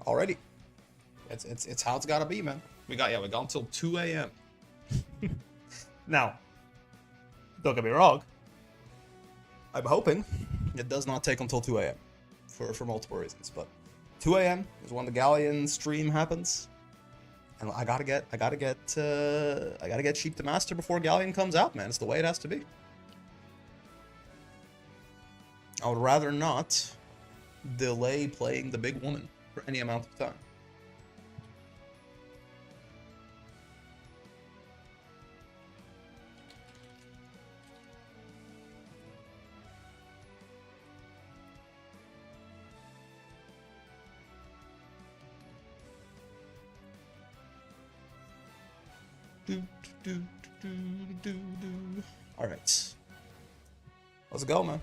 already. It's how it's gotta be, man. We got until 2 a.m. Now, don't get me wrong. I'm hoping it does not take until 2 a.m. for multiple reasons, but 2 a.m. is when the Gallion stream happens, and I gotta get sheep to master before Gallion comes out, man. It's the way it has to be. I would rather not delay playing the big woman for any amount of time. All right, let's go, man.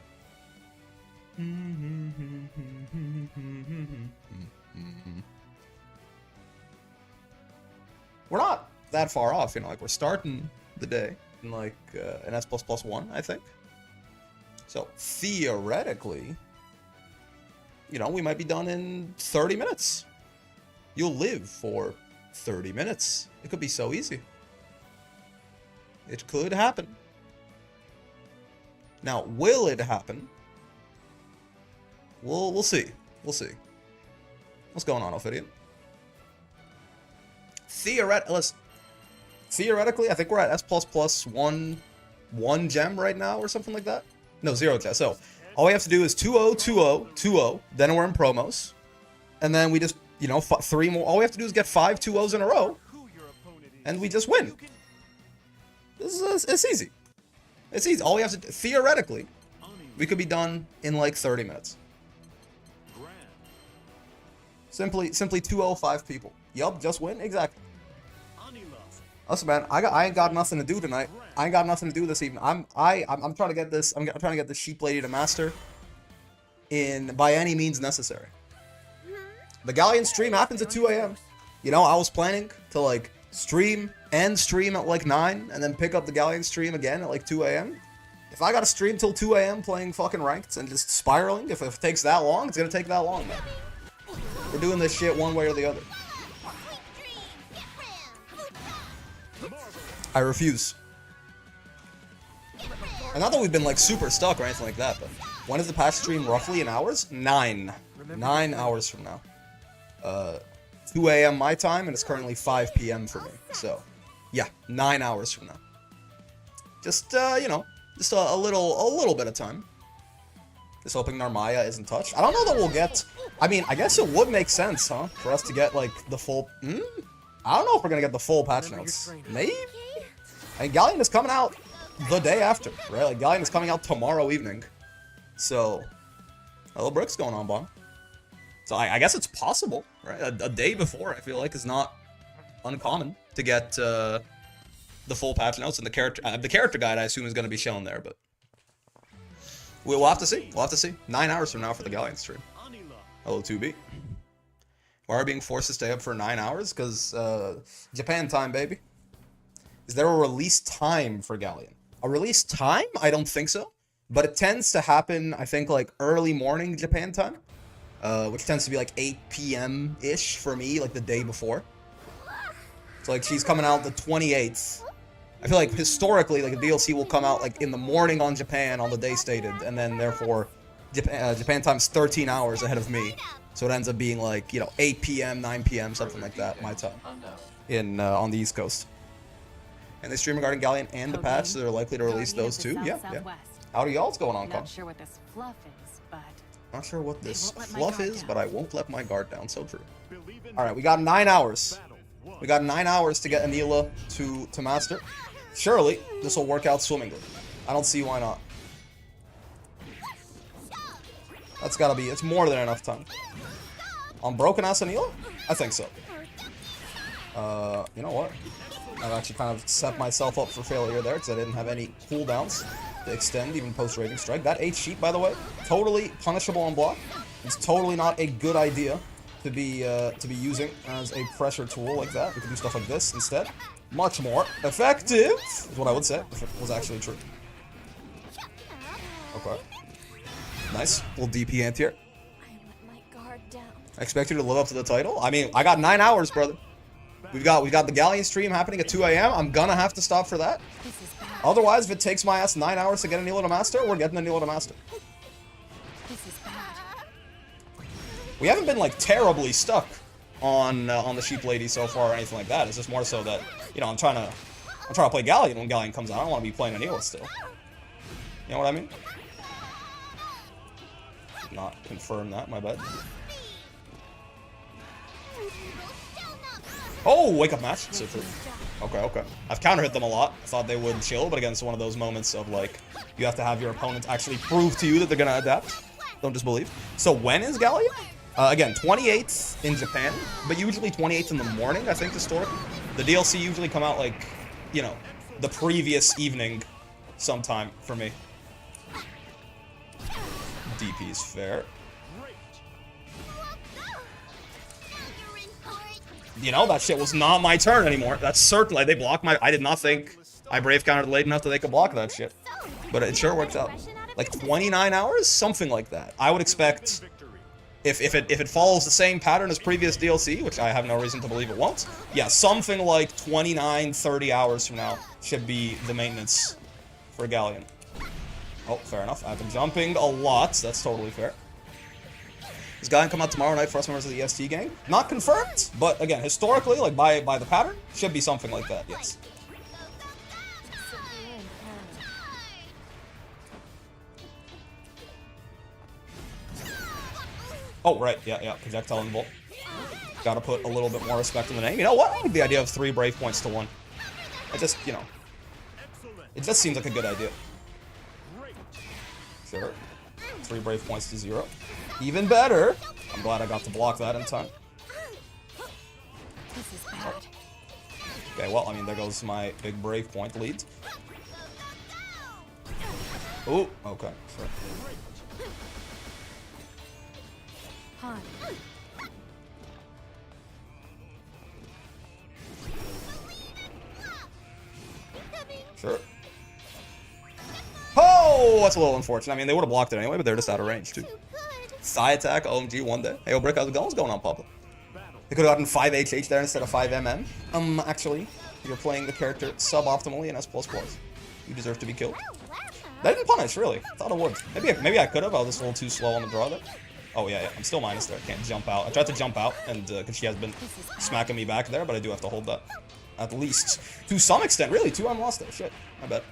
We're not that far off, you know. Like, we're starting the day in like an S++1, I think. So theoretically, you know, we might be done in 30 minutes. You'll live for 30 minutes. It could be so easy. It could happen. Now, will it happen? We'll see. We'll see. What's going on, Ophidian? Theoretically, I think we're at S++1 gem right now or something like that. No, 0 gem. So all we have to do is 2-0, 2-0, 2-0. Then we're in promos, and then we just, you know, 3 more. All we have to do is get 5 2-0s in a row, and we just win. It's easy. It's easy. All we have to do, theoretically, we could be done in like 30 minutes. Simply 2-0, 5 people. Yup, just win. Exactly. Listen, man, I ain't got nothing to do tonight. I ain't got nothing to do this evening. I'm trying to get this. I'm trying to get this sheep lady to master by any means necessary. The Gallion stream happens at 2 a.m. You know, I was planning to like stream at like 9 and then pick up the Gallion stream again at like 2 a.m. If I gotta stream till 2 a.m. playing fucking ranked and just spiraling, if it takes that long, it's gonna take that long, man. We're doing this shit one way or the other. I refuse. And not that we've been like super stuck or anything like that, but when is the patch stream roughly in hours? 9 hours from now. 2 a.m. my time, and it's currently 5 p.m. for me. So, yeah, 9 hours from now. Just, you know, just a little bit of time. Just hoping Narmaya isn't touched. I don't know that we'll get... I mean, I guess it would make sense, huh? For us to get, like, the full... I don't know if we're gonna get the full patch notes. Maybe? I mean, Gallion is coming out the day after, right? Like, Gallion is coming out tomorrow evening. So, a little brick's going on, Bon. So I guess it's possible, right? A day before, I feel like, is not uncommon to get the full patch notes, and the character guide, I assume, is going to be shown there, but we'll have to see. We'll have to see. 9 hours from now for the Gallion stream. Hello, 2B. Why are we being forced to stay up for 9 hours? Because Japan time, baby. Is there a release time for Gallion? A release time? I don't think so. But it tends to happen, I think, like early morning Japan time. Which tends to be like 8 p.m.-ish for me, like the day before. So like she's coming out the 28th. I feel like historically, like the DLC will come out like in the morning on Japan on the day stated, and then therefore Japan time's 13 hours ahead of me. So it ends up being like, you know, 8 p.m., 9 p.m., something like that, my time, on the East Coast. And they stream regarding Gallion and the patch, so they're likely to release those too. Yeah, yeah. Howdy y'all's going on, Not sure what this fluff is, but... Not sure what this fluff is, but I won't let my guard down. So true. Alright, we got 9 hours. We got 9 hours to get Anila to master. Surely, this will work out swimmingly. I don't see why not. That's gotta be, it's more than enough time. On broken ass Anila? I think so. You know what? I've actually kind of set myself up for failure there because I didn't have any cooldowns to extend even post Raving Strike. That 8 sheep, by the way, totally punishable on block. It's totally not a good idea to be using as a pressure tool like that. We could do stuff like this instead. Much more effective is what I would say if it was actually true. Okay. Nice. Little DP ant here. I expect you to live up to the title. I mean, I got 9 hours, brother. We got the Galleon stream happening at 2 a.m. I'm gonna have to stop for that. Otherwise, if it takes my ass 9 hours to get Anila to Master, we're getting Anila to Master. We haven't been like terribly stuck on the Sheep Lady so far or anything like that. It's just more so that, you know, I'm trying to play Gallion when Gallion comes out. I don't want to be playing Anila still. You know what I mean? Did not confirm that, my bad. Oh, wake up match. So true. Okay, okay. I've counter hit them a lot. I thought they would chill, but again, it's one of those moments of like, you have to have your opponent actually prove to you that they're gonna adapt. Don't just believe. So when is Gallion? Again, 28th in Japan, but usually 28th in the morning, I think, historically. The DLC usually come out like, you know, the previous evening sometime for me. DP's fair. You know, that shit was not my turn anymore. That's certainly, they blocked my, I did not think I brave countered late enough that they could block that shit. But it sure worked out. Like 29 hours? Something like that. I would expect, if it follows the same pattern as previous DLC, which I have no reason to believe it won't, yeah, something like 29, 30 hours from now should be the maintenance for Gallion. Oh, fair enough. I've been jumping a lot. That's totally fair. Is Gallion come out tomorrow night for us members of the EST gang? Not confirmed, but again, historically, like by the pattern, should be something like that, yes. Oh, right, yeah, projectile and bolt. Gotta put a little bit more respect in the name. You know what? I like the idea of 3 brave points to 1. It just, you know, it just seems like a good idea. Sure. 3 brave points to 0. Even better. I'm glad I got to block that in time. Oh. Okay, well, I mean, there goes my big brave point lead. Ooh, okay, sure. Sure. Oh, that's a little unfortunate. I mean, they would have blocked it anyway, but they're just out of range, too. Thigh attack, OMG, one day. Hey, yo, Brick, how's it going? What's going on, Papa? They could have gotten 5 HH there instead of 5 MM. Actually, you're playing the character suboptimally in S++. You deserve to be killed. That didn't punish, really. Thought it would. Maybe I could have. I was just a little too slow on the draw there. Oh, yeah, I'm still minus there. Can't jump out. I tried to jump out, and because she has been smacking me back there, but I do have to hold that. At least. To some extent, really. 2 I'm lost there. Shit. I bet.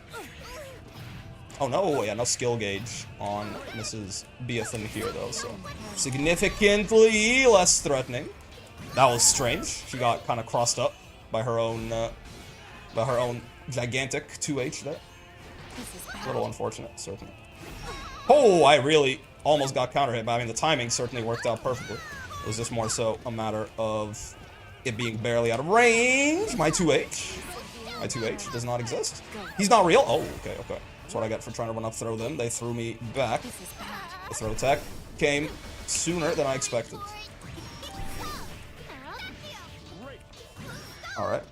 Oh, no. Yeah, no skill gauge on Mrs. Beathan here, though, so significantly less threatening. That was strange. She got kind of crossed up by her own gigantic 2H there. A little unfortunate, certainly. Oh, I really almost got counter hit, but I mean, the timing certainly worked out perfectly. It was just more so a matter of it being barely out of range. My 2H. My 2H does not exist. He's not real. Oh, okay. That's what I got for trying to run up throw them. They threw me back. The throw attack came sooner than I expected. Alright.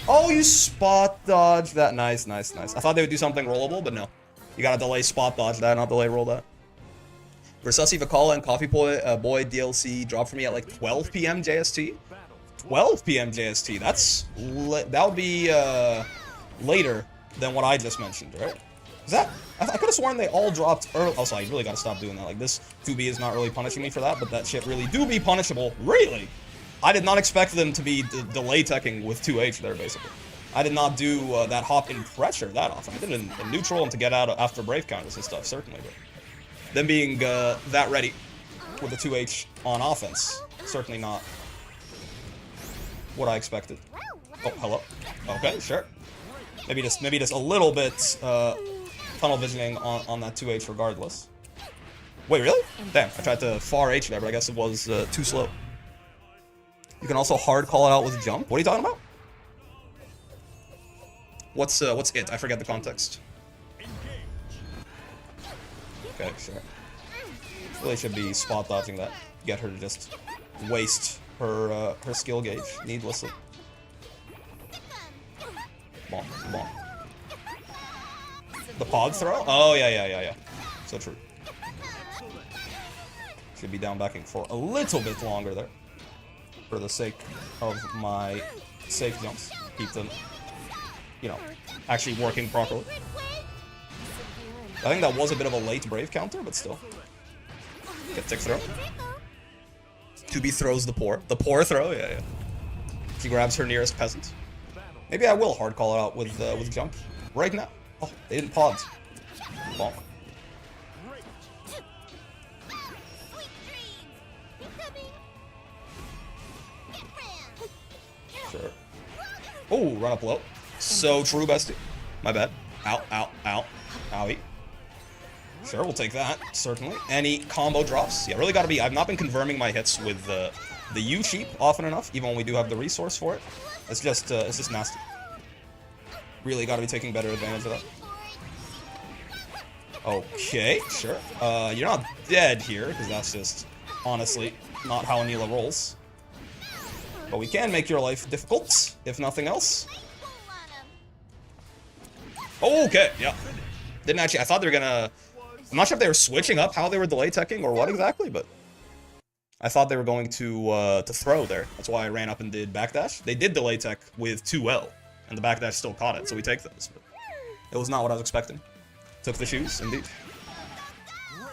Oh, you spot dodge that. Nice. I thought they would do something rollable, but no. You gotta delay spot dodge that, not delay roll that. Versusi Vakala and Coffee Boy DLC dropped for me at like 12 p.m. JST. 12 p.m. JST. That would be later than what I just mentioned, right? Is that? I could have sworn they all dropped early. Also, I really gotta stop doing that. Like, this 2B is not really punishing me for that, but that shit really do be punishable. Really? I did not expect them to be delay teching with 2H there, basically. I did not do that hop in pressure that often. I did it in neutral and to get out after brave counters and stuff, certainly. But them being that ready with the 2H on offense, certainly not what I expected. Oh, hello. Okay, sure. Maybe just a little bit tunnel visioning on that 2H regardless. Wait, really? Damn, I tried to far H there, but I guess it was too slow. You can also hard call it out with jump. What are you talking about? What's it? I forget the context. Okay, sure. Really should be spot dodging that. Get her to just waste her skill gauge needlessly. Come on. The pod throw? Oh, yeah. So true. Should be down backing for a little bit longer there. For the sake of my safe jumps. Keep them, you know, actually working properly. I think that was a bit of a late Brave counter, but still. Get tick throw. 2B throws the poor. The poor throw, yeah. She grabs her nearest peasant. Maybe I will hard call it out with jump. Right now. Oh, they didn't pause. Bonk. Sure. Oh, run up low. So true, bestie. My bad. Ow, ow, ow. Owie. Sure, we'll take that. Certainly. Any combo drops? Yeah, really gotta be... I've not been confirming my hits with the U sheep often enough, even when we do have the resource for it. It's just nasty. Really gotta be taking better advantage of that. Okay, sure. You're not dead here, because that's just, honestly, not how Anila rolls. But we can make your life difficult, if nothing else. Okay, yeah. Didn't actually... I thought they were gonna... I'm not sure if they were switching up how they were delay teching or what exactly, but... I thought they were going to throw there. That's why I ran up and did backdash. They did delay tech with 2L, and the backdash still caught it, so we take those. But it was not what I was expecting. Took the shoes, indeed.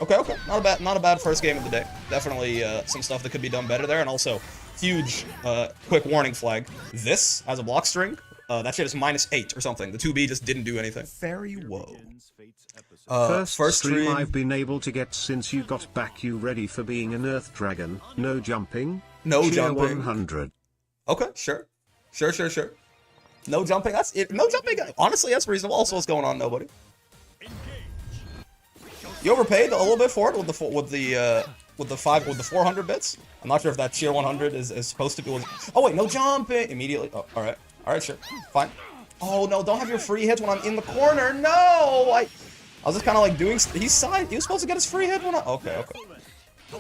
Okay. Not a bad first game of the day. Definitely some stuff that could be done better there, and also huge quick warning flag. This as a block string, that shit is -8 or something. The 2B just didn't do anything. Very whoa. First stream I've been able to get since you got back. You ready for being an Earth Dragon? No jumping. No Cheer jumping. 100. Okay, sure. No jumping. That's it. No jumping. Honestly, that's reasonable. Also, what's going on? Nobody. You overpaid a little bit for it with the 400 bits. I'm not sure if that cheer 100 is supposed to be. Oh wait, no jumping immediately. Oh, all right, sure, fine. Oh no, don't have your free hits when I'm in the corner. No, I was just kind of like doing. He was supposed to get his free hit when I. Okay.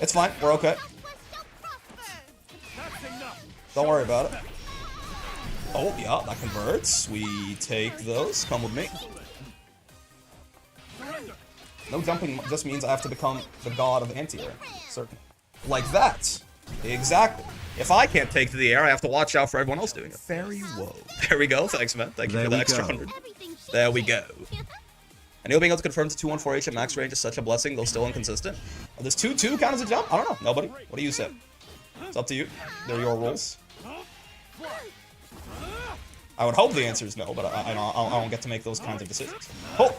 It's fine. We're okay. Don't worry about it. Oh yeah, that converts. We take those. Come with me. No jumping just means I have to become the god of anti-air. Certainly. Like that. Exactly. If I can't take to the air, I have to watch out for everyone else doing it. Very whoa. There we go. Thanks, man. Thank you for the extra 100. There we go. And being able to confirm to 214H at max range is such a blessing, though still inconsistent. Does 2-2 count as a jump? I don't know. Nobody? What do you say? It's up to you. They're your rules. I would hope the answer is no, but I don't get to make those kinds of decisions. Oh!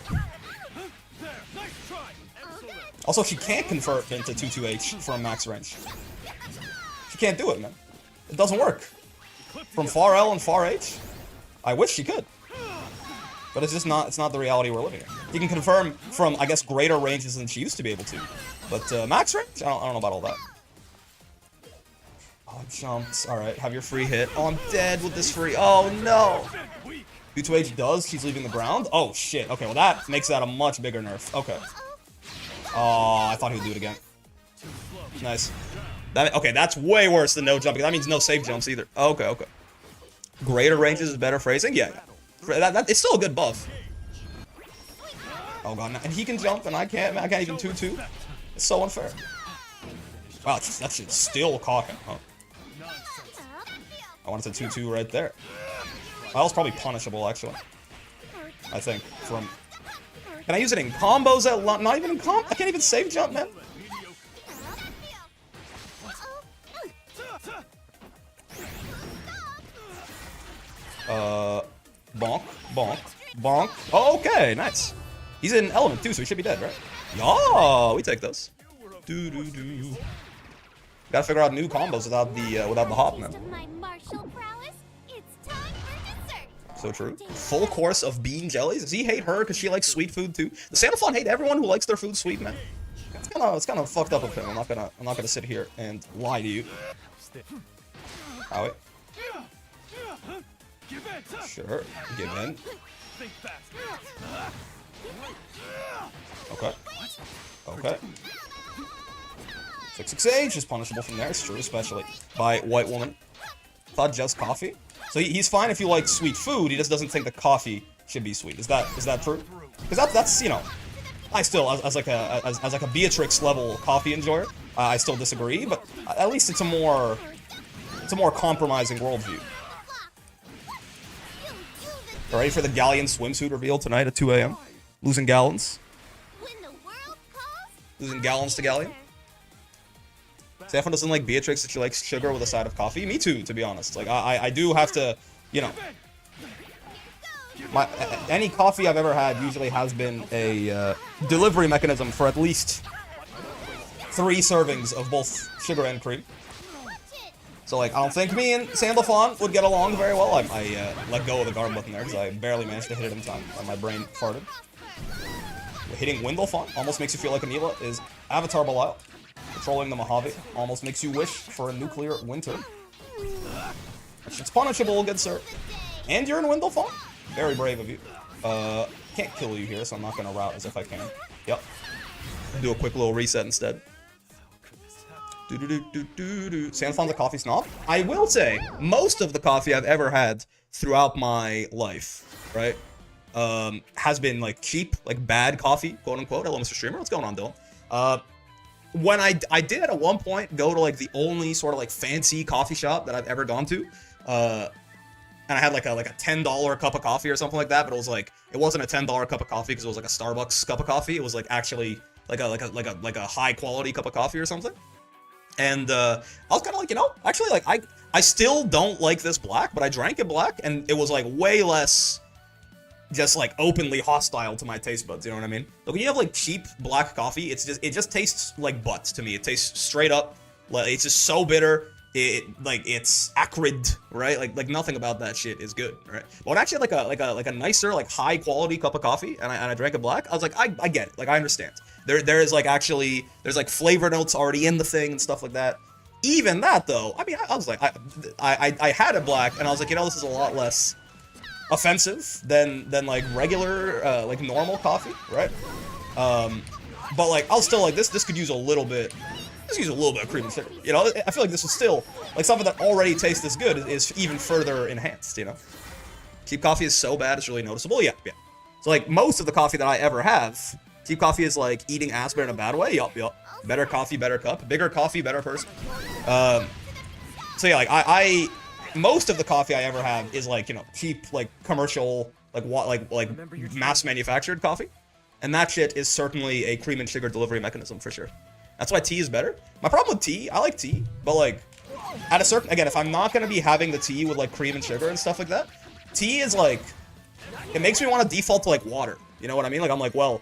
Also, she can't convert into 2-2H from max range. She can't do it, man. It doesn't work. From far L and far H, I wish she could. But it's just not, it's not the reality we're living in. You can confirm from, I guess, greater ranges than she used to be able to. But max range? I don't know about all that. Oh, jumped. Alright, have your free hit. Oh, I'm dead with this free. Oh, no. 2-2H does. She's leaving the ground. Oh, shit. Okay, well, that makes that a much bigger nerf. Okay. Oh, I thought he would do it again. Nice. Okay, that's way worse than no jumping. That means no safe jumps either. Okay. Greater ranges is better phrasing? Yeah. It's still a good buff. Oh, God. And he can jump, and I can't. I can't even 2-2. It's so unfair. Wow, that shit's still cocking, huh? I wanted to 2-2 right there. That was probably punishable, actually. I think. Can I use it in combos at not even in comp? I can't even save jump, man. Bonk. Oh, okay, nice. He's in element too, so he should be dead, right? Oh, we take those. Gotta figure out new combos without the hop, man. So true. Full course of bean jellies. Does he hate her because she likes sweet food too? Does Santa Fawn hate everyone who likes their food sweet, man? It's kind of fucked up of him. I'm not gonna sit here and lie to you. Howie. Sure. Give in. Okay. 6-6H is punishable from there. It's true, especially by white woman. Thought just coffee. So he's fine if you like sweet food. He just doesn't think the coffee should be sweet. Is that true? Because that's you know, I still, as like a Beatrix level coffee enjoyer, I still disagree. But at least it's a more compromising worldview. All ready for the Gallion swimsuit reveal tonight at 2 a.m. Losing gallons. Losing gallons to Gallion. Stefan doesn't like Beatrix, that she likes sugar with a side of coffee. Me too, to be honest. Like, I do have to, you know. Any coffee I've ever had usually has been a delivery mechanism for at least 3 servings of both sugar and cream. So, like, I don't think me and Sandalphon would get along very well. I let go of the guard button there because I barely managed to hit it in time. My brain farted. Hitting Windlefon almost makes you feel like Anila is Avatar Belial. Controlling the Mojave almost makes you wish for a nuclear winter. It's punishable, good sir. And you're in Windlefon? Very brave of you. Can't kill you here, so I'm not gonna route as if I can. Yep. Do a quick little reset instead. Sandalphon's a coffee snob. I will say, most of the coffee I've ever had throughout my life, right, has been like cheap, like bad coffee, quote unquote. Hello, Mr. Streamer. What's going on, Dylan? When I did at one point go to like the only sort of like fancy coffee shop that I've ever gone to, and I had like a $10 cup of coffee or something like that, but it was like, it wasn't a $10 cup of coffee because it was like a Starbucks cup of coffee. It was like actually like a high quality cup of coffee or something. And I was kind of like, you know, actually like I still don't like this black, but I drank it black and it was like way less just like openly hostile to my taste buds, you know what I mean? Like when you have like cheap black coffee, it just tastes like butt to me. It tastes straight up like it's just so bitter. It's acrid, right? Like nothing about that shit is good, right? But when I actually had like a nicer, like high quality cup of coffee and I drank it black, I was like, I get it. Like I understand. There is like actually there's like flavor notes already in the thing and stuff like that. Even that though, I mean I was like I had it black and I was like, you know, this is a lot less offensive than like regular like normal coffee, right? But like I'll still like this could use a little bit. Just use a little bit of cream and sugar. You know, I feel like this is still like something that already tastes this good is even further enhanced. You know, cheap coffee is so bad it's really noticeable. Yeah. So like most of the coffee that I ever have, cheap coffee is like eating ass but in a bad way. Yup. Better coffee, better cup. Bigger coffee, better person. So yeah, like I most of the coffee I ever have is like, you know, cheap, like commercial, like mass manufactured coffee, and that shit is certainly a cream and sugar delivery mechanism for sure. That's why tea is better. My problem with tea, I like tea, but like, at a certain, again, if I'm not gonna be having the tea with like cream and sugar and stuff like that, tea is like, it makes me want to default to like water. You know what I mean? Like I'm like, well,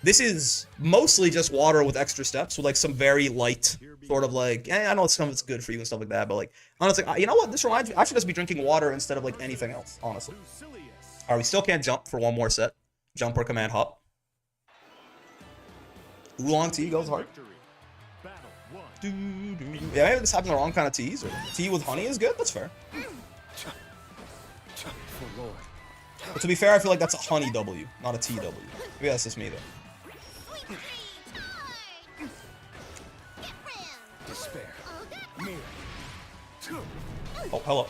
this is mostly just water with extra steps with like some very light sort of like, I know some of it's good for you and stuff like that, but like, honestly, you know what? This reminds me, I should just be drinking water instead of like anything else, honestly. Alright, we still can't jump for one more set. Jump or command hop. Oolong tea goes hard. Yeah, maybe this having the wrong kind of teas, or tea with honey is good, that's fair. But to be fair, I feel like that's a honey W, not a tea W. Maybe that's just me though. Oh, hello.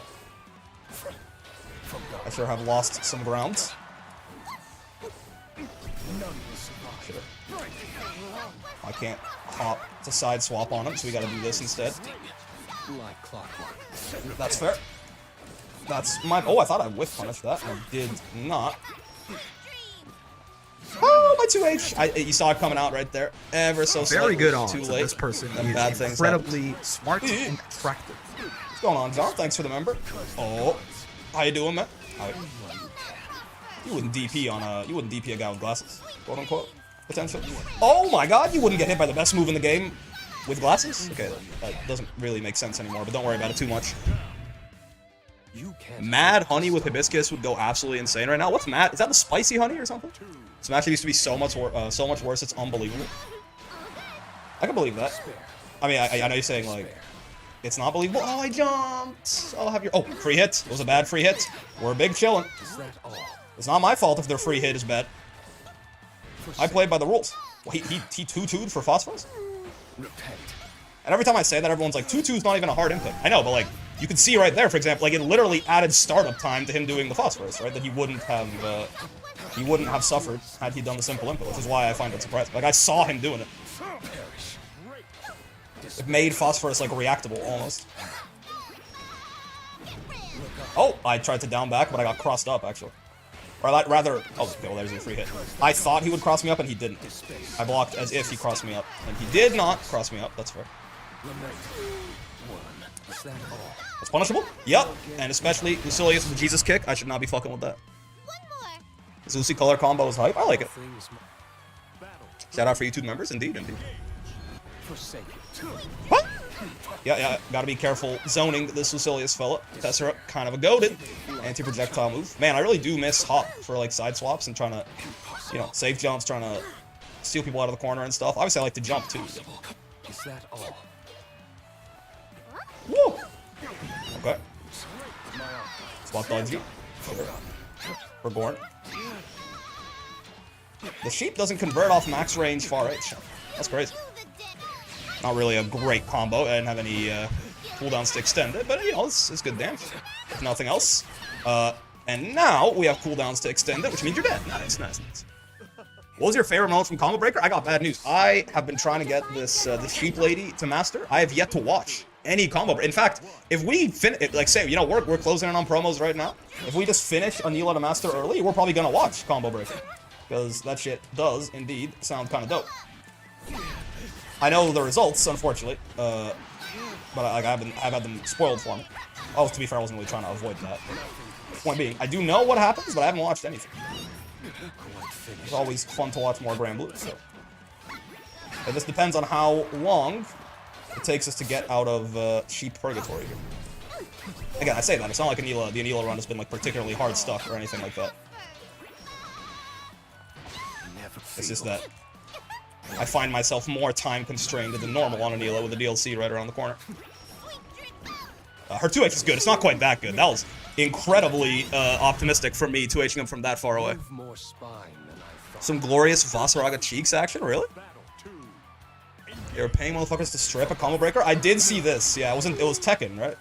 I sure have lost some ground. Sure. I can't hop to side swap on him, so we gotta do this instead. That's fair. That's my. Oh, I thought I whiff punished that. I did not. Oh, my 2H. You saw it coming out right there. Ever so slightly. Very good on. Too late. This person and bad is things incredibly happen. smart and attractive. What's going on, John? Thanks for the member. Oh, how you doing, man? You wouldn't DP on a. You wouldn't DP a guy with glasses, quote unquote. Potential. Oh my god, you wouldn't get hit by the best move in the game with glasses? Okay, that doesn't really make sense anymore, but don't worry about it too much. Mad honey with hibiscus would go absolutely insane right now. What's mad? Is that the spicy honey or something? Smash used to be so much worse, it's unbelievable. I can believe that. I mean, I know you're saying, like, it's not believable. Oh, I jumped! I'll have your... Oh, free hit. It was a bad free hit. We're big chillin'. It's not my fault if their free hit is bad. I played by the rules. Well, he 2-2'd for phosphorus? And every time I say that, everyone's like, 2-2's not even a hard input. I know, but like, you can see right there, for example, like it literally added startup time to him doing the phosphorus, right? That he wouldn't have suffered had he done the simple input, which is why I find it surprising. Like I saw him doing it. It made phosphorus like reactable almost. Oh, I tried to down back, but I got crossed up actually. Or rather, oh, okay, well, there's a free hit. I thought he would cross me up, and he didn't. I blocked as if he crossed me up, and he did not cross me up. That's fair. That's punishable? Yep. And especially Lucilius with the Jesus kick. I should not be fucking with that. Zusi color combo is hype. I like it. Shout out for YouTube members. Indeed, indeed. What? Yeah, gotta be careful zoning this Lucilius fella. Tessera, kind of a goated anti-projectile move. Man, I really do miss hop for like side swaps and trying to, you know, safe jumps, trying to steal people out of the corner and stuff. Obviously, I like to jump too. Is that all? Woo! Okay. Spot dodgy. Reborn. The sheep doesn't convert off max range far H. That's crazy. Not really a great combo. I didn't have any cooldowns to extend it, but you know, it's good damage. If nothing else. And now we have cooldowns to extend it, which means you're dead. Nice, nice, nice. What was your favorite moment from Combo Breaker? I got bad news. I have been trying to get this this sheep lady to master. I have yet to watch any combo. In fact, if we finish, like say, you know, we're closing in on promos right now. If we just finish Anila to master early, we're probably gonna watch Combo Breaker, because that shit does indeed sound kind of dope. I know the results, unfortunately, but I've had them spoiled for me. Oh, to be fair, I wasn't really trying to avoid that. Point being, I do know what happens, but I haven't watched anything. It's always fun to watch more Grand Blue, so. It just depends on how long it takes us to get out of sheep purgatory here. Again, I say that, it's not like the Anila run has been like particularly hard stuck or anything like that. It's just that I find myself more time constrained than normal on Anila with the DLC right around the corner. Her 2H is good. It's not quite that good. That was incredibly optimistic for me, 2Hing him from that far away. Some glorious Vasaraga cheeks action, really? They were paying motherfuckers to strip a combo breaker? I did see this. Yeah, it was Tekken, right?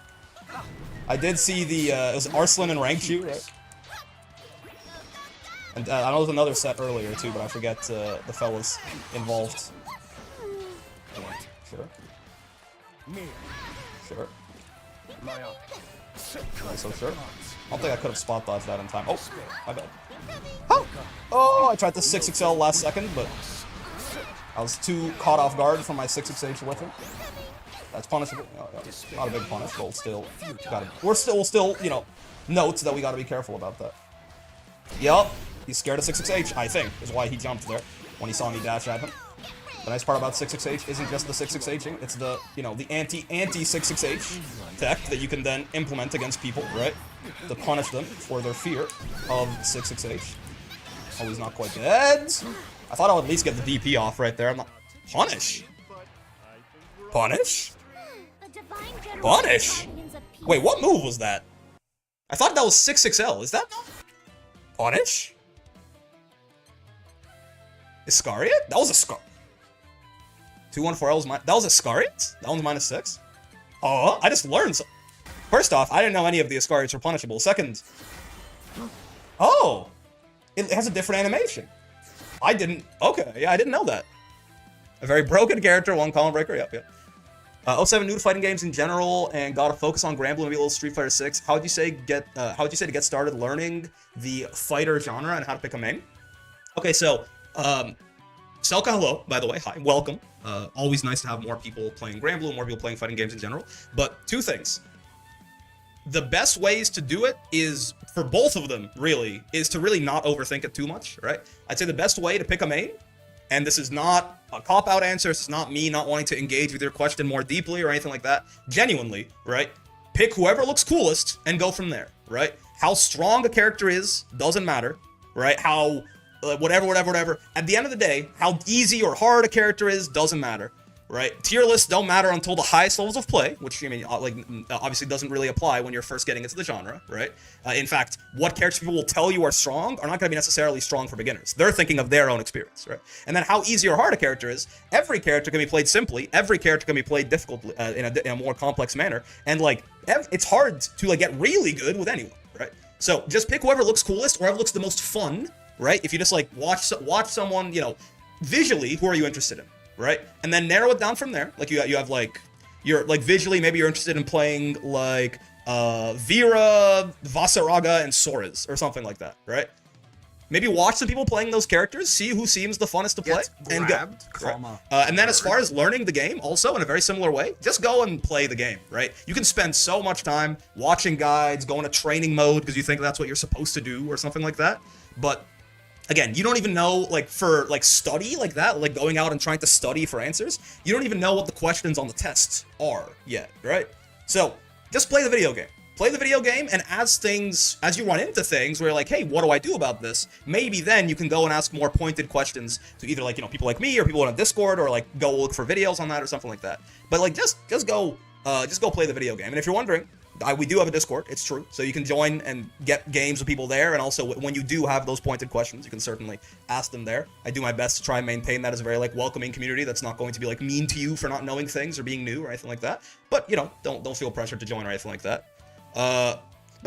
I did see the, it was Arslan and Rangchu, right? And I know there was another set earlier too, but I forget the fellas involved. Sure. Sure. So sure. I don't think I could have spot dodged that in time. Oh, my bad. Oh, I tried the 6XL last second, but I was too caught off guard from my 6XH with him. That's punishable. Not a big punish, but we'll still, you know, note that we gotta be careful about that. Yup. He's scared of 6XH, I think, is why he jumped there when he saw me dash at him. The nice part about 6XH isn't just the 6XHing, it's the, you know, the anti-6XH tech that you can then implement against people, right? To punish them for their fear of 6XH. Oh, he's not quite dead. I thought I would at least get the DP off right there. I'm not... Punish? Punish? Punish? Wait, what move was that? I thought that was 6XL. Is that not... Punish? Iscariot? That was a Scar... 214L was that was Iscariot? That one's -6? Oh, I just learned so... First off, I didn't know any of the Iscariots were punishable. Second... Oh! It has a different animation. I didn't... Okay, yeah, I didn't know that. A very broken character, one column breaker, yep. 07 new to fighting games in general, and gotta focus on Grand Blue, maybe a little Street Fighter 6. How would you say to get started learning the fighter genre and how to pick a main? Okay, so... Selka, hello, by the way. Hi, welcome. Always nice to have more people playing Grand Blue, more people playing fighting games in general. But two things. The best ways to do it is, for both of them, really, is to really not overthink it too much, right? I'd say the best way to pick a main, and this is not a cop-out answer, this is not me not wanting to engage with your question more deeply or anything like that. Genuinely, right? Pick whoever looks coolest and go from there, right? How strong a character is, doesn't matter, right? How... whatever. At the end of the day, how easy or hard a character is, doesn't matter, right? Tier lists don't matter until the highest levels of play, which, I mean, like, obviously doesn't really apply when you're first getting into the genre, right? In fact, what characters people will tell you are strong are not going to be necessarily strong for beginners. They're thinking of their own experience, right? And then how easy or hard a character is. Every character can be played simply. Every character can be played difficultly in a more complex manner. And, like, it's hard to, like, get really good with anyone, right? So just pick whoever looks coolest or whoever looks the most fun, right? If you just, like, watch someone, you know, visually, who are you interested in? Right? And then narrow it down from there. Like you have like, you're like visually, maybe you're interested in playing like Vera, Vasaraga, and Soras or something like that, right? Maybe watch some people playing those characters, see who seems the funnest to play, and go. Right? And then as far as learning the game, also in a very similar way, just go and play the game, right? You can spend so much time watching guides, going to training mode because you think that's what you're supposed to do or something like that, but again, you don't even know, like, for, like, study like that, like, going out and trying to study for answers, you don't even know what the questions on the tests are yet, right? So, just play the video game. Play the video game, and as you run into things where you're like, hey, what do I do about this? Maybe then you can go and ask more pointed questions to either, like, you know, people like me or people on a Discord, or, like, go look for videos on that or something like that. But, like, just go play the video game. And if you're wondering, we do have a Discord, it's true, so you can join and get games with people there, and also when you do have those pointed questions, you can certainly ask them there. I do my best to try and maintain that as a very, like, welcoming community that's not going to be, like, mean to you for not knowing things or being new or anything like that, but, you know, don't feel pressured to join or anything like that. But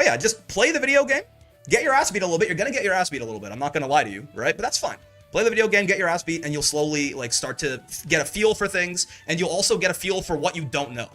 yeah, just play the video game, get your ass beat a little bit. You're gonna get your ass beat a little bit, I'm not gonna lie to you, right? But that's fine. Play the video game, get your ass beat, and you'll slowly, like, start to get a feel for things, and you'll also get a feel for what you don't know.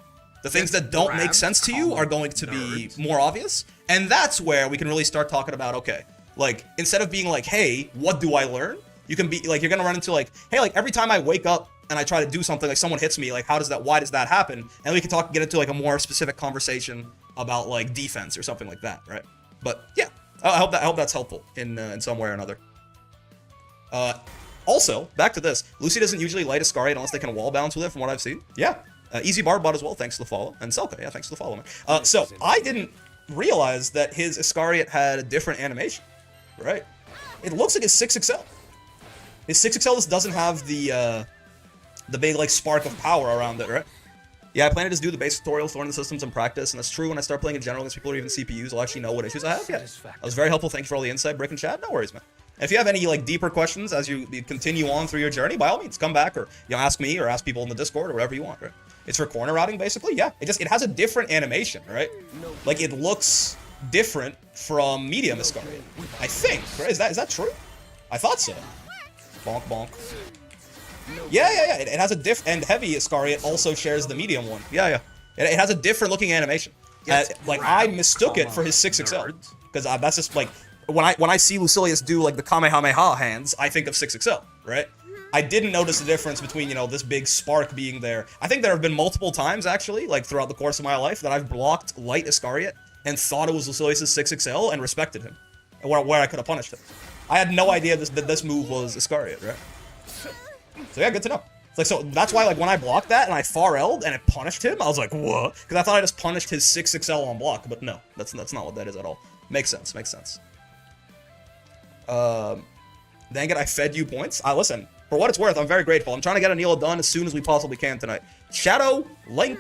The things that don't make sense to you are going to be more obvious. And that's where we can really start talking about, okay, like, instead of being like, hey, what do I learn? You can be, like, you're going to run into, like, hey, like, every time I wake up and I try to do something, like, someone hits me, like, why does that happen? And we can get into, like, a more specific conversation about, like, defense or something like that, right? But, yeah, I hope that's helpful in some way or another. Also, back to this, Lucy doesn't usually light Iscariot unless they can wall bounce with it, from what I've seen. Yeah. Easy Barbot as well, thanks to the follow. And Selka, yeah, thanks to the follow, man. So, I didn't realize that his Iscariot had a different animation, right? It looks like his 6XL. His 6XL just doesn't have the big, like, spark of power around it, right? Yeah, I plan to just do the base tutorials, learn the systems and practice, and that's true when I start playing in general against people or even CPUs, I'll actually know what issues I have. Yeah, that was very helpful. Thanks for all the insight, Brick and chat. No worries, man. And if you have any, like, deeper questions as you continue on through your journey, by all means, come back or, you know, ask me or ask people in the Discord or whatever you want, right? It's for corner routing, basically. Yeah, it has a different animation, right? Like, it looks different from medium Iscariot, I think, right? Is that true? I thought so. Bonk, bonk. Yeah. It has a and heavy Iscariot also shares the medium one. Yeah. It has a different looking animation. Like, I mistook it for his 6XL because that's just, like, when I see Lucilius do, like, the Kamehameha hands, I think of 6XL, right? I didn't notice the difference between, you know, this big spark being there. I think there have been multiple times, actually, like, throughout the course of my life, that I've blocked light Iscariot and thought it was Lucilius' 6XL and respected him, where I could have punished him. I had no idea that this move was Iscariot, right? So yeah, good to know. It's like, so that's why, like, when I blocked that and I far-L'd and it punished him, I was like, what? Because I thought I just punished his 6XL on block, but no, that's not what that is at all. Makes sense. Dang it, I fed you points. Listen, for what it's worth, I'm very grateful. I'm trying to get Anila done as soon as we possibly can tonight. Shadow Link,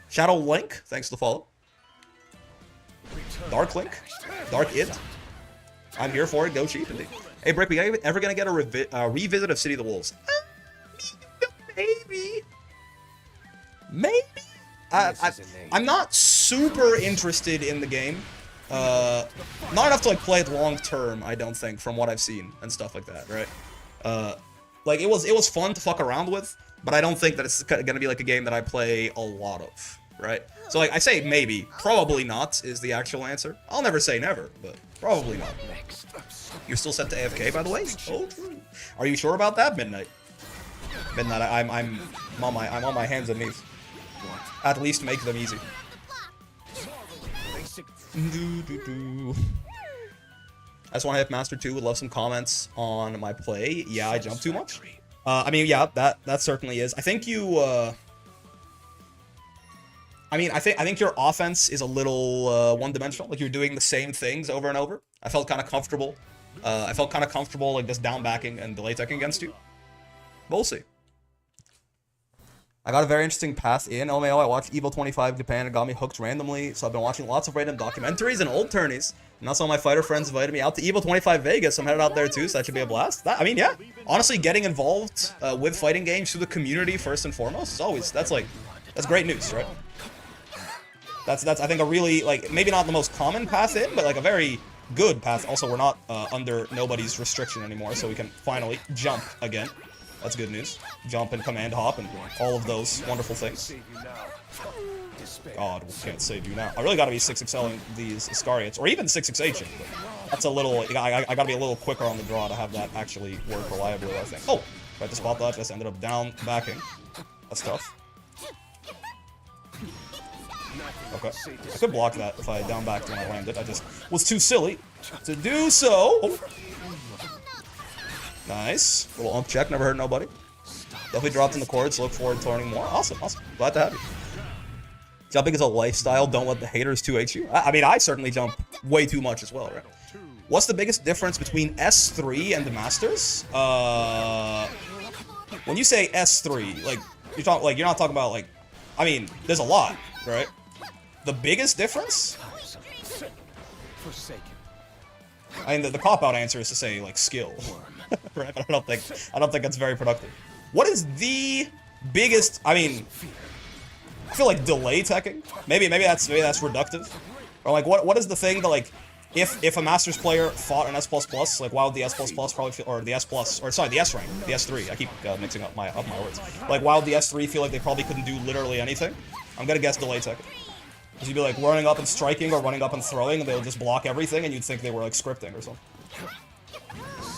thanks to the follow. Dark Link, Dark It. I'm here for it. Go cheap, indeed. Hey, Brick, we ever gonna get a revisit of City of the Wolves? Maybe. I'm not super interested in the game. Not enough to, like, play it long term, I don't think, from what I've seen and stuff like that, right? Like, it was fun to fuck around with, but I don't think that it's gonna be, like, a game that I play a lot of, right? So, like, I say maybe. Probably not is the actual answer. I'll never say never, but probably not. You're still set to AFK, by the way? Oh, true. Are you sure about that, Midnight? Midnight, I'm on my hands and knees. At least make them easy. I just want to hit Master 2. Would love some comments on my play. Yeah, I jump too much. I mean, yeah, that certainly is. I think you. I think your offense is a little one-dimensional. Like, you're doing the same things over and over. I felt kind of comfortable. Like, just down backing and delay teching against you. But we'll see. I got a very interesting path in LMAO. I watched Evo 25 Japan and got me hooked randomly, so I've been watching lots of random documentaries and old tourneys. And also my fighter friends invited me out to Evo 25 Vegas. I'm headed out there too, so that should be a blast. I mean, yeah. Honestly, getting involved with fighting games through the community first and foremost is always, that's great news, right? That's I think a really, like, maybe not the most common path in, but like a very good path. Also, we're not under nobody's restriction anymore, so we can finally jump again. That's good news. Jump and command hop and all of those wonderful things. God, we can't save you now. I really gotta be 6XLing these Iscariots, or even 6XHing. That's a little, I gotta be a little quicker on the draw to have that actually work reliably, I think. Oh, tried to spot that, just ended up down backing. That's tough. Okay. I could block that if I down backed when I landed. I just was too silly to do so. Oh. Nice. Little ump check, never hurt nobody. Definitely dropped in the chords, look forward to learning more. Awesome, awesome. Glad to have you. Jumping is a lifestyle, don't let the haters 2H you. I mean, I certainly jump way too much as well, right? What's the biggest difference between S3 and the Masters? When you say S3, like, you're not talking about, like, I mean, there's a lot, right? The biggest difference? I mean, the cop-out answer is to say, like, skill. Right? But I don't think that's very productive. What is the biggest, I mean, I feel like delay teching? Maybe that's reductive. Or like what is the thing that, like, if a Masters player fought an S++, like why would the S++ probably feel, or the S+, or sorry, the S rank, the S3, I keep mixing up my words. Like why would the S3 feel like they probably couldn't do literally anything? I'm gonna guess delay teching. Because you'd be like running up and striking or running up and throwing, and they'll just block everything, and you'd think they were like scripting or something.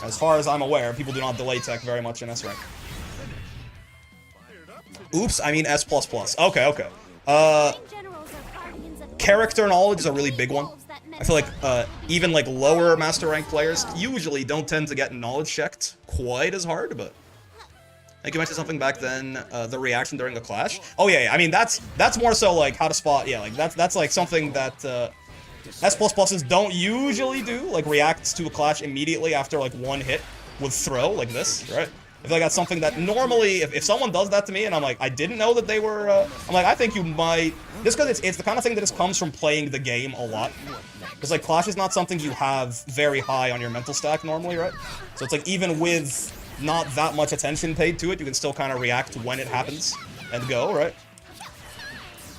As far as I'm aware, people do not delay tech very much in S rank. Oops, I mean S++. Okay. Character knowledge is a really big one. I feel like even like lower master rank players usually don't tend to get knowledge checked quite as hard, but I think you mentioned something back then, the reaction during a clash. Oh yeah, I mean that's more so like how to spot, yeah, like that's like something that S++s don't usually do, like reacts to a clash immediately after like one hit with throw, like this, right? I feel like that's something that normally, if someone does that to me and I'm like, I didn't know that they were, I'm like, I think you might, just because it's the kind of thing that just comes from playing the game a lot. Because like clash is not something you have very high on your mental stack normally, right? So it's like even with not that much attention paid to it, you can still kind of react when it happens and go, right?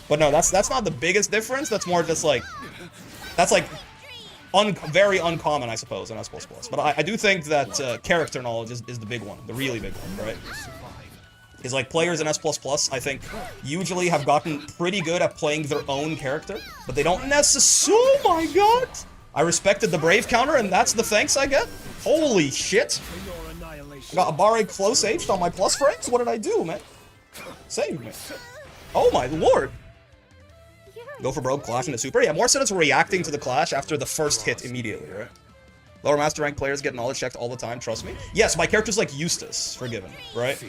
But no, that's not the biggest difference. That's more just like, that's like very uncommon, I suppose, in S++. But I do think that character knowledge is the big one, the really big one, right? Is like players in S++, I think, usually have gotten pretty good at playing their own character, but they don't necessarily. Oh my god! I respected the Brave counter, and that's the thanks I get? Holy shit! I got a Barre close H'd on my plus frames? What did I do, man? Save me. Oh my lord! Go for broke, clash into super. Yeah, more so it's reacting to the clash after the first hit immediately, right? Lower master rank players get knowledge checked all the time, trust me. Yes, my character's like Eustace, forgiven, right?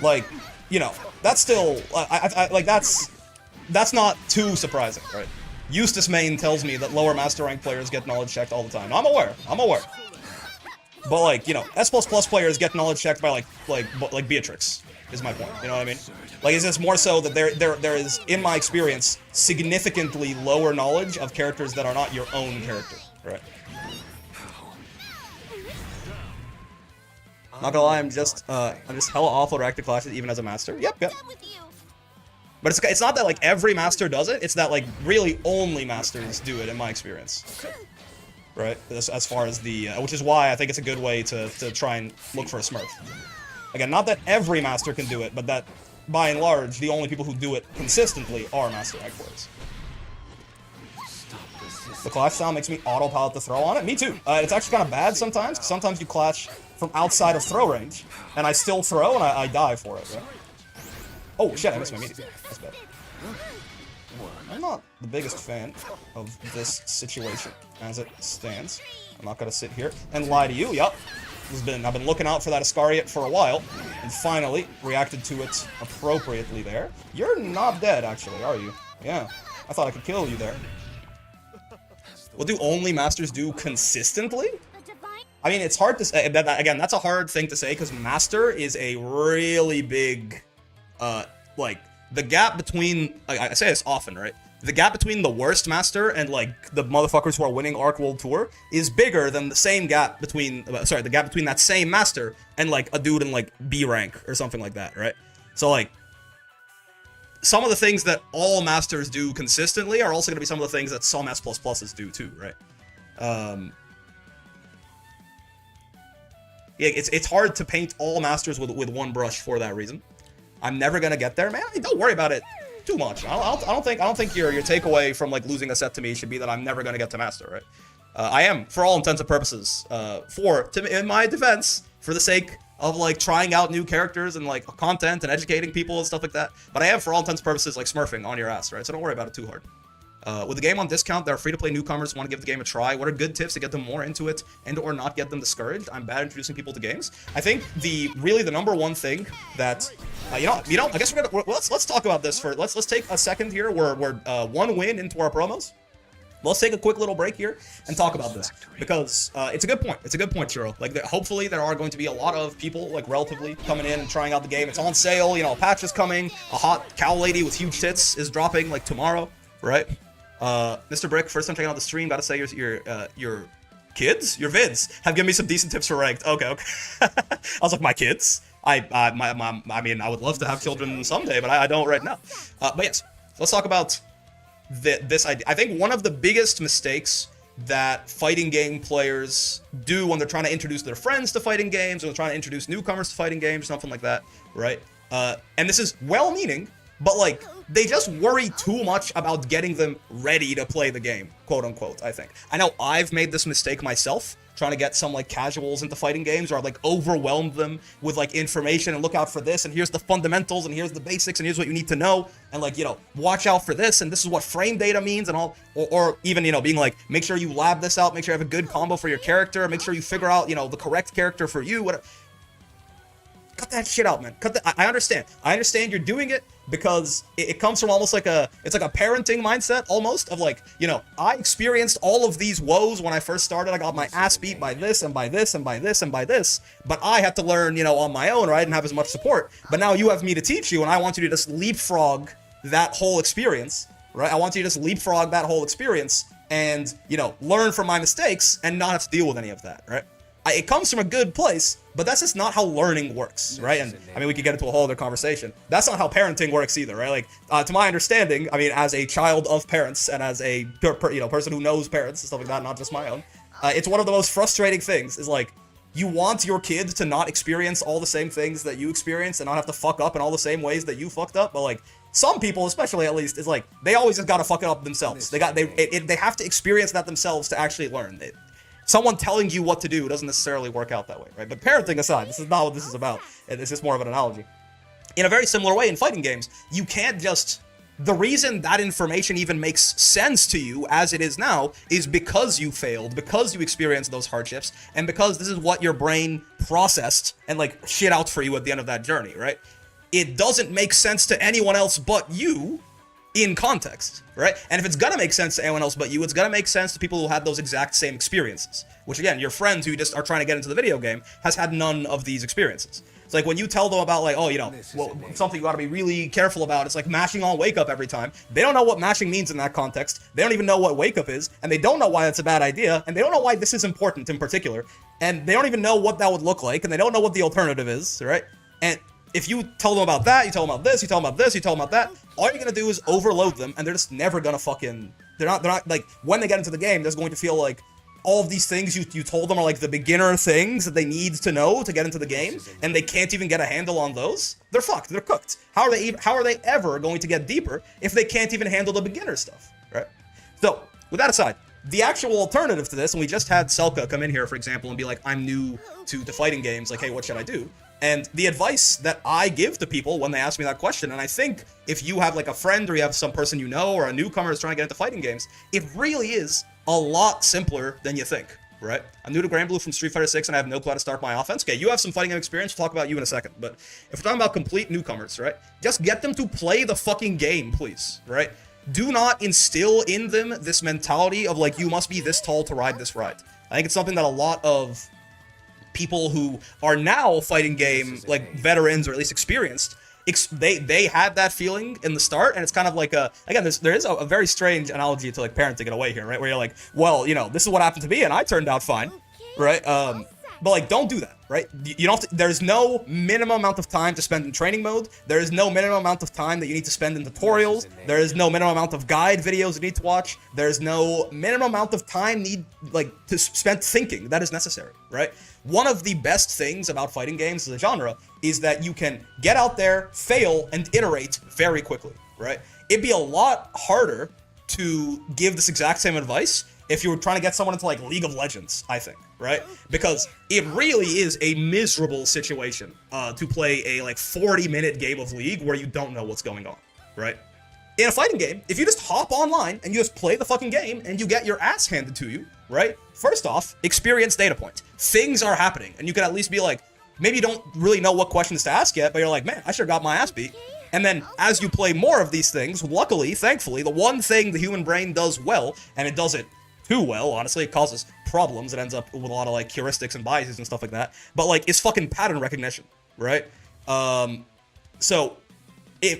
Like, you know, that's still, like, that's not too surprising, right? Eustace main tells me that lower master rank players get knowledge checked all the time. I'm aware. But like, you know, S++ players get knowledge checked by like Beatrix, is my point, you know what I mean? Like, it's just more so that there is, in my experience, significantly lower knowledge of characters that are not your own character, right? Not gonna lie, I'm just hella awful reactive clashes even as a master. Yep. But it's not that like every master does it. It's that like really only masters do it in my experience. Right? As far as the which is why I think it's a good way to try and look for a smurf. Again, not that every master can do it, but that by and large the only people who do it consistently are master rank players. The clash style makes me auto-pilot the throw on it. Me too. It's actually kind of bad sometimes. Sometimes you clash from outside of throw range, and I still throw, and I die for it, right? Oh, shit, I missed my meteor. That's bad. I'm not the biggest fan of this situation as it stands. I'm not gonna sit here and lie to you. Yup. I've been looking out for that Iscariot for a while, and finally reacted to it appropriately there. You're not dead, actually, are you? Yeah. I thought I could kill you there. What do only masters do consistently? I mean, it's hard to say. Again, that's a hard thing to say because master is a really big like the gap between, like, I say this often, right? The gap between the worst master and like the motherfuckers who are winning Arc World Tour is bigger than the same gap between, the gap between that same master and like a dude in like B rank or something like that, right? So like, some of the things that all masters do consistently are also going to be some of the things that some S++s do too, right? Yeah, it's hard to paint all masters with one brush for that reason. I'm never gonna get there, man. I mean, don't worry about it too much. I don't think your takeaway from like losing a set to me should be that I'm never gonna get to master, right? I am, for all intents and purposes, in my defense, for the sake of like trying out new characters and like content and educating people and stuff like that. But I am, for all intents and purposes, like smurfing on your ass, right? So don't worry about it too hard. With the game on discount, there are free-to-play newcomers who want to give the game a try. What are good tips to get them more into it and or not get them discouraged? I'm bad at introducing people to games. I think the number one thing that I guess let's talk about this for let's take a second here. We're one win into our promos. Let's take a quick little break here and talk about this because it's a good point. It's a good point, Churro. Like, hopefully there are going to be a lot of people like relatively coming in and trying out the game. It's on sale. You know, a patch is coming. A hot cow lady with huge tits is dropping like tomorrow, right? Mr. Brick, first time checking out the stream. Gotta say your kids, your vids have given me some decent tips for ranked. Okay. I was like, my kids. I mean, I would love to have children someday, but I don't right now. But yes, let's talk about this idea. I think one of the biggest mistakes that fighting game players do when they're trying to introduce their friends to fighting games, or they're trying to introduce newcomers to fighting games, something like that, right? And this is well-meaning, but like, they just worry too much about getting them ready to play the game, quote unquote, I think. I know I've made this mistake myself, trying to get some like casuals into fighting games, or I've like overwhelmed them with like information and look out for this, and here's the fundamentals, and here's the basics, and here's what you need to know, and like, you know, watch out for this, and this is what frame data means, and all, or even, you know, being like, make sure you lab this out, make sure you have a good combo for your character, make sure you figure out, you know, the correct character for you, whatever. Cut that shit out, man. I understand. I understand you're doing it because it comes from almost like it's like a parenting mindset almost of like, you know, I experienced all of these woes when I first started. I got my ass beat by this and by this and by this and by this, but I had to learn, you know, on my own, or I didn't have as much support. But now you have me to teach you, and I want you to just leapfrog that whole experience, right? I want you to just leapfrog that whole experience and, you know, learn from my mistakes and not have to deal with any of that, right? It comes from a good place, but that's just not how learning works, right? And I mean, we could get into a whole other conversation. That's not how parenting works either, right? Like, to my understanding, I mean, as a child of parents and as a person who knows parents and stuff like that, not just my own, it's one of the most frustrating things. Is like, you want your kid to not experience all the same things that you experience and not have to fuck up in all the same ways that you fucked up, but like, some people, especially at least, is like, they always just gotta fuck it up themselves. They have to experience that themselves to actually learn. Someone telling you what to do doesn't necessarily work out that way, right? But parenting aside, this is not what this is about. It's just more of an analogy. In a very similar way, in fighting games, you can't just... The reason that information even makes sense to you as it is now is because you failed, because you experienced those hardships, and because this is what your brain processed and like shit out for you at the end of that journey, right? It doesn't make sense to anyone else but you in context, right? And if it's gonna make sense to anyone else but you, it's gonna make sense to people who had those exact same experiences. Which again, your friends who just are trying to get into the video game has had none of these experiences. It's like when you tell them about like, oh, you know, well, something you gotta be really careful about, it's like mashing on wake up every time. They don't know what mashing means in that context. They don't even know what wake up is, and they don't know why that's a bad idea, and they don't know why this is important in particular, and they don't even know what that would look like, and they don't know what the alternative is, right? And if you tell them about that, you tell them about this, you tell them about this, you tell them about that, all you're gonna do is overload them, and they're just never gonna fucking... They're not like, when they get into the game, they're going to feel like all of these things you told them are like the beginner things that they need to know to get into the game, and they can't even get a handle on those. They're fucked. They're cooked. How are they ever going to get deeper if they can't even handle the beginner stuff, right? So, with that aside, the actual alternative to this, and we just had Selka come in here, for example, and be like, I'm new to fighting games, like, hey, what should I do? And the advice that I give to people when they ask me that question, and I think if you have like a friend or you have some person you know or a newcomer who's trying to get into fighting games, it really is a lot simpler than you think, right? I'm new to Grand Blue from Street Fighter 6 and I have no clue how to start my offense. Okay, you have some fighting game experience, we'll talk about you in a second, but if we're talking about complete newcomers, right? Just get them to play the fucking game, please, right? Do not instill in them this mentality of like, you must be this tall to ride this ride. I think it's something that a lot of people who are now fighting game, like veterans or at least experienced, they had that feeling in the start, and it's kind of like there is a very strange analogy to like parenting in a way here, right? Where you're like, well, this is what happened to me, and I turned out fine, right? But like, don't do that, right? You don't have to, there's no minimum amount of time to spend in training mode. There is no minimum amount of time that you need to spend in tutorials. There is no minimum amount of guide videos you need to watch. There's no minimum amount of time to spend thinking that is necessary, right? One of the best things about fighting games as a genre is that you can get out there, fail, and iterate very quickly, right? It'd be a lot harder to give this exact same advice if you were trying to get someone into like League of Legends, I think, right? Because it really is a miserable situation to play a like 40-minute game of League where you don't know what's going on, right? In a fighting game, if you just hop online and you just play the fucking game and you get your ass handed to you, right? First off, experience data point. Things are happening, and you can at least be like, maybe you don't really know what questions to ask yet, but you're like, man, I sure got my ass beat. And then as you play more of these things, luckily, thankfully, the one thing the human brain does well, and it does it too well, honestly, it causes problems. It ends up with a lot of like heuristics and biases and stuff like that. But like, it's fucking pattern recognition, right? So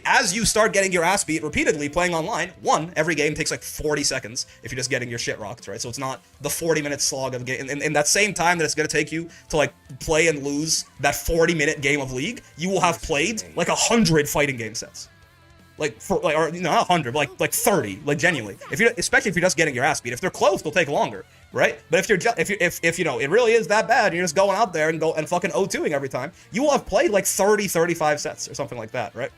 as you start getting your ass beat repeatedly playing online, every game takes like 40 seconds if you're just getting your shit rocked, right? So it's not the 40-minute slog of the game. In that same time that it's going to take you to like play and lose that 40-minute game of League, you will have played like 100 fighting game sets. Like, or not 100, but like 30, like genuinely. Especially if you're just getting your ass beat. If they're close, they'll take longer, right? But if it really is that bad, and you're just going out there and fucking O2ing every time, you will have played like 30, 35 sets or something like that, right?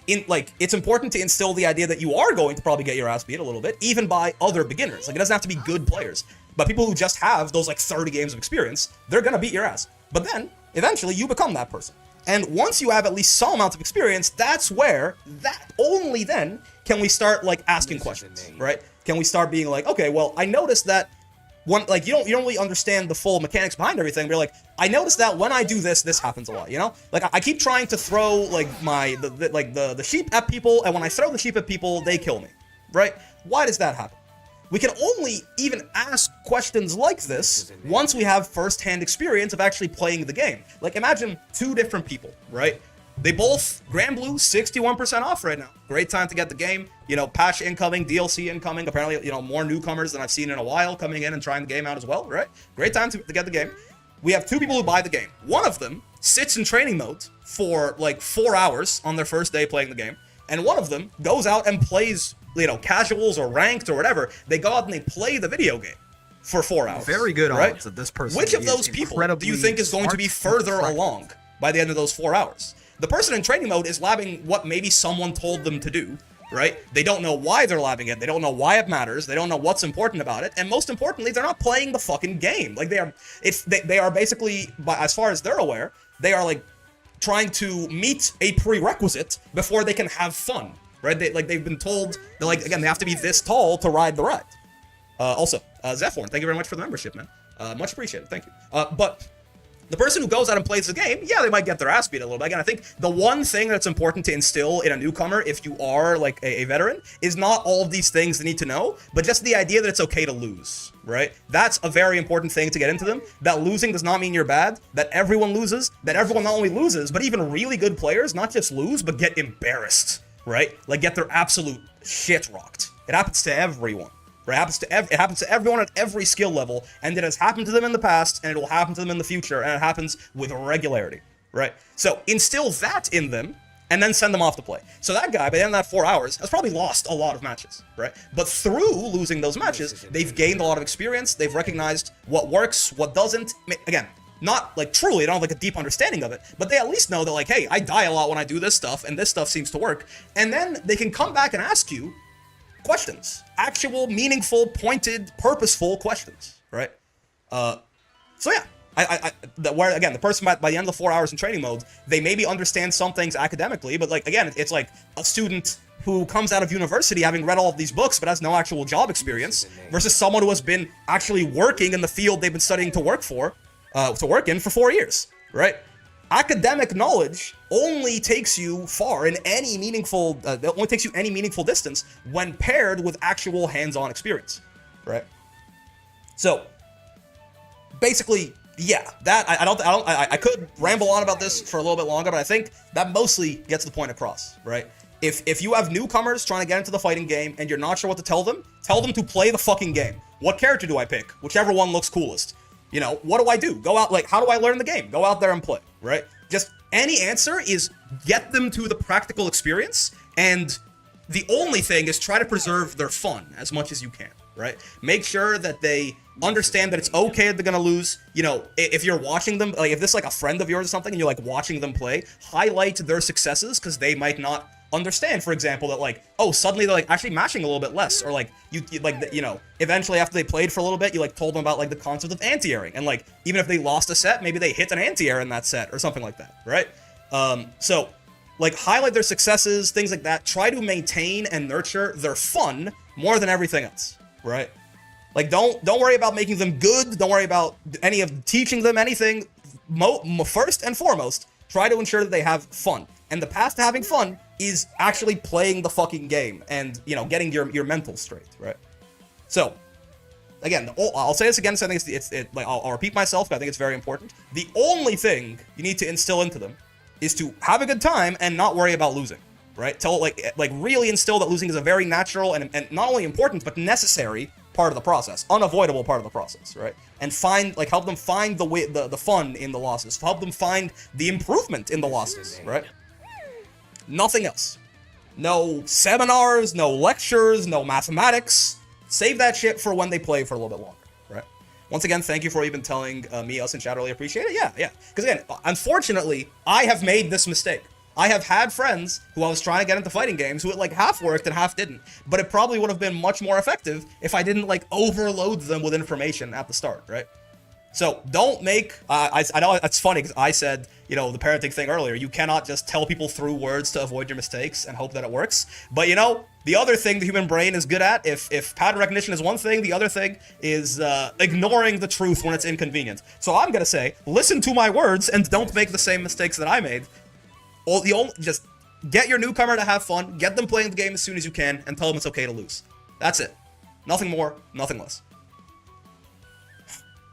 It's important to instill the idea that you are going to probably get your ass beat a little bit, even by other beginners. Like, it doesn't have to be good players, but people who just have those like 30 games of experience, they're gonna beat your ass. But then eventually you become that person. And once you have at least some amount of experience, only then can we start like asking questions, right? Can we start being like, okay, well, I noticed that you don't really understand the full mechanics behind everything. But you're like, I noticed that when I do this happens a lot, Like I keep trying to throw like the sheep at people, and when I throw the sheep at people, they kill me, right? Why does that happen? We can only even ask questions like this once we have first-hand experience of actually playing the game. Like, imagine two different people, right? They both, Grand Blue, 61% off right now. Great time to get the game. Patch incoming, DLC incoming. Apparently, more newcomers than I've seen in a while coming in and trying the game out as well, right? Great time to get the game. We have two people who buy the game. One of them sits in training mode for like 4 hours on their first day playing the game. And one of them goes out and plays casuals or ranked or whatever. They go out and they play the video game for 4 hours. Very good right? odds that this person Which of those people do you think is going to be further along by the end of those 4 hours? The person in training mode is labbing what maybe someone told them to do, right? They don't know why they're labbing it. They don't know why it matters. They don't know what's important about it. And most importantly, they're not playing the fucking game. Like, they are basically, as far as they're aware, they are like trying to meet a prerequisite before they can have fun. Right? They've been told that, they have to be this tall to ride the ride. Also, Zephorn, thank you very much for the membership, man. Much appreciated, thank you. But the person who goes out and plays the game, yeah, they might get their ass beat a little bit. Again, I think the one thing that's important to instill in a newcomer, if you are like a veteran, is not all of these things they need to know, but just the idea that it's okay to lose, right? That's a very important thing to get into them. That losing does not mean you're bad, that everyone loses, that everyone not only loses, but even really good players not just lose, but get embarrassed. Right? Like, get their absolute shit rocked. It happens to everyone. Right? It happens to everyone at every skill level, and it has happened to them in the past, and it will happen to them in the future, and it happens with regularity. Right? So instill that in them, and then send them off to play. So that guy, by the end of that 4 hours, has probably lost a lot of matches. Right? But through losing those matches, they've gained a lot of experience. They've recognized what works, what doesn't. Again, not like truly, they don't have like a deep understanding of it, but they at least know that like, hey, I die a lot when I do this stuff, and this stuff seems to work. And then they can come back and ask you questions, actual, meaningful, pointed, purposeful questions, right? So yeah, where again, the person by the end of the 4 hours in training mode, they maybe understand some things academically, but like again, it's like a student who comes out of university having read all of these books but has no actual job experience versus someone who has been actually working in the field they've been studying to work in for 4 years, right? Academic knowledge only takes you far in any meaningful, only takes you any meaningful distance when paired with actual hands-on experience, right? So, basically, yeah, that I could ramble on about this for a little bit longer, but I think that mostly gets the point across, right? If you have newcomers trying to get into the fighting game and you're not sure what to tell them to play the fucking game. What character do I pick? Whichever one looks coolest. You know, what do I do? Go out, like, how do I learn the game? Go out there and play, right? Just any answer is get them to the practical experience, and the only thing is try to preserve their fun as much as you can, right? Make sure that they understand that it's okay that they're gonna lose. You know, if you're watching them, like if this is like a friend of yours or something and you're like watching them play, highlight their successes because they might not understand, for example, that like, oh, suddenly they're like actually mashing a little bit less, or like you like, you know, eventually after they played for a little bit, you like told them about like the concept of anti-airing, and like even if they lost a set, maybe they hit an anti-air in that set or something like that, right? So like highlight their successes, things like that. Try to maintain and nurture their fun more than everything else, right? Like don't worry about making them good. Don't worry about any of teaching them anything. First and foremost, try to ensure that they have fun. And the path to having fun is actually playing the fucking game and, you know, getting your mental straight, right? So, again, I'll say this again, so I think it's like, I'll repeat myself, but I think it's very important. The only thing you need to instill into them is to have a good time and not worry about losing, right? Like really instill that losing is a very natural and not only important, but necessary part of the process, unavoidable part of the process, right? And help them find the fun in the losses, help them find the improvement in the losses, right? Nothing else. No seminars, no lectures, no mathematics. Save that shit for when they play for a little bit longer, right? Once again, thank you for even telling me, us, and chat. Really appreciate it. Yeah. Because again, unfortunately, I have made this mistake. I have had friends who I was trying to get into fighting games who it like half worked and half didn't. But it probably would have been much more effective if I didn't like overload them with information at the start, right? So don't make, I know it's funny because I said, you know, the parenting thing earlier, you cannot just tell people through words to avoid your mistakes and hope that it works. But you know, the other thing the human brain is good at, if pattern recognition is one thing, the other thing is ignoring the truth when it's inconvenient. So I'm going to say, listen to my words and don't make the same mistakes that I made. Just get your newcomer to have fun, get them playing the game as soon as you can, and tell them it's okay to lose. That's it. Nothing more, nothing less.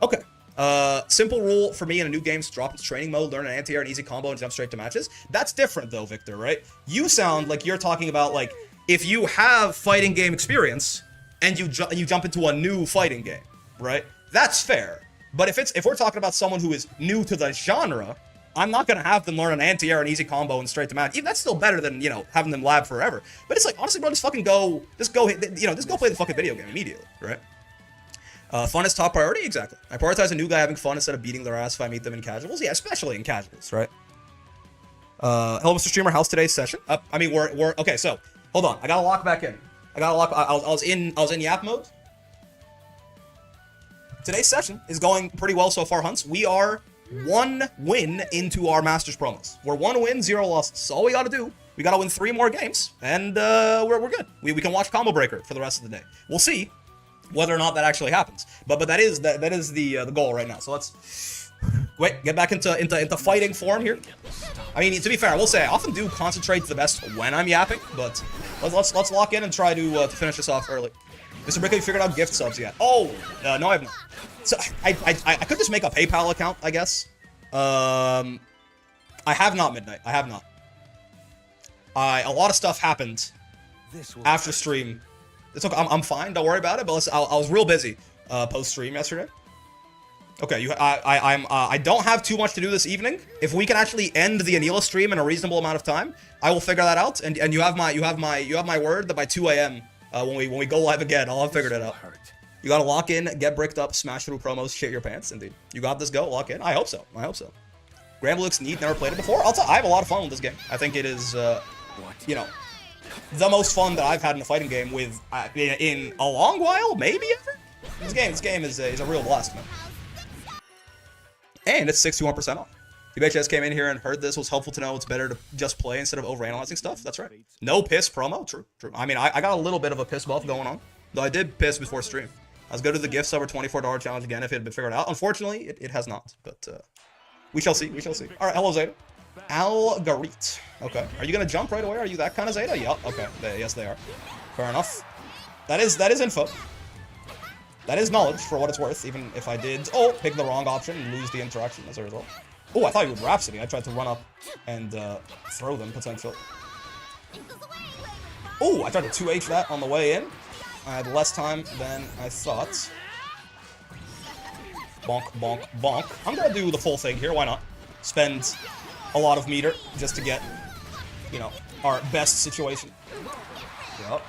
Okay. Simple rule for me in a new game is drop into training mode, learn an anti-air, an easy combo, and jump straight to matches. That's different though, Victor, right? You sound like you're talking about like, if you have fighting game experience, and you jump into a new fighting game, right? That's fair. But if we're talking about someone who is new to the genre, I'm not gonna have them learn an anti-air, an easy combo, and straight to match. Even that's still better than, you know, having them lab forever. But it's like, honestly, bro, just go play the fucking video game immediately, right? Fun is top priority, exactly. I prioritize a new guy having fun instead of beating their ass if I meet them in casuals. Yeah, especially in casuals, right? Hello, Mr. Streamer. How's today's session? I mean, we're okay. So hold on, I gotta lock back in. I was in Yap mode. Today's session is going pretty well so far, Hunts. We are 1 win into our Masters promos. We're 1 win, 0 losses. So all we gotta do, we gotta win 3 more games, and we're good. We can watch Combo Breaker for the rest of the day. We'll see whether or not that actually happens. But that is the goal right now. So let's get back into fighting form here. I mean, to be fair, I will say I often do concentrate the best when I'm yapping, but let's lock in and try to finish this off early. Mr. Brick, have you figured out gift subs yet? Oh, no, I have not. So I could just make a PayPal account, I guess. I have not, Midnight. I have not. A lot of stuff happened after stream. It's okay. I'm fine. Don't worry about it. But I was real busy post stream yesterday. Okay, I don't have too much to do this evening. If we can actually end the Anila stream in a reasonable amount of time, I will figure that out. And you have my word that by 2 a.m. When we go live again, I'll have figured it out. You gotta lock in, get bricked up, smash through promos, shit your pants. Indeed, you got this. Go lock in. I hope so. Gramble looks neat. Never played it before. I have a lot of fun with this game. I think it is, you know, the most fun that I've had in a fighting game with in a long while, maybe ever. This game is a real blast, man. And it's 61% off. You bet you guys came in here and heard this was helpful to know it's better to just play instead of overanalyzing stuff. That's right. No piss promo. True. I mean, I got a little bit of a piss buff going on, though I did piss before stream. I was going to do the gift sub or $24 challenge again if it had been figured out. Unfortunately, it has not, but we shall see. All right, hello Zeta. Algarit. Okay. Are you gonna jump right away? Are you that kind of Zeta? Yup. Okay. Yes, they are. Fair enough. That is info. That is knowledge, for what it's worth, even if I did, pick the wrong option and lose the interaction as a result. Oh, I thought you would Rhapsody. I tried to run up and throw them, potentially. Oh, I tried to 2H that on the way in. I had less time than I thought. Bonk, bonk, bonk. I'm gonna do the full thing here, why not? Spend a lot of meter just to get, you know, our best situation. Yup.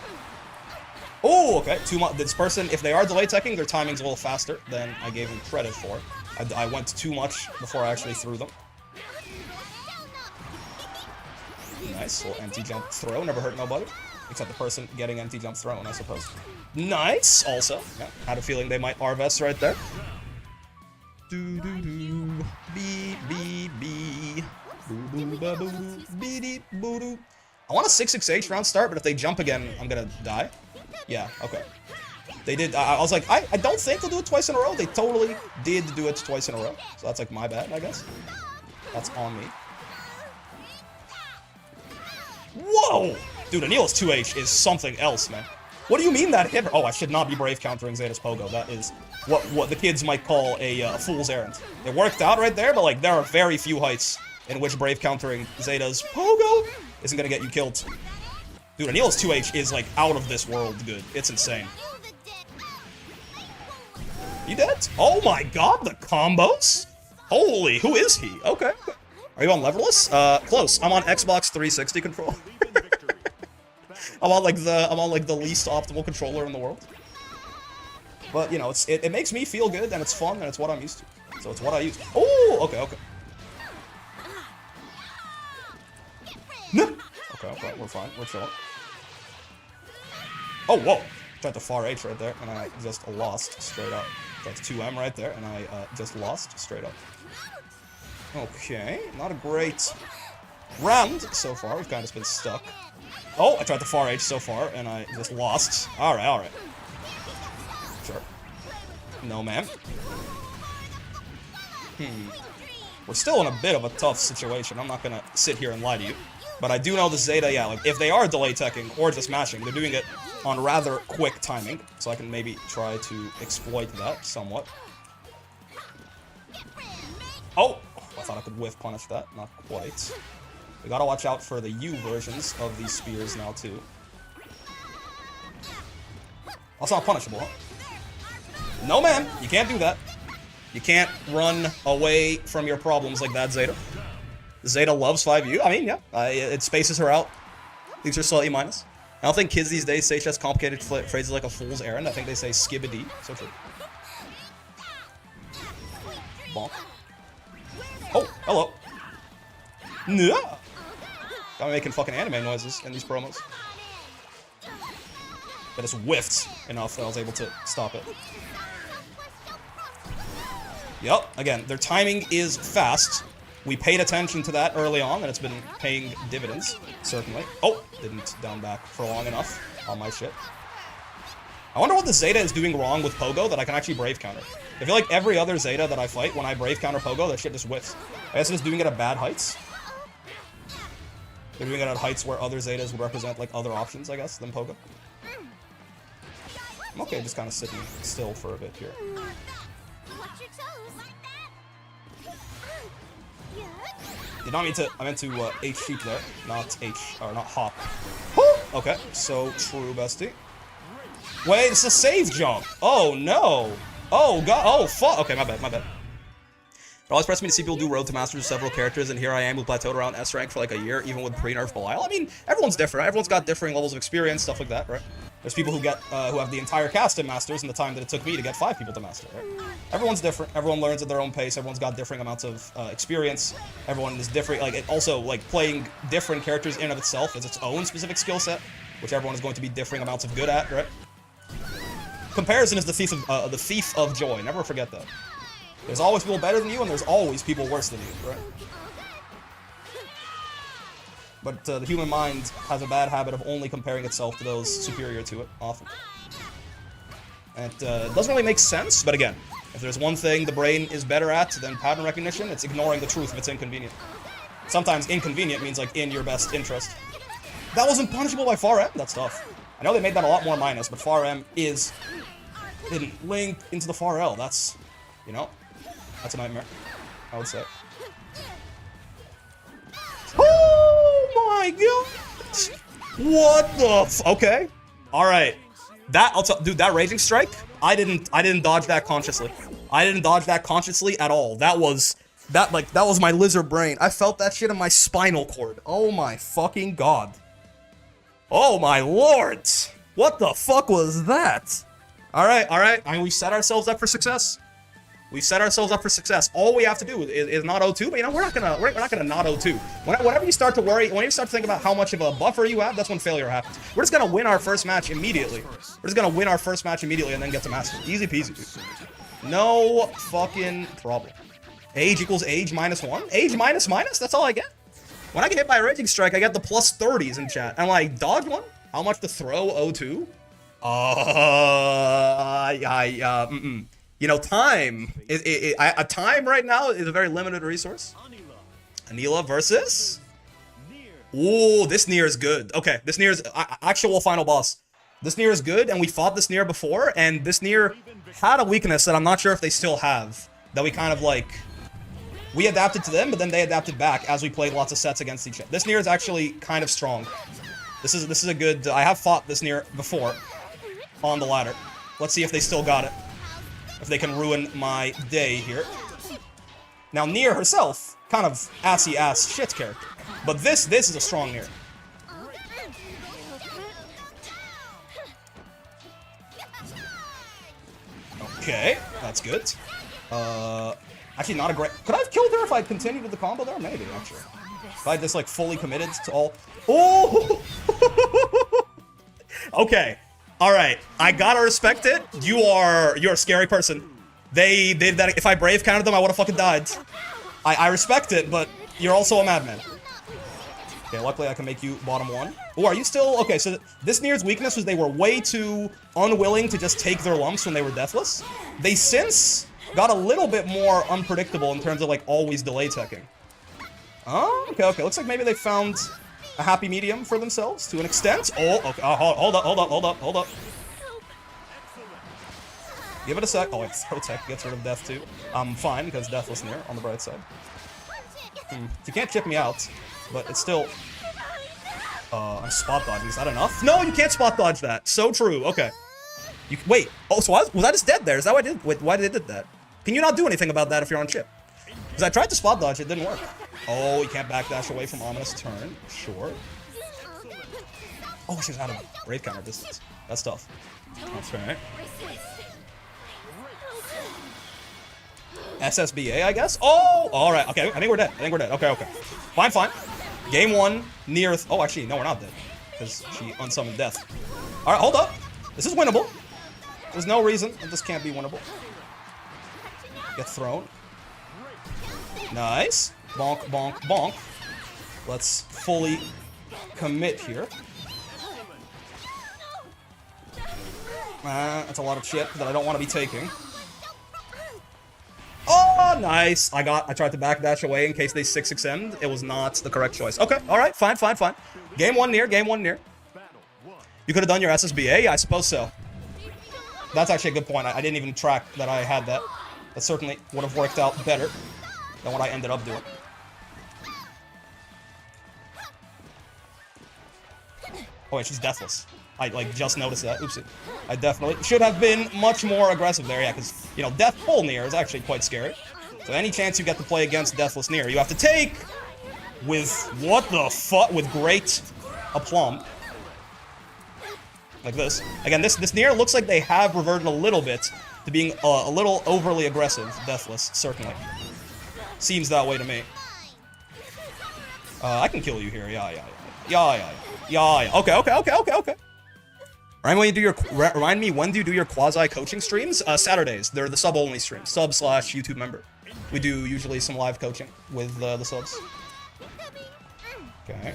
Oh, okay. This person, if they are delay teching, their timing's a little faster than I gave them credit for. I went too much before I actually threw them. Nice. Little empty jump throw. Never hurt nobody. Except the person getting empty jump thrown, I suppose. Nice. Also. Yeah, had a feeling they might Arvest right there. Do do do. B B B. Boo boo ba boo. Bee dee boo doo. I want a 6-6-H round start, but if they jump again, I'm gonna die. Yeah, okay. They did, I was like, I don't think they'll do it twice in a row. They totally did do it twice in a row. So that's like my bad, I guess. That's on me. Whoa! Dude, Anila's 2H is something else, man. What do you mean that hit? Oh, I should not be brave countering Zeta's Pogo. That is what the kids might call a fool's errand. It worked out right there, but like there are very few heights in which brave countering Zeta's Pogo isn't gonna get you killed. Dude, Anila's 2H is like out of this world good. It's insane. You dead? Oh my god, the combos? Holy, who is he? Okay. Are you on leverless? Close. I'm on Xbox 360 controller. I'm on like the least optimal controller in the world. But you know, it makes me feel good and it's fun and it's what I'm used to. So it's what I use. Oh, okay, okay. Okay, we're fine. We're chilling. Oh, whoa. Tried to far H right there, and I just lost straight up. That's 2M right there, and I just lost straight up. Okay, not a great round so far. We've kind of just been stuck. Oh, I tried to far H so far, and I just lost. Alright, alright. Sure. No, ma'am. We're still in a bit of a tough situation. I'm not gonna sit here and lie to you. But I do know the Zeta, yeah, like, if they are delay teching or just mashing, they're doing it on rather quick timing. So I can maybe try to exploit that somewhat. Oh! I thought I could whiff punish that. Not quite. We gotta watch out for the U versions of these spears now, too. That's not punishable, huh? No, man! You can't do that. You can't run away from your problems like that, Zeta. Zeta loves 5U. I mean, yeah, it spaces her out. Leaves her slightly minus. I don't think kids these days say just complicated phrases like a fool's errand. I think they say skibbity. So true. Bonk. Oh, hello. Yeah. Got me making fucking anime noises in these promos. But it's whiffed enough that I was able to stop it. Yup, again, their timing is fast. We paid attention to that early on, and it's been paying dividends, certainly. Oh, didn't down back for long enough on my shit. I wonder what the Zeta is doing wrong with Pogo that I can actually brave counter. I feel like every other Zeta that I fight, when I brave counter Pogo, that shit just whiffs. I guess it's doing it at bad heights. They're doing it at heights where other Zetas would represent, like, other options, I guess, than Pogo. I'm okay just kind of sitting still for a bit here. Did not mean to, I meant to H sheep there, not H, or not hop. Woo! Okay, so true, bestie. Wait, it's a save jump. Oh no. Oh god, oh fuck. Okay, my bad, my bad. It always pressed me to see people do Road to Masters with several characters, and here I am with plateaued around S rank for like a year, even with pre-nerf Belial. I mean, everyone's different. Everyone's got differing levels of experience, stuff like that, right? There's people who get, who have the entire cast in Masters in the time that it took me to get 5 people to Master, right? Everyone's different. Everyone learns at their own pace. Everyone's got differing amounts of experience. Everyone is different. Like, it also, like, playing different characters in and of itself is its own specific skill set, which everyone is going to be differing amounts of good at, right? Comparison is the thief of joy. Never forget that. There's always people better than you, and there's always people worse than you, right? But the human mind has a bad habit of only comparing itself to those superior to it, often. And it doesn't really make sense, but again, if there's one thing the brain is better at than pattern recognition, it's ignoring the truth if it's inconvenient. Sometimes inconvenient means, like, in your best interest. That wasn't punishable by Far M? That's tough. I know they made that a lot more minus, but Far M is Didn't link into the far L. That's, you know, that's a nightmare, I would say. Oh my god! What the okay. Alright. That, dude, that Raging Strike, I didn't dodge that consciously. I didn't dodge that consciously at all. That was my lizard brain. I felt that shit in my spinal cord. Oh my fucking god. Oh my lord! What the fuck was that? Alright. I mean, we set ourselves up for success. We set ourselves up for success. All we have to do is not O2, but you know, we're not gonna not O2. Whenever you start to worry, when you start to think about how much of a buffer you have, that's when failure happens. We're just gonna win our first match immediately. We're just gonna win our first match immediately and then get to master. Easy peasy, dude. No fucking problem. Age equals age -1? Age minus? That's all I get? When I get hit by a Raging Strike, I get the +30s in chat. And like, dodge one? How much to throw O2? You know, time. Time right now is a very limited resource. Anila versus... Ooh, this Nier is good. Okay, this Nier is actual final boss. This Nier is good, and we fought this Nier before, and this Nier had a weakness that I'm not sure if they still have. That we kind of like... We adapted to them, but then they adapted back as we played lots of sets against each other. This Nier is actually kind of strong. This is a good... I have fought this Nier before on the ladder. Let's see if they still got it. If they can ruin my day here. Now, Nier herself, kind of assy-ass shit character. But this is a strong Nier. Okay, that's good. Actually not a great... Could I have killed her if I continued with the combo there? Maybe, actually. If I just, like, fully committed to all... Oh! Okay. Alright. I gotta respect it. You're a scary person. They did that. If I brave countered them, I would've fucking died. I respect it, but you're also a madman. Okay, luckily I can make you bottom one. Oh, are you still... Okay, so this Nier's weakness was they were way too unwilling to just take their lumps when they were deathless. They since got a little bit more unpredictable in terms of, like, always delay teching. Oh, okay. Looks like maybe they found a happy medium for themselves to an extent. Oh, okay. Hold up. Give it a sec. Oh, wait, throw tech gets rid of death too. I'm fine because deathless Nier on the bright side. You can't chip me out, but it's still... I'm spot dodging. Is that enough? No, you can't spot dodge that. So true. Okay. Wait. Oh, so was I just dead there? Is that why I did? Wait, why did I did that? Can you not do anything about that if you're on chip? Because I tried to spot dodge, it didn't work. Oh, you can't backdash away from Ominous turn. Sure. Oh, she's out of Brave counter distance. That's tough. Okay. SSBA, I guess? Oh! Alright, okay. I think we're dead. Okay. Fine. Game 1, Nier... Oh, actually, no, we're not dead. Because she unsummoned death. Alright, hold up. This is winnable. There's no reason that this can't be winnable. Get thrown. Nice. Bonk. Let's fully commit here. That's a lot of shit that I don't want to be taking. Oh, nice. I tried to backdash away in case they 6-6M'd. It was not the correct choice. Okay, alright, fine. Game 1 Nier. You could have done your SSBA? Yeah, I suppose so. That's actually a good point. I didn't even track that I had that. That certainly would have worked out better than what I ended up doing. Oh wait, she's deathless. I, like, just noticed that. Oopsie. I definitely should have been much more aggressive there, yeah, because, you know, Death Full Nier is actually quite scary. So any chance you get to play against Deathless Nier, you have to take with, what the fuck, with great aplomb. Like this. Again, this Nier looks like they have reverted a little bit to being a little overly aggressive, Deathless, certainly. Seems that way to me. I can kill you here, yeah. Okay. Remind me, when do you do your quasi-coaching streams? Saturdays. They're the sub-only streams. Sub/YouTube member. We do usually some live coaching with the subs. Okay.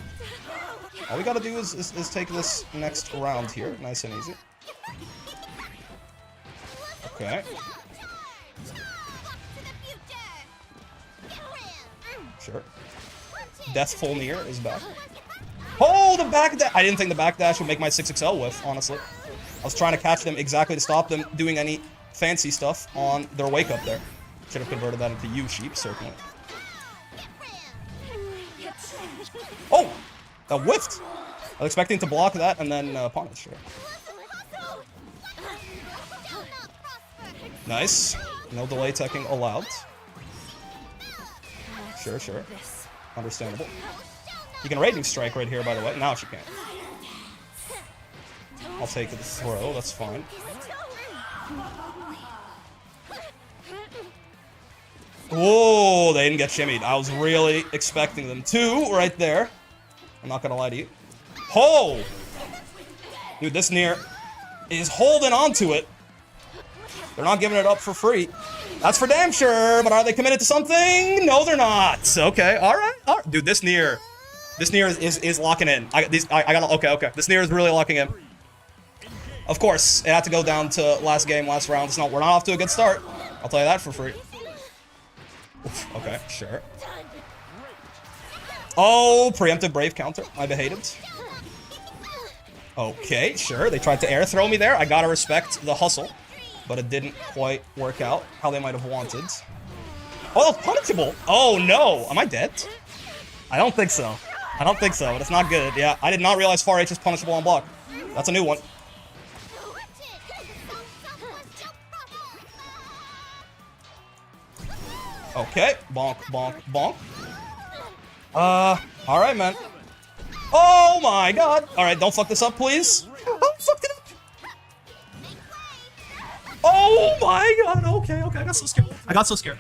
All we gotta do is take this next round here. Nice and easy. Okay. Sure. Deathful Nier is back. Oh, the backdash! I didn't think the backdash would make my 6XL whiff, honestly. I was trying to catch them exactly to stop them doing any fancy stuff on their wake up there. Should have converted that into you, sheep, certainly. Oh! That whiffed! I was expecting to block that and then punish. Sure. Nice. No delay teching allowed. Sure, sure. Understandable. You can Raging Strike right here, by the way. Now she can't. I'll take the throw, that's fine. Whoa, they didn't get shimmied. I was really expecting them to right there. I'm not gonna lie to you. Oh! Dude, this Nier is holding on to it. They're not giving it up for free. That's for damn sure, but are they committed to something? No, they're not. Okay, alright. Dude, this Nier is locking in. Okay. This Nier is really locking in. Of course, it had to go down to last game, last round. We're not off to a good start. I'll tell you that for free. Oof, okay, sure. Oh, preemptive Brave counter. I behated. Okay, sure. They tried to air throw me there. I gotta respect the hustle. But it didn't quite work out how they might have wanted. Oh, that's punishable. Oh, no. Am I dead? I don't think so. I don't think so, but it's not good. Yeah, I did not realize far H is punishable on block. That's a new one. Okay. Bonk, bonk, bonk. Alright, man. Oh my god. Alright, don't fuck this up, please. Oh, fucked it up. Oh my god. Okay, okay. I got so scared. I got so scared.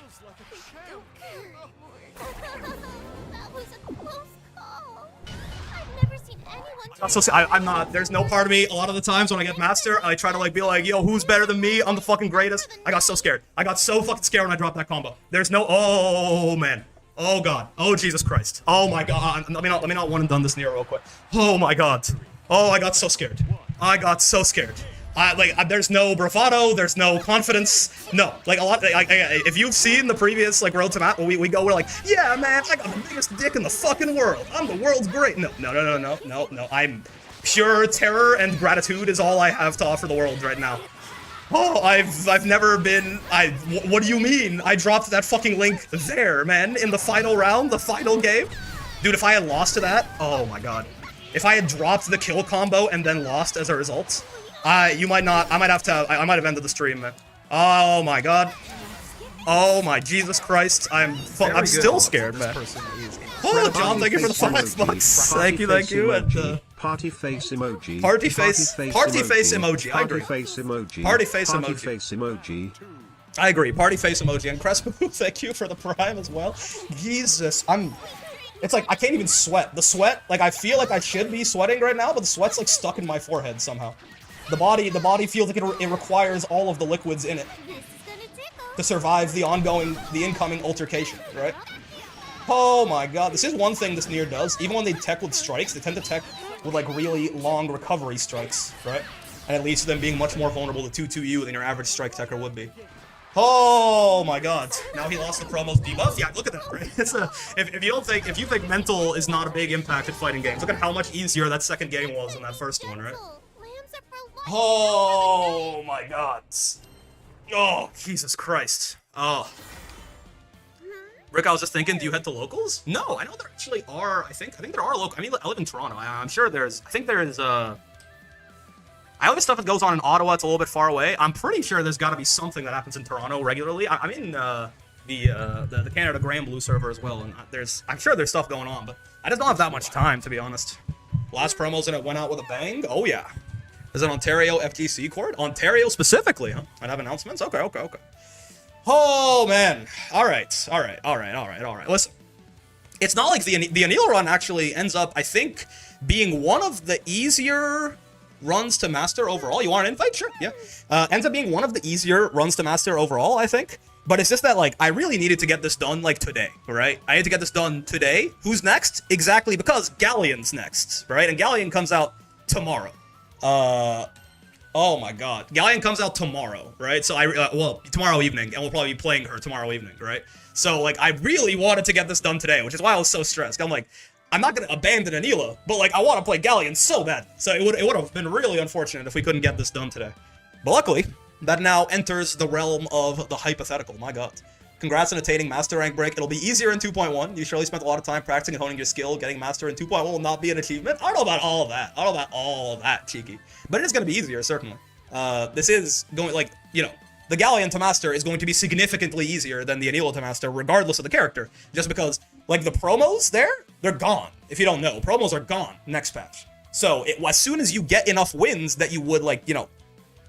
I'm not, there's no part of me, a lot of the times when I get master, I try to like be like, yo, who's better than me? I'm the fucking greatest. I got so scared. I got so fucking scared when I dropped that combo. There's no, oh man. Oh god. Oh Jesus Christ. Oh my god. Let me not one and done this Nier real quick. Oh my god. Oh, I got so scared. I got so scared. There's no bravado, there's no confidence, no. Like, a lot, if you've seen the previous, like, Road to Mat, we're like, yeah, man, I got the biggest dick in the fucking world. I'm the world's great. No. I'm pure terror and gratitude is all I have to offer the world right now. Oh, I've never been, what do you mean? I dropped that fucking link there, man, in the final round, the final game. Dude, if I had lost to that, oh my god. If I had dropped the kill combo and then lost as a result, I might have ended the stream, man. Oh my god. Oh my Jesus Christ. I'm still scared, man. Oh, John, thank you for the $5. Thank you. And, party face emoji. Party face emoji. I agree. Party face emoji. Party face emoji. Party face emoji. I agree. Party face emoji. And Crespo, thank you for the prime as well. Jesus, it's like I can't even sweat. The sweat, like I feel like I should be sweating right now, but the sweat's like stuck in my forehead somehow. The body feels like it requires all of the liquids in it to survive the incoming altercation, right? Oh my god, this is one thing this Nier does. Even when they tech with strikes, they tend to tech with like really long recovery strikes, right? And it leads to them being much more vulnerable to 2-2U than your average strike techer would be. Oh my god. Now he lost the promo's debuff? Yeah, look at that, right? It's if you think mental is not a big impact in fighting games, look at how much easier that second game was than that first one, right? Oh my god. Oh, Jesus Christ. Oh. Rick, I was just thinking, do you head to locals? No, I know there actually are, I think there are local, I mean, I live in Toronto, I'm sure I think there is, I know there's stuff that goes on in Ottawa, it's a little bit far away. I'm pretty sure there's gotta be something that happens in Toronto regularly. I'm in, the Canada Grand Blue server as well, and I'm sure there's stuff going on, but I just don't have that much time, to be honest. Last promos and it went out with a bang? Oh yeah. Is it Ontario FGC court? Ontario specifically, huh? Might have announcements? Okay. Oh, man. All right. Listen, it's not like the Anila run actually ends up, I think, being one of the easier runs to master overall. You want an invite? Sure, yeah. Ends up being one of the easier runs to master overall, I think. But it's just that, like, I really needed to get this done, like, today, right? I had to get this done today. Who's next? Exactly, because Gallion's next, right? And Gallion comes out tomorrow. Oh my god. Gallion comes out tomorrow, right? So well, tomorrow evening, and we'll probably be playing her tomorrow evening, right? So, like, I really wanted to get this done today, which is why I was so stressed. I'm like, I'm not gonna abandon Anila, but like I want to play Gallion so bad. So it would have been really unfortunate if we couldn't get this done today. But luckily, that now enters the realm of the hypothetical. My God. Congrats on attaining Master Rank Break. It'll be easier in 2.1. You surely spent a lot of time practicing and honing your skill. Getting Master in 2.1 will not be an achievement. I don't know about all of that. I don't know about all of that, cheeky. But it is going to be easier, certainly. This is going, like, you know, the Gallion to Master is going to be significantly easier than the Anila to Master, regardless of the character. Just because, like, the promos there, they're gone. If you don't know, promos are gone next patch. So, as soon as you get enough wins that you would, like, you know,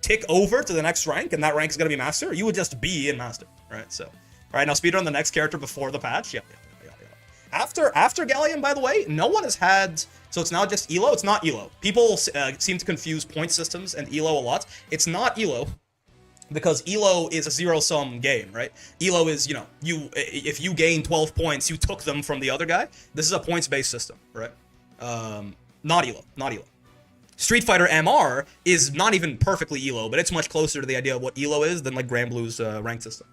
tick over to the next rank, and that rank is going to be Master, you would just be in Master, right? So... Alright, now speedrun the next character before the patch. Yeah. After Gallion, by the way, no one has had... So it's now just ELO? It's not ELO. People seem to confuse point systems and ELO a lot. It's not ELO, because ELO is a zero-sum game, right? ELO is, you know, if you gain 12 points, you took them from the other guy. This is a points-based system, right? Not ELO. Street Fighter MR is not even perfectly ELO, but it's much closer to the idea of what ELO is than, like, Granblue's rank system.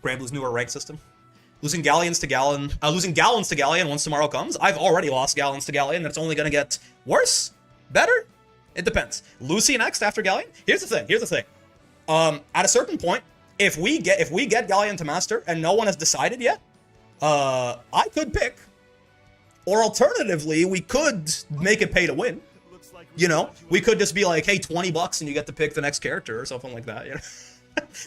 Granblue's newer rank system. Losing Galleons to Galleon once tomorrow comes. I've already lost Galleons to Galleon, and it's only gonna get worse? Better? It depends. Lucy next after Galleon? Here's the thing. At a certain point, if we get Galleon to Master and no one has decided yet, I could pick. Or alternatively, we could make it pay to win. You know? We could just be like, hey, $20 and you get to pick the next character or something like that, you know?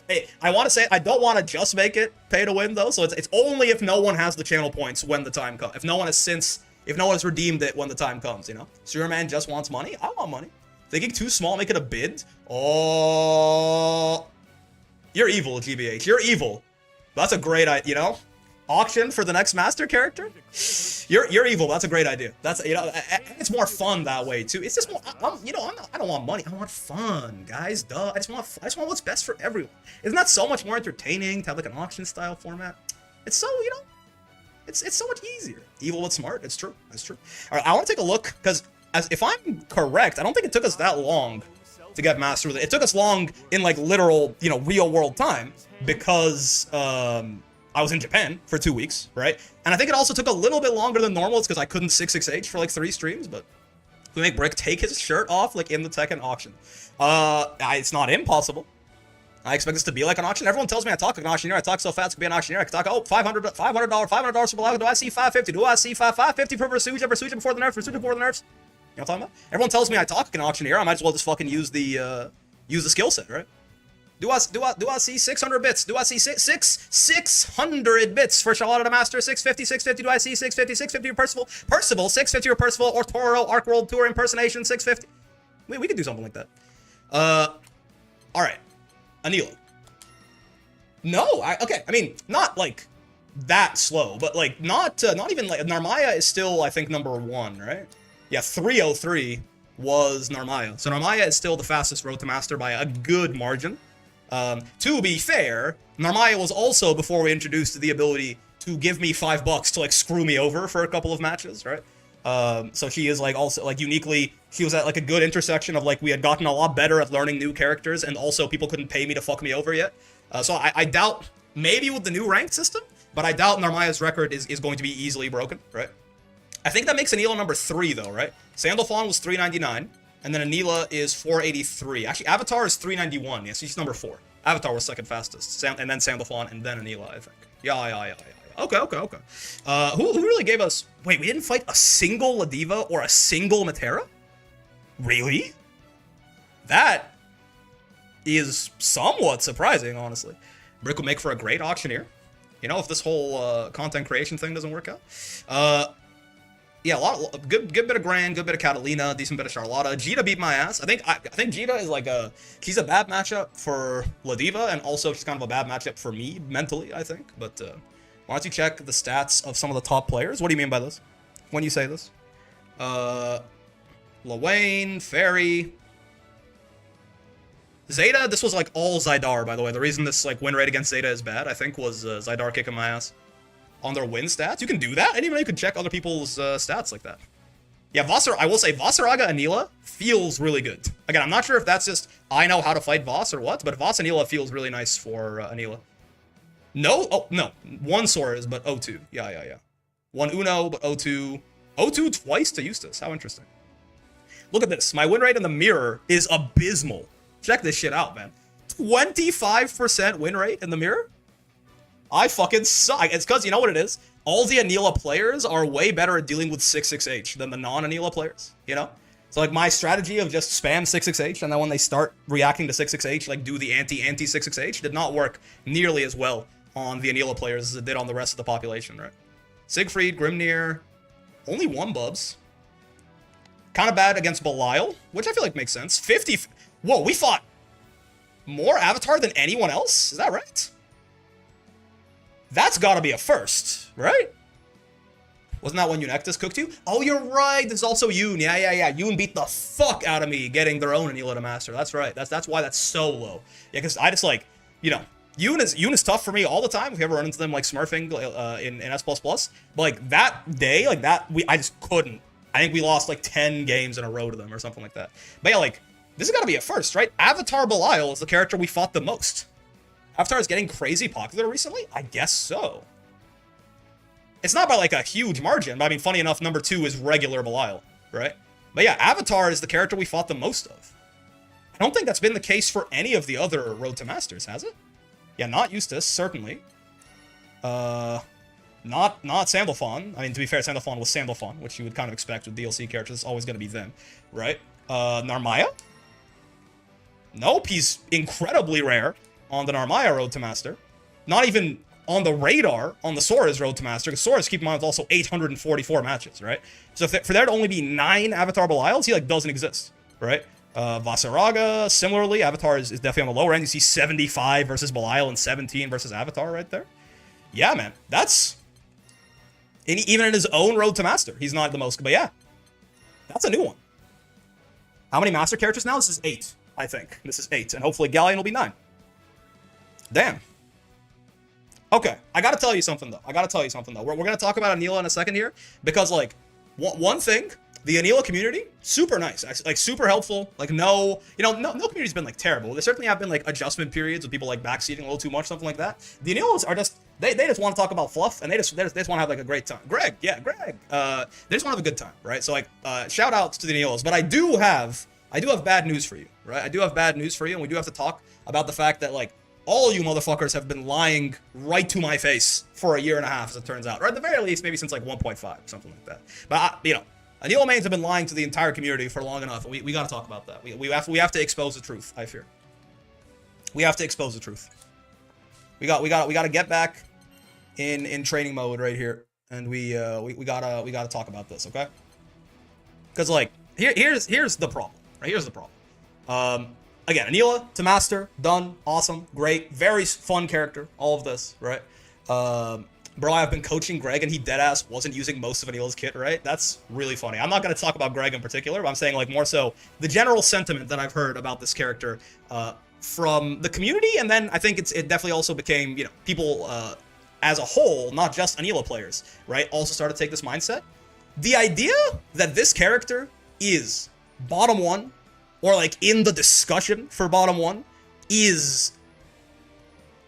Hey, I want to say I don't want to just make it pay to win though, so it's only if no one has the channel points when the time comes. If no one has redeemed it when the time comes, you know. So your man just wants money. I want money. Thinking too small, make it a bid. Oh, you're evil, GBH. You're evil. That's a great idea. You know, auction for the next master character. You're evil. That's a great idea. That's, you know, it's more fun that way too. It's just more, I don't want money. I want fun, guys. Duh. I just want what's best for everyone. Isn't that so much more entertaining to have like an auction style format? It's so, you know, it's so much easier. Evil but smart. It's true. It's true. All right, I want to take a look because if I'm correct, I don't think it took us that long to get master with it. It took us long in like literal, you know, real world time because I was in Japan for 2 weeks, right? And I think it also took a little bit longer than normal. It's because I couldn't 668 for like 3 streams, but we make Brick take his shirt off like in the Tekken auction. It's not impossible. I expect this to be like an auction. Everyone tells me I talk like an auctioneer. I talk so fast, it could be an auctioneer. I can talk, oh, $500 for Balaga. Do I see 550? Do I see 550 for Versuja before the nerfs? Versuja before the nerfs? You know what I'm talking about? Everyone tells me I talk like an auctioneer. I might as well just fucking use the skill set, right? Do I see 600 bits? Do I see 600 bits for Charlotta the Master? 650. Do I see 650 for Percival, 650 for Percival, or Toro, Arc World Tour impersonation, 650. We could do something like that. All right, Anila. No, okay. I mean, not like that slow, but like not even like Narmaya is still, I think, number 1, right? Yeah, 303 was Narmaya, so Narmaya is still the fastest road to Master by a good margin. To be fair, Narmaya was also before we introduced the ability to give me $5 to like screw me over for a couple of matches, right? So she is like also like uniquely, she was at like a good intersection of like we had gotten a lot better at learning new characters and also people couldn't pay me to fuck me over yet. So I doubt, maybe with the new ranked system, but I doubt Narmaya's record is going to be easily broken, right? I think that makes Anila number 3 though, right? Sandalphon was 399. And then Anila is 483. Actually, Avatar is 391. Yes, she's number 4. Avatar was second fastest. And then Sandalphon, and then Anila, I think. Yeah. Okay. Who really gave us... Wait, we didn't fight a single Ladiva or a single Matera? Really? That is somewhat surprising, honestly. Brick would make for a great auctioneer. You know, if this whole content creation thing doesn't work out. Yeah, good bit of Grand, good bit of Catalina, decent bit of Charlotta. Jita beat my ass. I think Jita is like she's a bad matchup for Ladiva, and also she's kind of a bad matchup for me mentally, I think. But why don't you check the stats of some of the top players? What do you mean by this? When you say this? Lawayne, Fairy, Zeta. This was like all Zydar, by the way. The reason this like win rate against Zeta is bad, I think, was Zydar kicking my ass. On their win stats, you can do that. I didn't even know you could check other people's stats like that. Yeah, I will say Vasaraga Anila feels really good. Again, I'm not sure if that's just I know how to fight Voss or what, but Voss Anila feels really nice for Anila. No, oh no, 1 Sora is, but 0-2. Yeah. 1 Uno, but 0-2. 0-2 twice to Eustace. How interesting. Look at this. My win rate in the mirror is abysmal. Check this shit out, man. 25% win rate in the mirror? I fucking suck. It's because, you know what it is? All the Anila players are way better at dealing with 6-6H than the non-Anila players, you know? So, like, my strategy of just spam 6-6H, and then when they start reacting to 6-6H, like, do the anti-6-6H, did not work nearly as well on the Anila players as it did on the rest of the population, right? Siegfried, Grimnir, only 1 Bubs. Kind of bad against Belial, which I feel like makes sense. 50... Whoa, we fought more Avatar than anyone else? Is that right? That's gotta be a first, right? Wasn't that when Unectus cooked you? Oh, you're right. This is also Yoon. Yeah. Yoon beat the fuck out of me getting their own Anila to master. That's right. That's why that's so low. Yeah, because I just like, you know, Yoon is tough for me all the time. If you ever run into them like smurfing in S++. But like that day, like that, I just couldn't. I think we lost like 10 games in a row to them or something like that. But yeah, like, this has got to be a first, right? Avatar Belial is the character we fought the most. Avatar is getting crazy popular recently? I guess so. It's not by like a huge margin, but I mean, funny enough, number 2 is regular Belial, right? But yeah, Avatar is the character we fought the most of. I don't think that's been the case for any of the other Road to Masters, has it? Yeah, not Eustace, certainly. Not Sandalphon. I mean, to be fair, Sandalphon was Sandalphon, which you would kind of expect with DLC characters. It's always going to be them, right? Narmaya? Nope, he's incredibly rare on the Narmaya Road to Master. Not even on the radar on the Sora's Road to Master, because Sora's, keep in mind, is also 844 matches, right? So for there to only be 9 Avatar Belials, he like doesn't exist, right? Vasaraga, similarly, Avatar is definitely on the lower end. You see 75 versus Belial and 17 versus Avatar right there. Yeah, man, that's... even in his own Road to Master, he's not the most, but yeah. That's a new one. How many Master characters now? This is 8, I think. This is 8, and hopefully Gallion will be 9. Damn. Okay, I gotta tell you something, though. We're gonna talk about Anila in a second here, because, like, one thing, the Anila community, super nice. Like, super helpful. Like, no community's been, like, terrible. There certainly have been, like, adjustment periods with people, like, backseating a little too much, something like that. The Anilas are just, they just want to talk about fluff, and they just want to have, like, a great time. Greg. They just want to have a good time, right? So, like, shout outs to the Anilas. But I do have bad news for you, right? I do have bad news for you, and we do have to talk about the fact that, like, all you motherfuckers have been lying right to my face for a year and a half, as it turns out. Or at the very least, maybe since, like, 1.5, something like that. But, you know, Anila mains have been lying to the entire community for long enough, and we got to talk about that. We have to expose the truth, I fear. We have to expose the truth. We got to get back in training mode right here, and we gotta talk about this, okay? Because, like, here's the problem, right? Here's the problem. Again, Anila to master, done, awesome, great, very fun character, all of this, right? Bro, I've been coaching Greg, and he deadass wasn't using most of Anila's kit, right? That's really funny. I'm not going to talk about Greg in particular, but I'm saying, like, more so the general sentiment that I've heard about this character from the community, and then I think it definitely also became, you know, people as a whole, not just Anila players, right, also started to take this mindset. The idea that this character is bottom 1, or, like, in the discussion for bottom 1, is...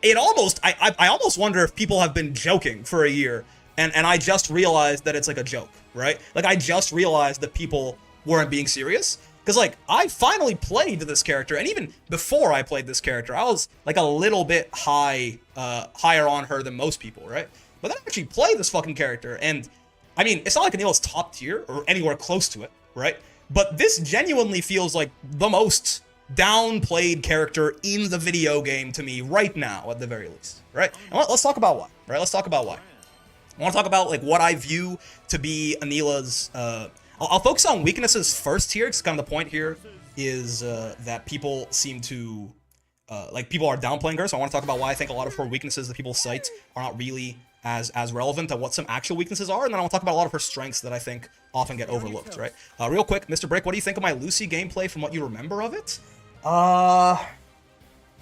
I almost wonder if people have been joking for a year, and I just realized that it's, like, a joke, right? Like, I just realized that people weren't being serious. Because, like, I finally played this character, and even before I played this character, I was, like, a little bit higher on her than most people, right? But then I actually played this fucking character, and, I mean, it's not like Anila's top tier, or anywhere close to it, right? But this genuinely feels like the most downplayed character in the video game to me right now, at the very least, right? And let's talk about why, right? Let's talk about why. I want to talk about, like, what I view to be Anila's... I'll focus on weaknesses first here, because kind of the point here is that people seem to... people are downplaying her, so I want to talk about why I think a lot of her weaknesses that people cite are not really as relevant to what some actual weaknesses are, and then I want to talk about a lot of her strengths that I think often get overlooked, right? Real quick, Mr. Brick, what do you think of my Lucy gameplay from what you remember of it? I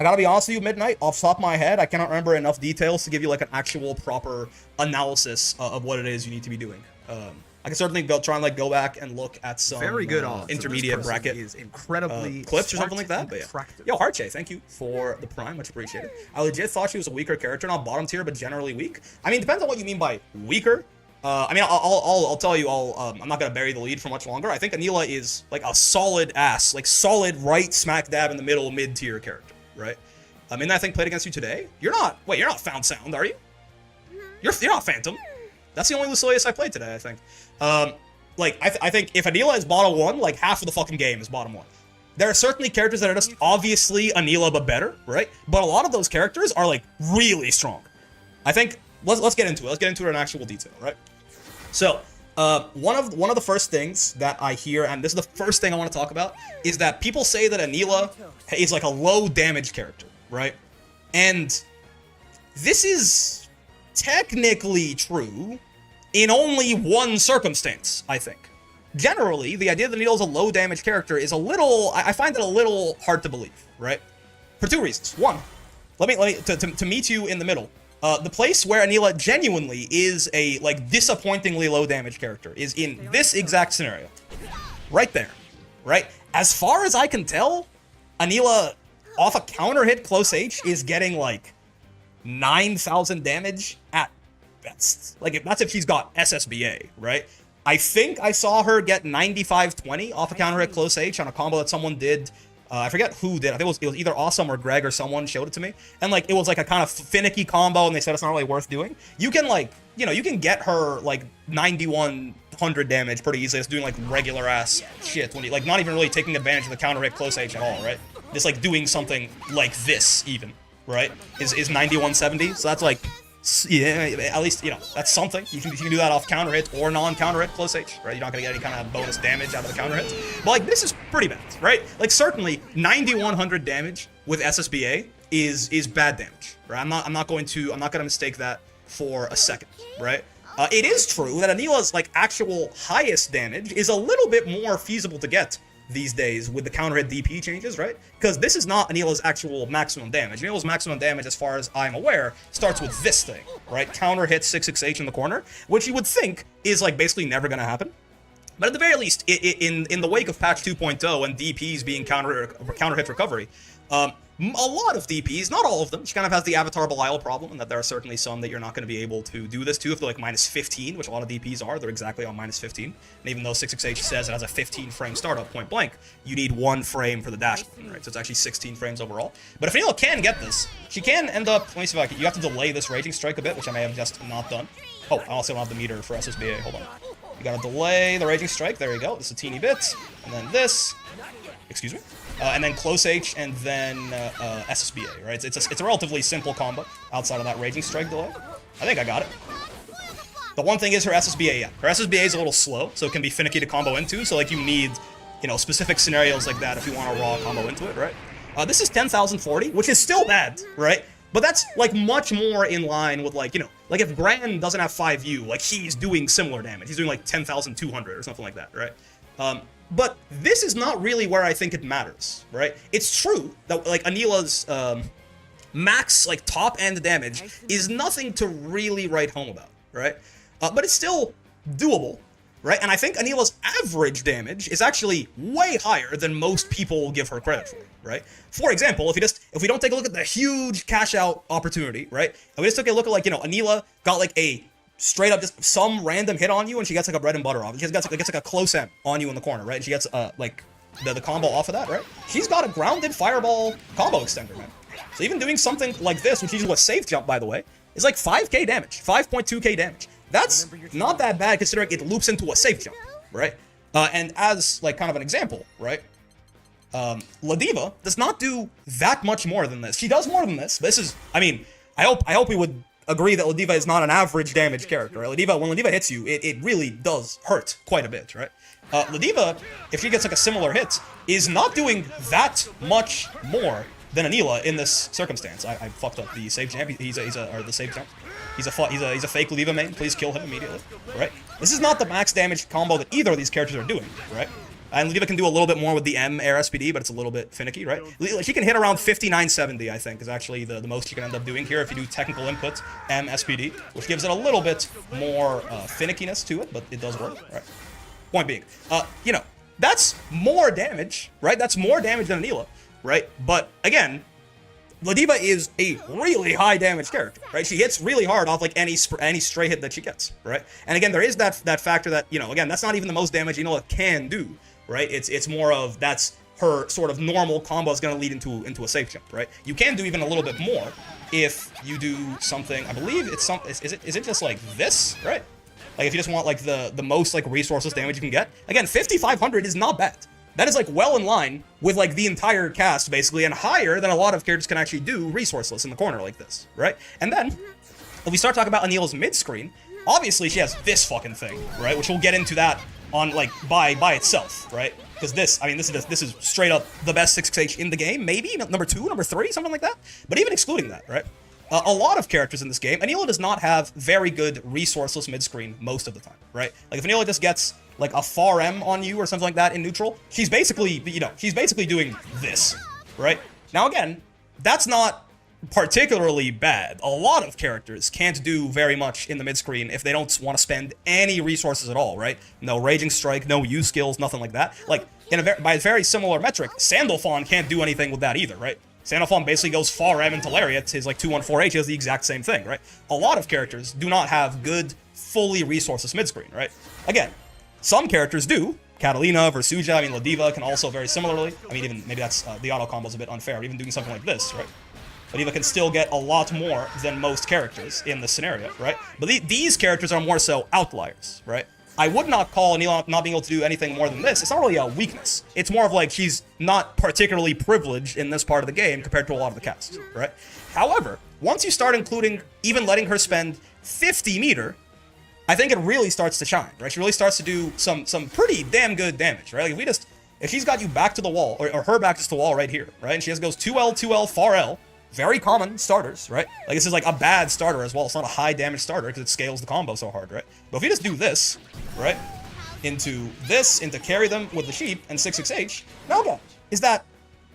gotta be honest with you, Midnight, off the top of my head, I cannot remember enough details to give you, like, an actual proper analysis of what it is you need to be doing. I can certainly try and go back and look at some very good intermediate bracket is incredibly clips or something like that. But yeah. Yo, Harche, thank you for the prime, much appreciated. I legit thought she was a weaker character, not bottom tier, but generally weak. I mean, depends on what you mean by weaker. I mean, I'll tell you, I'm not gonna bury the lead for much longer. I think Anila is like a solid ass, like solid right smack dab in the middle mid-tier character, right? I mean, I think played against you today. You're not Found Sound, are you? You're not Phantom. That's the only Lucilius I played today, I think. Like, I think if Anila is bottom 1, like, half of the fucking game is bottom 1. There are certainly characters that are just obviously Anila but better, right? But a lot of those characters are, like, really strong. I think, let's get into it. Let's get into it in actual detail, right? So, one of the first things that I hear, and this is the first thing I want to talk about, is that people say that Anila is, like, a low damage character, right? And this is technically true in only one circumstance, I think. Generally, the idea that Anila is a low damage character is a little, I find it a little hard to believe, right? For two reasons. One, let me to meet you in the middle. The place where Anila genuinely is a, like, disappointingly low damage character is in this exact scenario. Right there, right? As far as I can tell, Anila, off a counter hit close H, is getting, like, 9,000 damage at best. Like, that's if she's got SSBA, right? I think I saw her get 95-20 off a counter hit close H on a combo that someone did. I forget who did. I think it was either Awesome or Greg or someone showed it to me. And, like, it was, like, a kind of finicky combo, and they said it's not really worth doing. You can, like, you know, you can get her, like, 9100 damage pretty easily just doing, like, regular-ass shit. When you, like, not even really taking advantage of the counter hit close H at all, right? Just, like, doing something like this, even, right? Is 9170. So that's, like, yeah, at least, you know, that's something. You can do that off counter hit or non-counter hit close H, right? You're not gonna get any kind of bonus damage out of the counter hits. But, like, this is pretty bad, right? Like, certainly 9100 damage with SSBA is bad damage, right? I'm not gonna mistake that for a second, right? It is true that Anila's, like, actual highest damage is a little bit more feasible to get these days with the counter hit DP changes, right? Because this is not Anila's actual maximum damage. Anila's maximum damage, as far as I'm aware, starts with this thing, right? Counter hit 668 in the corner, which you would think is, like, basically never gonna happen. But at the very least, in the wake of patch 2.0 and DPs being counter hit recovery, a lot of DPs, not all of them, she kind of has the Avatar Belial problem, and that there are certainly some that you're not going to be able to do this to if they're like minus 15, which a lot of DPs are. They're exactly on minus 15. And even though 668 says it has a 15 frame startup point blank, you need 1 frame for the dash, right? So it's actually 16 frames overall. But if Anila can get this, she can end up, let me see if I can, you have to delay this Raging Strike a bit, which I may have just not done. Oh, I also don't have the meter for SSBA, hold on. You gotta delay the Raging Strike, there you go, this is a teeny bit, and then this, excuse me. And then close H, and then SSBA, right? It's a relatively simple combo outside of that Raging Strike delay. I think I got it. The one thing is her SSBA, yeah. Her SSBA is a little slow, so it can be finicky to combo into, so, like, you need, you know, specific scenarios like that if you want a raw combo into it, right? This is 10,040, which is still bad, right? But that's, like, much more in line with, like, you know, like, if Gran doesn't have 5U, like, he's doing similar damage. He's doing, like, 10,200 or something like that, right? But this is not really where I think it matters, right? It's true that, like, Anila's max, like, top-end damage is nothing to really write home about, right? But it's still doable, right? And I think Anila's average damage is actually way higher than most people will give her credit for, right? For example, if we don't take a look at the huge cash-out opportunity, right? If we just take a look at, like, you know, Anila got, like, a straight up just some random hit on you, and she gets, like, a bread and butter off. She gets like a close M on you in the corner, right? And she gets like the combo off of that, right? She's got a grounded fireball combo extender, man. So even doing something like this, which uses a safe jump, by the way, is like 5k damage, 5.2k damage. That's not that bad considering it loops into a safe jump, right? And as, like, kind of an example, right? Ladiva does not do that much more than this. She does more than this. This is, I mean, I hope we would agree that Ladiva is not an average damage character, right? When Ladiva hits you, it really does hurt quite a bit, right? Ladiva, if she gets, like, a similar hit, is not doing that much more than Anila in this circumstance. I fucked up the save jump. He's the save jump. He's a fake Ladiva main. Please kill him immediately, right? This is not the max damage combo that either of these characters are doing, right? And Ladiva can do a little bit more with the M air SPD, but it's a little bit finicky, right? She can hit around 5970, I think, is actually the most she can end up doing here if you do technical input M SPD, which gives it a little bit more finickiness to it, but it does work, right? Point being, you know, that's more damage, right? That's more damage than Anila, right? But again, Ladiva is a really high damage character, right? She hits really hard off like any stray hit that she gets, right? And again, there is that factor that, you know, again, that's not even the most damage Anila can do, right? It's more of that's her sort of normal combo is going to lead into a safe jump, right? You can do even a little bit more if you do something. I believe it's some. Is it just like this, right? Like if you just want like the most like resourceless damage you can get. Again, 5,500 is not bad. That is like well in line with like the entire cast basically, and higher than a lot of characters can actually do resourceless in the corner like this, right? And then if we start talking about Anila's mid screen, obviously she has this fucking thing, right? Which we'll get into that on like by itself, right? Because this, I mean, this is straight up the best 6H in the game, maybe number 2, number 3, something like that. But even excluding that, right? A lot of characters in this game, Anila does not have very good resourceless mid screen most of the time, right? Like if Anila just gets like a far M on you or something like that in neutral, she's basically, you know, she's basically doing this, right? Now again, that's not particularly bad. A lot of characters can't do very much in the mid screen if they don't want to spend any resources at all, right? No Raging Strike, no U skills, nothing like that. Like by a very similar metric, Sandalphon can't do anything with that either, right? Sandalphon basically goes far M into Lariat, his like 214H does the exact same thing, right? A lot of characters do not have good, fully resourceless mid screen, right? Again, some characters do. Catalina, Versuja, I mean, Ladiva can also very similarly. I mean, even maybe that's the auto combo's a bit unfair, even doing something like this, right? Ladiva can still get a lot more than most characters in this scenario, right? But these characters are more so outliers, right? I would not call Anila not being able to do anything more than this. It's not really a weakness. It's more of like she's not particularly privileged in this part of the game compared to a lot of the cast, right? However, once you start including even letting her spend 50 meter, I think it really starts to shine, right? She really starts to do some pretty damn good damage, right? Like if she's got you back to the wall, or her back to the wall right here, right? And she just goes 2L, 2L, far L, very common starters, right? Like this is like a bad starter as well. It's not a high damage starter because it scales the combo so hard, right? But if you just do this, right? Into this, into carry them with the sheep and 6H, now again, is that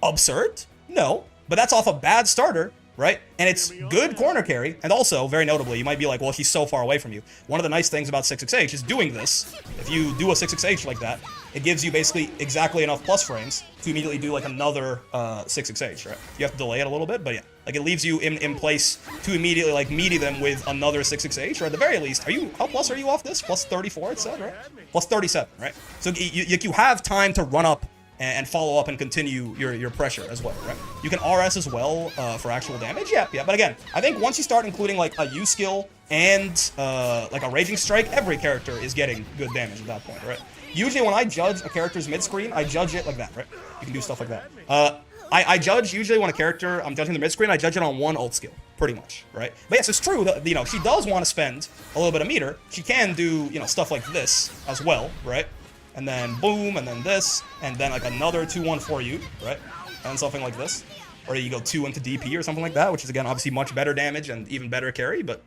absurd? No, but that's off a bad starter, right? And it's good corner carry, and also, very notably, you might be like, well, he's so far away from you. One of the nice things about 6H is doing this. If you do a 6H like that, it gives you basically exactly enough plus frames to immediately do like another 6H, right? You have to delay it a little bit, but yeah. Like it leaves you in place to immediately like meaty them with another 6H, or at the very least, how plus are you off this? Plus 34, it said, right? Plus 37, right? So you have time to run up and follow up and continue your pressure as well, right? You can RS as well for actual damage, yeah. But again, I think once you start including like a U skill and like a Raging Strike, every character is getting good damage at that point, right? Usually when I judge a character's mid-screen, I judge it like that, right? You can do stuff like that. I judge usually when a character, I'm judging the mid-screen, I judge it on one ult skill, pretty much, right? But yes, it's true that, you know, she does want to spend a little bit of meter. She can do, you know, stuff like this as well, right? And then boom, and then this, and then like another 2-1-4U, right? And something like this. Or you go 2 into DP or something like that, which is again obviously much better damage and even better carry, but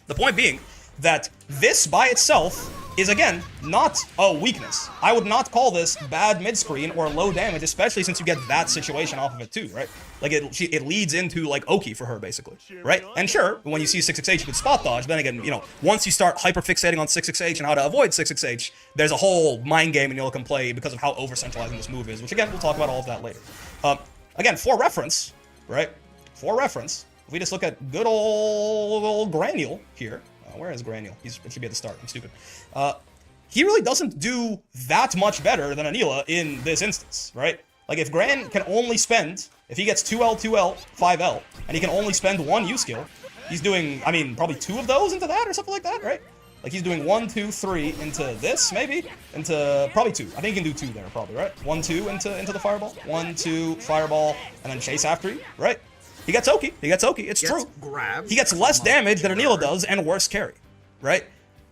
the point being that this by itself is again not a weakness. I would not call this bad mid-screen or low damage, especially since you get that situation off of it too, right? Like it leads into like Oki for her basically, right? And sure, when you see 6H you could spot dodge, then again, you know, once you start hyper-fixating on 6H and how to avoid 6H, there's a whole mind game Anila can play because of how over-centralizing this move is, which again, we'll talk about all of that later. Again, for reference, right? For reference, if we just look at good old Granule here, where is Granule? It should be at the start. I'm stupid. He really doesn't do that much better than Anila in this instance, right? Like if Gran can only spend, if he gets 2L, 2L, 5L, and he can only spend one U skill, he's doing, I mean, probably 2 of those into that or something like that, right? Like he's doing 1, 2, 3 into this, maybe, into probably 2. I think he can do 2 there, probably, right? 1, 2 into the fireball, 1, 2, fireball, and then chase after you, right? He gets Oki. It's true. Grabbed. He gets less damage than Anila does and worse carry, right?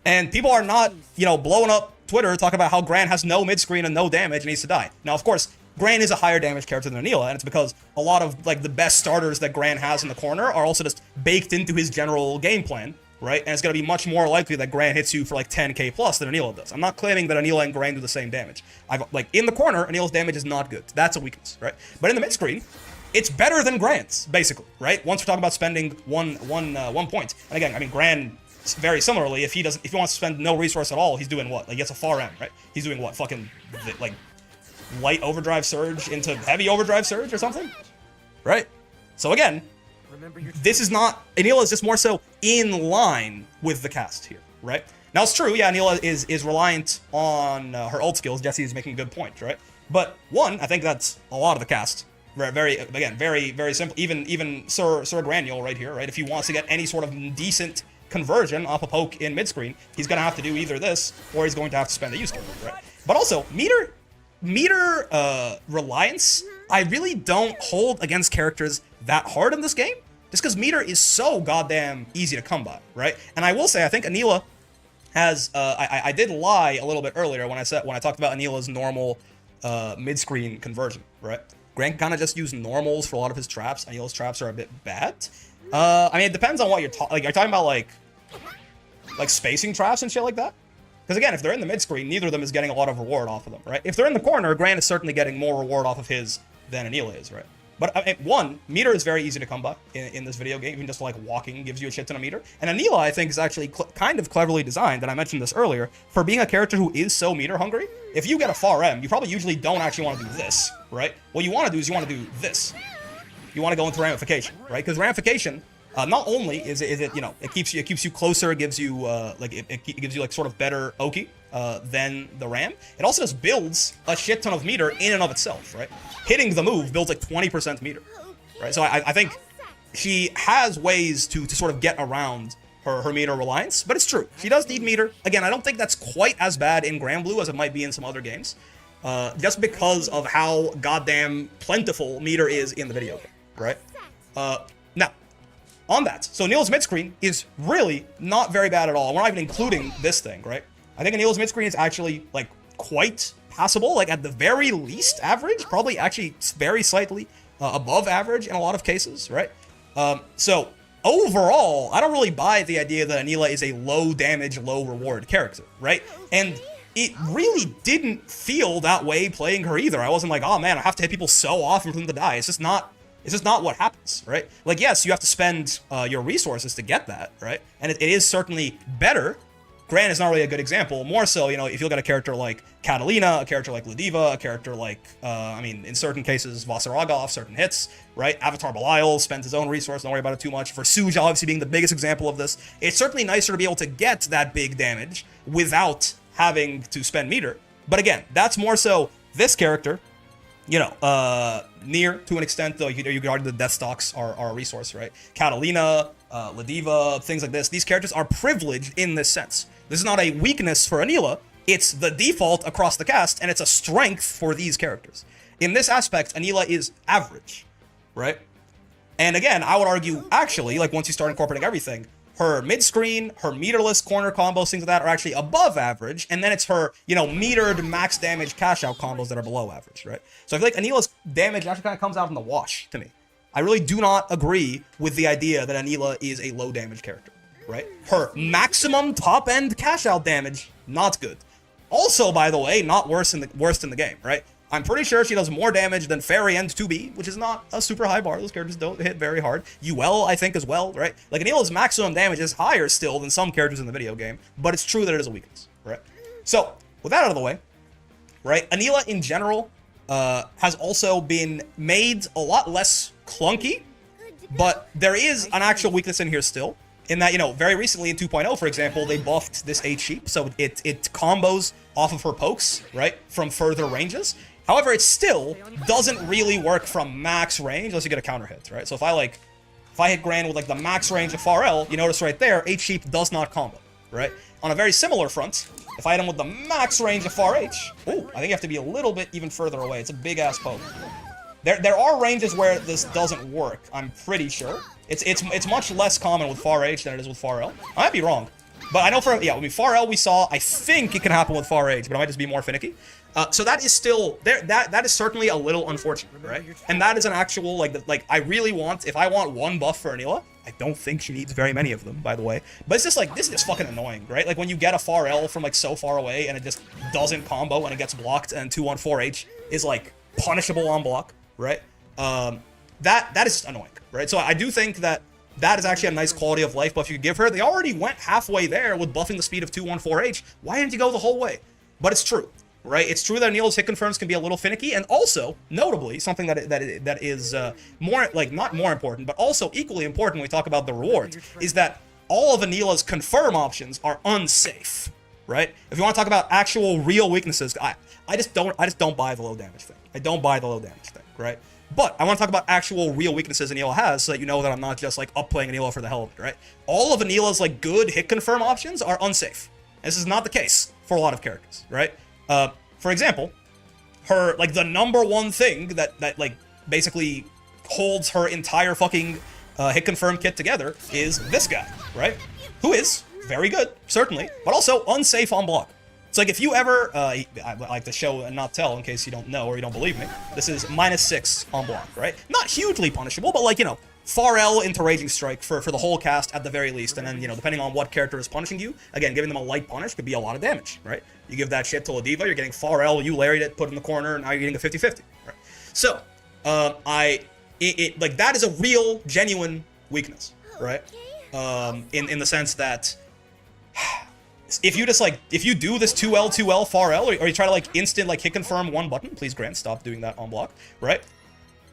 And people are not, you know, blowing up Twitter talking about how Gran has no mid-screen and no damage and needs to die. Now, of course, Gran is a higher damage character than Anila, and it's because a lot of, like, the best starters that Gran has in the corner are also just baked into his general game plan, right? And it's going to be much more likely that Gran hits you for, like, 10k plus than Anila does. I'm not claiming that Anila and Gran do the same damage. Like, in the corner, Anila's damage is not good. That's a weakness, right? But in the mid-screen, it's better than Gran's, basically, right? Once we're talking about spending one point. And again, I mean, Gran, very similarly, if he wants to spend no resource at all, he's doing what? Like, he gets a far end, right? He's doing what? Fucking, like, light overdrive surge into heavy overdrive surge or something? Right? So again, this is not, Anila is just more so in line with the cast here, right? Now it's true, yeah, Anila is reliant on her ult skills. Jesse is making a good point, right? But one, I think that's a lot of the cast. Very simple. Even Sir Granule right here, right? If he wants to get any sort of decent conversion off a poke in mid screen, he's gonna have to do either this or he's going to have to spend a use skill, right? But also meter reliance, I really don't hold against characters that hard in this game, just because meter is so goddamn easy to come by, right? And I will say, I think Anila has I did lie a little bit earlier when I talked about Anila's normal mid screen conversion, right? Grant kind of just used normals for a lot of his traps. Anila's traps are a bit bad. I mean, it depends on what you're talking. Like, are you talking about like spacing traps and shit like that? Because again, if they're in the mid screen, neither of them is getting a lot of reward off of them, right? If they're in the corner, Grant is certainly getting more reward off of his than Anila is, right? But one, meter is very easy to come by in this video game. Even just like walking gives you a shit ton of meter. And Anila, I think, is actually kind of cleverly designed, and I mentioned this earlier, for being a character who is so meter hungry. If you get a far M, you probably usually don't actually want to do this, right? What you want to do is you want to do this. You want to go into ramification, right? Because ramification, not only is it you know, it keeps you closer, it gives you it gives you like sort of better Oki than the ram. It also just builds a shit ton of meter in and of itself, right? Hitting the move builds like 20% meter, right? So I think she has ways to sort of get around her meter reliance, but it's true, she does need meter. Again, I don't think that's quite as bad in Grand Blue as it might be in some other games, just because of how goddamn plentiful meter is in the video game, right? Now, on that, so Anila's mid screen is really not very bad at all. We're not even including this thing, right? I think Anila's mid screen is actually like quite passable, like at the very least average, probably actually very slightly above average in a lot of cases, right? So overall, I don't really buy the idea that Anila is a low damage, low reward character, right? And it really didn't feel that way playing her either. I wasn't like, oh man, I have to hit people so often for them to die. It's just not what happens, right? Like, yes, you have to spend your resources to get that, right? And it is certainly better. Gran is not really a good example. More so, you know, if you look at a character like Catalina, a character like Ladiva, a character like, I mean, in certain cases, Vasaragov, certain hits, right? Avatar Belial spends his own resource, don't worry about it too much. For Suja, obviously being the biggest example of this, it's certainly nicer to be able to get that big damage without having to spend meter. But again, that's more so this character, you know, near to an extent, though, you could argue the death stocks are a resource, right? Catalina, Ladiva, things like this. These characters are privileged in this sense. This is not a weakness for Anila. It's the default across the cast, and it's a strength for these characters. In this aspect, Anila is average, right? And again, I would argue, actually, like once you start incorporating everything, her mid-screen, her meterless corner combos, things like that are actually above average, and then it's her, you know, metered max damage cash-out combos that are below average, right? So I feel like Anila's damage actually kind of comes out in the wash to me. I really do not agree with the idea that Anila is a low damage character, right? Her maximum top-end cash-out damage, not good. Also, by the way, not worse in the game, right? I'm pretty sure she does more damage than Fairy and 2B, which is not a super high bar. Those characters don't hit very hard. UL, I think, as well, right? Like, Anila's maximum damage is higher still than some characters in the video game, but it's true that it is a weakness, right? So, with that out of the way, right, Anila in general has also been made a lot less clunky, but there is an actual weakness in here still, in that, you know, very recently in 2.0, for example, they buffed this 8 sheep, so it combos off of her pokes, right, from further ranges. However, it still doesn't really work from max range unless you get a counter hit, right? So if I hit Gran with like the max range of Far L, you notice right there, 8 sheep does not combo, right? On a very similar front, if I hit him with the max range of Far H, ooh, I think you have to be a little bit even further away. It's a big ass poke. There are ranges where this doesn't work, I'm pretty sure. It's much less common with Far H than it is with Far L. I might be wrong. But I know I mean, Far L we saw, I think it can happen with Far H, but it might just be more finicky. So that is still, that is certainly a little unfortunate, right? And that is an actual, like I really want, if I want one buff for Anila, I don't think she needs very many of them, by the way. But it's just like, this is just fucking annoying, right? Like when you get a Far L from like so far away and it just doesn't combo and it gets blocked, and 2-on-4H is like punishable on block, right? That is just annoying, right? So I do think that is actually a nice quality of life buff you could give her. They already went halfway there with buffing the speed of 2-on-4H. Why didn't you go the whole way? But it's true. right? It's true that Anila's hit confirms can be a little finicky, and also, notably, something that is more, like, not more important, but also equally important when we talk about the rewards, is that all of Anila's confirm options are unsafe, right? If you want to talk about actual real weaknesses, I just don't buy the low damage thing. I don't buy the low damage thing, right? But I want to talk about actual real weaknesses Anila has, so that you know that I'm not just like upplaying Anila for the hell of it, right? All of Anila's like good hit confirm options are unsafe. This is not the case for a lot of characters, right? For example, her like the number one thing that like basically holds her entire fucking hit confirm kit together is this guy, right? Who is very good, certainly, but also unsafe on block. It's like if you ever, I like to show and not tell in case you don't know or you don't believe me, this is -6 on block, right? Not hugely punishable, but like, you know, far L into Raging Strike for the whole cast at the very least, and then, you know, depending on what character is punishing you, again, giving them a light punish could be a lot of damage, right? You give that shit to Ladiva, you're getting far L, you lariat it, put it in the corner, and now you're getting a 50-50, right? So, like, that is a real, genuine weakness, right? In the sense that if you just like, if you do this 2L far L, or you try to like instant like hit confirm one button, please Grant, stop doing that on block, right?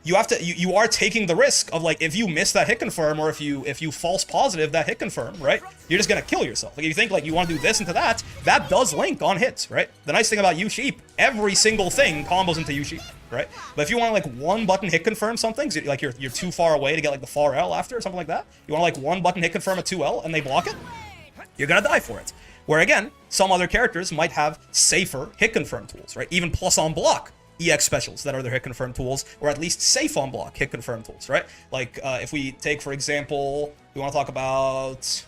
You have to, you are taking the risk of like, if you miss that hit confirm, or if you false positive that hit confirm, right? You're just gonna kill yourself. Like if you think like you want to do this into that, that does link on hits, right? The nice thing about U-Sheep, every single thing combos into U-Sheep, right? But if you want to like one button hit confirm something, so like you're too far away to get like the far L after or something like that, you want to like one button hit confirm a 2L and they block it, you're gonna die for it. Where again, some other characters might have safer hit confirm tools, right? Even plus on block EX specials that are their hit confirm tools, or at least safe on block hit confirm tools, right? Like if we take, for example, we want to talk about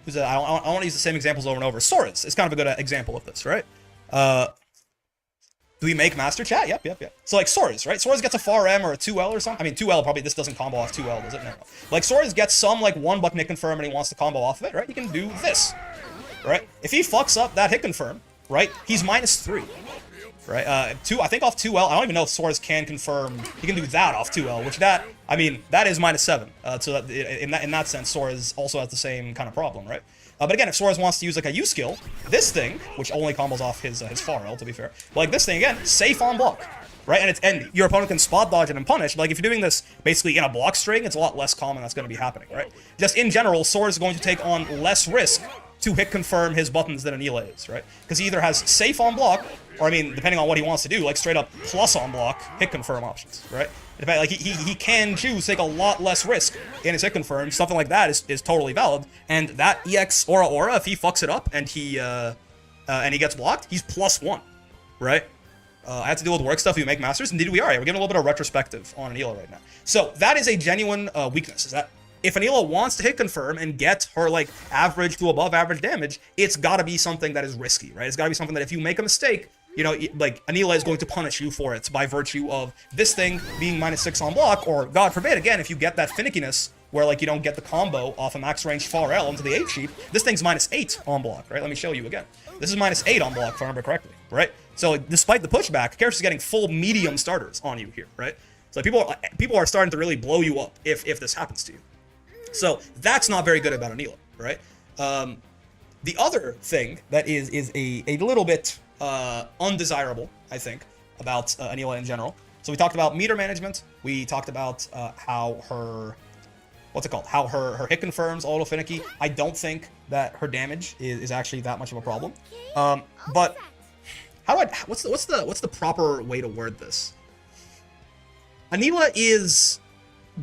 who's that? I want to use the same examples over and over. Sora's is kind of a good example of this, right? Do we make master chat? Yep. So like Sora's, right? Sora's gets a far M or a 2L or something. I mean 2L probably, this doesn't combo off 2L, does it? No. Like Sora's gets some like one button hit confirm and he wants to combo off of it, right? He can do this. Right? If he fucks up that hit confirm, right, he's -3, right? I think off 2L, I don't even know if Sora's can confirm. He can do that off 2L, which that, I mean, that is -7. So that, in that sense, Sora's also has the same kind of problem, right? But again, if Sora's wants to use like a U skill, this thing, which only combos off his far L, to be fair, but like this thing again, safe on block, right? And your opponent can spot dodge it and punish. But like if you're doing this basically in a block string, it's a lot less common that's going to be happening, right? Just in general, Sora's going to take on less risk to hit confirm his buttons than Anila is, right? Because he either has safe on block, or I mean, depending on what he wants to do, like straight up plus on block hit confirm options, right? Like he can choose to take a lot less risk in his hit confirm. Something like that is totally valid. And that EX aura, if he fucks it up and he gets blocked, he's +1, right? I have to deal with work stuff. We make masters. Indeed, we are. We're giving a little bit of retrospective on Anila right now. So that is a genuine weakness. Is that if Anila wants to hit confirm and get her like average to above average damage, it's got to be something that is risky, right? It's got to be something that if you make a mistake, you know, like Anila is going to punish you for it by virtue of this thing being -6 on block, or God forbid, again, if you get that finickiness where like you don't get the combo off a max range far L into the 8 sheep, this thing's -8 on block, right? Let me show you again. This is -8 on block if I remember correctly, right? So like, despite the pushback, character's getting full medium starters on you here, right? So people are starting to really blow you up if this happens to you. So that's not very good about Anila, right? The other thing that is a little bit undesirable, I think, about Anila in general. So we talked about meter management. We talked about how her, what's it called? How her hit confirms a little finicky. I don't think that her damage is actually that much of a problem. But how do I? What's the proper way to word this? Anila is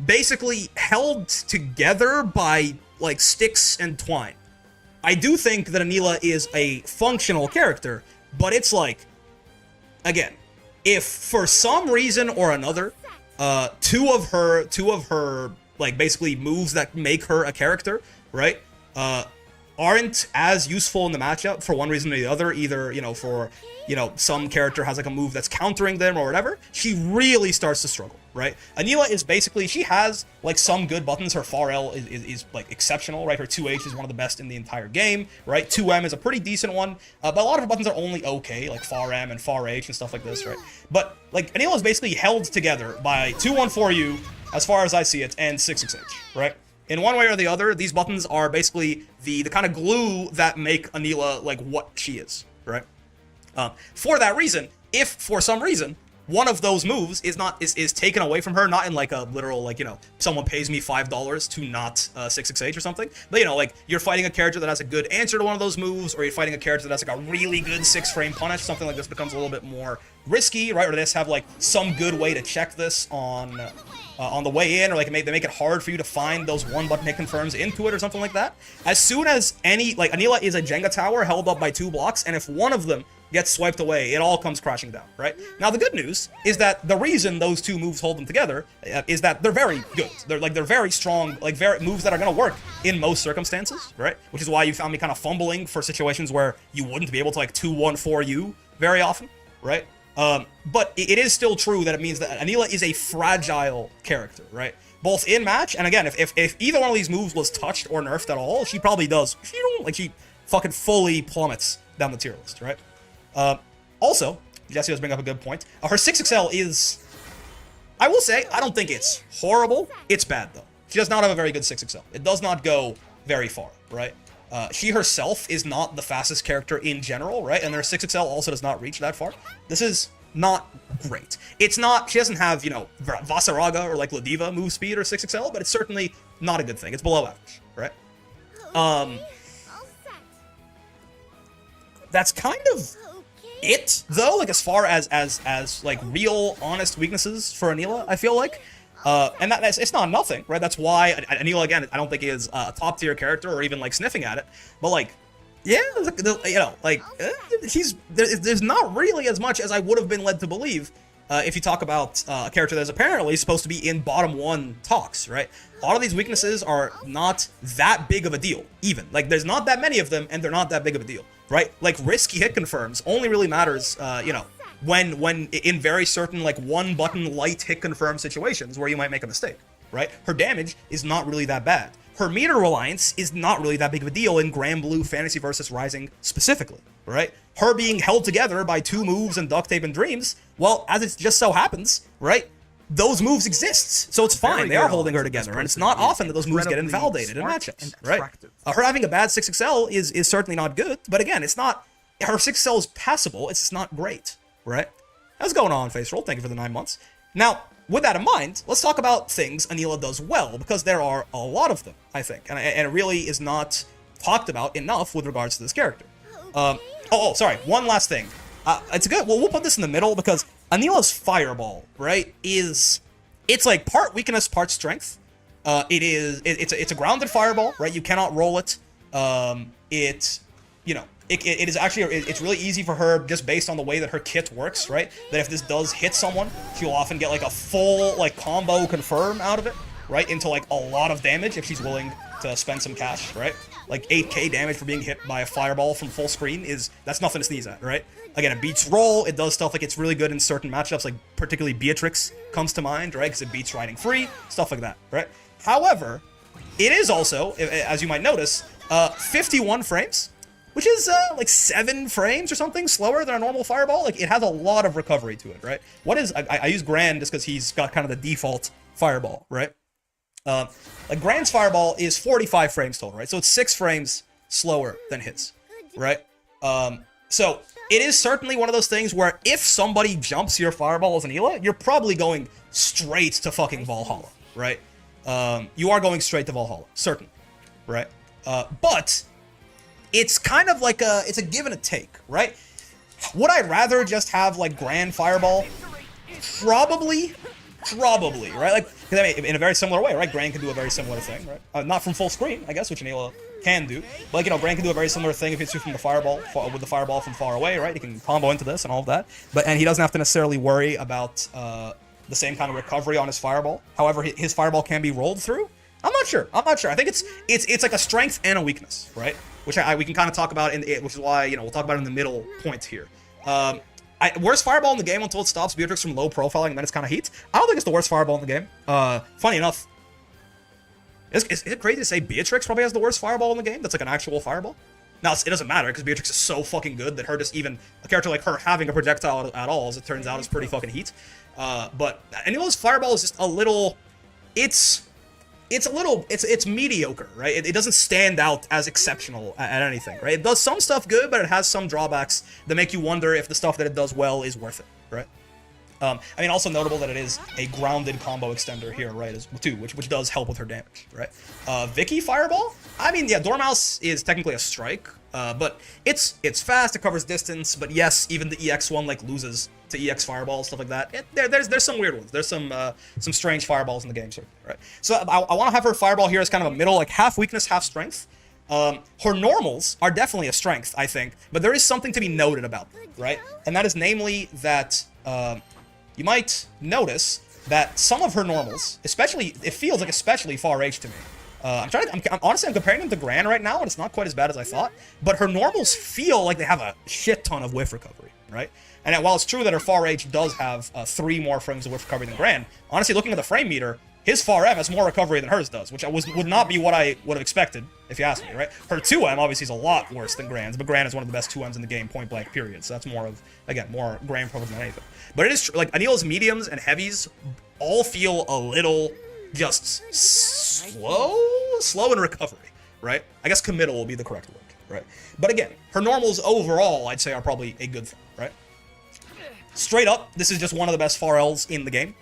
basically held together by like sticks and twine. I do think that Anila is a functional character, but it's like, again, if for some reason or another, two of her like basically moves that make her a character, right, aren't as useful in the matchup for one reason or the other, either, you know, for, you know, some character has like a move that's countering them or whatever, she really starts to struggle, right? Anila is basically, she has like some good buttons. Her far L is like exceptional, right? Her 2H is one of the best in the entire game, right? 2M is a pretty decent one, but a lot of her buttons are only okay, like far M and far H and stuff like this, right? But like Anila is basically held together by 214U, as far as I see it, and 668, right? In one way or the other, these buttons are basically the kind of glue that make Anila like what she is, right? For that reason, if for some reason one of those moves is taken away from her, not in like a literal, like, you know, someone pays me $5 to not 668 or something, but, you know, like, you're fighting a character that has a good answer to one of those moves, or you're fighting a character that has like a really good 6-frame punish, something like this becomes a little bit more risky, right? Or they just have like some good way to check this on the way in, or like they make it hard for you to find those 1-button hit confirms into it or something like that. As soon as any, like, Anila is a Jenga tower held up by 2 blocks, and if one of them gets swiped away, it all comes crashing down, right? Now, the good news is that the reason those 2 moves hold them together is that they're very good. They're very strong, like, moves that are gonna work in most circumstances, right? Which is why you found me kind of fumbling for situations where you wouldn't be able to, like, 2-1-4-U very often, right? But it is still true that it means that Anila is a fragile character, right? Both in match, and again, if either one of these moves was touched or nerfed at all, she probably does, she fucking fully plummets down the tier list, right? Also, Jesse does bring up a good point. Her 6XL is, I will say, I don't think it's horrible. It's bad, though. She does not have a very good 6XL. It does not go very far, right? She herself is not the fastest character in general, right? And their 6XL also does not reach that far. This is not great. It's not, she doesn't have, you know, Vasaraga or like Ladiva move speed or 6XL, but it's certainly not a good thing. It's below average, right? That's kind of it, though, like, as far as like real honest weaknesses for Anila, I feel like, and that's, it's not nothing, right? That's why Anila, again, I don't think is a top tier character or even like sniffing at it, but like, yeah, you know, like, there's not really as much as I would have been led to believe if you talk about a character that's apparently supposed to be in bottom 1 talks, right? A lot of these weaknesses are not that big of a deal, even. Like, there's not that many of them, and they're not that big of a deal, right? Like, risky hit confirms only really matters, you know, when in very certain, like, 1-button light hit confirm situations where you might make a mistake, right? Her damage is not really that bad. Her meter reliance is not really that big of a deal in Grand Blue Fantasy versus Rising specifically, right? Her being held together by 2 moves and duct tape and dreams, well, as it just so happens, right? Those moves exist, so it's fine. They are holding her together, and it's not often that those moves get invalidated in matchups, right? Her having a bad 6XL is certainly not good, but again, it's not, her 6XL is passable, it's just not great, right? How's it going on, Face Roll? Thank you for the 9 months. Now, with that in mind, let's talk about things Anila does well, because there are a lot of them, I think, and it really is not talked about enough with regards to this character. Sorry, one last thing. It's good, well, we'll put this in the middle, because Anila's Fireball, right, it's like part weakness, part strength. It's a grounded Fireball, right? You cannot roll it. You know, it is actually, it's really easy for her just based on the way that her kit works, right? That if this does hit someone, she'll often get like a full like combo confirm out of it, right? Into like a lot of damage if she's willing to spend some cash, right? Like 8k damage for being hit by a Fireball from full screen that's nothing to sneeze at, right? Again, it beats roll, it does stuff like it's really good in certain matchups, like particularly Beatrix comes to mind, right? Because it beats riding free, stuff like that, right? However, it is also, as you might notice, 51 frames, which is like 7 frames or something slower than a normal Fireball. Like, it has a lot of recovery to it, right? What is, I use Grand just because he's got kind of the default Fireball, right? Like, Grand's Fireball is 45 frames total, right? So it's 6 frames slower than his, right? So it is certainly one of those things where if somebody jumps your Fireball as Anila, you're probably going straight to fucking Valhalla, right? You are going straight to Valhalla, certain, right? But it's kind of like it's a give and a take, right? Would I rather just have like Grand Fireball? Probably, right? Like, in a very similar way, right? Grand can do a very similar thing, right? Not from full screen, I guess, which Anila can do. But, like, you know, Grand can do a very similar thing if it's from the Fireball, with the Fireball from far away, right? He can combo into this and all of that. And he doesn't have to necessarily worry about the same kind of recovery on his Fireball. However, his Fireball can be rolled through. I'm not sure. I think it's like a strength and a weakness, right? Which we can kind of talk about which is why, you know, we'll talk about it in the middle point here. Worst Fireball in the game until it stops Beatrix from low profiling and then it's kind of heat. I don't think it's the worst Fireball in the game. Funny enough, is it crazy to say Beatrix probably has the worst Fireball in the game? That's like an actual Fireball. Now, it doesn't matter because Beatrix is so fucking good that a character like her having a projectile at all, as it turns out, is pretty fucking heat. But Anila's Fireball is just a little, it's a little, it's mediocre, right? It doesn't stand out as exceptional at anything, right? It does some stuff good, but it has some drawbacks that make you wonder if the stuff that it does well is worth it, right? I mean, also notable that it is a grounded combo extender here, right, too, which does help with her damage, right? Vicky Fireball? I mean, yeah, Dormouse is technically a strike, but it's fast, it covers distance, but yes, even the EX one, like, loses to EX Fireball, stuff like that. There's some weird ones. There's some strange Fireballs in the game, certainly, right? So I want to have her Fireball here as kind of a middle, like, half weakness, half strength. Her normals are definitely a strength, I think, but there is something to be noted about them, right? And that is namely that, you might notice that some of her normals, especially, it feels like especially far H to me. Honestly, I'm comparing them to Gran right now, and it's not quite as bad as I thought, but her normals feel like they have a shit ton of whiff recovery, right? And while it's true that her far H does have 3 more frames of whiff recovery than Gran, honestly, looking at the frame meter, his far M has more recovery than hers does, which would not be what I would have expected, if you ask me, right? Her 2M obviously is a lot worse than Gran's, but Gran is one of the best 2Ms in the game, point blank, period. So that's more of, again, more Gran coverage than anything. But it is true, like, Anila's mediums and heavies all feel a little just slow in recovery, right? I guess committal will be the correct word, right? But again, her normals overall, I'd say, are probably a good thing, right? Straight up, this is just one of the best far Ls in the game.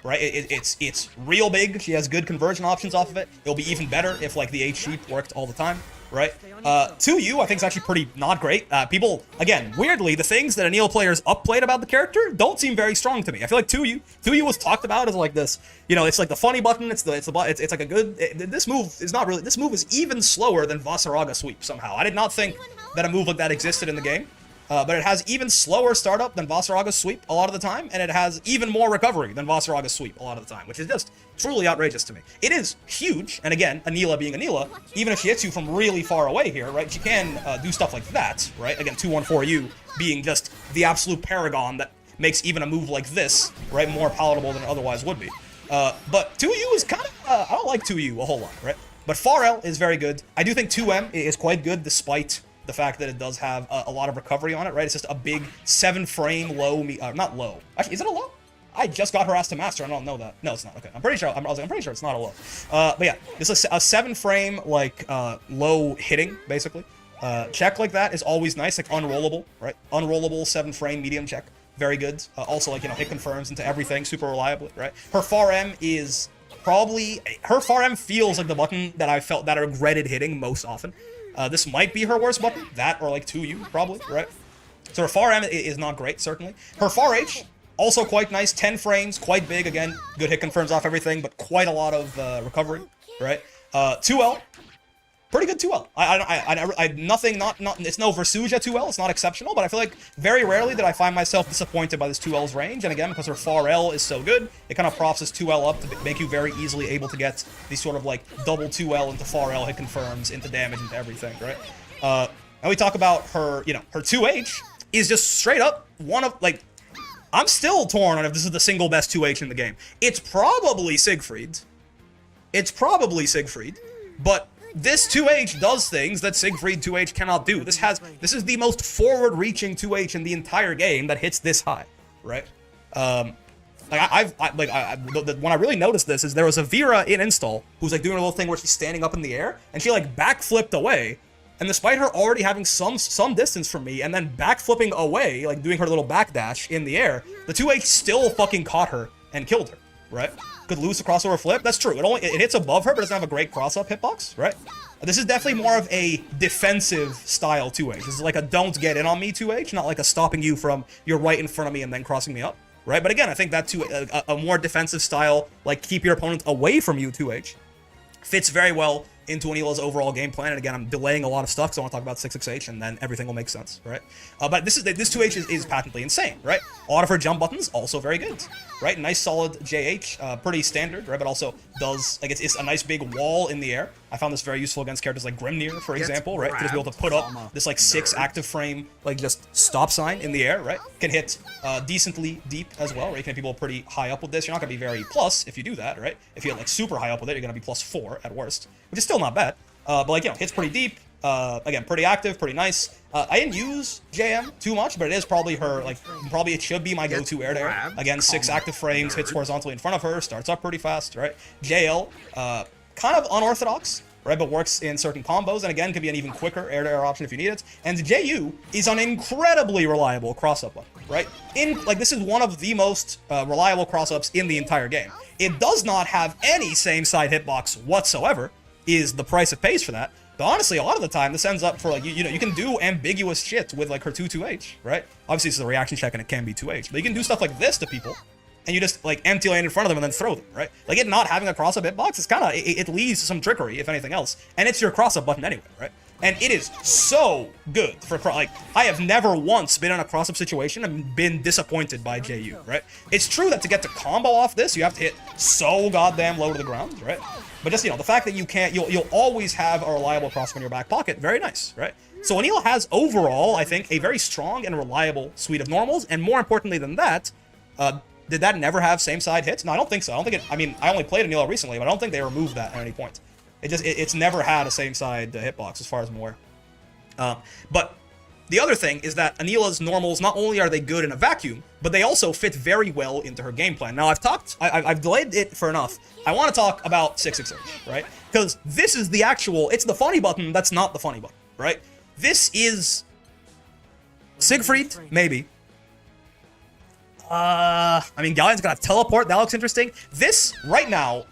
Right? It's real big. She has good conversion options off of it. It'll be even better if, like, the H-sheep worked all the time, right? 2U, I think, is actually pretty not great. People, again, weirdly, the things that Anila players upplayed about the character don't seem very strong to me. I feel like 2U was talked about as, like, this, you know, it's like the funny button, it's like a good, this move is not really, this move is even slower than Vasaraga Sweep, somehow. I did not think that a move like that existed in the game. But it has even slower startup than Vasaraga's Sweep a lot of the time, and it has even more recovery than Vasaraga's Sweep a lot of the time, which is just truly outrageous to me. It is huge, and again, Anila being Anila, even if she hits you from really far away here, right, she can do stuff like that, right? Again, 214U being just the absolute paragon that makes even a move like this, right, more palatable than it otherwise would be. But 2U is kind of, I don't like 2U a whole lot, right? But far L is very good. I do think 2M is quite good despite the fact that it does have a lot of recovery on it, right? It's just a big 7-frame low, not low. Actually, is it a low? I just got her ass to master, I don't know that. No, it's not. Okay, I'm pretty sure it's not a low. But yeah, this is a 7-frame, like, low hitting, basically. Check like that is always nice, like unrollable, right? Unrollable 7-frame medium check, very good. Also, like, you know, hit confirms into everything super reliably, right? Her far M is probably, her far M feels like the button that I regretted hitting most often. This might be her worst button, that or like 2U, probably, right? So her far M is not great, certainly. Her far H, also quite nice, 10 frames, quite big, again, good hit confirms off everything, but quite a lot of recovery, right? 2L, pretty good 2L. It's no Versuja 2L, it's not exceptional, but I feel like very rarely did I find myself disappointed by this 2L's range, and again, because her far L is so good, it kind of props this 2L up to make you very easily able to get these sort of, like, double 2L into far L hit confirms, into damage, into everything, right? And we talk about her, you know, her 2H is just straight up one of, like, I'm still torn on if this is the single best 2H in the game. It's probably Siegfried. But this 2H does things that Siegfried 2H cannot do. This is the most forward-reaching 2H in the entire game that hits this high, right? When I really noticed this is there was a Vera in install who's like doing a little thing where she's standing up in the air and she like backflipped away, and despite her already having some distance from me and then backflipping away, like doing her little backdash in the air, the 2H still fucking caught her and killed her, right? Could lose a crossover flip. That's true. It hits above her, but doesn't have a great cross-up hitbox, right? This is definitely more of a defensive style 2H. This is like a don't get in on me 2H, not like a stopping you from you're right in front of me and then crossing me up, right? But again, I think that a more defensive style, like keep your opponent away from you 2H, fits very well into Anila's overall game plan. And again, I'm delaying a lot of stuff because I want to talk about 668, and then everything will make sense, right? But this 2H is patently insane, right? A lot of her jump buttons also very good, right? Nice solid JH, pretty standard, right? But also does, like, it's a nice big wall in the air. I found this very useful against characters like Grimnir, for example, right? To just be able to put up this like 6 active frame, like just stop sign in the air, right? Can hit decently deep as well, right? You can hit people pretty high up with this. You're not gonna be very plus if you do that, right? If you get like super high up with it, you're gonna be +4 at worst, which is still not bad. But like, you know, hits pretty deep, Again, pretty active, pretty nice. I didn't use JM too much, but it is probably her, like, probably it should be my go-to air-to-air. Again, 6 active frames, hits horizontally in front of her, starts up pretty fast, right? JL, kind of unorthodox, right, but works in certain combos, and again, can be an even quicker air-to-air option if you need it. And JU is an incredibly reliable cross-up one, right? This is one of the most reliable cross-ups in the entire game. It does not have any same-side hitbox whatsoever, is the price it pays for that. But honestly, a lot of the time, this ends up for, like, you know, you can do ambiguous shit with, like, her 2-2H, right? Obviously, it's a reaction check and it can be 2H, but you can do stuff like this to people, and you just, like, empty lane in front of them and then throw them, right? Like, it not having a cross-up hitbox is kind of, it leaves some trickery, if anything else, and it's your cross-up button anyway, right? And it is so good for, like, I have never once been in a cross-up situation and been disappointed by JU, right? It's true that to get to combo off this, you have to hit so goddamn low to the ground, right? But just, you know, the fact that you can't, you'll always have a reliable cross-up in your back pocket, very nice, right? So Anila has overall, I think, a very strong and reliable suite of normals, and more importantly than that, did that never have same-side hits? No, I don't think so. I don't think it, I mean, I only played Anila recently, but I don't think they removed that at any point. It's never had a same-side hitbox, as far as I'm aware. But the other thing is that Anila's normals, not only are they good in a vacuum, but they also fit very well into her game plan. Now, I've delayed it for enough. I want to talk about 668, right? Because this is the actual, it's the funny button that's not the funny button, right? This is Siegfried, maybe. I mean, Gallion's got a teleport, that looks interesting. This, right now,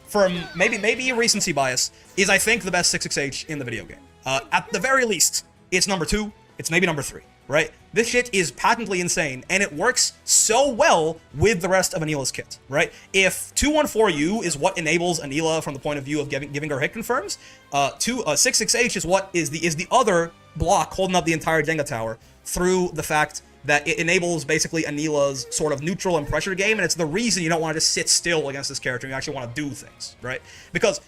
for maybe a recency bias, is, I think, the best 668 in the video game. At the very least, it's number 2, it's maybe number 3, right? This shit is patently insane, and it works so well with the rest of Anila's kit, right? If 214U is what enables Anila from the point of view of giving her hit confirms, 668 is what is the other block holding up the entire Jenga tower through the fact that it enables basically Anila's sort of neutral and pressure game, and it's the reason you don't want to just sit still against this character, you actually want to do things, right? Because,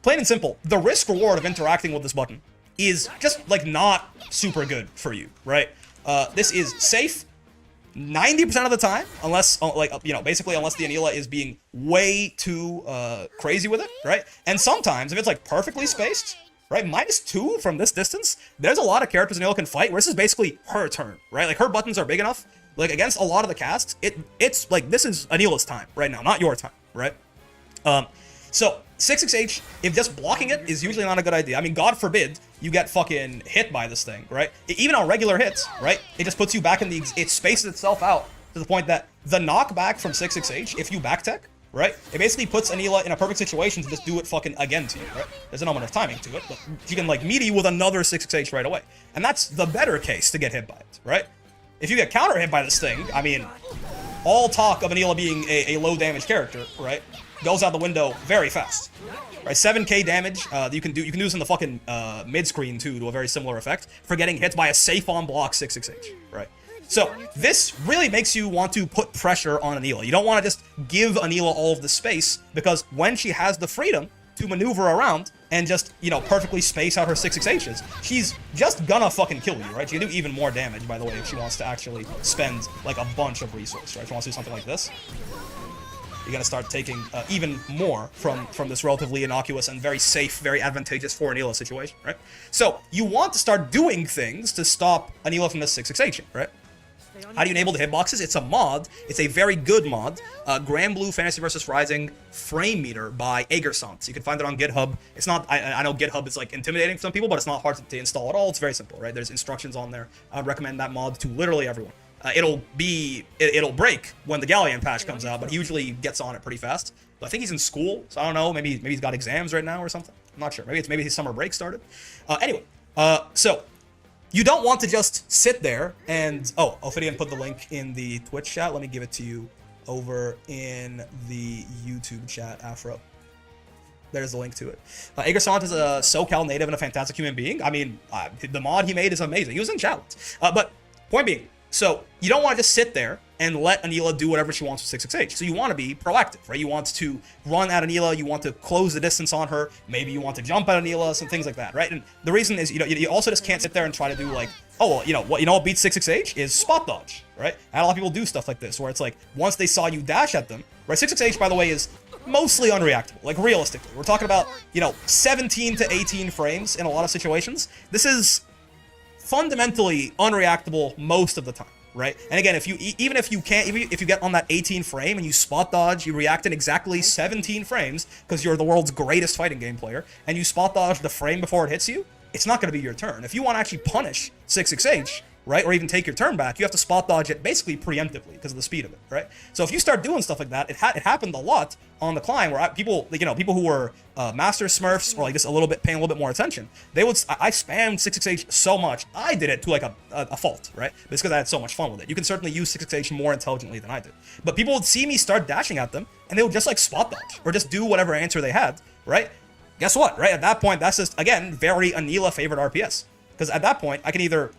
plain and simple, the risk-reward of interacting with this button is just, like, not super good for you, right? This is safe 90% of the time, unless, like, you know, basically unless the Anila is being way too crazy with it, right? And sometimes, if it's, like, perfectly spaced, right, -2 from this distance, there's a lot of characters Anila can fight where this is basically her turn, right? Like, her buttons are big enough, like, against a lot of the cast, it's, like, this is Anila's time right now, not your time, right? So, 668, if just blocking it is usually not a good idea. I mean, God forbid you get fucking hit by this thing, right? Even on regular hits, right? It just puts you back in the... It spaces itself out to the point that the knockback from 668, if you backtech, right? It basically puts Anila in a perfect situation to just do it fucking again to you, right? There's an element of timing to it, but you can, like, meet you with another 668 right away. And that's the better case to get hit by it, right? If you get counter hit by this thing, I mean, all talk of Anila being a low damage character, right, goes out the window very fast. Right, 7k damage, you can do this in the fucking mid-screen too, to a very similar effect, for getting hit by a safe on block 668, right? So, this really makes you want to put pressure on Anila. You don't want to just give Anila all of the space, because when she has the freedom to maneuver around and just, you know, perfectly space out her 668s, she's just gonna fucking kill you, right? She can do even more damage, by the way, if she wants to actually spend, like, a bunch of resources, right? If she wants to do something like this, you're gonna start taking even more from this relatively innocuous and very safe, very advantageous for Anila situation, right? So, you want to start doing things to stop Anila from this 668, right? How do you enable the hitboxes? It's a mod. It's a very good mod. Grand Blue Fantasy vs. Rising Frame Meter by Agersont. You can find it on GitHub. It's not, I know GitHub is, like, intimidating for some people, but it's not hard to install at all. It's very simple, right? There's instructions on there. I would recommend that mod to literally everyone. It'll break when the Galleon patch comes out, but he usually gets on it pretty fast. But I think he's in school, so I don't know. Maybe he's got exams right now or something. I'm not sure. Maybe his summer break started. Anyway, so you don't want to just sit there and... Oh, Ophidian put the link in the Twitch chat. Let me give it to you over in the YouTube chat, Afro. There's the link to it. Agersont is a SoCal native and a fantastic human being. I mean, the mod he made is amazing. He was in chat. But point being, so you don't want to just sit there and let Anila do whatever she wants with 668. So you want to be proactive, right? You want to run at Anila, you want to close the distance on her, maybe you want to jump at Anila, some things like that, right? And the reason is, you know, you also just can't sit there and try to do, like, oh, well, you know what beats 668 is spot dodge, right? And a lot of people do stuff like this, where it's like, once they saw you dash at them, right? 668, by the way, is mostly unreactable. Like, realistically, we're talking about, you know, 17 to 18 frames in a lot of situations. This is fundamentally unreactable most of the time, right? And again, even if you get on that 18 frame and you spot dodge, you react in exactly 17 frames because you're the world's greatest fighting game player, and you spot dodge the frame before it hits you, it's not going to be your turn. If you want to actually punish 668, right, or even take your turn back, you have to spot dodge it basically preemptively because of the speed of it, right? So if you start doing stuff like that, it happened a lot on the climb where people who were master smurfs or like just paying a little bit more attention, I spammed 668 so much, I did it to like a fault, right? But it's because I had so much fun with it. You can certainly use 668 more intelligently than I did. But people would see me start dashing at them, and they would just like spot dodge or just do whatever answer they had, right? Guess what, right? At that point, that's just, again, very Anila favored RPS. Because at that point, I can either,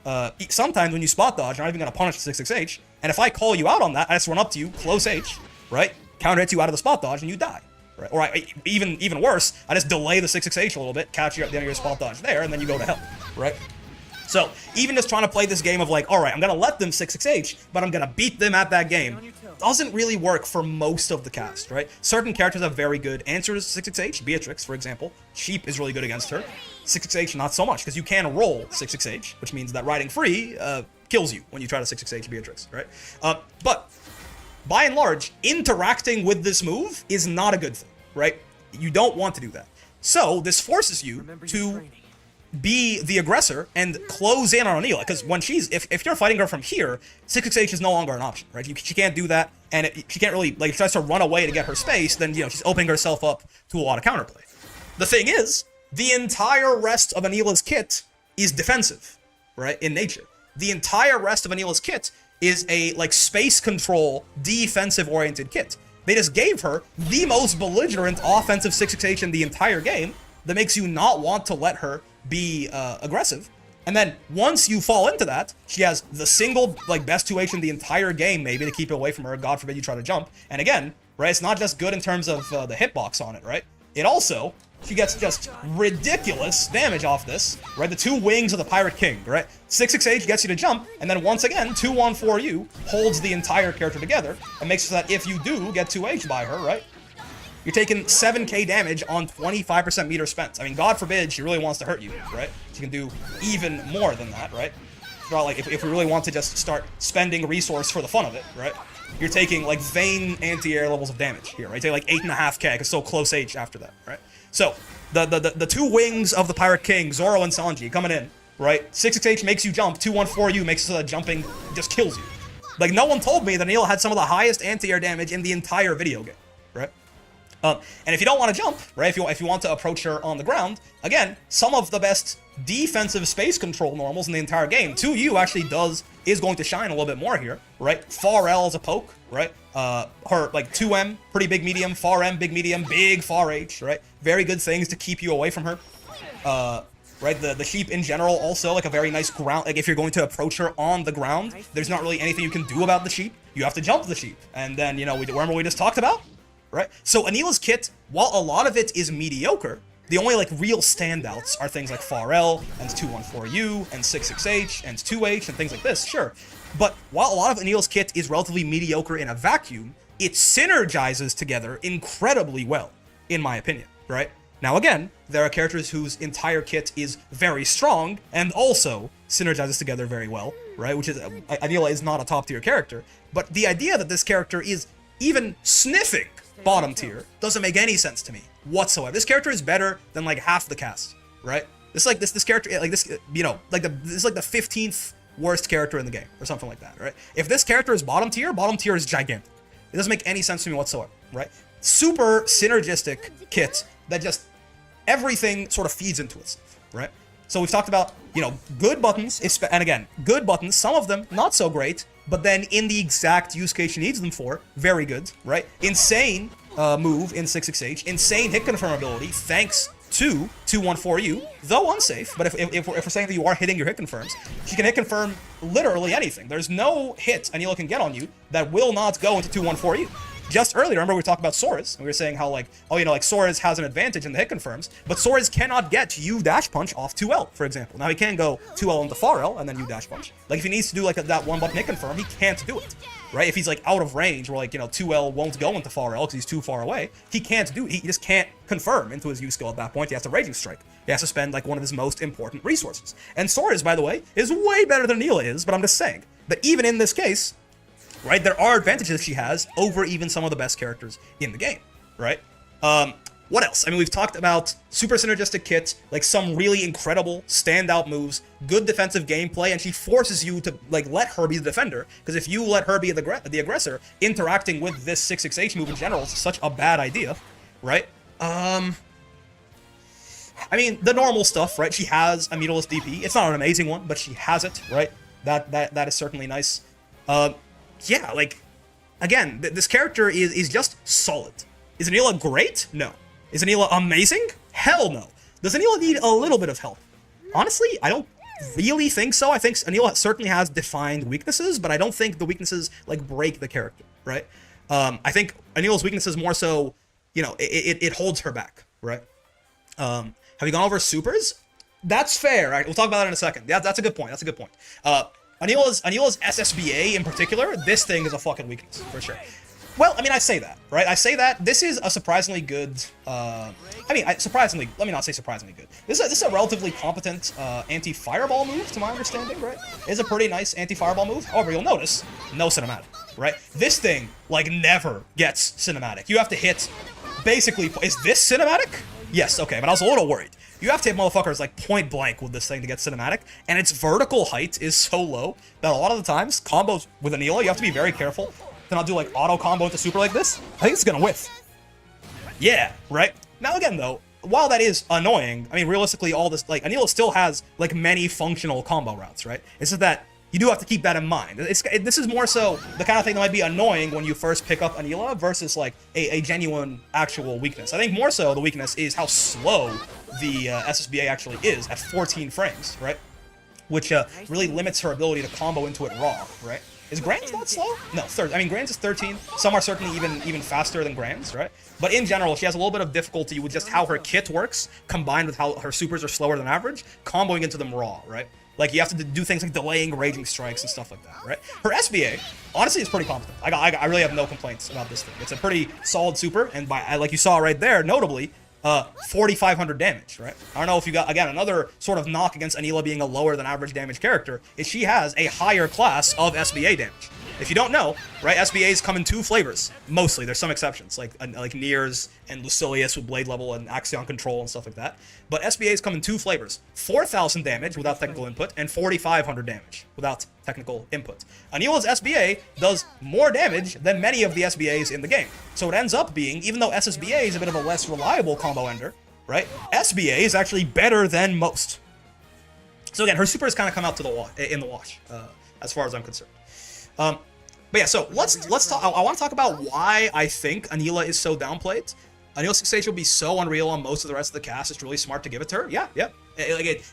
sometimes when you spot dodge, you're not even going to punish the 668, and if I call you out on that, I just run up to you, close H, right? Counter hit you out of the spot dodge, and you die, right? Or even worse, I just delay the 668 a little bit, catch you at the end of your spot dodge there, and then you go to hell, right? So, even just trying to play this game of like, alright, I'm going to let them 668, but I'm going to beat them at that game, doesn't really work for most of the cast, right? Certain characters have very good answers to 668, Beatrix, for example. Sheep is really good against her. 668 not so much, because you can roll 668, which means that riding free kills you when you try to 668 Beatrix, right? But, by and large, interacting with this move is not a good thing, right? You don't want to do that. So, this forces you to be the aggressor and close in on Anila, because when if you're fighting her from here, 668 is no longer an option, right? She can't do that, and she can't really, like, if she tries to run away to get her space, then, you know, she's opening herself up to a lot of counterplay. The thing is, the entire rest of Anila's kit is defensive, right, in nature. The entire rest of Anila's kit is a, like, space control, defensive-oriented kit. They just gave her the most belligerent offensive 668 in the entire game that makes you not want to let her be aggressive. And then once you fall into that, she has the single, like, best 2H in the entire game, maybe, to keep it away from her. God forbid you try to jump. And again, right, it's not just good in terms of the hitbox on it, right? It also, she gets just ridiculous damage off this, right? The two wings of the Pirate King, right? 668 gets you to jump, and then once again, 2-1-4U holds the entire character together and makes it so that if you do get 2H by her, right, you're taking 7k damage on 25% meter spent. I mean, God forbid she really wants to hurt you, right? She can do even more than that, right? Like, if we really want to just start spending resource for the fun of it, right? You're taking, like, vain anti-air levels of damage here, right? Take, like, 8.5k, because so close H after that, right? So, the two wings of the Pirate King, Zoro and Sanji, coming in, right? 668 makes you jump, 2-1-4U makes it so that jumping just kills you. Like, no one told me that Anila had some of the highest anti-air damage in the entire video game, right? And if you don't want to jump, right, if you want to approach her on the ground, again, some of the best defensive space control normals in the entire game, 2U actually is going to shine a little bit more here, right? Far L as a poke, right? Her, like, 2M, pretty big medium, far M, big medium, big far H, right? Very good things to keep you away from her. Right, the sheep in general also, like, a very nice ground, like, if you're going to approach her on the ground, there's not really anything you can do about the sheep. You have to jump the sheep. And then, you know, remember we just talked about? Right? So Anila's kit, while a lot of it is mediocre, the only, like, real standouts are things like Far L, and 2-1-4U, and 6-6H, and 2H, and things like this, sure. But while a lot of Anila's kit is relatively mediocre in a vacuum, it synergizes together incredibly well, in my opinion, right? Now again, there are characters whose entire kit is very strong, and also synergizes together very well, right? Which is, Anila is not a top tier character, but the idea that this character is even sniffing bottom tier doesn't make any sense to me whatsoever. This character is better than, like, half the cast, right? This character, like, this, you know, like, this is like the 15th worst character in the game, or something like that, right? If this character is bottom tier is gigantic. It doesn't make any sense to me whatsoever, right? Super synergistic kit that just everything sort of feeds into itself, right? So we've talked about, you know, good buttons, and again, good buttons, some of them not so great, but then in the exact use case she needs them for, very good, right? Insane move in 6-6H, insane hit confirmability thanks to 2-1-4U, though unsafe, but if we're saying that you are hitting your hit confirms, she can hit confirm literally anything. There's no hit Anila can get on you that will not go into 2-1-4U. just earlier, remember we talked about Sora's, and we were saying how like, oh, you know, like Sora's has an advantage in the hit confirms, but Sora's cannot get U dash punch off 2L, for example. Now he can go 2L into far L and then U dash punch. Like if he needs to do like that one button hit confirm, he can't do it, right? If he's like out of range, where like, you know, 2L won't go into far L because he's too far away, he can't do it. He just can't confirm into his U skill at that point. He has to Raging Strike. He has to spend like one of his most important resources. And Sora's, by the way, is way better than Anila is, but I'm just saying that even in this case, right, there are advantages she has over even some of the best characters in the game, right? What else? I mean, we've talked about super synergistic kit, like some really incredible standout moves, good defensive gameplay, and she forces you to like let her be the defender, because if you let her be the aggressor, interacting with this 668 move in general is such a bad idea, right? I mean, the normal stuff, right? She has a meterless DP. It's not an amazing one, but she has it, right? That is certainly nice. Yeah, like, again, this character is just solid. Is Anila great? No. Is Anila amazing? Hell no. Does Anila need a little bit of help? Honestly, I don't really think so. I think Anila certainly has defined weaknesses, but I don't think the weaknesses, like, break the character, right? I think Anila's weaknesses more so, you know, it holds her back, right? Have you gone over supers? That's fair, right? We'll talk about that in a second. Yeah, that's a good point. That's a good point. Anila's SSBA in particular, this thing is a fucking weakness, for sure. Well, I mean, I say that, right? I say that this is a surprisingly good, surprisingly, let me not say surprisingly good. This is a relatively competent anti-fireball move, to my understanding, right? It's a pretty nice anti-fireball move. However, you'll notice, no cinematic, right? This thing, like, never gets cinematic. You have to hit, basically, is this cinematic? Yes, okay, but I was a little worried. You have to hit motherfuckers like point blank with this thing to get cinematic, and its vertical height is so low that a lot of the times, combos with Anila, you have to be very careful to not do like auto combo into super like this. I think it's gonna whiff. Yeah, right? Now again though, while that is annoying, I mean realistically all this, like Anila still has like many functional combo routes, right? It's just that you do have to keep that in mind. This is more so the kind of thing that might be annoying when you first pick up Anila versus like a genuine actual weakness. I think more so the weakness is how slow the SSBA actually is at 14 frames, right? Which really limits her ability to combo into it raw, right? Is Grand's not slow? No, I mean, Grand's is 13. Some are certainly even faster than Grand's, right? But in general, she has a little bit of difficulty with just how her kit works, combined with how her supers are slower than average, comboing into them raw, right? Like, you have to do things like delaying raging strikes and stuff like that, right? Her SBA, honestly, is pretty competent. I really have no complaints about this thing. It's a pretty solid super, and like you saw right there, notably, 4,500 damage, right? I don't know if you got, again, another sort of knock against Anila being a lower than average damage character is she has a higher class of SBA damage. If you don't know, right, SBAs come in two flavors, mostly. There's some exceptions, like Niers and Lucilius with Blade Level and Axion Control and stuff like that. But SBAs come in two flavors, 4,000 damage without technical input and 4,500 damage without technical input. Anila's SBA does more damage than many of the SBAs in the game. So it ends up being, even though SSBA is a bit of a less reliable combo ender, right, SBA is actually better than most. So again, her supers kind of come out to in the wash, as far as I'm concerned. But yeah, so let's talk. I want to talk about why I think Anila is so downplayed. Anila 6H will be so unreal on most of the rest of the cast. It's really smart to give it to her. Yeah.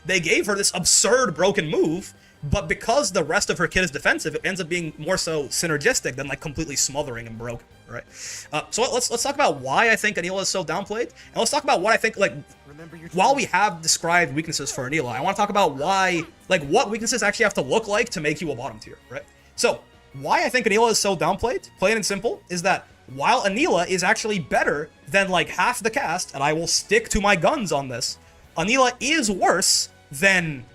They gave her this absurd broken move, but because the rest of her kit is defensive, it ends up being more so synergistic than like completely smothering and broken, right? So let's talk about why I think Anila is so downplayed, and let's talk about what I think, like, while we have described weaknesses for Anila, I want to talk about why, like, what weaknesses actually have to look like to make you a bottom tier, right? So why I think Anila is so downplayed, plain and simple, is that while Anila is actually better than like half the cast, and I will stick to my guns on this, Anila is worse than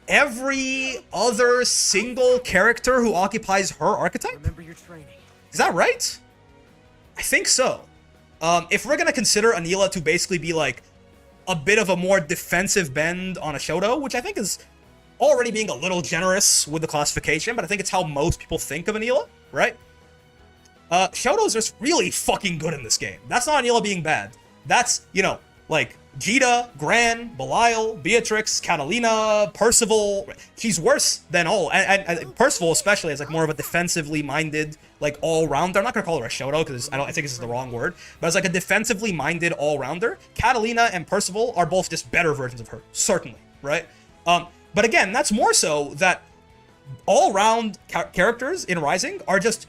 every other single character who occupies her archetype? Remember your training. Is that right? I think so. If we're gonna consider Anila to basically be like a bit of a more defensive bend on a Shoto, which I think is already being a little generous with the classification, but I think it's how most people think of Anila, right? Shoto's just really fucking good in this game. That's not Anila being bad. That's, you know, like Jita, Gran, Belial, Beatrix, Catalina, Percival. She's worse than all. And Percival especially is like more of a defensively minded, like all-rounder. I'm not gonna call her a Shoto because I think this is the wrong word, but it's like a defensively minded all-rounder. Catalina and Percival are both just better versions of her, certainly, right? But again, that's more so that all-round characters in Rising are just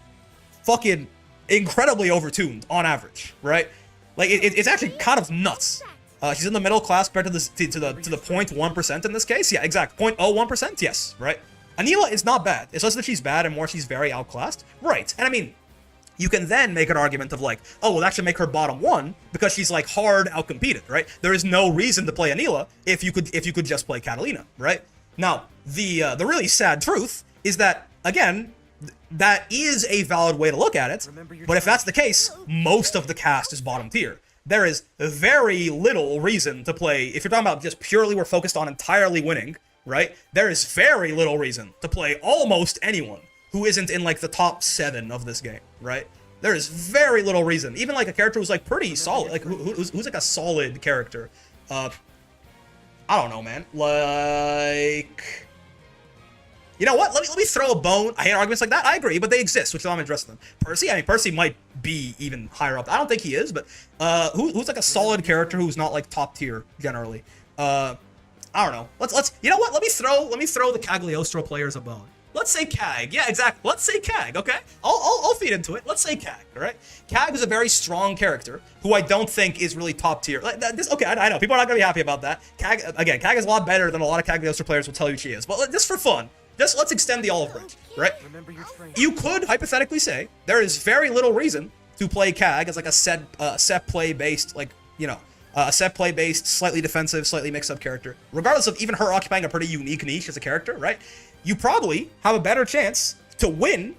fucking incredibly overtuned on average, right? Like it's actually kind of nuts. She's in the middle class compared to the 0.1% in this case. Yeah, exact 0.01%. Yes, right. Anila is not bad. It's less that she's bad and more she's very outclassed. Right. And I mean, you can then make an argument of like, oh, well, that should make her bottom 1 because she's like hard outcompeted, right? There is no reason to play Anila if you could just play Catalina, right? Now, the really sad truth is that, again, that is a valid way to look at it, but if that's the case, most of the cast is bottom tier. There is very little reason to play, if you're talking about just purely we're focused on entirely winning, right? There is very little reason to play almost anyone who isn't in like the top 7 of this game, right? There is very little reason. Even like a character who's like pretty solid, like who's like a solid character. I don't know, man. Like, you know what? Let me throw a bone. I hate arguments like that. I agree, but they exist, which is why I'm interested in them. Percy, I mean, Percy might be even higher up. I don't think he is, but who's like a solid character who's not like top tier generally? I don't know. Let's you know what? Let me throw the Cagliostro players a bone. Let's say Cag. Yeah, exactly. Let's say Cag, okay? I'll feed into it. Let's say Cag, all right? Cag is a very strong character who I don't think is really top tier. Like, okay, I know. People are not going to be happy about that. Cag is a lot better than a lot of Cagliostro players will tell you she is. But just for fun, let's extend the olive branch, right? You could hypothetically say there is very little reason to play Cag as like a set play based, like, you know, a set play based, slightly defensive, slightly mixed up character. Regardless of even her occupying a pretty unique niche as a character, right? You probably have a better chance to win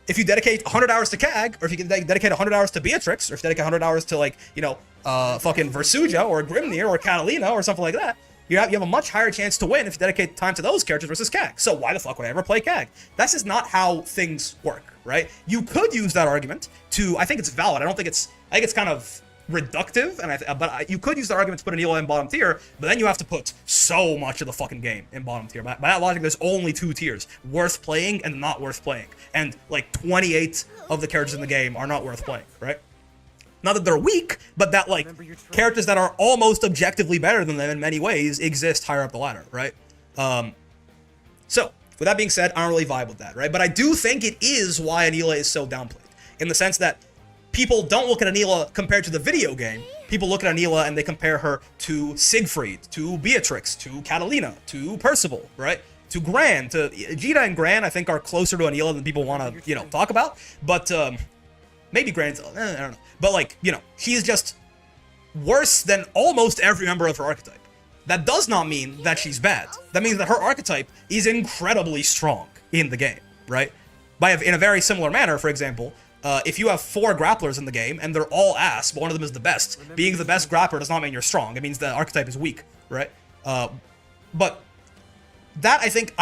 if you dedicate 100 hours to Cag, or if you can dedicate 100 hours to Beatrix, or if you dedicate 100 hours to, like, you know, fucking Versuja, or Grimnir, or Catalina, or something like that. You have a much higher chance to win if you dedicate time to those characters versus Cag. So why the fuck would I ever play Cag? That's just not how things work, right? You could use that argument to, I think it's valid. I think it's kind of reductive, but you could use the argument to put Anila in bottom tier, but then you have to put so much of the fucking game in bottom tier. By that logic, there's only 2 tiers, worth playing and not worth playing. And like 28 of the characters in the game are not worth playing, right? Not that they're weak, but that like characters that are almost objectively better than them in many ways exist higher up the ladder, right? So, with that being said, I don't really vibe with that, right? But I do think it is why Anila is so downplayed, in the sense that people don't look at Anila compared to the video game. People look at Anila and they compare her to Siegfried, to Beatrix, to Catalina, to Percival, right? To Gran, to Jita and Gran, I think are closer to Anila than people want to, you know, talk about. But maybe Gran's, I don't know. But like, you know, she's just worse than almost every member of her archetype. That does not mean that she's bad. That means that her archetype is incredibly strong in the game, right? In a very similar manner, for example, if you have 4 grapplers in the game and they're all ass, but one of them is the best, being the best grappler does not mean you're strong. It means the archetype is weak, right? But that I think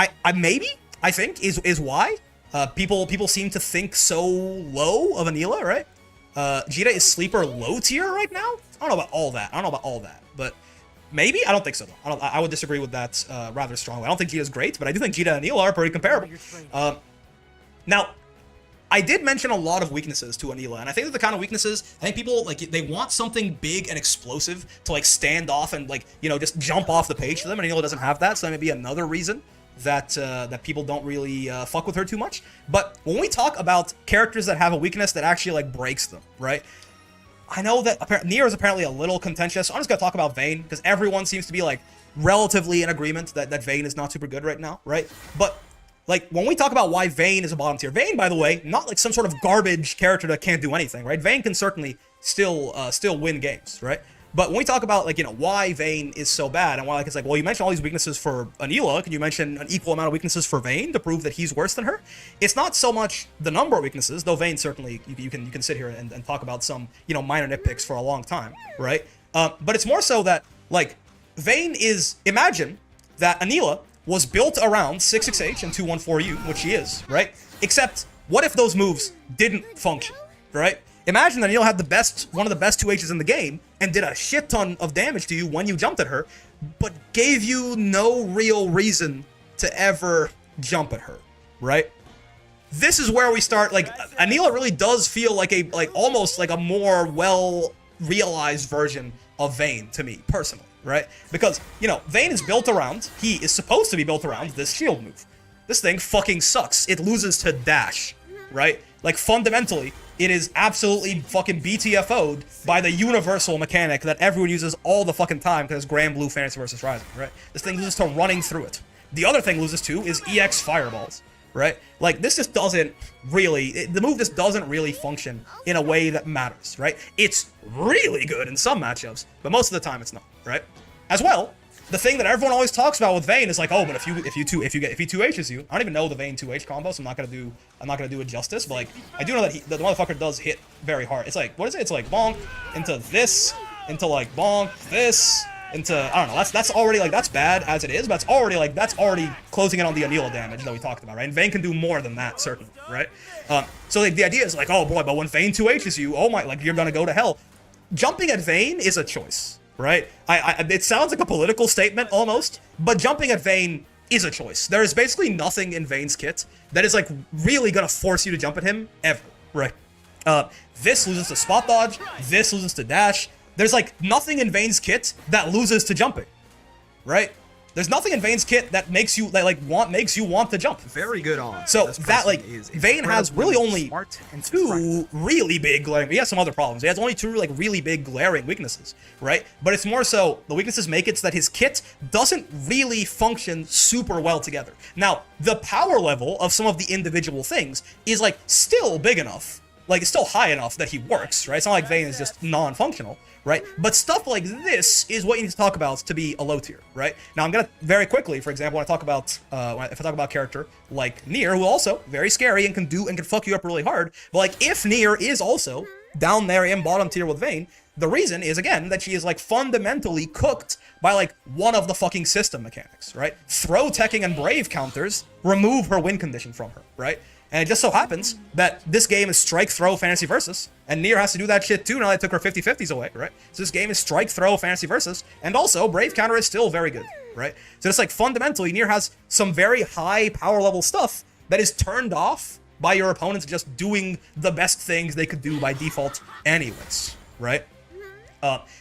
is why people seem to think so low of Anila, right? Jita is sleeper low tier right now. I don't know about all that. But maybe. I don't think so. Though. I would disagree with that rather strongly. I don't think Jita's great, but I do think Jita and Anila are pretty comparable. Now, I did mention a lot of weaknesses to Anila, and I think that the kind of weaknesses, I think people, like, they want something big and explosive to, like, stand off and, like, you know, just jump off the page to them, and Anila doesn't have that, so that may be another reason that that people don't really fuck with her too much. But when we talk about characters that have a weakness that actually, like, breaks them, right? I know that Nier is apparently a little contentious, so I'm just gonna talk about Vayne, because everyone seems to be, like, relatively in agreement that Vayne is not super good right now, right? But like, when we talk about why Vayne is a bottom tier, Vayne, by the way, not like some sort of garbage character that can't do anything, right? Vayne can certainly still win games, right? But when we talk about, like, you know, why Vayne is so bad, and why, like, it's like, well, you mentioned all these weaknesses for Anila, can you mention an equal amount of weaknesses for Vayne to prove that he's worse than her? It's not so much the number of weaknesses, though Vayne certainly, you can sit here and talk about some, you know, minor nitpicks for a long time, right? But it's more so that, like, Vayne is, imagine that Anila was built around 66H and 214U, which she is, right? Except, what if those moves didn't function, right? Imagine that Anila had one of the best 2Hs in the game, and did a shit ton of damage to you when you jumped at her, but gave you no real reason to ever jump at her, right? This is where we start, like, Anila really does feel like almost like a more well-realized version of Vayne to me, personally. Right? Because, you know, Vayne is supposed to be built around this shield move. This thing fucking sucks. It loses to dash, right? Like, fundamentally, it is absolutely fucking BTFO'd by the universal mechanic that everyone uses all the fucking time because it's Grand Blue Fantasy versus Rising, right? This thing loses to running through it. The other thing loses to is EX Fireballs, right? Like, this just doesn't really, the move just doesn't really function in a way that matters, right? It's really good in some matchups, but most of the time it's not, right? As well, the thing that everyone always talks about with Vayne is like, oh, but if he 2H's you, I don't even know the Vayne 2H combo, so I'm not gonna do it justice. But like, I do know that the motherfucker does hit very hard. It's like, what is it? It's like bonk into this, into like bonk this, into, I don't know. That's already like, that's bad as it is, but that's already closing in on the Anila damage that we talked about, right? And Vayne can do more than that, certainly, right? So like the idea is like, oh boy, but when Vayne 2H's you, oh my, like you're gonna go to hell. Jumping at Vayne is a choice. Right? It sounds like a political statement almost, but jumping at Vayne is a choice. There is basically nothing in Vayne's kit that is like really gonna force you to jump at him ever, right? This loses to spot dodge, this loses to dash. There's like nothing in Vayne's kit that loses to jumping, right? There's nothing in Vayne's kit that makes you makes you want to jump. Very good on. So that like Vayne has really only two really big glaring. He has some other problems. He has only two like really big glaring weaknesses, right? But it's more so the weaknesses make it so that his kit doesn't really function super well together. Now the power level of some of the individual things is like still big enough. Like, it's still high enough that he works, right? It's not like Vayne is just non-functional, right? But stuff like this is what you need to talk about to be a low tier, right? Now, I'm gonna very quickly, for example, when I talk about if I talk about a character like Nier, who also very scary and can fuck you up really hard. But like, if Nier is also down there in bottom tier with Vayne, the reason is again that she is like fundamentally cooked by like one of the fucking system mechanics, right? Throw teching and brave counters remove her win condition from her, right? And it just so happens that this game is strike, throw, fantasy versus, and Nier has to do that shit too now they took her 50-50s away, right? So this game is strike, throw, fantasy versus, and also brave counter is still very good, right? So it's like fundamentally Nier has some very high power level stuff that is turned off by your opponents just doing the best things they could do by default anyways, right?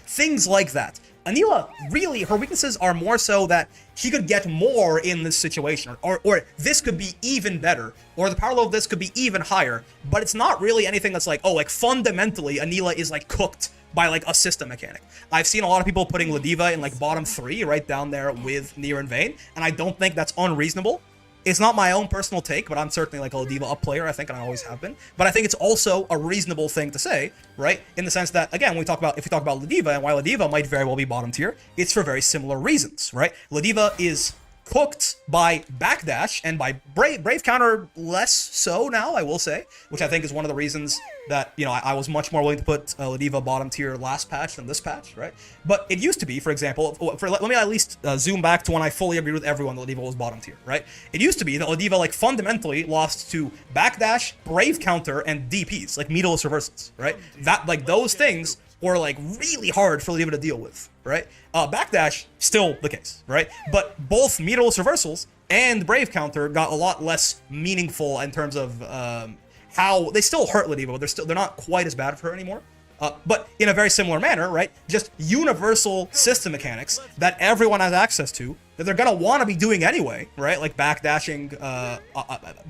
Things like that. Anila, really, her weaknesses are more so that she could get more in this situation, or this could be even better, or the power level of this could be even higher, but it's not really anything that's like, oh, like fundamentally, Anila is like cooked by like a system mechanic. I've seen a lot of people putting Ladiva in like bottom 3, right down there with Nier and Vayne, and I don't think that's unreasonable. It's not my own personal take, but I'm certainly like a Ladiva up player, I think, and I always have been. But I think it's also a reasonable thing to say, right? In the sense that, again, if we talk about Ladiva and why Ladiva might very well be bottom tier, it's for very similar reasons, right? Ladiva is cooked by backdash and by brave counter less so now, I will say, which I think is one of the reasons that, you know, I was much more willing to put Ladiva bottom tier last patch than this patch, right? But it used to be, for example, let me at least zoom back to when I fully agreed with everyone that Ladiva was bottom tier, right? It used to be that Ladiva like fundamentally lost to backdash, brave counter, and DPs, like meterless reversals, right? That like those things were like really hard for Ladiva to deal with, right? Backdash, still the case, right? But both meterless reversals and brave counter got a lot less meaningful in terms of how they still hurt Ladiva, but they're not quite as bad for her anymore. But in a very similar manner, right? Just universal system mechanics that everyone has access to that they're gonna want to be doing anyway, right? Like backdashing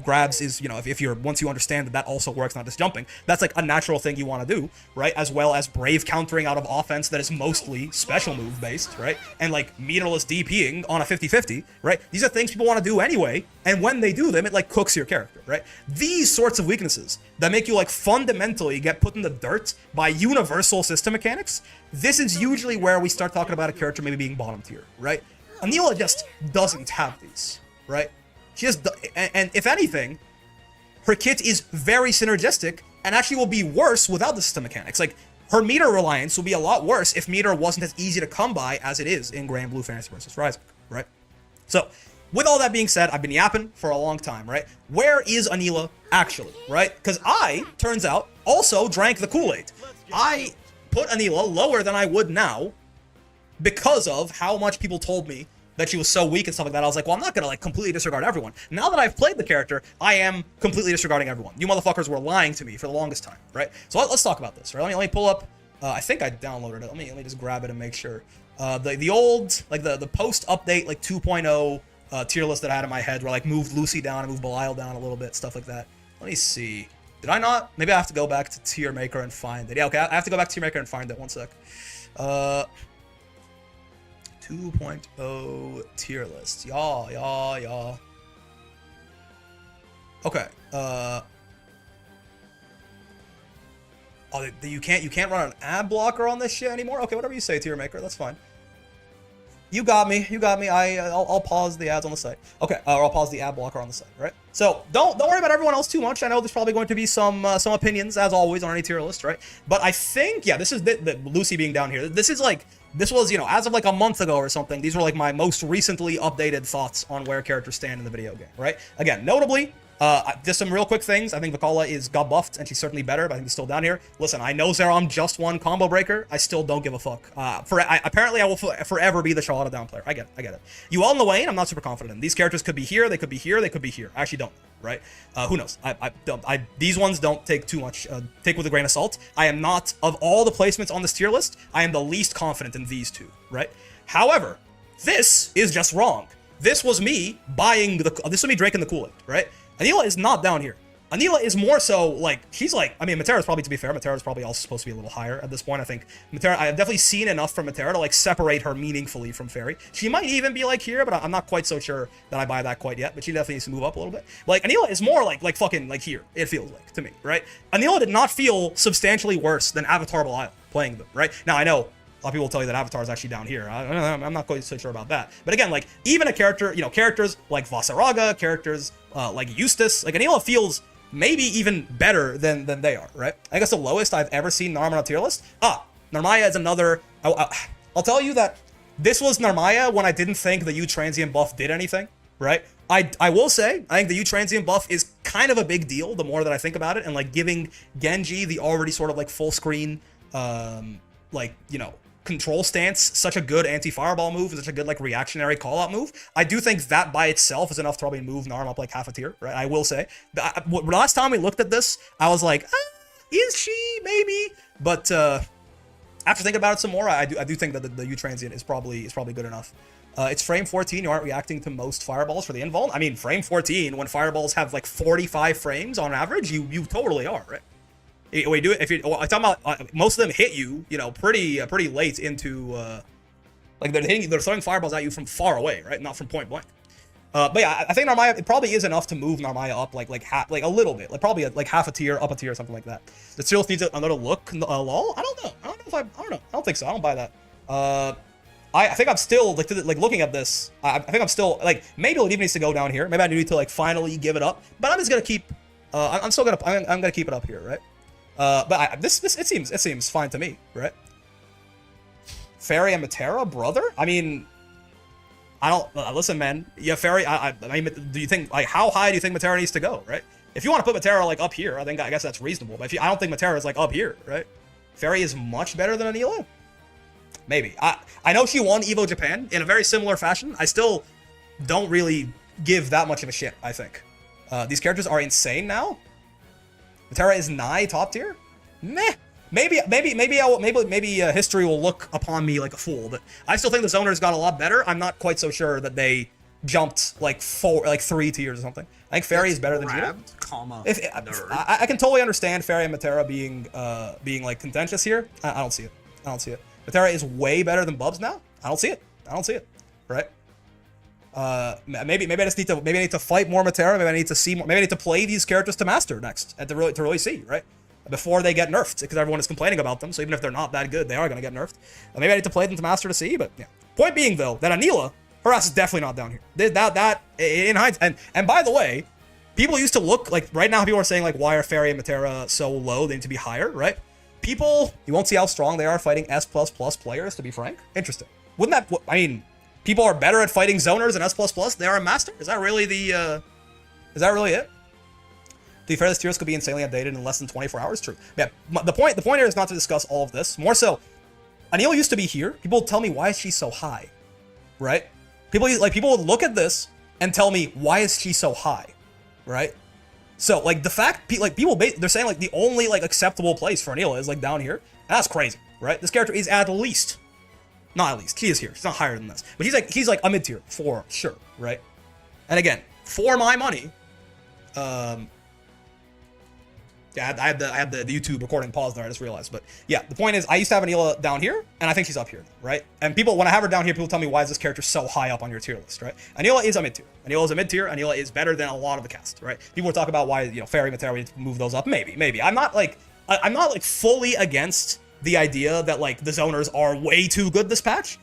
grabs is, you know, if you're once you understand that also works, not just jumping, that's like a natural thing you want to do, right? As well as brave countering out of offense that is mostly special move based, right? And like meterless DPing on a 50-50, right? These are things people want to do anyway, and when they do them, it like cooks your character, right? These sorts of weaknesses that make you like fundamentally get put in the dirt by universal system mechanics, this is usually where we start talking about a character maybe being bottom tier, right? Anila just doesn't have these, right? She just, and if anything, her kit is very synergistic and actually will be worse without the system mechanics. Like, her meter reliance will be a lot worse if meter wasn't as easy to come by as it is in Grand Blue Fantasy versus Rising, right? So, with all that being said, I've been yapping for a long time, right? Where is Anila actually, right? Because I, turns out, also drank the Kool-Aid. I put Anila lower than I would now because of how much people told me that she was so weak and stuff like that. I was like, well, I'm not gonna like completely disregard everyone. Now that I've played the character, I am completely disregarding everyone. You motherfuckers were lying to me for the longest time, right? So let's talk about this, right? Let me pull up. I think I downloaded it. Let me just grab it and make sure. The old like the post update like 2.0 tier list that I had in my head where I like moved Lucy down and moved Belial down a little bit, stuff like that. Let me see. Did I not? Maybe I have to go back to tier maker and find it. Yeah, okay, I have to go back to tier maker and find it. One sec. 2.0 tier list. Y'all. Okay. Oh, you can't run an ad blocker on this shit anymore? Okay, whatever you say, tier maker, that's fine. You got me. I'll pause the ads on the site. Okay, or I'll pause the ad blocker on the site, right? So don't worry about everyone else too much. I know there's probably going to be some opinions, as always, on any tier list, right? But I think, yeah, this is the Lucy being down here. This was, you know, as of like a month ago or something, these were like my most recently updated thoughts on where characters stand in the video game, right? Again, notably, just some real quick things. I think Vakala got buffed, and she's certainly better, but I think he's still down here. Listen, I know Zerom just won combo breaker. I still don't give a fuck. Apparently, I will forever be the Charlotte down player. I get it. You all in the Wayne, I'm not super confident in. These characters could be here, they could be here, they could be here. I actually don't, right? Who knows? These ones don't take too much, take with a grain of salt. I am not, of all the placements on this tier list, I am the least confident in these two, right? However, this is just wrong. This was me buying this was me drinking the Kool-Aid, right? Anila is not down here. Anila is more so like, she's like, I mean, Matera's probably, to be fair, Matera's probably also supposed to be a little higher at this point. I think Matera, I've definitely seen enough from Matera to like separate her meaningfully from Fairy. She might even be like here, but I'm not quite so sure that I buy that quite yet, but she definitely needs to move up a little bit. Like, Anila is more like fucking like here, it feels like, to me, right? Anila did not feel substantially worse than Avatar Belial playing them, right? Now, I know a lot of people will tell you that Avatar is actually down here. I'm not quite so sure about that. But again, like, even a character, you know, characters like Vasaraga, characters like Eustace, like Anila feels maybe even better than they are, right? I guess the lowest I've ever seen Narm on a tier list. Narmaya is another. I'll tell you that this was Narmaya when I didn't think the U transient buff did anything, right? I will say, I think the U transient buff is kind of a big deal the more that I think about it, and like giving Genji the already sort of like full screen, like, you know, control stance, such a good anti-fireball move, and such a good like reactionary call-out move. I do think that by itself is enough to probably move Narm up like half a tier, right? I will say. Last time we looked at this, I was like, is she? Maybe. But after thinking about it some more, I do think that the U transient is probably good enough. It's frame 14. You aren't reacting to most fireballs for the invuln. I mean, frame 14, when fireballs have like 45 frames on average, you totally are, right? We do it if I'm talking about most of them hit you, you know, pretty late into like they're throwing fireballs at you from far away, right? Not from point blank. But yeah, I think Narmaya, it probably is enough to move Narmaya up like a little bit, like probably like half a tier, up a tier, something like that. The still needs another look. Lol. I don't know. I don't think so. I don't buy that. I think I'm still like looking at this. I think I'm still like, maybe it even needs to go down here. Maybe I need to like finally give it up. But I'm just gonna keep. I'm gonna keep it up here, right? But it seems fine to me, right? Fairy and Matera, brother? I mean, I don't listen, man. Yeah, Fairy. I mean, do you think, like, how high do you think Matera needs to go, right? If you want to put Matera like up here, I guess that's reasonable. But I don't think Matera is like up here, right? Fairy is much better than Anila. Maybe. I know she won Evo Japan in a very similar fashion. I still don't really give that much of a shit. I think these characters are insane now. Matera is nigh top tier? Meh. Maybe history will look upon me like a fool, but I still think the zoners got a lot better. I'm not quite so sure that they jumped like 3 tiers or something. I think Fairy is better than Judo. I can totally understand Fairy and Matera being like contentious here. I don't see it. Matera is way better than Bubs now. I don't see it. Right? Maybe I just need to fight more Matera. Maybe I need to see more. Maybe I need to play these characters to master next, and to really see, right, before they get nerfed, because everyone is complaining about them. So even if they're not that good, they are gonna get nerfed. Maybe I need to play them to master to see. But yeah, point being though, that Anila, her ass is definitely not down here. That in hindsight, and by the way, people used to look like, right now people are saying like, why are Fairy and Matera so low? They need to be higher, right? People, you won't see how strong they are fighting S++ players. To be frank, interesting. Wouldn't that? I mean. People are better at fighting zoners and S++. They are a master. Is that really the? Is that really it? To be fair, this tiers could be insanely updated in less than 24 hours. True. Yeah. The point here is not to discuss all of this. More so, Anila used to be here. People would tell me, why is she so high, right? People would look at this and tell me, why is she so high, right? So like the fact, like people, they're saying like the only like acceptable place for Anila is like down here. That's crazy, right? This character is at least. Not at least. He is here. He's not higher than this. But he's like a mid tier for sure, right? And again, for my money, Yeah, I had the YouTube recording paused there. I just realized. But yeah, the point is, I used to have Anila down here, and I think she's up here, right? And people, when I have her down here, people tell me, why is this character so high up on your tier list, right? Anila is a mid tier. Anila is a mid tier. Anila is better than a lot of the cast, right? People talk about why, you know, Fairy, Matera, we need to move those up. Maybe. I'm not like fully against the idea that like the zoners are way too good this patch,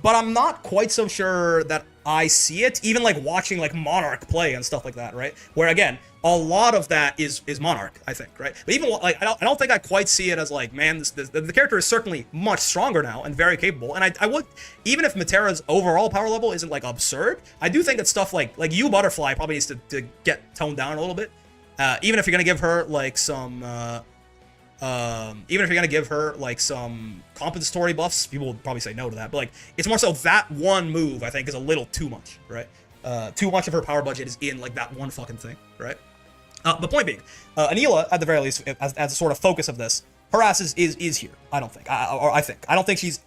but I'm not quite so sure that I see it, even like watching like Monarch play and stuff like that, right? Where again, a lot of that is Monarch, I think, right? But even like I don't think I quite see it as like, man, the character is certainly much stronger now and very capable. And I would, even if Matera's overall power level isn't like absurd, I do think that stuff like you Butterfly probably needs to get toned down a little bit. Even if you're gonna give her like some compensatory buffs, people would probably say no to that. But like, it's more so that one move I think is a little too much, right? Too much of her power budget is in like that one fucking thing, right? The point being, Anila, at the very least, as a sort of focus of this, her ass is here. I don't think. I don't think she's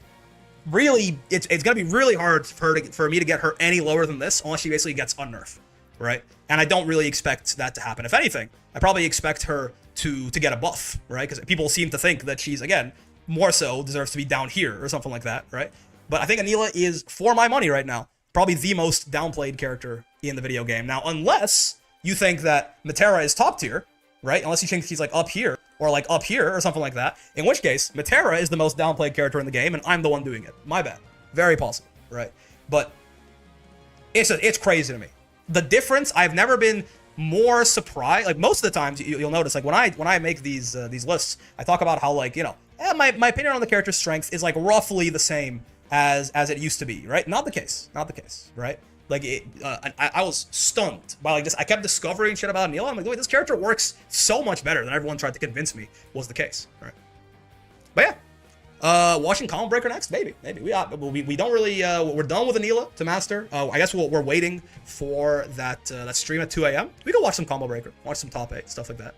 really. It's gonna be really hard for me to get her any lower than this, unless she basically gets unnerfed, right? And I don't really expect that to happen. If anything, I probably expect her to get a buff, right? Because people seem to think that she's, again, more so deserves to be down here or something like that, right? But I think Anila is, for my money right now, probably the most downplayed character in the video game. Now, unless you think that Matera is top tier, right? Unless you think she's like up here or something like that, in which case Matera is the most downplayed character in the game, and I'm the one doing it. My bad. Very possible, right? But it's crazy to me. The difference, I've never been more surprised. Like most of the times, you'll notice, like when I make these lists, I talk about how, like, you know, my opinion on the character's strength is like roughly the same as it used to be, right? Not the case, right? Like I was stunned by like I kept discovering shit about Anila. I'm like, wait, this character works so much better than everyone tried to convince me was the case, right? But yeah, watching Combo Breaker next, maybe we don't really we're done with Anila to master. I guess we're waiting for that stream at 2 a.m. We can watch some Combo Breaker, watch some top 8 stuff like that.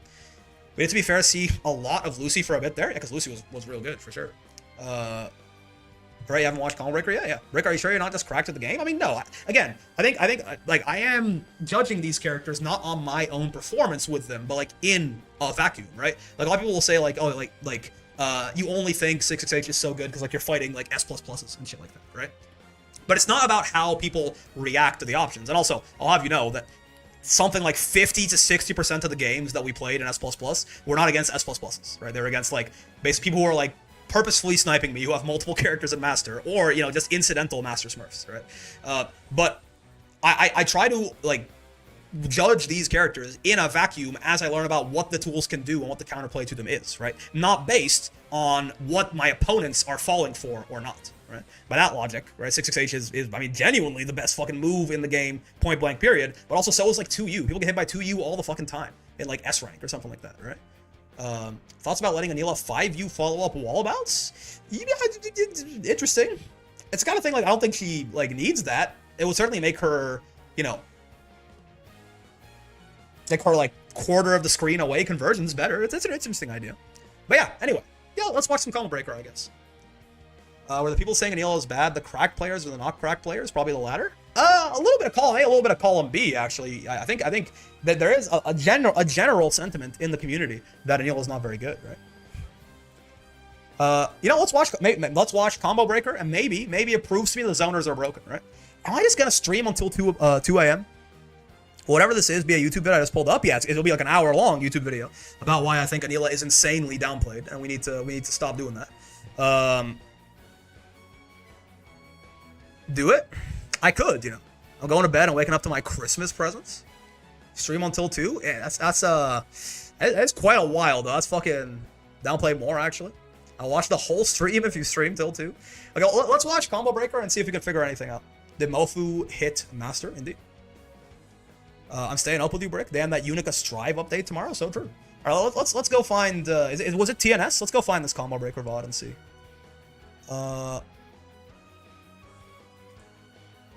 We need to be fair, see a lot of Lucy for a bit there, yeah, because Lucy was real good for sure. Right, you haven't watched Combo Breaker yet? Yeah. Rick, are you sure you're not just cracked at the game? I mean, no. Again, I think like I am judging these characters not on my own performance with them, but like in a vacuum, right? Like a lot of people will say like, oh, like you only think 668 is so good because like you're fighting like S++s and shit like that, right? But it's not about how people react to the options. And also, I'll have you know that something like 50 to 60% of the games that we played in S++ were not against S++s, right? They were against like basically people who are like purposefully sniping me, who have multiple characters in Master, or, you know, just incidental Master Smurfs, right? But I try to like judge these characters in a vacuum as I learn about what the tools can do and what the counterplay to them is, right? Not based on what my opponents are falling for or not, right? By that logic, right, 668 is I mean, genuinely the best fucking move in the game, point blank period, but also so is like 2U. People get hit by 2U all the fucking time in like S rank or something like that, right? Thoughts about letting Anila 5U follow-up wall bounce? Yeah, interesting. It's the kind of thing, like, I don't think she, like, needs that. It would certainly make her, you know, like her, like, quarter of the screen away conversions better. It's an interesting idea. But yeah, anyway. Yeah, let's watch some Combo Breaker, I guess. Were the people saying Anila is bad the crack players or the not crack players? Probably the latter. A little bit of column A, a little bit of column B, actually. I think that there is a general sentiment in the community that Anila is not very good, right? You know, let's watch Combo Breaker, and maybe it proves to me the zoners are broken, right? Am I just gonna stream until 2 a.m.? Whatever this is, be a YouTube video I just pulled up. Yeah, it'll be like an hour-long YouTube video about why I think Anila is insanely downplayed, and we need to stop doing that. Do it? I could, you know. I'm going to bed and waking up to my Christmas presents. Stream until 2? Yeah, that's quite a while, though. That's fucking downplay more, actually. I'll watch the whole stream if you stream till 2. Okay, let's watch Combo Breaker and see if we can figure anything out. Did Mofu hit Master? Indeed. I'm staying up with you, Brick. Damn, that Unica Strive update tomorrow. So true. All right, let's go find. Was it TNS? Let's go find this Combo Breaker VOD and see.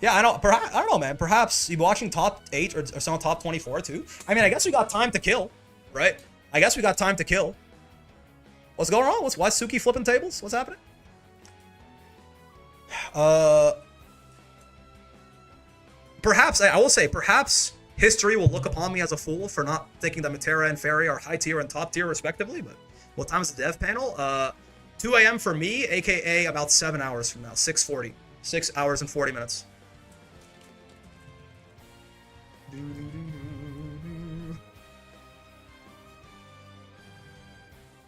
Yeah, I don't know, man. Perhaps you watching top 8 or some top 24 too. I mean, I guess we got time to kill, right? I guess we got time to kill. What's going on? Why is Suki flipping tables? What's happening? Perhaps I will say perhaps history will look upon me as a fool for not thinking that Matera and Fairy are high tier and top tier respectively, but what time is the dev panel? 2 a.m. for me, aka about 7 hours from now, 6:40. 6 hours and 40 minutes.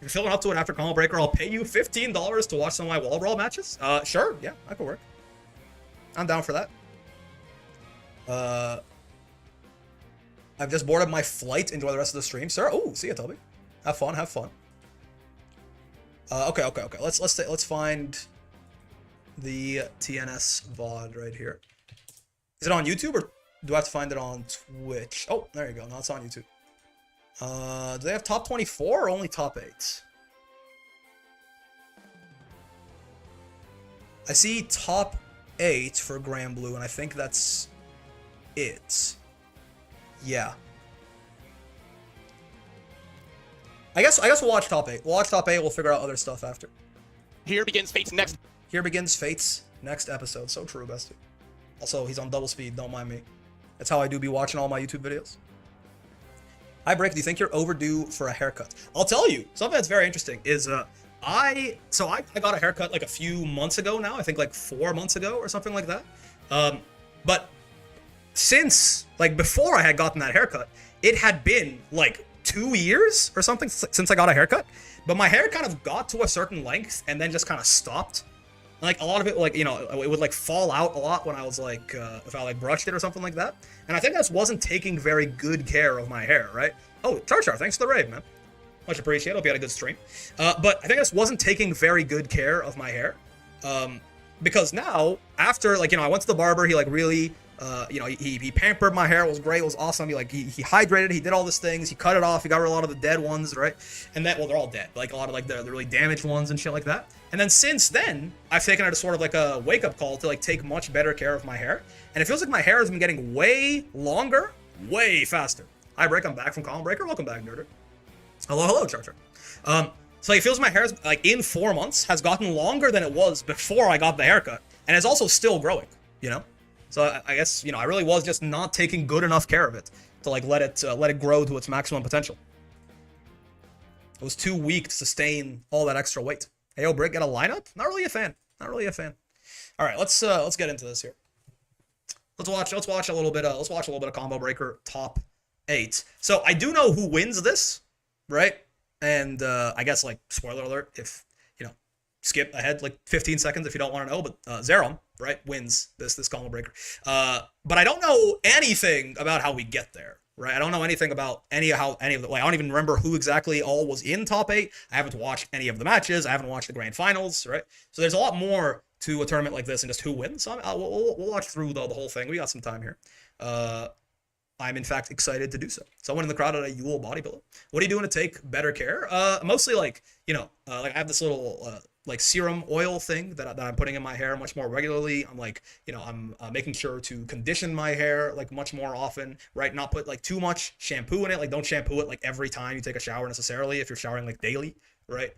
If you're feeling up to it after Combo Breaker, I'll pay you $15 to watch some of my wall brawl matches. Sure, yeah, that could work. I'm down for that. I've just boarded my flight. Enjoy the rest of the stream, sir. Oh, see ya, Toby. Have fun, have fun. Okay. Let's find the TNS VOD right here. Is it on YouTube or do I have to find it on Twitch? Oh, there you go. No, it's on YouTube. Do they have top 24 or only top 8? I see top 8 for Grand Blue, and I think that's it. Yeah. I guess we'll watch top 8. We'll watch top 8. We'll figure out other stuff after. Here begins Fate's next. Here begins Fate's next episode. So true, bestie. Also, he's on double speed. Don't mind me. That's how I do be watching all my YouTube videos. Hi, Break. Do you think you're overdue for a haircut? I'll tell you. Something that's very interesting is I got a haircut like a few months ago now. I think like 4 months ago or something like that. But since like before I had gotten that haircut, it had been like 2 years or something since I got a haircut. But my hair kind of got to a certain length and then just kind of stopped. Like a lot of it, like, you know, it would like fall out a lot when I was like, if I like brushed it or something like that. And I think I just wasn't taking very good care of my hair, right? Oh, Char, thanks for the raid, man. Much appreciated. Hope you had a good stream. But I think I just wasn't taking very good care of my hair. Because now, after, like, you know, I went to the barber, he like really, you know, he pampered my hair. It was great. It was awesome. He hydrated. He did all these things. He cut it off. He got rid of a lot of the dead ones, right? And then, well, they're all dead. Like a lot of like the really damaged ones and shit like that. And then since then, I've taken it as sort of like a wake-up call to like take much better care of my hair. And it feels like my hair has been getting way longer, way faster. Hi, Break. I'm back from Column Breaker. Welcome back, Nerder. Hello, Char. So it feels my hair, like in 4 months, has gotten longer than it was before I got the haircut. And it's also still growing, you know? So I guess, you know, I really was just not taking good enough care of it to like let it grow to its maximum potential. It was too weak to sustain all that extra weight. Hey, yo, Brick, get a lineup? Not really a fan. Not really a fan. All right, let's get into this here. Let's watch a little bit of Combo Breaker top 8. So I do know who wins this, right? And I guess like spoiler alert, if you know, skip ahead like 15 seconds if you don't want to know, but Zerom, right, wins this Combo Breaker. But I don't know anything about how we get there, right? I don't know anything about any of the, like, I don't even remember who exactly all was in top 8. I haven't watched any of the matches. I haven't watched the grand finals, right? So there's a lot more to a tournament like this than just who wins. So we'll watch through the whole thing. We got some time here. I'm in fact excited to do so. Someone in the crowd at a Yule bodybuilder. What are you doing to take better care? Mostly like, you know, like I have this little like serum oil thing that I'm putting in my hair much more regularly. I'm like, you know, I'm making sure to condition my hair like much more often, right? Not put like too much shampoo in it. Like don't shampoo it like every time you take a shower necessarily if you're showering like daily, right?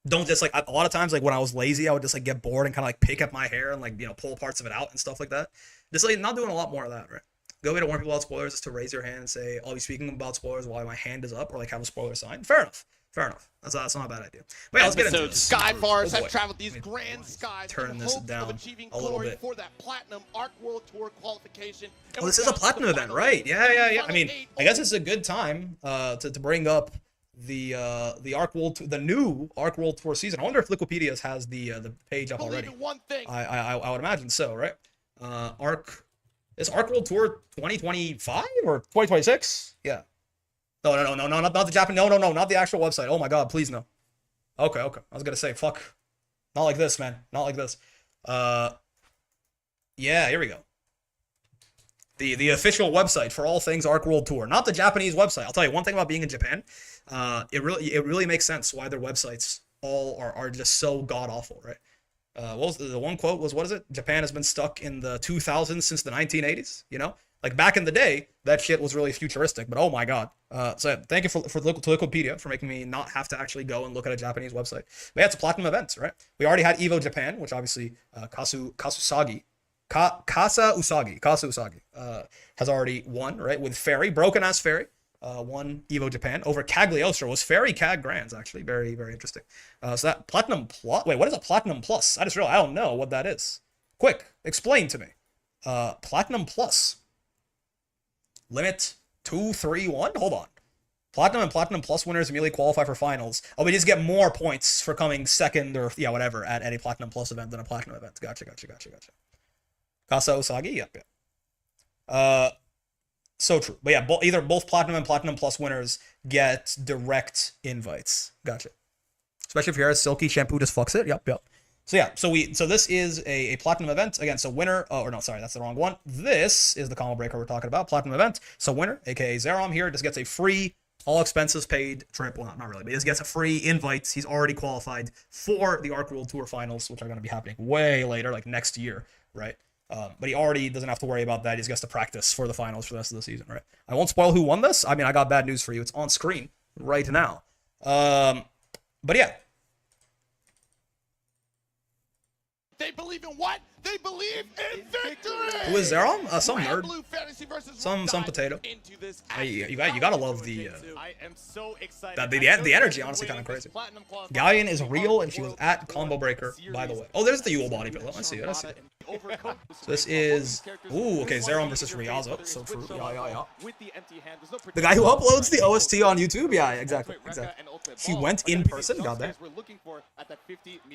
Don't just like, a lot of times like when I was lazy, I would just like get bored and kind of like pick up my hair and like, you know, pull parts of it out and stuff like that. Just like not doing a lot more of that, right? Good way to warn people about spoilers is to raise your hand and say, I'll be speaking about spoilers while my hand is up, or like have a spoiler sign. Fair enough. That's not a bad idea. But yeah, let's get into this. Skybars have traveled these grand skies. Turning this down a little bit. For that Platinum Arc World Tour qualification. Oh, this is a Platinum event, right? Yeah. I mean, I guess it's a good time to bring up the Arc World, the new Arc World Tour season. I wonder if Liquipedia has the page up already. I would imagine so, right? Is Arc World Tour 2025 or 2026? Yeah. No, not the Japanese. No, not the actual website. Oh my God, please no. Okay. I was gonna say, fuck. Not like this, man. Not like this. Yeah, here we go. The official website for all things Arc World Tour, not the Japanese website. I'll tell you one thing about being in Japan. It really makes sense why their websites all are just so god awful, right? What was the one quote was, what is it? Japan has been stuck in the 2000s since the 1980s, you know? Like back in the day, that shit was really futuristic, but oh my God. So thank you for Liquipedia for making me not have to actually go and look at a Japanese website. We had some Platinum events, right? We already had Evo Japan, which obviously Kasusagi Kasa Usagi has already won, right, with Fairy, broken ass Fairy. Won Evo Japan over Cagliostro. Was Fairy Cag Grands, actually. Very, very interesting. So that Platinum Plus. Wait, what is a Platinum Plus? I just realized I don't know what that is. Quick, explain to me. Platinum Plus. Limit 2, 3, 1? Hold on. Platinum and Platinum Plus winners immediately qualify for finals. Oh, we just get more points for coming second or, yeah, whatever, at any Platinum Plus event than a Platinum event. Gotcha. Kasa Usagi? Yep. So true. But yeah, either both Platinum and Platinum Plus winners get direct invites. Gotcha. Especially if you're a Silky Shampoo just fucks it. Yep. So yeah, so this is a Platinum event. Again, so winner, or no, sorry, that's the wrong one. This is the combo breaker we're talking about, Platinum event. So winner, aka Zerom here, just gets a free, all expenses paid trip. Well, not really, but he just gets a free invite. He's already qualified for the Arc World Tour finals, which are going to be happening way later, like next year, right? But he already doesn't have to worry about that. He just gets to practice for the finals for the rest of the season, right? I won't spoil who won this. I mean, I got bad news for you. It's on screen right now. But yeah. They believe in what? They believe in victory! Who is Zerom? Some nerd. Some potato. You gotta love the energy, honestly, kind of crazy. Gallion is real, and she was at Combo Breaker, by the way. Oh, there's the Yule body pillow. I see it. So this is... Ooh, okay, Zerom versus Ryaza. So true. Yeah. The guy who uploads the OST on YouTube? Yeah, exactly. She went in person? God damn.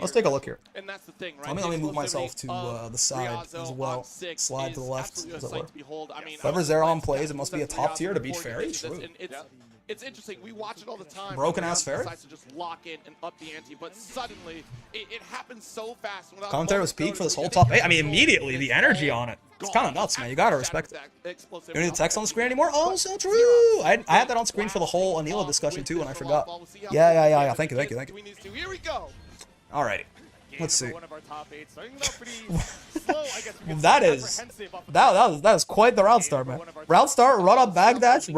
Let's take a look here. Let me move myself to the side as well. Slide to the left, as it were. Whoever Zerom plays, it must be a top tier to beat Fairy. True. It's interesting. We watch it all the time. Broken ass Fairy. Decides to just lock in and up the ante, but suddenly it happens so fast. Commentary was peak for this whole top 8. I mean, immediately the energy on it. It's kind of nuts, man. You gotta respect it. You don't need the text on the screen anymore? Oh, so true. I had that on screen for the whole Anila discussion too, and I forgot. Yeah. Thank you. Alrighty. Let's see. That is quite the route start, man. Route start, run up backdash.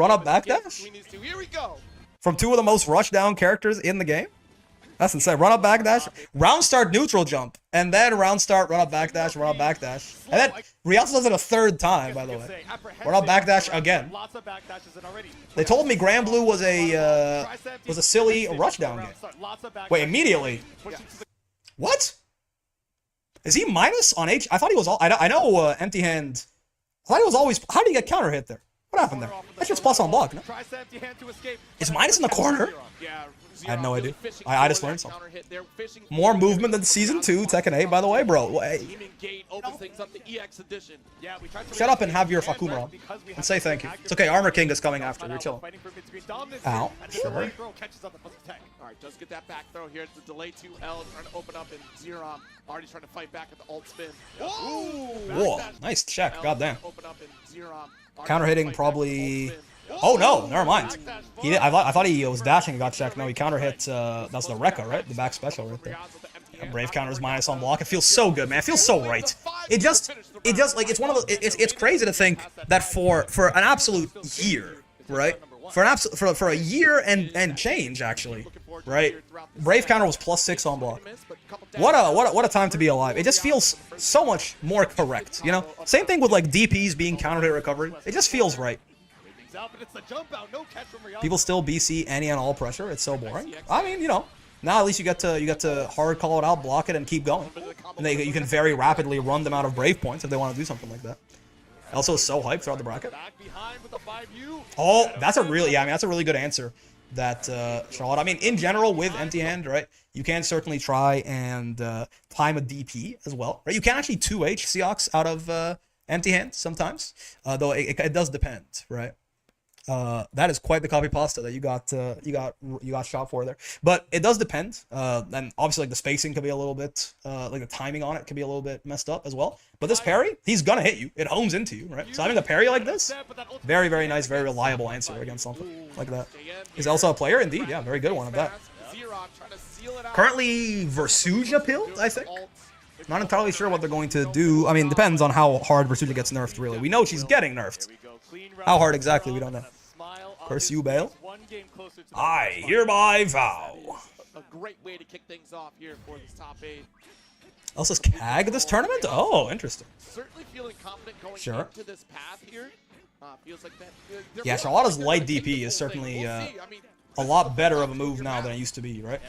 From two of the most rushed down characters in the game. That's insane. Run up backdash, round start neutral jump, and then round start run up backdash, And then Rialto does it a third time, by the way. Run up backdash again. They told me Grand Blue was a silly rush down game. Wait, immediately. What? Is he minus on H? I thought he was all. I know empty hand. I thought he was always. How did he get counter hit there? What happened there? That shit's plus on block. No? Is minus in the corner? I had no idea. I just learned something. More movement than Season 2, Tekken 8, by the way, bro. Shut up and have your Fakuma and say thank you. It's okay, Armor King is coming after. You're chilling. Ow. Sure. Alright, does get that back throw here. It's the delay 2L trying to open up, and Zerom already trying to fight back at the alt spin. Whoa, nice check. Goddamn. Counter hitting probably. Oh no, never mind. I thought he was dashing and got checked. No, he counter hit. That's the Rekka, right? The back special right there. Yeah, Brave counters minus on block. It feels so good, man. It feels so right. It just like it's one of the. It's crazy to think that for an absolute year, right? For a year and change actually, right? Brave counter was +6 on block. What a time to be alive. It just feels so much more correct, you know? Same thing with like DPs being counter hit recovery. It just feels right. People still BC any and all pressure. It's so boring. I mean, you know, now at least you get to hard call it out, block it, and keep going. And you can very rapidly run them out of Brave points if they want to do something like that. Also, so hyped throughout the bracket. Oh, that's a really good answer. That Charlotte. I mean, in general, with empty hand, right? You can certainly try and time a DP as well, right? You can actually 2H Seox out of empty hand sometimes, though it does depend, right? That is quite the copy pasta that you got shot for there, but it does depend. And obviously, like the spacing could be a little bit, like the timing on it could be a little bit messed up as well. But this parry, he's gonna hit you. It homes into you, right? So having a parry like this, very, very nice, very reliable answer against something like that. He's also a player, indeed. Yeah, very good one at that. Currently, Versuja pilled, I think. Not entirely sure what they're going to do. I mean, depends on how hard Versuja gets nerfed, really. We know she's getting nerfed. How hard exactly, we don't know. Curse you, Bale. I hereby vow. A great way to kick things off here for this top 8. Elsa's CAG this tournament? Oh, interesting. Certainly feeling confident going Sure. into this path here. Feels like that. Yeah, Charlotta's light DP is certainly a lot better of a move now than it used to be, right?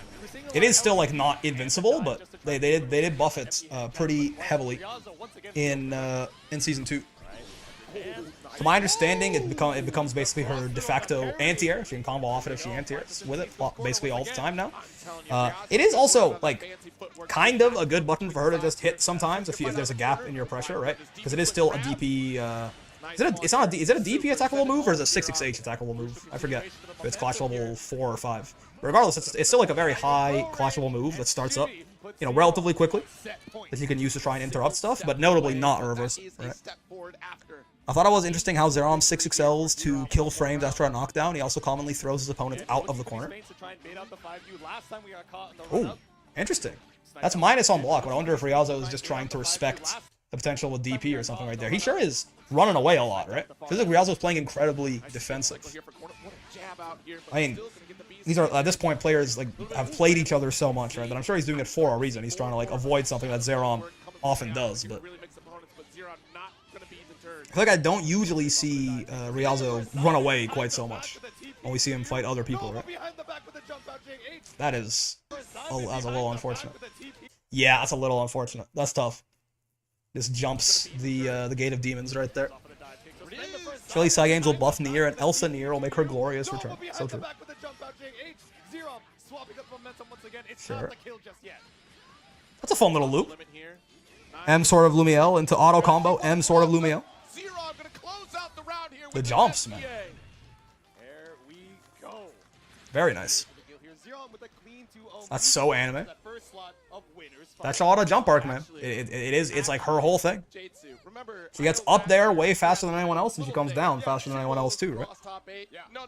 It is still like not invincible, but they did buff it pretty heavily in season 2. To my understanding, it becomes basically her de facto anti-air. She can combo off it if she anti-airs with it basically all the time now. It is also like kind of a good button for her to just hit sometimes if there's a gap in your pressure, right? Because it is still a DP. Is it a DP attackable move or is it a 668 attackable move? I forget if it's clash level 4 or 5. But regardless, it's still like a very high clashable move that starts up, you know, relatively quickly that you can use to try and interrupt stuff, but notably not a reverse. Right? I thought it was interesting how Zerom 6XLs to kill frames after a knockdown. He also commonly throws his opponents out of the corner. Ooh, interesting. That's minus on block, but I wonder if Rialzo is just trying to respect the potential with DP or something right there. He sure is running away a lot, right? Feels like Rialzo's playing incredibly defensive. I mean, these are, at this point, players like have played each other so much, right? That I'm sure he's doing it for a reason. He's trying to like avoid something that Zerom often does, but I feel like I don't usually see Rialzo run away quite so much when we see him fight other people, right? That's a little unfortunate. Yeah, that's a little unfortunate. That's tough. This jumps the Gate of Demons right there. Surely Cygames will buff Nier, and Elsa Nier will make her glorious return. So true. Sure. That's a fun little loop. M Sword of Lumiel into auto combo. M Sword of Lumiel. The jumps, man. Very nice. That's so anime. That Charlotta jump arc, man. It's like her whole thing. She gets up there way faster than anyone else, and she comes down faster than anyone else too, right? No.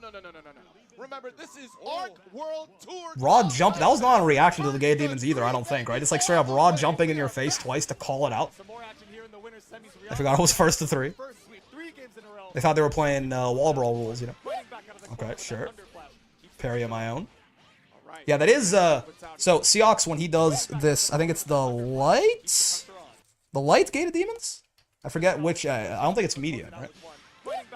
Remember, this is Arc World Tour. Raw jump. That was not a reaction to the Gate of Demons either, I don't think, right? It's like straight up raw jumping in your face twice to call it out. I forgot it was first to 3. They thought they were playing wall brawl rules, you know. Okay, sure. Parry of my own. Yeah, that is, so Seox, when he does this, I think it's the light Gate of Demons? I forget which, I don't think it's medium, right?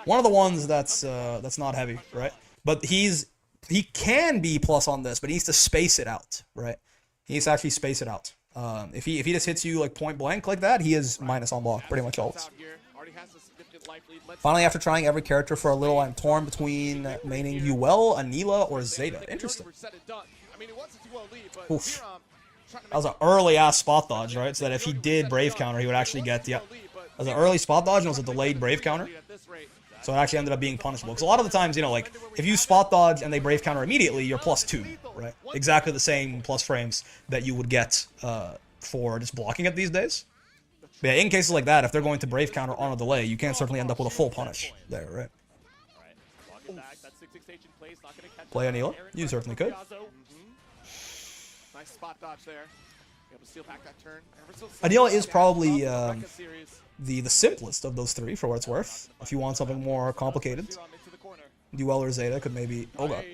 One of the ones that's not heavy, right? But he can be plus on this, but he needs to space it out, right? He needs to actually space it out. If he just hits you like point blank like that, he is minus on block pretty much always. Finally, after trying every character for a little, I'm torn between maining Uel, Anila, or Zeta. Interesting. Oof. That was an early ass spot dodge, right? So that if he did Brave counter, he would actually get, yeah. That was an early spot dodge and it was a delayed Brave counter. So it actually ended up being punishable. Because a lot of the times, you know, like, if you spot dodge and they Brave counter immediately, you're +2, right? Exactly the same plus frames that you would get for just blocking it these days. But yeah, in cases like that, if they're going to Brave counter on a delay, you can certainly end up with a full punish there, right? Play Anila. You certainly could. Nice spot dodge there. Able to steal back that turn. Anila is probably the simplest of those 3, for what it's worth. If you want something more complicated, Duel or Zeta could maybe... Oh god.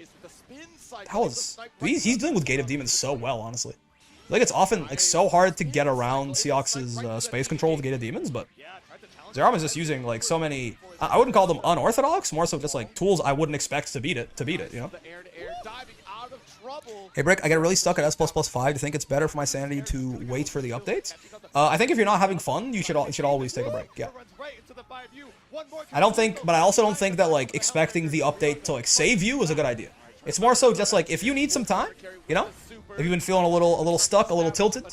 That was... He's dealing with Gate of Demons so well, honestly. I think it's often like so hard to get around Seox's space control with Gate of Demons, but Zerom is just using like so many... I wouldn't call them unorthodox, more so just like tools I wouldn't expect to beat it, you know? Hey Brick, I get really stuck at S++5 to think it's better for my sanity to wait for the updates. I think if you're not having fun, you should always take a break, yeah. I also don't think that like expecting the update to like save you is a good idea. It's more so just like if you need some time, you know? If you've been feeling a little stuck, a little tilted,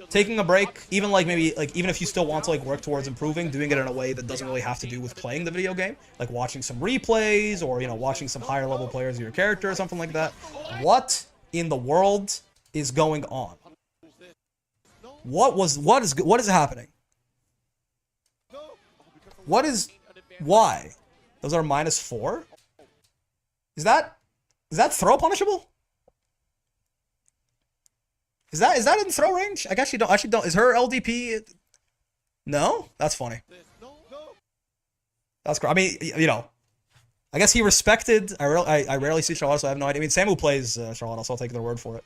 taking a break, even like maybe like even if you still want to like work towards improving, doing it in a way that doesn't really have to do with playing the video game, like watching some replays or, you know, watching some higher level players of your character or something like that. What in the world is going on? What is happening? Why? Those are -4? Is that throw punishable? Is that in throw range? I actually don't. Is her LDP? No? That's funny. That's I mean, you know, I guess he respected. I rarely see Charlotte, so I have no idea. I mean, Samu plays Charlotte, so I'll take their word for it.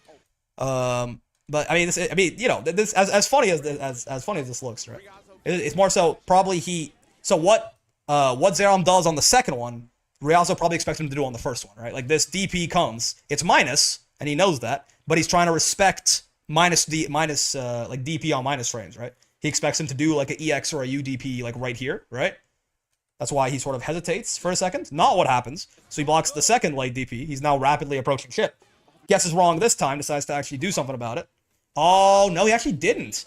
But I mean, you know, this as funny as funny as this looks, right? It's more so probably So what Zerom does on the second one, Rialzo probably expects him to do on the first one, right? Like this DP comes, it's minus, and he knows that, but he's trying to respect like DP on minus frames, right? He expects him to do like an EX or a UDP like right here, right? That's why he sort of hesitates for a second. Not what happens. So he blocks the second late DP. He's now rapidly approaching ship. Guesses wrong this time, decides to actually do something about it. Oh, no, he actually didn't.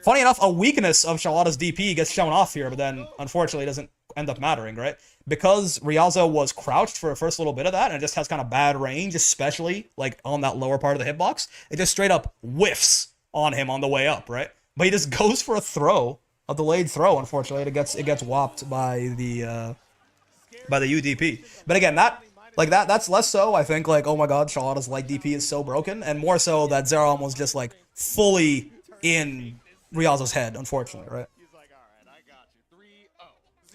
Funny enough, a weakness of Charlotta's DP gets shown off here, but then, unfortunately, it doesn't end up mattering, right? Because Rialzo was crouched for the first little bit of that, and it just has kind of bad range, especially, like, on that lower part of the hitbox. It just straight up whiffs on him on the way up, right? But he just goes for a throw, a delayed throw, unfortunately. It gets whopped by the UDP. But again, that's less so, I think, like, oh my god, Charlotta's light DP is so broken, and more so that Zerom was just, like, fully in Rialzo's head, unfortunately, right?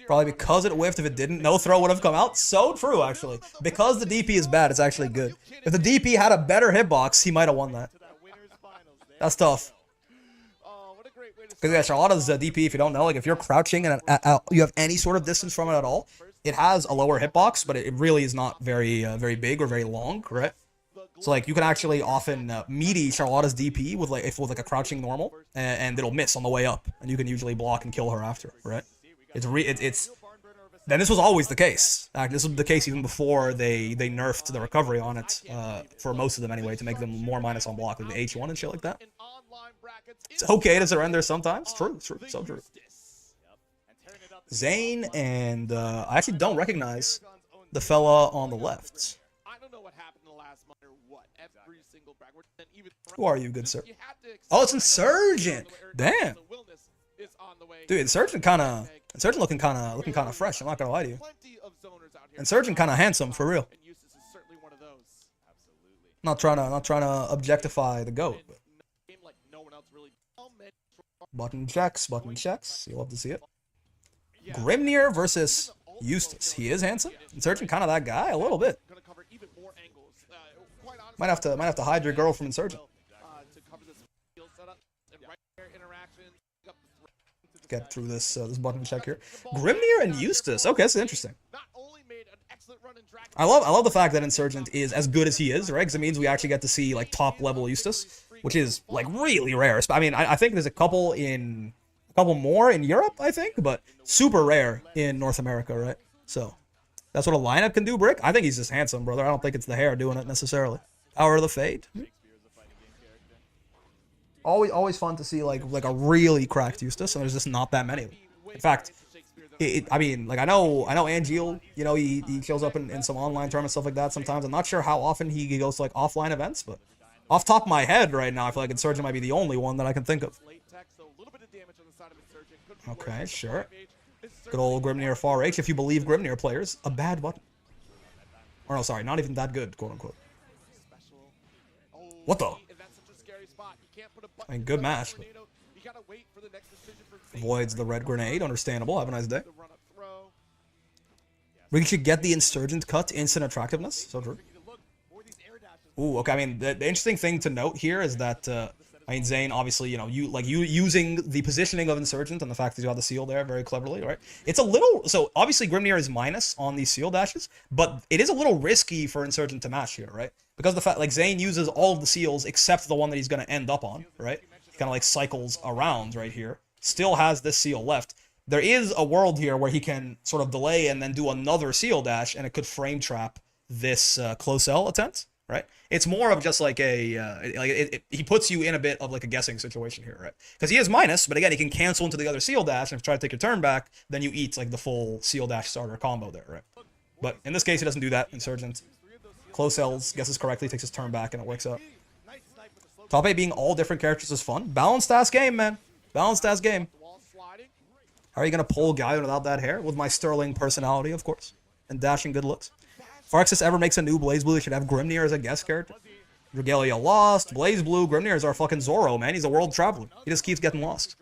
Probably because it whiffed. If it didn't, no throw would have come out. So true, actually. Because the DP is bad, it's actually good. If the DP had a better hitbox, he might have won that. That's tough. Because yeah, Charlotta's DP, if you don't know, like if you're crouching and you have any sort of distance from it at all, it has a lower hitbox, but it really is not very big or very long, right? So like you can actually often meaty Charlotta's DP with like a crouching normal, and it'll miss on the way up, and you can usually block and kill her after, right? Then this was always the case. This was the case even before they nerfed the recovery on it, for most of them anyway, to make them more minus on block, like the H1 and shit like that. It's okay to surrender sometimes. True, so true. Zane and I actually don't recognize the fella on the left. Who are you, good sir? Oh, it's Insurgent. Damn. Dude, Insurgent looking kind of fresh. I'm not gonna lie to you. Insurgent kind of handsome for real. Not trying to objectify the GOAT. But. Button checks. You'll love to see it. Grimnir versus Eustace. He is handsome. Insurgent kind of that guy a little bit. Might have to hide your girl from Insurgent. Get through this button check here. Grimnir and Eustace. Okay, that's interesting. I love the fact that Insurgent is as good as he is, right? Because it means we actually get to see like top level Eustace, which is like really rare. I mean, I think there's a couple more in Europe, I think, but super rare in North America, right? So that's what a lineup can do, Brick. I think he's just handsome, brother. I don't think it's the hair doing it necessarily. Power of the Fade. Always fun to see like a really cracked Eustace, and there's just not that many of them. In fact, I mean, like I know Angeal, you know, he shows up in some online tournaments, stuff like that sometimes. I'm not sure how often he goes to like offline events, but off top of my head right now, I feel like Insurgent might be the only one that I can think of. Okay, sure. Good old Grimnir Far H, if you believe Grimnir players. A bad button. Or no, sorry, not even that good, quote unquote. What the? I mean, good match, but avoids the red grenade. Understandable. Have a nice day. We should get the Insurgent cut. Instant attractiveness. So true. Ooh, okay. I mean, the interesting thing to note here is that I mean, Zane, obviously, you know, using the positioning of Insurgent and the fact that you have the seal there very cleverly, right? It's a little, so obviously Grimnir is minus on these seal dashes, but it is a little risky for Insurgent to match here, right? Because the fact, like, Zane uses all of the seals except the one that he's going to end up on, right? He kind of like cycles around right here. Still has this seal left. There is a world here where he can sort of delay and then do another seal dash, and it could frame trap this close L attempt. Right? It's more of just like a, he puts you in a bit of like a guessing situation here, right? Because he is minus, but again, he can cancel into the other seal dash, and if you try to take your turn back, then you eat like the full seal dash starter combo there, right? But in this case, he doesn't do that. Insurgent close L's, guesses correctly, takes his turn back, and it works out. Top 8 being all different characters is fun. Balanced ass game, man. Balanced ass game. How are you going to pull Gallion without that hair? With my sterling personality, of course. And dashing good looks. If Arxis ever makes a new BlazBlue, they should have Grimnir as a guest character. Regalia lost. BlazBlue. Grimnir is our fucking Zorro, man. He's a world traveler. He just keeps getting lost.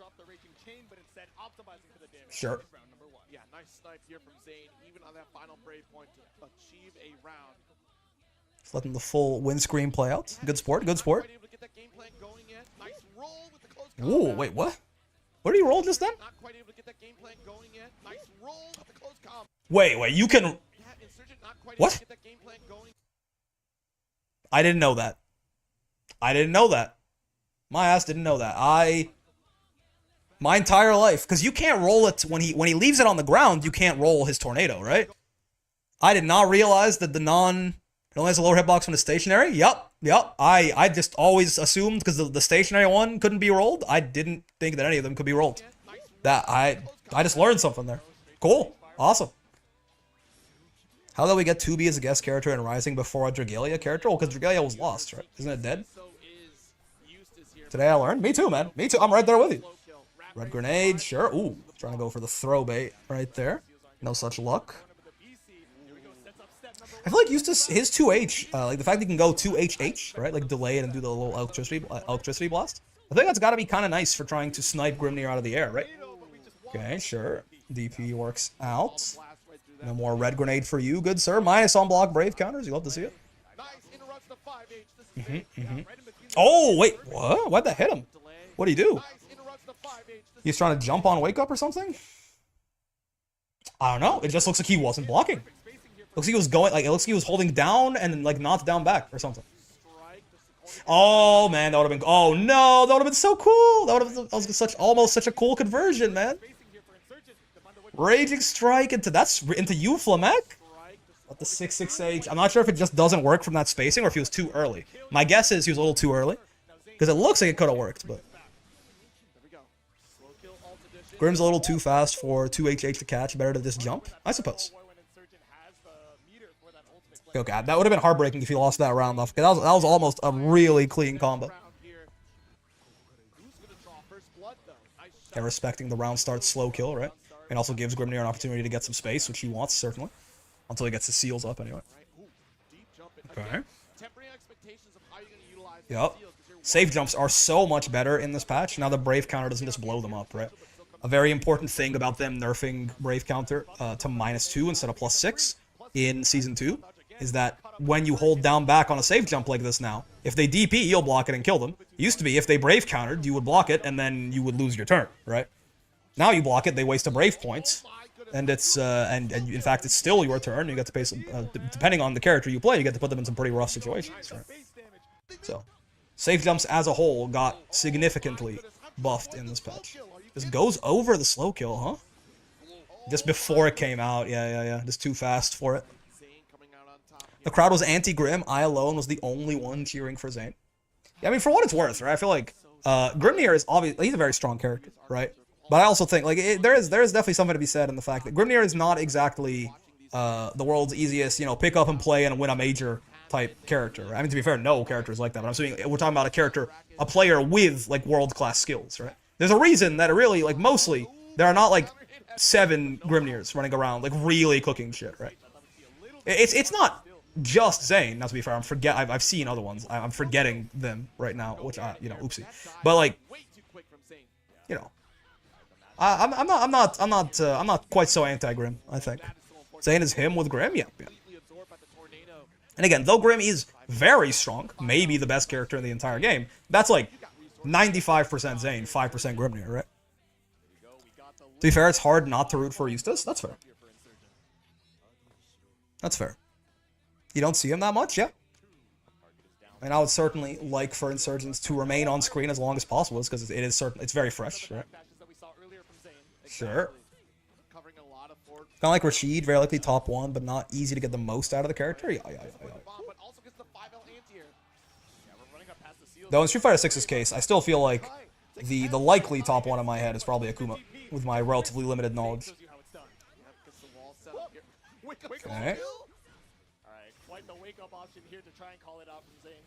Sure. Yeah, nice snipe here from Zane, even on that final brave point to achieve a round. Just letting the full windscreen play out. Good sport, good sport. Ooh, wait, what? What did he roll just then? Not quite able to get that game plan going yet. Nice roll with the close comp. Wait, you can... Yeah, Insurgent not quite What? able to get that game plan going. I didn't know that. I didn't know that. My ass didn't know that. My entire life, because you can't roll it when he leaves it on the ground. You can't roll his tornado, right? I did not realize that it only has a lower hitbox when it's stationary. Yup. I just always assumed because the stationary one couldn't be rolled. I didn't think that any of them could be rolled. That I just learned something there. Cool. Awesome. How did we get 2B as a guest character in Rising before a Dragalia character? Well, because Dragalia was lost, right? Isn't it dead? Today I learned. Me too, man. Me too. I'm right there with you. Red grenade, sure. Ooh, trying to go for the throw bait right there. No such luck. I feel like Eustace, his 2H, like the fact he can go 2HH, right? Like delay it and do the little electricity blast. I think that's got to be kind of nice for trying to snipe Grimnir out of the air, right? Okay, sure. DP works out. No more red grenade for you, good sir. Minus on block brave counters. You love to see it. Oh, wait. What? Why'd that hit him? What'd he do? He's trying to jump on wake up or something? I don't know. It just looks like he wasn't blocking. Looks like he was going, like, it looks like he was holding down and then, like, knocked down back or something. Oh, man, that would have been, oh, no, that would have been so cool. That would have been almost such a cool conversion, man. Raging strike into you, Flamek? What the 6-6H? I'm not sure if it just doesn't work from that spacing or if he was too early. My guess is he was a little too early. Because it looks like it could have worked, but... Grim's a little too fast for 2HH to catch. Better to just jump, I suppose. Okay, that would have been heartbreaking if he lost that round off. Because that was almost a really clean combo. And respecting the round start slow kill, right? And also gives Grimnir an opportunity to get some space, which he wants, certainly. Until he gets his seals up, anyway. Okay. Yep. Safe jumps are so much better in this patch. Now the Brave counter doesn't just blow them up, right? A very important thing about them nerfing Brave counter to -2 instead of +6 in Season 2 is that when you hold down back on a safe jump like this now, if they DP, you'll block it and kill them. It used to be if they Brave countered, you would block it and then you would lose your turn, right? Now you block it, they waste a Brave point, and it's and in fact it's still your turn. You get to pay some, depending on the character you play, you get to put them in some pretty rough situations, right? So, safe jumps as a whole got significantly buffed in this patch. This goes over the slow kill, huh? Just before it came out, yeah. Just too fast for it. The crowd was anti-Grim. I alone was the only one cheering for Zane. Yeah, I mean, for what it's worth, right? I feel like Grimnir is obviously, he's a very strong character, right? But I also think, like, there is definitely something to be said in the fact that Grimnir is not exactly the world's easiest, you know, pick up and play and win a major type character. I mean, to be fair, no characters like that, but I'm assuming we're talking about a player with, like, world-class skills, right? There's a reason that it really, like, mostly, there are not, like, 7 Grimnirs running around, like, really cooking shit, right? It's not just Zane, not to be fair, I've seen other ones, I'm forgetting them right now, which, you know, oopsie. But, like, you know, I'm not quite so anti-Grim, I think. Zane is him with Grim, yeah. And again, though Grim is very strong, maybe the best character in the entire game, that's like 95% Zane, 5% Grimnir, right? To be fair, it's hard not to root for Eustace. That's fair. That's fair. You don't see him that much, yeah. And I would certainly like for Insurgents to remain on screen as long as possible, because it's very fresh, right? Sure. Kind of like Rashid, very likely top 1, but not easy to get the most out of the character. Yeah. Though in Street Fighter 6's case, I still feel like the likely top 1 in my head is probably Akuma, with my relatively limited knowledge. Okay.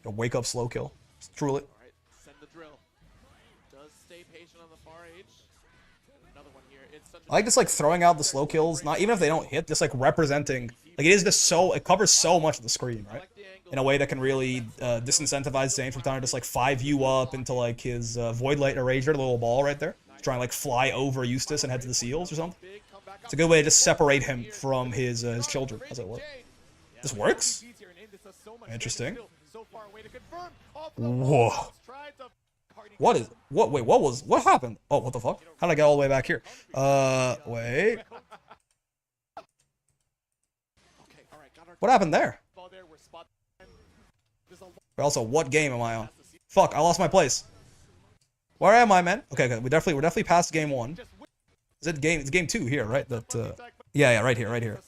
A wake up slow kill. Truly. I like just like throwing out the slow kills, not even if they don't hit, just like representing, like it is just so, it covers so much of the screen, right? In a way that can really disincentivize Zane from trying to just like 5 you up into like his Void Light Erasure, the little ball right there. Trying to like fly over Eustace and head to the seals or something. It's a good way to just separate him from his children, as it were. This works? Interesting. Whoa. What happened? Oh, what the fuck? How did I get all the way back here? Wait. What happened there? But also, what game am I on? Fuck, I lost my place. Where am I, man? Okay, we're definitely past game 1. Is it game? It's game 2 here, right? Yeah, right here.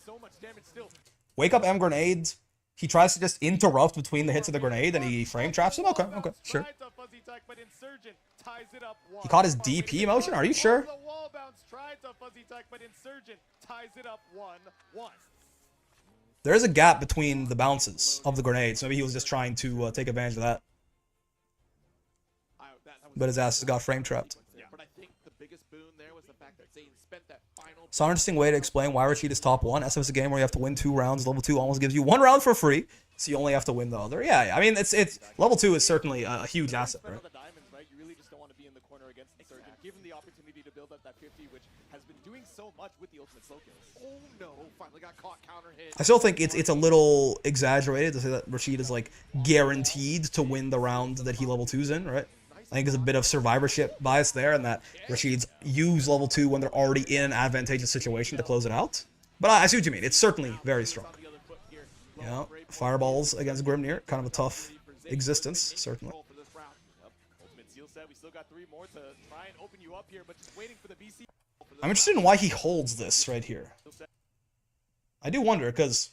Wake up M grenades. He tries to just interrupt between the hits of the grenade, and he frame traps him. Okay, sure. He caught his DP motion. Are you sure? There is a gap between the bounces of the grenades. Maybe he was just trying to take advantage of that. But his ass has got frame trapped. It's an interesting way to explain why Rashid is top 1. SF is a game where you have to win 2 rounds. Level 2 almost gives you 1 round for free, so you only have to win the other. Yeah. I mean, it's level 2 is certainly a huge asset, right? You really just don't want to be in the corner against the Surgeon, given the opportunity to build up that 50, which has been doing so much with the ultimate slow kills. Oh no, finally got caught, counter hit. I still think it's a little exaggerated to say that Rashid is like guaranteed to win the round that he level 2's in, right? I think there's a bit of survivorship bias there, and that Rashid's use level 2 when they're already in an advantageous situation to close it out. But I see what you mean. It's certainly very strong. You know, fireballs against Grimnir, kind of a tough existence, certainly. I'm interested in why he holds this right here. I do wonder, because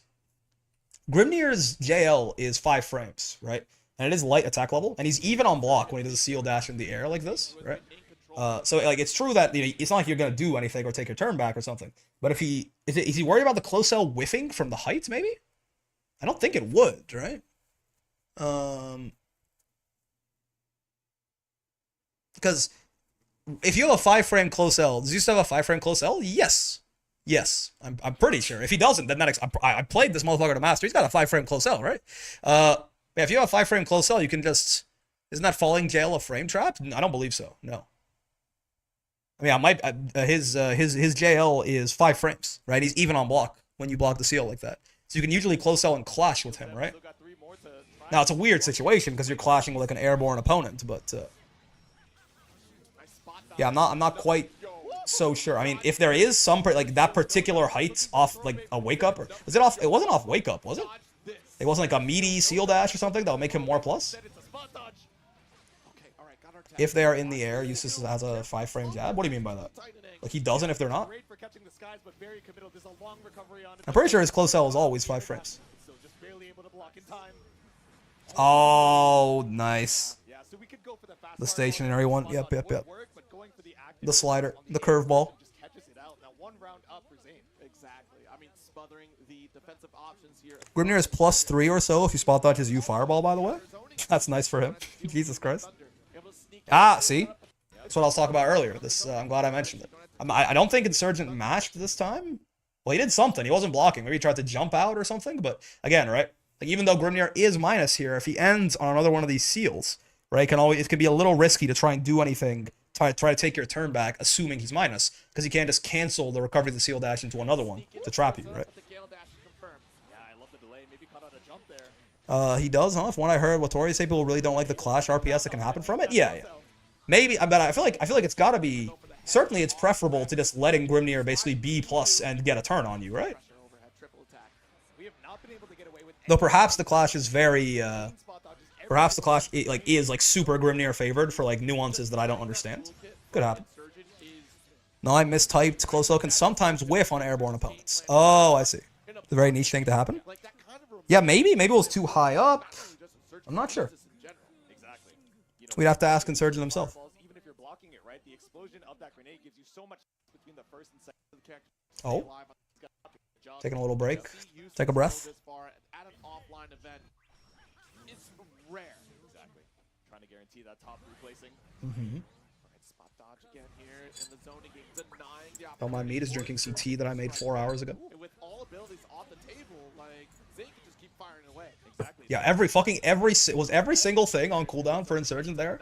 Grimnir's JL is 5 frames, right? And it is light attack level, and he's even on block when he does a seal dash in the air like this, right? So like it's true that it's not like you're gonna do anything or take your turn back or something. But if is he worried about the close cell whiffing from the height? Maybe. I don't think it would, right? Because if you have a 5-frame close L, does he still have a 5-frame close L? Yes. I'm pretty sure. If he doesn't, then I played this motherfucker to master. He's got a 5-frame close L, right? Yeah, if you have a 5-frame close cell, you can just... Isn't that falling jail a frame trap? I don't believe so. No. I mean, I might... his JL is 5 frames, right? He's even on block when you block the seal like that. So you can usually close cell and clash with him, right? Now, it's a weird situation because you're clashing with like an airborne opponent, but... yeah, I'm not quite so sure. I mean, if there is some... like, that particular height off, like, a wake-up... Or, was it off... It wasn't off wake-up, was it? It wasn't like a meaty seal dash or something that would make him more plus? If they are in the air, Eustace has a 5-frame jab? What do you mean by that? Like he doesn't if they're not? I'm pretty sure his close L is always 5 frames. Oh, nice. The stationary one. Yep. The slider. The curveball. Grimnir is +3 or so if you spot dodge his U fireball, by the way. That's nice for him. Jesus Christ. Ah, see? That's what I was talking about earlier. I'm glad I mentioned it. I don't think Insurgent mashed this time. Well, he did something. He wasn't blocking. Maybe he tried to jump out or something. But again, right? Like even though Grimnir is minus here, if he ends on another one of these seals, right? It can be a little risky to try and do anything. Try to take your turn back, assuming he's minus, because he can't just cancel the recovery of the seal dash into another one to trap you, right? He does, huh? From what I heard, what Tori say, people really don't like the clash RPS that can happen from it. Yeah. Maybe, but I feel like it's gotta be. Certainly, it's preferable to just letting Grimnir basically be plus and get a turn on you, right? Though perhaps the clash is very. Perhaps the clash is like super Grimnir favored for like nuances that I don't understand. Could happen. No, I mistyped. Close low can sometimes whiff on airborne opponents. Oh, I see. It's a very niche thing to happen. Yeah, maybe it was too high up. I'm not sure. We'd have to ask Insurgent himself. Oh. Taking a little break. Take a breath. It's rare. Exactly. Trying to guarantee that top replacing. Spot dodge again here in the zoning game, denying the Oh, my meat is drinking some tea that I made 4 hours ago. With all abilities off the table, like they can just keep firing away. Exactly. Yeah, every single thing on cooldown for Insurgent there.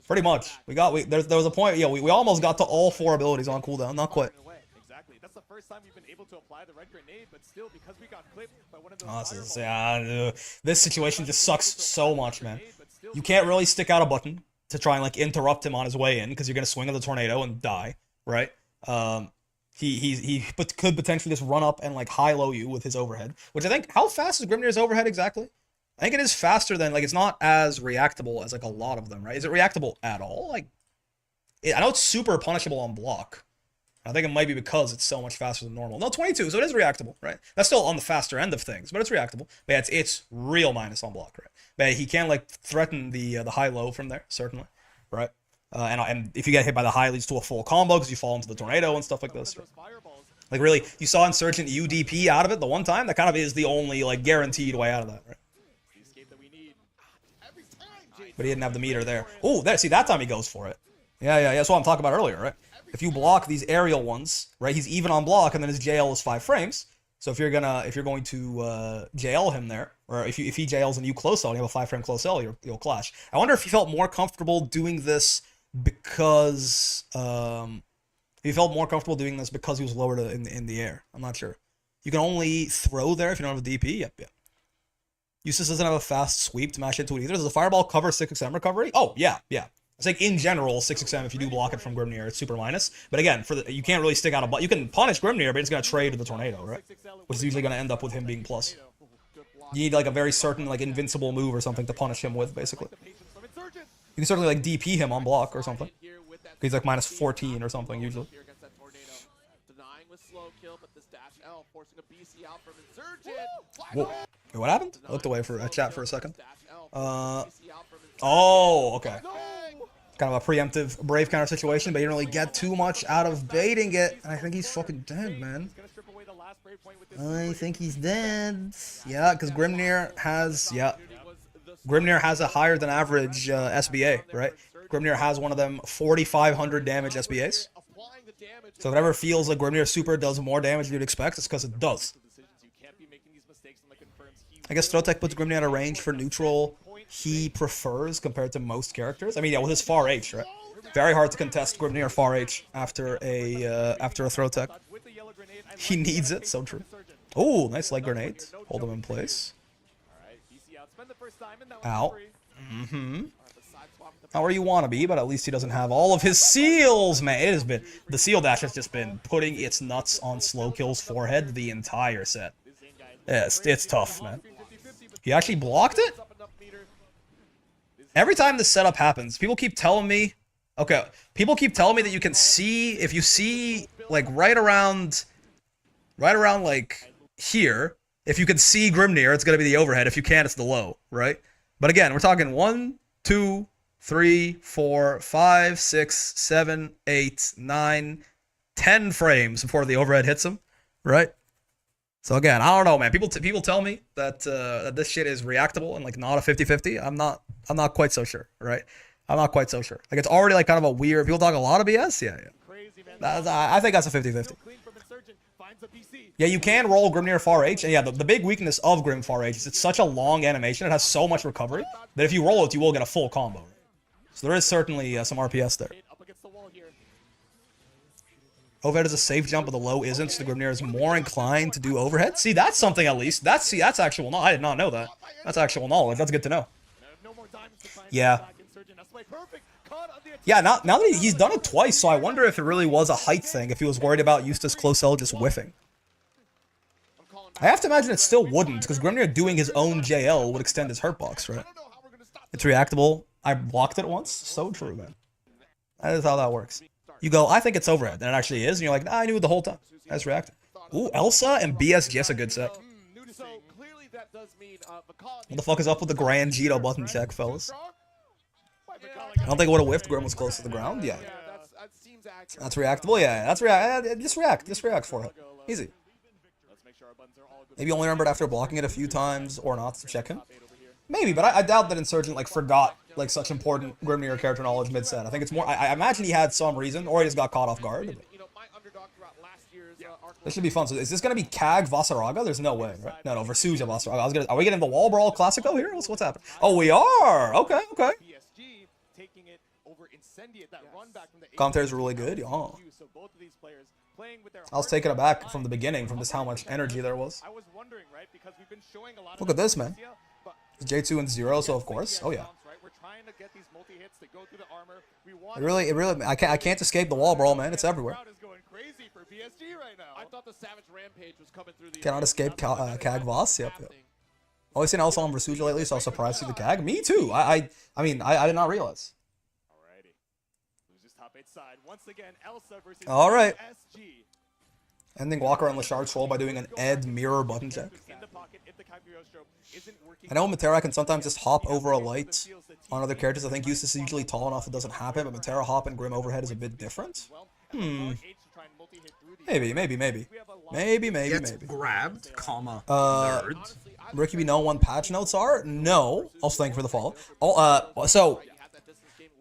Pretty much. There was a point. Yeah, we almost got to all 4 abilities on cooldown. Not quite. That's the first time we've been able to apply the red grenade, but still, because we got clipped by one of those this situation just sucks so much, man. You can't really stick out a button to try and like interrupt him on his way in because you're gonna swing on the tornado and die, right? He could potentially just run up and like high-low you with his overhead, which I think, how fast is Grimnir's overhead exactly? I think it is faster than, like, it's not as reactable as like a lot of them, right? Is it reactable at all? Like, I know it's super punishable on block. I think it might be because it's so much faster than normal. No, 22, so it is reactable, right? That's still on the faster end of things, but it's reactable. But yeah, it's real minus on block, right? But he can like threaten the high-low from there, certainly, right? And if you get hit by the high, it leads to a full combo because you fall into the tornado and stuff like this. Right? Like really, you saw Insurgent UDP out of it the one time. That kind of is the only like guaranteed way out of that, right? But he didn't have the meter there. Oh, there. See, that time he goes for it. Yeah. That's what I'm talking about earlier, right? If you block these aerial ones, right, he's even on block, and then his JL is 5 frames. So if you're going to JL him there, or if he JLs and you close L, and you have a 5-frame close L, you'll clash. I wonder if he felt more comfortable doing this because he was lower in the air. I'm not sure. You can only throw there if you don't have a DP. Yep. Eustace doesn't have a fast sweep to match into it either. Does the fireball cover 6XM recovery? Oh, yeah. It's like in general, 6XM, if you do block it from Grimnir, it's super minus. But again, you can't really stick out a butt. You can punish Grimnir, but it's going to trade to the tornado, right? Which is usually going to end up with him being plus. You need like a very certain like invincible move or something to punish him with, basically. You can certainly like DP him on block or something. He's like minus 14 or something usually. Whoa. Wait, what happened? I looked away for a chat for a second. Oh, okay. Kind of a preemptive Brave counter situation, but you don't really get too much out of baiting it. And I think he's fucking dead, man. I think he's dead. Yeah, because Grimnir has a higher than average SBA, right? Grimnir has one of them 4,500 damage SBAs. So whatever feels like Grimnir super does more damage than you'd expect, it's because it does. I guess Throwtech puts Grimnir at a range for neutral he prefers compared to most characters. I mean, yeah, with his far H, right? Very hard to contest Grimnir far H after a Throwtech. He needs it, so true. Oh, nice leg grenade. Hold him in place. Ow. Not where you want to be, but at least he doesn't have all of his seals, man. It has been, the seal dash has just been putting its nuts on Slowkill's forehead the entire set. Yeah, it's tough, man. He actually blocked it? Every time this setup happens, people keep telling me, that you can see, if you see, like, right around, like, here, if you can see Grimnir, it's going to be the overhead. If you can't, it's the low, right? But again, we're talking 1, 2, 3, 4, 5, 6, 7, 8, 9, 10 frames before the overhead hits him, right? So again, I don't know, man. People tell me that that this shit is reactable and like not a 50-50. I'm not quite so sure, right? I'm not quite so sure. Like it's already like kind of a weird. People talk a lot of BS. Yeah. I think that's a 50-50. Yeah, you can roll Grimnir far H, and yeah, the big weakness of Grim far H is it's such a long animation. It has so much recovery that if you roll it, you will get a full combo. So there is certainly some RPS there. Overhead is a safe jump, but the low isn't, so the Grimnir is more inclined to do overhead. See, that's something at least. That's actual knowledge. I did not know that. That's actual knowledge. That's good to know. Yeah. Yeah, now that he's done it twice, so I wonder if it really was a height thing, if he was worried about Eustace Close L just whiffing. I have to imagine it still wouldn't, because Grimnir doing his own JL would extend his hurt box, right? It's reactable. I blocked it once. So true, man. That is how that works. You go, I think it's overhead, and it actually is, and you're like, nah, I knew it the whole time. That's reactive. Ooh, Elsa and BSG, that's a good set. What the fuck is up with the Grand Jito button check, fellas? I don't think it would have whiffed. Grim was close to the ground. Yeah. That's reactable. Yeah, that's react. Just react for it. Easy. Maybe only remembered after blocking it a few times or not to check him. Maybe, but I doubt that Insurgent like forgot like such important Grimnir character knowledge mid-set. I think it's more. I imagine he had some reason, or he just got caught off guard. This should be fun. So is this gonna be Kag Vasaraga? There's no way, right? No, Versuja Vasaraga. Are we getting the Wall Brawl Classico here? What's happening? Oh, we are. Okay. Commentaries are really good. Oh. I was taken aback from the beginning from just how much energy there was. Look at this, man. J2 and 0, so of course. Oh yeah. I can't escape the wall brawl, man. It's everywhere. Cannot escape Kag Voss. Yep. Always seen Elsa on Versuja lately, so I was surprised to see the Kag. Me too. I mean, I did not realize. All right. Ending Walker on Lashard's troll by doing an Ed mirror button check. I know Matera can sometimes just hop over a light on other characters. I think Eustace is usually tall enough it doesn't happen, but Matera hop and Grim overhead is a bit different. Maybe. Grabbed, comma, nerd. Ricky, we know when patch notes are? No. Also, thank you for the follow. So,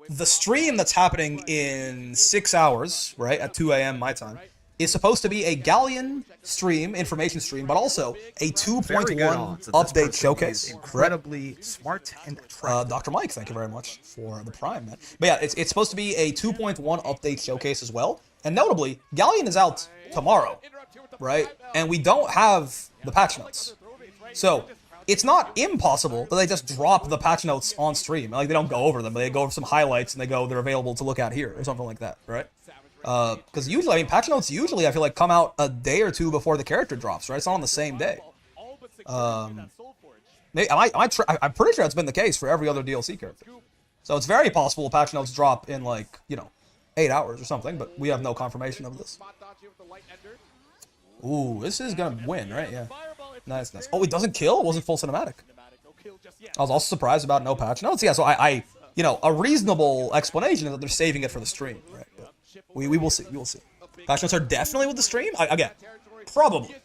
the stream that's happening in 6 hours, right, at 2 a.m. my time, is supposed to be a Gallion stream, information stream, but also a 2.1 update showcase. Incredibly smart and attractive. Dr. Mike, thank you very much for the prime, man. But yeah, it's supposed to be a 2.1 update showcase as well. And notably, Gallion is out tomorrow, right? And we don't have the patch notes. So, it's not impossible that they just drop the patch notes on stream. Like, they don't go over them, but they go over some highlights and they're available to look at here, or something like that, right? Because usually, I mean, patch notes usually, I feel like, come out a day or two before the character drops, right? It's not on the same day. I'm pretty sure that's been the case for every other DLC character. So it's very possible patch notes drop in, like, 8 hours or something, but we have no confirmation of this. Ooh, this is gonna win, right? Yeah. Nice. Oh, it doesn't kill? It wasn't full cinematic. I was also surprised about no patch notes. Yeah, so a reasonable explanation is that they're saving it for the stream, right? But we will see. We will see. Patch notes are definitely with the stream? Again, probably.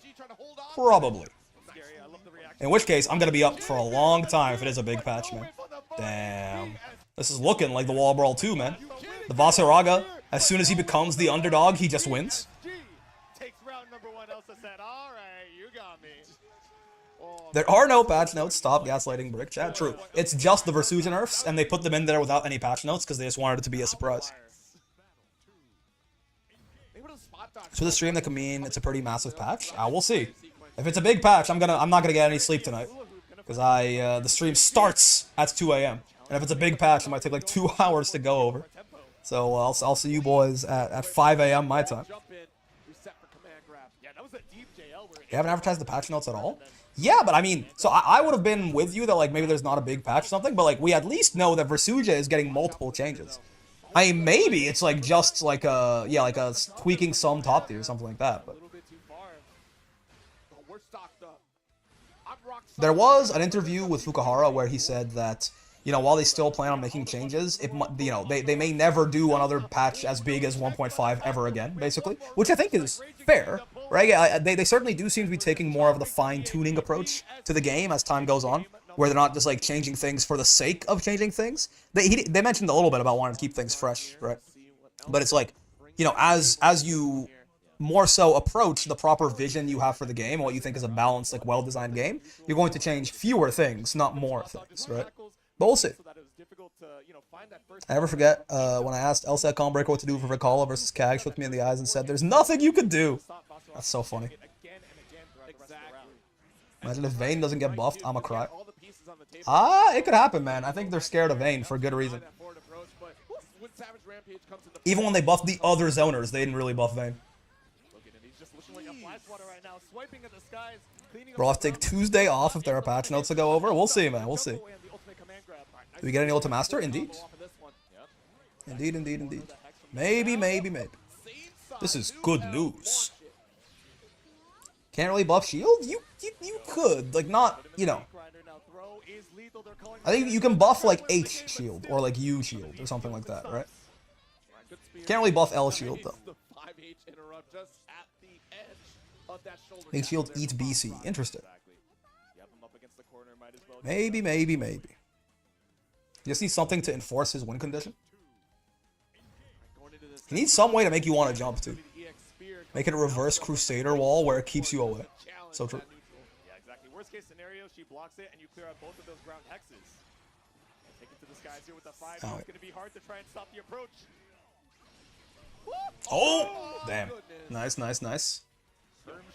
In which case, I'm gonna be up for a long time if it is a big patch, man. Damn. This is looking like the Wall Brawl 2, man. The Vasaraga, as soon as he becomes the underdog, he just wins. There are no patch notes. Stop gaslighting Brick Chat. True. It's just the Versuja nerfs, and they put them in there without any patch notes because they just wanted it to be a surprise. So the stream that can mean it's a pretty massive patch. We'll see. If it's a big patch, I'm not gonna get any sleep tonight because the stream starts at 2 a.m. and if it's a big patch, it might take like 2 hours to go over. So I'll see you boys at 5 a.m. my time. You haven't advertised the patch notes at all? Yeah, but I mean, so I would have been with you that like maybe there's not a big patch or something, but like we at least know that Versuja is getting multiple changes. I mean, maybe it's like just like a tweaking some top tier or something like that. But there was an interview with Fukuhara where he said that while they still plan on making changes, they may never do another patch as big as 1.5 ever again, basically, which I think is fair, right? Yeah, they certainly do seem to be taking more of the fine-tuning approach to the game as time goes on, where they're not just like changing things for the sake of changing things. They mentioned a little bit about wanting to keep things fresh, right? But it's like, as you more so approach the proper vision you have for the game, and what you think is a balanced, like well-designed game, you're going to change fewer things, not more things, right? But we'll see. I never forget when I asked Elsa Calmbreaker what to do for Vikala versus Kag, she looked me in the eyes and said, "There's nothing you can do." That's so funny. Imagine if Vayne doesn't get buffed, I'ma cry. It could happen, man. I think they're scared of Vayne for good reason. Even when they buffed the other zoners, they didn't really buff Vayne. Bro, I'll take Tuesday off if there are patch notes to go over. We'll see, man. We'll see. Do we get any Ultimate Master? Indeed. Indeed. Maybe. This is good news. Can't really buff shield? You could. Like, not, I think you can buff, like, H shield, or, like, U shield, or something like that, right? Can't really buff L shield, though. H shield eats BC. Interesting. Maybe. You just need something to enforce his win condition. He needs some way to make you want to jump, too. Make it a reverse Crusader wall where it keeps you away. So true. Yeah, exactly. Worst case scenario, she blocks it and you clear out both of those ground hexes. Take it to the skies here with the 5. Oh, It's going to be hard to try and stop the approach. Oh! Damn. Goodness. Nice, nice, nice.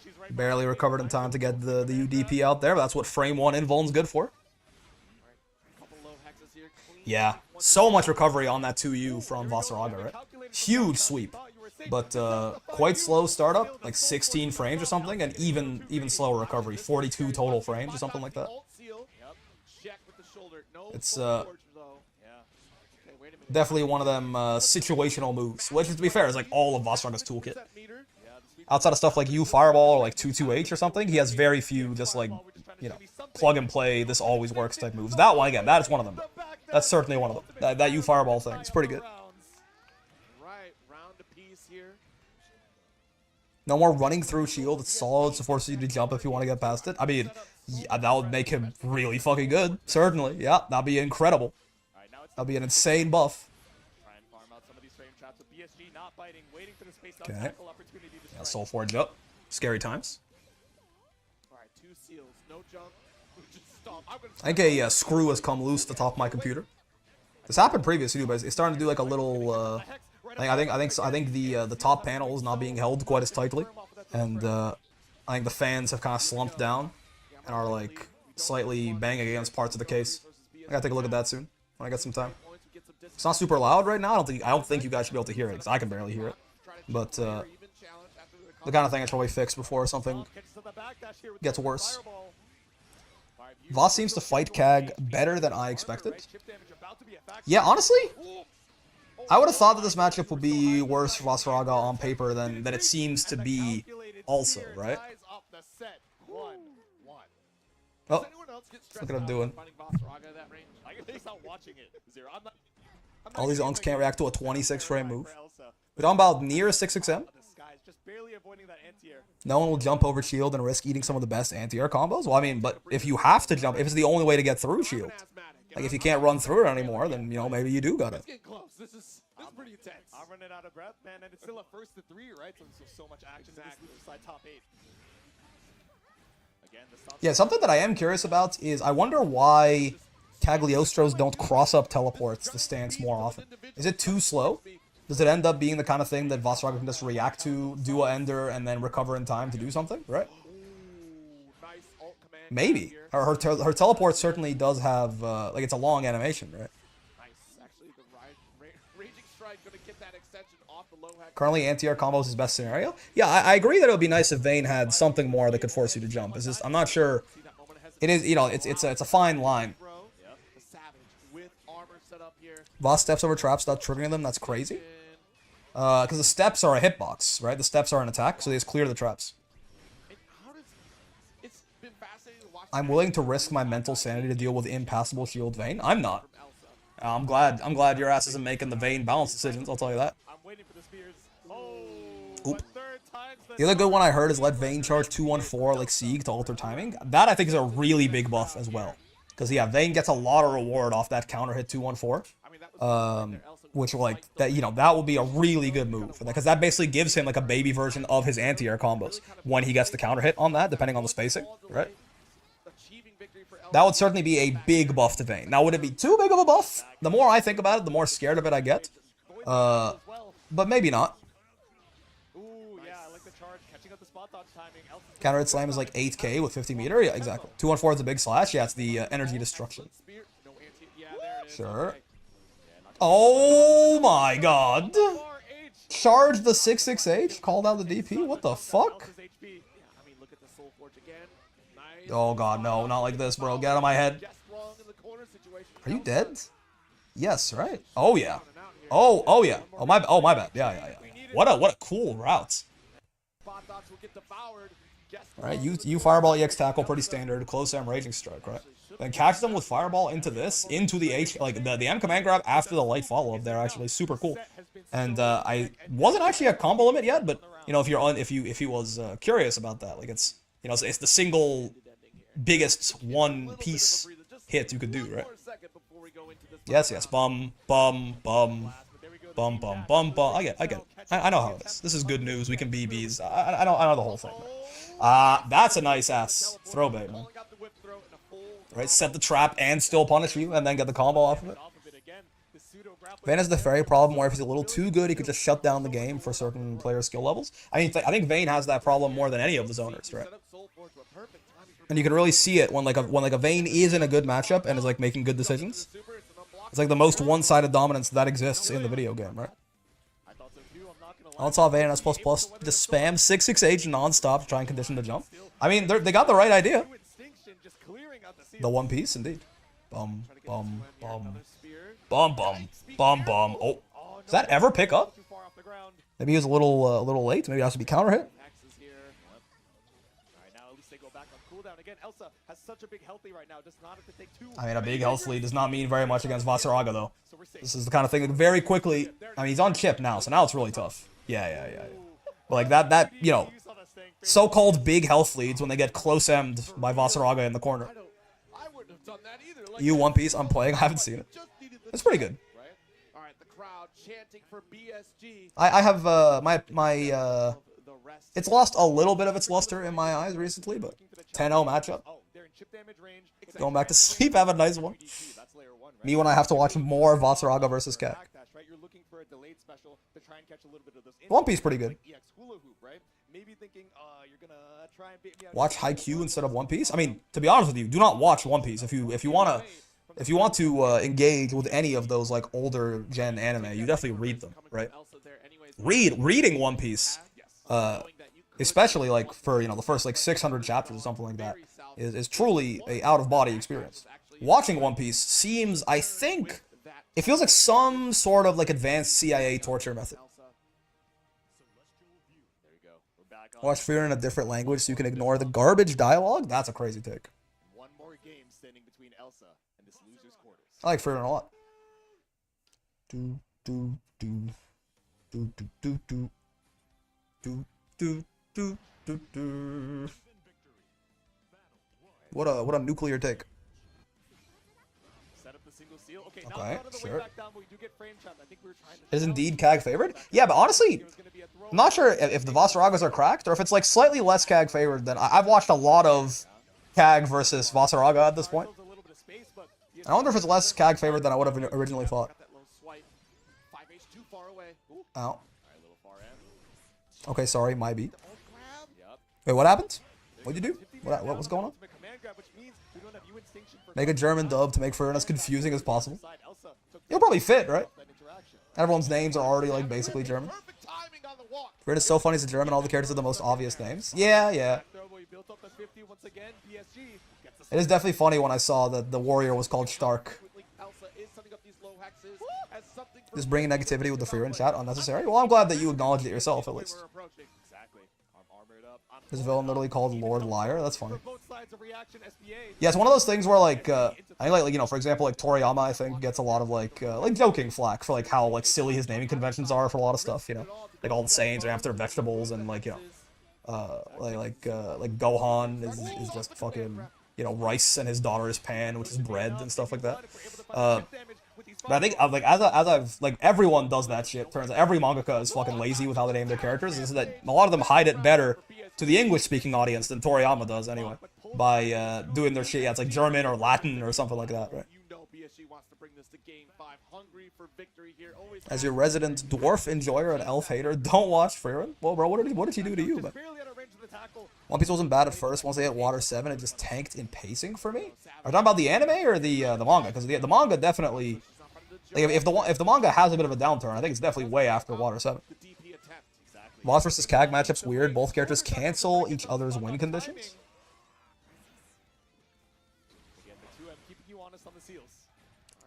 She's right Barely recovered in time to get the UDP out there, but that's what frame 1 invuln's good for. Couple low hexes here. Clean. Yeah, so much recovery on that 2U from Vasaraga, right? Huge sweep, but quite slow startup, like 16 frames or something, and even slower recovery, 42 total frames or something like that. It's definitely one of them situational moves, which, to be fair, is like all of Vasaraga's toolkit. Outside of stuff like U Fireball or like 2-2H or something, he has very few just like, you know, plug and play, this always works type moves. That one, again, that is one of them. That's certainly one of them. That U Fireball thing, it's pretty good. No more running through shield, it's solid to force you to jump if you want to get past it. I mean, yeah, that would make him really fucking good, certainly. Yeah, that'd be incredible. That'd be an insane buff. Okay. Yeah, Soul Forge up. Scary times. I think a screw has come loose at the top of my computer. This happened previously, but it's starting to do like a little. I think the top panel is not being held quite as tightly, and I think the fans have kind of slumped down and are like slightly banging against parts of the case. I gotta take a look at that soon when I get some time. It's not super loud right now. I don't think you guys should be able to hear it because I can barely hear it. But the kind of thing I should probably fix before something gets worse. Voss seems to fight Kag better than I expected. Yeah, honestly, I would have thought that this matchup would be worse for Vasaraga on paper than it seems to be also, right? Oh, look at him doing. All these unks can't react to a 26 frame move. We're talking about near 6XM. No one will jump over shield and risk eating some of the best anti-air combos. Well, I mean, but if you have to jump, if it's the only way to get through shield, like if you can't run through it anymore, then, you know, maybe you do gotta. This is pretty intense. I'm running out of breath, man, and it's still a first to 3, right? So much action. Exactly. Side top 8. Again, yeah, something that I am curious about is I wonder why Cagliostros don't cross up teleports the stance more often. Is it too slow? Does it end up being the kind of thing that Vasaraga can just react to, do a ender, and then recover in time to do something, right? Maybe. Her teleport certainly does have, like, it's a long animation, right? Currently, anti-air combos is best scenario. Yeah, I agree that it would be nice if Vayne had something more that could force you to jump. It's just, I'm not sure. It is, you know, it's a fine line. Voss steps over traps without triggering them. That's crazy. Because the steps are a hitbox, right? The steps are an attack, so they just clear the traps. I'm willing to risk my mental sanity to deal with impassable shield Vayne. I'm not. I'm glad your ass isn't making the Vayne balance decisions, I'll tell you that. Oop. The other good one I heard is let Vayne charge 214 like Sieg to alter timing. That I think is a really big buff as well. Because yeah, Vayne gets a lot of reward off that counter hit 214. Which like that, you know, that will be a really good move for that, because that basically gives him like a baby version of his anti-air combos when he gets the counter hit on that, depending on the spacing, right? That would certainly be a big buff to Vayne. Now, would it be too big of a buff? The more I think about it, the more scared of it I get. But maybe not. Counter hit slam is like 8k with 50 meter. Yeah, exactly. 214 is a big slash. Yeah, it's the energy destruction. Sure. Oh my god. Charge the 6-6-H? Called out the DP? What the fuck? Oh god, no, not like this, bro. Get out of my head. Are you dead? Yes, right? Oh yeah. Oh yeah. Oh my bad. Yeah. What a cool route. Alright, you Fireball EX tackle, pretty standard. Close M Raging Strike, right? Then catch them with Fireball into this, into the H, like the M command grab after the light follow-up there, actually super cool. And I wasn't actually at combo limit yet, but you know, if you was curious about that, like it's, you know, it's the single biggest one piece hit you could do, right? Yes, bum. I get it. I know how it is. This is good news. We can BBs. I know the whole thing. That's a nice ass throwbait, man. right? Set the trap and still punish you, and then get the combo off of it. Vayne has the fairy problem where if he's a little too good, he could just shut down the game for certain player skill levels. I mean, I think Vayne has that problem more than any of the zoners, right? And you can really see it when like a Vayne is in a good matchup and is like making good decisions. It's like the most one-sided dominance that exists in the video game, right? On top Vayne S++, just spam 668 non-stop to try and condition the jump. I mean, they got the right idea. The One Piece, indeed. Bum, bum, bum. Bum, bum, bum, bum. Oh, does that ever pick up? Maybe he was a little late. Maybe it has to be counter hit. I mean, a big health lead does not mean very much against Vasaraga, though. This is the kind of thing that very quickly... I mean, he's on chip now, so now it's really tough. Yeah. But like that, you know, so-called big health leads when they get close-emmed by Vasaraga in the corner. You One Piece, I'm playing. I haven't seen it. It's pretty good. I have, it's lost a little bit of its luster in my eyes recently, but 10-0 matchup. Going back to sleep, have a nice one. Me when I have to watch more Vasaraga versus Kek. One Piece pretty good. Watch Haikyuu instead of One Piece? I mean, to be honest with you, do not watch One Piece. If you want to engage with any of those like older gen anime, you definitely read them, right? Reading One Piece, especially like for, you know, the first like 600 chapters or something like that, is truly a out-of-body experience. Watching One Piece seems, I think, it feels like some sort of like advanced CIA torture method. Watch Fear in a different language so you can ignore the garbage dialogue? That's a crazy take. I like Fear a lot. What a nuclear take. Okay, sure. Is indeed CAG favored? Yeah, but honestly, I'm not sure if the Vasaragas are cracked or if it's like slightly less CAG favored than I've watched a lot of CAG versus Vasaraga at this point. I wonder if it's less CAG favored than I would have originally thought. Ow. Okay, sorry, my beat. Wait, what happened? What'd you do? What was going on? Make a German dub to make Furren as confusing as possible. You'll probably fit, right? Everyone's names are already, like, basically German. Furren is so funny as a German, all the characters are the most obvious names. Yeah. It is definitely funny when I saw that the warrior was called Stark. Just bringing negativity with the Furren chat unnecessary? Well, I'm glad that you acknowledged it yourself, at least. This villain literally called Lord Liar. That's funny. Yeah, it's one of those things where like I like you know, for example, like Toriyama I think gets a lot of like joking flack for like how like silly his naming conventions are for a lot of stuff. You know, like all the sayings are after vegetables and like, you know, like Gohan is just fucking, you know, rice and his daughter is pan, which is bread and stuff like that. But I think like as I've like everyone does that shit. Turns out every mangaka is fucking lazy with how they name their characters. Is that a lot of them hide it better to the English-speaking audience than Toriyama does anyway, by doing their shit. Yeah, it's like German or Latin or something like that, right? As your resident dwarf enjoyer and elf hater, don't watch Frieren. Well, bro, what did he do to you, man? One Piece wasn't bad at first. Once they hit Water 7, it just tanked in pacing for me. Are you talking about the anime or the manga? Because the manga definitely, like, if the manga has a bit of a downturn, I think it's definitely way after Water 7. Voss versus CAG matchup's weird. Both characters cancel each other's win conditions.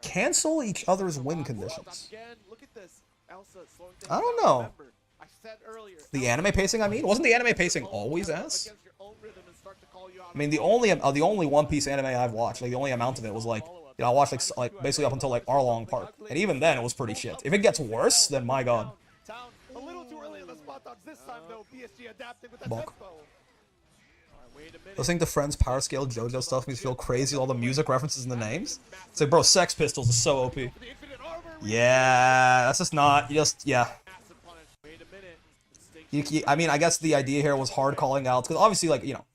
Cancel each other's win conditions. I don't know. The anime pacing, I mean? Wasn't the anime pacing always ass? I mean, the only One Piece anime I've watched, like the only amount of it was like, you know, I watched like basically up until like Arlong Park, and even then it was pretty shit. If it gets worse, then my god. Bonk. Listening to Friends Power Scale JoJo stuff makes me feel crazy. All the music references in the names. It's like, bro, Sex Pistols is so OP. Yeah, that's just not. Yeah. I mean, I guess the idea here was hard calling outs because obviously, like, you know,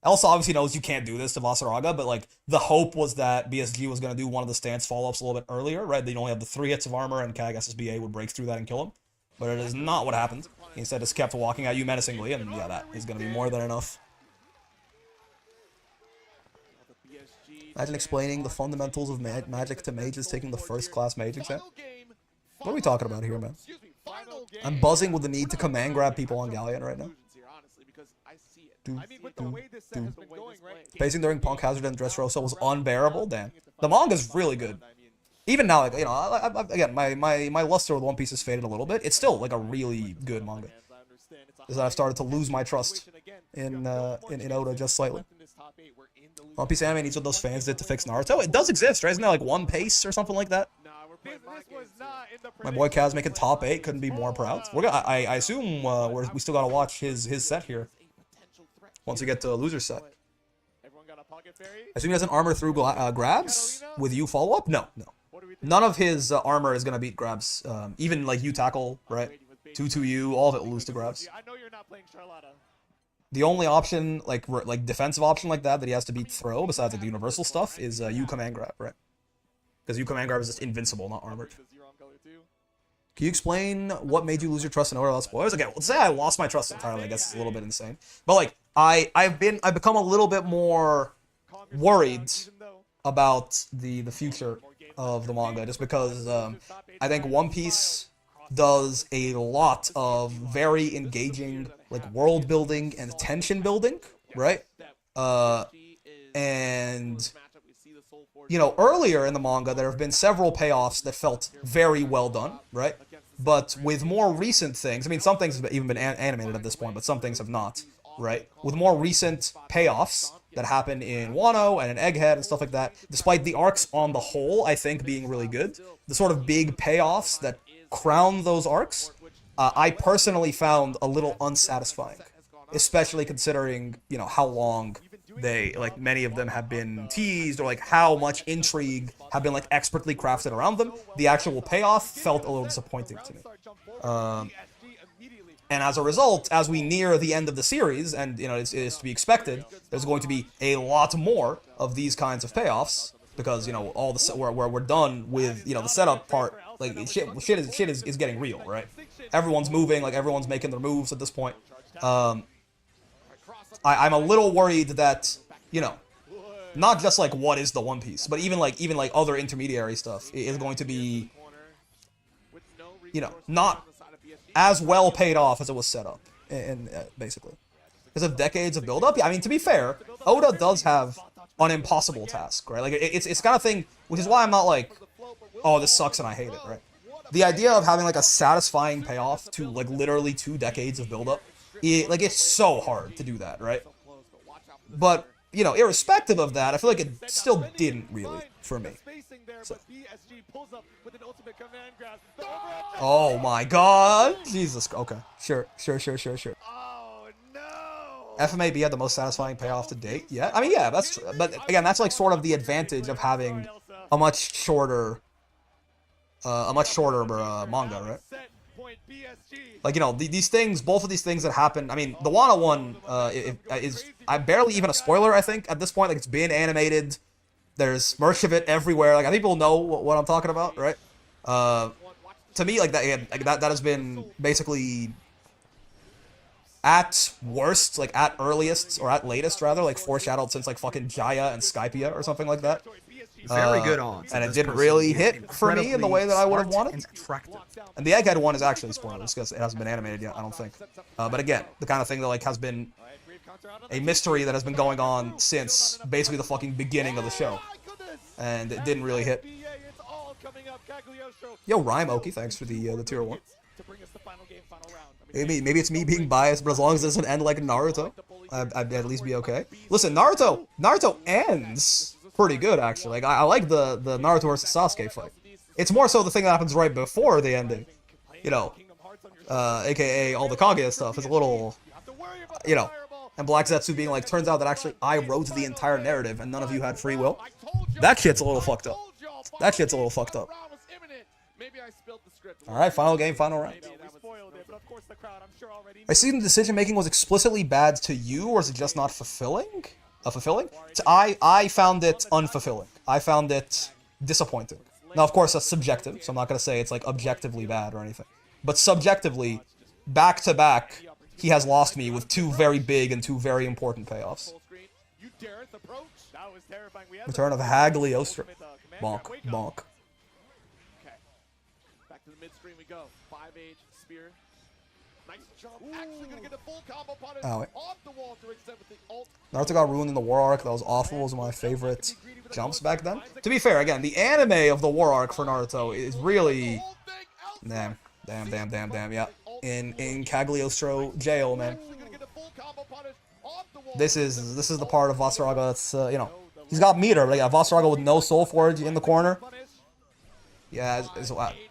Elsa obviously knows you can't do this to Vasaraga, but like the hope was that BSG was going to do one of the stance follow-ups a little bit earlier, right? They'd only have the 3 hits of armor, and Kag SSBA would break through that and kill him. But it is not what happened. He instead just kept walking at you menacingly, and yeah, that is going to be more than enough. Imagine explaining the fundamentals of magic to mages taking the first-class mage exam. What are we talking about here, man? I'm buzzing with the need to command grab people on Galleon right now. Pacing during Punk Hazard and Dressrosa was unbearable. Damn, the manga's really good. Even now, like, you know, again, my luster with One Piece has faded a little bit. It's still like a really good manga. Is that I've started to lose my trust in Oda just slightly. One Piece anime needs what those fans did to fix Naruto. It does exist, right? Isn't there like One Piece or something like that? My boy Kaz making top 8. Couldn't be more proud. I assume we still gotta watch his set here. Once we get to a loser set. I assume he has an armor through grabs with you follow up? No. None of his armor is gonna beat grabs. Even like you tackle, right? 2-2-U, all of it will lose to grabs. The only option, like defensive option like that he has to beat throw, besides like the universal stuff, is you command grab, right? Because you command grab is just invincible, not armored. Can you explain what made you lose your trust in Oda? Spoilers? Again, let's say I lost my trust entirely. I guess it's a little bit insane. But like, I've become a little bit more worried about the future of the manga, just because I think One Piece does a lot of very engaging like world building and tension building, right? And you know, earlier in the manga there have been several payoffs that felt very well done, right? But with more recent things, I mean, some things have even been animated at this point, but some things have not, right? With more recent payoffs that happen in Wano and in Egghead and stuff like that, despite the arcs on the whole, I think, being really good, the sort of big payoffs that crown those arcs, I personally found a little unsatisfying, especially considering, you know, how long they, like, many of them have been teased, or like how much intrigue have been like expertly crafted around them. The actual payoff felt a little disappointing to me. And as a result, as we near the end of the series, and you know, it is to be expected, there's going to be a lot more of these kinds of payoffs, because you know, all the where we're done with, you know, the setup part. Like shit is getting real, right? Everyone's moving, like everyone's making their moves at this point. I'm a little worried that, you know, not just like what is the One Piece, but even like other intermediary stuff is going to be, you know, not as well paid off as it was set up, and basically because of decades of build up. Yeah, I mean, to be fair, Oda does have an impossible task, right? Like it's kind of thing, which is why I'm not like, oh, this sucks and I hate it, right? The idea of having like a satisfying payoff to like literally 2 decades of build up, like it's so hard to do that, right? But you know, irrespective of that, I feel like it still didn't really for me. So. Oh my god, Jesus. Okay, sure. FMAB had the most satisfying payoff to date. Yeah, I mean, yeah, that's true. But again, that's like sort of the advantage of having a much shorter manga, right? Like, you know, these things, both of these things that happened. I mean, the Wano one is barely even a spoiler, I think, at this point. Like, it's been animated. There's merch of it everywhere. Like, I think people know what I'm talking about, right? To me, like that has been basically at worst, like at earliest, or at latest rather, like foreshadowed since like fucking Jaya and Skypia or something like that. Very good odds. And it didn't really hit for me in the way that I would have wanted. And the Egghead one is actually spoilers because it hasn't been animated yet, I don't think. But again, the kind of thing that like has been a mystery that has been going on since basically the fucking beginning of the show, and it didn't really hit. Yo, Rhyme Oki, thanks for the tier 1. Maybe it's me being biased, but as long as it doesn't end like Naruto, I'd at least be okay. Listen, Naruto ends pretty good, actually. Like, I like the Naruto versus Sasuke fight. It's more so the thing that happens right before the ending. You know, aka all the Kaguya stuff is a little, you know, and Black Zetsu being like, turns out that actually I wrote the entire narrative and none of you had free will. That shit's a little fucked up. Alright, final game, final round. I see the decision making was explicitly bad to you, or is it just not fulfilling? Fulfilling? I found it unfulfilling. I found it disappointing. Now, of course, that's subjective, so I'm not gonna say it's like objectively bad or anything. But subjectively, back to back, he has lost me with two very big and two very important payoffs. Return of Hagliostro. Bonk, bonk. Back to the midstream we go. 5H, spear. Nice jump. Actually gonna get a full combo punish off the wall to extend with the ult. Naruto got ruined in the War Arc. That was awful. It was my favorite jumps back then. To be fair, again, the anime of the War Arc for Naruto is really... Damn, yeah. In Cagliostro jail, man. This is the part of Vasaraga that's, you know... He's got meter, but yeah, Vasaraga with no Soul Forge in the corner. Yeah,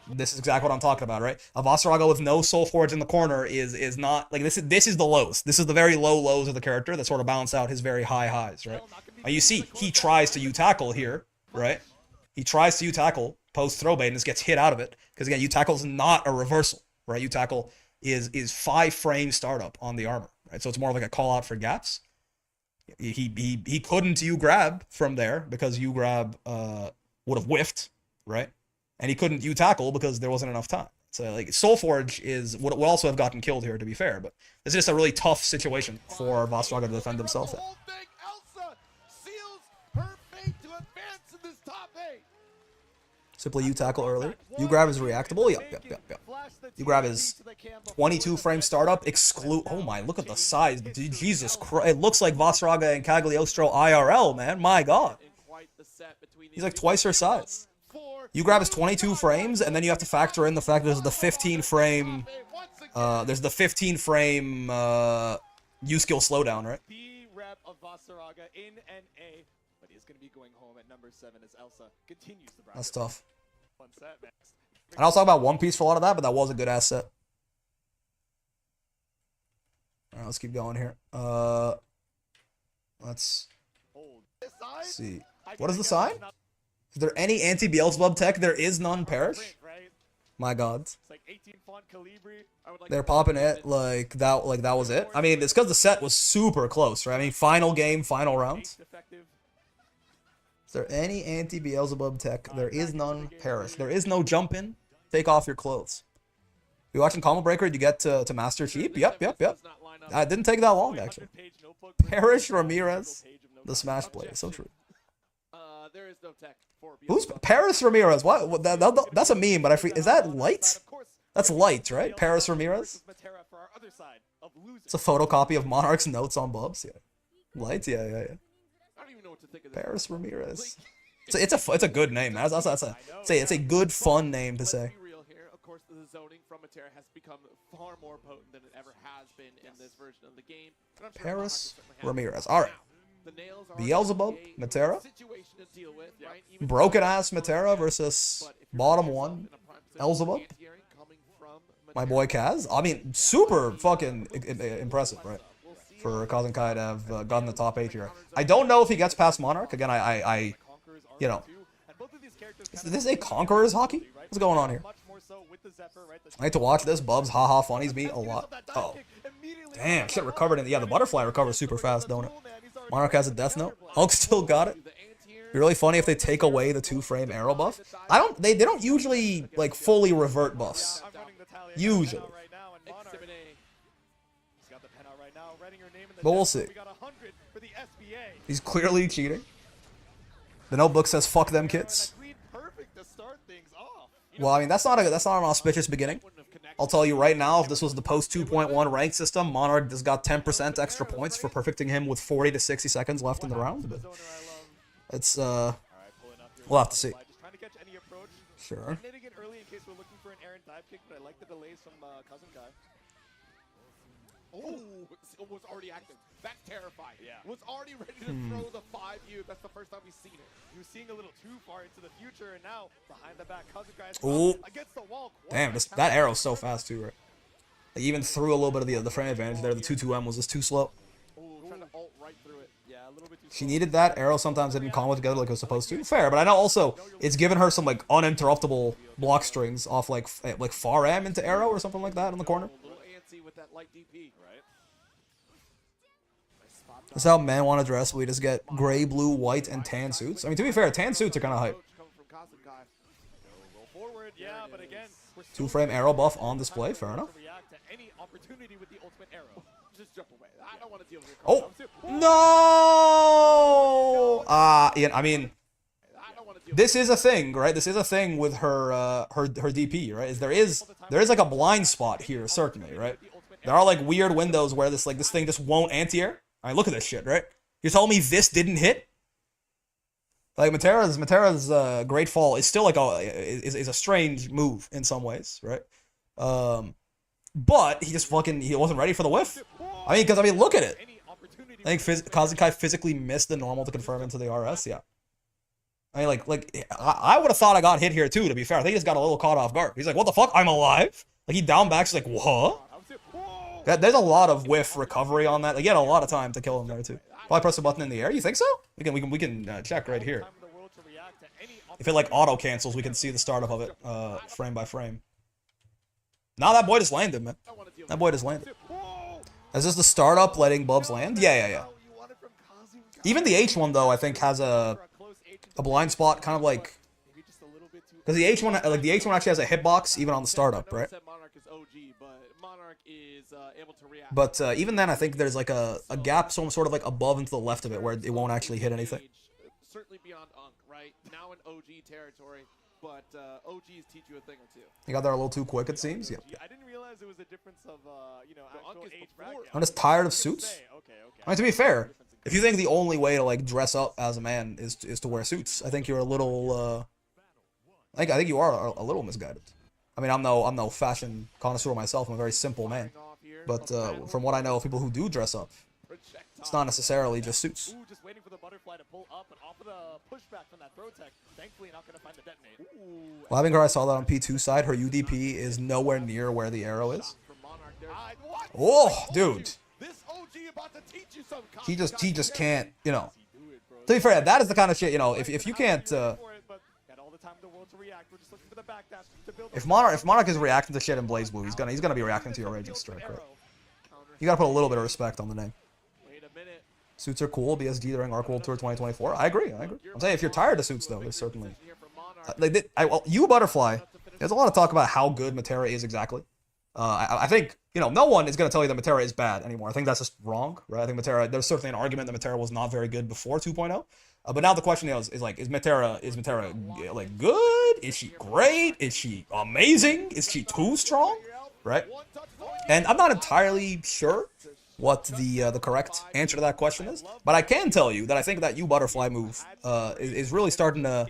this is exactly what I'm talking about, right? A Vasaraga with no Soul Forge in the corner is not like this is the lows. This is the very low lows of the character that sort of balance out his very high highs, right? And you see, he tries to U-tackle here, right? He tries to U-tackle post throw bait and just gets hit out of it because again, U-tackle is not a reversal, right? U-tackle is 5 frame startup on the armor, right? So it's more like a call out for gaps. He couldn't U-grab from there because U-grab would have whiffed, right? And he couldn't U-tackle because there wasn't enough time. So, like, Soul Forge would also have gotten killed here, to be fair. But this is just a really tough situation for Vasaraga to defend himself in. Simply U-tackle early. U-grab is reactable? Yep. U-grab is 22 frame startup. Oh my, look at the size. Jesus Christ. It looks like Vasaraga and Cagliostro IRL, man. My God. He's like twice her size. U-grab is 22 frames, and then you have to factor in the fact there's the 15 frame U-skill slowdown, right? The rep of Vasaraga in NA, but he's going to be going home at number 7 as Elsa continues the bracket. That's tough. And I'll talk about One Piece for a lot of that, but that was a good asset. Alright, let's keep going here. Let's see. What is the sign? Is there any anti-Beelzebub tech? There is none, Perish. My God. They're popping it like that was it. I mean, it's because the set was super close, right? I mean, final game, final round. Is there any anti-Beelzebub tech? There is none, Perish. There is no jump in. Take off your clothes. You watching Combo Breaker? Did you get to Master Chief? Yep. It didn't take that long, actually. Perish Ramirez, the Smash player. So true. There is no tech for Who's Paris Ramirez? What? That's a meme, but I forget. Is that Light? That's Light, right? Paris Ramirez? It's a photocopy of Monarch's notes on Bubs. Yeah. Light? Yeah. I don't even know what to think of this. Paris Ramirez. It's a good name. It's a good fun name to say. Let's be real here. Of course, the zoning from Matera has become far more potent than it ever has been in this version of the game. Paris Ramirez. All right. Beelzebub, Matera. Broken ass Matera versus bottom 1 Elzebub. My boy Kaz. I mean, super fucking impressive, right? For Kazankai to have gotten the top 8 here. I don't know if he gets past Monarch. Again, you know. Is this a Conqueror's hockey? What's going on here? I like to watch this. Bubs, haha, funnies me a lot. Oh. Damn, shit recovered in the... Yeah, the butterfly recovers super fast, don't it? Monarch has a death note. Hulk still got it. It'd be really funny if they take away the 2-frame arrow buff. They don't usually like fully revert buffs. Usually. But we'll see. He's clearly cheating. The notebook says fuck them kids. Well, I mean that's not an auspicious beginning. I'll tell you right now, if this was the post 2.1 rank system, Monarch just got 10% extra points for perfecting him with 40 to 60 seconds left in the round. But it's we'll have to see. Sure. Oh, it was already active. That's terrifying. Yeah. Was already ready to throw the 5U. That's the first time we've seen it. He was seeing a little too far into the future, and now behind the back, Kazukai against the wall. Damn, that arrow's so fast too, right? Like, even threw a little bit of the frame advantage there. The 2-2M was just too slow. Trying to ult right through it. Yeah, a little bit too she needed that. Arrow sometimes didn't combo together like it was supposed to. Fair, but I know also it's given her some like uninterruptible block strings off like far M into arrow or something like that in the corner. efficiency with that light DP. Right. That's how men want to dress. We just get gray, blue, white, and tan suits. I mean, to be fair, tan suits are kind of hype. Yeah, but again, 2-frame arrow buff on display. Fair enough. Oh no! Yeah, I mean, this is a thing, right? This is a thing with her DP, right? There is like a blind spot here, certainly, right? There are like weird windows where this thing just won't anti-air. I mean, look at this shit, right? You're telling me this didn't hit? Like Matera's Great Fall is still like a strange move in some ways, right? But he wasn't ready for the whiff. I mean, look at it. I think Kazukai physically missed the normal to confirm into the RS. Yeah. I mean, I would have thought I got hit here too. To be fair, I think he just got a little caught off guard. He's like, "What the fuck? I'm alive!" Like he down backs, like, "What?" There's a lot of whiff recovery on that. Like, he had a lot of time to kill him there too. Probably press the button in the air. You think so? We can check right here. If it like auto cancels, we can see the startup of it frame by frame. Now that boy just landed, man. That boy just landed. Is this the startup letting Bubs land? Yeah. Even the H one though, I think has a blind spot, kind of like, because the H one actually has a hitbox even on the startup, right? But even then, I think there's like a gap, sort of like above and to the left of it, where it won't actually hit anything. Certainly beyond Unk, right? Now in OG territory, but OGs teach you a thing or two. You got there a little too quick, it seems. Yep. I didn't realize there was a difference of, actual age bracket. I'm just tired of suits. I mean, to be fair, if you think the only way to like dress up as a man is to wear suits, I think you're a little. I think you are a little misguided. I mean, I'm no fashion connoisseur myself. I'm a very simple man. But from what I know of people who do dress up, it's not necessarily just suits. Ooh, just waiting for the butterfly to pull up and off of the pushback from that throw tech. Thankfully, not going to find the detonate. Well, having her, I saw that on P2 side. Her UDP is nowhere near where the arrow is. Oh, dude. He just can't, you know. To be fair, that is the kind of shit, you know, if you can't... If Monarch is reacting to shit in Blaze Blue, he's gonna be reacting to your Raging Strike, right? You gotta put a little bit of respect on the name. Suits are cool. BSD during Arc World Tour 2024. I agree. I'm saying if you're tired of suits, though, there's certainly... you Butterfly, there's a lot of talk about how good Matera is exactly. I think, you know, no one is going to tell you that Matera is bad anymore. I think that's just wrong, right? I think Matera, there's certainly an argument that Matera was not very good before 2.0. But now the question is Matera like good? Is she great? Is she amazing? Is she too strong? Right? And I'm not entirely sure what the correct answer to that question is, but I can tell you that I think that Butterfly move is really starting to,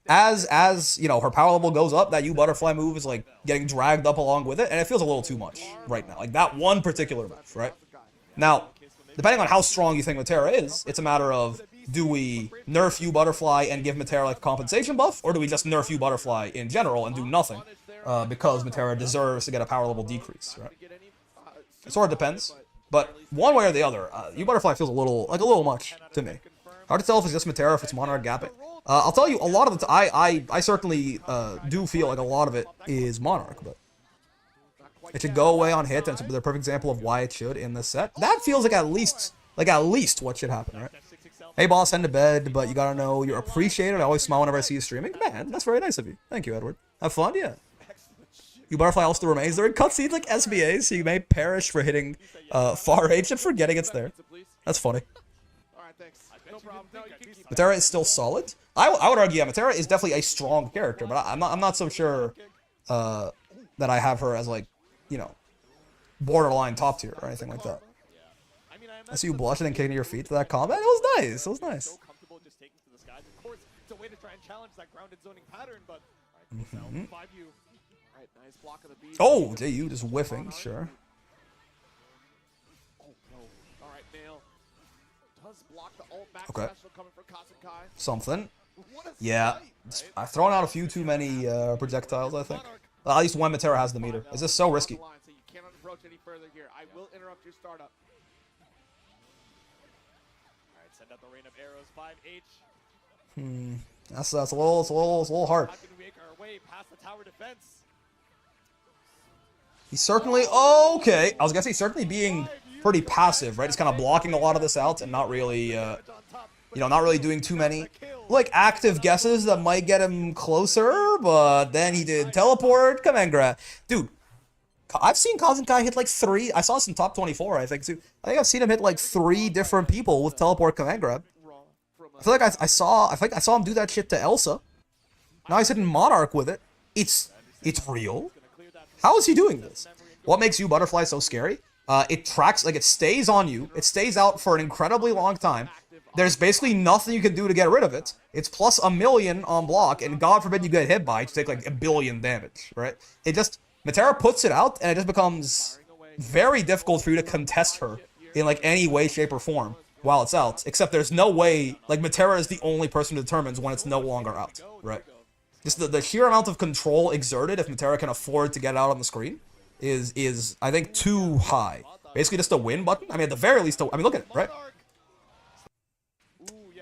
as you know, her power level goes up, that Butterfly move is like getting dragged up along with it, and it feels a little too much right now. Like that one particular move, right? Now, depending on how strong you think Matera is, it's a matter of, do we nerf Butterfly and give Matera like a compensation buff, or do we just nerf Butterfly in general and do nothing because Matera deserves to get a power level decrease, right? It sort of depends. But one way or the other, Butterfly feels a little much to me. Hard to tell if it's just Matera, if it's Monarch gapping. I'll tell you, a lot of the I certainly do feel like a lot of it is Monarch, but it should go away on hit, and it's the perfect example of why it should in this set. That feels like at least what should happen, right? Hey boss, head to bed, but you gotta know you're appreciated. I always smile whenever I see you streaming. Man, that's very nice of you. Thank you, Edward. Have fun, yeah. Butterfly also remains there in cutscenes like SBA, so you may perish for hitting far H and forgetting it's there. That's funny. Matera is still solid. I would argue, yeah, Matera is definitely a strong character, but I'm not so sure that I have her as like, you know, borderline top tier or anything like that. I see you blushing and kicking your feet to that comment. It was nice. It was nice. Oh, JU just whiffing, sure. Okay. Something. Yeah. I've thrown out a few too many projectiles, I think. At least one Matera has the meter. Is this so risky? That's a little hard. He's certainly okay. I was gonna say certainly being pretty passive, right? Just kind of blocking a lot of this out and not really, not really doing too many like active guesses that might get him closer. But then he did teleport, command grab, dude. I've seen Kazenkai hit like 3. I saw this in top 24, I think too. I think I've seen him hit like 3 different people with teleport command grab. I feel like I saw him do that shit to Elsa. Now he's hitting Monarch with it. It's real. How is he doing this? What makes you Butterfly so scary? It tracks, like, it stays on you. It stays out for an incredibly long time. There's basically nothing you can do to get rid of it. It's plus 1,000,000 on block, and God forbid you get hit by it, you take like 1 billion damage, right? Metera puts it out, and it just becomes very difficult for you to contest her in like any way, shape, or form while it's out. Except there's no way, like, Metera is the only person who determines when it's no longer out, right? Just the sheer amount of control exerted, if Metera can afford to get it out on the screen, is I think too high. Basically just a win button. I mean, at the very least, I mean, look at it, right?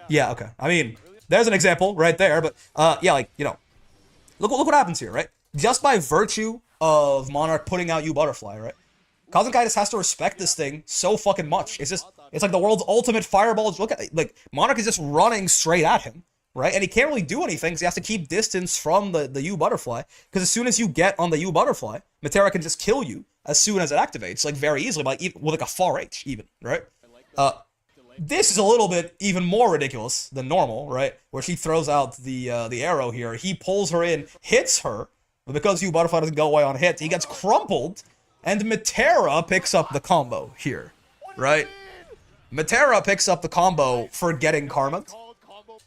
Yeah, okay. I mean, there's an example right there, but yeah, like, look what happens here, right? Just by virtue of Monarch putting out you Butterfly, right? Kazenkai just has to respect this thing so fucking much. It's like the world's ultimate fireball. Look at it. Like, Monarch is just running straight at him, right? And he can't really do anything because he has to keep distance from the U Butterfly. Because as soon as you get on the U Butterfly, Metera can just kill you as soon as it activates, like, very easily, with like a far H, even, right? This is a little bit even more ridiculous than normal, right? Where she throws out the arrow here. He pulls her in, hits her, but because U Butterfly doesn't go away on hit, he gets crumpled, and Metera picks up the combo here, right? Metera picks up the combo for getting Karma.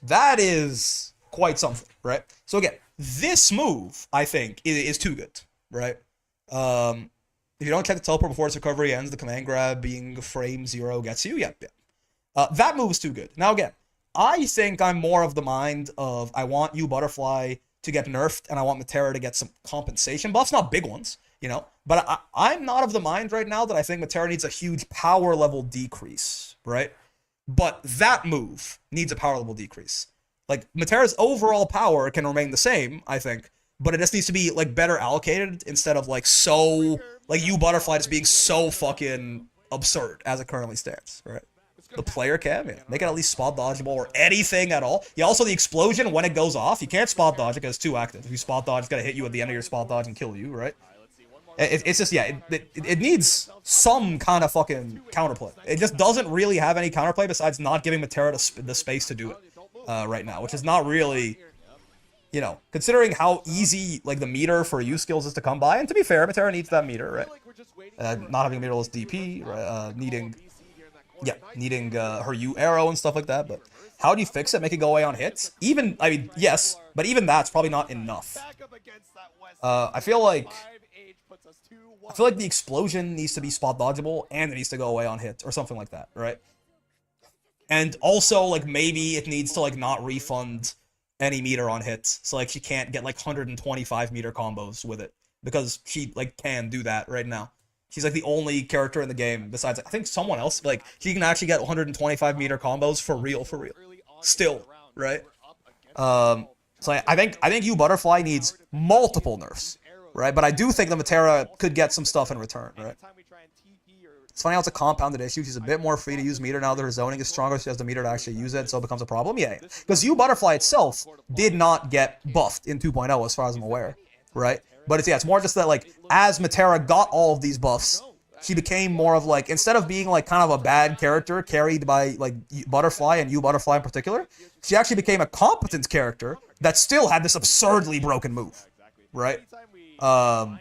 That is quite something, right? So again, this move, I think, is too good, right? If you don't check the teleport before its recovery ends, the command grab being frame 0 gets you, yeah. That move is too good. Now again, I think I'm more of the mind of I want you Butterfly to get nerfed, and I want Metera to get some compensation buffs, not big ones, But I'm not of the mind right now that I think Metera needs a huge power level decrease, right? But that move needs a power level decrease. Like, Metera's overall power can remain the same, I think, but it just needs to be, like, better allocated instead of, like, so, like, you Butterfly just being so fucking absurd as it currently stands, right? The player can, yeah. Make it at least spot dodgeable or anything at all. Yeah, also the explosion, when it goes off, you can't spot dodge it because it's too active. If you spot dodge, it's gonna hit you at the end of your spot dodge and kill you, right? It's just, yeah, it needs some kind of fucking counterplay. It just doesn't really have any counterplay besides not giving Metera the space to do it right now, which is not really, considering how easy, like, the meter for U skills is to come by. And to be fair, Metera needs that meter, right? Not having a meterless DP, right? Needing her U arrow and stuff like that, but how do you fix it? Make it go away on hits? Even, I mean, yes, but even that's probably not enough. I feel like the explosion needs to be spot dodgeable, and it needs to go away on hit, or something like that, right? And also, like, maybe it needs to, like, not refund any meter on hits, so, like, she can't get, like, 125 meter combos with it, because she, like, can do that right now. She's, like, the only character in the game, besides, I think, someone else, like, she can actually get 125 meter combos for real. Still, right? So I think you Butterfly needs multiple nerfs, right? But I do think the Metera could get some stuff in return, right? It's funny how it's a compounded issue. She's a bit more free to use meter now that her zoning is stronger. She has the meter to actually use it, so it becomes a problem. Yeah, because you Butterfly itself did not get buffed in 2.0 as far as I'm aware, right? But it's more just that, like, as Metera got all of these buffs, she became more of, like, instead of being, like, kind of a bad character carried by, like, Butterfly and you Butterfly in particular, she actually became a competent character that still had this absurdly broken move, right? So,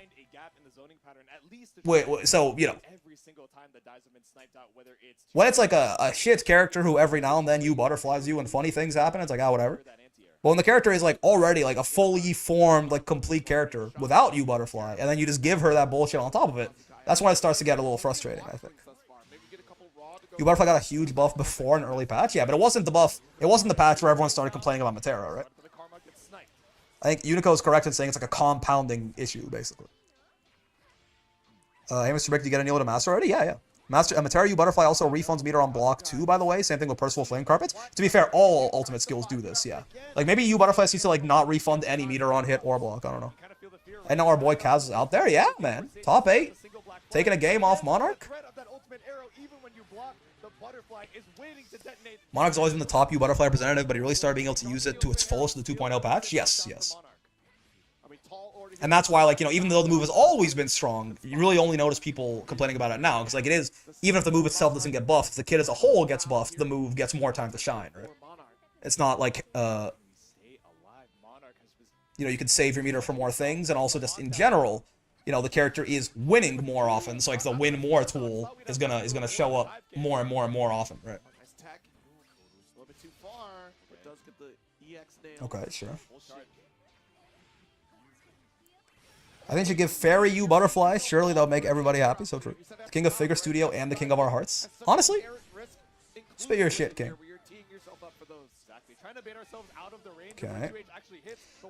when it's, like, a shit character who every now and then you Butterflies you and funny things happen, it's like, whatever. But when the character is, like, already, like, a fully formed, like, complete character without you Butterfly, and then you just give her that bullshit on top of it, that's when it starts to get a little frustrating, I think. You Butterfly got a huge buff before an early patch, yeah, but it wasn't the patch where everyone started complaining about Metera, right? I think Unico is correct in saying it's like a compounding issue, basically. Hey, Mr. Brick, do you get Anila to master already? Yeah. Metera U Butterfly also refunds meter on block 2, by the way. Same thing with Percival Flame Carpets. To be fair, all ultimate skills do this, yeah. Like, maybe U Butterfly needs to, like, not refund any meter on hit or block, I don't know. I know our boy Kaz is out there. Yeah, man. Top 8. Taking a game off Monarch. Monarch's always been the top U butterfly representative, but he really started being able to use it to its fullest in the 2.0 patch. Yes, yes. And that's why, like, you know, even though the move has always been strong, you really only notice people complaining about it now. Because, like, it is, even if the move itself doesn't get buffed, if the kit as a whole gets buffed, the move gets more time to shine, right? It's not like, you know, you can save your meter for more things, and also just in general, you know, the character is winning more often, so like the win more tool is gonna show up more and more and more often, right? Okay, sure. I think you should give Fairy you Butterfly. Surely that'll make everybody happy. So true. The King of Figure Studio and the King of Our Hearts. Honestly, spit your shit, King. Okay.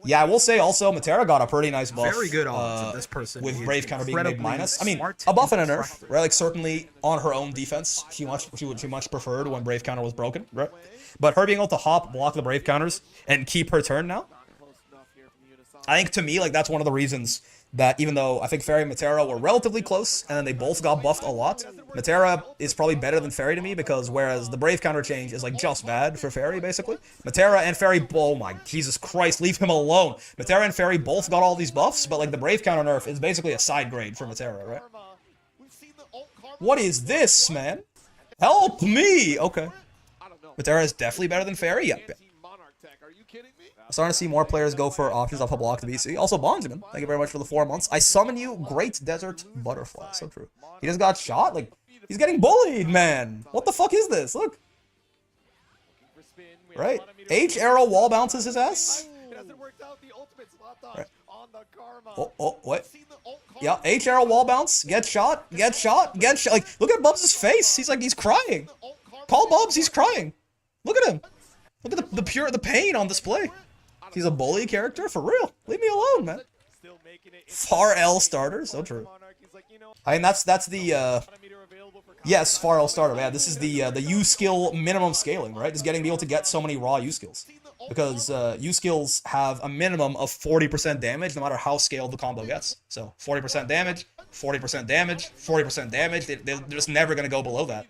Yeah, I will say also, Matera got a pretty nice buff. Very good odds of this person. With Brave counter being made minus. I mean, a buff and a nerf, right? Like, certainly on her own defense, she much preferred when Brave counter was broken, right? But her being able to hop, block the Brave counters, and keep her turn now, I think, to me, like, that's one of the reasons that even though I think Fairy and Matera were relatively close, and then they both got buffed a lot, Matera is probably better than Fairy to me, because whereas the Brave counter change is, like, just bad for Fairy, basically, Matera and Fairy, oh my, Jesus Christ, leave him alone. Matera and Fairy both got all these buffs, but, like, the Brave counter nerf is basically a side grade for Matera, right? What is this, man? Help me! Okay. Matera is definitely better than Fairy? Yep. I'm starting to see more players go for options off a block to BC. Also, Bonjamin, thank you very much for the 4 months. I summon you, Great Desert Butterfly. So true. He just got shot? Like, he's getting bullied, man. What the fuck is this? Look. Right? H arrow wall bounces his ass. Right. Oh, what? Yeah, H arrow wall bounce. Get shot. Get shot. Get shot. Like, look at Bubs' face. He's like, he's crying. Call Bubs. He's crying. Look at him. Look at the pain on display. He's a bully character? For real. Leave me alone, man. Far L starter? So true. I mean, that's the, yes, Far L starter. Yeah, this is the U skill minimum scaling, right? Just getting able to get so many raw U skills. Because U skills have a minimum of 40% damage no matter how scaled the combo gets. So 40% damage, 40% damage, 40% damage. They're just never going to go below that.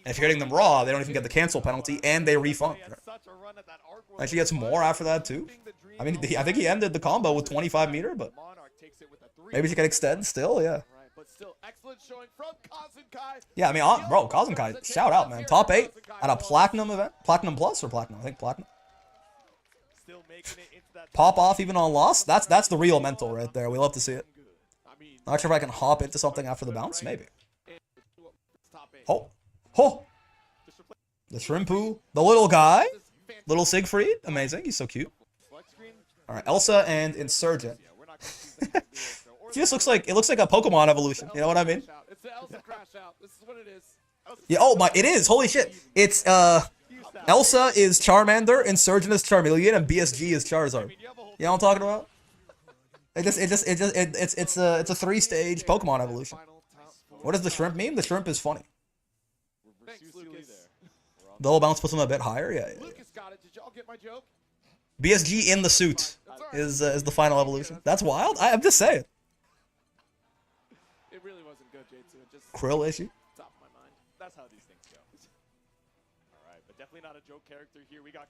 And if you're hitting them raw, they don't even get the cancel penalty, and they refund. Right? Actually gets more after that, too. I mean, I think he ended the combo with 25 meter, but maybe she can extend still, yeah. Yeah, I mean, bro, Kazenkai, shout out, man. Top 8 at a Platinum event. Platinum Plus or Platinum? I think Platinum. Pop off even on loss? That's the real mental right there. We love to see it. Not sure if I can hop into something after the bounce. Maybe. Oh. Oh. The Shrimpu. The little guy. Little Siegfried. Amazing. He's so cute. Alright, Elsa and Insurgent. She just looks like a Pokemon evolution. You know what I mean? Yeah, oh my, it is. Holy shit. It's, Elsa is Charmander, Insurgent is Charmeleon, and BSG is Charizard. You know what I'm talking about? It's a 3-stage Pokemon evolution. What does the shrimp mean? The shrimp is funny. The little bounce puts him a bit higher. Yeah. BSG in the suit is the final evolution. That's wild. I'm just saying. It really wasn't good, J2. Just Krill issue. Top of my mind. That's how these things go. All right, but definitely not a joke character here. We got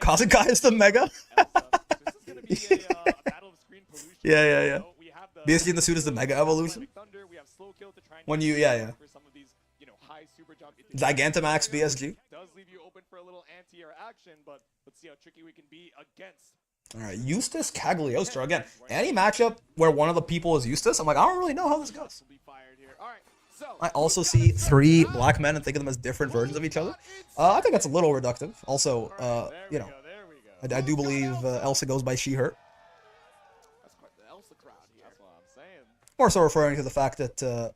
Kazenkai is the mega. This is gonna be a battle of screen pollution. Yeah. BSG in the suit is the mega evolution. When you, yeah. Gigantamax BSG. Does leave you open for a little anti-air action, but let's see how tricky we can be against. Alright, Eustace Cagliostro. Again, any matchup where one of the people is Eustace, I'm like, I don't really know how this goes. I also see 3 black men and think of them as different versions of each other. I think that's a little reductive. Also, you know, I do believe Elsa goes by she, her. That's quite the Elsa crowd here. That's what I'm saying. More so referring to the fact that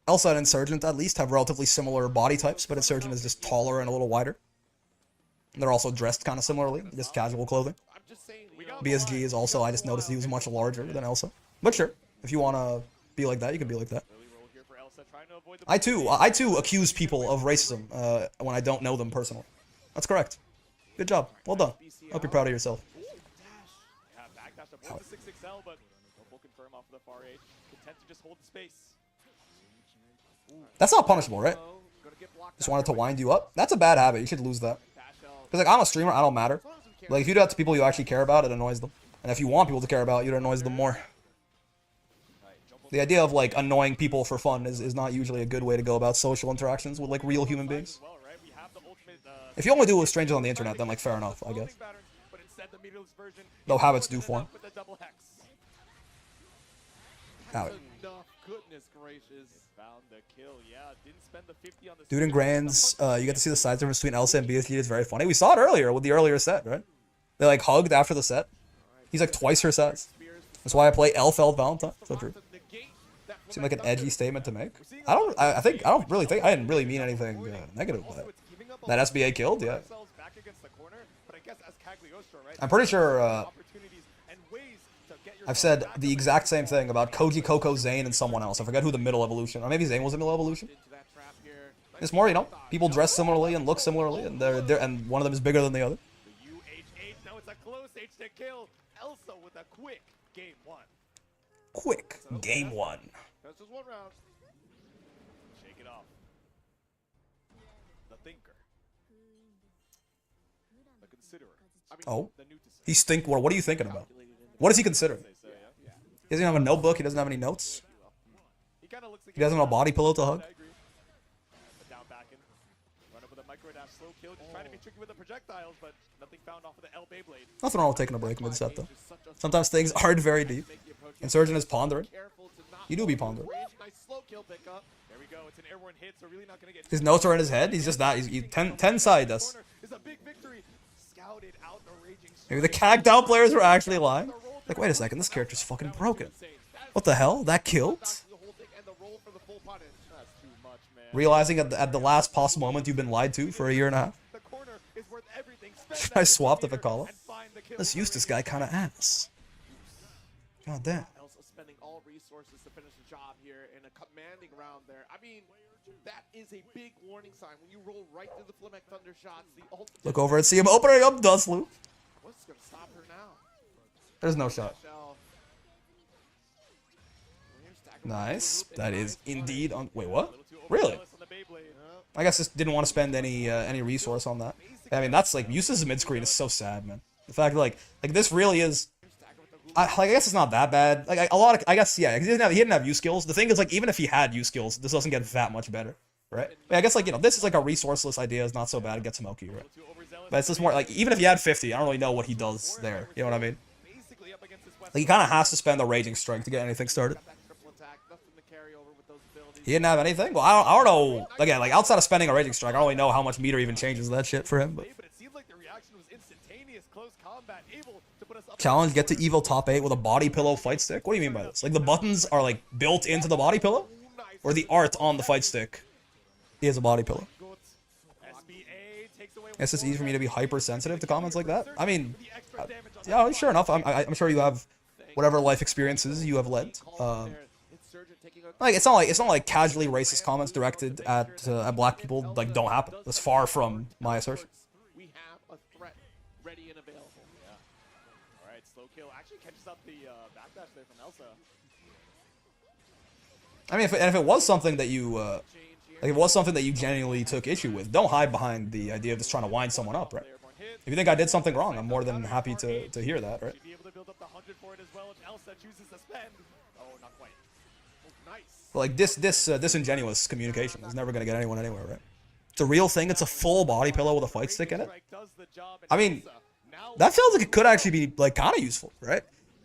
Elsa and Insurgent, at least, have relatively similar body types, but Insurgent is just taller and a little wider. And they're also dressed kind of similarly, just casual clothing. BSG is also, I just noticed he was much larger than Elsa. But sure, if you want to be like that, you can be like that. I too accuse people of racism when I don't know them personally. That's correct. Good job. Well done. Hope you're proud of yourself. was the 6XL, but will confirm off of the far edge. Content to just hold the space. That's not punishable, right? Just wanted to wind you up. That's a bad habit. You should lose that. Because, like, I'm a streamer. I don't matter. Like, if you do that to people you actually care about, it annoys them. And if you want people to care about you, it annoys them more. The idea of, like, annoying people for fun is not usually a good way to go about social interactions with, like, real human beings. If you only do it with strangers on the internet, then, like, fair enough, I guess. Though habits do form. Out. Dude in Grands, you get to see the size difference between Elsa and BSG. It's very funny. We saw it earlier with the earlier set, right? They, like, hugged after the set. He's, like, twice her size. That's why I play Elfeld Valentine. So true. Seemed like an edgy statement to make. I don't really think I didn't really mean anything negative with that. That SBA killed, yeah. I'm pretty sure I've said the exact same thing about Koji, Coco, Zane, and someone else. I forget who the middle evolution, or maybe Zane was the middle evolution. It's more, you know, people dress similarly and look similarly, and and one of them is bigger than the other. Now it's a close H to kill. Elsa with a quick game one. Quick game one. That's just one round. Shake it off. The thinker. The considerer. I mean, Oh, the nutisist. he's what are you thinking about? What is he considering? He doesn't have a notebook. He doesn't have any notes. He doesn't have a body pillow to hug. Down back in. Run up with a micro dash, slow kill. Just trying to be tricky with the projectiles, but nothing found off of the L Beyblade. Nothing wrong with taking a break mid-set, though. Sometimes things aren't very deep. Insurgent is pondering. You do be pondering. His notes are in his head. He's just not. He's 10 side does. Maybe the cagged out players were actually lying. Like, wait a second, this character's fucking broken. What the hell? That killed? Realizing at the last possible moment you've been lied to for a year and a half. Should I swap the Vicala? This Eustace guy kind of ass. God damn. Spending all resources to finish the job here in a commanding round there. I mean, that is a big warning sign when you roll right through the Flimek Thunder shots. Look over and see him opening up Dust Loop. What's gonna stop her now? There's no shot. Nice. That is indeed on. Wait, what? Really? I guess just didn't want to spend any resource on that. I mean, that's like Eustace's mid screen is so sad, man. The fact that like this really is. I guess it's not that bad. Like I guess yeah. He didn't have U skills. The thing is like even if he had U skills, this doesn't get that much better, right? I mean, I guess like this is like a resourceless idea. Is not so bad. It gets smoky, right? But it's just more like even if he had 50, I don't really know what he does there. You know what I mean? Like he kind of has to spend the Raging Strength to get anything started. He didn't have anything. Well, I don't know. Again, like outside of spending a Raging Strike, I don't really know how much meter even changes that shit for him. But challenge: get to Evo top 8 with a body pillow fight stick. What do you mean by this? Like the buttons are like built into the body pillow, or the art on the fight stick is a body pillow. It's just easy for me to be hypersensitive to comments like that. I mean, yeah, sure enough. I'm sure you have whatever life experiences you have led. Like it's not like casually racist comments directed at black people like don't happen. That's far from my assertion. We have a threat ready and available. Yeah. All right, slow kill actually catches up the backdash there from Elsa. I mean, if it was something that you like, if it was something that you genuinely took issue with, don't hide behind the idea of just trying to wind someone up, right? If you think I did something wrong, I'm more than happy to hear that, right? But like this disingenuous communication is never gonna get anyone anywhere, right? It's a real thing. It's a full body pillow with a fight stick in it. I mean, that feels like it could actually be like kind of useful, right?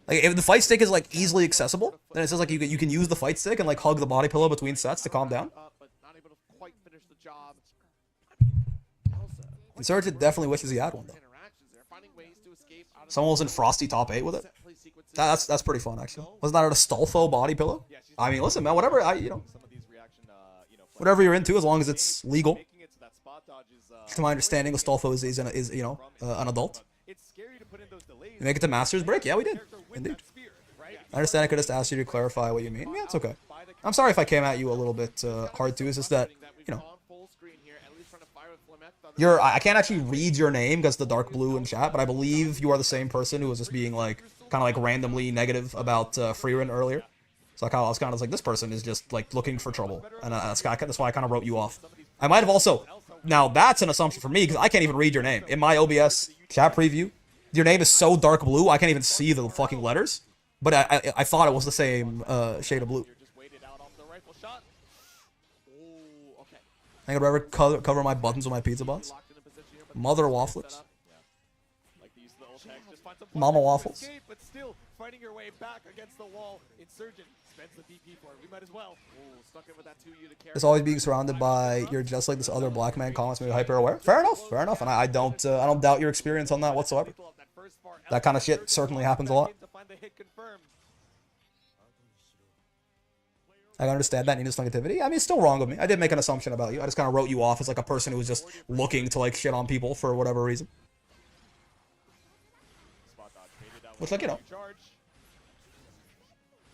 Like if the fight stick is like easily accessible, then it says like you can use the fight stick and like hug the body pillow between sets to calm down. Insurgent definitely wishes he had one though. Someone was in Frosty top 8 with it. That's pretty fun actually. Wasn't that a Stolfo body pillow? I mean, listen, man, whatever whatever you're into, as long as it's legal. To my understanding, Astolfo is an adult. You make it to Masters break? Yeah, we did. Indeed. I understand I could just ask you to clarify what you mean. Yeah, it's okay. I'm sorry if I came at you a little bit hard too. It's just that, I can't actually read your name because the dark blue in chat, but I believe you are the same person who was just being like kind of like randomly negative about Freerin earlier. So I was kind of like, this person is just like looking for trouble, and that's why I kind of wrote you off. I might have also, now that's an assumption for me because I can't even read your name in my OBS chat preview. Your name is so dark blue I can't even see the fucking letters, but I thought it was the same shade of blue. I could ever cover my buttons with my pizza buns. Mother wafflers. Mama waffles. But still fighting your way back against the wall. Insurgent spends the DP for it. We might as well. Stuck in with that 2U to carry. It's always being surrounded by you're just like this other black man comments me hyper aware. Fair enough, and I don't doubt your experience on that whatsoever. That kind of shit certainly happens a lot. I understand that Nina's negativity. I mean, it's still wrong of me. I did make an assumption about you. I just kind of wrote you off as like a person who was just looking to like shit on people for whatever reason. Which, like, you know,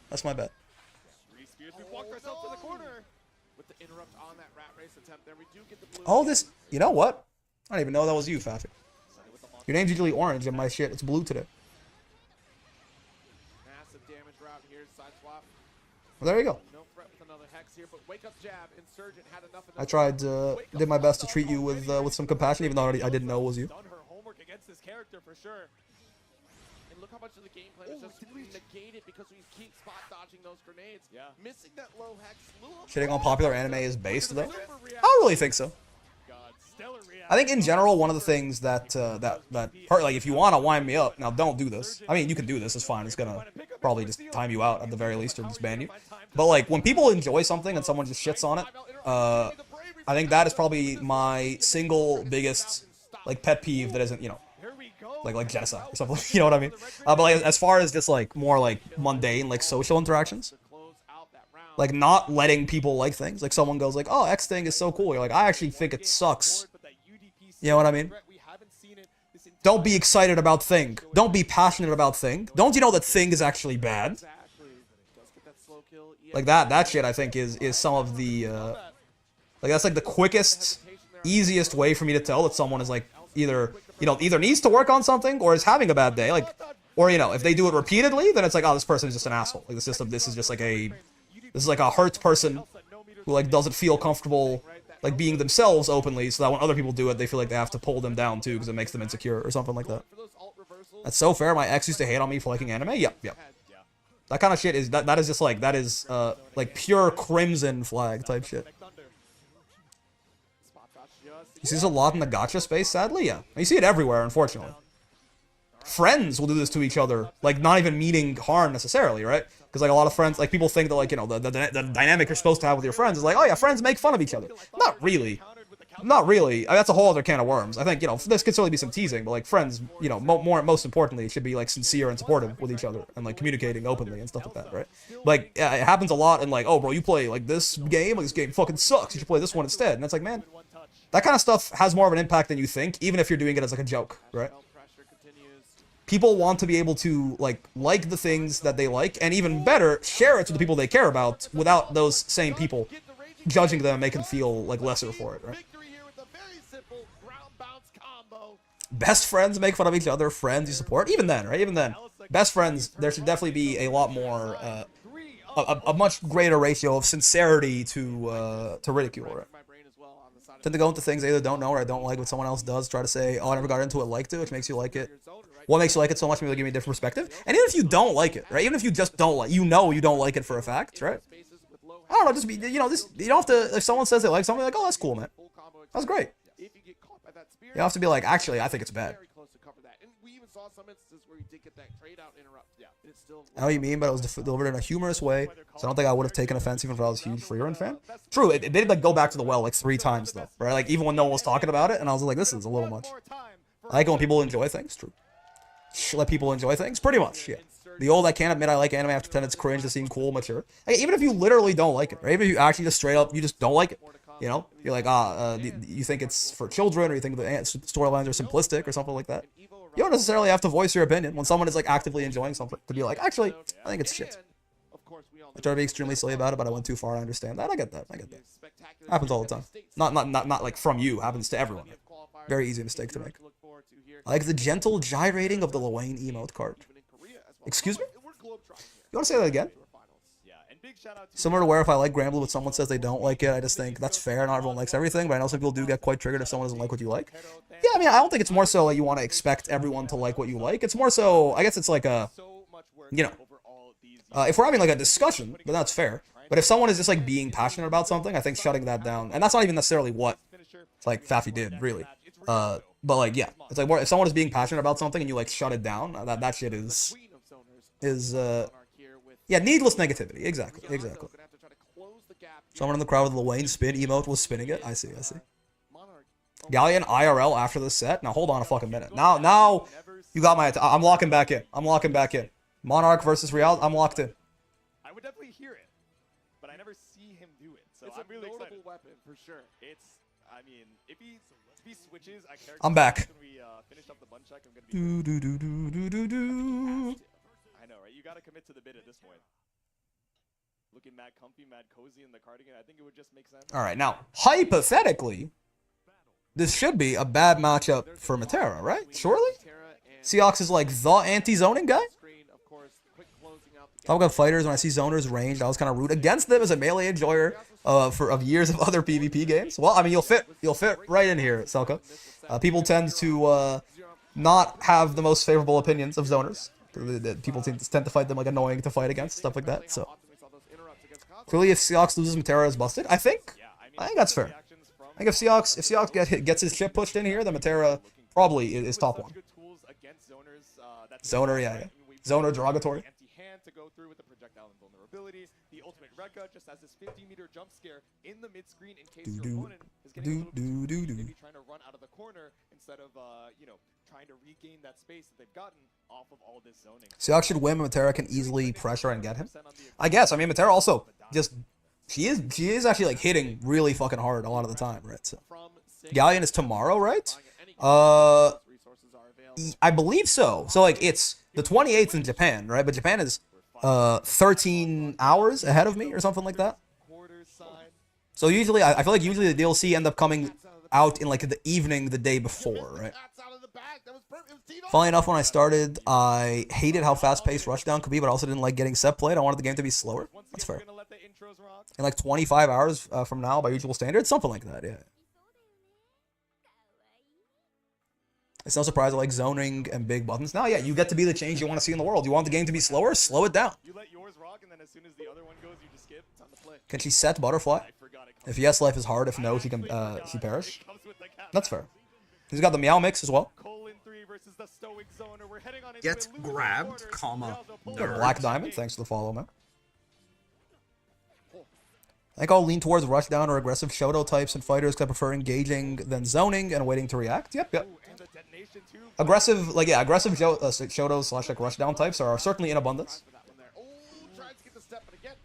that's my bet. Oh, this, you know what? I don't even know that was you, Fafi. Your name's usually orange and my shit, it's blue today. Well, there you go. I tried, did my best to treat you with some compassion, even though I didn't know it was you. Look how much of the gameplay is just negated because we keep spot dodging those grenades. Yeah. Missing that low hex. Shitting on popular anime is based though. I don't really think so. I think in general one of the things that hurt, like if you want to wind me up, now don't do this. I mean you can do this, it's fine. It's gonna probably just time you out at the very least or disband you. But like when people enjoy something and someone just shits on it, I think that is probably my single biggest like pet peeve that isn't, you know, like genocide or something, you know what I mean? But like, as far as just like more like mundane like social interactions, like not letting people like things, like someone goes like, oh, X thing is so cool, you're like, I actually think it sucks, you know what I mean? Don't be excited about thing, don't be passionate about thing, don't you know that thing is actually bad? Like that shit I think is some of the like that's like the quickest, easiest way for me to tell that someone is like either, you know, either needs to work on something or is having a bad day, like, or, you know, if they do it repeatedly, then it's like, oh, this person is just an asshole. Like, this is just like a hurt person who, like, doesn't feel comfortable, like, being themselves openly, so that when other people do it, they feel like they have to pull them down, too, because it makes them insecure or something like that. That's so fair. My ex used to hate on me for liking anime? Yep. That kind of shit is, that is just, like, that is, like, pure crimson flag type shit. You see this a lot in the gacha space, sadly? Yeah. You see it everywhere, unfortunately. Friends will do this to each other, like, not even meaning harm necessarily, right? Because, like, a lot of friends, like, people think that, like, you know, the dynamic you're supposed to have with your friends is like, oh, yeah, friends make fun of each other. Not really. Not really. I mean, that's a whole other can of worms. I think, you know, this could certainly be some teasing, but, like, friends, you know, most importantly, should be, like, sincere and supportive with each other and, like, communicating openly and stuff like that, right? Like, yeah, it happens a lot in, like, oh, bro, you play, like, this game? Like, this game fucking sucks. You should play this one instead. And it's like, man, that kind of stuff has more of an impact than you think, even if you're doing it as, like, a joke, right? People want to be able to, like the things that they like, and even better, share it to the people they care about without those same people judging them and making them feel, like, lesser for it, right? Best friends make fun of each other, friends you support, even then, right? Even then, best friends, there should definitely be a lot more, a much greater ratio of sincerity to ridicule, right? Tend to go into things I either don't know or I don't like what someone else does, try to say, oh, I never got into it, liked it, which makes you like it. What makes you like it so much? Maybe they'll give me a different perspective. And even if you don't like it, right? Even if you just don't like, you know you don't like it for a fact, right? I don't know, just be, you know, this, you don't have to, if someone says they like something, like, oh, that's cool, man. That's great. You don't have to be like, actually, I think it's bad. I know what you mean, but it was delivered in a humorous way, so I don't think I would have taken offense even if I was a huge Freerin fan. True, it did, like, go back to the well, like, 3 times, though, right? Like, even when no one was talking about it, and I was like, this is a little much. I like it when people enjoy things, true. Let people enjoy things, pretty much, yeah. The old, I can't admit I like anime after 10, it's cringe to seem cool, mature. Like, even if you literally don't like it, right? Even if you actually just straight up, you just don't like it, you know? You're like, you think it's for children, or you think the storylines are simplistic, or something like that. You don't necessarily have to voice your opinion when someone is, like, actively enjoying something. To be like, actually, I think it's shit. I try to be extremely silly about it, but I went too far. I understand that. I get that. I get that. Happens all the time. Not like from you. Happens to everyone. Very easy mistake to make. I like the gentle gyrating of the Luane emote card. Excuse me? You want to say that again? Similar to where if I like Gramble but someone says they don't like it, I just think that's fair. Not everyone likes everything, but I know some people do get quite triggered if someone doesn't like what you like. Yeah, I mean, I don't think it's more so like you want to expect everyone to like what you like. It's more so, I guess it's like a, you know, if we're having like a discussion, then that's fair. But if someone is just like being passionate about something, I think shutting that down, and that's not even necessarily what like Faffy did, really. But like, yeah, it's like more, if someone is being passionate about something and you like shut it down, that shit is yeah, needless negativity. Exactly. Someone in the crowd with the Luane spin emote was spinning it. I see. Gallion IRL after the set. Now hold on a fucking minute. Now you got my. I'm locking back in. Monarch versus Real. I'm locked in. I would definitely hear it, but I never see him do it. So I'm really excited. Weapon for sure. I mean, if he switches, I'm back. When we finish up the bun check, I'm gonna be. I know, right? You gotta commit to the bid at this point. Looking mad comfy, mad cozy in the cardigan. I think it would just make sense. All right, now hypothetically, this should be a bad matchup for Matera, right? Surely. Seahawks is like the anti-zoning guy. Talk about fighters. When I see zoners ranged, I was kind of root against them as a melee enjoyer of years of other PvP games. Well, I mean, you'll fit right in here, Selka. People tend to not have the most favorable opinions of zoners. People tend to find them like annoying to fight against, stuff like that. So clearly, if Seahawks loses, Matera is busted. I think that's fair. I think if Seahawks gets his chip pushed in here, then Matera probably is top one. Zoner, yeah. Zoner derogatory. To go through with the projectile invulnerability, the ultimate Rekka just has this 50-meter jump scare in the mid screen in case your opponent is getting maybe trying to run out of the corner instead of you know, trying to regain that space that they've gotten off of all this zoning. Seahawks should win, but Matera can easily pressure and get him. I guess. I mean, Matera also just she is actually like hitting really fucking hard a lot of the time, right? So Gallion is tomorrow, right? I believe so. So like it's the 28th in Japan, right? But Japan is 13 hours ahead of me or something like that. So usually, I feel like usually the DLC end up coming out in like the evening the day before, right? Funnily enough, when I started, I hated how fast-paced Rushdown could be, but I also didn't like getting set played. I wanted the game to be slower. That's fair. In like 25 hours from now, by usual standards, something like that, yeah. It's no surprise I like zoning and big buttons. Now, yeah, you get to be the change you want to see in the world. You want the game to be slower? Slow it down. You let yours rock, and then as soon as the other one goes, you just skip. It's on the play. Can she set Butterfly? If yes, life is hard. If no, she can she perish. That's fair. He's got the Meow Mix as well. Get grabbed, comma, nerd. Black Diamond, thanks for the follow, man. I think I'll lean towards rushdown or aggressive Shoto types and fighters because I prefer engaging than zoning and waiting to react. Yep. Aggressive, like, yeah, aggressive Shoto / like rushdown types are certainly in abundance.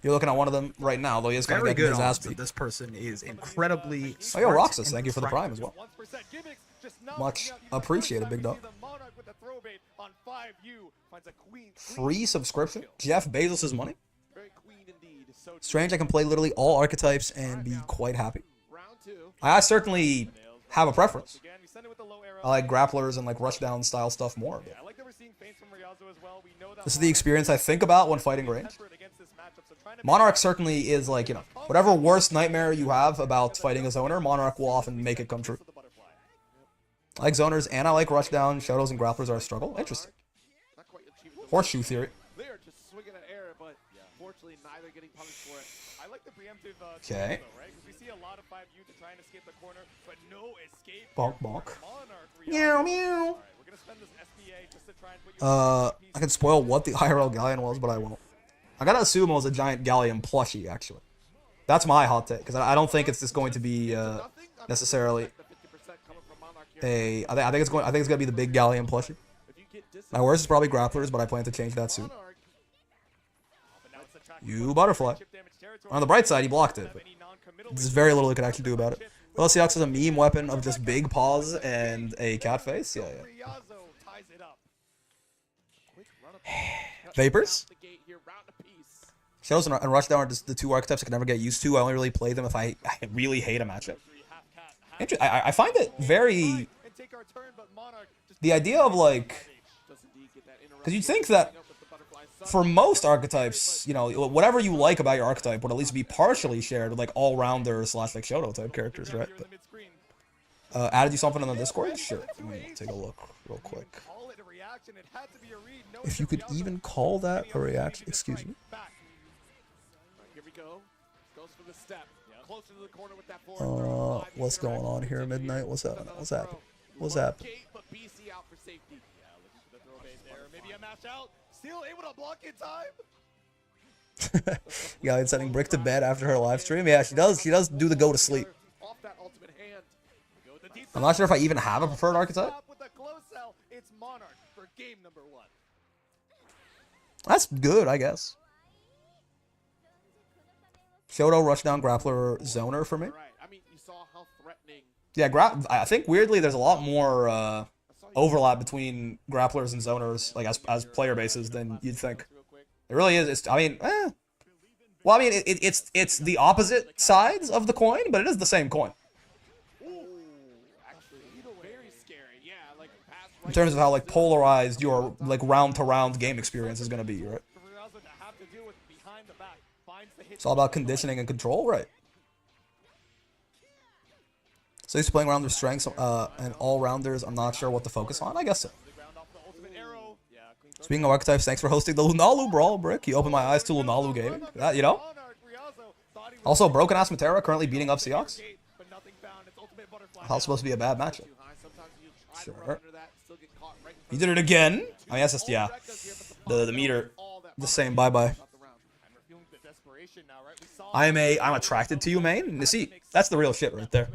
You're looking at one of them right now, though he is kind of getting his ass beat. This person is incredibly smart. Oh, yo, Roxas, thank you for the prime as well. Much appreciated, big dog. Free subscription? Jeff Bezos' money? Strange, I can play literally all archetypes and be quite happy. I certainly have a preference. I like grapplers and like rushdown style stuff more. This is the experience I think about when fighting range. Monarch certainly is like, you know, whatever worst nightmare you have about fighting a zoner, Monarch will often make it come true. I like zoners and I like rushdown. Shadows and grapplers are a struggle. Interesting. Horseshoe theory. Okay. Bonk bonk. Meow meow. I can spoil what the IRL Gallion was, but I won't. I gotta assume it was a giant Gallion plushie, actually. That's my hot take, because I don't think it's just going to be necessarily a. I think it's gonna be the big Gallion plushie. My worst is probably grapplers, but I plan to change that soon. You butterfly. On the bright side, he blocked it. But there's very little he could actually do about it. Well, Seahawks has a meme weapon of just big paws and a cat face. Yeah. Vapors? Shadows and Rushdown are just the two archetypes I can never get used to. I only really play them if I really hate a matchup. I find it very... The idea of, like... Because you'd think that for most archetypes, you know, whatever you like about your archetype would at least be partially shared with, like, all-rounder / like Shoto type characters, right? But, added you something on the Discord? Sure. Let me take a look real quick. If you could even call that a reaction, excuse me. What's going on here at midnight? What's happening? What's happening? What's happening? Galleon sending Brick to bed after her live stream. Yeah, she does. She does do the go to sleep. I'm not sure if I even have a preferred archetype. That's good, I guess. Shoto, Rushdown, Grappler, Zoner for me. Yeah, I think weirdly there's a lot more overlap between Grapplers and Zoners, like as player bases, than you'd think. It really is. It's, I mean, well, I mean, it's the opposite sides of the coin, but it is the same coin. In terms of how like polarized your like round-to-round game experience is going to be, right? It's all about conditioning and control, right? So he's playing around their strengths and all-rounders. I'm not sure what to focus on. I guess so. Speaking of archetypes, thanks for hosting the Lunalu Brawl, Brick. You opened my eyes to Lunalu gaming. That, you know? Also, Broken Ass Matera currently beating up Seahawks. How's supposed to be a bad matchup? Sure. He did it again. I mean, that's just, yeah. The meter, the same. Bye-bye. I'm attracted to you, main. You see, that's the real shit right there.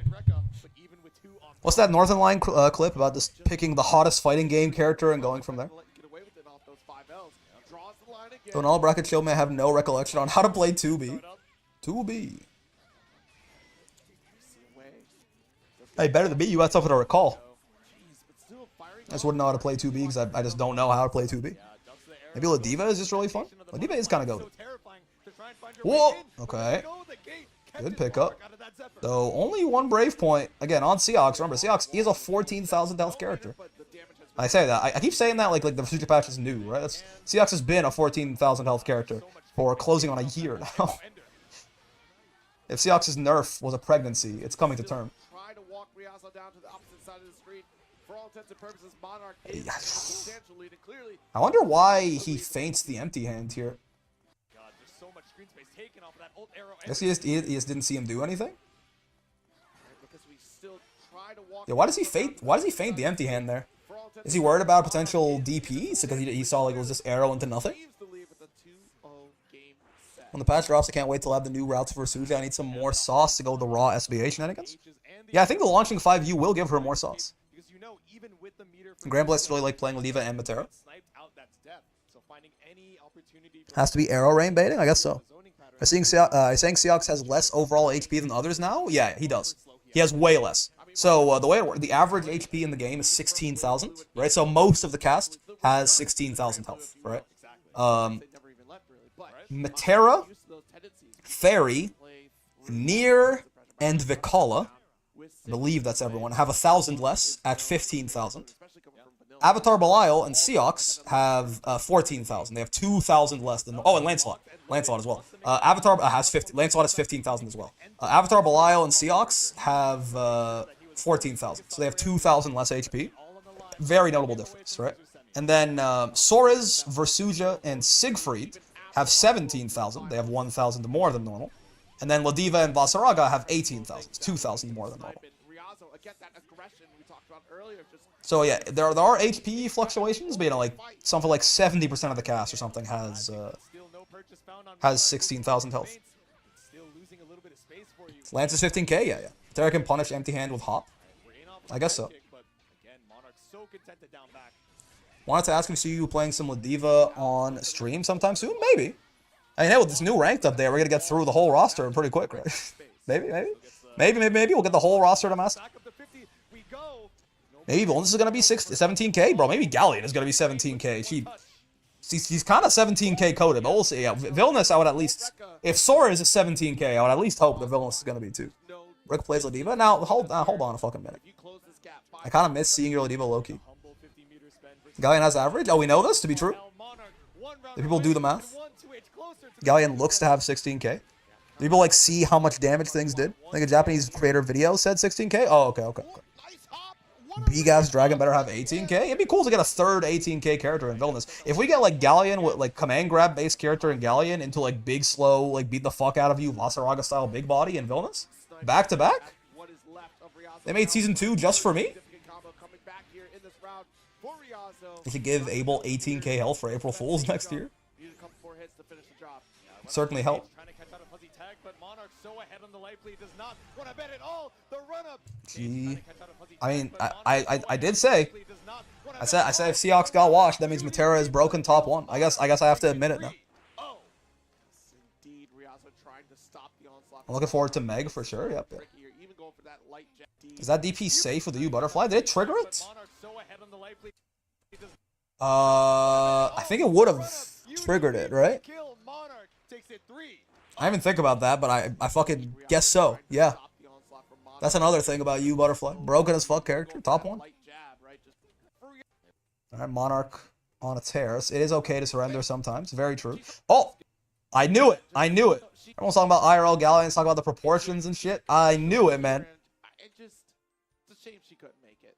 What's that Northern Line clip about just picking the hottest fighting game character and going from there? Don't all bracket show may have no recollection on how to play 2B. 2B. Hey, better than me, you got something to recall. I just wouldn't know how to play 2B because I just don't know how to play 2B. Maybe Ladiva is just really fun. Ladiva is kind of goated. Whoa! Okay. Good pickup. Though only one Brave point. Again, on Seahawks. Remember, Seahawks is a 14,000 health character. I say that. I keep saying that like the future patch is new, right? Seahawks has been a 14,000 health character for closing on a year now. If Seahawks' nerf was a pregnancy, it's coming to term. I wonder why he feints the empty hand here. I guess he just didn't see him do anything. Yeah, why does he feint the empty hand there? Is he worried about potential DPs because he saw like it was just arrow into nothing? When the patch drops, I can't wait till I have the new routes for Suja. I need some more sauce to go with the raw SBA shenanigans. Yeah, I think the launching 5U will give her more sauce. Grand Blast really like playing Ladiva and Matera. Has to be arrow rain baiting? I guess so. Are saying Seahawks has less overall HP than others now? Yeah, he does. He has way less. So the way it works, the average HP in the game is 16,000, right? So most of the cast has 16,000 health, right? Matera, Fairy, Nier, and Vikala, I believe that's everyone, have 1,000 less at 15,000. Avatar Belial and Seahawks have 14,000. They have 2,000 less than... Oh, and Lancelot. Lancelot as well. Avatar has 50. Lancelot has 15,000 as well. Avatar Belial and Seahawks have 14,000. So they have 2,000 less HP. Very notable difference, right? And then Soriz, Versuja, and Siegfried have 17,000. They have 1,000 more than normal. And then Ladiva and Vasaraga have 18,000. 2,000 more than normal. So yeah, there are HP fluctuations, but you know, like something like 70% of the cast or something has 16,000 health. Lance is 15k, yeah. Terra can punish empty hand with hop. I guess so. Wanted to ask if we see you playing some Ladiva on stream sometime soon? Maybe. I mean, hey, with this new ranked up there, we're gonna get through the whole roster pretty quick, right? Maybe we'll get the whole roster to master. Maybe Volnus is gonna be 17k, bro. Maybe Galleon is gonna be 17k. He's kind of 17k coded, but we'll see. Yeah, Villainous, I would at least... If Sora is a 17k, I would at least hope that Villainous is going to be too. Rick plays Ladiva. Now, hold on a fucking minute. I kind of miss seeing your Ladiva low-key. Galleon has average? Oh, we know this to be true? Do people do the math? Galleon looks to have 16k. Do people, like, see how much damage things did? Like a Japanese creator video said 16k? Oh, okay. Big ass dragon better have 18k. It'd be cool to get a third 18k character in Villainous. If we get like Gallion with like command grab based character in Gallion into like big slow like beat the fuck out of you Vasaraga style big body in Villainous back to back. They made season 2 just for me. They should give Abel 18k health for April Fools next year. Certainly help. Gee, I mean, I did say, I said if Seahawks got washed, that means Matera is broken top 1. I guess I have to admit it now. I'm looking forward to Meg for sure. Yep. Is that DP safe with the U butterfly? Did it trigger it? I think it would have triggered it, right? I didn't even think about that, but I fucking guess so. Yeah. That's another thing about you, Butterfly. Broken as fuck character. Top 1. Alright, Monarch on a terrace. It is okay to surrender sometimes. Very true. Oh! I knew it! Everyone's talking about IRL Galleons, talking about the proportions and shit. I knew it, man. It's a shame she couldn't make it.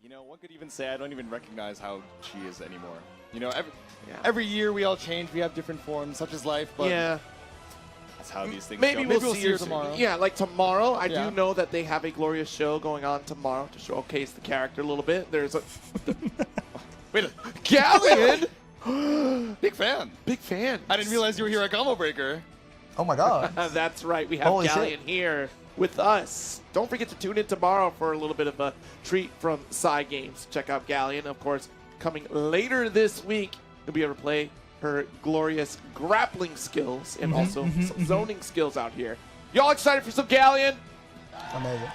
You know, one could even say I don't even recognize how she is anymore. You know, every year we all change. We have different forms, such is life. But yeah. That's how these things Maybe go. we'll see her tomorrow. Yeah, like tomorrow. I Yeah. do know that they have a glorious show going on tomorrow to showcase the character a little bit. There's a... Wait, Galleon! big fan. Big fan. I didn't realize you were here at Combo Breaker. Oh my god. That's right. We have Holy Galleon shit. here with us. Don't forget to tune in tomorrow for a little bit of a treat from Psy Games. Check out Galleon, of course, coming later this week. You'll be able to play her glorious grappling skills and also some zoning skills out here. Y'all excited for some Galleon? Amazing.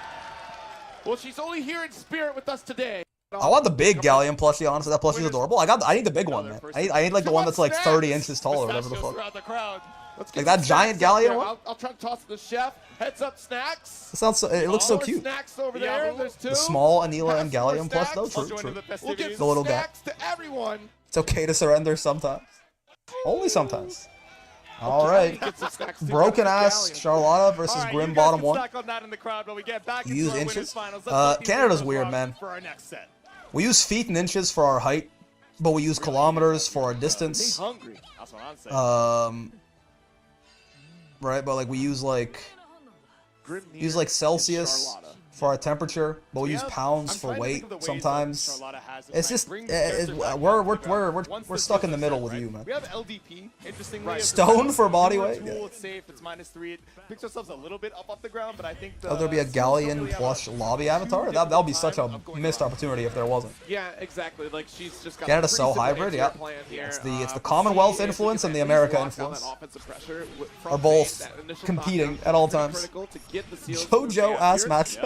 Well, she's only here in spirit with us today. I want the big Galleon plushie, honestly. That plushie is adorable. I need the big one, man. I need like the one that's like 30 inches tall or whatever the fuck. Let's Like get that some giant snacks Galleon out there. one? I'll try to toss the chef. Heads up, snacks. It sounds so, it looks so More cute. Snacks over there. There's 2. The small Anila and Pass more Galleon plush though, snacks. true. We'll give The some little guy. snacks to everyone. It's okay to surrender sometimes. Only sometimes. Alright. Get some snacks too. Broken ass Galleon. Charlotta versus Grim Bottom 1. On that in the crowd while we get back You use into our inches? winners finals. Let's let these Canada's winners weird, rock man. For our next set. We use feet and inches for our height, but we use kilometers for our distance. Stay hungry. That's what I'm saying. Right, but like we use like Grimnir use like and Celsius Charlotta. for our temperature, but we use pounds for weight sometimes. It's just we're stuck in the middle with you, man. We have LDP, interestingly. Stone for body weight? Tool, Yeah. it's safe, it's -3. It picks ourselves a little bit up off the ground, but I think Oh, there'd be a Galleon plush lobby avatar? That'll be such a missed opportunity if there wasn't. Yeah, exactly. Like she's just got Canada's a so pretty simple hybrid, answer yeah. plan here. It's the Commonwealth We'll see if influence we and can the at least America lock down influence that offensive pressure from are Fate. both That initial competing knockdown at all is times. critical to get the seals JoJo from ass Galleon. match.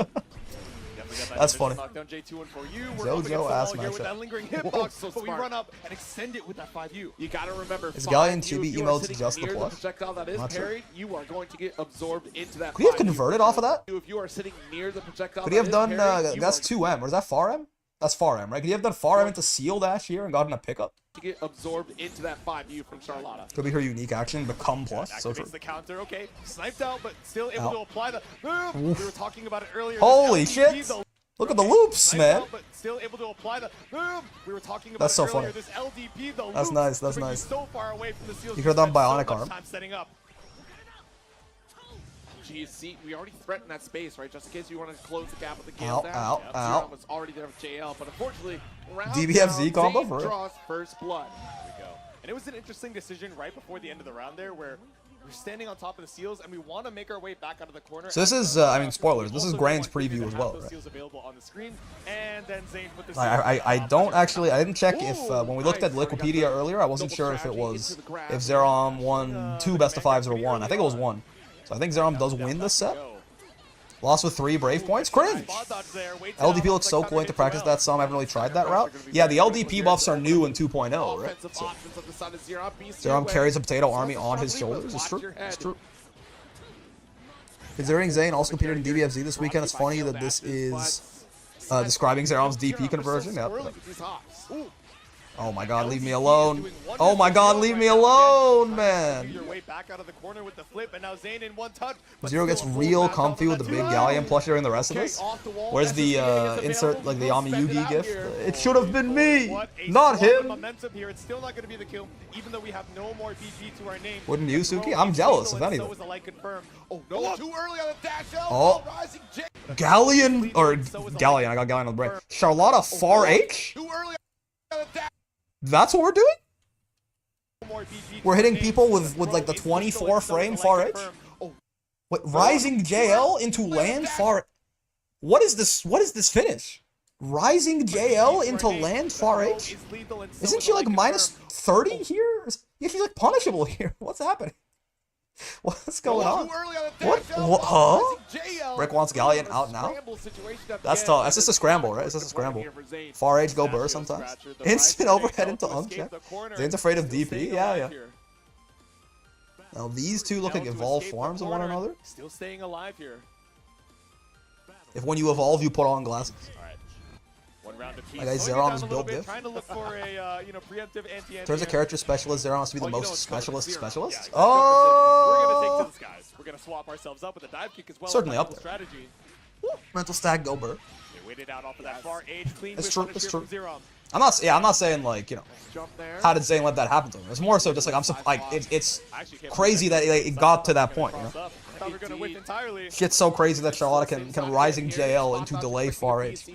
That's funny. JoJo ass with that matchup. lingering Whoa, hitbox, so but we smart. run up and extend it with that 5U. You gotta remember, Is 5U, Galleon if 2B you are emotes sitting just the near plush? projectile that is Not sure. parried, you are going to get absorbed into that. Could he have 5U. converted off of that? If you are sitting near the projectile, Could he have that done, is parried, you that's are 2M, or is that far M? That's far M, right? Could he have done far M into Seal Dash here and gotten a pickup? to get absorbed into that 5U from Charlotta. Could be her unique action, become plus, so true. Activates the counter, okay. Sniped out, but still able Ow. to apply the move. Oof. We were talking about it earlier. Holy This shit! LDP, though, Look at the loops, sniped man! out, but still able to apply the move. We were talking about That's it so earlier. funny. This LDP, the That's loops nice, that's bring you nice. so far away from the seals. You could've done spent so bionic much arm. time setting up. Geez, see, we already threatened that space, right? Just in case you wanted to close the gap with the Ow, Gale down. ow, Yeah, ow. Zeron was already there with JL, but unfortunately, round DBFZ down, combo Zane for real. draws first blood. There we go. And it was an interesting decision right before the end of the round there where we're standing on top of the seals and we want to make our way back out of the corner. So this is, I mean, spoilers. This is Grain's preview as well, right? Seals available on the screen, and then Zane put the I don't actually, I didn't check if, when we looked at Liquipedia earlier, I wasn't sure if it was, if Zerom won 2 best of 5s or 1. I think it was 1. So I think Zerom does win this set. Lost with 3 Brave points? Cringe! LDP looks so cool to practice that some. I haven't really tried that route. Yeah, the LDP buffs are new in 2.0, right? So, Zerom carries a potato army on his shoulders. It's true. It's true. Considering Zane also competed in DBFZ this weekend, it's funny that this is describing Zerom's DP conversion. Yep. Oh my god, leave me alone. Oh my god, leave me alone, man. Zero gets real comfy with the big Gallion plushie during the rest of this. Where's the insert, like the Ami Yugi gift? It should have been me, not him. Wouldn't you, Suki? I'm jealous, if anything. Oh. Galleon, or Gallion, I got Gallion on the brain. Charlotta Far H? That's what we're doing? We're hitting people with like the 24 frame Far Edge? What, Rising JL into land Far... What is this finish? Rising JL into land Far Edge? Isn't she like minus 30 here? Yeah, she's like punishable here. What's happening? What's going on? What? Huh? Rick wants Gallion out now? That's tough. That's just a scramble, right? It's just a scramble. Far Age go burr sometimes. Instant overhead into uncheck. Zane's afraid of DP? Yeah. Now these two look like evolved forms of one another. Still staying alive here. If when you evolve, you put on glasses. My guy Zeron is built diff. There's a character specialist. Zeron has to be the most specialist. Oh! We're gonna swap ourselves up with a dive kick as well. Certainly up there. Mental stack go burr. It's true. It's true. I'm not saying like, you know, how did Zane let that happen to him? It's more so just like it's crazy that it got to that point. You know? Shit's so crazy that Charlotta can Rising JL into delay Far Age.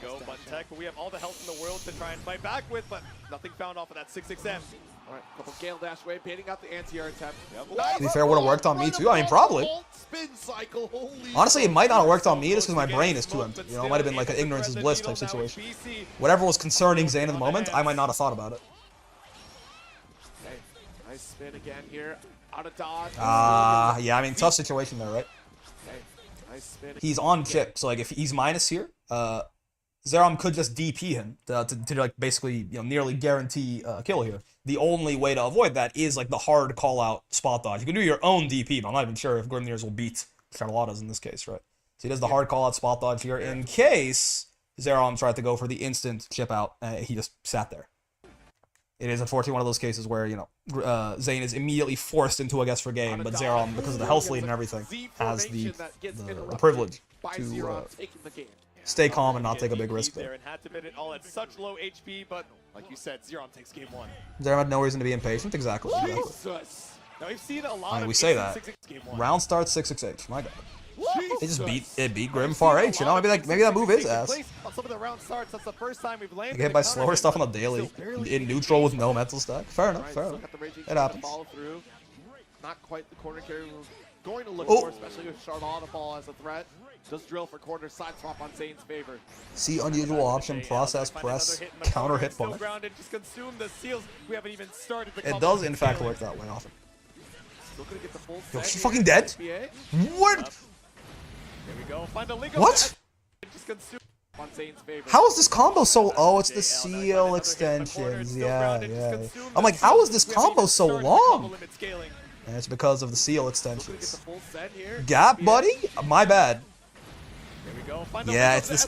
Button tech, but we have all the health in the world to try and fight back with, but nothing found off of that 6XM. Alright, couple Gale Dash away, baiting out the anti-air attempt. To be fair, would have worked on me too. I mean, probably. Honestly, it might not have worked on me just because my brain is too empty. You know, it might have been like an ignorance is bliss type situation. Whatever was concerning Zane in the moment, I might not have thought about it. Okay, nice spin again here. Out of dodge. Yeah, I mean, tough situation there, right? Okay, nice spin. He's on chip, so like if he's minus here, Zerom could just DP him to like basically, you know, nearly guarantee a kill here. The only way to avoid that is like the hard call out spot dodge. You can do your own DP, but I'm not even sure if Grimnir's will beat Charlotta's in this case, right? So he does the hard call out spot dodge here in case Zerom tried to go for the instant chip out. He just sat there. It is unfortunately one of those cases where, you know, Zane is immediately forced into a guess for game, but Zerom, because of the health lead and everything, has the privilege to stay calm and not take a big risk there. And had to bid it all at such low HP, but like you said, Zerom takes game 1. Zerom had no reason to be impatient. Exactly. Now we've seen a lot I mean, of we say that. Round starts 668. My God. They just beat Grim Far H. You know, maybe that move is ass. They get hit by slower stuff on the daily in neutral with no mental stack. Fair enough. Fair enough. It happens. Not quite the corner carry we're going to look for, especially with Charlotte ball as a threat. Just drill for corner side swap on Zane's favor. See unusual option, process, press, counter hit punish. It does in fact work that way often. Yo, is she fucking dead? What? What? How is this combo so... Oh, it's the seal extensions. Yeah. I'm like, how is this combo so long? And it's because of the seal extensions. Gap, buddy? My bad. Yeah, it's this.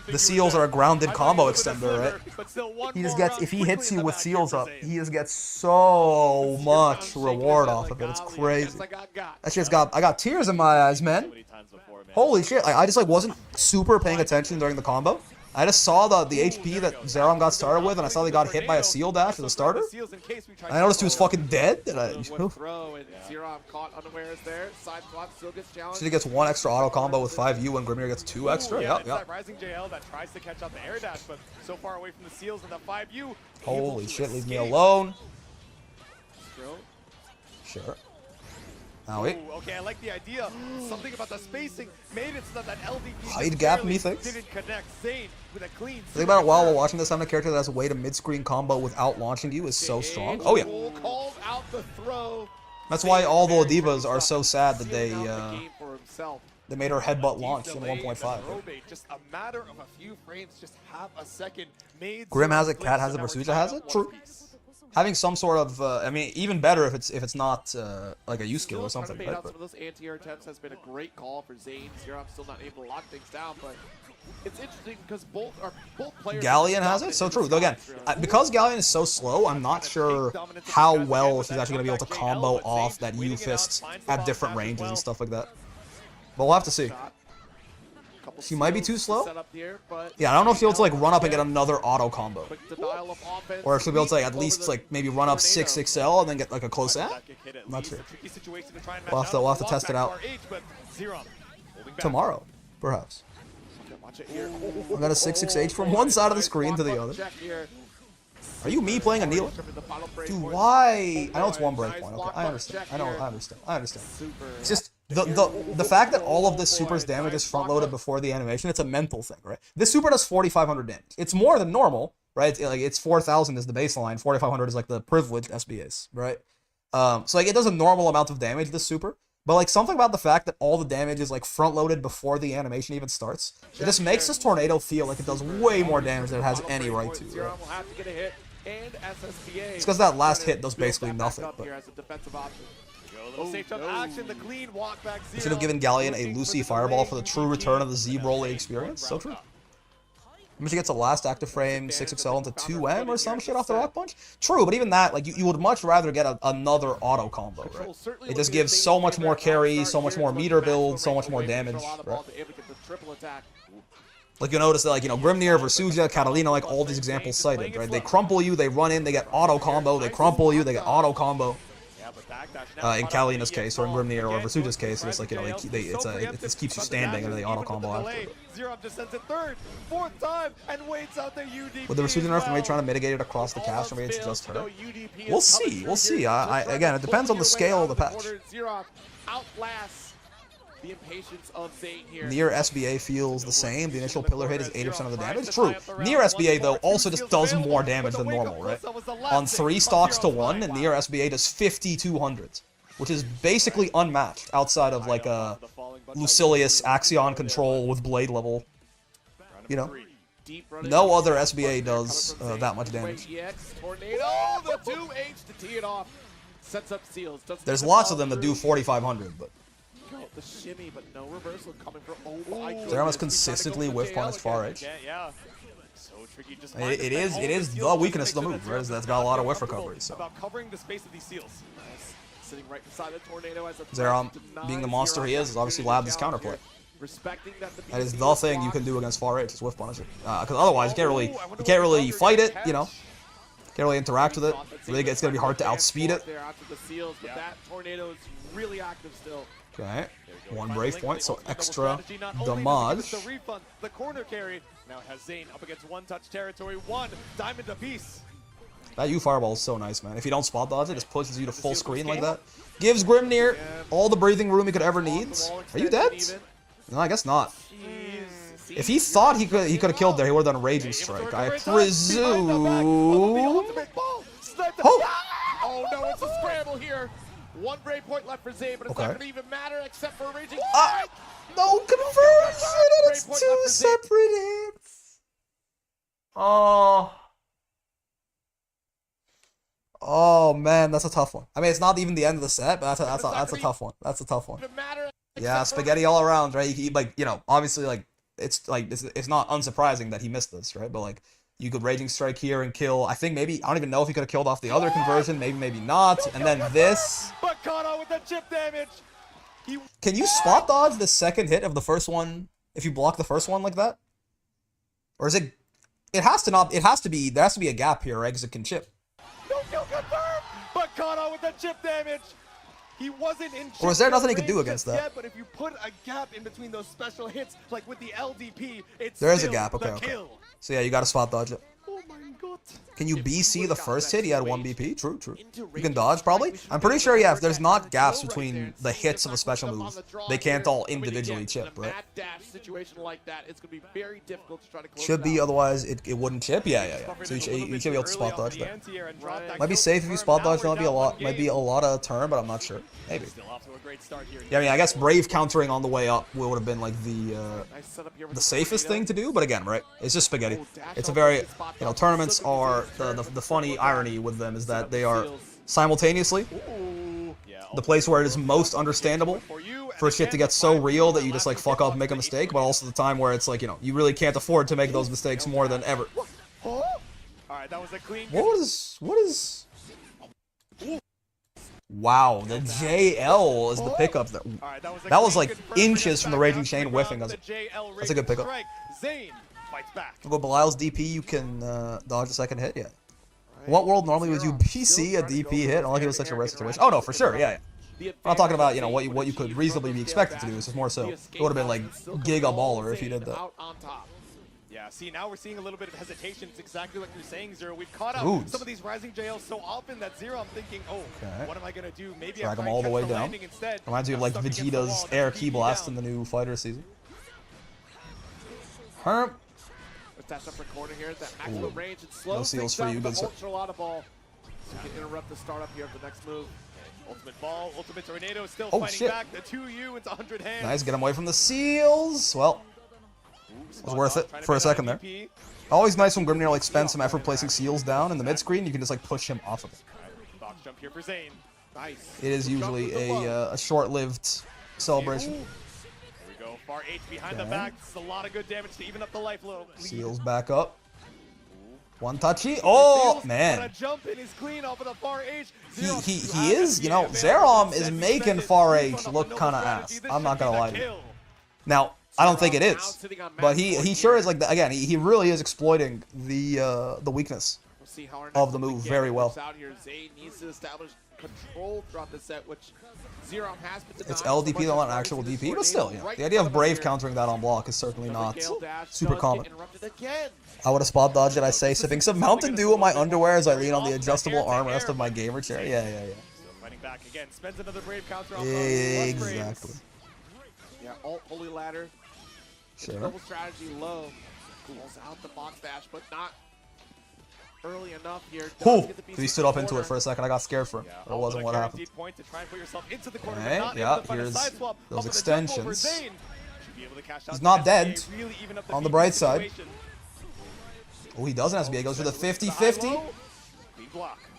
The seals are a grounded combo extender, right? He just gets, if he hits you with seals up, he just gets so much reward off of it. It's crazy. That shit's I got tears in my eyes, man. Holy shit! I just like wasn't super paying attention during the combo. I just saw the HP that Zerom got started with, and I saw they got hit by a seal dash as a starter. I noticed he was fucking dead. And She gets 1 extra auto combo with 5U, and Grimnir gets 2 extra. Yep. Rising JL that tries to catch out the air dash, but so far away from the seals and the 5U. Holy shit! Leave me alone. Sure. Now wait. Okay, I like the idea. Something about the spacing made it so that LDP hide gap me thinks. Didn't connect Zane with a clean. Think about it while watching this. Having a character that has a way to mid-screen combo without launching you is so strong. Oh yeah. Called out the throw. That's why all the Divas are so sad that they game for himself. made her headbutt launch in 1.5. Just a matter of a few frames, just half a second. Grim has it, Cat has it, Versuja has it. True. Having some sort of, I mean, even better if it's not like a U skill or something. Right? Some of those anti-air attempts has been a great call for Zayn. Zero, I'm still not able to lock things down, but it's interesting because both players. Galleon has it, so true. Though again, because Galleon is so slow, I'm not sure how well she's actually gonna be able to combo off that U fist at different ranges and stuff like that. But we'll have to see. She might be too slow. Yeah, I don't know if she'll be able to like run up and get another auto combo, or if she'll be able to like at least like maybe run up 6XL and then get like a close at. I'm not sure. We'll have to test it out tomorrow, perhaps. I got a 668 from one side of the screen to the other. Are you me playing Anila? Dude, why? I know it's one breakpoint. Okay, I understand. I understand. It's just the fact that all of this super's damage is front loaded before the animation. It's a mental thing, right? This super does 4,500 damage. It's more than normal, right? Like it's 4,000 is the baseline. 4,500 is like the privileged SBAs, right? So like it does a normal amount of damage. This super. But like something about the fact that all the damage is like front-loaded before the animation even starts, it just makes this tornado feel like it does way more damage than it has any right to. Right? It's because that last hit does basically nothing. But we should have given Gallion a Lucy Fireball for the true return of the Z Broly experience. So true. Maybe she gets a last active frame, 6XL into 2M or some shit off the Rock Punch. True, but even that, like you would much rather get another auto combo, right? It just gives so much more carry, so much more meter build, so much more damage, right? Like you notice that, like, you know, Grimnir, Versuja, Catalina, like all these examples cited, right? They crumple you, they run in, they get auto combo, they crumple you, they get auto combo. In Catalina's case, or in Grimnir, or Versuja's case, it's like, you know, it just keeps you standing and then they auto combo after. With the Versuja nerf, they may try to mitigate it across the cast, or maybe it's just her. We'll see. We'll see. Again, it depends on the scale of the patch. Near SBA feels the same. The initial pillar hit is 80% of the damage. True. Near SBA, though, also just does more damage than normal, right? On 3 stocks to 1, Near SBA does 5,200, which is basically unmatched outside of like a Lucilius Axion control with blade level. You know? No other SBA does that much damage. There's lots of them that do 4,500, but the shimmy, but no reversal coming from. Oh my god. Zeramus consistently whiff punished far edge. Yeah. So tricky. Just it is the weakness of the move, right? That's got a lot of whiff recovery. So. About covering the space of these seals. Sitting right beside the tornado as a Zeram, being the monster he is obviously labbed his counterplay. That is the thing you can do against far edge, is whiff punish it. Because otherwise you can't really fight it, you know. Can't really interact with it. It's gonna be hard to outspeed it. Okay, 1 brave point, so extra damage. The corner carry now has Zayn up against 1-touch territory. 1 diamond apiece. That U fireball is so nice, man. If you don't spot dodge it, just pushes you to full screen like that. Gives Grimnir all the breathing room he could ever need. Are you dead? No, I guess not. If he thought he could have killed there, he would have done Raging Strike. I presume. Oh no, it's a scramble here. 1 brave point left for Zayn, but it's not going to even matter except for Raging Strike. No conversion! It's 2 separate hits. Oh man, that's a tough one. I mean, it's not even the end of the set, but that's a tough one. That's a tough one. Yeah, spaghetti all around, right? He like, you know, obviously like it's not unsurprising that he missed this, right? But like, you could Raging Strike here and kill. I think maybe, I don't even know if he could have killed off the other conversion. Maybe not. And then this. But caught out with the chip damage. Can you spot dodge the second hit of the first one if you block the first one like that? Or is it? It has to not. It has to be. There has to be a gap here. Or exit can chip. No kill confirmed. But caught out with the chip damage. He wasn't in. Or is there nothing he could do against that? Yeah, but if you put a gap in between those special hits, like with the LDP, it's there is a gap. Okay. So yeah, you got to spot dodge it. Oh my god. Can you BC the first hit? He had 1 BP. True, true. You can dodge, probably? I'm pretty sure, yeah, if there's not gaps between the hits of a special move, they can't all individually chip, right? Should be, otherwise it wouldn't chip? Yeah. So you should be able to spot dodge there. Might be safe if you spot dodge, might be a lot of turn, but I'm not sure. Maybe. Yeah, I mean, I guess Brave countering on the way up would have been like the safest thing to do, but again, right? It's just spaghetti. It's a very, tournaments are, the funny irony with them is that they are simultaneously the place where it is most understandable for shit to get so real that you just like fuck up and make a mistake, but also the time where it's like, you really can't afford to make those mistakes more than ever. Alright, that was a clean. What is... Wow, the JL is the pickup. That was like inches from the Raging Chain whiffing us. That's a good pickup. We'll go Belial's DP, you can dodge the second hit, yeah. What world normally would you BC a DP hit? Not like it was such a rare situation. Oh no, for sure, yeah. I'm not talking about, what you could reasonably be expected to do. It's just more so, it would have been like Giga Baller if you did that. Yeah, see, now we're seeing a little bit of hesitation. It's exactly like you're saying, Zero. We've caught up some of these Rising JLs so often that Zero, I'm thinking, what am I going to do? Maybe drag them all the way down. Reminds me of like Vegeta's Air Key Blast in the new Fighter season. Herp. That's up recording here at that maximum range. It slows no seals for you, good sir. Ball. So you can interrupt the startup here of the next move. Ultimate ball, ultimate tornado is still fighting back. The 2U into 100 hands. Nice, get him away from the seals. Well, it was worth it for a second there. Always nice when Grimnir like spends some effort placing seals down in the mid screen. You can just like push him off of it. Box jump here for Zane. Nice. It is usually a short-lived celebration. Here we go. Far H behind the back. This is a lot of good damage to even up the life low. Seals back up. One touchy. Oh man. A jump in is clean off of the Far H. He is. Zerom is making Far H look kind of ass. I'm not gonna lie to you. Now, I don't think it is, but he sure is like again. He really is exploiting the weakness of the move very well. Zane needs to establish control throughout the set, which Zero has been it's LDP, not actual DP, but still, the idea of Brave countering that on block is certainly not super common. I would have spot dodged it, I say, sipping some Mountain Dew in my underwear as I lean on the adjustable armrest of my gamer chair. Yeah. Fighting back again, spends another Brave counter on exactly. Yeah, alt holy ladder. Sure. Double strategy low. Pulls out the box dash, but not early enough here. He stood up into it for a second. I got scared for him. That wasn't what happened. Okay, yeah, here's those extensions. He's not dead. On the bright side. Oh, he doesn't have to be. He goes for the 50-50.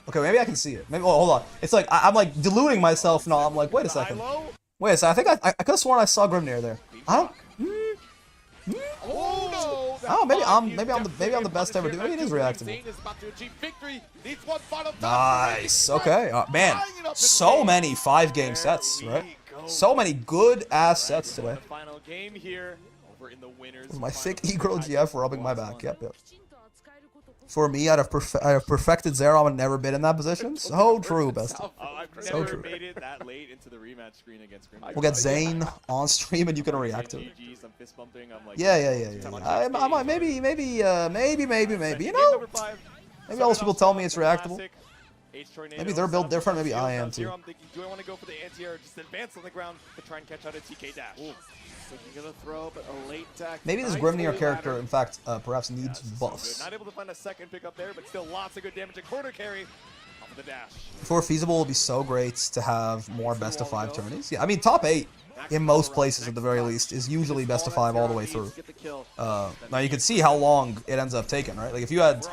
Okay, maybe I can see it. Maybe. Oh, hold on. It's like I'm like deluding myself. No, I'm like, wait a second. Wait a second. I could have sworn I saw Grimnir there. I don't. Oh, maybe I'm the best ever. Maybe it is reactable. Nice. Okay, man. So many 5-game sets, right? So many good ass sets today. My thick Egro GF rubbing my back. Yep. For me, I have perfected Zerom and never been in that position. So true, bestie. So true. We'll get Zane on stream and you can react to it. Yeah. I might, maybe. You know, maybe all those people tell me it's reactable. Maybe they're built different. Maybe I am too. Do I want to go for the anti-air or just advance on the ground to try and catch out a TK dash? Gonna throw, but a late tech. Maybe this Grimnir character, in fact, perhaps needs buffs. Not able to find a second pickup there, but still lots of good damage. A quarter carry off of the dash. For feasible, it would be so great to have more best of 5 tourneys. Yeah, I mean, top 8 in most places at the very least is usually best of 5 all the way through. Now you can see how long it ends up taking, right? Like if you had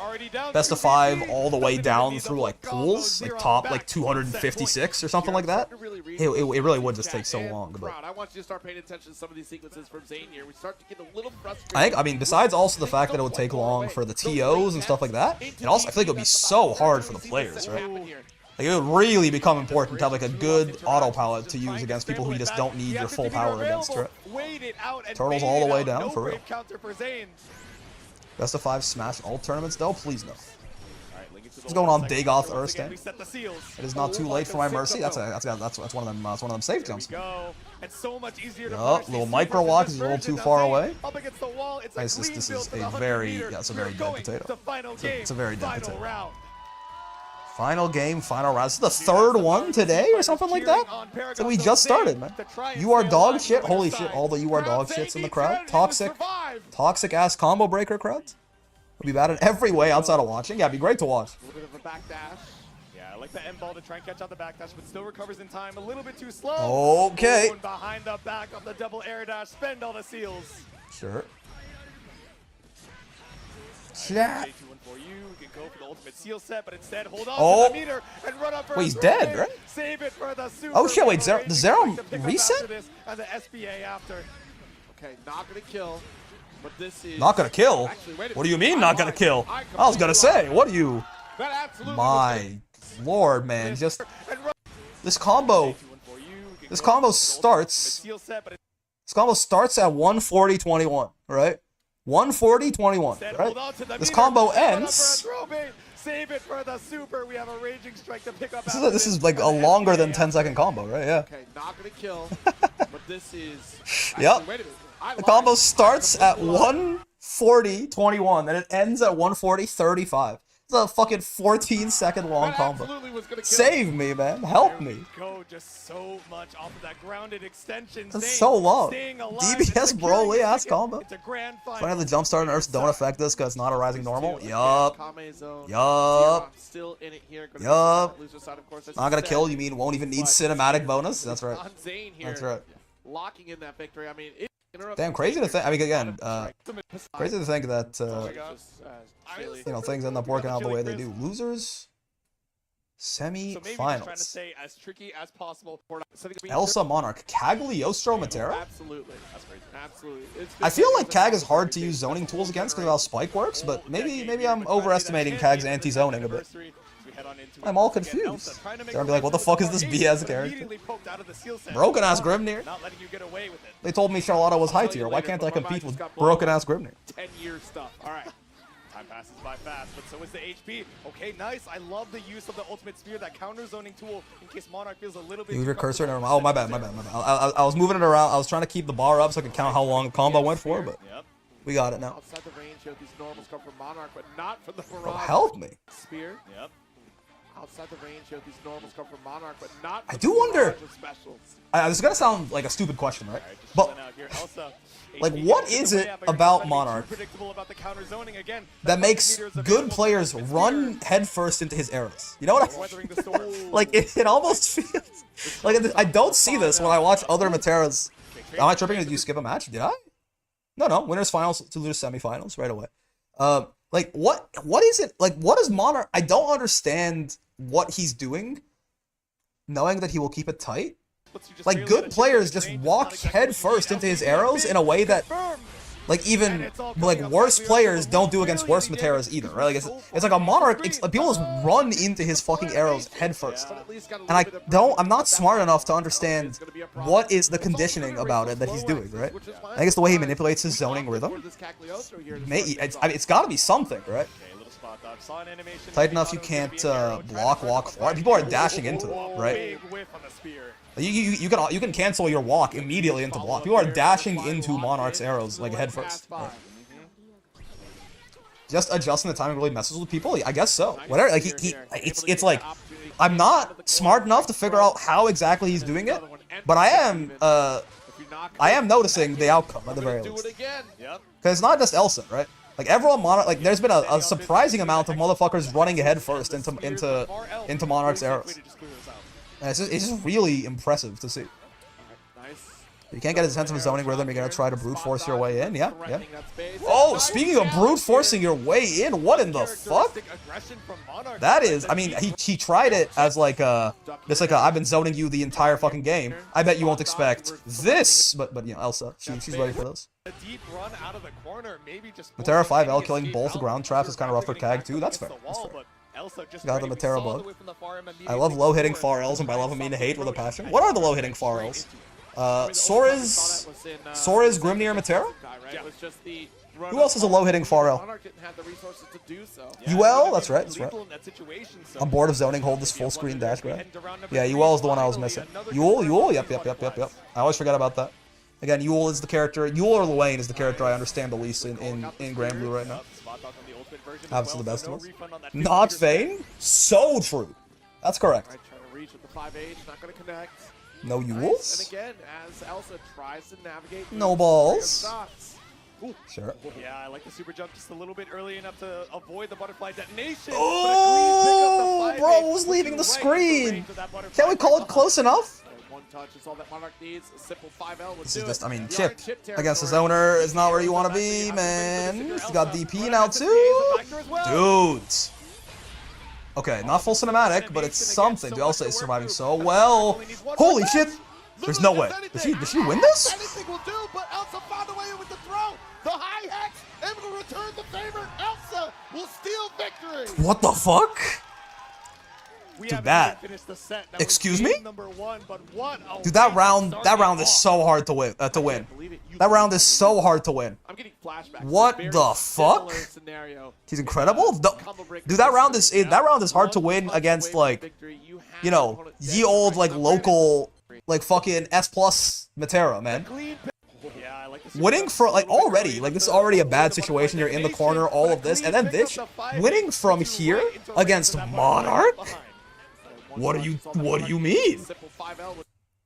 best of 5 all the way down through like pools, like top like 256 or something like that, it really would just take so long. But I want you to start paying attention to some of these sequences from Zane here. We start to get a little frustrated. I mean, besides also the fact that it would take long for the TOs and stuff like that, and also I feel like it would be so hard for the players, right? Like, it would really become important to have like a good auto palette to use against people who you just don't need your full power against, right? Turtles all the way down, for real. Best of 5 smash all tournaments though? Please no. What's going on, Dagoth Erstan? We set the seals. It is not too late for my mercy. That's one of them. That's one of them safe jumps. It's so much easier to Yup, little micro walk is a little too far away. Up against the wall, it's Nice, this is a very, it's a very dead potato. It's a very dead potato. Final game, final round. This is the third one today or something like that? So we just started, man. You are dog shit. Holy shit, all the you are dog shits in the crowd. Toxic ass combo breaker crowd. We'll be bad in every way outside of watching. Yeah, it'd be great to watch. A little bit of a backdash. Yeah, I like the end ball to try and catch out the backdash, but still recovers in time. A little bit too slow. Okay. And behind the back of the double air dash. Spend all the seals. Sure. Chat. For you. We can go for the ultimate seal set, but instead hold on to the meter and run up for he's dead, right? Save it for the super. Oh shit, wait, the Zero reset? And the SBA after. Okay, not gonna kill, but this is not gonna kill? Actually, what do you mean not gonna kill? I was gonna say, what do you? My lord, man, just this combo starts. This combo starts at 140-21, right? 140-21, right? This combo ends. Save it for the super. We have a raging strike to pick up. This is like a longer than 10-second combo, right? Yeah. Okay, not gonna kill, but this is. Yep. The combo starts at 140-21 and it ends at 140-35. It's a fucking 14-second long combo. Save me, man. Help me. Go just so much off of that grounded extension. That's so long. DBS Broly ass combo. Funny how the jump start and Earths don't affect this because it's not a rising normal. Yup. Yup. Yup. Not gonna kill, you mean won't even need cinematic bonus? That's right. That's right. Locking in that victory. I mean, damn, crazy to think. I mean, again, crazy to think that you know, things end up working out the way they do. Losers, semi-finals. Elsa Monarch, Cagliostro Matera. Absolutely. I feel like Cag is hard to use zoning tools against because of how Spike works, but maybe I'm overestimating Cag's anti-zoning a bit. I'm all confused. They're gonna be like, what the fuck is this BS character? Broken ass Grimnir. They told me Charlotta was high tier. Why can't I compete with broken ass Grimnir? 10-year stuff. All right. Time passes by fast, but so is the HP. Okay, nice. I love the use of the ultimate spear, that counter zoning tool, in case Monarch feels a little bit. Move your cursor. Never mind. Oh, my bad. I was moving it around. I was trying to keep the bar up so I could count how long the combo went for, but we got it now. Outside the range, these normals come from Monarch, but not from the Bro, help me. Spear. Yep. Outside the range, these normals come from Monarch, but not. I do wonder. This is gonna sound like a stupid question, right? But like, what is it about Monarch that makes good players run headfirst into his arrows? You know what I mean? Like, it almost feels like I don't see this when I watch other Materas. Am I tripping? Did you skip a match? Did I? No. Winners finals to lose semifinals right away. Like, what is it? Like, what is Monarch? I don't understand what he's doing, knowing that he will keep it tight. Like, good players just walk head first into his arrows in a way that, like, even like worse players don't do against worse Materas either, right? Like, it's like a Monarch. Like, people just run into his fucking arrows head first, and I'm not smart enough to understand what is the conditioning about it that he's doing, right? I think it's the way he manipulates his zoning rhythm. It's got to be something, right? Tight enough you can't block, walk forward. People are dashing into them, right? You can cancel your walk immediately into block. People are dashing into Monarch's arrows like head first. Right? Just adjusting the timing really messes with people. I guess so. Whatever. Like it's like I'm not smart enough to figure out how exactly he's doing it, but I am noticing the outcome at the very least. Because it's not just Elsa, right? Like, everyone Monarch, like, there's been a surprising amount of motherfuckers running head first into Monarch's arrows. And it's just really impressive to see. If you can't get a sense of a zoning rhythm, you're gonna try to brute force your way in. Yeah. Oh, speaking of brute forcing your way in, what in the fuck? That is, I mean, he tried it as like it's like I've been zoning you the entire fucking game. I bet you won't expect this, but you know, Elsa, she's ready for this. Matera 5L killing both the ground traps is kind of rough for Cag too. That's fair. Got the Matera bug. I love low-hitting far Ls, and by love I mean to hate with a passion. What are the low-hitting far Ls? Sora's Grimnir Matera? Who else is a low-hitting far L? Monarch didn't have the resources to do so. UL? That's right, that's right. Lethal in that situation, so I'm bored of zoning, hold this full screen dash grab. Yeah, UL is the one I was missing. Yule? Yep. I always forget about that. Again, Yule is the character, Yule or Luane is the character I understand the least in Grand Blue right now. Obviously the best of us. Not Vayne? So true. That's correct. Trying to reach with the 5H, not going to connect. No And Yules? again, as Elsa tries to navigate. No balls. Ooh. Sure. Yeah, I like the super jump just a little bit early enough to avoid the butterfly detonation. Oh, bro was leaving the screen. Can't we call it close enough? One touch is all that Monarch needs. A simple 5L would This do is just, it. I mean, We are chip in chip against his territory. owner is not where you want to be, man. He's got DP now too. Dudes. Okay, not full cinematic, but it's something. Dude, Elsa is surviving so well. Holy shit. There's no way. Did she win this? Anything will do, but Elsa found a way with the throw. The high hex, able to return the favor. Elsa will steal victory. What the fuck? Dude, that. Excuse me? Dude, that round is so hard to win. That round is so hard to win. I'm getting flashbacks. What the fuck? He's incredible. Dude, that round is hard to win against, like, you know, ye old, like, local, like, fucking S plus Matera, man. Winning for, like, already, like, this is already a bad situation. You're in the corner, all of this, and then this, winning from here against Monarch? What do you mean?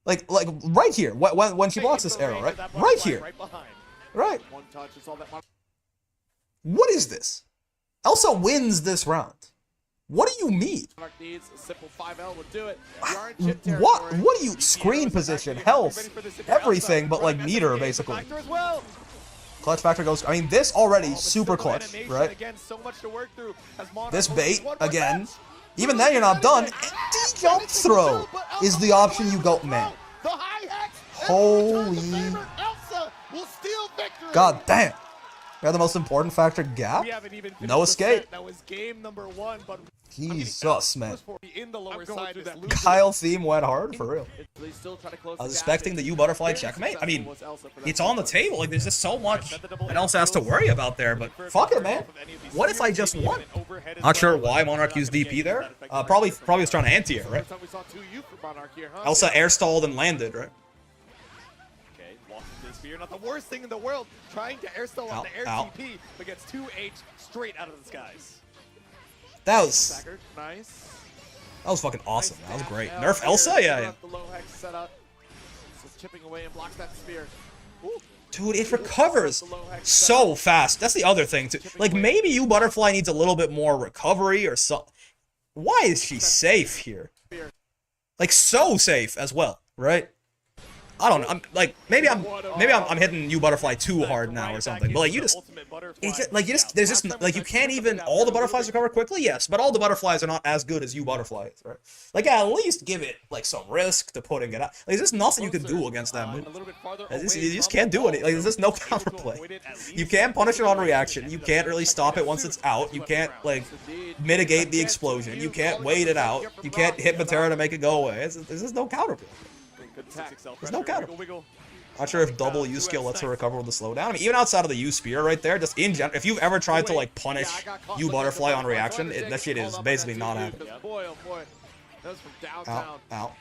Like right here, when she blocks this arrow, right? Right here. Right. What is this? Elsa wins this round. What do you mean? What do you, screen position, health, everything but like meter basically. Clutch factor goes, I mean this already super clutch, right? This bait, again, even then you're not done. Jump throw is the option you go, man. Holy. God damn. We have the most important factor, gap. No escape. That was game number 1, but Jesus, man. in the lower side is losing. Kyle theme went hard, for real. I was expecting the U butterfly checkmate. I mean, it's on the table. Like, there's just so much that else has to worry about there, but fuck it, man. What if I just won? Not sure why Monarch used DP there. Probably was trying to anti-air, right? Elsa air stalled and landed, right? Okay, lost the spear. Not the worst thing in the world. Trying to air stall on the air TP, but gets 2H straight out of the skies. That was Nice. That was fucking awesome. That was great. Nerf Elsa? Yeah. The low hex set up. Just chipping away and blocks that spear. Dude, it recovers so fast. That's the other thing, too. Like, maybe you Butterfly needs a little bit more recovery or something. Why is she safe here? Like, so safe as well, right? I don't know. I'm like maybe I'm hitting you Butterfly too hard now or something. But like you just there's just like you can't even all the butterflies recover quickly. Yes, but all the butterflies are not as good as you butterflies, right? Like at least give it like some risk to putting it out. Like there's just nothing you can do against that move. You just can't do it. Like there's just no counterplay. You can't punish it on reaction. You can't really stop it once it's out. You can't like mitigate the explosion. You can't wait it out. You can't hit Matera to make it go away. There's just no counterplay. There's no counter. Not sure if double U skill lets her recover with the slowdown. I mean, even outside of the U spear right there, just in general, if you've ever tried to like punish U butterfly on reaction, that shit is basically not happening. Ow.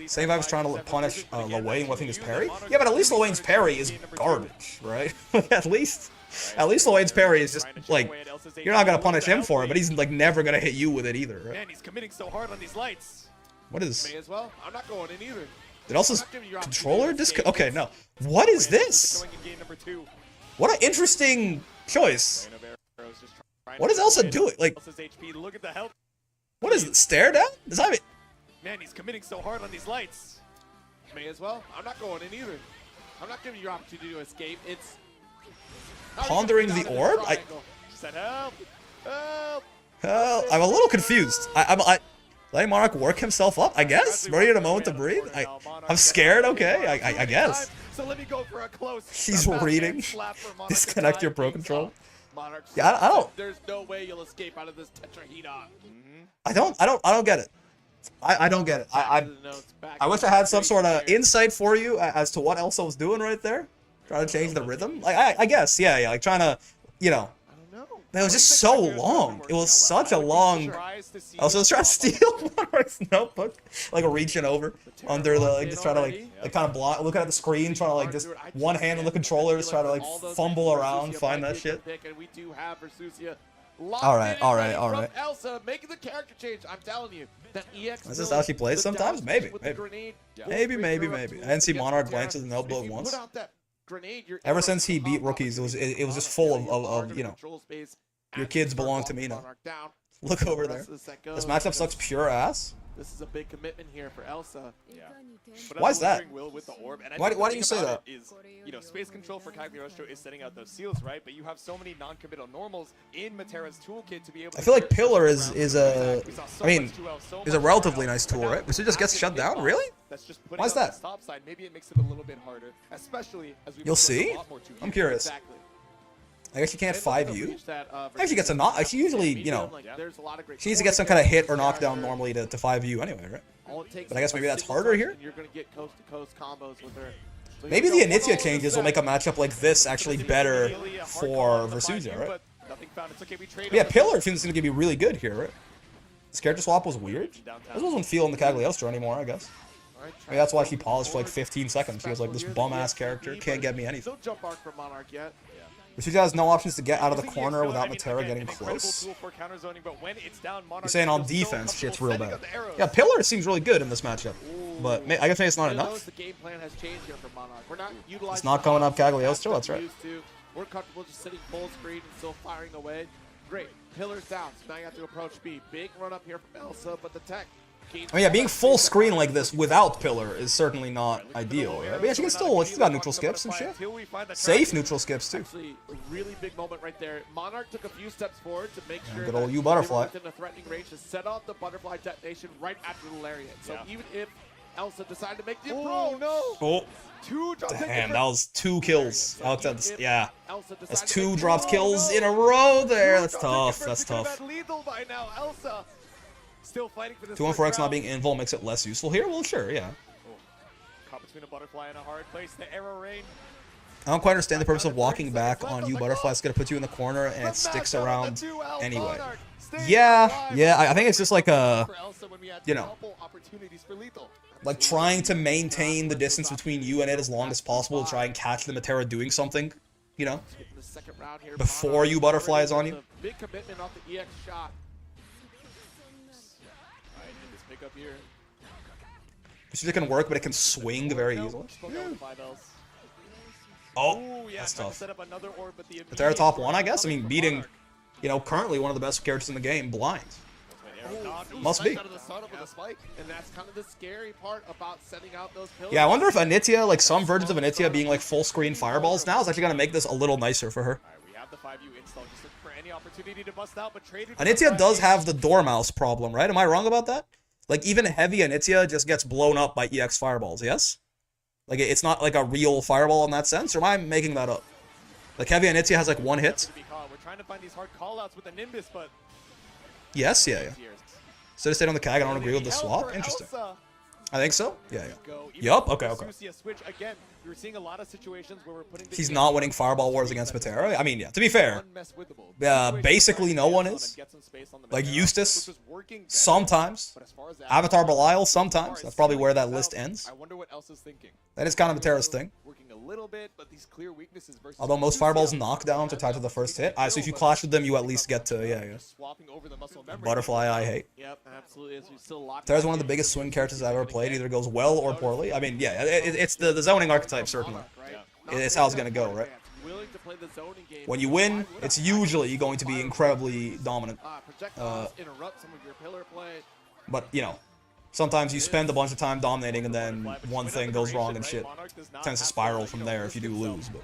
Same I was trying to punish Luane whiffing his parry. Yeah, but at least Luane's parry is garbage, right? at least Luane's parry is just like you're not gonna punish him for it, but he's like never gonna hit you with it either. Right? Man, he's committing so hard on these lights. What is? May as well. I'm not going in either. Did Elsa's controller okay, no. What is this? What an interesting choice. What is Elsa doing? Like, what is it? Stare down? Does that mean? Man, he's committing so hard on these lights. May as well. I'm not going in either. I'm not giving you opportunity to escape. It's pondering the orb. Said help. I'm a little confused. Letting Monarch work himself up, I guess? Ready in a moment to breathe? I'm scared, okay? I guess. So let me go for a close. He's reading. Disconnect your pro control. Yeah, I don't. There's no way you'll escape out of this tetrahedron. I don't get it. I don't get it. I wish I had some sort of insight for you as to what Elsa was doing right there. Trying to change the rhythm? Like, I guess, yeah, like trying to, you know. I don't know. Man, it was just so long. It was such a long. Also, let's try to steal Monarch's notebook, like reaching over under the, like just trying to like kind of block, looking at the screen, trying to like just one hand on the controllers, trying to like fumble around, find that shit. All right. Elsa making the character change. I'm telling you, that EX. Is this how she plays sometimes? Maybe. I didn't see Monarch glance at the notebook once. Ever since he beat rookies, it was just full of you know, your kids belong to me now. Look over there. This matchup sucks pure ass. This is a big commitment here for Elsa. Yeah. Why is that? Why do you say that? Is, you know, space control for Caglion is setting out those seals, right? But you have so many non-committal normals in Matera's toolkit to be able to... I feel like Pillar is a relatively nice tool, right? But she just gets shut down? Really? Why is that? Maybe it makes it a little bit harder, especially as we... You'll see? I'm curious. Exactly. I guess she can't 5U. I think she gets a knock. She usually, you know, she needs to get some kind of hit or knockdown normally to 5U anyway, right? But I guess maybe that's harder here? Maybe the Anila changes will make a matchup like this actually better for Versusia, right? But yeah, Pillar seems to be really good here, right? This character swap was weird. This wasn't feeling the Cagliostro anymore, I guess. Maybe that's why she paused for like 15 seconds. She was like, this bum-ass character can't get me anything. Versusia has no options to get out of the corner without Matera getting close. You're saying on defense, shit's real bad. Yeah, Pillar seems really good in this matchup. But I guess maybe it's not enough. It's not coming up Cagliostro, that's right. We're comfortable just sitting full screen and still firing away. Great. Pillar's down, so now you have to approach B. Big run up here from Elsa, but the tech. I mean, yeah, being full screen like this without Pillar is certainly not ideal, right? But yeah, she can still, she's got neutral skips and shit. Safe neutral skips, too. Actually, a really big moment right there. Monarch took a few steps forward to make sure good old U butterfly. within a threatening range to set off the butterfly detonation right after the lariat. So even if Elsa decided to make the approach, oh, damn, that was 2 kills. Yeah, that's 2 dropped kills in a row there. That's tough. That's tough. Still fighting for this 2-1-4X not being invul makes it less useful here? Well, sure, yeah. Caught between a butterfly and a hard place. The arrow rain. I don't quite understand the purpose of walking back on U butterfly. It's gonna put you in the corner and it sticks around anyway. Yeah, I think it's just like a, you know, like trying to maintain the distance between you and it as long as possible to try and catch the Matera doing something, you know, before U butterfly is on you. Big commitment off the EX shot. Up here. It can work, but it can swing very easily. Oh, that's tough. Matera top 1, I guess? I mean, beating, you know, currently one of the best characters in the game, blind. Must be. Yeah, I wonder if Anila, like some versions of Anila being like full screen fireballs now is actually going to make this a little nicer for her. Anila does have the Dormouse problem, right? Am I wrong about that? Like, even heavy Anila just gets blown up by EX fireballs, yes? Like, it's not like a real fireball in that sense, or am I making that up? Like, heavy Anila has like 1 hit. We're trying to find these hard callouts with the Nimbus, but... Yes, yeah. So to stay on the CAG, I don't agree with the swap? Interesting. I think so? Yeah. Yup, okay. He's not winning Fireball Wars against Matera. I mean, yeah, to be fair, basically no one is. Like Eustace, sometimes. Avatar Belial, sometimes. That's probably where that list ends. That is kind of Matera's thing. Although most Fireball's knockdowns are tied to the first hit. So if you clash with them, you at least get to, yeah. Butterfly, I hate. Matera's one of the biggest swing characters I've ever played. Either goes well or poorly. I mean, yeah, it's the zoning archetype, certainly. It's how it's going to go, right? When you win, it's usually going to be incredibly dominant. But, you know, sometimes you spend a bunch of time dominating and then one thing goes wrong and shit tends to spiral from there if you do lose. But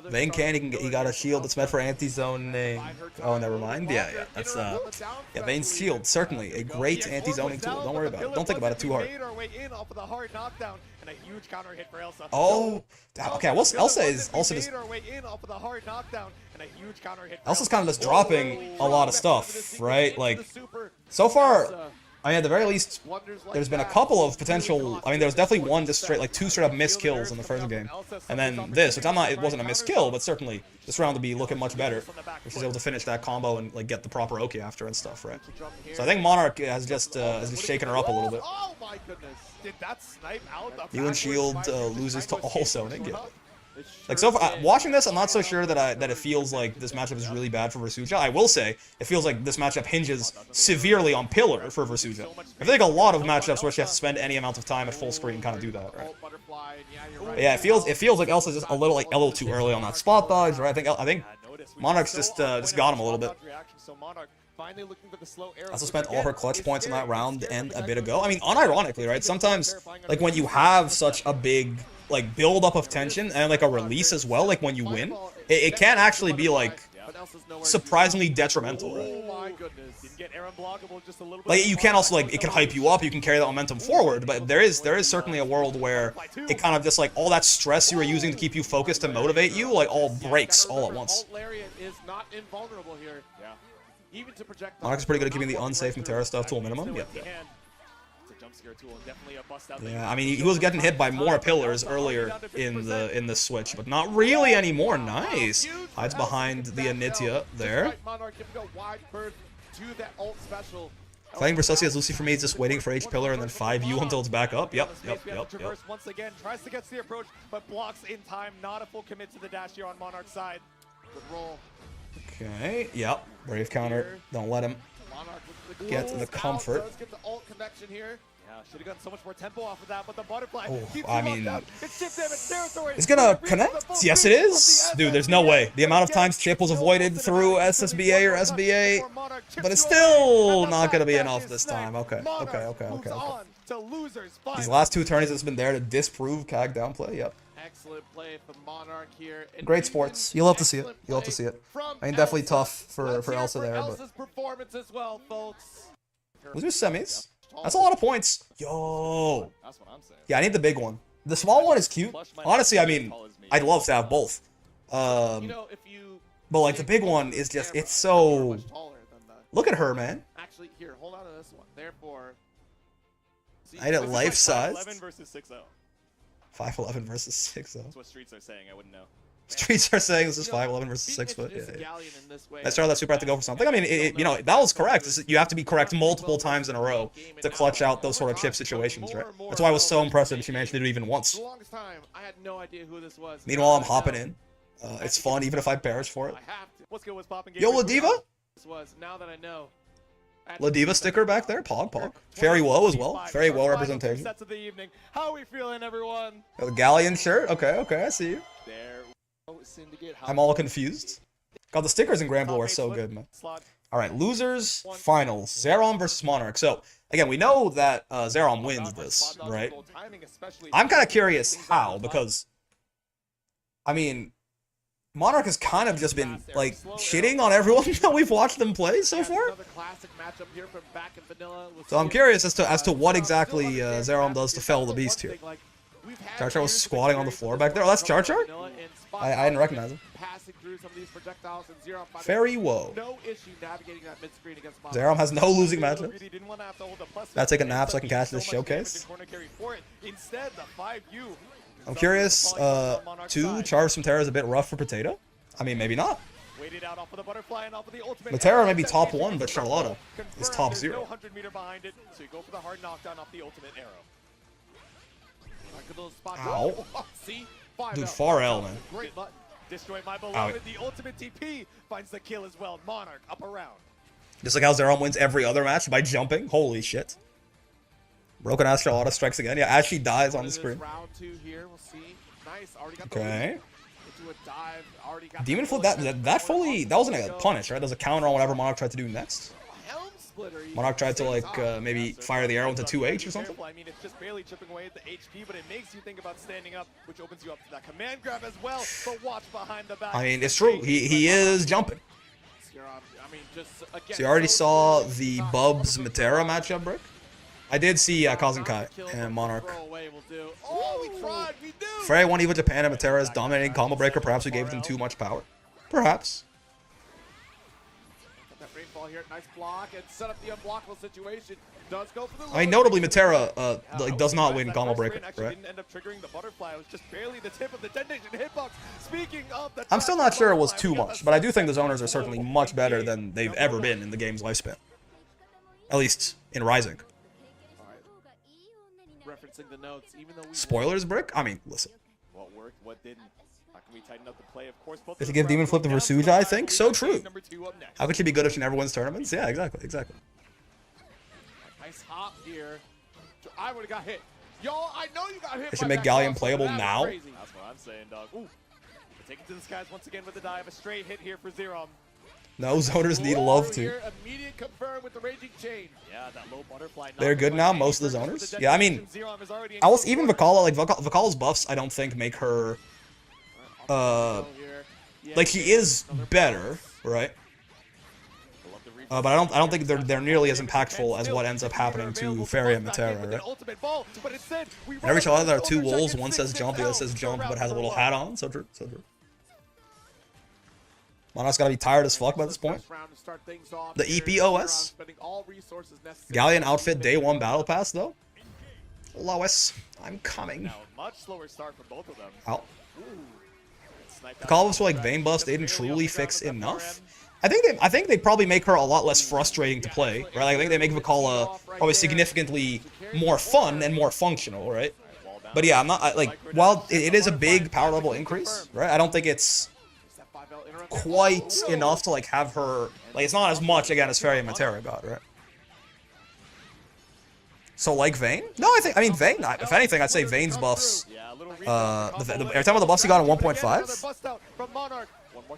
Vayne can't, he got a shield that's meant for anti-zoning. Oh, never mind. Yeah, that's Vayne's shield, certainly a great anti-zoning tool. Don't worry about it. Don't think about it too hard. Oh, okay. Well, Elsa is also just. Elsa's kind of just dropping a lot of stuff, right? Like, so far, I mean, at the very least, there's been a couple of potential. I mean, there was definitely one just straight, like 2 straight up missed kills in the first game, and then this, which I'm not. It wasn't a missed kill, but certainly this round to be looking much better. She's able to finish that combo and like get the proper Oki after and stuff, right? So I think Monarch has just shaken her up a little bit. Oh my goodness! Did that snipe out? You and Shield loses to all zoning. Yeah. Like, so far, watching this, I'm not so sure that it feels like this matchup is really bad for Versucha. I will say, it feels like this matchup hinges severely on Pillar for Versucha. I think a lot of matchups where she has to spend any amount of time at full screen kind of do that, right? But yeah, it feels like Elsa's just a little too early on that spot dodge, right? I think Monarch's just got him a little bit. Also spent all her clutch points in that round and a bit ago. I mean, unironically, right? Sometimes, like, when you have such a big, like, build-up of tension and, like, a release as well, like, when you win, it can actually be, like, surprisingly detrimental, right? Like, you can also, like, it can hype you up, you can carry that momentum forward, but there is certainly a world where it kind of just, like, all that stress you were using to keep you focused to motivate you, like, all breaks all at once. Monarch's pretty good at keeping the unsafe Matera stuff to a minimum. Yep. Yeah, I mean, he was getting hit by more pillars earlier in the switch, but not really anymore. Nice. Hides behind the Anitya there. Playing Versucha as Lucy for me is just waiting for H pillar and then 5U until it's back up. Yep. Once again, tries to get to the approach, but blocks in time. Not a full commit to the dash here on Monarch's side. Good roll. Okay, yep. Brave counter. Don't let him get the comfort. Let's get the ult connection here. Yeah, should have gotten so much more tempo off of that, but the butterfly keeps I mean, it's chip damage territory. It's gonna connect? Yes, it is. Dude, there's no way. The amount of times chip was avoided through SSBA or SBA, but it's still not gonna be enough this time. Okay. These last 2 turnies has been there to disprove CAG downplay. Yep. Excellent play from Monarch here. Great sports. You'll have to see it. You'll have to see it. I mean, definitely tough for Elsa there, but performance as well, folks. Those are semis. That's a lot of points. Yo. That's what I'm saying. Yeah, I need the big one. The small one is cute. Honestly, I mean, I'd love to have both. But like the big one is just, it's so. Look at her, man. Actually, here, hold on to this one. Therefore, I had it life size. 5'11" versus 6'0". 5'11" versus 6'0". That's what streets are saying. I wouldn't know. Streets are saying this is 5'11" versus 6 foot. Yeah. I started that super had to go for something. I mean, you know, that was correct. You have to be correct multiple times in a row to clutch out those sort of chip situations, right? That's why it was so impressive she managed to do it even once. Meanwhile, I'm hopping in. It's fun, even if I perish for it. Yo, Ladiva? Ladiva sticker back there, Pog. Fairy Woe as well. Fairy Woe representation. How are we feeling, everyone? The Galleon shirt. Okay, I see you. I'm all confused. God, the stickers in Grand Blue are so good, man. Alright, losers, finals. Zerom versus Monarch. So, again, we know that Zerom wins this, right? I'm kind of curious how, because, I mean, Monarch has kind of just been, like, shitting on everyone that we've watched them play so far. So I'm curious as to what exactly Zerom does to fell the beast here. Char was squatting on the floor back there. Oh, that's Char? I didn't recognize him. Fairy Woe. Zerom has no losing matchups. Gotta take a nap so I can catch this showcase. I'm curious, Char from Terra is a bit rough for Potato. I mean, maybe not. Matera may be top 1, but Charlotta is top 0. Ow. Dude, far L, man. Destroy my beloved. The ultimate TP finds the kill as well. Monarch up around. Just like how Zerom wins every other match by jumping. Holy shit. Broken ass Charlotta strikes again. Yeah, as she dies on the screen. Okay. Demon Flip, that fully, that wasn't a punish, right? That was a counter on whatever Monarch tried to do next. Monarch tried to, like, maybe fire the arrow into 2H or something. I mean, it's just barely chipping away at the HP, but it makes you think about standing up, which opens you up to that command grab as well. But watch behind the back. I mean, it's true. He is jumping. So you already saw the Bubs Matera matchup, Brick? I did see Kai and Monarch. Frey won Eva Japan and Matera is dominating combo breaker. Perhaps we gave them too much power. Perhaps. Overall here, nice block and set up the unblockable situation. Does go for the I mean, notably, Matera like, does not win Combo Breaker, right? Didn't end up triggering the butterfly. It was just barely the tip of the detonation hitbox. Speaking of the I'm still not sure it was too much, but I do think the zoners are certainly much better than they've ever been in the game's lifespan. At least in Rising. Referencing the notes, even though we Spoilers, Brick? I mean, listen. what worked, what didn't. How can we tighten up the play? Of course, both If you of give them Demon Flip to down Versuja, the I line. think, We so got true. number 2 up next. How could she be good if she never wins tournaments? Yeah, exactly, exactly. Nice hop here. I would have got hit. Y'all, I know you got hit. They should by make that Gallion cross, playable but that was now. crazy. That's what I'm saying, dog. Ooh. Take it to the skies once again with the dive. A straight hit here for Zerom. No, zoners need love to. Here, immediate confirm with the raging chain. Yeah, that low butterfly. They're good now, most of the zoners. Yeah, I mean, I was even Vakala, like Vakala's buffs, I don't think make her, like he is better, right? But I don't think they're nearly as impactful as what ends up happening to Fairy and Matera, right? And every shot there are two wolves, one says jump, the other says jump, but has a little hat on. So true, so true. Monarch's gotta be tired as fuck by this point. The EPOS. Galleon outfit day 1 battle pass though. Lois, I'm coming. Much slower start for both of them. Out. The call-ups for like Vayne buffs, they didn't truly fix enough. I think they probably make her a lot less frustrating to play, right? Like, I think they make Vakala probably significantly more fun and more functional, right? But yeah, I'm not like while it is a big power level increase, right? I don't think it's quite enough to like have her like it's not as much again as Fairy and Matera got, right? So like Vayne? No, I mean Vayne. If anything, I'd say Vayne's buffs. Every time with the buffs he got in 1.5.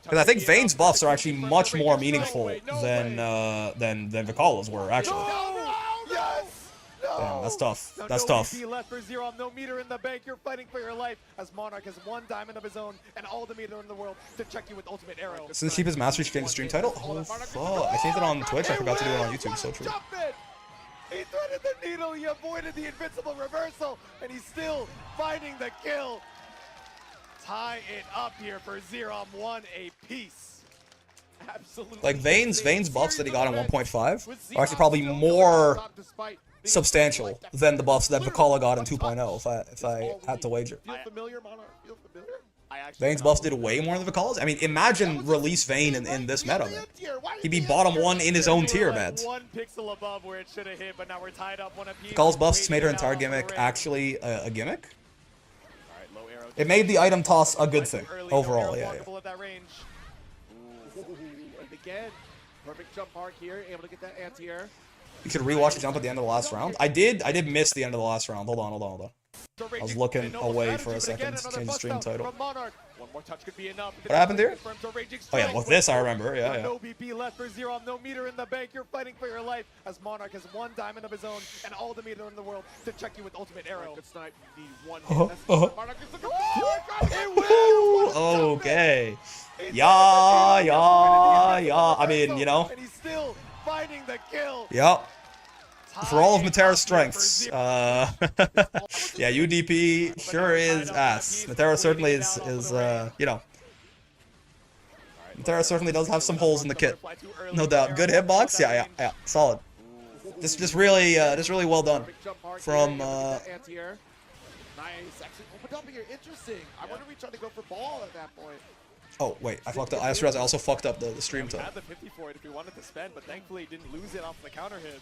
Because I think Vayne's buffs are actually much more meaningful than Vakala's were actually. Damn, that's tough. That's tough. Left for Zero. No meter in the bank. You're fighting for your life as Monarch has 1 diamond of his own and all the meter in the world to check you with ultimate arrow. This is the cheapest Mastery Game stream title. Oh fuck! I saved it on Twitch. I forgot to do it on YouTube. So true. He threaded the needle. He avoided the invincible reversal, and he's still finding the kill. Tie it up here for Zero. 1 apiece. Absolutely. Like Vayne's buffs that he got in 1.5 are actually probably more substantial than the buffs that Vakala got in 2.0 if I had to wager. Feel familiar, Monarch? Feel familiar? Vayne's buffs did way more than Vakala's. I mean, imagine release Vayne in this meta, man. He'd be bottom 1 in his own tier, man. 1 pixel above where it should have hit, but now we're tied up 1 apiece. Vakala's buffs made her entire gimmick actually a gimmick. It made the item toss a good thing overall. Yeah. And again, perfect jump arc here, able to get that anti-air. You could rewatch the jump at the end of the last round. I did miss the end of the last round. Hold on. I was looking away for a second to change the stream title. One more touch could be enough. What happened here? Oh yeah, well this I remember. Yeah. No BP left for Zero. No meter in the bank. You're fighting for your life as Monarch has 1 diamond of his own and all the meter in the world to check you with ultimate arrow. Good snipe. Need 1 hit. Monarch is looking. Oh, okay. Yeah. I mean, you know. And he's still finding the kill. Yep. For all of Matera's strengths, yeah, UDP sure is ass. Matera certainly is you know. Matera certainly does have some holes in the kit, no doubt. Good hitbox, yeah, solid. Just really well done from. Nice, actually opened up here. Interesting. I wonder if we tried to go for ball at that point. Oh wait, I fucked up. I just realized I also fucked up the stream We time. had the 50 for it if we wanted to spend, but thankfully didn't lose it off the counter hit.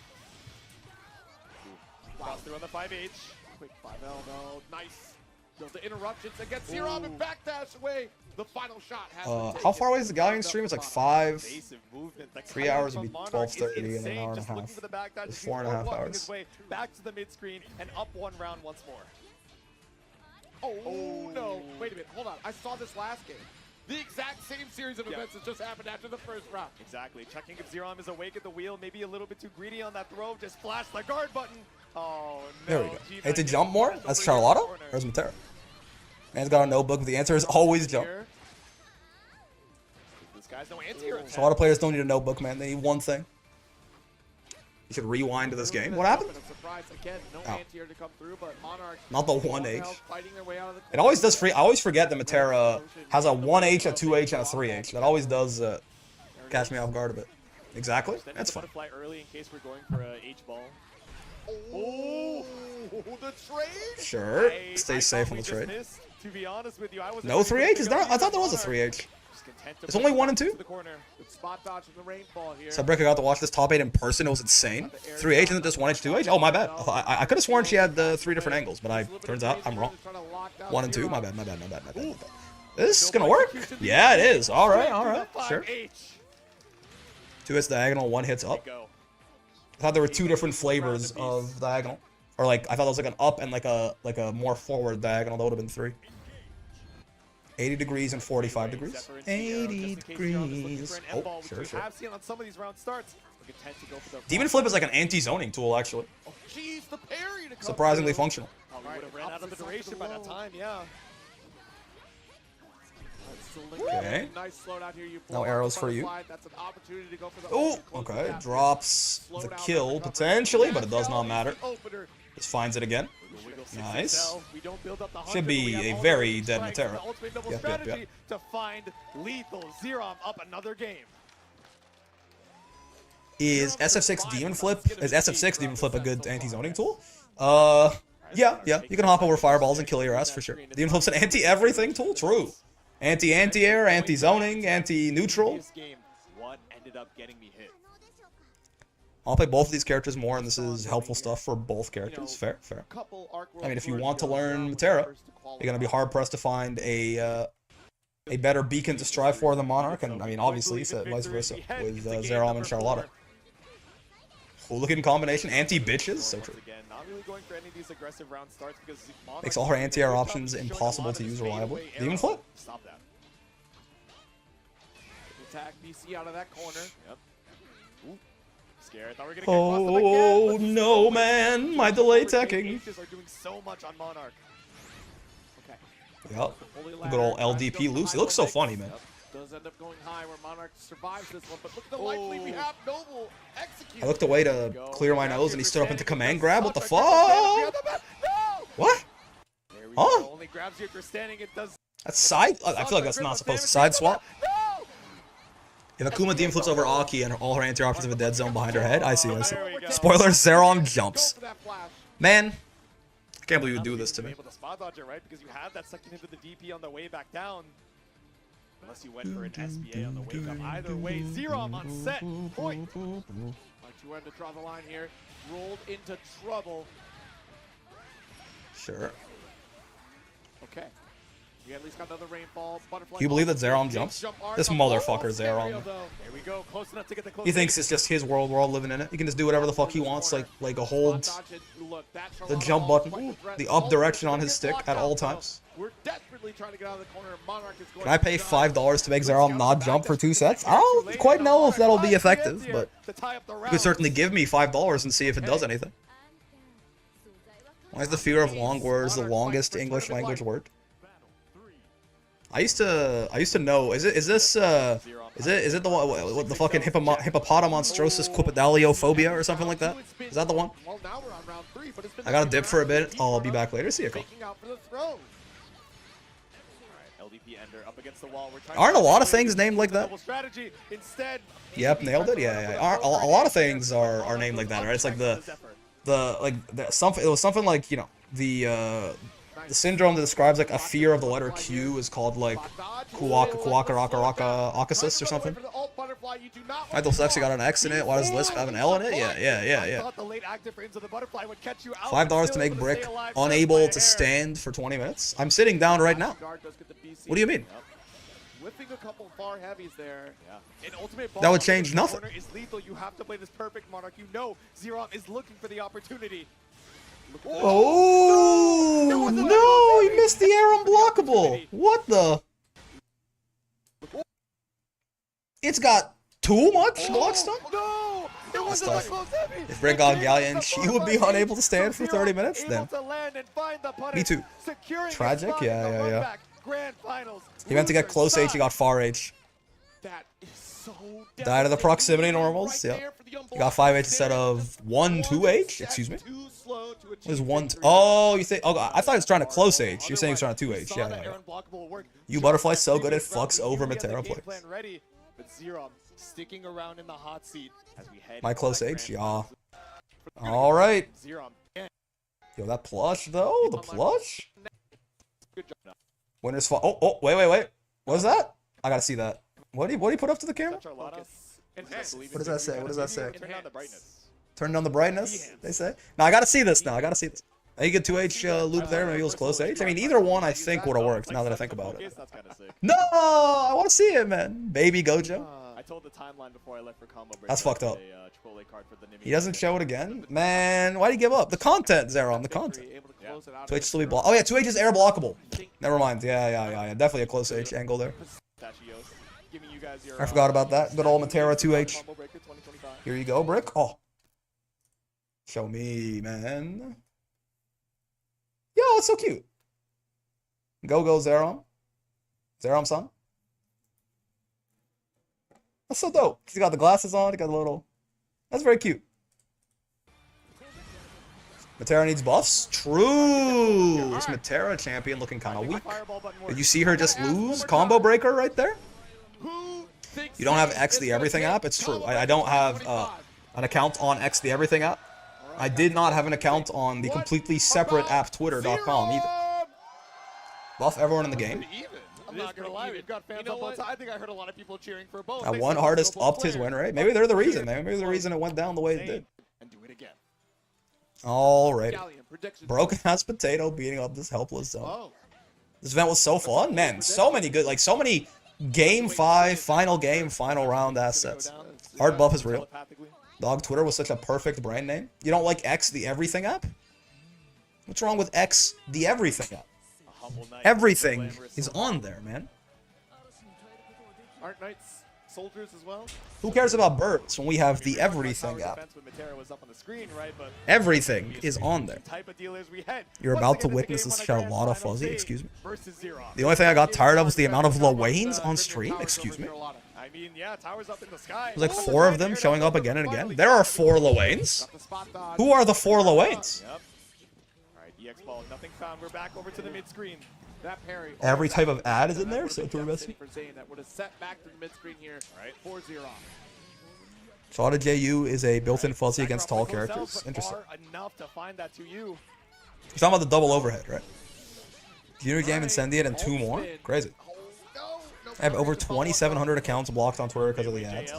Cross through on the 5H. Quick 5L though. Nice. Goes the interruptions and gets Zero and backdash away. The final shot has How far away is the Gallion stream? It's like 5. Evasive movement. 3 hours would be 12:30 and an hour and a half. It's 4.5 hours. Back to the mid screen and up 1 round once more. Oh no! Wait a minute. Hold on. I saw this last game. The exact same series of events has just happened after the first round. Exactly. Checking if Zerom is awake at the wheel. Maybe a little bit too greedy on that throw. Just flash the guard button. Oh, no. There we go. Hey, to jump more? That's Charlotta? Or is Matera? Man's got a notebook, but the answer is always jump. This guy's no anti-hero. So a lot of players don't need a notebook, man. They need one thing. You should rewind to this game. What happened? Oh. Not the 1H. It always does free. I always forget that Matera has a 1H, a 2H, and a 3H. That always does catch me off guard a bit. Exactly. Then That's the fine. butterfly early in case we're going for a H ball. Oh, the trade. Sure. I Stay thought safe we on the just trade. missed. To be honest with you, I was No 3H? Is there? I thought there was a 3H. It's only 1 and 2. Good spot dodge from the rainfall here. Sabrika got to watch this top 8 in person. It was insane. 3H isn't just 1H, 2H? Oh, my bad. I could have sworn she had 3 different angles, but turns out I'm wrong. 1 and 2. My bad. This is going to work. Yeah, it is. All right. Sure. 2 hits diagonal, 1 hits up. I thought there were 2 different flavors of diagonal. Or like, I thought it was like an up and like a more forward diagonal. That would have been 3. 80 degrees and 45 degrees. 80 degrees. Oh, sure. Demon Flip is like an anti-zoning tool, actually. Surprisingly functional. Okay. No arrows for you. Oh, okay. Drops the kill, potentially, but it does not matter. Just finds it again. Nice. Should be a very dead Matera. Yep. To find lethal Zerom up another game. Is SF6 Demon Flip? Is SF6 Demon Flip a good anti-zoning tool? Yeah. You can hop over fireballs and kill your ass for sure. Demon Flip's an anti-everything tool. True. Anti-anti-air, anti-zoning, anti-neutral. What ended up getting me hit? I'll play both of these characters more, and this is helpful stuff for both characters. Fair. I mean, if you want to learn Matera, you're gonna be hard pressed to find a better beacon to strive for than Monarch, and I mean, obviously, vice versa with Zerom and Charlotta. Cool looking combination, anti-bitches, so true. Makes all her anti-air options impossible to use reliably. Demon Flip? Stop that. Attack BC out of that corner. Yep. Ooh. Scared. Thought we were gonna get Oh no, man! My delay teching. are doing so much on Monarch. Okay. Yep. Good old LDP loose. He looks so funny, man. Does end up going high where Monarch survives this one, but look at the life lead we have. Noble execute. I looked away to clear my nose, and he stood up into command grab. What the fuck? What? Huh? Only grabs you if you're standing. It does. That's side. I feel like that's not supposed to side swap. If Akuma Demon flips over Aki and all her anti options have a dead zone behind her head, I see. Spoiler: Zerom jumps. Man, I can't believe you would do this to me. Able to spot dodge it, right? Because you had that second hit of the DP on the way back down. Unless you went for an SBA on the wake up. Either way, Zerom on set. Point. Like you wanted to draw the line here. Rolled into trouble. Sure. Okay. We at least got another rainfall. Butterfly. Do you believe that Zerom jumps? This motherfucker Zerom. There we go. Close enough to get the close. He thinks it's just his world. We're all living in it. He can just do whatever the fuck he wants, like a hold the jump button, the up direction on his stick at all times. We're desperately trying to get out of the corner. Monarch is going. Can I pay $5 to make Zerom not jump for 2 sets? I don't quite know if that'll be effective, but you could certainly give me $5 and see if it does anything. Why is the fear of long words the longest English language word? I used to know. Is it the one? What the fucking hippopotamonstrosis quipedaliophobia or something like that? Is that the one? I got to dip for a bit. I'll be back later. See you, Cole. Aren't a lot of things named like that? Yep, nailed it. Yeah. A lot of things are named like that, right? It's like it was something like, you know, the syndrome that describes like a fear of the letter Q is called like Kuwaka-raka-raka-akasis or something. My dyslexia got an X in it. Why does Lisp have an L in it? Yeah. $5 to make Brick unable to stand for 20 minutes? I'm sitting down right now. What do you mean? Whipping a couple far heavies there. That would change nothing. Is lethal. You have to play this perfect, Monarch. You know Zerom is looking for the opportunity. Oh no! He missed the air unblockable. What the? It's got too much block stun. No! It was tough. If Brick got Gallion, she would be unable to stand for 30 minutes. Then me too. Tragic. Yeah. He meant to get close H. He got far H. Died of the proximity normals. Yep. You got 5H instead of 1-2H. Excuse me. There's 1. Oh, you think? Oh, I thought he was trying to close H. You're saying he's trying to 2H. Yeah. You Butterfly so good it fucks over Matera plays. sticking around in the hot seat as we head. My close into H, that yeah. grand All right. Zero. Yo, that plush though, the plush. Good job. Now. Winners fall. Oh, wait. What is that? I gotta see that. What do you put up to the camera? What What does that say? What does that say? Turn down the brightness. Turn down the brightness. They say. No, I gotta see this now. I gotta see this. You get 2H loop there, maybe it was close H. I mean, either one I think would have worked. Now that I think about it. That's kind of sick. No, I want to see it, man. Baby Gojo. I told the timeline before I left for combo break. That's fucked up. Chipotle card for the He doesn't show it again, man. Why'd he give up? The content, Zeron. The content. 2H still be block. Oh yeah, 2H is air blockable. Never mind. Yeah. Definitely a close H angle there. I forgot about that. Good old Matera 2H. Here you go, Brick. Oh. Show me, man. Yo, it's so cute. Go, Zerom. Zerom, son. That's so dope. He's got the glasses on. He got a little... That's very cute. Matera needs buffs? True! This Matera champion looking kind of weak. Did you see her just lose? Combo breaker right there? You don't have X the Everything app? It's true. I don't have an account on X the Everything app. I did not have an account on the completely separate app Twitter.com either. Buff everyone in the game. I'm not gonna lie, we've got fans on both sides. I think I heard a lot of people cheering for both. That one artist upped his win rate. Maybe they're the reason. Maybe they're the reason it went down the way it did. And do it again. Alright. Broken ass potato beating up this helpless zone. This event was so fun, man. So many good, like so many game 5, final game, final round assets. Hard buff is real. Dog Twitter was such a perfect brand name. You don't like X the Everything app? What's wrong with X the Everything app? Everything is on there, man. Aren't knights soldiers as well? Who cares about birds when we have the Everything app? Everything is on there. You're about to witness this Charlotta Fuzzy, excuse me. The only thing I got tired of was the amount of Lowains on stream, excuse me. There's like 4 of them showing up again and again. There are 4 Lowains. Who are the 4 Lowains? Nothing found. We're back over to the mid screen. That parry. Every type of ad is in there, so to remember. That would have set back to the mid screen here. Right. 4-0. Shada JU is a built-in fuzzy against tall characters. Interesting. Enough to find that to you. You're talking about the double overhead, right? Junior Game Incendiate and 2 more? Crazy. I have over 2,700 accounts blocked on Twitter because of the ads.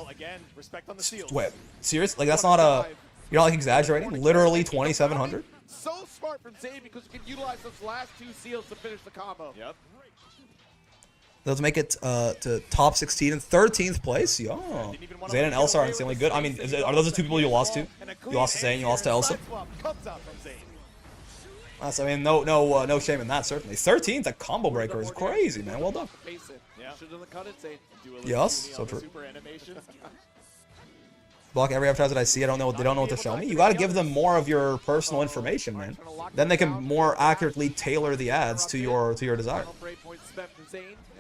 Wait, serious? Like that's not a... You're not like exaggerating? Literally 2,700? So smart from Zayn because you can utilize those last 2 seals to finish the combo. Yep. Let's make it to top 16 and 13th place. Yo. Zayn and Elsa are insanely good. I mean, are those the 2 people you lost to? You lost to Zayn, you lost to Elsa. That's, I mean, no shame in that, certainly. 13th, a combo breaker is crazy, man. Well done. Yes, so true. Block every advertiser that I see. They don't know what to show me. You got to give them more of your personal information, man. Then they can more accurately tailor the ads to your desire.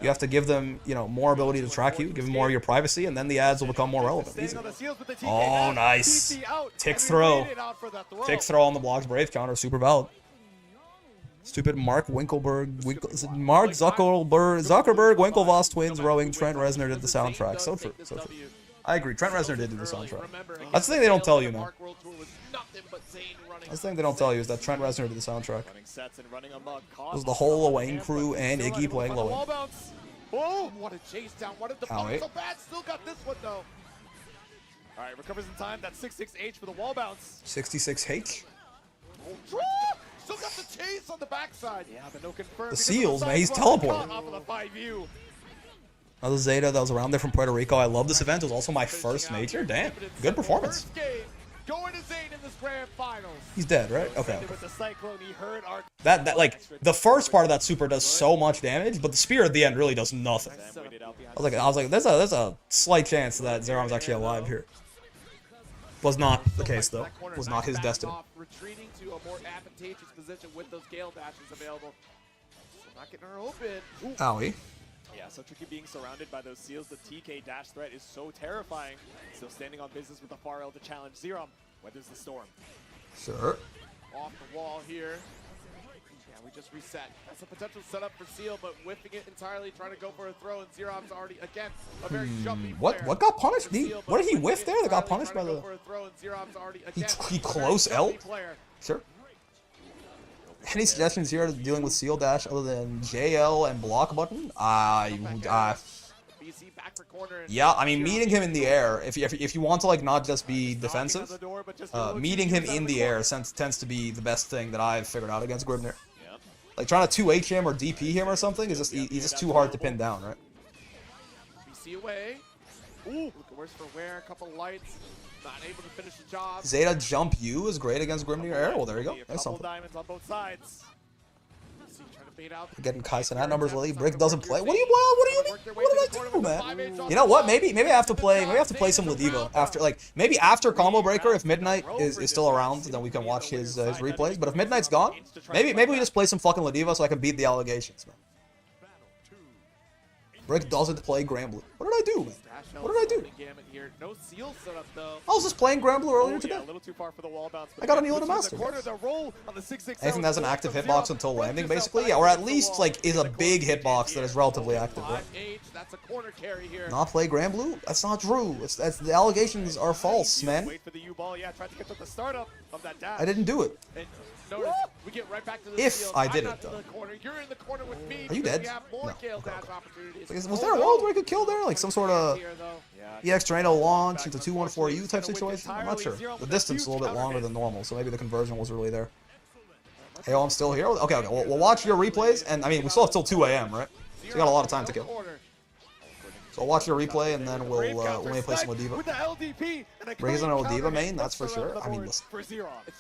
You have to give them, you know, more ability to track you, give them more of your privacy, and then the ads will become more relevant. Easy. Oh, nice. Tick throw. Tick throw on the blocks. Brave counter. Super valid. Stupid Mark Winkelberg. Mark Zuckerberg, Winklevoss twins rowing. Trent Reznor did the soundtrack. So true. So true. I agree. Trent Reznor did do the soundtrack. That's the thing they don't tell you, man. That's the thing they don't tell you is that Trent Reznor did the soundtrack. It was the whole Lowain crew and Iggy playing Lowain. Oh, what a chase down. What did the Owie. so bad? Still got this one, though. All right, recovers in time. That's 66H for the wall bounce. 66H? Still got the chase on the backside. Yeah, but no confirm. The seals, man. He's teleporting. Off of the 5U. Another Zeta that was around there from Puerto Rico. I love this event. It was also my first major. Damn. Good performance. Going to Zayn in this grand finals. He's dead, right? Okay. That like the first part of that super does so much damage, but the spear at the end really does nothing. I was like, there's a slight chance that Zerom's actually alive here. Was not the case though. Was not his destiny. Retreating to a more advantageous position with those Gale dashes available. Still not getting her open. Owie. Yeah, so tricky being surrounded by those seals. The TK dash threat is so terrifying. Still standing on business with the far L to challenge Zerom. Weathers the storm. Sure. Off the wall here. Yeah, we just reset. That's a potential setup for Seal, but whiffing it entirely, trying to go for a throw, and Zeron's already, again, a very jumpy player. What got punished? Seal, What did he but whiff there? That got punished by trying to the... go for a throw, and Zeron's already, again, He a close very jumpy L? player. Sure. Any suggestions here dealing with Seal Dash other than JL and block button? BC back for corner, and Yeah, I mean, meeting him in the air, if you want to, like, not just be defensive, meeting him in the air tends to be the best thing that I've figured out against Grimnir. Like, trying to 2H him or DP him or something is just, he's just too hard to pin down, right? BC away. Ooh, looking worse for wear. A couple lights. Not able to finish the job. Zeta jump U is great against Grimnir air. Well, there you go. A That's couple something. diamonds on both sides. BC trying to bait out. Getting Kaisen at numbers lately. Brick doesn't play. What do you mean? What did I do, man? You know what? Maybe I have to play. Maybe I have to play some Ladiva after, like, maybe after Combo Breaker. If Midnight is still around, then we can watch his replays. But if Midnight's gone, maybe we just play some fucking Ladiva so I can beat the allegations, man. Brick doesn't play Gramblue. What did I do, man? What did I do? No seal set up though. I was just playing Gramblue earlier Yeah, today. a little too far for the wall bounce. I got Anila to master. Anything that's an active hitbox until landing, basically, yeah, or at least like is a big hitbox that is relatively active. Right? That's a corner carry here. Not play Granblue? That's not true. That's the allegations are false, man. Wait for the U ball. Yeah, tried to catch up the startup of that dash. I didn't do it. And notice, we get right back to the If field. I I'm did not it, to though. the corner. You're in the corner with me. Are you because dead? We have more No. Gale Okay, dash okay. opportunities. Was there a world where I could kill there? Like some sort of Here, though. EX Drano launch into 214U type situation? I'm not sure. The distance is a little bit longer than normal, so maybe the conversion was really there. Hey, oh, I'm still here? Okay, we'll watch your replays, and I mean, we still have till 2 a.m., right? So you got a lot of time to kill. So I'll watch your replay, and then we'll maybe play some Ladiva. Break isn't a Ladiva main, that's for sure. I mean, listen,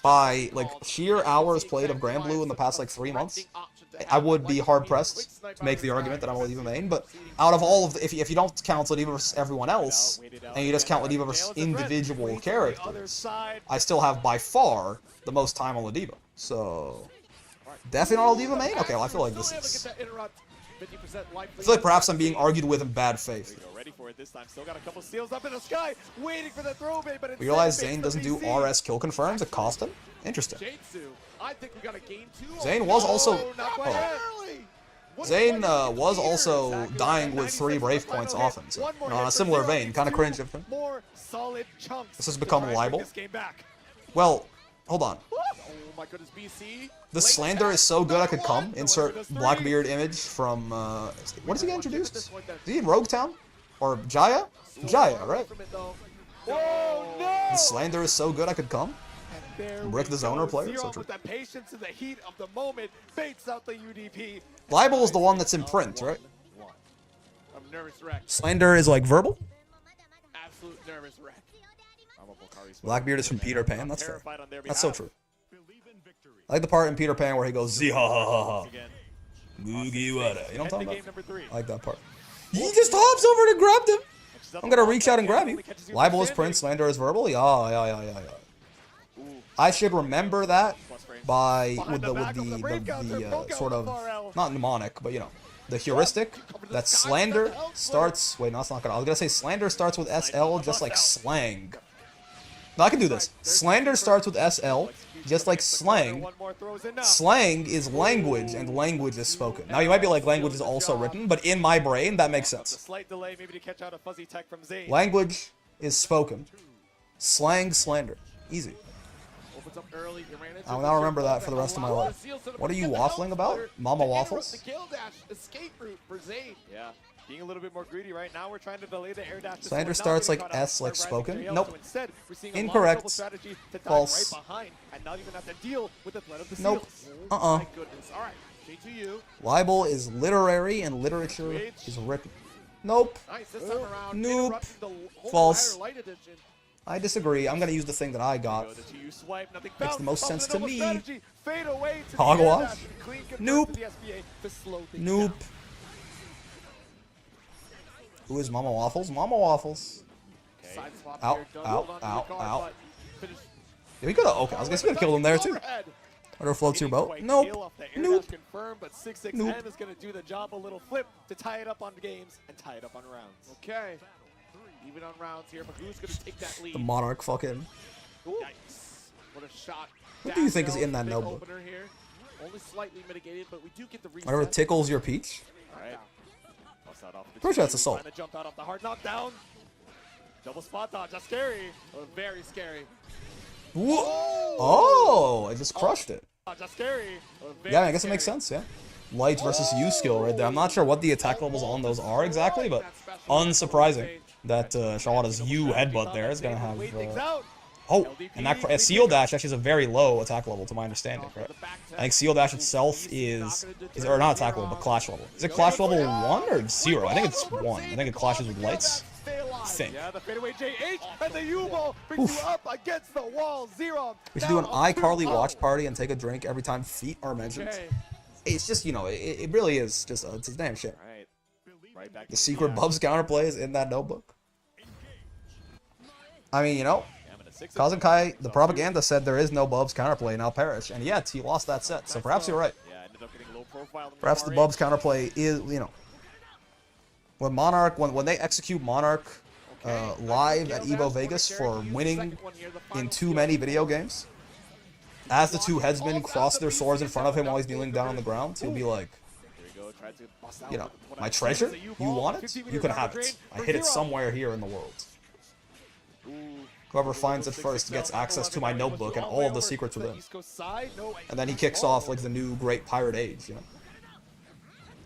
by like sheer hours played of Granblue in the past like 3 months, I would be hard pressed to make the argument that I'm a Ladiva main. But out of all of the, if you don't count Ladiva versus everyone else, and you just count Ladiva versus individual characters, I still have by far the most time on Ladiva. So definitely not a Ladiva main. Okay, well I feel like this is. I feel like perhaps I'm being argued with in bad faith. Ready for it this time. Still got a couple seals up in the sky, waiting for the throw bait, but We realize Zane doesn't do RS kill confirms. It cost him. Interesting. I think we got a game 2. Zane was also. Oh. Zane was also dying with 3 Brave points often. So, you know, on a similar vein, kind of cringe of him. More solid chunks. This has become a libel. This game back. Well, hold on. Oh my goodness, BC. The slander is so good I could come. Insert Blackbeard image from, what does he get introduced? Is he in Rogue Town? Or Jaya? Jaya, right? Oh no! The slander is so good I could come. Brick the zoner player, so true. With the patience and the heat of the moment, baits out the UDP. Libel is the one that's in print, right? I'm nervous wreck. Slander is like verbal? Absolute nervous wreck. Blackbeard is from Peter Pan, that's fair. That's so true. I like the part in Peter Pan where he goes, Zee-ha-ha-ha-ha. Mugiwara. You know what I'm talking about? I like that part. He just hops over to grab them. I'm gonna reach out and grab you. Libel is print, slander is verbal. Yeah. I should remember that by with the sort of not mnemonic, but you know, the heuristic that slander starts. Wait, no, that's not gonna. I was gonna say slander starts with SL, just like slang. No, I can do this. Slander starts with SL, just like slang. Slang is language, and language is spoken. Now, you might be like, language is also written, but in my brain, that makes sense. Language is spoken. Slang, slander. Easy. I'll now remember that for the rest of my life. What are you waffling about? Mama waffles? Yeah. Being a little bit more greedy right now, we're trying to delay the air dash. Slander starts like S, like spoken? Nope. Incorrect. False. Nope. Libel is literary and literature is written. Nope. Nope. False. I disagree. I'm gonna use the thing that I got. Makes the most sense to me. Hogwash? Nope. Nope. Who is Mama Waffles? Mama Waffles. Ow. Yeah, we could've. Okay, I was gonna kill him there too. Or floats your boat. Nope. Nope. Nope. is gonna do the job. A little flip to tie it up on games and tie it up on rounds. Okay. Even on rounds here, but who's gonna take that lead? The Monarch fucking. Yikes. What a shot. What do you think is in that notebook? Only slightly mitigated, but we do get the reset. Whatever tickles your peach. Alright. Bust that off the Pretty sure that's tee, assault. trying to jump out of the hard knockdown. Double spot dodge, that's scary. Oh, very scary. Whoa. Oh, I just crushed it. That's scary. Oh, very Yeah, I guess it makes scary. sense, yeah. Light versus U skill right there. I'm not sure what the attack levels on those are exactly, but unsurprising that Charlotta's U headbutt there is going to have... oh, and that Seal Dash actually is a very low attack level to my understanding, right? I think Seal Dash itself is or not attack level, but Clash level. Is it Clash level 1 or 0? I think it's 1. I think it clashes with Lights. I think. Yeah, the fadeaway JH and the U-ball brings you up against the wall. Zero. We should do an iCarly watch party and take a drink every time feet are mentioned. It's just, you know, it really is just it's a damn shit. Right back The secret Bubs counterplay is in that notebook. I mean, you know, Cousin Kai, the propaganda said there is no Bubs counterplay in Al Parish, and yet he lost that set, so perhaps you're right. Yeah, ended up getting low profile. Perhaps the Bubs counterplay is, you know, when Monarch, when they execute Monarch live at Evo Vegas for winning in too many video games, as the two headsmen cross their swords in front of him while he's kneeling down on the ground, he'll be like, you know, my treasure? You want it? You can have it. I hid it somewhere here in the world. Whoever finds it first gets access to my notebook and all of the secrets within. And then he kicks off like the new Great Pirate Age, you know.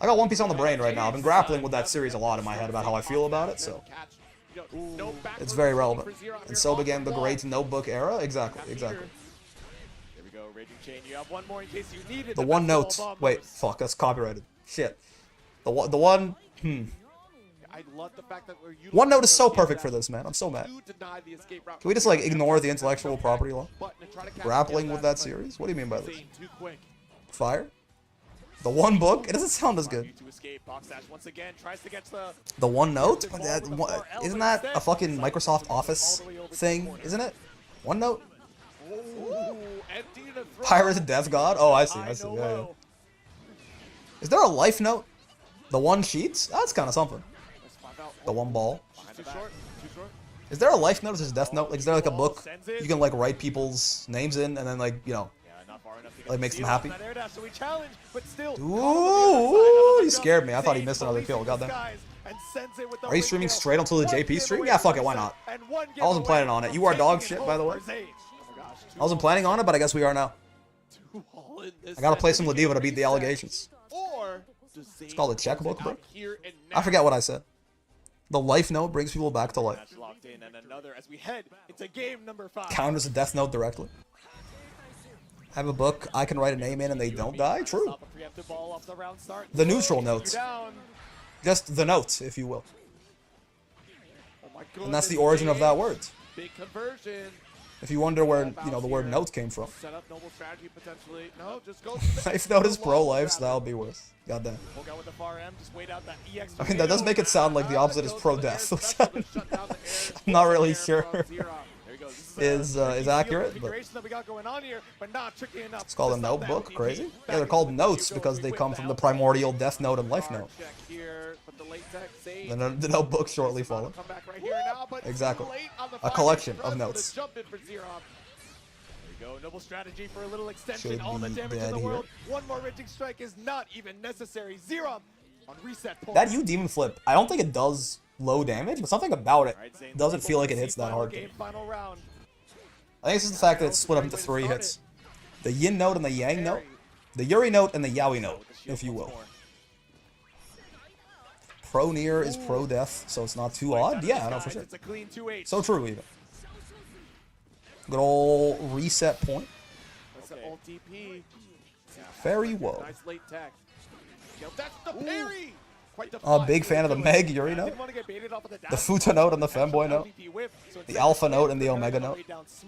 I got One Piece on the brain right now. I've been grappling with that series a lot in my head about how I feel about it, so it's very relevant. And so began the Great Notebook era. Exactly. The one note. Wait, fuck, that's copyrighted. Shit. The one. One note is so perfect for this, man. I'm so mad. Can we just like ignore the intellectual property law? Grappling with that series? What do you mean by this? Fire? The one book? It doesn't sound as good. The one note? Isn't that a fucking Microsoft Office thing? Isn't it? One note? Pirate Death God? Oh, I see. Yeah. Is there a life note? The one sheets? That's kind of something. The one ball. Is there a life note or is death note? Like, is there like a book you can like write people's names in and then like, you know, like makes them happy? Ooh, he scared me. I thought he missed another kill. Goddamn. Are you streaming straight until the JP stream? Yeah, fuck it. Why not? I wasn't planning on it. You are dog shit, by the way. I wasn't planning on it, but I guess we are now. I gotta play some Ladiva to beat the allegations. It's called a checkbook, bro. I forget what I said. The life note brings people back to life. Counters a death note directly. I have a book I can write a name in and they don't die? True. The neutral note. Just the note, if you will. And that's the origin of that word. Big conversion. If you wonder where, you know, the word note came from. Set up noble strategy potentially. No, just go. Life note is pro-life, so that'll be worse. Goddamn. I mean, that does make it sound like the opposite is pro-death, which I'm not really sure is accurate, but it's called a notebook. Crazy. Yeah, they're called notes because they come from the primordial death note and life note. The notebook shortly followed. Exactly. A collection of notes. Noble strategy for a little extension. All the damage in the world. One more wrenching strike is not even necessary. Zero on reset point. That U demon flip, I don't think it does low damage, but something about it doesn't feel like it hits that hard. I think it's just the fact that it's split up into 3 hits. The yin note and the yang note. The Yuri note and the Yaoi note, if you will. Pro near is pro death, so it's not too odd. Yeah, I know for sure. So true, even. Good old reset point. Very well. Big fan of the Meg Yuri note. The Futa note and the Femboy note. The Alpha note and the Omega note. It does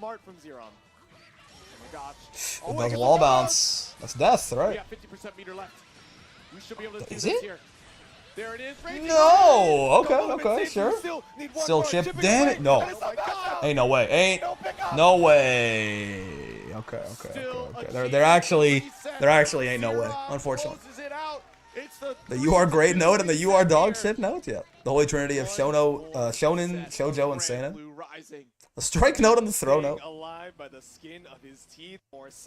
wall bounce. That's death, right? Is it? No! Okay, sure. Still chip. Damn it! No. Ain't no way. Ain't no way. Okay. There actually ain't no way, unfortunately. The You Are Great note and the You Are Dog shit note? Yeah. The Holy Trinity of Shonen, Shoujo, and Seinen. The strike note and the throw note.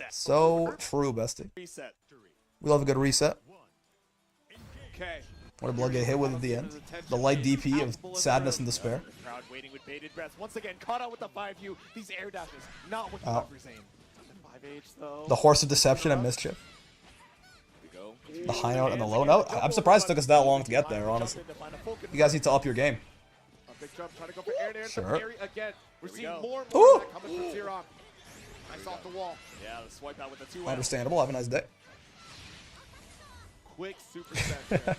So true, bestie. We love a good reset. Okay. What did Blood get hit with at the end? The light DP of sadness and despair. The crowd waiting with bated breath. Once again, caught out with the 5U. These air dashes, not working out for Zane. 5H though. The horse of deception and mischief. The high note and the low note. I'm surprised it took us that long to get there, honestly. You guys need to up your game. A big jump, trying to go for air there. Sure. Again. We're seeing more and Ooh. more of that coming from Xerox. Nice off the wall. Yeah, the swipe out with the 2 Understandable. Have a nice day. Quick super set.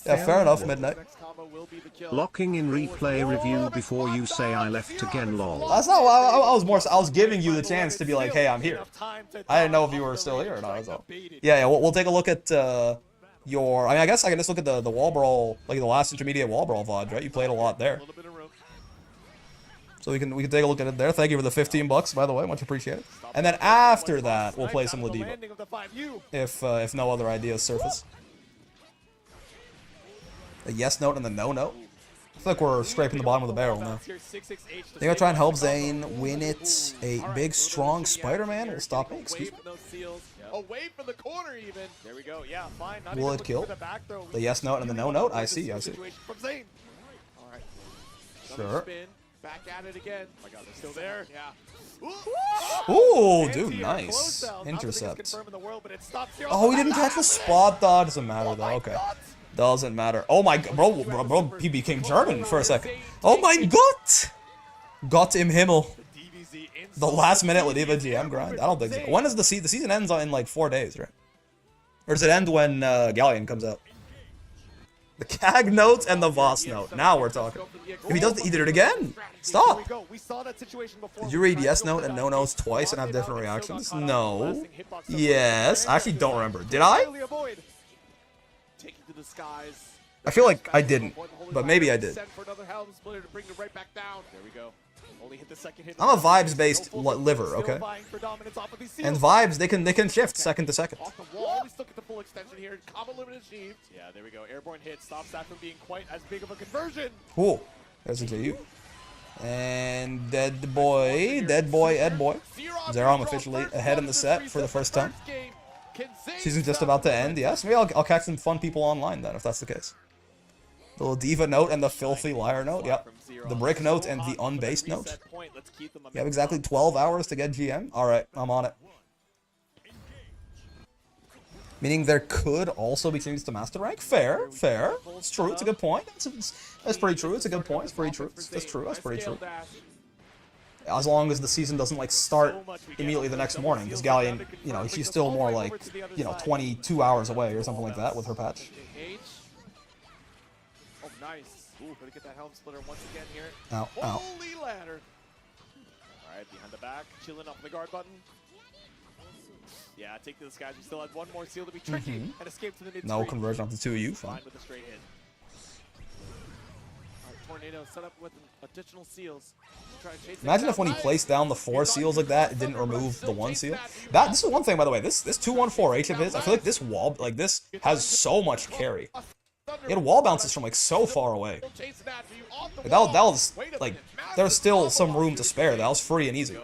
Yeah, fair enough, Midnight. Next combo will be the kill. Locking in replay review before you say I left again, lol. That's not. I was giving you the chance to be like, hey, I'm here. I didn't know if you were still here or not. That's all. Yeah. We'll take a look at your. I mean, I guess I can just look at the wall brawl, like the last intermediate wall brawl VOD, right? You played a lot there. So we can take a look at it there. Thank you for the $15, by the way, much appreciated. And then after that, we'll play some Ladiva, if no other ideas surface. The yes note and the no note. I feel like we're scraping the bottom of the barrel now. They're gonna try and help Zane win it. A big, strong Spider-Man will stop me. Excuse me. Away from the corner, even. There we go. Yeah, fine. Will it kill? The yes note and the no note. I see. I see. From Zane. All right. Sure. Spin. Back at it again. Oh my God, they're still there. Yeah. Ooh, dude, nice. Intercept. Oh, he didn't catch the spot dodge. Doesn't matter though. Okay. Doesn't matter. Oh my god, bro, he became German for a second. Oh my god! Got im Himmel. The last minute Ladiva GM grind? I don't think so. When is the season? The season ends in like 4 days, right? Or does it end when Gallion comes out? The CAG note and the Voss note. Now we're talking. If he does, he did it again. Stop. Did you read yes note and no notes twice and have different reactions? No. Yes. I actually don't remember. Did I? I feel like I didn't, but maybe I did. I'm a vibes-based liver, okay? And vibes, they can shift second to second. Yeah, there we go. Airborne hit stops that from being quite as big of a conversion. Cool. There's a JU. And Dead Boy, Ed Boy. Zerom officially ahead in the set for the first time. Season's just about to end, yes. Maybe I'll catch some fun people online then, if that's the case. The little diva note and the filthy liar note, yep. The brick note and the unbased note. You have exactly 12 hours to get GM? Alright, I'm on it. Meaning there could also be changes to Master Rank? Fair. It's true, it's a good point. That's pretty true, it's a good point, it's pretty true. That's pretty true. As long as the season doesn't, like, start immediately the next morning, because Gallion, you know, she's still more like, you know, 22 hours away or something like that with her patch. Oh, nice. Ooh, better get that helm splitter once again here. Ow. Holy ladder. All right, behind the back, chilling up the guard button. Yeah, take this, guys. We still have one more seal to be tricky and escape to the mid. No conversion off the 2 of you, fine. With a straight hit. Tornado set up with additional seals. Imagine if when he placed down the 4 seals like that, it didn't remove the 1 seal. This is one thing, by the way. This 214H of his, I feel like this wall, like this, has so much carry. He had wall bounces from like so far away. Like, that was like, there's still some room to spare. That was free and easy.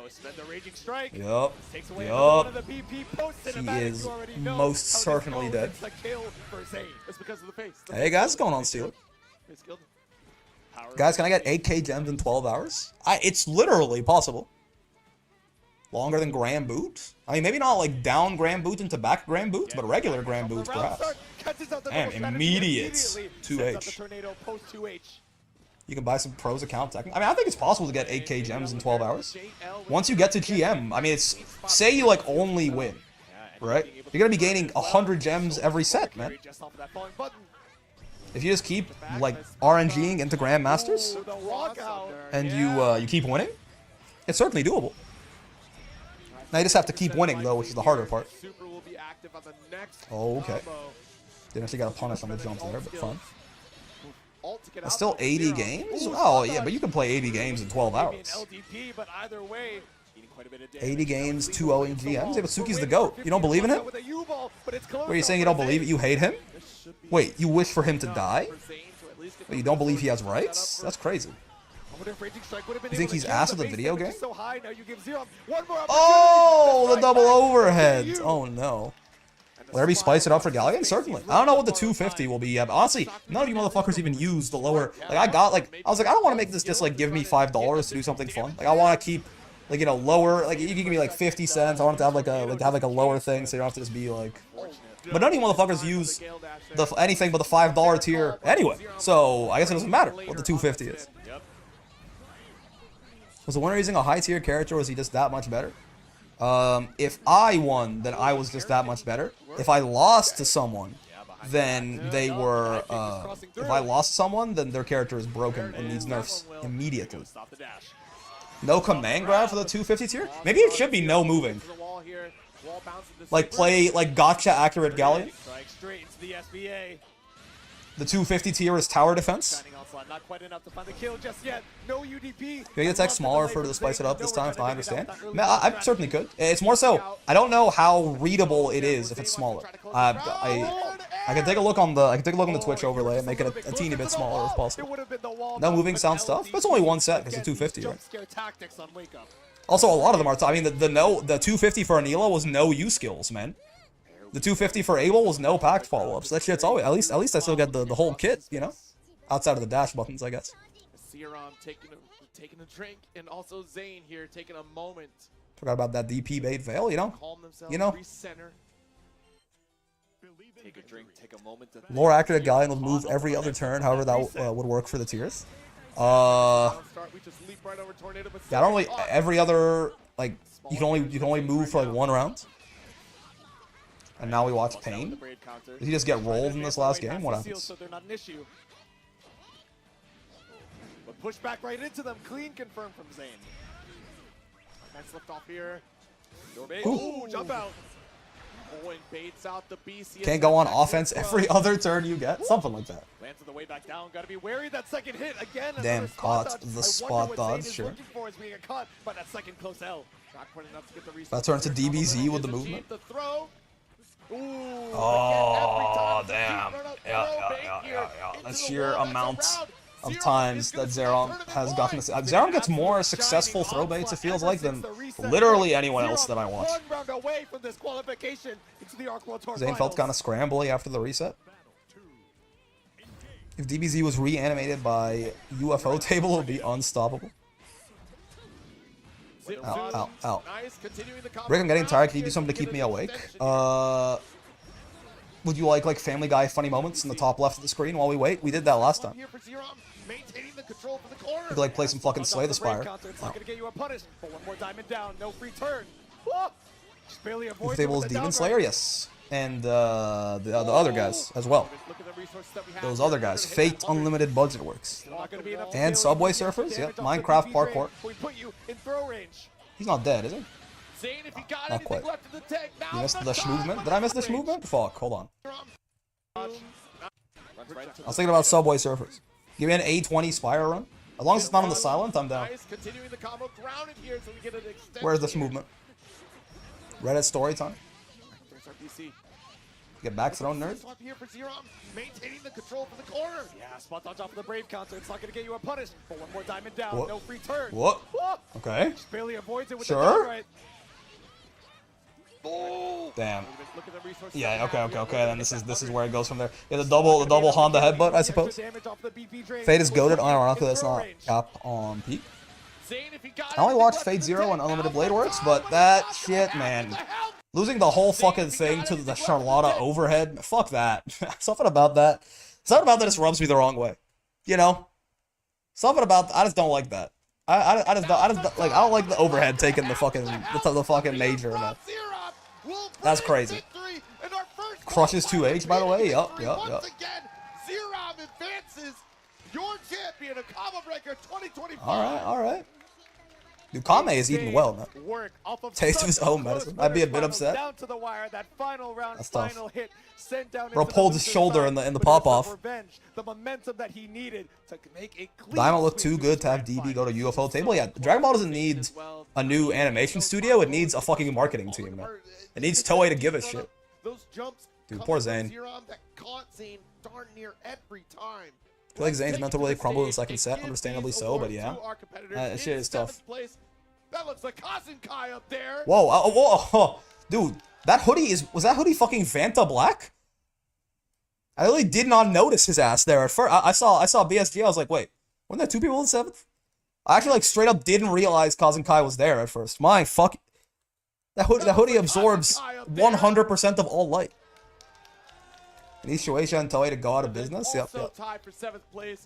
Yup. He is most certainly dead. Hey guys, what's going on, Steeler? Guys, can I get 8k gems in 12 hours? It's literally possible. Longer than Grand Boot? I mean, maybe not like down Grand Boot into back Grand Boots, but regular Grand Boots perhaps. Damn, immediate 2H. You can buy some pros account tech. I mean, I think it's possible to get 8k gems in 12 hours. Once you get to GM, I mean, it's, say you like only win, right? You're gonna be gaining 100 gems every set, man. If you just keep like RNGing into Grandmasters and you keep winning, it's certainly doable. Now you just have to keep winning though, which is the harder part. Oh, okay. Didn't actually got a punish on the jump there, but fun. It's still 80 games? Oh yeah, but you can play 80 games in 12 hours. 80 games, 2-0 GMs. Yeah, but Suki's the GOAT. You don't believe in him? What are you saying, you don't believe it? You hate him? Wait, you wish for him to die? But you don't believe he has rights? That's crazy. You think he's ass of the video game? Oh, the double overhead. Oh no. Whatever you spice it up for Gallion, certainly. I don't know what the 250 will be yet, but honestly, none of you motherfuckers even use the lower. Like, I was like, I don't want to make this just, like, give me $5 to do something fun. Like, I want to keep, like, you know, lower, like, you can give me, like, 50 cents. I want it to have, like, a lower thing, so you don't have to just be, like... But none of you motherfuckers use anything but the $5 tier anyway. So, I guess it doesn't matter what the 250 is. Was the winner using a high tier character, or was he just that much better? If I won, then I was just that much better. If I lost to someone, then they were, if I lost someone, then their character is broken and needs nerfs immediately. No command grab for the 250 tier? Maybe it should be no moving. Like, play, like, gotcha accurate Galleon. The 250 tier is tower defense. Not quite enough to find the kill just yet. No UDP. Can you get tech smaller for to spice it up this time, if I understand? I certainly could. It's more so, I don't know how readable it is if it's smaller. I can take a look on the Twitch overlay and make it a teeny bit smaller if possible. No moving sounds tough, but it's only one set because it's 250, right? Also, a lot of them are. I mean, the 250 for Anila was no U skills, man. The 250 for Abel was no packed follow-ups. That shit's always at least I still get the whole kit, you know, outside of the dash buttons, I guess. Serum taking a drink, and also Zane here taking a moment. Forgot about that DP bait veil, you know. Take a drink, take a moment. Lore accurate Gallion would move every other turn, however that would work for the tiers. Yeah, I don't really. Every other, like, you can only move for like one round. And now we watch Pain. Did he just get rolled in this last game? What happens? But push back right into them. Clean confirmed from Zane. That's left off here. Ooh, jump out. Owen baits out the BC. Can't go on offense every other turn you get. Something like that. Lands on the way back down. Gotta be wary of that second hit again. Damn, caught the spot dodge. Sure. Caught by that second close L. That turns to DBZ with the movement. Ooh, oh, damn. Yeah. The sheer amount of times that Zeron has gotten this. Zeron gets more successful throw baits, it feels like, than literally anyone else that I watch. Zane felt kind of scrambly after the reset. If DBZ was reanimated by UFO table, it would be unstoppable. Ow. Rick, I'm getting tired. Can you do something to keep me awake? Would you like Family Guy funny moments in the top left of the screen while we wait? We did that last time. We could like play some fucking Slay the Spire. Oh. If Table's Demon Slayer, yes. And the other guys as well. Those other guys. Fate Unlimited Budget Works. And Subway Surfers, yep. Minecraft Parkour. He's not dead, is he? Not quite. You missed the movement? Did I miss this movement? Fuck, hold on. I was thinking about Subway Surfers. Give me an A20 Spire run. As long as it's not on the silent, I'm down. Where's this movement? Reddit story time. Get back thrown, nerd. Maintaining the control for the corner. Yeah, spot dodge off of the Brave counter. It's not going to get you unpunished. But one more diamond down. What? No free turn. What? Okay. Just barely avoids it with sure. The right. Oh. Damn. Yeah. Okay. Then this is where it goes from there. Yeah, the double Honda headbutt, I suppose. Fate is goated. Ironically, that's not cap on peak. I only watched Fate Zero and Unlimited Blade Works, but that shit, man. Losing the whole fucking thing to the Charlotta overhead, fuck that. Something about that just rubs me the wrong way. You know? Something about, I just don't like that. I don't like the overhead taking the fucking major, man. That's crazy. Crushes 2H, by the way, yup. Zerom advances your champion, a combo breaker 2025. Alright. Dude, Kame is eating well, man. Taste of his own medicine. I'd be a bit upset. That's tough. Bro pulled his shoulder in the pop-off. Diamond looked too good to have DB go to UFO table. Yeah, Dragon Ball doesn't need a new animation studio. It needs a fucking marketing team, man. It needs Toei to give a shit. Dude, poor Zane. I feel like Zane's mental really crumbled in the second set, understandably so, but yeah. That shit is tough. That looks like Kai up there. Whoa. Dude, that hoodie was that hoodie fucking Vanta Black? I really did not notice his ass there at first. I saw BSG, I was like, wait, weren't there 2 people in 7th? I actually like straight up didn't realize Kaz Kai was there at first. My fuck. That hoodie absorbs 100% of all light. And Shueisha and Toei to go out of business. Yep.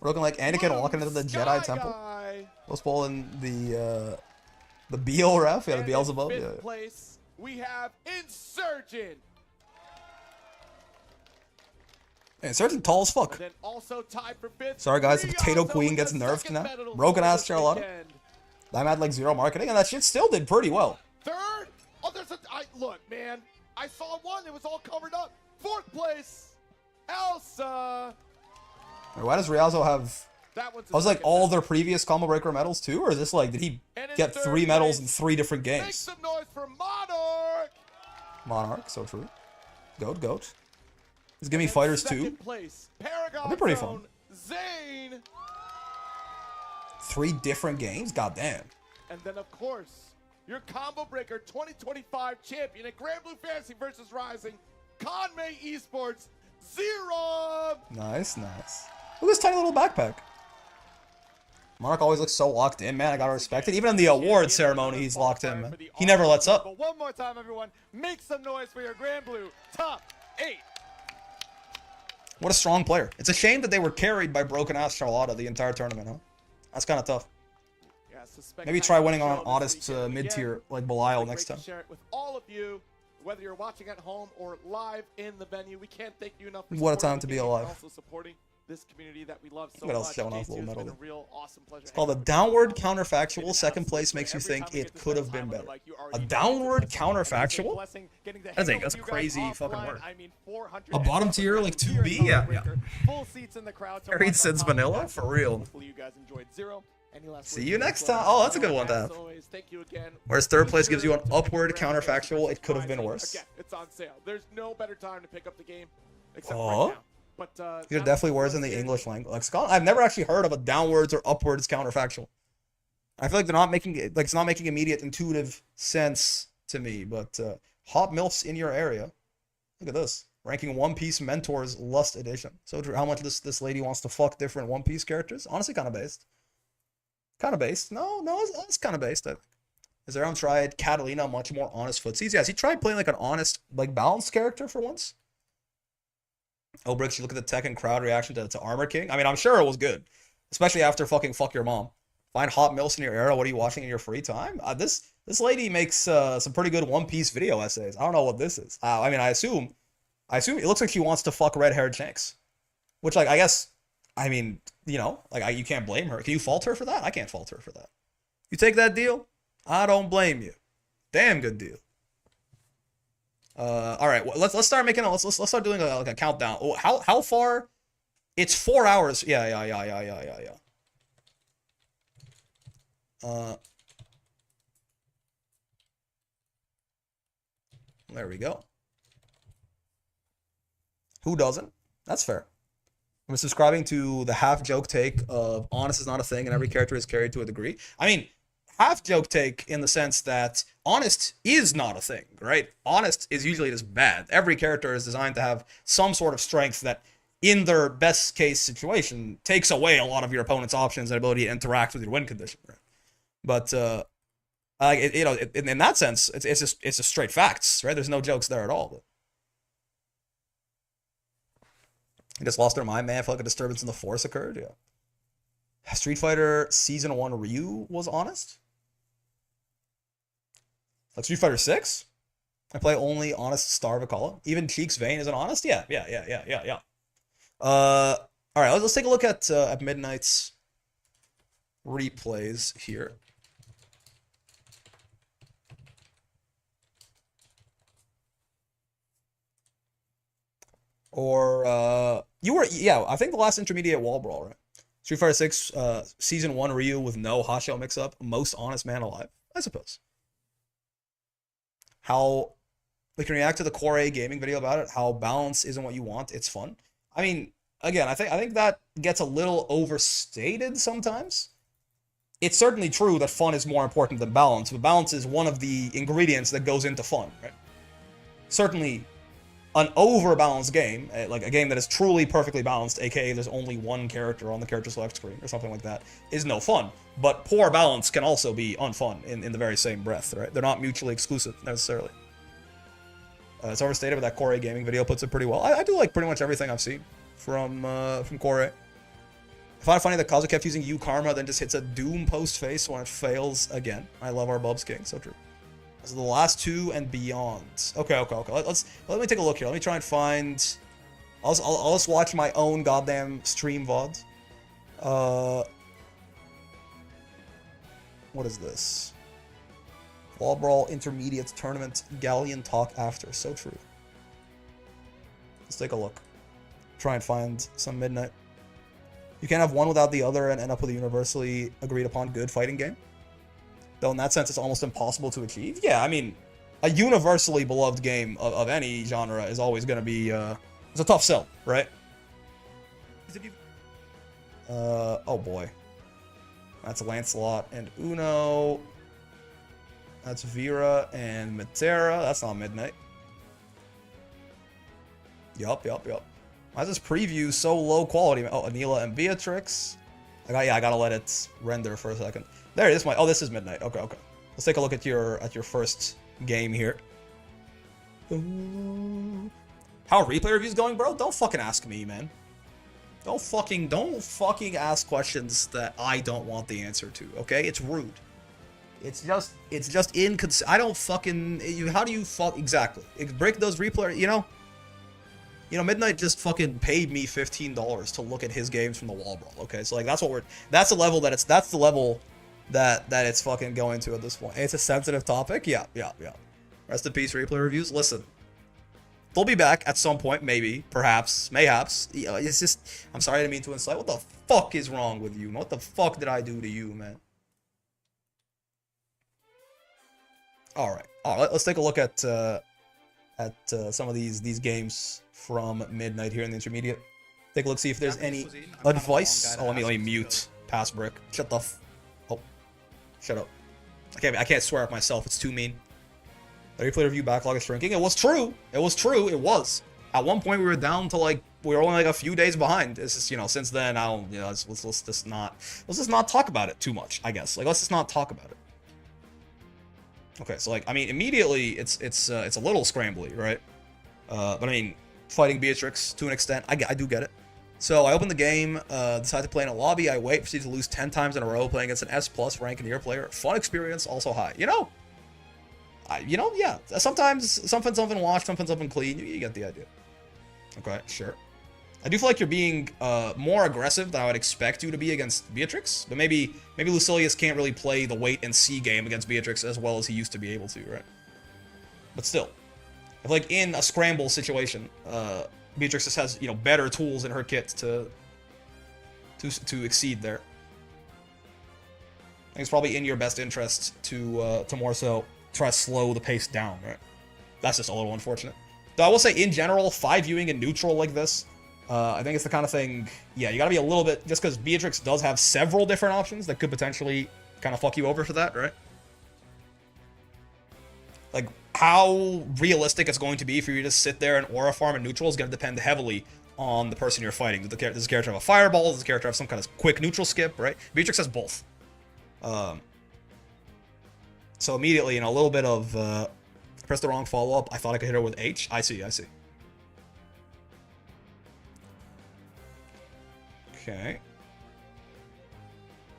Looking like Anakin walking into the Jedi Temple. Was pulling the Beal ref. Yeah, the Beelzebub. Yeah. Place, we have Insurgent. Insurgent tall as fuck. Then also tied for 5th. Sorry guys, the Potato Queen gets nerfed now. Broken ass Charlotta. I'm at like 0 marketing, and that shit still did pretty well. 3rd. Oh, there's a. Look, man. I saw 1. It was all covered up. 4th place. Elsa. Wait, why does Rialzo have? Was like all their previous combo breaker medals too, or is this like did he get 3 medals in 3 different games? Make some noise for Monarch. Monarch, so true. Goat. Just give me fighters too. That'd be pretty fun. Zane. 3 different games, goddamn. And then of course your combo breaker 2025 champion at Grand Blue Fantasy versus Rising, Conmay Esports. 0. Nice. Look at this tiny little backpack. Monarch always looks so locked in, man. I gotta respect it. Even in the award ceremony, he's locked in, man. He never lets up. But one more time, everyone, make some noise for your Grand Blue top 8. What a strong player. It's a shame that they were carried by broken ass Charlotta the entire tournament, huh? That's kind of tough. Maybe try winning on an honest mid-tier like Belial next time. Share it with all of you. Whether you're watching at home or live in the venue, we can't thank you enough for what a time to be alive. Also supporting this community that we love so much. Else showing off a little medal. Been a real awesome pleasure. It's called a downward counterfactual. 2nd place makes you think it could have been better. A downward counterfactual? That's crazy fucking word. A bottom tier like 2B? Yeah. Full seats in the crowd. Carried since vanilla? For real. Hopefully you guys enjoyed 0. See you next time. Oh, that's a good one to have. Whereas 3rd place gives you an upward counterfactual. It could have been worse. Again, it's on sale. There's no better time to pick up the game except right now. But these are definitely words in the English language. Like I've never actually heard of a downwards or upwards counterfactual. I feel like they're not making it like it's not making immediate intuitive sense to me. But hot milfs in your area. Look at this. Ranking One Piece Mentors Lust Edition. So how much this lady wants to fuck different One Piece characters? Honestly, kind of based. No, it's kind of based. I think. Zeron tried Catalina, much more honest footsies. Yeah, has he tried playing like an honest, like balanced character for once? Oh, Bricks, you look at the Tekken crowd reaction to Armor King. I mean, I'm sure it was good, especially after fucking fuck your mom. Find hot milfs in your era. What are you watching in your free time? This lady makes some pretty good One Piece video essays. I don't know what this is. I mean, I assume it looks like she wants to fuck red-haired Shanks, which like I guess. I mean, you know, like you can't blame her. Can you fault her for that? I can't fault her for that. You take that deal? I don't blame you. Damn good deal. All right, well, let's start making. Let's start doing like a countdown. Oh, how far? It's 4 hours. Yeah. There we go. Who doesn't? That's fair. I'm subscribing to the half-joke take of honest is not a thing and every character is carried to a degree. I mean, half-joke take in the sense that honest is not a thing, right? Honest is usually just bad. Every character is designed to have some sort of strength that, in their best-case situation, takes away a lot of your opponent's options and ability to interact with your win condition, right? But, in that sense, it's just straight facts, right? There's no jokes there at all. But I just lost their mind, man. I felt like a disturbance in the force occurred. Yeah. Street Fighter Season 1 Ryu was honest. Like Street Fighter 6? I play only honest Star Vakala. Even Cheeks Vane isn't honest? Yeah. All right, let's take a look at Midnight's replays here. Or, I think the last intermediate wall brawl, right? Street Fighter 6, Season 1 Ryu with no Hashio mix-up. Most honest man alive, I suppose. How we can react to the Core A gaming video about it, how balance isn't what you want, it's fun. I mean, again, I think that gets a little overstated sometimes. It's certainly true that fun is more important than balance, but balance is one of the ingredients that goes into fun, right? certainly an overbalanced game, like a game that is truly perfectly balanced, aka there's only one character on the character select screen or something like that, is no fun. But poor balance can also be unfun in the very same breath, right? They're not mutually exclusive necessarily. It's overstated, but that Core gaming video puts it pretty well. I do like pretty much everything I've seen from Core. I find it funny that Kazu kept using U Karma, then just hits a Doom post face when it fails again. I love our Bubs King, so true. So the last two and beyond. Okay. Let me take a look here. Let me try and find. I'll just watch my own goddamn stream VOD. What is this? Wall Brawl Intermediate Tournament Galleon talk after. So true. Let's take a look. Try and find some Midnight. You can't have one without the other and end up with a universally agreed upon good fighting game. Though in that sense, it's almost impossible to achieve. Yeah, I mean, a universally beloved game of any genre is always going to be, it's a tough sell, right? Oh boy. That's Lancelot and Uno. That's Vera and Matera. That's not Midnight. Yup. Why is this preview so low quality? Oh, Anila and Beatrix. I gotta let it render for a second. There it is. Oh, this is Midnight. Okay. Let's take a look at your first game here. How are replay reviews going, bro? Don't fucking ask me, man. Don't fucking ask questions that I don't want the answer to. Okay, it's rude. It's just I don't fucking how do you fuck exactly break those replay? You know, Midnight just fucking paid me $15 to look at his games from the Wall Brawl. Okay, so like that's the level that it's fucking going to at this point. It's a sensitive topic. Yeah. Rest in peace, replay reviews. Listen, they'll be back at some point, maybe, perhaps, mayhaps. You know, it's just, I'm sorry, I didn't mean to incite. What the fuck is wrong with you? What the fuck did I do to you, man? All right. Let's take a look at some of these games from Midnight here in the intermediate. Take a look, see if there's any advice. Oh, let me mute Pass Brick. Shut the. Oh, shut up. I can't swear at myself. It's too mean. The replay review backlog is shrinking. It was true. It was. At one point we were down to we were only like a few days behind. It's just, since then I don't, let's just not talk about it too much. I guess let's just not talk about it. Okay, so I mean, immediately it's a little scrambly, right? But I mean, fighting Beatrix to an extent, I do get it. So I open the game, decide to play in a lobby. I wait, proceed to lose 10 times in a row, playing against an S+ rank and year player. Fun experience, also high. Yeah. Sometimes something washed, something clean. You get the idea. Okay, sure. I do feel like you're being more aggressive than I would expect you to be against Beatrix, but maybe Lucilius can't really play the wait and see game against Beatrix as well as he used to be able to, right? But still, if in a scramble situation, Beatrix just has better tools in her kit to exceed there. I think it's probably in your best interest to more so try to slow the pace down, right? That's just a little unfortunate. Though I will say, in general, 5 viewing in neutral like this, I think it's the kind of thing, yeah, you gotta be a little bit, just because Beatrix does have several different options that could potentially kind of fuck you over for that, right? How realistic it's going to be for you to sit there and aura farm in neutral is going to depend heavily on the person you're fighting. Does the character have a fireball? Does the character have some kind of quick neutral skip, right? Beatrix has both. So immediately, a little bit of, I pressed the wrong follow-up. I thought I could hit her with H. I see. Okay.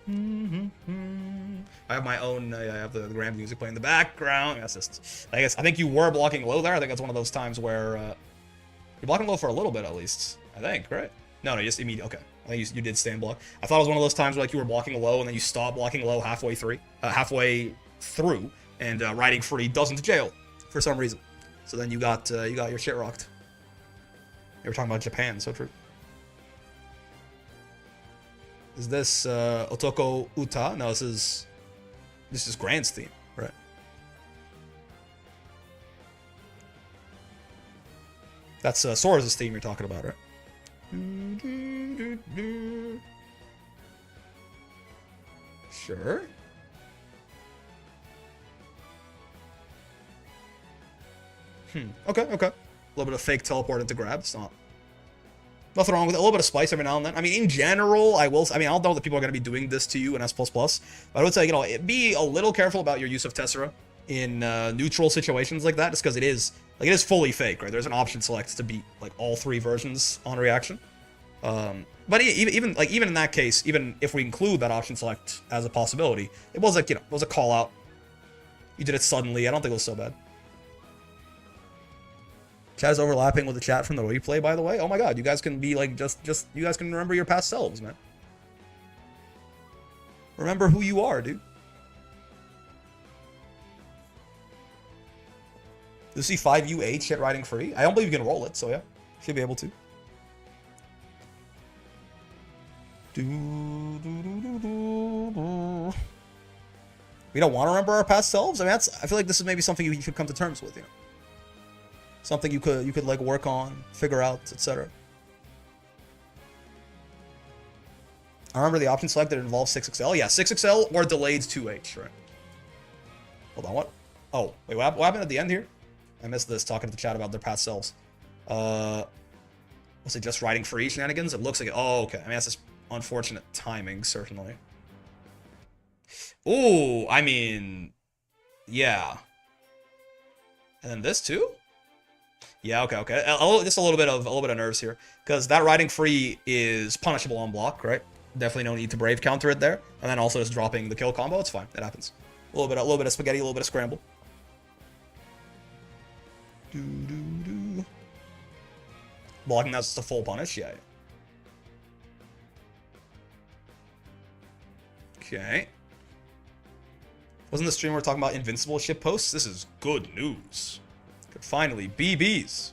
I have my own, I have the grand music playing in the background. That's just, I think you were blocking low there. I think that's one of those times where you're blocking low for a little bit at least. I think, right? No, just immediately. Okay. I think you did stand block. I thought it was one of those times where you were blocking low and then you stopped blocking low halfway through, and riding free does into jail for some reason. So then you got your shit rocked. You were talking about Japan, so true. Is this Otoko Uta? No, this is Grand's theme, right? That's Sora's theme you're talking about, right? Sure. Okay, okay. A little bit of fake teleport into grab. It's not... Nothing wrong with it. A little bit of spice every now and then. I mean, in general, I don't know that people are going to be doing this to you in S++, but I would say, you know, be a little careful about your use of Tessera in neutral situations like that, just because it is fully fake, right? There's an option select to beat, like, all 3 versions on reaction. But even in that case, even if we include that option select as a possibility, it was like, you know, it was a call out. You did it suddenly. I don't think it was so bad. Chat is overlapping with the chat from the replay, by the way. Oh my god, you guys can be like, you guys can remember your past selves, man. Remember who you are, dude. You see 5U8 shit riding free? I don't believe you can roll it, so yeah. Should be able to. We don't want to remember our past selves? I mean, I feel like this is maybe something you should come to terms with, you know. Something you could like work on, figure out, etc. I remember the option select that involves 6XL. Yeah, 6XL or delayed 2H, right? Hold on, what? Oh, wait, what happened at the end here? I missed this, talking to the chat about their past selves. Was it just riding free shenanigans? It looks like it. Oh, okay. I mean, that's just unfortunate timing, certainly. Ooh, I mean, yeah. And then this too? Yeah, okay. Just a little bit of nerves here, because that riding free is punishable on block, right? Definitely no need to brave counter it there, and then also just dropping the kill combo. It's fine. It happens. A little bit of spaghetti, a little bit of scramble. Blocking that's just a full punish. Yeah. Okay. Wasn't the stream we were talking about invincible ship posts? This is good news. Could finally be bees.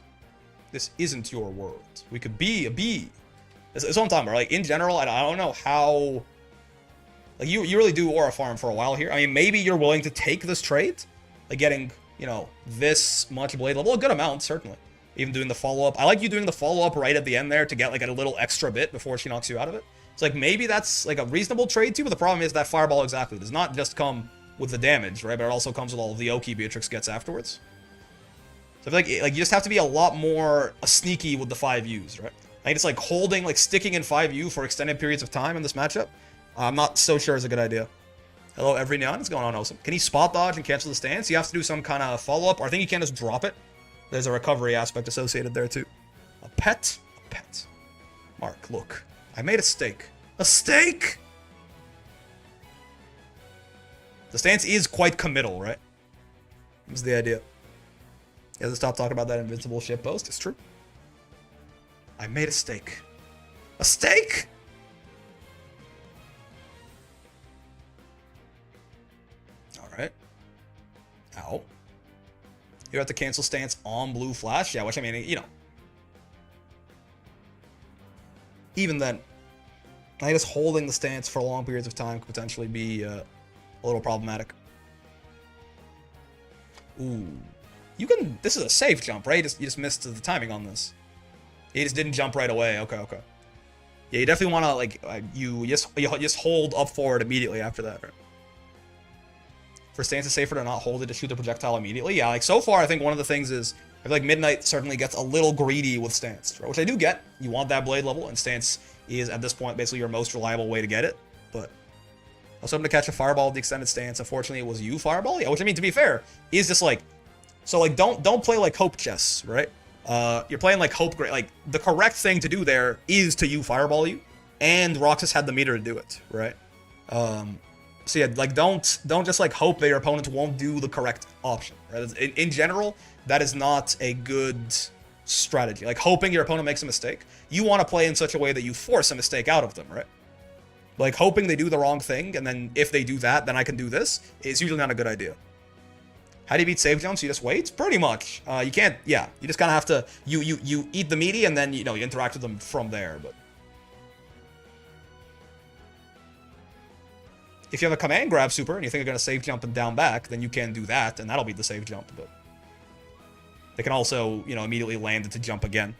This isn't your world. We could be a bee. That's what I'm talking about. Like, in general, I don't know how... Like, you really do aura farm for a while here. I mean, maybe you're willing to take this trade. Like, getting, you know, this much blade level. A good amount, certainly. Even doing the follow-up. I like you doing the follow-up right at the end there to get, like, a little extra bit before she knocks you out of it. It's like, maybe that's, like, a reasonable trade, too. But the problem is that fireball exactly does not just come with the damage, right? But it also comes with all of the Oki Beatrix gets afterwards. So I feel like you just have to be a lot more sneaky with the 5Us, right? Like, it's like holding, like, sticking in 5U for extended periods of time in this matchup. I'm not so sure is a good idea. Hello, every neon. What's going on, awesome? Can he spot dodge and cancel the stance? You have to do some kind of follow-up, or I think you can just drop it. There's a recovery aspect associated there, too. A pet? A pet. Mark, look. I made a steak. A steak?! The stance is quite committal, right? That's the idea. Yeah, let's stop talking about that invincible ship post. It's true. I made a steak. A steak?! Alright. Ow. You have to cancel stance on blue flash? Yeah, which I mean, you know. Even then, I guess holding the stance for long periods of time could potentially be a little problematic. Ooh. You can... This is a safe jump, right? You just missed the timing on this. You just didn't jump right away. Okay. Yeah, you definitely want to, like, you just hold up forward immediately after that, right? For stance, it's safer to not hold it to shoot the projectile immediately. Yeah, like, so far, I think one of the things is, I feel like Midnight certainly gets a little greedy with stance, right? Which I do get. You want that blade level, and stance is, at this point, basically your most reliable way to get it. But I was hoping to catch a fireball with the extended stance. Unfortunately, it was you fireball. Yeah, which, I mean, to be fair, is just, like... So, like, don't play, like, hope chess, right? You're playing, like, hope... Like, the correct thing to do there is to you fireball you, and Roxas had the meter to do it, right? So yeah, like, don't just, like, hope that your opponent won't do the correct option, right? In general, that is not a good strategy. Like, hoping your opponent makes a mistake. You want to play in such a way that you force a mistake out of them, right? Like, hoping they do the wrong thing, and then if they do that, then I can do this, is usually not a good idea. How do you beat save jumps? You just wait? Pretty much. You can't, yeah. You just kind of have to, you eat the meaty, and then, you know, you interact with them from there, but... If you have a command grab super, and you think you're going to save jump and down back, then you can do that, and that'll beat the save jump, but... They can also, you know, immediately land it to jump again.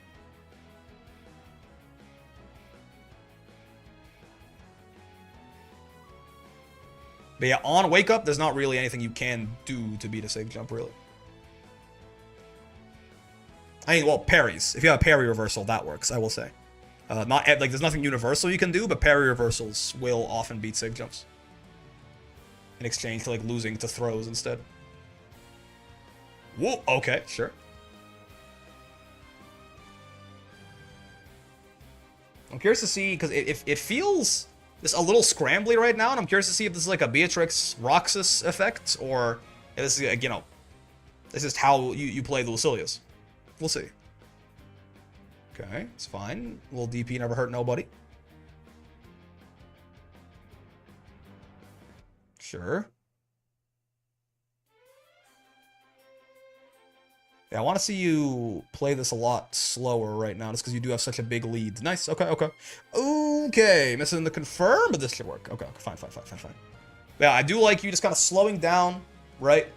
But yeah, on wake up, there's not really anything you can do to beat a save jump, really. I mean, well, parries. If you have a parry reversal, that works, I will say. Not like there's nothing universal you can do, but parry reversals will often beat sig jumps. In exchange for like losing to throws instead. Whoa, okay, sure. I'm curious to see, because it feels just a little scrambly right now, and I'm curious to see if this is like a Beatrix Roxas effect, or if this is, like, you know, this is how you play the Lucilius. We'll see. Okay, it's fine. A little DP never hurt nobody. Sure. Yeah, I want to see you play this a lot slower right now, just because you do have such a big lead. Nice. Okay, okay. Okay, missing the confirm, but this should work. Okay, fine. Yeah, I do like you just kind of slowing down, right?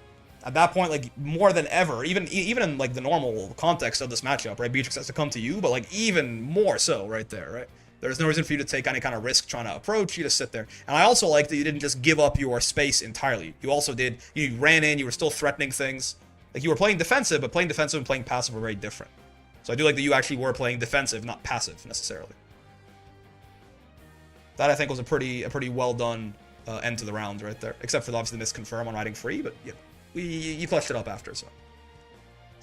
At that point, like, more than ever, even in, like, the normal context of this matchup, right? Beatrix has to come to you, but, like, even more so right there, right? There's no reason for you to take any kind of risk trying to approach. You just sit there. And I also like that you didn't just give up your space entirely. You also did, you ran in, you were still threatening things. Like, you were playing defensive, but playing defensive and playing passive are very different. So I do like that you actually were playing defensive, not passive, necessarily. That, I think, was a pretty well done end to the round right there. Except for, obviously, the misconfirm on riding free, but, yeah. You clutched it up after, so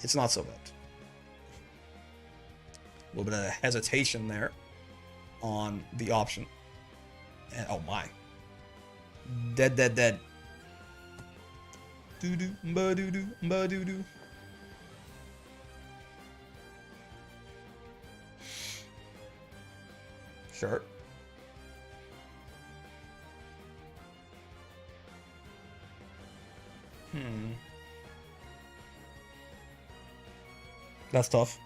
it's not so bad. A little bit of hesitation there on the option. And, oh my. Dead. Doo-doo, ba-doo-doo, ba-doo-doo. Sure. That's tough.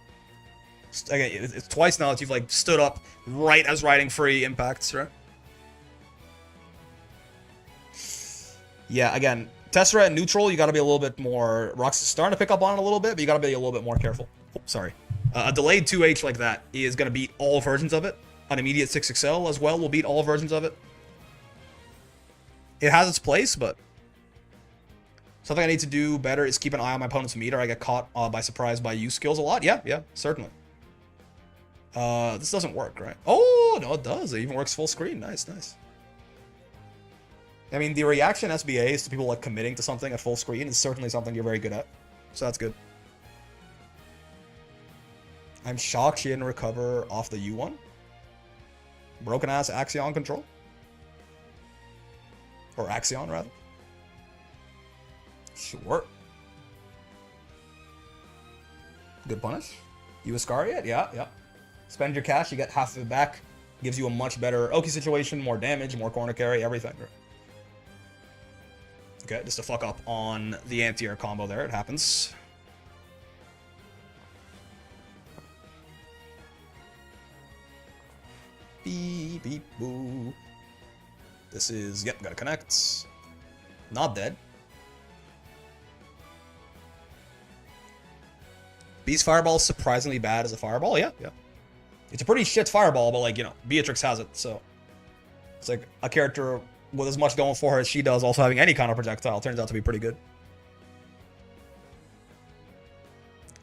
Again, it's twice now that you've, like, stood up right as riding free impacts, right? Yeah, again, Tessera at neutral, you gotta be a little bit more... Rox is starting to pick up on it a little bit, but you gotta be a little bit more careful. Oh, sorry. A delayed 2H like that is gonna beat all versions of it. An immediate 6XL as well will beat all versions of it. It has its place, but... Something I need to do better is keep an eye on my opponent's meter. I get caught by surprise by use skills a lot. Yeah, certainly. This doesn't work, right? Oh, no, it does. It even works full screen. Nice. I mean, the reaction SBAs to people, like, committing to something at full screen is certainly something you're very good at. So that's good. I'm shocked she didn't recover off the U1. Broken-ass Axion control. Or Axion, rather. Sure. Good punish. You Ascari it? Yeah. Spend your cash, you get half of it back. Gives you a much better Oki situation, more damage, more corner carry, everything. Okay, just a fuck up on the anti-air combo there. It happens. Beep, beep, boo. This is, yep, gotta connect. Not dead. Beast Fireball is surprisingly bad as a fireball, yeah. It's a pretty shit fireball, but, like, you know, Beatrix has it, so... It's like a character with as much going for her as she does, also having any kind of projectile, turns out to be pretty good.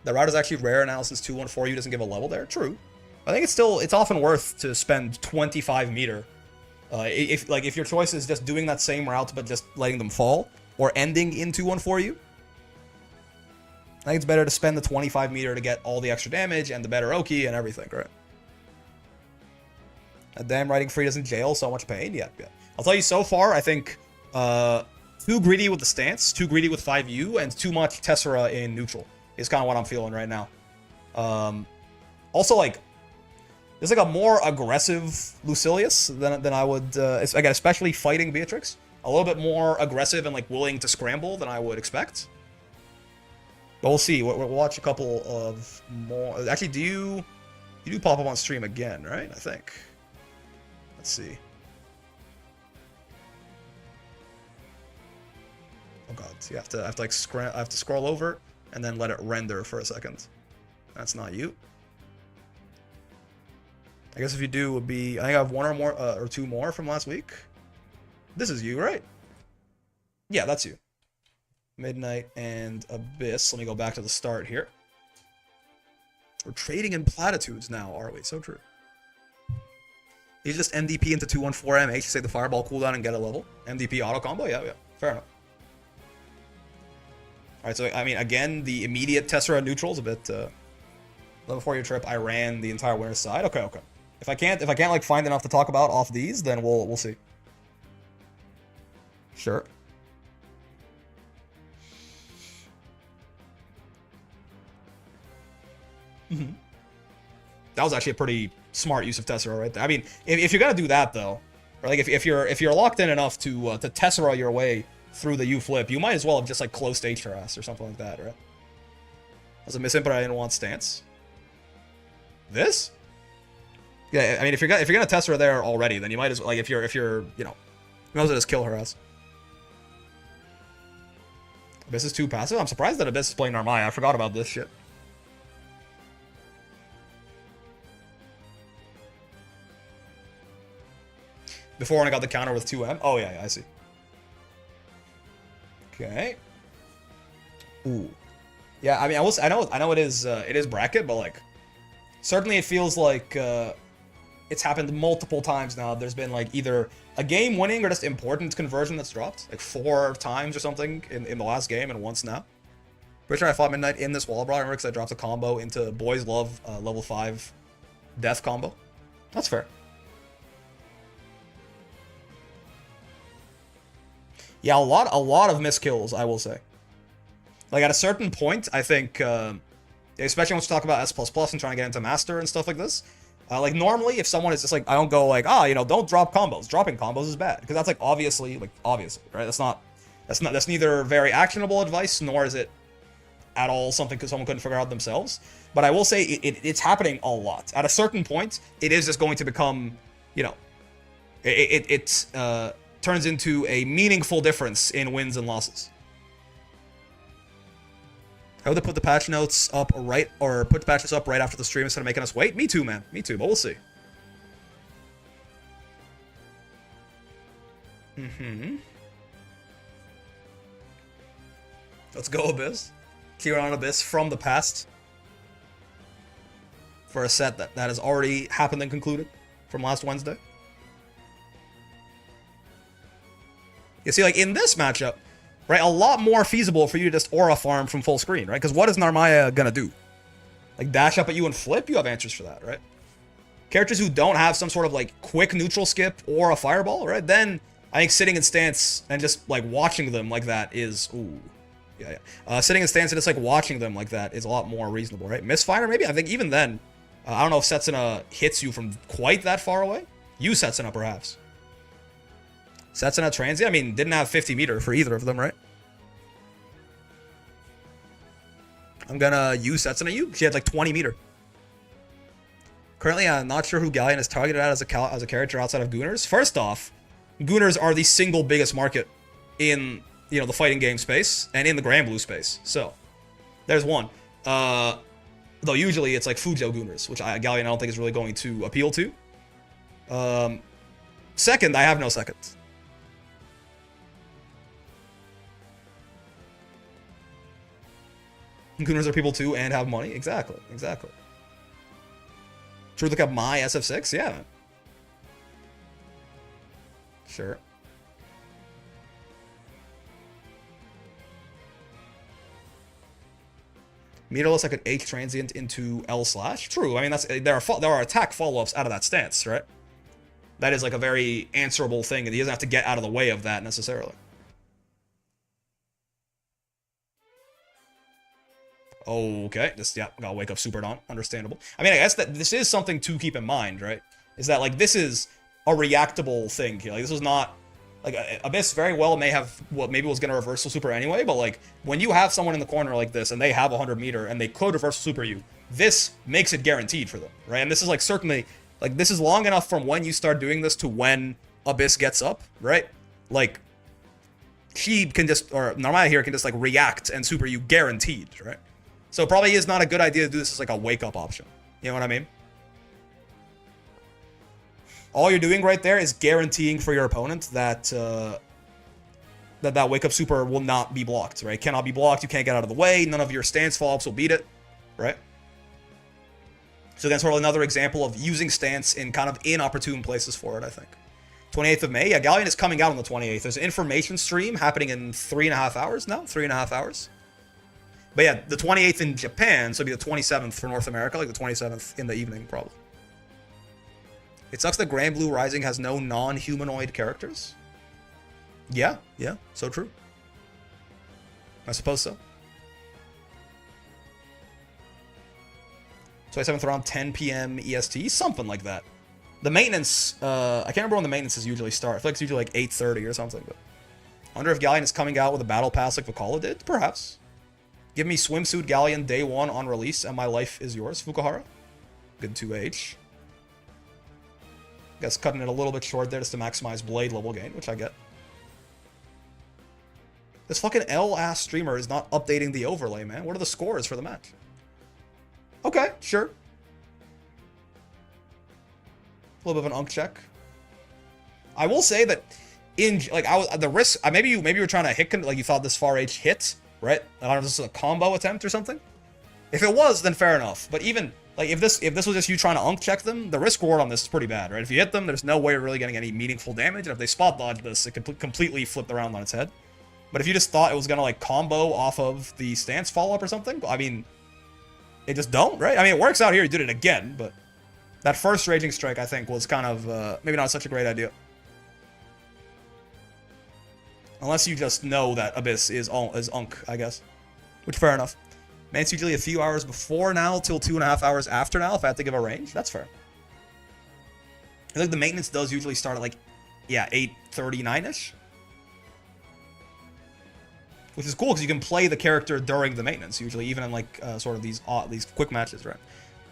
The route is actually rare now since 214U doesn't give a level there, true. I think it's often worth to spend 25 meter. If your choice is just doing that same route, but just letting them fall, or ending in 214U, I think it's better to spend the 25 meter to get all the extra damage and the better Oki and everything, right? Damn, riding free doesn't jail so much pain. Yeah. I'll tell you, so far, I think too greedy with the stance, too greedy with 5U, and too much Tessera in neutral is kind of what I'm feeling right now. Also, like, there's like a more aggressive Lucilius than I would, again, especially fighting Beatrix. A little bit more aggressive and, like, willing to scramble than I would expect. But we'll see. We'll watch a couple of more. Actually, you do pop up on stream again, right? I think. Let's see. Oh god, you have to like scroll over and then let it render for a second. That's not you. I guess if you do, it would be. I think I have one or more or two more from last week. This is you, right? Yeah, that's you. Midnight and Abyss. Let me go back to the start here. We're trading in platitudes now, are we? So true. You just MDP into 214 MH to save the fireball cooldown and get a level. MDP auto combo? Yeah, fair enough. Alright, so I mean, again, the immediate Tessera neutral is a bit level before your trip. I ran the entire winner's side. Okay. If I can't like find enough to talk about off these, then we'll see. Sure. That was actually a pretty smart use of Tessera right there. I mean, if you're gonna do that though, or like if you're locked in enough to Tessera your way through the U flip, you might as well have just like close stage harass or something like that, right? As a misinput, I didn't want stance. This? Yeah, I mean, if you're gonna Tessera there already, then you might as well, like if you're you know, you might as well just kill harass. Abyss is too passive. I'm surprised that Abyss is playing Narmaya. I forgot about this shit. Before when I got the counter with 2M. Oh yeah, I see. Okay. Ooh. Yeah, I mean, I know it is bracket, but like, certainly it feels like it's happened multiple times now. There's been like either a game winning or just important conversion that's dropped, like 4 times or something in the last game and once now. Pretty sure I fought Midnight in this wall brawler because I dropped a combo into Boys Love level 5 death combo. That's fair. Yeah, a lot of miskills, I will say. Like, at a certain point, I think, especially when we talk about S++ and trying to get into Master and stuff like this, like, normally, if someone is just like, I don't go like, you know, don't drop combos. Dropping combos is bad. Because that's, like, obviously, right? That's neither very actionable advice, nor is it at all something someone couldn't figure out themselves. But I will say, it's happening a lot. At a certain point, it is just going to become, you know, it turns into a meaningful difference in wins and losses. I would have put the patch notes up right, or put the patches up right after the stream instead of making us wait. Me too, man. Me too, but we'll see. Let's go, Abyss. Clear on Abyss from the past. For a set that has already happened and concluded from last Wednesday. You see, like, in this matchup, right, a lot more feasible for you to just aura farm from full screen, right? Because what is Narmaya gonna do? Like, dash up at you and flip? You have answers for that, right? Characters who don't have some sort of, like, quick neutral skip or a fireball, right? Then, I think sitting in stance and just, like, watching them like that is... Ooh. Yeah. Sitting in stance and just, like, watching them like that is a lot more reasonable, right? Misfire, maybe? I think even then, I don't know if Setsuna hits you from quite that far away. You Setsuna, perhaps. Setsuna Transient? I mean, didn't have 50 meter for either of them, right? I'm gonna use Setsuna you. She had like 20 meter. Currently, I'm not sure who Gallion is targeted at as a character outside of Gooners. First off, Gooners are the single biggest market in, you know, the fighting game space and in the Grand Blue space. So, there's one. Though usually it's like Fujo Gooners, which Gallion I don't think is really going to appeal to. Second, I have no seconds. Gooners are people too and have money. Exactly. Should we look up my SF6? Yeah. Sure. Meter looks like an H transient into L/. True. I mean, there are attack follow-ups out of that stance, right? That is like a very answerable thing, and he doesn't have to get out of the way of that necessarily. Okay, gotta wake up super dawn. Understandable. I mean, I guess that this is something to keep in mind, right? Is that, like, this is a reactable thing here. Like, this is not... Like, Abyss very well may have... Well, maybe was gonna reversal super anyway, but, like, when you have someone in the corner like this, and they have 100 meter, and they could reversal super you, this makes it guaranteed for them, right? And this is, like, certainly... Like, this is long enough from when you start doing this to when Abyss gets up, right? Like, she can just... Or Narmaya here can just, like, react and super you guaranteed, right? So it probably is not a good idea to do this as like a wake-up option. You know what I mean? All you're doing right there is guaranteeing for your opponent that that wake-up super will not be blocked, right? Cannot be blocked, you can't get out of the way, none of your stance follow-ups will beat it, right? So again, sort of another example of using stance in kind of inopportune places for it, I think. 28th of May. Yeah, Galleon is coming out on the 28th. There's an information stream happening in 3.5 hours now. 3.5 hours. But yeah, the 28th in Japan, so it'd be the 27th for North America, like the 27th in the evening, probably. It sucks that Grand Blue Rising has no non-humanoid characters. Yeah, so true. I suppose so. 27th around 10 p.m. EST, something like that. The maintenance, I can't remember when the maintenances usually start. I feel like it's usually like 8:30 or something. But I wonder if Gallion is coming out with a battle pass like Vakala did? Perhaps. Give me Swimsuit Gallion day 1 on release and my life is yours, Fukuhara. Good 2H. Guess cutting it a little bit short there just to maximize blade level gain, which I get. This fucking L-ass streamer is not updating the overlay, man. What are the scores for the match? Okay, sure. A little bit of an unk check. I will say that in like the risk, maybe you were trying to hit, like you thought this far H hit, right? I don't know if this is a combo attempt or something. If it was, then fair enough. But even like if this was just you trying to unk check them, the risk reward on this is pretty bad, right? If you hit them, there's no way you're really getting any meaningful damage, and if they spot dodge this, it could completely flip around on its head. But if you just thought it was gonna like combo off of the stance follow up or something, I mean, it just don't, right? I mean, it works out here. You did it again, but that first Raging Strike, I think, was kind of maybe not such a great idea. Unless you just know that Abyss is unk, I guess. Which, fair enough. Man, it's usually a few hours before now till 2.5 hours after now, if I had to give a range. That's fair. I think the maintenance does usually start at like, yeah, 8:39-ish. Which is cool because you can play the character during the maintenance, usually, even in like sort of these quick matches, right?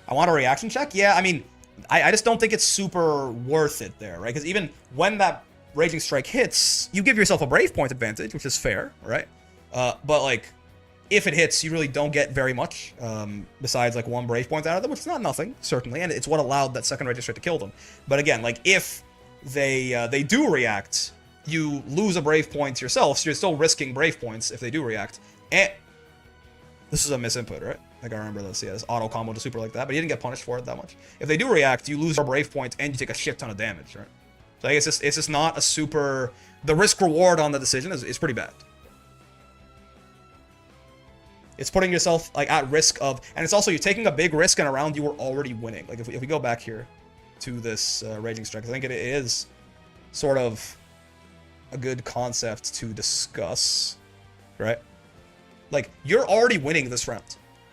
I want a reaction check? Yeah, I mean, I just don't think it's super worth it there, right? Because even when that Raging Strike hits, you give yourself a Brave Point advantage, which is fair, right? But like, if it hits, you really don't get very much besides like 1 Brave Point out of them, which is not nothing, certainly, and it's what allowed that second Raging Strike to kill them. But again, like if they do react, you lose a Brave Point yourself, so you're still risking Brave Points if they do react. And this is a misinput, right? Like I remember this, yeah, this auto combo to super like that, but he didn't get punished for it that much. If they do react, you lose a Brave Point and you take a shit ton of damage, right? So I guess it's just not a super... The risk-reward on the decision is pretty bad. It's putting yourself like at risk of... And it's also, you're taking a big risk in a round you were already winning. Like if we go back here to this Raging Strike, I think it is sort of a good concept to discuss, right? Like, you're already winning this round.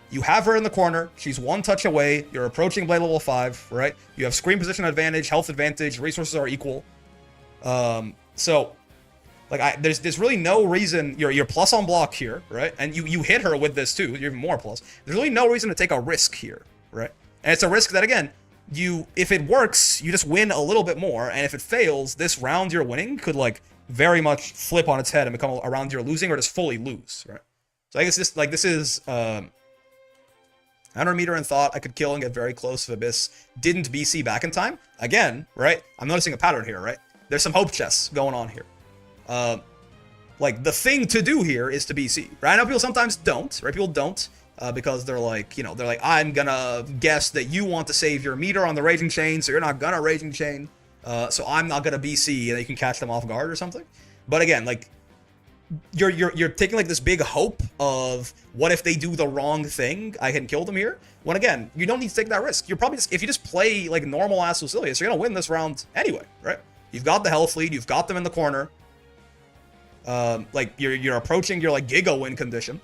You have her in the corner. She's 1 touch away. You're approaching blade level 5, right? You have screen position advantage, health advantage, resources are equal. So, like, there's really no reason. You're plus on block here, right? And you hit her with this too. You're even more plus. There's really no reason to take a risk here, right? And it's a risk that, again, if it works, you just win a little bit more. And if it fails, this round you're winning could, like, very much flip on its head and become a round you're losing or just fully lose, right? So I guess this is 100 meter in thought, I could kill and get very close if Abyss didn't BC back in time. Again, right? I'm noticing a pattern here, right? There's some hope chests going on here. Like, the thing to do here is to BC, right? I know people sometimes don't, right? People don't, because they're like, I'm gonna guess that you want to save your meter on the Raging Chain, so you're not gonna Raging Chain, so I'm not gonna BC, and you can catch them off guard or something. But again, like, you're taking like this big hope of what if they do the wrong thing, I can kill them here, when again, you don't need to take that risk. You're probably just, if you just play like normal ass Lucilius, you're gonna win this round anyway, right? You've got the health lead, you've got them in the corner, like you're approaching your like giga win condition.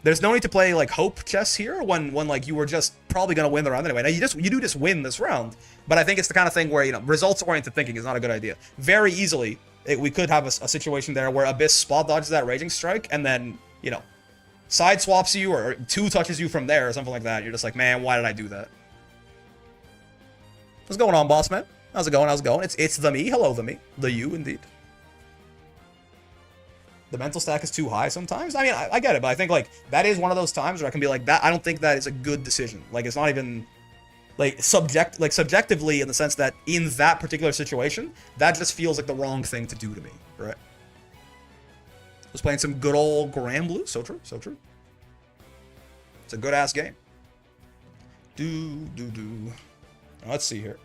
There's no need to play like hope chess here when like you were just probably gonna win the round anyway. Now you do just win this round, but I think it's the kind of thing where results oriented thinking is not a good idea. Very easily we could have a situation there where Abyss spot dodges that Raging Strike and then, side swaps you or 2 touches you from there or something like that. You're just like, man, why did I do that? What's going on, boss man? How's it going? How's it going? It's the me. Hello, the me. The you, indeed. The mental stack is too high sometimes. I mean, I get it, but I think, like, that is one of those times where I can be like, that. I don't think that is a good decision. Like, it's not even... Like, subjectively, in the sense that in that particular situation, that just feels like the wrong thing to do to me, right? Was playing some good old Grand Blue. So true, so true. It's a good-ass game. Let's see here.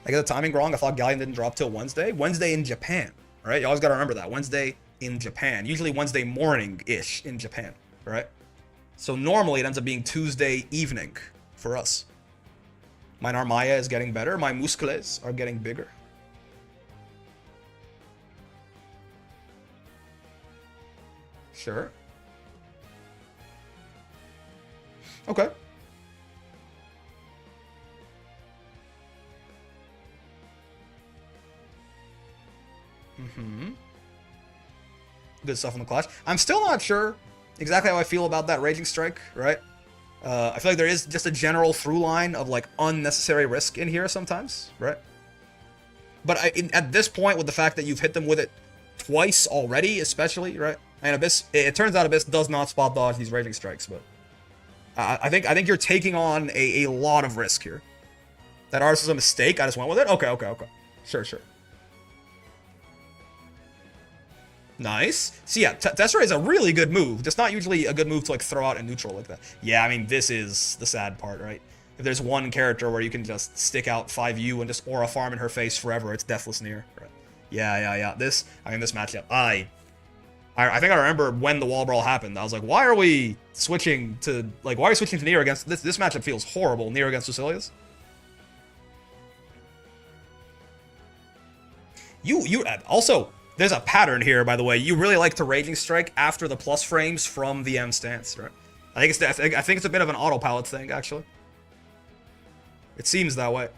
I get the timing wrong. I thought Gallion didn't drop till Wednesday. Wednesday in Japan. All right, you always got to remember that. Wednesday in Japan. Usually Wednesday morning-ish in Japan. All right? So normally it ends up being Tuesday evening for us. My Narmaya is getting better. My muscles are getting bigger. Sure. Okay. Good stuff on the Clash. I'm still not sure exactly how I feel about that Raging Strike, right? I feel like there is just a general through line of like unnecessary risk in here sometimes, right? But at this point, with the fact that you've hit them with it twice already, especially, right? And Abyss, it turns out Abyss does not spot dodge these Raging Strikes, but I think you're taking on a lot of risk here. That ours is a mistake. I just went with it. Okay. Sure. Nice. So yeah, Tessera is a really good move. Just not usually a good move to like throw out in neutral like that. Yeah, I mean, this is the sad part, right? If there's one character where you can just stick out 5U and just aura farm in her face forever, it's Deathless Near. Right? Yeah. This matchup, I think I remember when the wall brawl happened. I was like, why are we switching to Nier against this matchup feels horrible. Nier against Lucilius. You also, there's a pattern here, by the way. You really like to Raging Strike after the plus frames from the M stance, right? I think it's a bit of an autopilot thing, actually. It seems that way.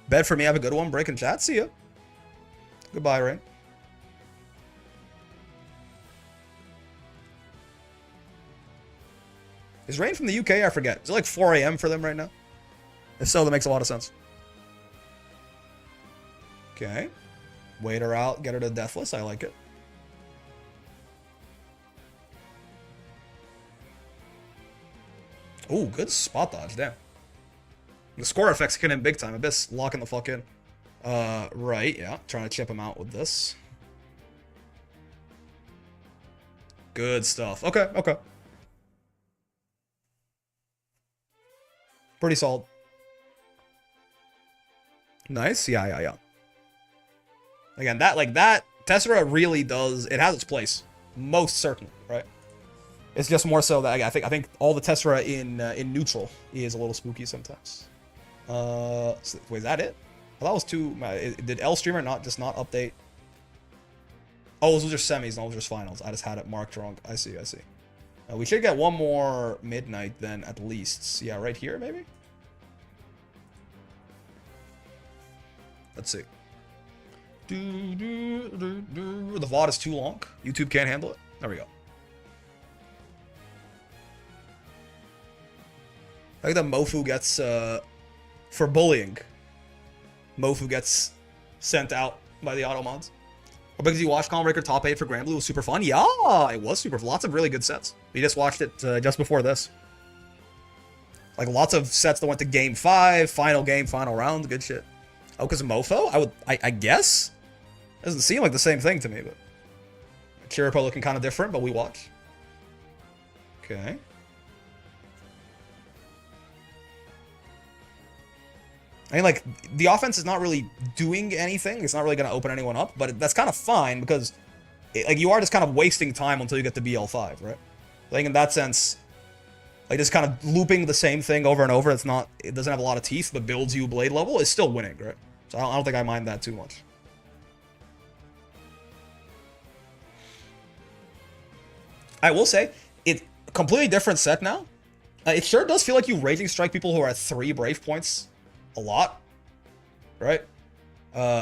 Bet for me, have a good one. Break in chat. See ya. Goodbye, Rain. Is Rain from the UK? I forget. Is it like 4 a.m. for them right now? If so, that makes a lot of sense. Okay. Wait her out. Get her to Deathless. I like it. Ooh, good spot dodge. Damn. The score effects kick in big time. Abyss locking the fuck in. Right. Yeah. Trying to chip him out with this. Good stuff. Okay. Pretty solid. Nice. Yeah. Again, that Tessera really does. It has its place, most certainly, right? It's just more so that I think all the Tessera in neutral is a little spooky sometimes. Wait, is that it? I thought it was two. Did L Streamer not update? Oh, those were just semis, those were just finals. I just had it marked wrong. I see. We should get one more midnight then, at least. Yeah, right here, maybe? Let's see. The VOD is too long. YouTube can't handle it. There we go. I think that Mofu gets, for bullying, Mofu gets sent out by the auto mods. Or because you watched Breaker top 8 for Grand Blue was super fun. Yeah, it was super fun. Lots of really good sets. We just watched it just before this. Like lots of sets that went to game 5, final game, final round. Good shit. Oh, because of Mofo? I guess? Doesn't seem like the same thing to me, but Chiripo looking kind of different, but we watch. Okay. I mean, like, the offense is not really doing anything. It's not really going to open anyone up, but that's kind of fine because, you are just kind of wasting time until you get to BL5, right? I think in that sense, like, just kind of looping the same thing over and over, it doesn't have a lot of teeth, but builds you blade level, is still winning, right? So I don't think I mind that too much. I will say, it's a completely different set now. It sure does feel like you Raging Strike people who are at 3 Brave points a lot, right?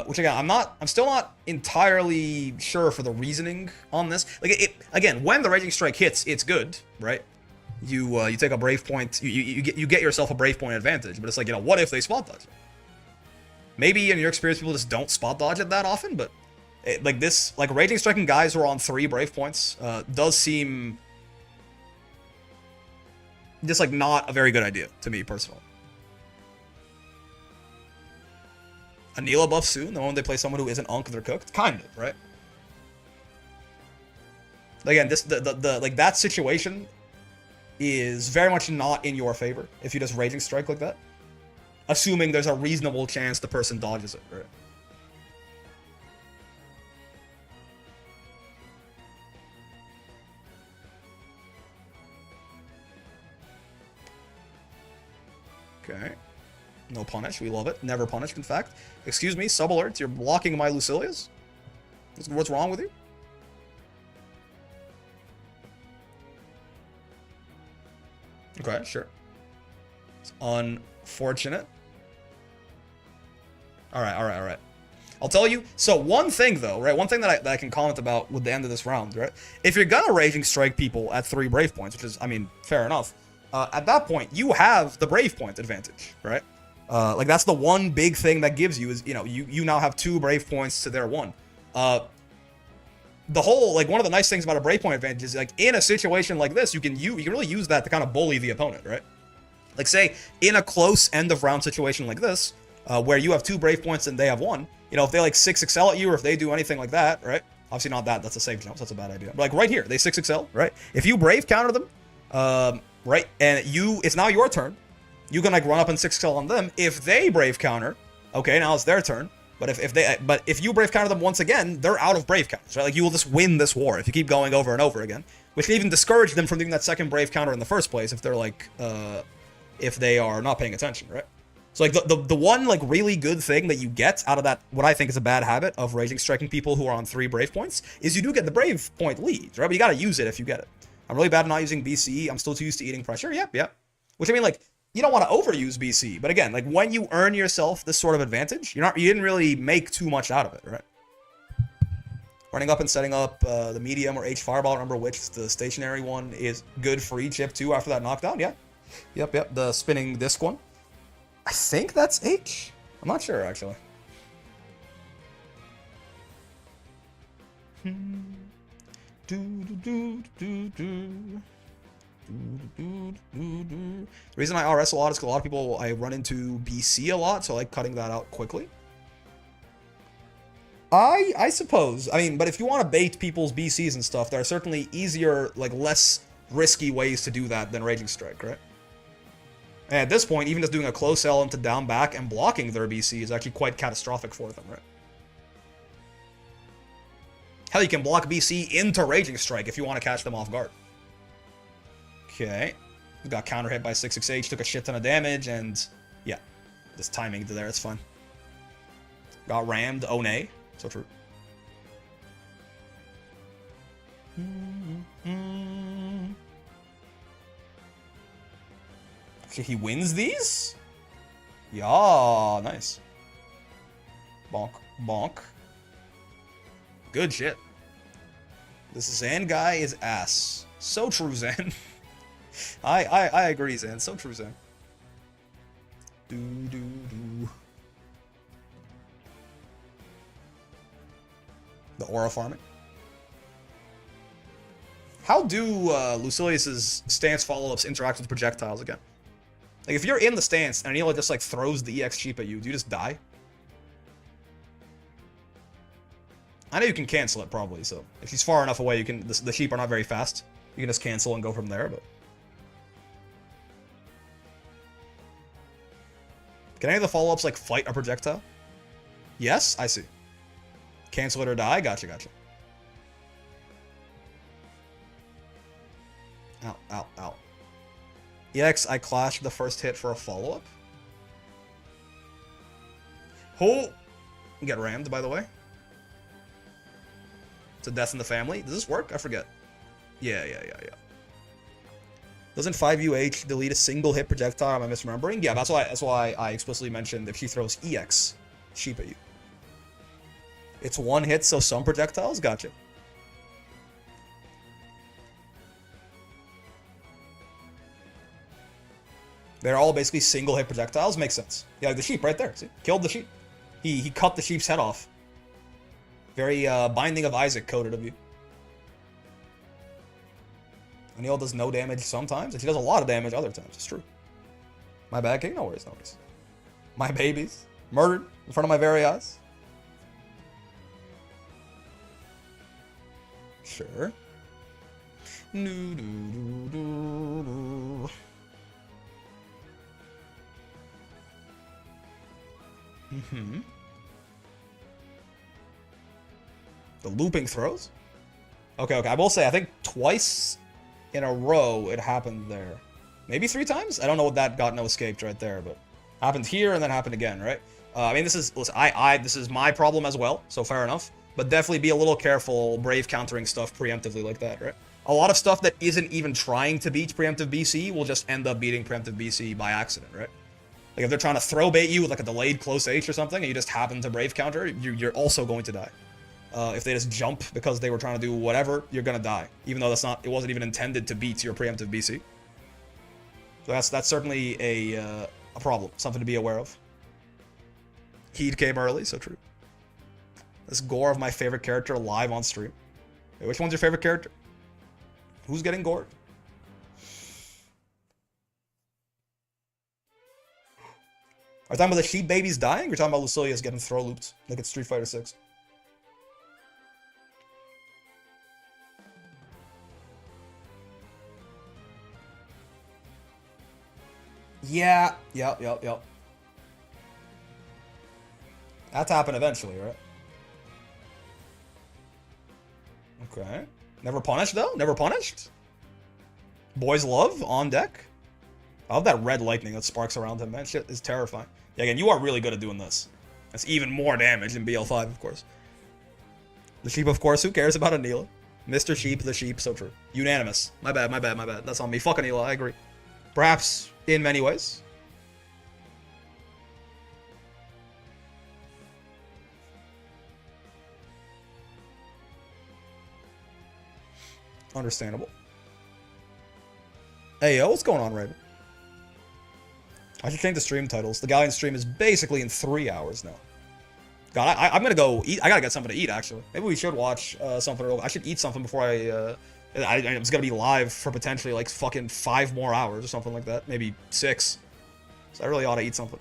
Which again, I'm still not entirely sure for the reasoning on this. Like, again, when the Raging Strike hits, it's good, right? You take a Brave point, you get yourself a Brave point advantage, but it's like, what if they spot dodge? Maybe in your experience, people just don't spot dodge it that often, but Raging Striking guys who are on 3 Brave points does seem just not a very good idea to me personally. Anila buff soon, the moment they play someone who isn't Unk, they're cooked? Kind of, right? Again, this like that situation is very much not in your favor if you just Raging Strike like that. Assuming there's a reasonable chance the person dodges it, right? Okay. No punish. We love it. Never punished, in fact. Excuse me, sub alerts. You're blocking my Lucilias? What's wrong with you? Okay, sure. It's unfortunate. Alright. I'll tell you. So one thing, though, right? One thing that I can comment about with the end of this round, right? If you're gonna Raging Strike people at 3 Brave points, which is, I mean, fair enough. At that point, you have the Brave point advantage, right? Like, that's the one big thing that gives you is, you know, you now have 2 Brave points to their 1. The whole, like, one of the nice things about a Brave point advantage is, like, in a situation like this, you can really use that to kind of bully the opponent, right? Like, say, in a close end-of-round situation like this, where you have 2 Brave points and they have 1, you know, if they, like, 6 excel at you or if they do anything like that, right? Obviously not that, that's a safe jump, so that's a bad idea. But, like, right here, they 6 excel, right? If you Brave counter them, right, and it's now your turn, you can, like, run up and 6 excel on them. If they Brave counter, okay, now it's their turn. But if you Brave counter them once again, they're out of Brave counters, right? Like, you will just win this war if you keep going over and over again, which can even discourage them from doing that second Brave counter in the first place if they're like, if they are not paying attention, right? So, like, the one, like, really good thing that you get out of that, what I think is a bad habit of Raging Striking people who are on 3 Brave points, is you do get the Brave point lead, right? But you gotta use it if you get it. I'm really bad at not using BC. I'm still too used to eating pressure. Yep. Which, I mean, like, you don't want to overuse BC, but again, like, when you earn yourself this sort of advantage, you didn't really make too much out of it, right? Running up and setting up the medium or H fireball, remember which the stationary one is good for each chip too after that knockdown. Yeah. Yep. The spinning disc one. I think that's H. I'm not sure actually. The reason I RS a lot is because a lot of people I run into BC a lot, so I like cutting that out quickly. I suppose. I mean, but if you want to bait people's BCs and stuff, there are certainly easier, like, less risky ways to do that than Raging Strike, right? And at this point, even just doing a close L into down back and blocking their BC is actually quite catastrophic for them, right? Hell, you can block BC into Raging Strike if you want to catch them off guard. Okay. Got counter hit by 668, took a shit ton of damage, and yeah. This timing to there, it's fine. Got rammed, oh nay. So true. Actually, he wins these? Yeah, nice. Bonk. Good shit. This Zan guy is ass. So true, Zan. I agree, Zan. So true, Zan. The aura farming. How do Lucilius's stance follow-ups interact with projectiles again? Like, if you're in the stance and Anila just, like, throws the EX sheep at you, do you just die? I know you can cancel it, probably, so if he's far enough away, you can. The sheep are not very fast. You can just cancel and go from there, but... Can any of the follow-ups, like, fight a projectile? Yes? I see. Cancel it or die? Gotcha. Ow. EX, I clashed the first hit for a follow-up. Oh! Get rammed, by the way. It's a death in the family. Does this work? I forget. Yeah. Doesn't 5UH delete a single hit projectile? Am I misremembering? Yeah, that's why I explicitly mentioned if she throws EX sheep at you. It's one hit, so some projectiles? Gotcha. They're all basically single hit projectiles. Makes sense. Yeah, like the sheep right there. See? Killed the sheep. He cut the sheep's head off. Very Binding of Isaac coded of you. Anil does no damage sometimes, and she does a lot of damage other times. It's true. My bad, King? No worries. My babies. Murdered in front of my very eyes. Sure. Mm-hmm. The looping throws? Okay, okay. I will say, I think twice in a row it happened there. Maybe 3 times? I don't know what that got no escaped right there, but happened here and then happened again, right? I mean, this is, listen, this is my problem as well, so fair enough. But definitely be a little careful Brave countering stuff preemptively like that, right? A lot of stuff that isn't even trying to beat preemptive BC will just end up beating preemptive BC by accident, right? Like if they're trying to throw bait you with like a delayed close H or something, and you just happen to Brave counter, you're also going to die. If they just jump because they were trying to do whatever, you're gonna die. Even though it wasn't even intended to beat your preemptive BC. So that's certainly a problem, something to be aware of. Heed came early, so true. This gore of my favorite character live on stream. Wait, which one's your favorite character? Who's getting gored? Are you talking about the sheep babies dying? Or are you talking about Lucilius getting throw looped like it's Street Fighter 6? Yeah, yep. That's happened eventually, right? Okay. Never punished, though? Never punished? Boys love on deck? I love that red lightning that sparks around him, man. Shit is terrifying. Yeah, again, you are really good at doing this. That's even more damage than BL5, of course. The sheep, of course. Who cares about Anila? Mr. Sheep, the sheep, so true. Unanimous. My bad. That's on me. Fuck Anila, I agree. Perhaps in many ways. Understandable. Hey, yo, what's going on, Raven? I should change the stream titles. The Gallion stream is basically in 3 hours now. God, I'm gonna go eat. I gotta get something to eat, actually. Maybe we should watch something. I should eat something before it's gonna be live for potentially like fucking 5 more hours or something like that. Maybe 6. So I really ought to eat something.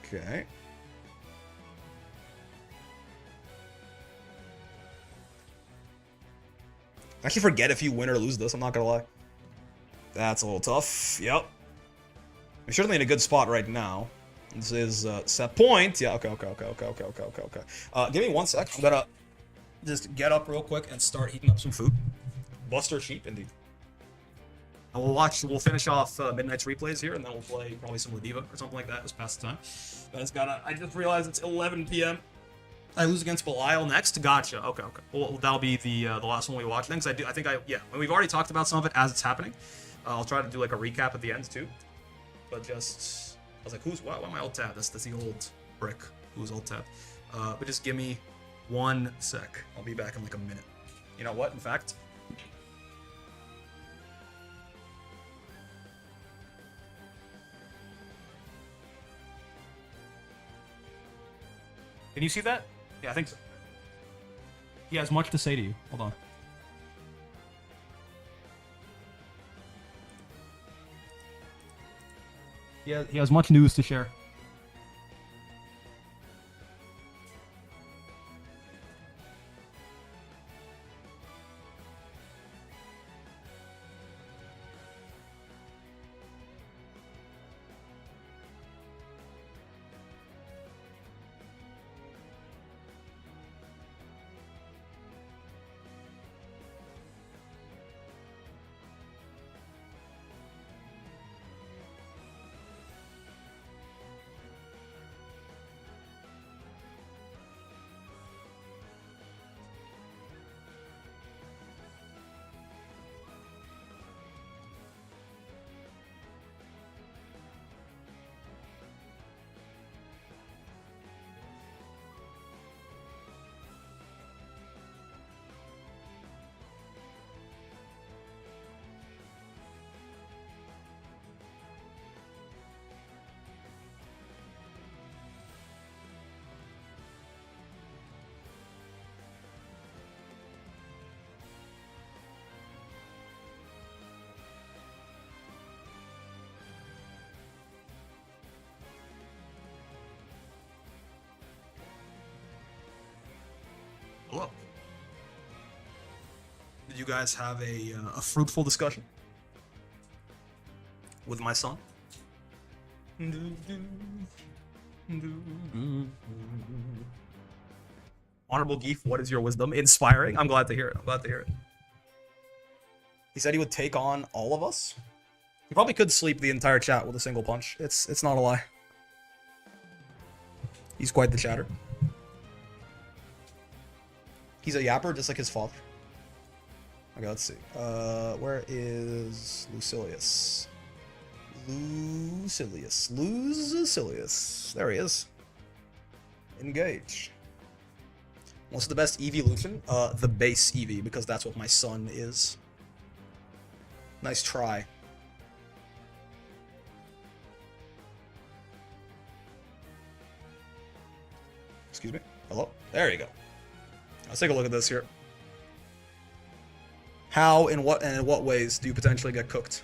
Okay. I actually forget if you win or lose this, I'm not gonna lie. That's a little tough. Yep. We're certainly in a good spot right now. This is set point. Yeah, okay. Give me 1 sec. I'm gonna just get up real quick and start heating up some food. Buster sheep, indeed. And we'll finish off Midnight's replays here, and then we'll play probably some Ladiva or something like that just past the time. But I just realized it's 11 p.m. I lose against Belial next. Gotcha. Okay. Well, that'll be the last one we watch then. Because when we've already talked about some of it as it's happening. I'll try to do like a recap at the end too. But just, I was like, why am I alt tab? That's the old brick. Who's alt tab? But just give me 1 sec. I'll be back in like a minute. You know what? In fact. Can you see that? Yeah, I think so. He has much to say to you. Hold on. He has much news to share. Did you guys have a fruitful discussion with my son? Honorable Geef, what is your wisdom? Inspiring. I'm glad to hear it. I'm glad to hear it. He said he would take on all of us. He probably could sleep the entire chat with a single punch. It's not a lie. He's quite the chatter. He's a yapper, just like his father. Okay, let's see. Where is Lucilius? Lucilius. There he is. Engage. What's the best evolution? The base Eevee, because that's what my son is. Nice try. Excuse me. Hello? There you go. Let's take a look at this here. How, in what ways do you potentially get cooked?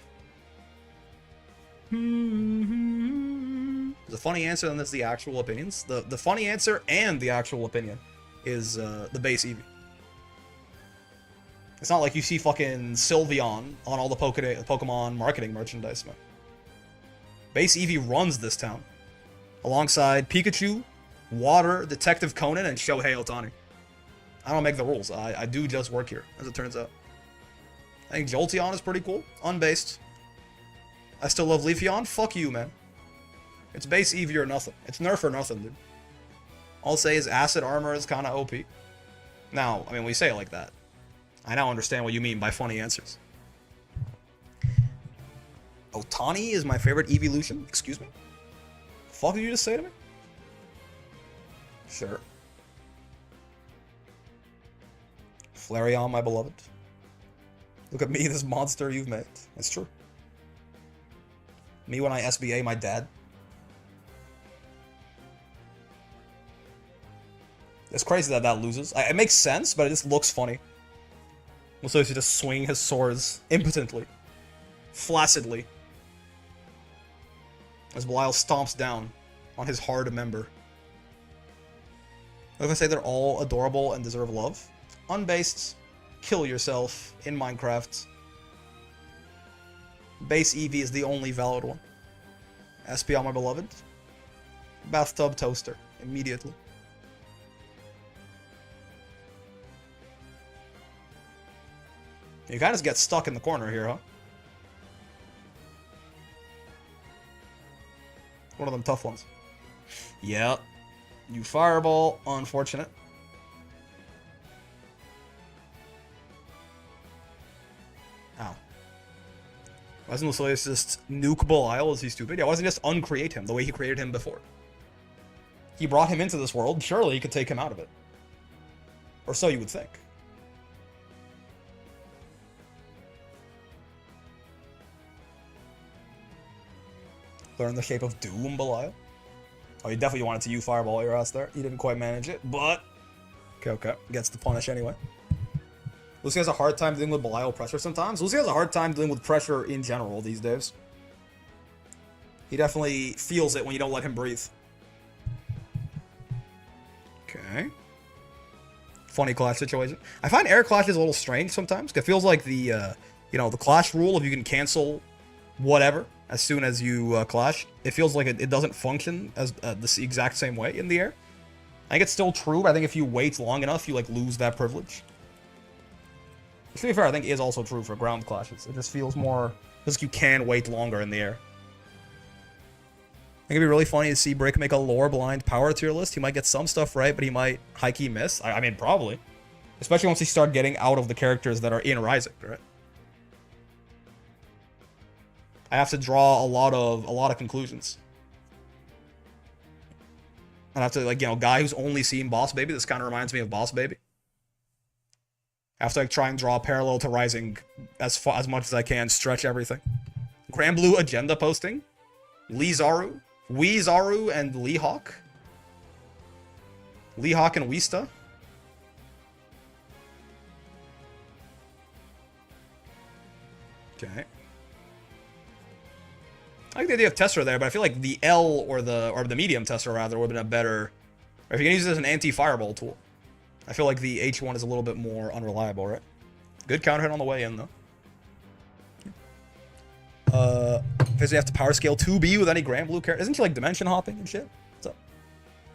There's a funny answer, and there's the actual opinions. The funny answer and the actual opinion is the base Eevee. It's not like you see fucking Sylveon on all the Pokemon marketing merchandise, man. Base Eevee runs this town. Alongside Pikachu, Water, Detective Conan, and Shohei Ohtani. I don't make the rules. I do just work here, as it turns out. I think Jolteon is pretty cool. Unbased. I still love Leafeon. Fuck you, man. It's base Eevee or nothing. It's nerf or nothing, dude. All I'll say is acid armor is kind of OP. Now, I mean, we say it like that. I now understand what you mean by funny answers. Ohtani is my favorite evolution? Excuse me? The fuck did you just say to me? Sure. Flareon, my beloved. Look at me, this monster you've made. It's true. Me when I SBA my dad. It's crazy that that loses. It makes sense, but it just looks funny. So he's just swinging his swords impotently. Flaccidly. As Belial stomps down on his hard member. I'm gonna say they're all adorable and deserve love. Unbased, kill yourself in Minecraft. Base Eevee is the only valid one. SPL, my beloved. Bathtub toaster, immediately. You kind of just get stuck in the corner here, huh? One of them tough ones. Yep. You fireball, unfortunate. Ow. Wasn't Lucilius just nuke Belial? Is he stupid? Yeah, why doesn't he just uncreate him the way he created him before? He brought him into this world, surely he could take him out of it. Or so you would think. Learn the shape of Doom, Belial. Oh, you definitely wanted to U-Fireball your ass there. You didn't quite manage it, but... Okay. Gets the punish anyway. Lucy has a hard time dealing with Belial pressure sometimes. Lucy has a hard time dealing with pressure in general these days. He definitely feels it when you don't let him breathe. Okay. Funny clash situation. I find air clashes a little strange sometimes. It feels like the, the clash rule, if you can cancel whatever as soon as you clash, it feels like it doesn't function as the exact same way in the air. I think it's still true, but I think if you wait long enough, you lose that privilege. To be fair, I think it is also true for ground clashes. It just feels more because you can wait longer in the air. I think it'd be really funny to see Brick make a lore blind power tier list. He might get some stuff right, but he might high-key miss. I mean, probably. Especially once he start getting out of the characters that are in Rising, right? I have to draw a lot of conclusions. I have to, guy who's only seen Boss Baby. This kind of reminds me of Boss Baby. I have to try and draw a parallel to Rising as much as I can, stretch everything. Grand Blue agenda posting. Weezaru, and Leehawk. Leehawk and Weesta. Okay. I like the idea of Tessera there, but I feel like the L or the medium Tessera rather would have been a better. Or if you can use it as an anti-fireball tool. I feel like the H1 is a little bit more unreliable, right? Good counter hit on the way in, though. Because you have to power scale 2B with any Grand Blue character. Isn't she like dimension hopping and shit? What's up?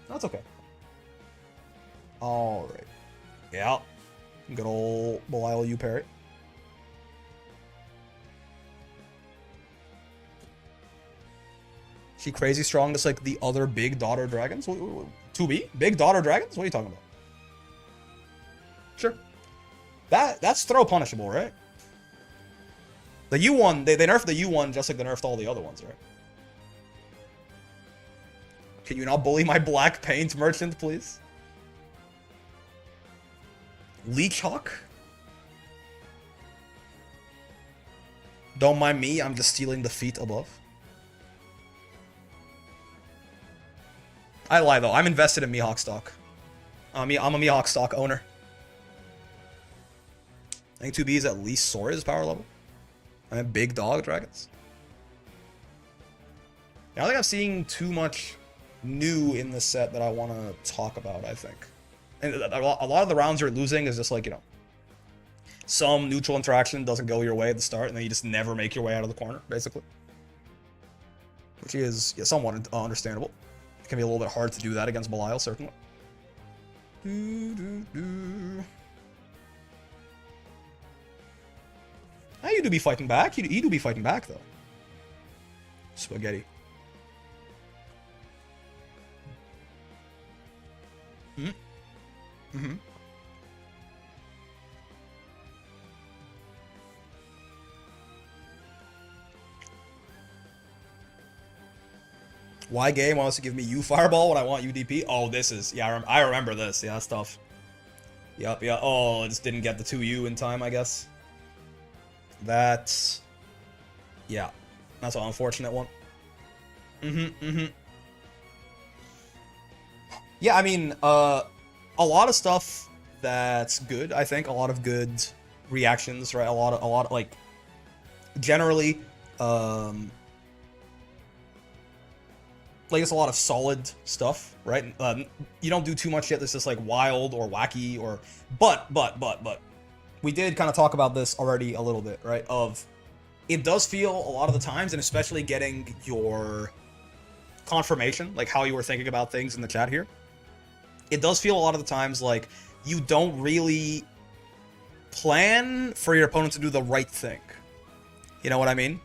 That's okay. Alright. Yeah. Good old Belial U parry. She crazy strong just like the other big daughter dragons? 2B? Big daughter dragons? What are you talking about? Sure. That's throw punishable, right? The U1, they nerfed the U1 just like they nerfed all the other ones, right? Can you not bully my black paint merchant, please? Leech Hawk? Don't mind me, I'm just stealing the feet above. I lie though, I'm invested in Mihawk stock. I'm a Mihawk stock owner. I think 2B is at least Sora's power level. I mean, big dog dragons. I don't think I'm seeing too much new in this set that I want to talk about, I think. And a lot of the rounds you're losing is just like, you know, some neutral interaction doesn't go your way at the start, and then you just never make your way out of the corner, basically. Which is somewhat understandable. It can be a little bit hard to do that against Belial, certainly. You do be fighting back. You do be fighting back, though. Spaghetti. Why game wants to give me U Fireball when I want UDP? Oh, this is... Yeah, I remember this. Yeah, that's tough. Yup, yeah. Oh, I just didn't get the 2U in time, I guess. That's... Yeah. That's an unfortunate one. Yeah, I mean, a lot of stuff that's good, I think. A lot of good reactions, right? A lot of like... Generally, like, it's a lot of solid stuff, right? You don't do too much shit that's just, like, wild or wacky or... But, we did kind of talk about this already a little bit, right? It does feel a lot of the times, and especially getting your confirmation, like how you were thinking about things in the chat here, it does feel a lot of the times like you don't really plan for your opponent to do the right thing. You know what I mean?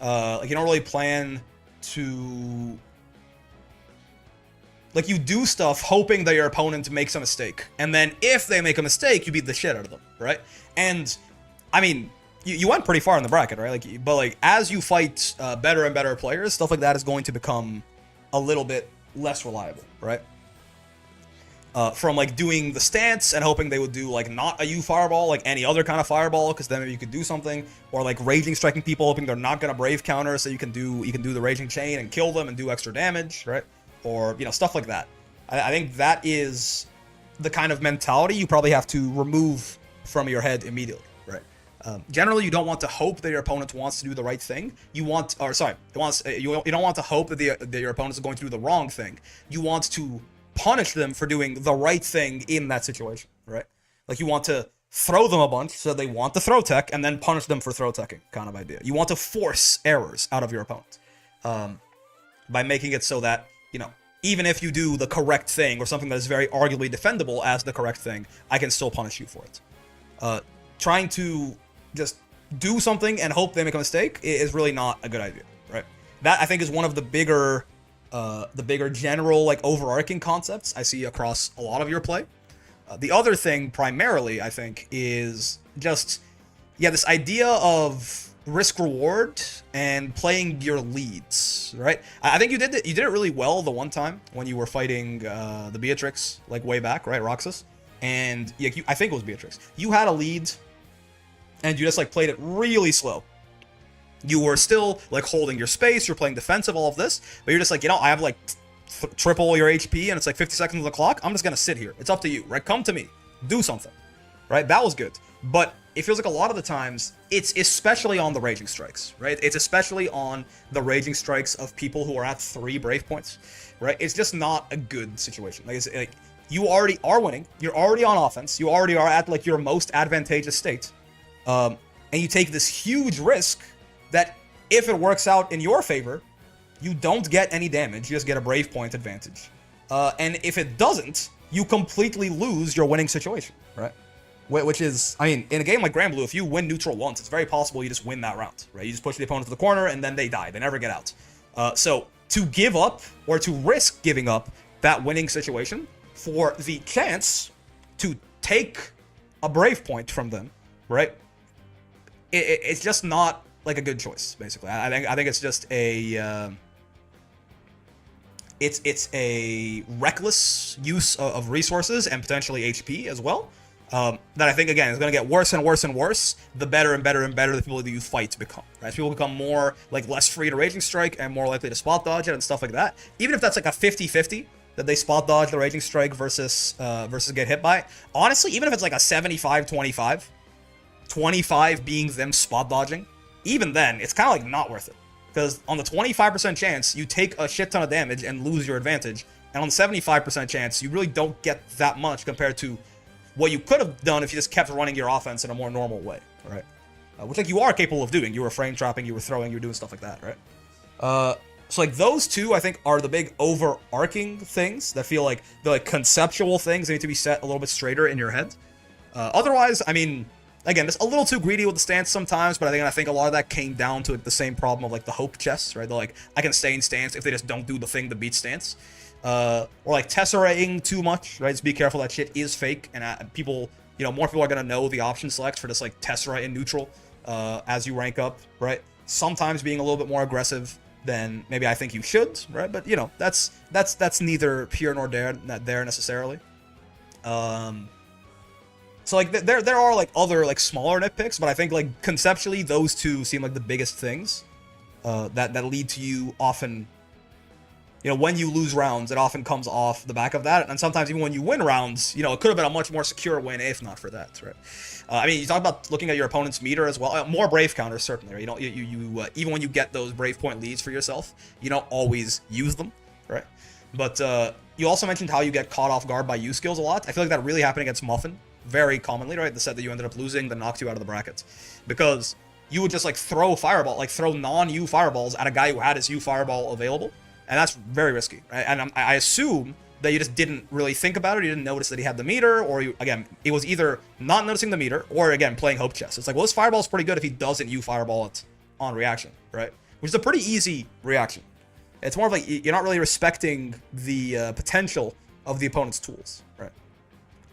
Like, you don't really plan to... Like, you do stuff hoping that your opponent makes a mistake. And then if they make a mistake, you beat the shit out of them, right? And, I mean, you went pretty far in the bracket, right? Like, but, like, as you fight better and better players, stuff like that is going to become a little bit less reliable, right? From, like, doing the stance and hoping they would do, like, not a U Fireball, like any other kind of Fireball, because then maybe you could do something. Or, like, Raging Striking people, hoping they're not going to Brave counter, so you can do the Raging Chain and kill them and do extra damage, right? Or, you know, stuff like that. I think that is the kind of mentality you probably have to remove from your head immediately, right? Generally, you don't want to hope that your opponent wants to do the right thing. You want, or sorry, you don't want to hope that your opponent is going to do the wrong thing. You want to punish them for doing the right thing in that situation, right? Like, you want to throw them a bunch so they want to throw tech, and then punish them for throw teching, kind of idea. You want to force errors out of your opponent by making it so that, you know, even if you do the correct thing or something that is very arguably defendable as the correct thing, I can still punish you for it. Trying to just do something and hope they make a mistake is really not a good idea, right? That, I think, is one of the bigger general, like, overarching concepts I see across a lot of your play. The other thing, primarily, I think, is just, yeah, this idea of risk-reward and playing your leads, right? I think you did it really well the one time when you were fighting the Beatrix, like, way back, right, Roxas? And yeah, I think it was Beatrix. You had a lead, and you just, like, played it really slow. You were still, like, holding your space, you're playing defensive, all of this, but you're just like, you know, I have, like, triple your HP, and it's, like, 50 seconds on the clock. I'm just gonna sit here. It's up to you, right? Come to me. Do something, right? That was good. But it feels like a lot of the times, it's especially on the Raging Strikes, right? It's especially on the Raging Strikes of people who are at 3 Brave points, right? It's just not a good situation. Like, you already are winning. You're already on offense. You already are at, like, your most advantageous state. And you take this huge risk that if it works out in your favor, you don't get any damage, you just get a brave point advantage. And if it doesn't, you completely lose your winning situation, right? Which is, I mean, in a game like Grand Blue, if you win neutral once, it's very possible you just win that round, right? You just push the opponent to the corner and then they die. They never get out. So to give up or to risk giving up that winning situation for the chance to take a brave point from them, right? It's just not like a good choice, basically. I think it's just a it's a reckless use of resources and potentially HP as well. That I think, again, is going to get worse and worse and worse the better and better and better the people that you fight become, right? People become more, like, less free to Raging Strike and more likely to spot dodge it and stuff like that. Even if that's like a 50-50 that they spot dodge the Raging Strike versus get hit by. Honestly, even if it's like a 75-25, 25 being them spot dodging, even then, it's kind of like not worth it. Because on the 25% chance, you take a shit ton of damage and lose your advantage. And on the 75% chance, you really don't get that much compared to what you could have done if you just kept running your offense in a more normal way, right? Which, like, you are capable of doing. You were frame trapping, you were throwing, you were doing stuff like that, right? So, like, those two, I think, are the big overarching things that feel like the, like, conceptual things that need to be set a little bit straighter in your head. Otherwise, I mean, again, just a little too greedy with the stance sometimes, but I think a lot of that came down to, like, the same problem of, like, the hope chests, right? They're like, I can stay in stance if they just don't do the thing to beat stance. Or like Tesserating too much, right? Just be careful, that shit is fake, and people, you know, more people are gonna know the option selects for just like Tesserate in neutral as you rank up, right? Sometimes being a little bit more aggressive than maybe I think you should, right? But you know, that's neither here nor there, not there necessarily. So like there are like other like smaller nitpicks, but I think like conceptually those two seem like the biggest things that lead to you often. You know, when you lose rounds, it often comes off the back of that. And sometimes even when you win rounds, you know, it could have been a much more secure win if not for that, right? I mean, you talk about looking at your opponent's meter as well. More brave counters, certainly. Right? You don't, even when you get those brave point leads for yourself, you don't always use them, right? But you also mentioned how you get caught off guard by U skills a lot. I feel like that really happened against Muffin very commonly, right? The set that you ended up losing that knocked you out of the bracket. Because you would just like throw fireball, like throw non-U fireballs at a guy who had his U fireball available. And that's very risky, right? And I assume that you just didn't really think about it. You didn't notice that he had the meter, or you, again, it was either not noticing the meter, or again, playing hope chess. It's like, well, this fireball's pretty good if he doesn't U fireball it on reaction, right? Which is a pretty easy reaction. It's more of like, you're not really respecting the potential of the opponent's tools, right?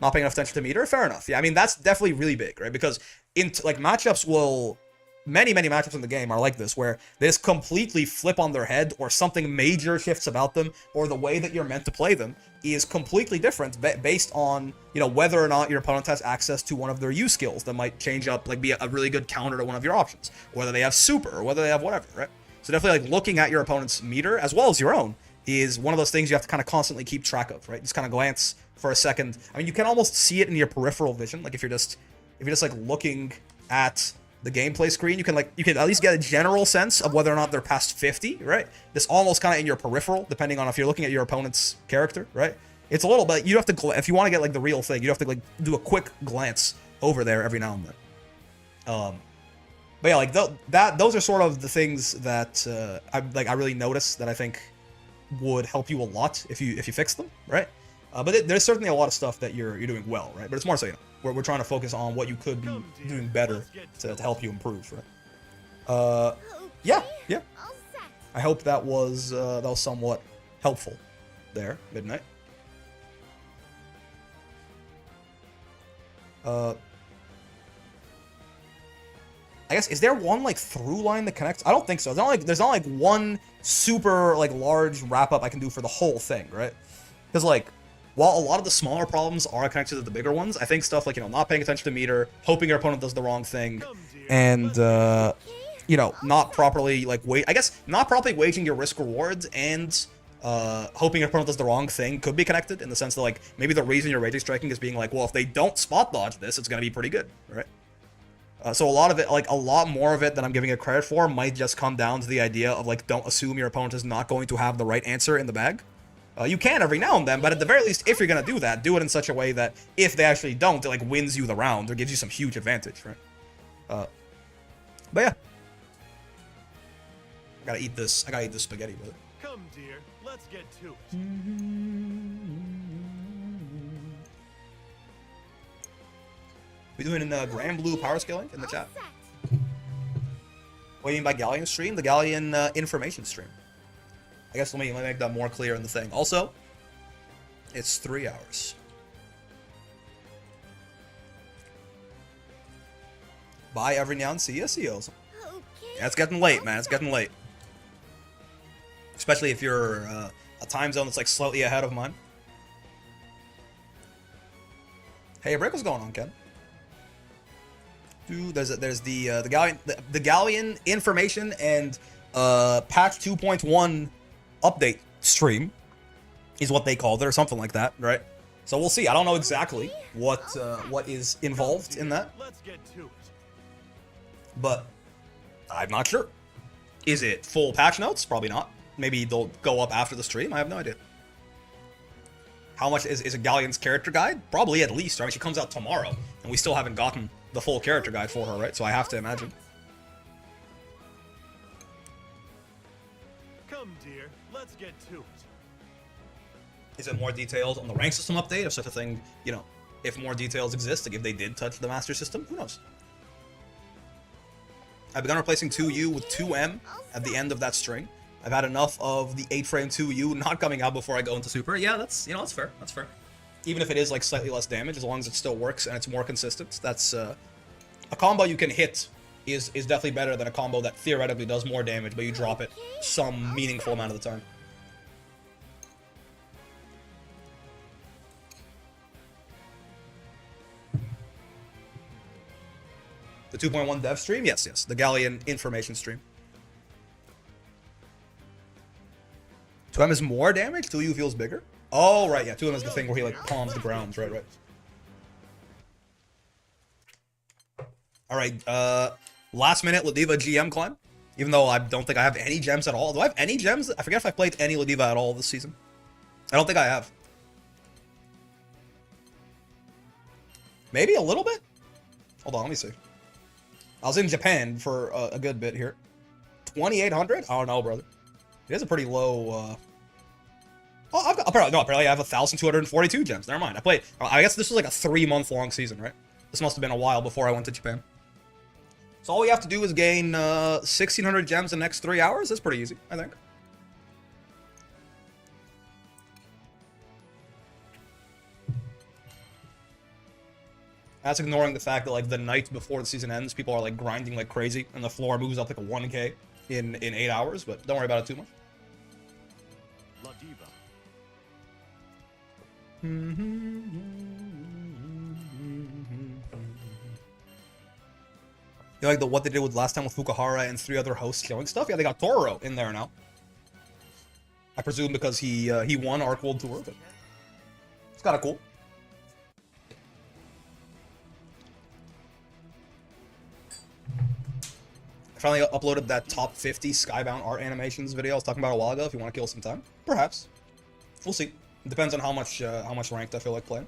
Not paying enough attention to meter, fair enough. Yeah, I mean, that's definitely really big, right? Because in like matchups will... Many matchups in the game are like this, where they just completely flip on their head, or something major shifts about them, or the way that you're meant to play them is completely different based on, you know, whether or not your opponent has access to one of their U skills that might change up, like be a really good counter to one of your options, whether they have super, or whether they have whatever, right? So definitely like looking at your opponent's meter, as well as your own, is one of those things you have to kind of constantly keep track of, right? Just kind of glance for a second. I mean, you can almost see it in your peripheral vision, like if you're just like looking at the gameplay screen, you can at least get a general sense of whether or not they're past 50, right? This almost kind of in your peripheral, depending on if you're looking at your opponent's character, right? It's a little bit, you have to, if you want to get like the real thing, you have to like do a quick glance over there every now and then. But yeah, like those are sort of the things that I really notice that I think would help you a lot if you fix them, right? But there's certainly a lot of stuff that you're doing well, right? But it's more so, you know, we're trying to focus on what you could be doing better to help you improve, right? Yeah. I hope that was somewhat helpful there, Midnight. I guess, is there one like through line that connects? I don't think so. There's not like one super like large wrap up I can do for the whole thing, right? Because like, while a lot of the smaller problems are connected to the bigger ones, I think stuff like, you know, not paying attention to meter, hoping your opponent does the wrong thing, and you know, not properly like not properly waging your risk rewards, and hoping your opponent does the wrong thing could be connected, in the sense that like maybe the reason you're raging striking is being like, well, if they don't spot dodge this, it's gonna be pretty good, right? So a lot of it, like a lot more of it than I'm giving it credit for, might just come down to the idea of like, don't assume your opponent is not going to have the right answer in the bag. You can every now and then, but at the very least, if you're gonna do that, do it in such a way that if they actually don't, it like wins you the round or gives you some huge advantage, right? But yeah. I gotta eat this spaghetti, brother. Come, dear, let's get to it. We doing Grand Blue power scaling in the chat? What do you mean by Gallion stream? The Gallion information stream. I guess let me make that more clear in the thing. Also, it's 3 hours. Bye every now and see ya, CEOs. Yeah, it's getting late, man. It's getting late. Especially if you're a time zone that's like slightly ahead of mine. Hey, break, what's going on, Ken? Dude, there's the Gallion information and patch 2.1 update stream is what they called it, or something like that, right? So we'll see. I don't know exactly what is involved in that, Let's get to it. but I'm not sure. Is it full patch notes? Probably not. Maybe they'll go up after the stream. I have no idea. How much is a Gallion's character guide? Probably at least. I mean, she comes out tomorrow, and we still haven't gotten the full character guide for her, right? So I have to imagine. Come, dear, let's get to it. Is it more details on the rank system update? If such a thing, you know, if more details exist, like if they did touch the master system, who knows? I've begun replacing 2U with 2M at the end of that string. I've had enough of the 8-frame 2U not coming out before I go into Super. Yeah, that's, you know, that's fair. That's fair. Even if it is like slightly less damage, as long as it still works and it's more consistent, that's a combo you can hit is definitely better than a combo that theoretically does more damage, but you drop it some meaningful amount of the time. The 2.1 dev stream? Yes, yes. The Gallion information stream. 2M is more damage? 2U feels bigger? Oh, right, yeah. 2M is the thing where he, like, palms the ground. Right, right. Alright, last minute Ladiva GM climb. Even though I don't think I have any gems at all. Do I have any gems? I forget if I played any Ladiva at all this season. I don't think I have. Maybe a little bit? Hold on, let me see. I was in Japan for a good bit here. 2,800? I don't know, brother. It is a pretty low, Oh, I've got, apparently I have 1,242 gems. Never mind. I guess this was like a 3-month-long season, right? This must have been a while before I went to Japan. So all we have to do is gain 1,600 gems in the next 3 hours. That's pretty easy, I think. That's ignoring the fact that, like, the night before the season ends, people are, like, grinding like crazy, and the floor moves up like a 1K in 8 hours, but don't worry about it too much. La Diva. You like what they did with last time with Fukuhara and 3 other hosts showing stuff? Yeah, they got Toro in there now. I presume because he won Arc World Tour, but it's kind of cool. I finally uploaded that top 50 Skybound art animations video I was talking about a while ago. If you want to kill some time, perhaps. We'll see. It depends on how much ranked I feel like playing.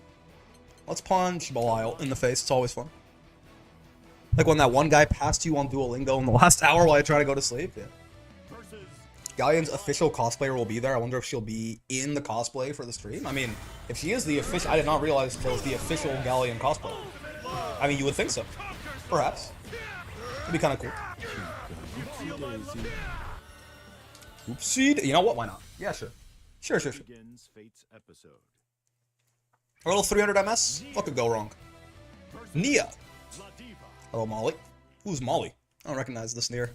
Let's punch Belial in the face. It's always fun. Like when that one guy passed you on Duolingo in the last hour while I try to go to sleep. Yeah. Gallion's official cosplayer will be there. I wonder if she'll be in the cosplay for the stream. I mean, if she is the official, I did not realize there was the official Gallion cosplayer. I mean, you would think so. Perhaps. It'd be kind of cool. Oopsie. You know what? Why not? Yeah, sure. Sure. Begins Fate's episode. A little 300 MS? What could go wrong? Nia. La Diva. Hello, Molly. Who's Molly? I don't recognize this near.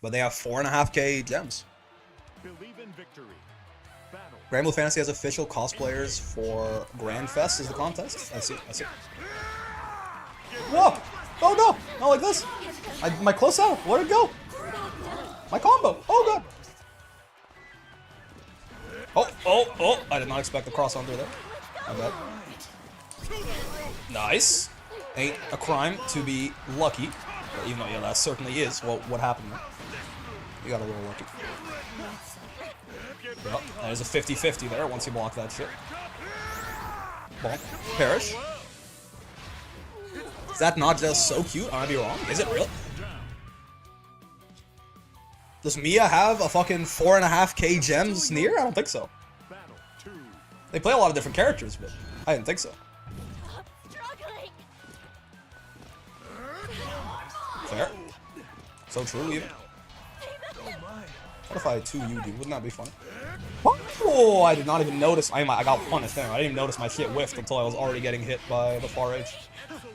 But they have 4.5k gems. Believe in victory. Battle. Grand Blue Fantasy has official cosplayers for Grand Fest is the contest. I see. Whoa! Oh no! Not like this! My close out! Where'd it go? My combo! Oh god! Oh! I did not expect the cross under there. My bad. Nice. Ain't a crime to be lucky. Even though, yeah, that certainly is what happened there. You got a little lucky. Yep, there's a 50-50 there once you block that shit. Bonk. Perish. that not just so cute? I might be wrong. Is it real? Does Mia have a fucking 4.5k gems near? I don't think so. They play a lot of different characters, but I didn't think so. Fair. So true, even. What if I 2U, dude? Wouldn't that be funny? Oh, I did not even notice. I got punished there. I didn't even notice my shit whiffed until I was already getting hit by the far edge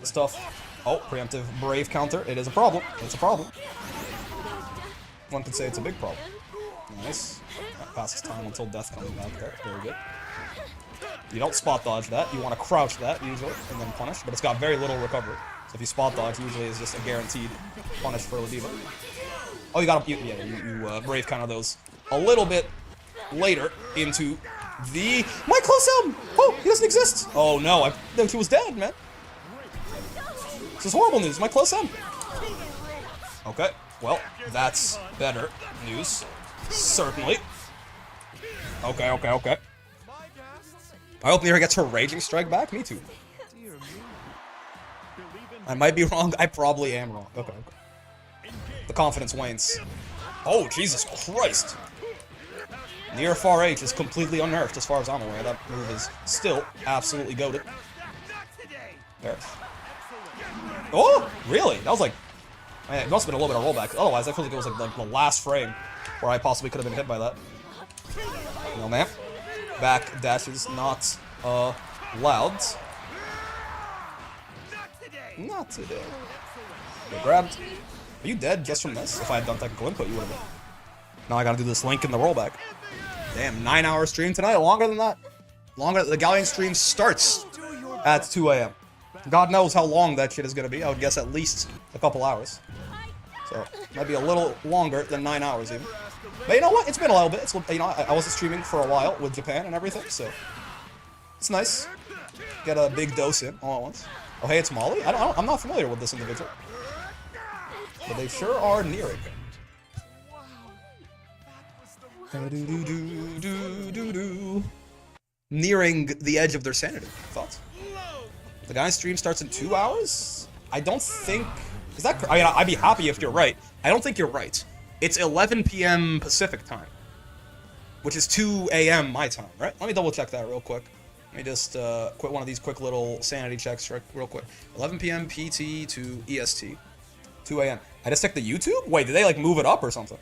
stuff. Oh, preemptive brave counter. It is a problem. It's a problem. One could say it's a big problem. Nice. That passes time until death comes back there. Very good. You don't spot dodge that. You want to crouch that, usually, and then punish. But it's got very little recovery. So if you spot dodge, usually it's just a guaranteed punish for Ladiva. Oh, you got you brave counter those a little bit later into the... My close M! Oh, he doesn't exist! Oh no, I think he was dead, man. This is horrible news. My close M. Okay. Well, that's better news. Certainly. Okay. I hope Nira gets her Raging Strike back. Me too. I might be wrong. I probably am wrong. Okay. The confidence wanes. Oh, Jesus Christ. Near far H is completely unnerfed as far as I'm aware. That move is still absolutely goated. There. Oh, really? That was like... Man, it must have been a little bit of rollback. Otherwise, I feel like it was like the last frame where I possibly could have been hit by that. No, ma'am. Back dashes not allowed. Not today. Get grabbed. Are you dead just from this? If I had done technical input, you would have been. Now I gotta do this link in the rollback. Damn, 9-hour stream tonight? Longer than that? Longer. The Gallion stream starts at 2 a.m. God knows how long that shit is gonna be. I would guess at least a couple hours. So, might be a little longer than 9 hours even. But you know what? It's been a little bit. It's, you know, I wasn't streaming for a while with Japan and everything, so it's nice. Get a big dose in all at once. Oh, hey, it's Molly? I'm not familiar with this individual. But they sure are nearing. Nearing the edge of their sanity. Thoughts? The guy's stream starts in 2 hours? I don't think... Is that... I mean, I'd be happy if you're right. I don't think you're right. It's 11 p.m. Pacific time. Which is 2 a.m. my time, right? Let me double check that real quick. Let me just quit one of these quick little sanity checks real quick. 11 p.m. PT to EST. 2 a.m. I just checked the YouTube? Wait, did they like move it up or something?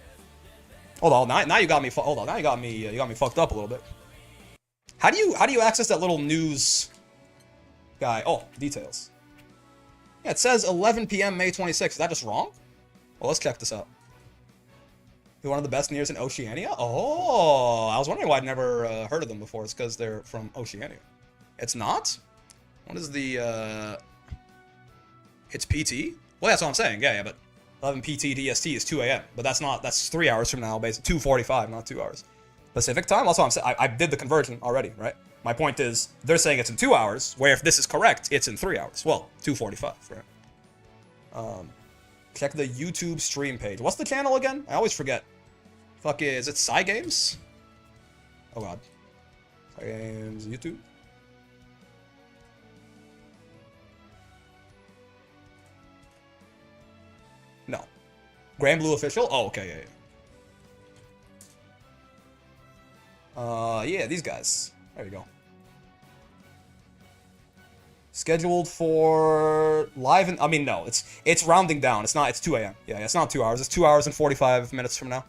Hold on, now you got me. Hold on, now you got me fucked up a little bit. How do you access that little news guy? Oh, details. Yeah, it says 11 p.m. May 26th. Is that just wrong? Well, let's check this out. You're one of the best nears in Oceania? Oh, I was wondering why I'd never heard of them before. It's because they're from Oceania. It's not? What is the, It's PT? Well, that's what I'm saying. Yeah, but 11 PT DST is 2 a.m. But that's 3 hours from now, basically. 2:45, not 2 hours. Pacific time? That's what I'm saying. I did the conversion already, right? My point is, they're saying it's in 2 hours, where if this is correct, it's in 3 hours. Well, 2:45, right? Check the YouTube stream page. What's the channel again? I always forget. Fuck, is it Psy Games? Oh god. Psy Games YouTube? No. Grand Blue Official? Oh, okay, yeah. Yeah, these guys. There you go. Scheduled for live and I mean no, it's rounding down. It's 2 a.m. Yeah, it's not 2 hours. It's 2 hours and 45 minutes from now.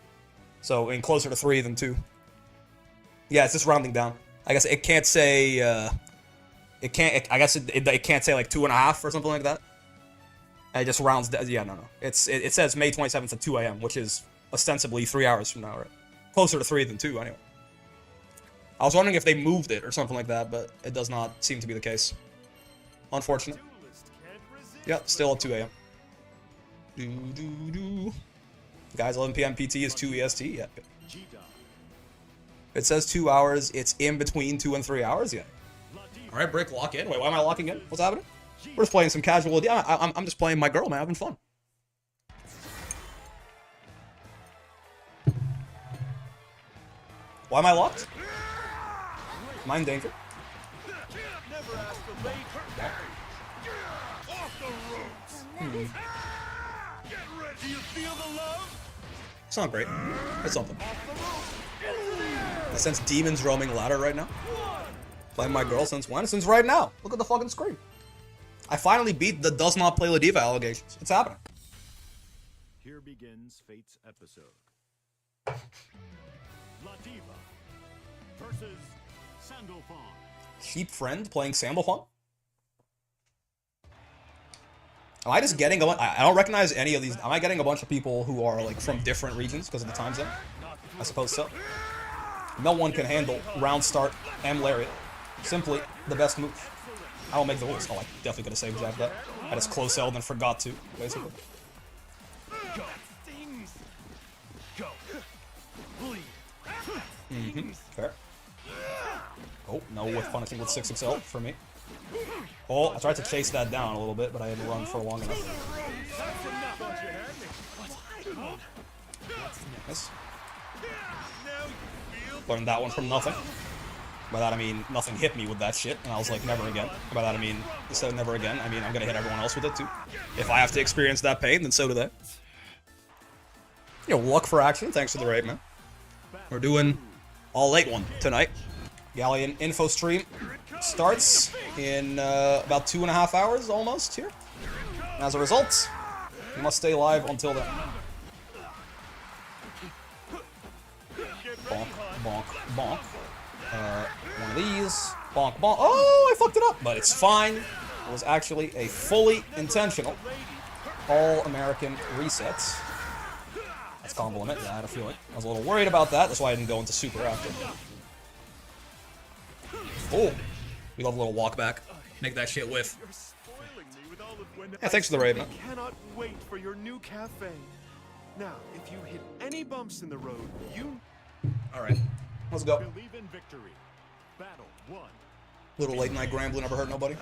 So closer to 3 than 2. Yeah, it's just rounding down. I guess it can't say it can't say like 2.5 or something like that. It just rounds down. Yeah, no. It says May 27th at 2 a.m., which is ostensibly 3 hours from now, right? Closer to 3 than 2 anyway. I was wondering if they moved it or something like that, but it does not seem to be the case. Unfortunate. Yep, still at 2 a.m. Guys, 11 p.m. PT is 2 EST. Yeah. It says 2 hours. It's in between 2 and 3 hours. Yeah. All right, break, lock in. Wait, why am I locking in? What's happening? We're just playing some casual. Yeah, I'm just playing my girl, man. Having fun. Why am I locked? Am I in danger? It's not great. It's something. I sense demons roaming ladder right now. Playing my girl since when? Since right now. Look at the fucking screen. I finally beat the does not play Ladiva allegations. It's happening. Here begins Fate's episode. Ladiva versus Sandalphon. Cheap friend playing Sandalphon? Am I just getting I don't recognize any of these. Am I getting a bunch of people who are like from different regions because of the time zone? I suppose so. No one can handle round start M Lariat. Simply the best move. I don't make the rules. Oh, I definitely could have saved Jack that. I just close held and forgot to, basically. Fair. Oh, no, with punishing with 6XL for me. Oh, I tried to chase that down a little bit, but I didn't run for long enough. Nice. Learned that one from nothing. By that I mean nothing hit me with that shit, and I was like, never again. By that I mean, instead of never again, I mean I'm gonna hit everyone else with it too. If I have to experience that pain, then so do they. You know, luck for action, thanks for the raid, man. We're doing all late one tonight. Galleon info stream starts in about 2.5 hours almost here. And as a result, you must stay live until then. Bonk, bonk, bonk. One of these. Bonk, bonk. Oh, I fucked it up, but it's fine. It was actually a fully intentional all-American reset. That's combo limit. Yeah, I had a feeling. I was a little worried about that. That's why I didn't go into super after. Oh, we love a little walk back. Make that shit whiff. Yeah, thanks for the raid, man. I cannot wait for your new cafe. Now, if you hit any bumps in the road, you... Alright, let's go. Believe in victory. Battle 1. Little late night Grambler never hurt nobody.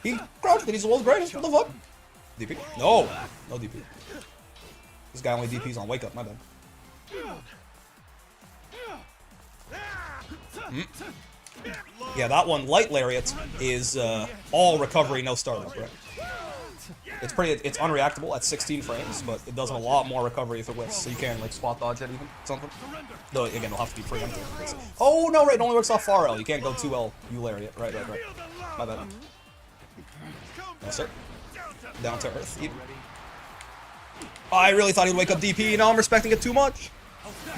He crouched and he's the world's greatest. What the fuck? DP? No! No DP. This guy only DPs on wake up, my bad. Yeah, that one, Light Lariat, is all recovery, no startup, right? It's unreactable at 16 frames, but it does a lot more recovery if it whiffs, so you can like spot dodge it even, something. Though again, it'll have to be preempted. Oh no, right, it only works off far L. You can't go 2L U Lariat. Right. My bad. No sir. Down to earth. Eat. Oh, I really thought he'd wake up DP. Now I'm respecting it too much.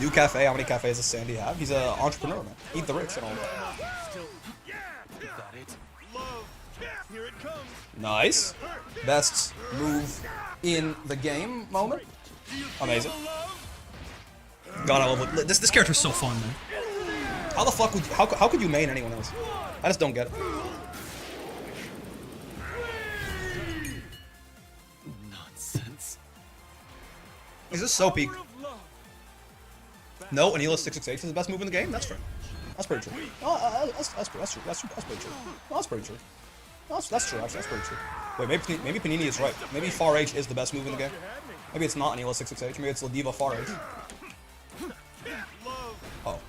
New cafe. How many cafes does Sandy have? He's an entrepreneur, man. Eat the rich and all that. Nice. Best move in the game moment. Amazing. God, I love it. This character's so fun, man. How the fuck would you, how could you main anyone else? I just don't get it. Nonsense. Is this so peak? No, Anila 668 is the best move in the game? That's fair. That's pretty true. Oh, that's pretty true. That's pretty true. That's pretty true. That's true, actually. That's pretty true. Wait, maybe Panini is right. Maybe Far H is the best move in the game. Maybe it's not Anila 668. Maybe it's Ladiva Far H. Oh.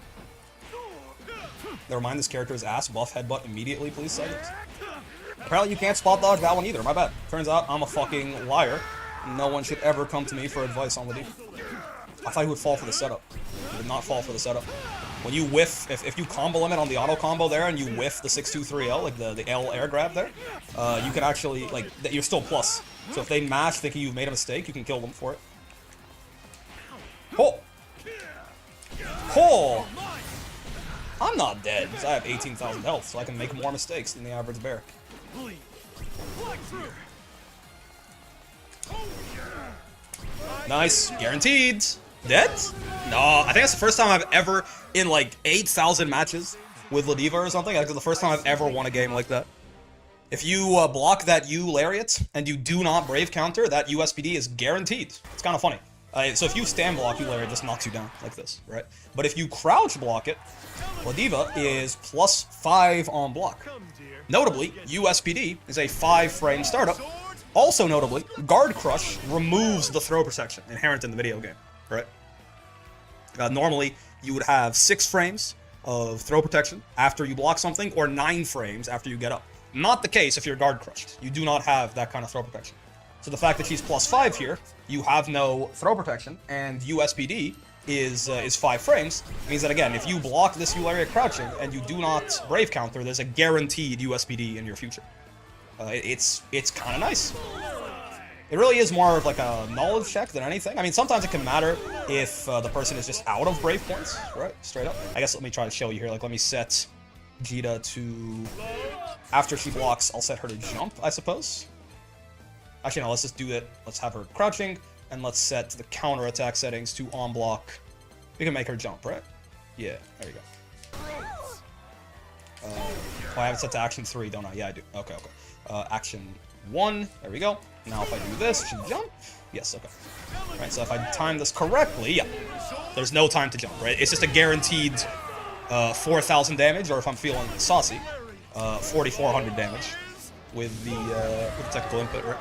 Never mind, this character is ass. Buff headbutt immediately, please, seconds. Apparently you can't spot dodge that one either. My bad. Turns out I'm a fucking liar. No one should ever come to me for advice on Ladiva. I thought he would fall for the setup. He did not fall for the setup. When you whiff, if you combo limit on the auto combo there and you whiff the 623L, like the L air grab there, you can actually, like, you're still plus. So if they mash thinking you've made a mistake, you can kill them for it. Oh! Oh! I'm not dead, because I have 18,000 health, so I can make more mistakes than the average bear. Nice. Guaranteed. Dead? No, I think that's the first time I've ever, in like 8,000 matches with Ladiva or something, I think it's the first time I've ever won a game like that. If you block that U Lariat and you do not Brave counter, that USPD is guaranteed. It's kind of funny. So if you stand block, U Lariat just knocks you down like this, right? But if you crouch block it, Ladiva is +5 on block. Notably, USPD is a 5-frame startup. Also notably, Guard Crush removes the throw protection inherent in the video game, right? Normally, you would have 6 frames of throw protection after you block something, or 9 frames after you get up. Not the case if you're guard crushed. You do not have that kind of throw protection. So the fact that she's +5 here, you have no throw protection, and USPD is 5 frames, means that again, if you block this Eularia crouching and you do not Brave counter, there's a guaranteed USPD in your future. It's kind of nice. It really is more of like a knowledge check than anything. I mean, sometimes it can matter if the person is just out of Brave points, right? Straight up. I guess let me try to show you here. Like, let me set Jita to... After she blocks, I'll set her to jump, I suppose. Actually, no, let's just do it. Let's have her crouching, and let's set the counter attack settings to on block. We can make her jump, right? Yeah, there you go. Oh, I have it set to action 3, don't I? Yeah, I do. Okay, okay. Action 1, there we go. Now if I do this, she jump. Yes, okay. Right, so if I time this correctly, yeah. There's no time to jump, right? It's just a guaranteed 4,000 damage, or if I'm feeling saucy, 4,400 damage with the technical input, right?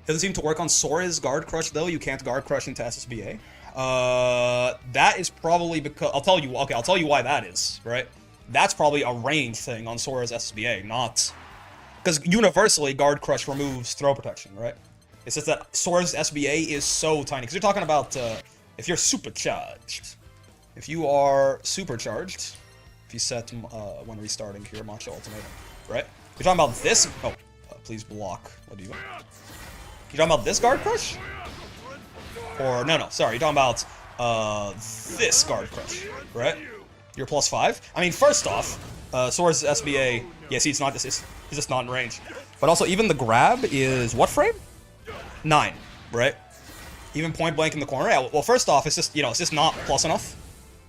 Doesn't seem to work on Sora's guard crush though. You can't guard crush into SSBA. That is probably because I'll tell you why that is, right? That's probably a range thing on Sora's SSBA, not because universally guard crush removes throw protection, right? It's just that Sora's SBA is so tiny. Because you're talking about if you're supercharged. If you are supercharged, if you set when restarting here, Macho Ultimatum, right? You're talking about this. Oh, please block. What do you want? You're talking about this guard crush? Or no, sorry. You're talking about this guard crush, right? You're +5. I mean, first off, Sora's SBA. Yeah, see, it's not just it's just not in range. But also, even the grab is what frame? 9, right? Even point blank in the corner. Yeah, well, first off, it's just not plus enough.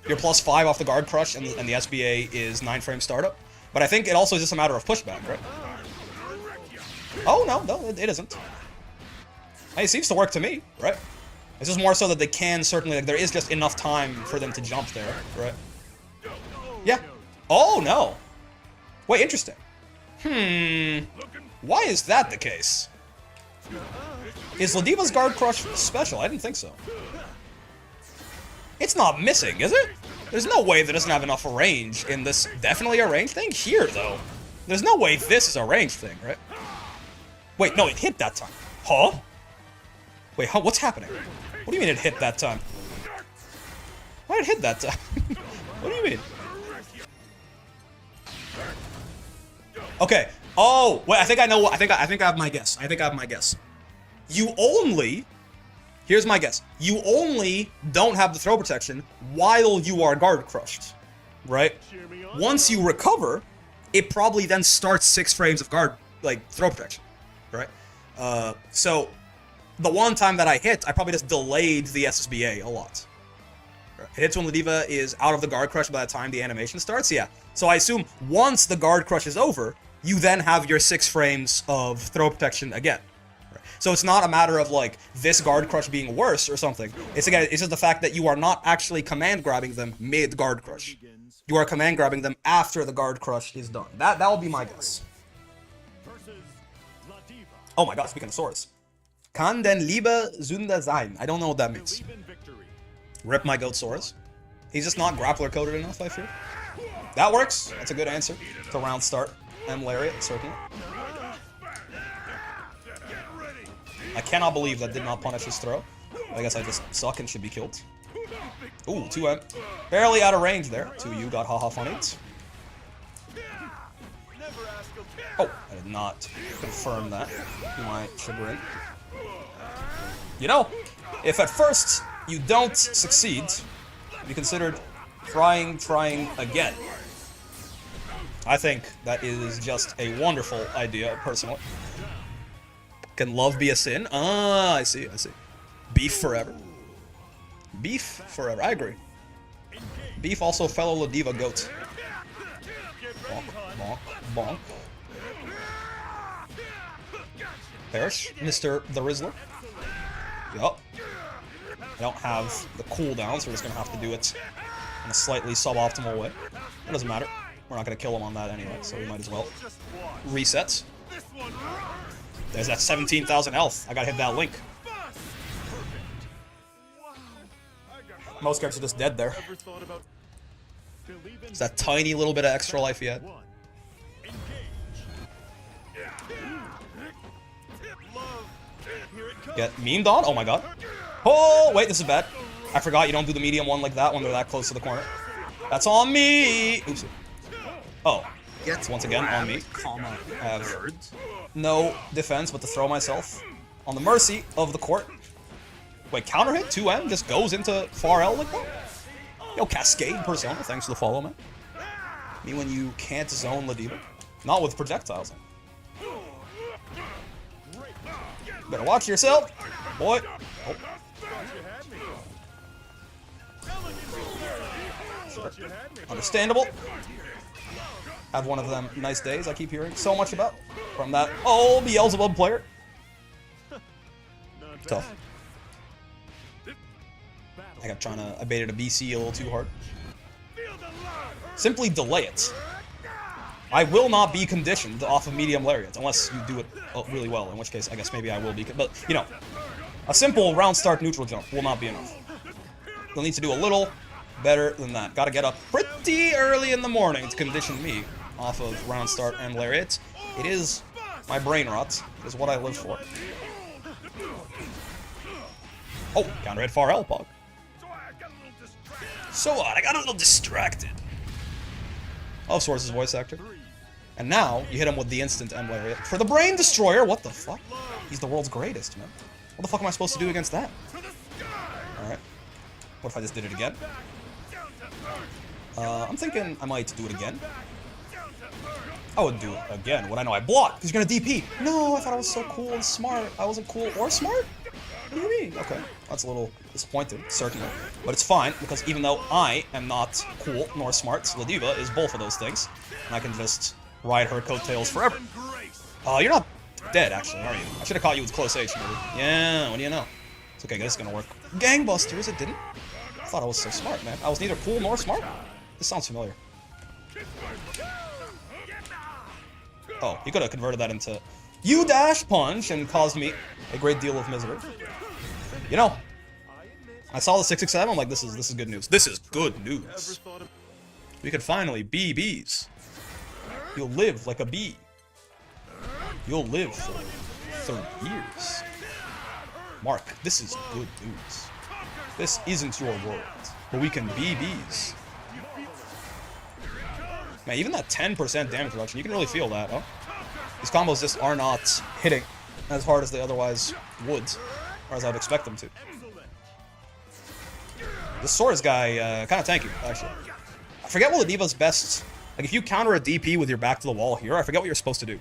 You're +5 off the guard crush, and the SBA is 9 frame startup. But I think it also is just a matter of pushback, right? Oh no, it isn't. Hey, it seems to work to me, right? It's just more so that they can certainly, like, there is just enough time for them to jump there, right? Yeah. Oh, no. Wait, interesting. Why is that the case? Is Ladiva's guard crush special? I didn't think so. It's not missing, is it? There's no way that doesn't have enough range in this. Definitely a range thing here, though. There's no way this is a range thing, right? Wait, no, it hit that time. Huh? Wait, what's happening? What do you mean it hit that time? Why did it hit that time? What do you mean? Okay. Oh, wait, I think I know. I think I have my guess. I think I have my guess. You only... Here's my guess. You only don't have the throw protection while you are guard crushed, right? Once you recover, it probably then starts 6 frames of guard, like, throw protection, right? So, the one time that I hit, I probably just delayed the SSBA a lot. Right. It hits when Ladiva is out of the guard crush by the time the animation starts, yeah. So I assume once the guard crush is over, you then have your 6 frames of throw protection again. Right. So it's not a matter of, like, this guard crush being worse or something. It's just the fact that you are not actually command grabbing them mid-guard crush. You are command grabbing them after the guard crush is done. That will be my guess. Oh my god, speaking of swords. Kann den Liebe Sünder sein? I don't know what that means. Rip my goat Soras. He's just not grappler coded enough, I fear. That works. That's a good answer. It's a round start. M Lariat, certainly. I cannot believe that did not punish his throw. I guess I just suck and should be killed. Ooh, 2M. Barely out of range there. 2U got haha funny. Oh, I did not confirm that. My chagrin. You know, if at first you don't succeed, be considered trying again. I think that is just a wonderful idea, personally. Can love be a sin? Ah, I see. Beef forever. Beef forever, I agree. Beef also fellow Ladiva goat. Bonk, bonk, bonk. Perish, Mr. the Rizzler. Yup. I don't have the cooldown, so we're just gonna have to do it in a slightly suboptimal way. It doesn't matter. We're not gonna kill him on that anyway, so we might as well reset. There's that 17,000 health. I gotta hit that link. Most characters are just dead there. It's that tiny little bit of extra life he had. Get memed on. Oh my god. Oh, wait, this is bad. I forgot you don't do the medium one like that when they're that close to the corner. That's on me. Oops. Oh. Gets Once again on me. Comma. I have no defense but to throw myself on the mercy of the court. Wait, counter hit 2M just goes into far L like that? Yo, Cascade Persona, thanks for the follow, man. Me when you can't zone Ladiva. Not with projectiles. Better watch yourself, boy. Oh. Sure. Understandable. Have one of them nice days I keep hearing so much about from that old Beelzebub player. Tough. I baited a BC a little too hard. Simply delay it. I will not be conditioned off of medium lariats unless you do it really well, in which case I guess maybe I will be. But, you know, a simple round start neutral jump will not be enough. You'll need to do a little better than that. Gotta get up pretty early in the morning to condition me off of round start and lariats. It is my brain rot. It is what I live for. Oh, counter hit far L, Pog. So what? I got a little distracted. Oh, Source's voice actor. And now, you hit him with the instant M lariat. For the Brain Destroyer, what the fuck? He's the world's greatest, man. What the fuck am I supposed to do against that? Alright. What if I just did it again? I'm thinking I might do it again. I wouldn't do it again. Would I know I blocked? Because you're gonna DP. No, I thought I was so cool and smart. I wasn't cool or smart? What do you mean? Okay, that's a little disappointing, certainly. But it's fine, because even though I am not cool nor smart, Ladiva is both of those things. And I can just ride her coattails forever. You're not dead, actually, are you? I should have caught you with close H, maybe. Yeah, what do you know? It's okay, this is gonna work. Gangbusters, it didn't? I thought I was so smart, man. I was neither cool nor smart? This sounds familiar. Oh, he could have converted that into U-dash punch and caused me a great deal of misery. You know, I saw the 667, I'm like, this is good news. This is good news. We could finally be bees. You'll live like a bee. You'll live for 30 years. Mark, this is good news. This isn't your world, but we can be bees. Man, even that 10% damage reduction, you can really feel that, huh? These combos just are not hitting as hard as they otherwise would, or as I'd expect them to. This Swords guy, kind of tanky, actually. I forget what Ladiva's best... Like, if you counter a DP with your back to the wall here, I forget what you're supposed to do.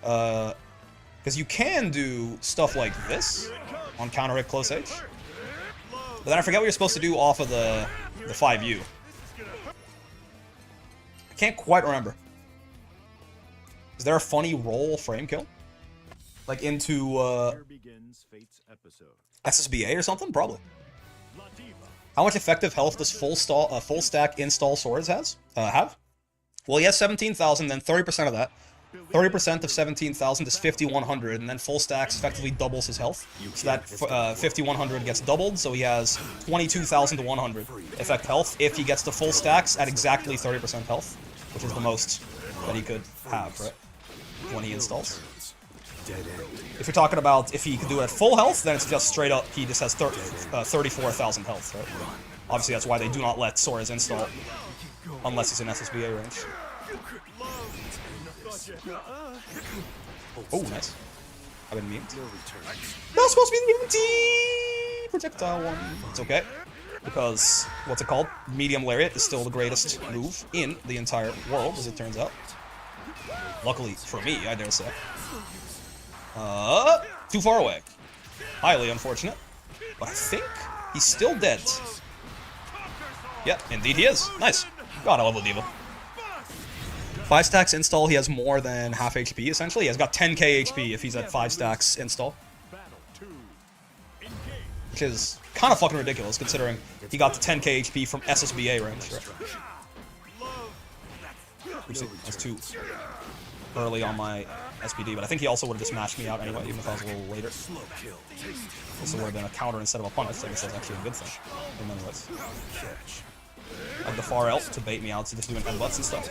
Because you can do stuff like this on counter hit close H. But then I forget what you're supposed to do off of the 5U. I can't quite remember. Is there a funny roll frame kill? Like into SSBA or something? Probably. How much effective health does full stack install Swords have? Well, he has 17,000, then 30% of that. 30% of 17,000 is 5,100, and then full stacks effectively doubles his health. So that 5,100 gets doubled, so he has 22,000 to 100 effect health if he gets the full stacks at exactly 30% health, which is the most that he could have, right? When he installs. If you're talking about if he could do it at full health, then it's just straight up, he just has 34,000 health, right? Obviously, that's why they do not let Sora's install unless he's in SSBA range. Oh, nice. I've been memed. Not supposed to be the projectile one. It's okay. Because, what's it called? Medium Lariat is still the greatest move in the entire world, as it turns out. Luckily for me, I dare say. Too far away. Highly unfortunate. But I think he's still dead. Yeah, indeed he is. Nice. God, I love Ladiva. 5 stacks install, he has more than half HP, essentially. He has got 10k HP if he's at 5 stacks install. Which is kind of fucking ridiculous, considering he got the 10k HP from SSBA range, right? Oopsie, that's too early on my SPD, but I think he also would have just mashed me out anyway, even if I was a little later. This would have been a counter instead of a punish, so I guess that's actually a good thing, in many ways. Like the far L to bait me out, so just doing headbutts and stuff.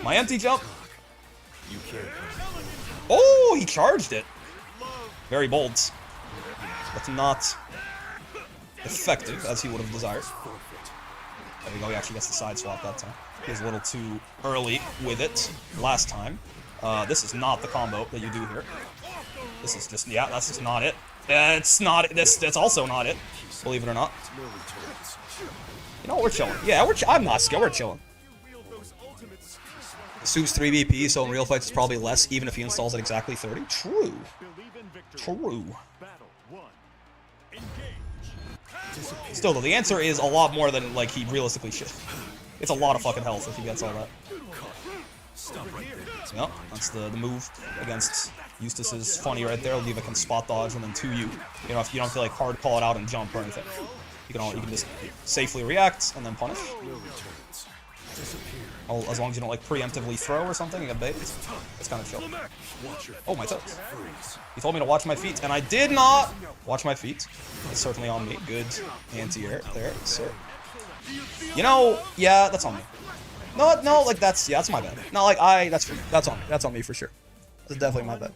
My empty jump! Oh, he charged it! Very bold. But not effective as he would have desired. There we go, he actually gets the side swap that time. He was a little too early with it last time. This is not the combo that you do here. This is just, yeah, that's just not it. It's not, that's also not it, believe it or not. You know what, we're chilling. Yeah, I'm not scared, we're chilling. Soup's 3 BP, so in real fights it's probably less, even if he installs at exactly 30. True. True. Still, though, the answer is a lot more than, like, he realistically should. It's a lot of fucking health if he gets all that. Yep, that's the move against Eustace's funny right there. Leva can spot dodge and then 2U. You know, if you don't feel like hard call it out and jump or anything. You can just safely react and then punish. As long as you don't like preemptively throw or something, you get bait. It's kind of chill. Oh, my toes. He told me to watch my feet, and I did not watch my feet. It's certainly on me. Good anti-air there, sir. You know, yeah, that's on me. No, like that's my bad. No, like that's on me. That's on me for sure. That's definitely my bad.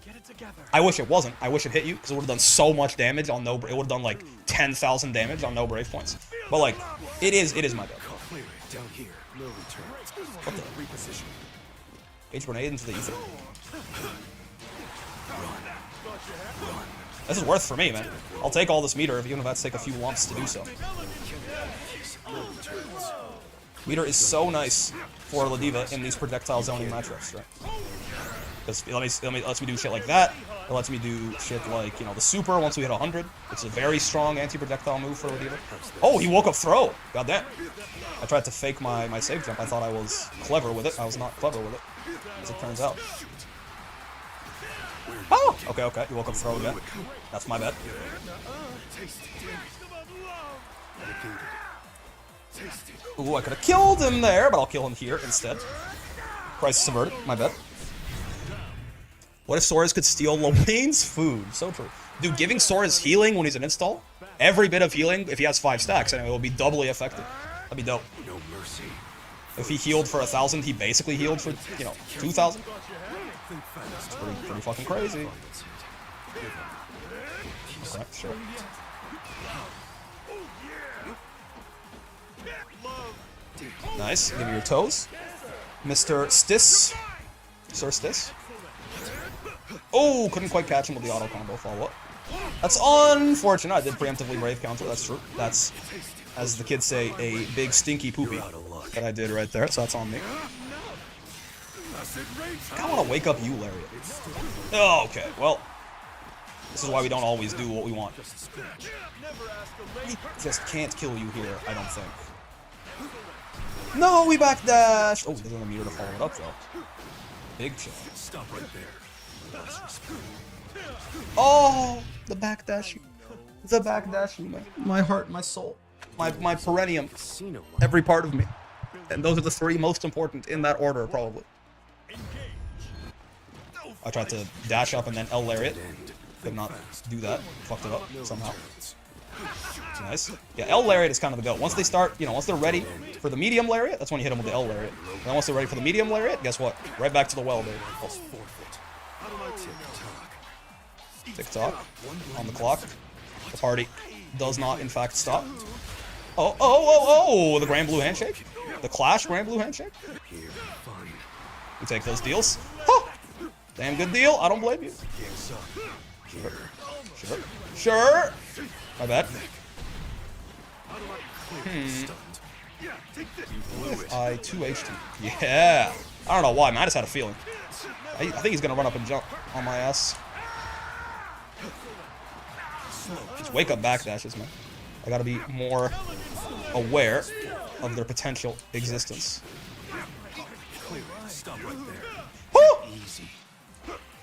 I wish it wasn't. I wish it hit you because it would have done so much damage on no. It would have done like 10,000 damage on no brave points. But like, it is my bad. What the? H grenade into the ether. This is worth for me, man. I'll take all this meter, even if I have to take a few lumps to do so. Meter is so nice for Ladiva in these projectile zoning matchups, right? Because it lets me do shit like that. It lets me do shit like, you know, the super once we hit 100. It's a very strong anti-projectile move for Ladiva. Oh, he woke up throw. Goddamn. I tried to fake my save jump. I thought I was clever with it. I was not clever with it, as it turns out. Oh! Okay. He woke up throw again. That's my bad. Ooh, I could have killed him there, but I'll kill him here instead. Crisis averted. My bad. What if Sora's could steal Lorraine's food? So true. Dude, giving Sora's healing when he's an install, every bit of healing, if he has 5 stacks, anyway, it will be doubly effective. That'd be dope. If he healed for 1,000, he basically healed for, you know, 2,000. It's pretty fucking crazy. Okay, sure. Nice. Give me your toes. Mr. Stis. Sir Stis. Oh, couldn't quite catch him with the auto combo follow-up. That's unfortunate. I did preemptively brave counter. That's true. That's, as the kids say, a big stinky poopy that I did right there. So that's on me. I kind of want to wake up you, Lariat. Oh, okay. Well, this is why we don't always do what we want. He just can't kill you here, I don't think. No, we backdash. Oh, there's a meter to follow it up, though. Big chill. Stop right there. Oh, the backdash. The backdash. My heart, my soul, my perennium. Every part of me. And those are the 3 most important in that order, probably. I tried to dash up and then L Lariat. Could not do that. Fucked it up somehow. Nice. Yeah, L Lariat is kind of the go. Once they start, you know, once they're ready for the medium Lariat, that's when you hit them with the L Lariat. And then once they're ready for the medium Lariat, guess what? Right back to the well, baby. Tick-tock. On the clock. The party does not, in fact, stop. Oh! The Grand Blue Handshake? The Clash Grand Blue Handshake? We take those deals. Huh. Damn good deal. I don't blame you. Sure. My bad. I 2HT. Yeah. I don't know why, man. I just had a feeling. I think he's gonna run up and jump on my ass. Just wake up backdashes, man. I gotta be more aware of their potential existence. Woo!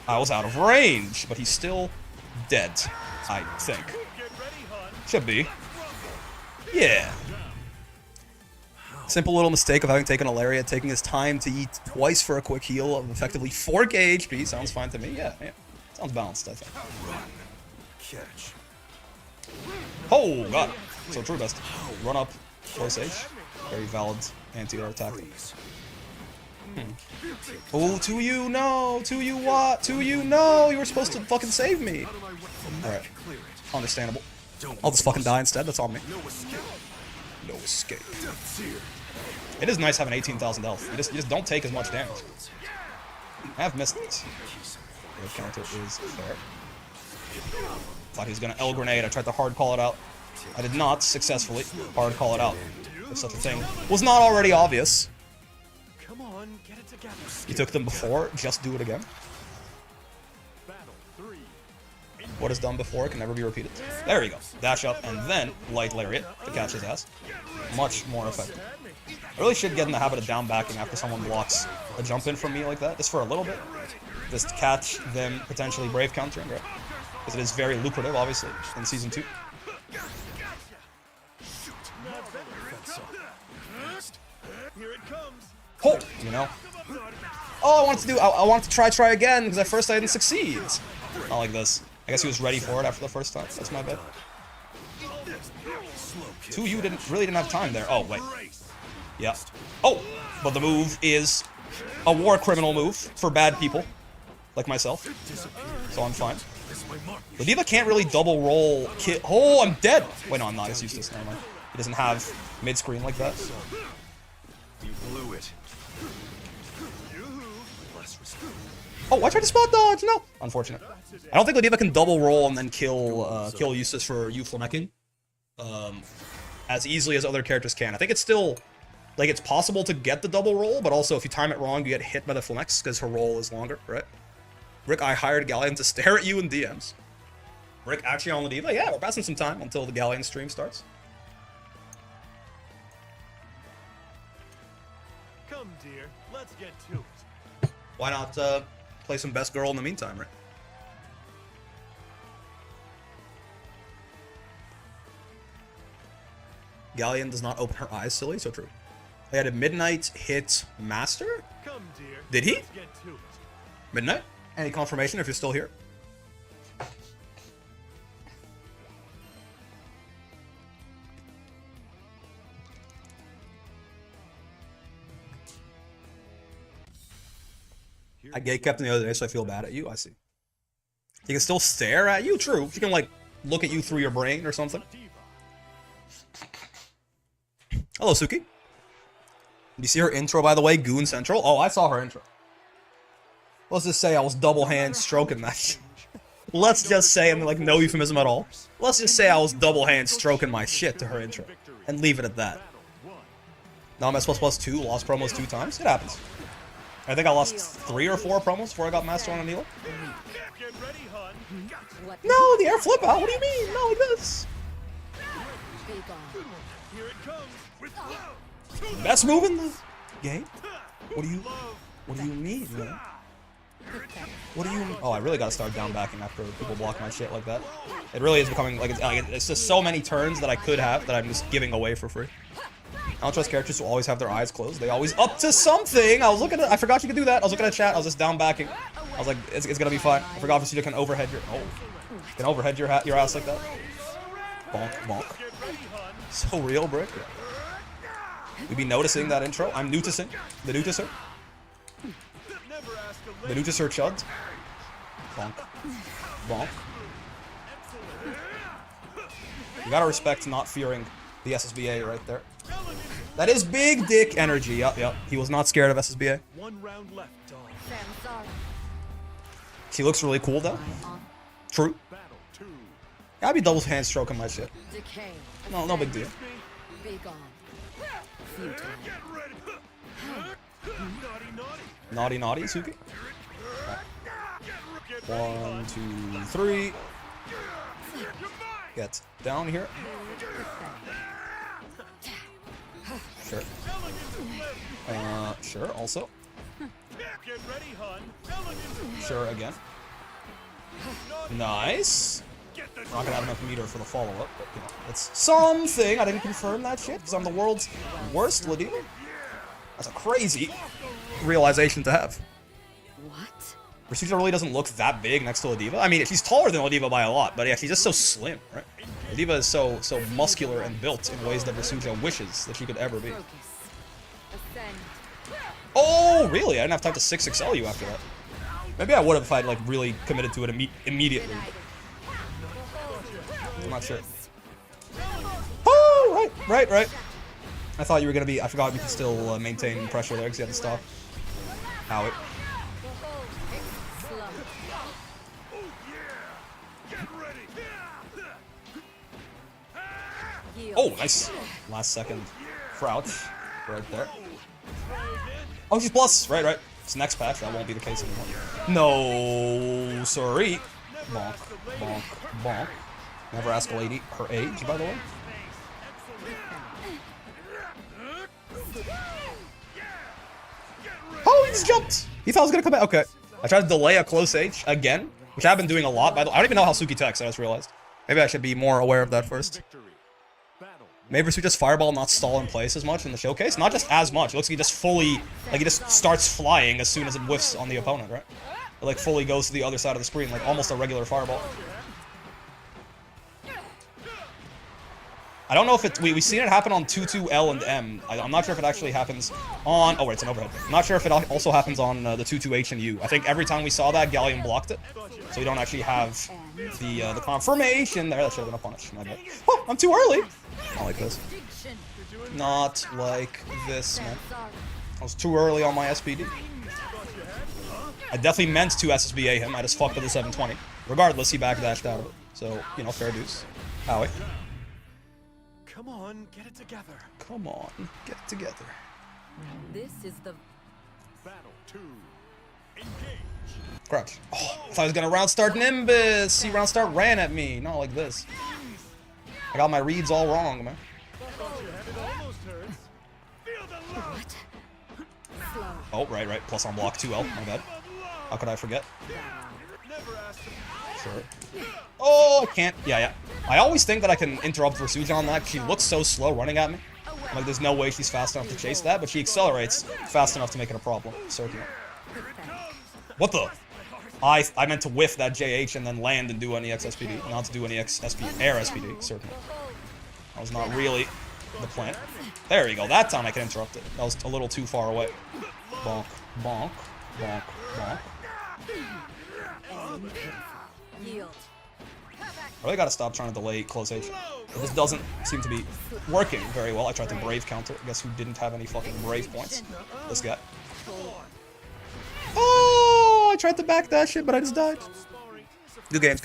I was out of range, but he's still dead, I think. Should be. Yeah. Simple little mistake of having taken a Lariat, taking his time to eat twice for a quick heal of effectively 4k HP. Sounds fine to me. Yeah. Sounds balanced, I think. Oh, God. So true best. Run up, close H. Very valid anti-air tactic. Oh, to you, no! To you what? To you, no! You were supposed to fucking save me! Alright. Understandable. I'll just fucking die instead, that's on me. No escape. It is nice having 18,000 health. You just don't take as much damage. I have missed these. The counter is fair. Thought he was gonna L grenade. I tried to hard call it out. I did not successfully hard call it out. If such a thing was not already obvious. Come on, get it together. You took them before, just do it again. What is done before can never be repeated. There you go. Dash up and then light lariat to catch his ass. Much more effective. I really should get in the habit of down backing after someone blocks a jump in from me like that, just for a little bit. Just catch them potentially brave countering, right? Because it is very lucrative, obviously, in Season 2. Oh, you know. Oh, I wanted to try again, because at first I didn't succeed. Not like this. I guess he was ready for it after the first time. That's my bad. 2, you really didn't have time there. Oh, wait. Yeah. Oh, but the move is a war criminal move for bad people, like myself. So I'm fine. The Diva can't really double roll kill. Oh, I'm dead. Wait, no, I'm not. It's useless. Never mind. He doesn't have mid-screen like that. You blew it. Oh, I tried to spot dodge. No, unfortunate. I don't think the Diva can double roll and then kill Eustace for you flamecking as easily as other characters can. I think it's still like it's possible to get the double roll, but also if you time it wrong, you get hit by the flamex because her roll is longer, right? Rick, I hired Gallion to stare at you in DMs. Rick actually on the Diva? Yeah, we're passing some time until the Gallion stream starts. Come, dear, let's get to it. Why not play some best girl in the meantime, right? Gallion does not open her eyes, silly, so true. I had a midnight hit master? Come, dear. Did he? Let's get to it. Midnight? Any confirmation if you're still here? I gate kept him the other day, so I feel bad at you. I see. He can still stare at you? True. He can, like, look at you through your brain or something. Hello, Suki. Did you see her intro, by the way? Goon Central? Oh, I saw her intro. Let's just say I was double hand stroking that shit. Let's just say, I mean, like, no euphemism at all. Let's just say I was double hand stroking my shit to her intro. And leave it at that. Now I'm S++ 2, lost promos 2 times. It happens. I think I lost 3 or 4 promos before I got Master on Anila. No, the air flip out. What do you mean? Not like this. Best move in the game? What do you mean, man? What do you mean? Oh, I really gotta start down backing after people block my shit like that. It really is becoming like it's just so many turns that I could have that I'm just giving away for free. I don't trust characters who always have their eyes closed. They always up to something. I was looking at. I forgot you could do that. I was looking at chat. I was just down backing. I was like, it's gonna be fine. I forgot you can overhead your. Oh, you can overhead your ass like that. Bonk, bonk. So real, Brick. We be noticing that intro. I'm noticing the noticer. The noticer chud. Bonk, bonk. You gotta respect not fearing the SSBA right there. That is big dick energy. Yep. He was not scared of SSBA. 1 round left, dog. She looks really cool though. True. I'd be double hand stroking my shit. No big deal. Naughty, Suki. 1, 2, 3. Get down here. Sure. Sure, also. Sure, again. Nice. We're not gonna have enough meter for the follow-up, but, you know, it's something. I didn't confirm that shit, because I'm the world's worst Ladiva. That's a crazy realization to have. What? Rasuja really doesn't look that big next to Ladiva. I mean, she's taller than Ladiva by a lot, but yeah, she's just so slim, right? Ladiva is so muscular and built in ways that Rasuja wishes that she could ever be. Oh, really? I didn't have time to 6XL you after that. Maybe I would have if I'd like really committed to it immediately. I'm not sure. Oh, right. I thought you were gonna be. I forgot you could still maintain pressure there because you had to stop. Ow. Oh, nice. Last second crouch right there. Oh, she's plus. Right. It's next patch. That won't be the case anymore. No, sorry. Bonk. Never ask a lady her age, by the way. Oh, he just jumped. He thought I was gonna come back. Okay. I tried to delay a close H again, which I've been doing a lot. By the way, I don't even know how Suki techs. I just realized. Maybe I should be more aware of that first. Maybe we just fireball not stall in place as much in the showcase. Not just as much. It looks like he just fully, like he just starts flying as soon as it whiffs on the opponent, right? It like fully goes to the other side of the screen, like almost a regular fireball. I don't know if it, we've seen it happen on 2-2 L and M. I'm not sure if it actually happens on, oh wait, it's an overhead. I'm not sure if it also happens on the 2-2 H and U. I think every time we saw that, Gallion blocked it. So we don't actually have the confirmation there. That should have been a punish, my bad. Oh, I'm too early. Not like this. Not like this, man. I was too early on my SPD. I definitely meant to SSBA him. I just fucked with the 720. Regardless, he backdashed out of it. So, you know, fair dues. Howie. Come on, get it together. Come on, get it together. This is the Battle 2. Engage. Crouch. Oh, I thought I was gonna round start Nimbus. See, round start ran at me. Not like this. I got my reads all wrong, man. Oh, right. Plus on block 2L. My bad. How could I forget? Sure. Oh, I can't. Yeah. I always think that I can interrupt Versuja on that. She looks so slow running at me. Like, there's no way she's fast enough to chase that, but she accelerates fast enough to make it a problem. Certainly. What the? I meant to whiff that JH and then land and do any XSPD, not to do any air SPD, certainly. That was not really the plan. There you go. That time I can interrupt it. That was a little too far away. Bonk. yield. I really gotta stop trying to delay close H. This doesn't seem to be working very well. I tried to Brave counter. Guess who didn't have any fucking Brave points? This guy. Oh, I tried to back that shit, but I just died. Good games.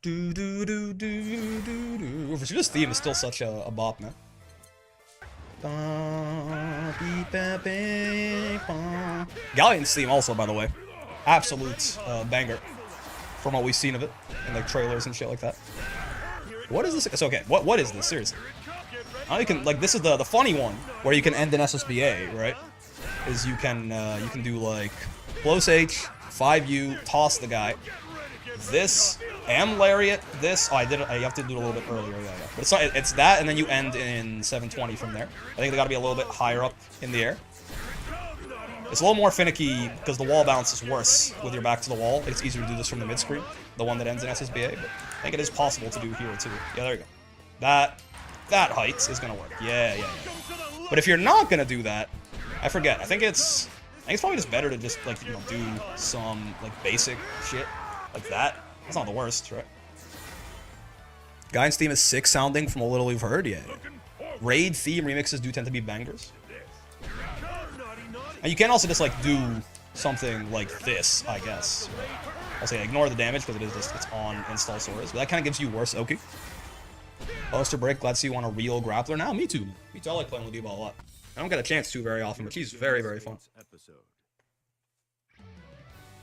Versuja's theme is still such a bop, man. Gallion's theme also, by the way. Absolute banger. From what we've seen of it in like trailers and shit like that. What is this? It's okay. What is this? Seriously. Now you can like this is the funny one where you can end an SSBA, right? Is you can do like close H, 5U, toss the guy. This M lariat. This you have to do it a little bit earlier. Yeah. But it's not. It's that, and then you end in 720 from there. I think they got to be a little bit higher up in the air. It's a little more finicky because the wall bounce is worse with your back to the wall. It's easier to do this from the mid screen, the one that ends in SSBA. But I think it is possible to do here too. Yeah, there you go. That height is gonna work. Yeah. But if you're not gonna do that, I forget. I think it's probably just better to just like do some like basic shit like that. That's not the worst, right? Gallion's theme is sick sounding from a little we've heard. Yeah. Raid theme remixes do tend to be bangers. And you can also just like do something like this, I guess. Right? I'll say ignore the damage because it's on install Soras, but that kind of gives you worse Oki. Poster break, glad to see you want a real grappler now. Me too. I like playing with Diva a lot. I don't get a chance to very often, but she's very, very fun.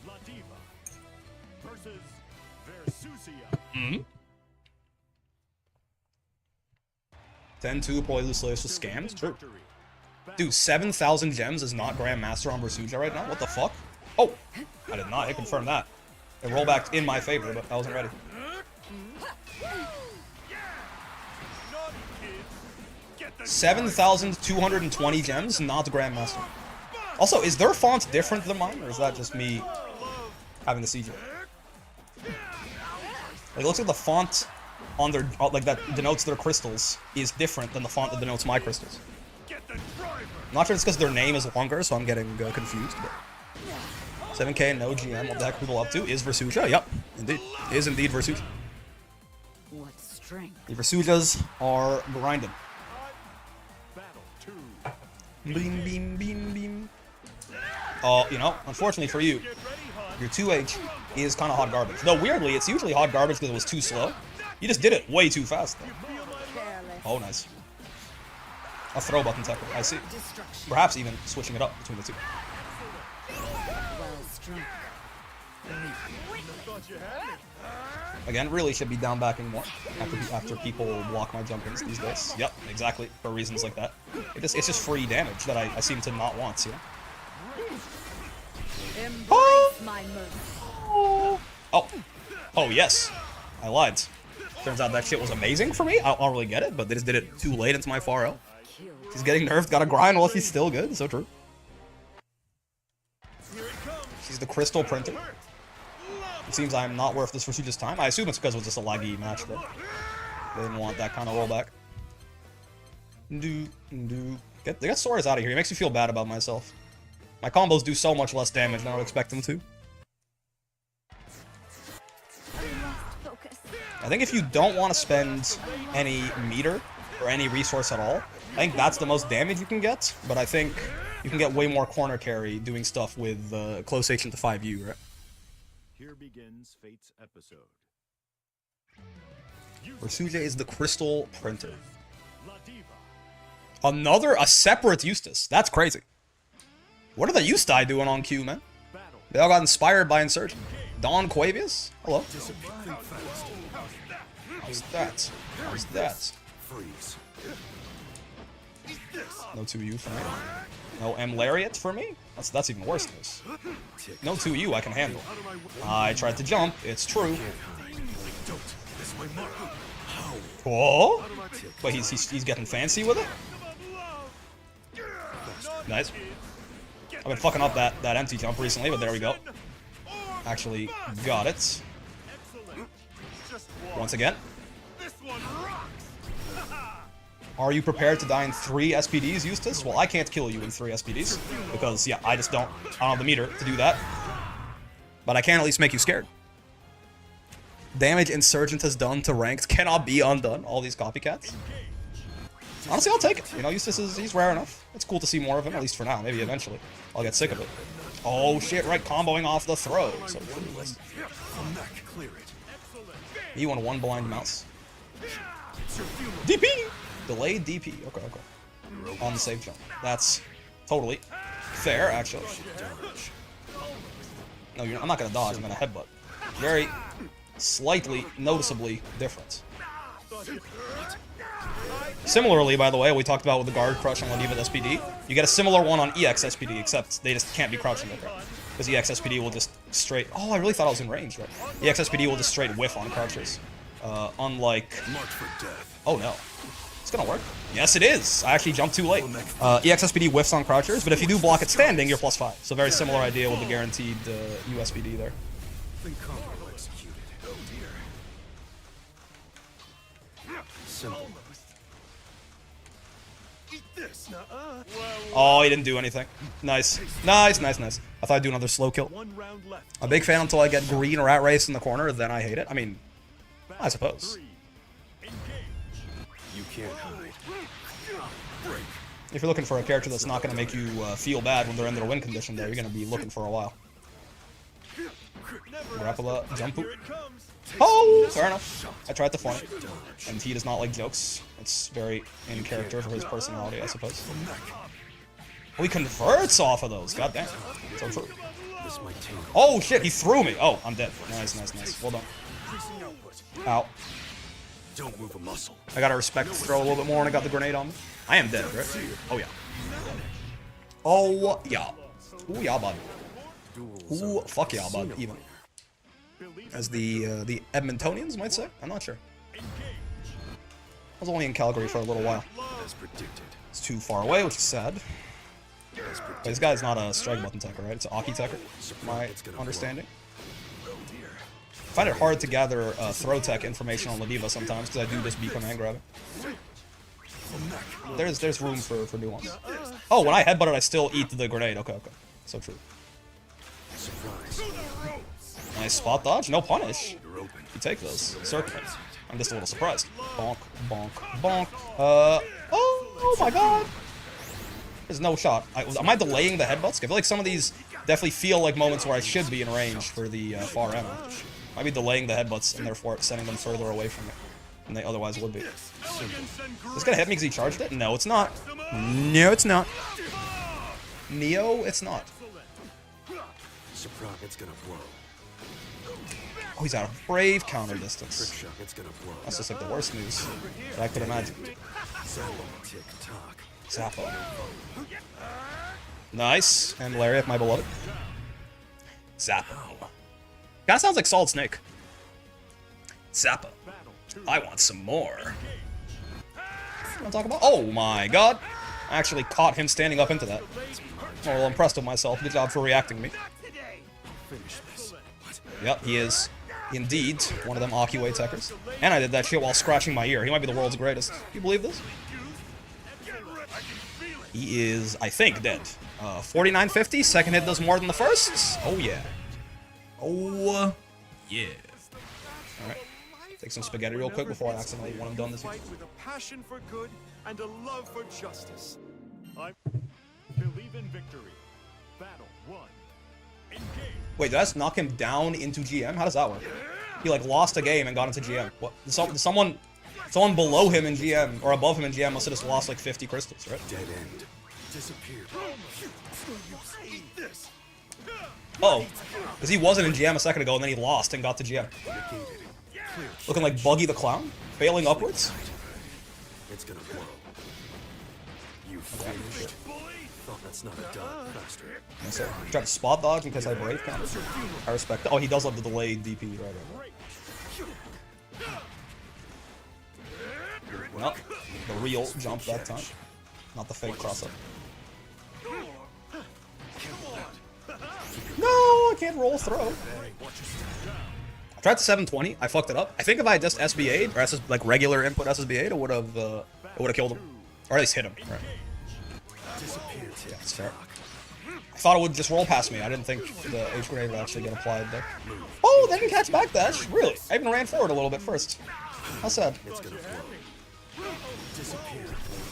La Diva versus Versusia. 10-2 probably lose slaves with scams. True. Dude, 7,000 gems is not Grandmaster on Versuja right now? What the fuck? Oh! I did not hit confirm that. It rolled back in my favor, but I wasn't ready. 7,220 gems, not Grandmaster. Also, is their font different than mine, or is that just me having the CJ? Like, it looks like the font on their, like that denotes their crystals is different than the font that denotes my crystals. Get the driver. I'm not sure it's because their name is longer, so I'm getting confused. But 7K, no GM. What the heck are people up to? Is Versuja? Yep, indeed. Is indeed Versuja. What strength? The Versujas are grinding. Battle 2. Beam, beam, beam, beam. You know, unfortunately for you, your 2H is kind of hot garbage. Though weirdly, it's usually hot garbage because it was too slow. You just did it way too fast, though. Careless. Oh, nice. A throw button tackle, I see. Destruction. Perhaps even switching it up between the two. Well struck. Again, really should be down backing more after people block my jump ins these days. Yep, exactly, for reasons like that. It's just free damage that I seem to not want, you know? Embrace my mercy. Oh, yes. I lied. Turns out that shit was amazing for me. I don't really get it, but they just did it too late into my far L. He's getting nerfed, gotta grind while he's still good. So true. She's the crystal printer. It seems I'm not worth this Versuja's time. I assume it's because it was just a laggy match, though. They didn't want that kind of rollback. They got swords out of here. It makes me feel bad about myself. My combos do so much less damage than I would expect them to. I think if you don't want to spend any meter or any resource at all, I think that's the most damage you can get. But I think you can get way more corner carry doing stuff with close H into 5U, right? Here begins Fate's episode. Versuja is the crystal printer. La Diva. A separate Eustace. That's crazy. What are the Eustace doing on Q, man? Battle. They all got inspired by Insurgent. Don Quavius? Hello. How's that? How's that? No 2U for me. No M Lariat for me? That's even worse than this. No 2U I can handle. I tried to jump, it's true. Whoa! But he's getting fancy with it? Nice. I've been fucking up that empty jump recently, but there we go. Actually got it. Once again. Are you prepared to die in 3 SPDs, Eustace? Well, I can't kill you in 3 SPDs. Because, yeah, I don't have the meter to do that. But I can at least make you scared. Damage Insurgent has done to ranked cannot be undone. All these copycats. Honestly, I'll take it. You know, Eustace he's rare enough. It's cool to see more of him, at least for now. Maybe eventually I'll get sick of it. Oh shit, right, comboing off the throw. So he won 1 blind mouse. DP! Delayed DP. Okay. On the safe jump. That's totally fair, actually. No, I'm not gonna dodge, I'm gonna headbutt. Very slightly, noticeably different. Similarly, by the way, we talked about with the guard crush on La Diva's SPD. You get a similar one on EX SPD, except they just can't be crouching it, right? Because EX SPD will just straight... Oh, I really thought I was in range, right? EX SPD will just straight whiff on crouchers. Unlike... Oh, no. It's gonna work. Yes, it is! I actually jumped too late. EX SPD whiffs on crouchers, but if you do block it standing, you're +5. So very similar idea with the guaranteed USPD there. Oh, he didn't do anything. Nice. Nice. I thought I'd do another slow kill. A big fan until I get green rat race in the corner, then I hate it. I mean, I suppose. You can't hide. If you're looking for a character that's not going to make you feel bad when they're in their win condition there, you're going to be looking for a while. Rapala, jump. Oh, fair enough. I tried to flank, and he does not like jokes. It's very in character for his personality, I suppose. Oh, he converts off of those. God damn. So true. Oh shit, he threw me. Oh, I'm dead. Nice. Well done. Ow. Don't move a muscle. I gotta respect the throw a little bit more when I got the grenade on me. I am dead, right? Oh yeah. Oh yeah. Ooh yeah, bud. Ooh, fuck yeah, bud. Even. As the Edmontonians might say? I'm not sure. I was only in Calgary for a little while. It's too far away, which is sad. But this guy's not a strike button techer, right? It's an Aki techer, my understanding. I find it hard to gather throw tech information on La Diva sometimes, because I do just beat command grabbing. There's room for nuance. Oh, when I headbutt it, I still eat the grenade. Okay, okay. So true. Nice spot dodge. No punish. You take those. Certainly. I'm just a little surprised. Bonk, bonk, bonk. Oh my god. There's no shot. Am I delaying the headbutts? I feel like some of these definitely feel like moments where I should be in range for the far end. Might be delaying the headbutts and therefore sending them further away from me than they otherwise would be. It's gonna hit me because he charged it? No, it's not. No, it's not. Neo, it's not. Oh, he's out of brave counter distance. That's just like the worst news that I could imagine. Zappo. Nice. And Lariat, my beloved. Zappo. Kinda sounds like Solid Snake. Zappo. I want some more. What I'm talking about? Oh my god. I actually caught him standing up into that. I'm a little impressed with myself. Good job for reacting to me. Yep, he is indeed one of them Akiway techers. And I did that shit while scratching my ear. He might be the world's greatest. Do you believe this? He is, I think, dead. 4950. Second hit does more than the first. Oh, yeah. Oh, yeah. Alright. Take some spaghetti real quick before I accidentally want him done this. Fight with a passion for good and a love for justice. I believe in victory. Battle 1. Engage. Wait, did I just knock him down into GM? How does that work? He, like, lost a game and got into GM. What? Someone below him in GM, or above him in GM, must have just lost, like, 50 crystals, right? Dead end. Disappeared. Oh, because he wasn't in GM a second ago, and then he lost and got to GM. Looking like Buggy the Clown, failing upwards. It's gonna blow. You finished. Thought that's not a done faster. Yes, sir. Tried to spot dodge in case I brave counter. I respect that. Oh, he does love the delayed DP, right. Well, the real jump that time. Not the fake cross-up. No, I can't roll throw. I tried the 720. I fucked it up. I think if I had just SBA'd, or like regular input SSBA'd, it would have killed him. Or at least hit him. Right. Yeah, that's fair. I thought it would just roll past me. I didn't think the H grenade would actually get applied there. Oh, they didn't catch back dash. Really? I even ran forward a little bit first. How sad.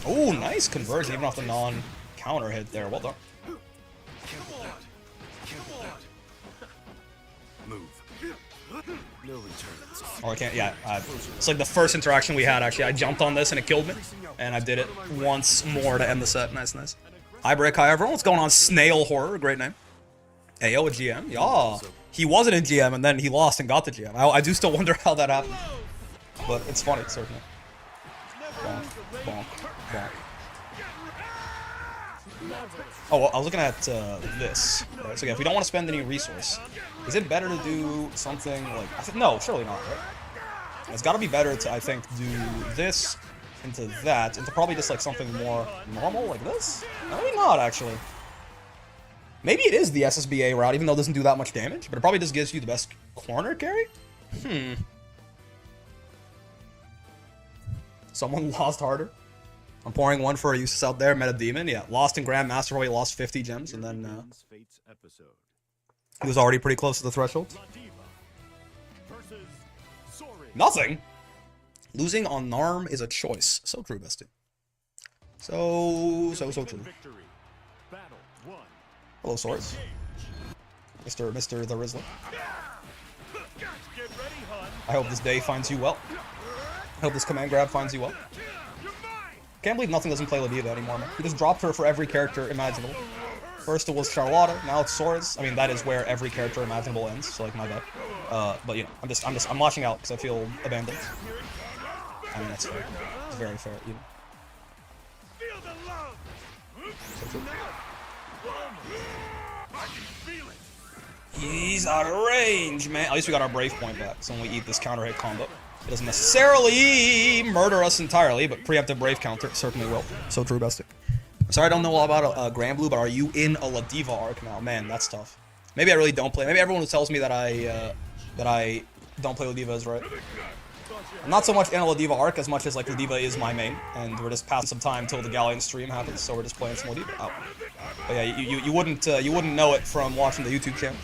Oh, nice conversion, even off the non-counter hit there. Well done. Oh, I can't, yeah. It's like the first interaction we had, actually. I jumped on this and it killed me. And I did it once more to end the set. Nice, nice. Hi, Break. Hi, everyone. What's going on? Snail Horror. Great name. Ayo, a GM. Yeah. He wasn't in GM and then he lost and got the GM. I do still wonder how that happened. But it's funny, certainly. Bonk, bonk, bonk. Oh, well, I was looking at this. Right? So yeah, if we don't want to spend any resource, is it better to do something like... no, surely not, right? It's got to be better to, I think, do this into that, into probably just like something more normal like this? Maybe not, actually. Maybe it is the SSBA route, even though it doesn't do that much damage, but it probably just gives you the best corner carry? Someone lost harder. I'm pouring one for a Usus out there, Meta Demon. Yeah, lost in Grandmaster, probably lost 50 gems, and then he was already pretty close to the threshold. Nothing! Losing on Narm is a choice. So true, bestie. So true. Hello, Swords. Mr. the Rizzler. I hope this day finds you well. I hope this command grab finds you well. Can't believe nothing doesn't play Ladiva anymore, man. He just dropped her for every character imaginable. First it was Charlotta, now it's Swords. I mean, that is where every character imaginable ends, so like, my bad. But you know, I'm watching out because I feel abandoned. I mean, that's fair. It's very fair, even. He's out of range, man. At least we got our Brave point back, so when we eat this counter hit combo, it doesn't necessarily murder us entirely, but preemptive Brave counter certainly will. So true, bestie. I'm sorry I don't know all about Grand Blue, but are you in a Ladiva arc now? Man, that's tough. Maybe I really don't play. Maybe everyone who tells me that I don't play Ladiva is right. I'm not so much in a Ladiva arc as much as like Ladiva is my main, and we're just passing some time till the Gallion stream happens, so we're just playing some Ladiva. Oh. But yeah, you wouldn't know it from watching the YouTube channel.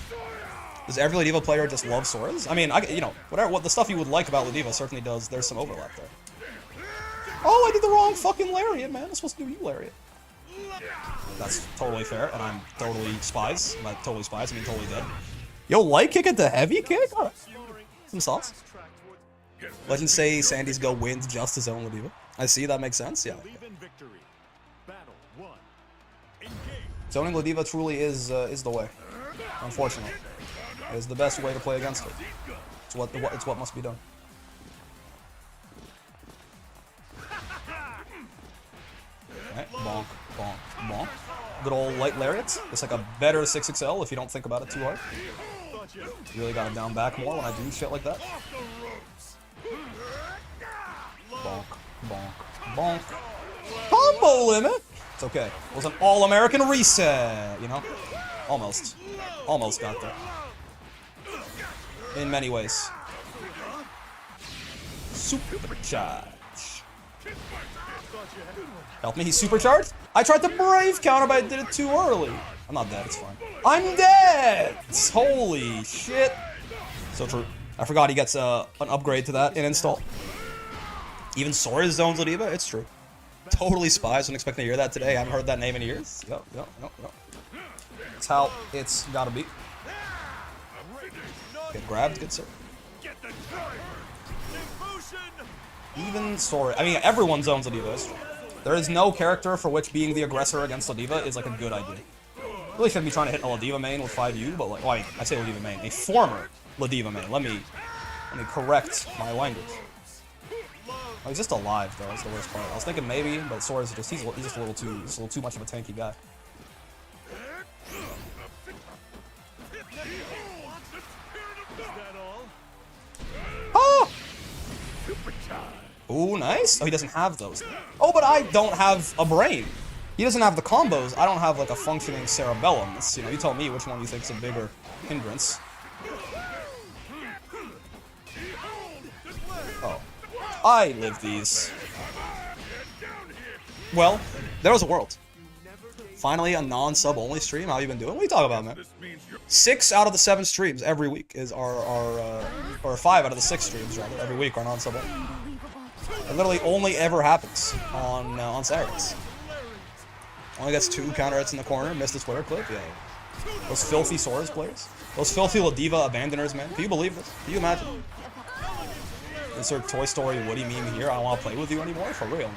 Does every Ladiva player just love Soras? I mean, you know, what the stuff you would like about Ladiva certainly does. There's some overlap there. Oh, I did the wrong fucking lariat, man. I'm supposed to do you lariat. That's totally fair, and I'm totally spies. I'm not totally spies, I mean totally dead. Yo, light kick at the heavy kick? Alright. Some sauce. Legends say Sandy's Go wins just his own Ladiva. I see, that makes sense, yeah. Zoning Ladiva truly is the way. Unfortunately. It is the best way to play against it. It's what must be done. Okay, bonk, bonk, bonk. Good old light lariats. It's like a better 6XL if you don't think about it too hard. You really gotta down back more when I do shit like that. Bonk, bonk, bonk. Combo limit! It's okay. It was an all-American reset, you know? Almost. Almost got there. In many ways. Supercharge. Help me, he's supercharged? I tried to brave counter, but I did it too early. I'm not dead, it's fine. I'm dead! Holy shit. So true. I forgot he gets an upgrade to that in install. Even Sora zones Ladiva, it's true. Totally spies, wasn't expecting to hear that today. I haven't heard that name in years. Yo. That's how it's gotta be. Get grabbed, good sir. Even Sora, I mean, everyone zones Ladiva. There is no character for which being the aggressor against Ladiva is like a good idea. Really shouldn't be trying to hit a Ladiva main with 5U, but like, well, I say Ladiva main, a former Ladiva main. Let me correct my language. Oh, he's just alive though. That's the worst part. I was thinking maybe, but Sora's just he's just a little too much of a tanky guy. Oh! Ooh, nice. Oh, he doesn't have those. Oh, but I don't have a brain. He doesn't have the combos. I don't have like a functioning cerebellum. It's, you know, you tell me which one you think's a bigger hindrance. Oh. I live these. Well, there was a world. Finally, a non-sub only stream. How you been doing? What are you talking about, man? 6 out of the 7 streams every week is or 5 out of the 6 streams rather every week are non-sub only. It literally only ever happens on Saturdays. Only gets 2 counter hits in the corner. Missed his Twitter clip. Yeah. Those filthy Soras players. Those filthy Ladiva abandoners, man. Can you believe this? Can you imagine? Insert Toy Story Woody meme here. I don't want to play with you anymore. For real.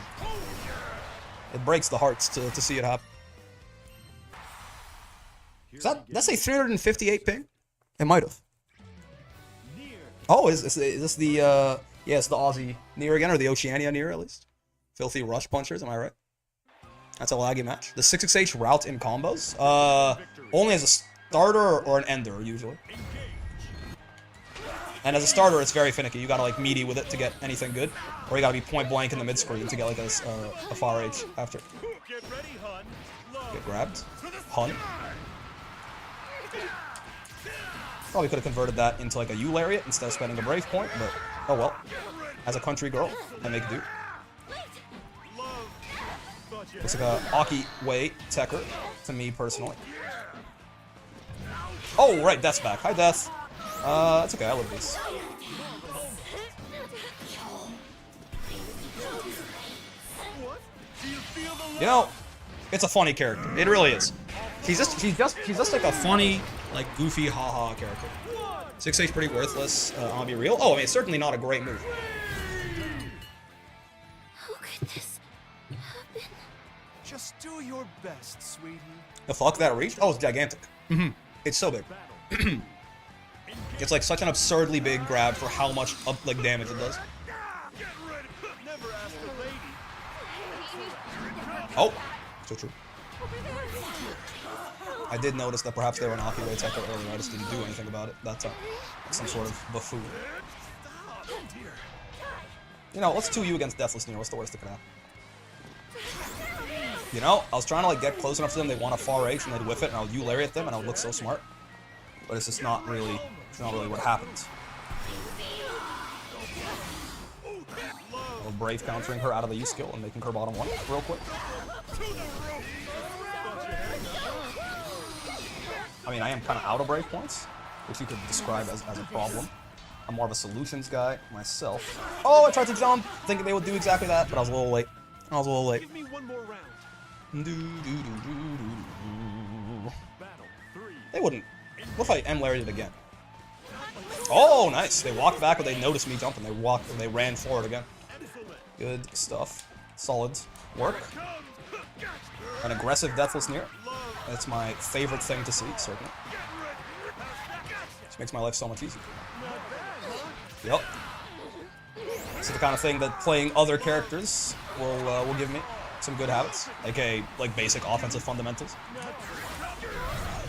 It breaks the hearts to see it happen. That's a 358 ping? It might have. Oh, is this the yeah, it's the Aussie Nier again, or the Oceania Nier at least. Filthy rush punchers, am I right? That's a laggy match. The 6xh route in combos? Only as a starter or an ender, usually. And as a starter, it's very finicky. You gotta like meaty with it to get anything good. Or you gotta be point blank in the mid screen to get like a far H after. Get grabbed. Hun. Probably could have converted that into like a U lariat instead of spending a brave point, but oh well. As a country girl, I make do. Looks like a Aki way techer to me personally. Oh right, Death's back. Hi Death. That's okay, I love this. You know, it's a funny character. It really is. She's just like a funny, like goofy haha character. 6H pretty worthless, I'll be real. Oh, I mean, it's certainly not a great move. How could this happen? Just do your best, sweetie. The fuck that reach? Oh, it's gigantic. It's so big. It's like such an absurdly big grab for how much like damage it does. Oh, so true. I did notice that perhaps they were an Aki way techer earlier. I just didn't do anything about it. That's some sort of buffoon. You know, let's 2U against Deathless Nier. What's the worst that could happen? You know, I was trying to like get close enough to them. They want a far H and they'd whiff it, and I would U lariat them, and I would look so smart. But it's just not really what happened. Brave countering her out of the U skill and making her bottom one real quick. I mean, I am kind of out of Brave points, which you could describe as a problem. I'm more of a solutions guy myself. Oh, I tried to jump, thinking they would do exactly that, but I was a little late. Give me one more round. Battle 3. They wouldn't. What if I M-Larried it again? Oh, nice. They walked back, but they noticed me jumping. They ran forward again. Good stuff. Solid work. An aggressive Deathless Near. That's my favorite thing to see, certainly. This makes my life so much easier. Yep. This is the kind of thing that playing other characters will give me some good habits, aka like basic offensive fundamentals.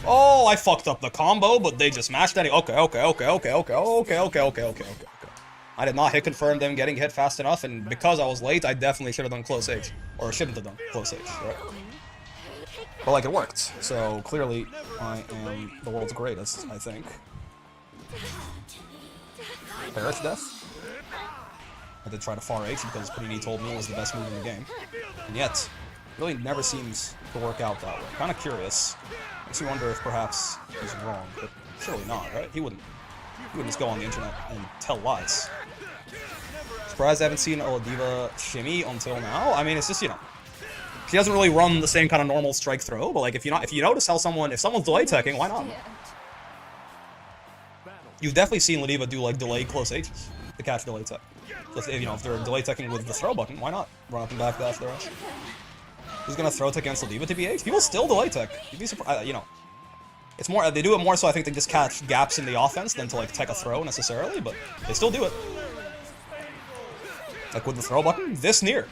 Oh, I fucked up the combo, but they just mashed that. Okay. I did not hit confirm them getting hit fast enough, and because I was late, I definitely should have done close H, or shouldn't have done close H, right? But like it worked, so clearly I am the world's greatest, I think. Perish Death. I did try to far H because Panini told me it was the best move in the game. And yet, really never seems to work out that way. Kind of curious. Makes you wonder if perhaps he's wrong, but surely not, right? He wouldn't just go on the internet and tell lies. Surprised I haven't seen Oladiva shimmy until now. I mean, it's just, you know, she doesn't really run the same kind of normal strike throw, but like if you notice how if someone's delay teching, why not? You've definitely seen Oladiva do like delayed close H's to catch delay tech. So if they're delay teching with the throw button, why not run up and back dash the rest? Who's gonna throw tech against Oladiva to be H? People still delay tech. You'd be surprised, you know. It's more, they do it more so I think they just catch gaps in the offense than to like tech a throw necessarily, but they still do it. Like with the throw button, this near.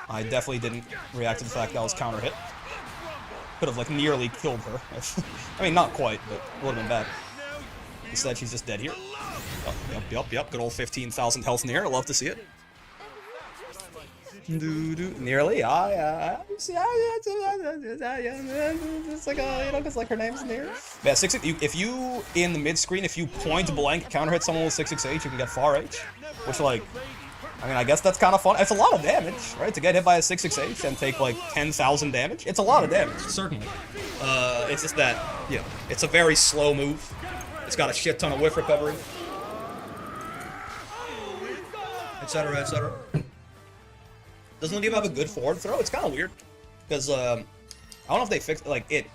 I definitely didn't react to the fact that was counter hit. Could have like nearly killed her. I mean, not quite, but it would have been bad. Instead, she's just dead here. Yep. Good old 15,000 health near. I love to see it. Nearly, it's like because like her name's near. Yeah, if you in the mid screen, if you point blank counter hit someone with 668, you can get far H, which like, I mean, I guess that's kind of fun. It's a lot of damage, right? To get hit by a 668 and take like 10,000 damage, it's a lot of damage, certainly. It's just that, yeah, it's a very slow move. It's got a shit ton of whiff recovery, etc., etc. Doesn't Oladiva have a good forward throw? It's kind of weird, because I don't know if they fixed like it.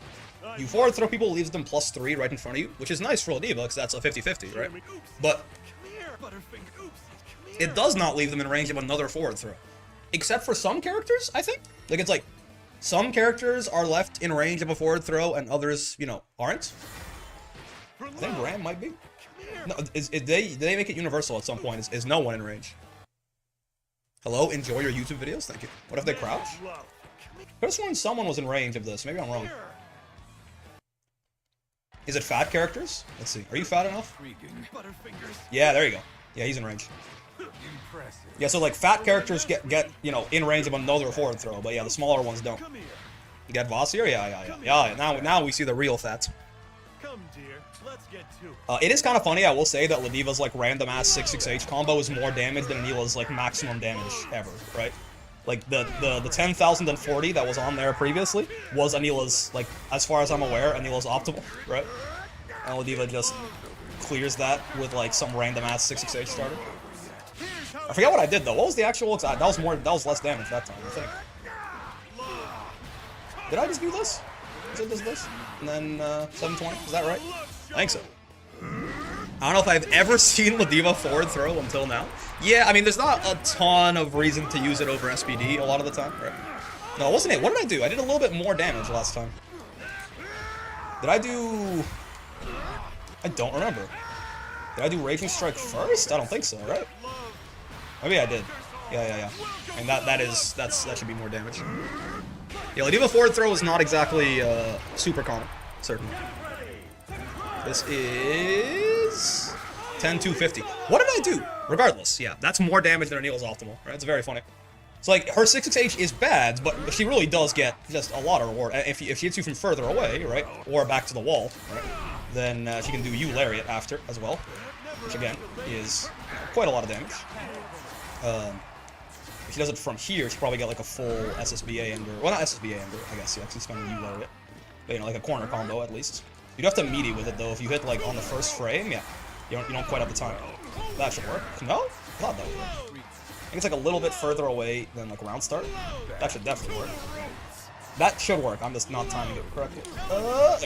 You forward throw people, leaves them +3 right in front of you, which is nice for Oladiva because that's a 50-50, right? But it does not leave them in range of another forward throw, except for some characters. I think like it's like some characters are left in range of a forward throw and others, you know, aren't. I think Ram might be. No, they make it universal at some point? Is no one in range? Hello, enjoy your YouTube videos. Thank you. What if they crouch? I could have sworn someone was in range of this. Maybe I'm wrong. Is it fat characters? Let's see. Are you fat enough? Yeah, there you go. Yeah, he's in range. Yeah, so like fat characters get you know in range of another forward throw, but yeah, the smaller ones don't. You get Voss here? Yeah. Now we see the real fats. Come, dear. Let's get to it. It is kind of funny, I will say, that Ladiva's like random ass 668 combo is more damage than Anila's like maximum damage ever, right? Like the 10,040 that was on there previously was Anila's, like, as far as I'm aware, Anila's optimal, right? And Ladiva just clears that with like some random ass 668 starter. I forget what I did though. What was the actual? That was less damage that time, I think. Did I just do this? Was it just this? And then 720? Is that right? I think so. I don't know if I've ever seen Ladiva forward throw until now. Yeah, I mean, there's not a ton of reason to use it over SPD a lot of the time, right? No, wasn't it? What did I do? I did a little bit more damage last time. Did I do... I don't remember. Did I do Raging Strike first? I don't think so, right? Maybe I did. Yeah. And that should be more damage. Yeah, Ladiva forward throw is not exactly super common, certainly. This is 10-250. What did I do? Regardless, yeah, that's more damage than Anila's optimal, right? It's very funny. So like her 6-6H is bad, but she really does get just a lot of reward. If she hits you from further away, right, or back to the wall, right, then she can do you lariat after as well. which again is quite a lot of damage. If he does it from here, he'll probably get like a full SSBA ender. Well, not SSBA ender, I guess. He actually spent a lariat. But, you know, like a corner combo at least. You do have to meaty with it though. If you hit like on the first frame, yeah, you don't quite have the time. That should work. No? I thought that would work. I think it's like a little bit further away than like round start. That should definitely work. That should work. I'm just not timing it correctly. There we go.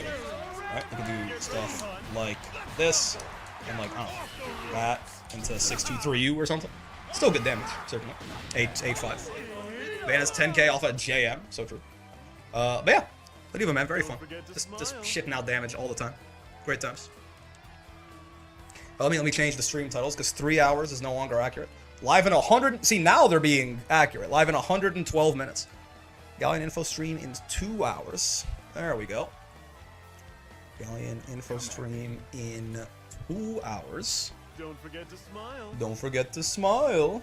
Alright, you can do stuff like this, and like, I don't know, that into 6-2-3-U or something. Still good damage, certainly. 8-5. Man has 10k off a JM, so true. But yeah, Ladiva, man, very fun. Just shitting out damage all the time. Great times. Let me change the stream titles, because 3 hours is no longer accurate. Live in 100, see now they're being accurate. Live in 112 minutes. Galleon info stream in 2 hours. There we go. Galleon info stream in 2 hours. Don't forget to smile. Don't forget to smile.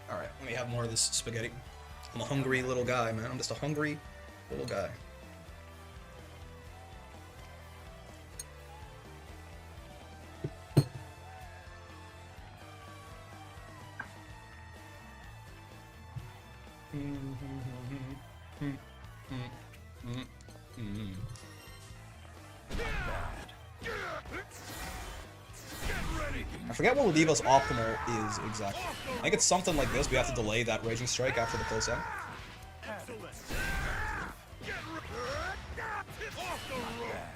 Alright, let me have more of this spaghetti. I'm a hungry little guy, man. I'm just a hungry little guy. I forget what Ladiva's optimal is exactly. I think it's something like this. We have to delay that Raging Strike after the close end.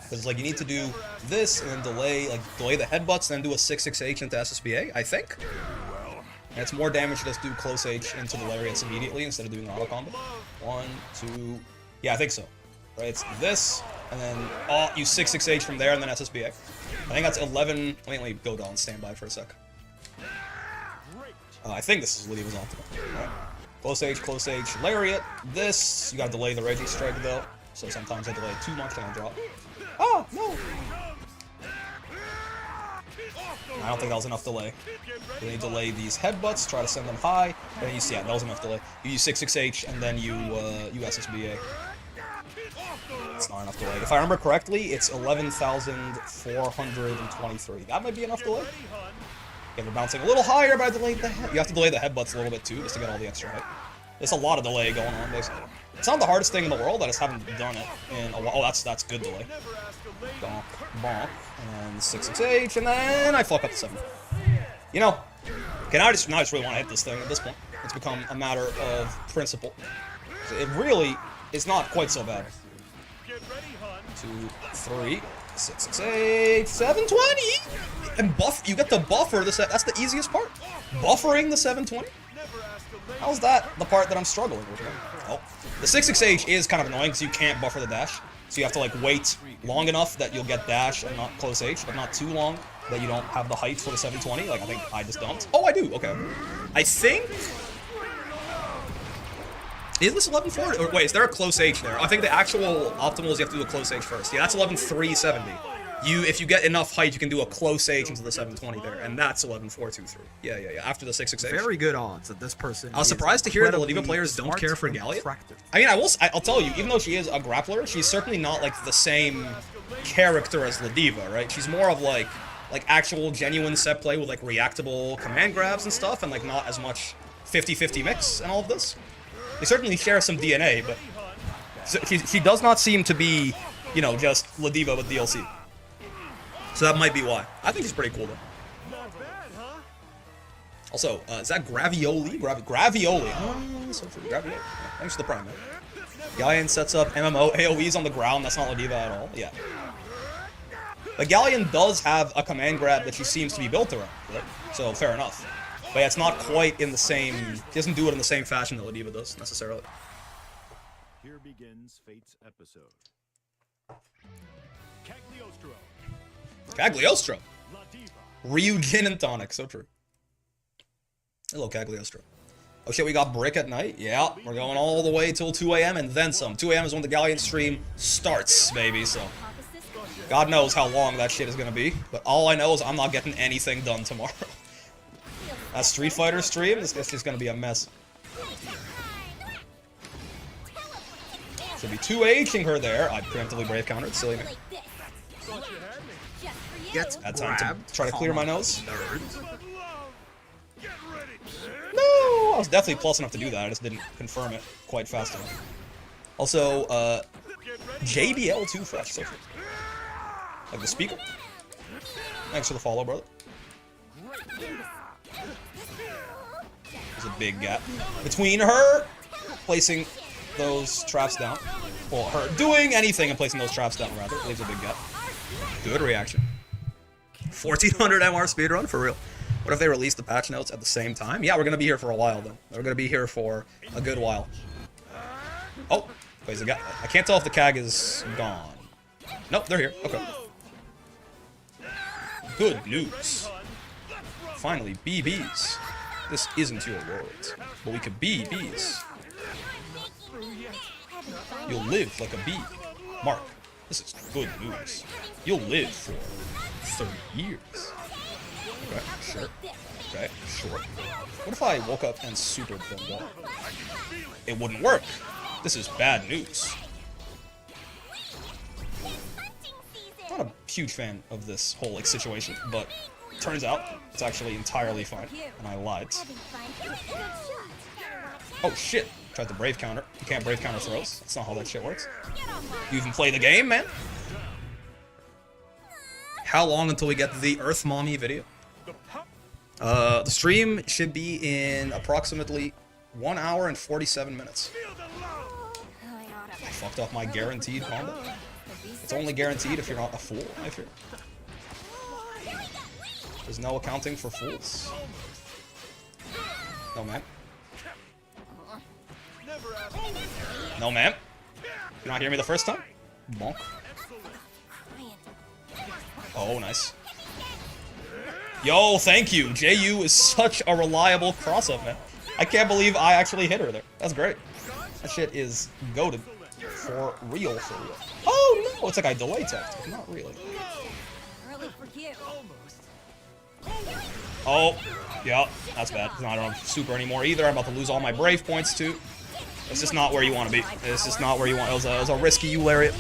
Because like you need to do this and then delay the headbutts, then do a 6-6H into SSBA, I think. And it's more damage to just do close H into the lariats immediately instead of doing an auto combo. 1, 2, yeah, I think so. Right, it's this, and then you 6-6H from there, and then SSBA. I think that's 11. Let me go down and stand by for a sec. I think this is Lydia's optimal. Right. Close H, lariat. This, you gotta delay the Raging Strike though. So sometimes I delay it too much and I drop. Oh, no! I don't think that was enough delay. Then you delay these headbutts, try to send them high. Then you see, yeah, that was enough delay. You use 6-6H and then you SSBA. It's not enough delay. If I remember correctly, it's 11,423. That might be enough delay. Yeah, we're bouncing a little higher by delaying the head. You have to delay the headbutts a little bit too, just to get all the extra height. There's a lot of delay going on, basically. It's not the hardest thing in the world, I just haven't done it in a while. Oh, that's good delay. Bonk, bonk, and 6-6H, and then I fuck up the 7. You know, okay, now I just really want to hit this thing at this point. It's become a matter of principle. It really is not quite so bad. 2, 3, 6-6-8, 720, and you get to buffer the set. That's the easiest part. Buffering the 720. How's that the part that I'm struggling with? Oh, the 6-6H is kind of annoying because you can't buffer the dash, so you have to like wait long enough that you'll get dash and not close H, but not too long that you don't have the height for the 720. Like I think I just don't. Oh, I do. Okay, I think. Is this 11-4? Or wait, is there a close H there? I think the actual optimal is you have to do a close H first. Yeah, that's 11-3-70. If you get enough height, you can do a close H into the 720 there, and that's 11-4-2-3. Yeah. After the 6-6H. Very good odds that this person. I was surprised to hear that Ladiva players don't care for Gallion. I mean, I'll tell you, even though she is a grappler, she's certainly not like the same character as Ladiva, right? She's more of like actual genuine set play with like reactable command grabs and stuff, and like not as much 50-50 mix and all of this. They certainly share some DNA, but she does not seem to be, you know, just Ladiva with DLC. So that might be why. I think she's pretty cool though. Also, is that Gravioli? Gravioli. So for Gravioli. Thanks for the prime, man. Gallion sets up MMO AoEs on the ground. That's not Ladiva at all. Yeah. But Gallion does have a command grab that she seems to be built around, right? So fair enough. But yeah, it's not quite in the same. He doesn't do it in the same fashion that Ladiva does necessarily. Here begins Fate's episode. Cagliostro. Ryujin and Tonic, so true. Hello, Cagliostro. Oh shit, we got Brick at night? Yeah, we're going all the way till 2 AM and then some. 2 AM is when the Gallion stream starts, baby, so. God knows how long that shit is gonna be, but all I know is I'm not getting anything done tomorrow. That Street Fighter stream is just gonna be a mess. So be 2H'ing her there. I preemptively brave countered. Silly me. Gets Had time grabbed. to try to clear my nose. Nerd. No! I was definitely plus enough to do that. I just didn't confirm it quite fast enough. Also, JBL too fresh so far. Like the speaker. Thanks for the follow, brother. There's a big gap between her placing those traps down. Well, her doing anything and placing those traps down, rather. Leaves a big gap. Good reaction. 1400 MR speedrun, for real. What if they release the patch notes at the same time? Yeah, we're gonna be here for a while, then. We're gonna be here for a good while. Oh, wait, I can't tell if the CAG is gone. Nope, they're here. Okay. Good news. Finally, BBs. This isn't your world, but we could be bees. You'll live like a bee. Mark, this is good news. You'll live for 30 years. Okay, sure. Okay, sure. What if I woke up and supered them though? It wouldn't work. This is bad news. Not a huge fan of this whole situation, but turns out it's actually entirely fine, and I lied. Oh shit! Tried to brave counter. You can't brave counter throws. That's not how that shit works. You even play the game, man? How long until we get the Earth Mommy video? The stream should be in approximately 1 hour and 47 minutes. I fucked up my guaranteed combo. It's only guaranteed if you're not a fool, I fear. There's no accounting for fools. No, ma'am. No, ma'am. You not hear me the first time? Bonk. Oh, nice. Yo, thank you. JU is such a reliable cross-up, man. I can't believe I actually hit her there. That's great. That shit is goated. For real, for real. Oh, no! It's like I delay tech. Not really. Oh, yeah, that's bad. I don't have super anymore either. I'm about to lose all my brave points, too. It's just not where you want to be. It's just not where you want. It was a risky U-lariat.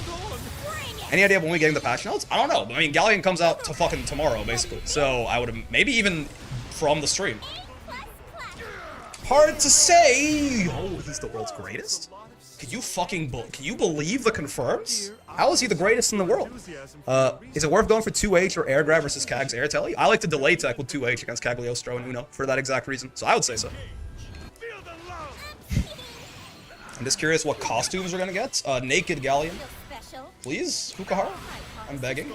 Any idea when we're getting the patch notes? I don't know. I mean, Gallion comes out to fucking tomorrow, basically. So I would have maybe even from the stream. Hard to say. Oh, he's the world's greatest? Can you believe the confirms? How is he the greatest in the world? Is it worth going for 2H or air grab versus Kag's air telly? I like to delay tech with 2H against Cagliostro and Uno for that exact reason. So I would say so. I'm just curious what costumes we're gonna get. Naked Gallion. Please, Hukahara? I'm begging.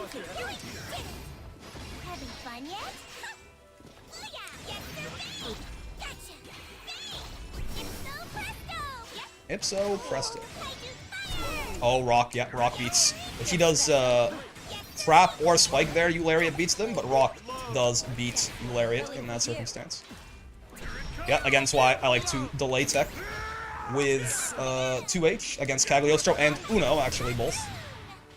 Ipso presto. Oh, Rock, yeah, Rock beats. If he does trap or spike there, Eulariet beats them, but Rock does beat Eulariet in that circumstance. Yeah, again, that's why I like to delay tech with 2H against Cagliostro and Uno, actually, both.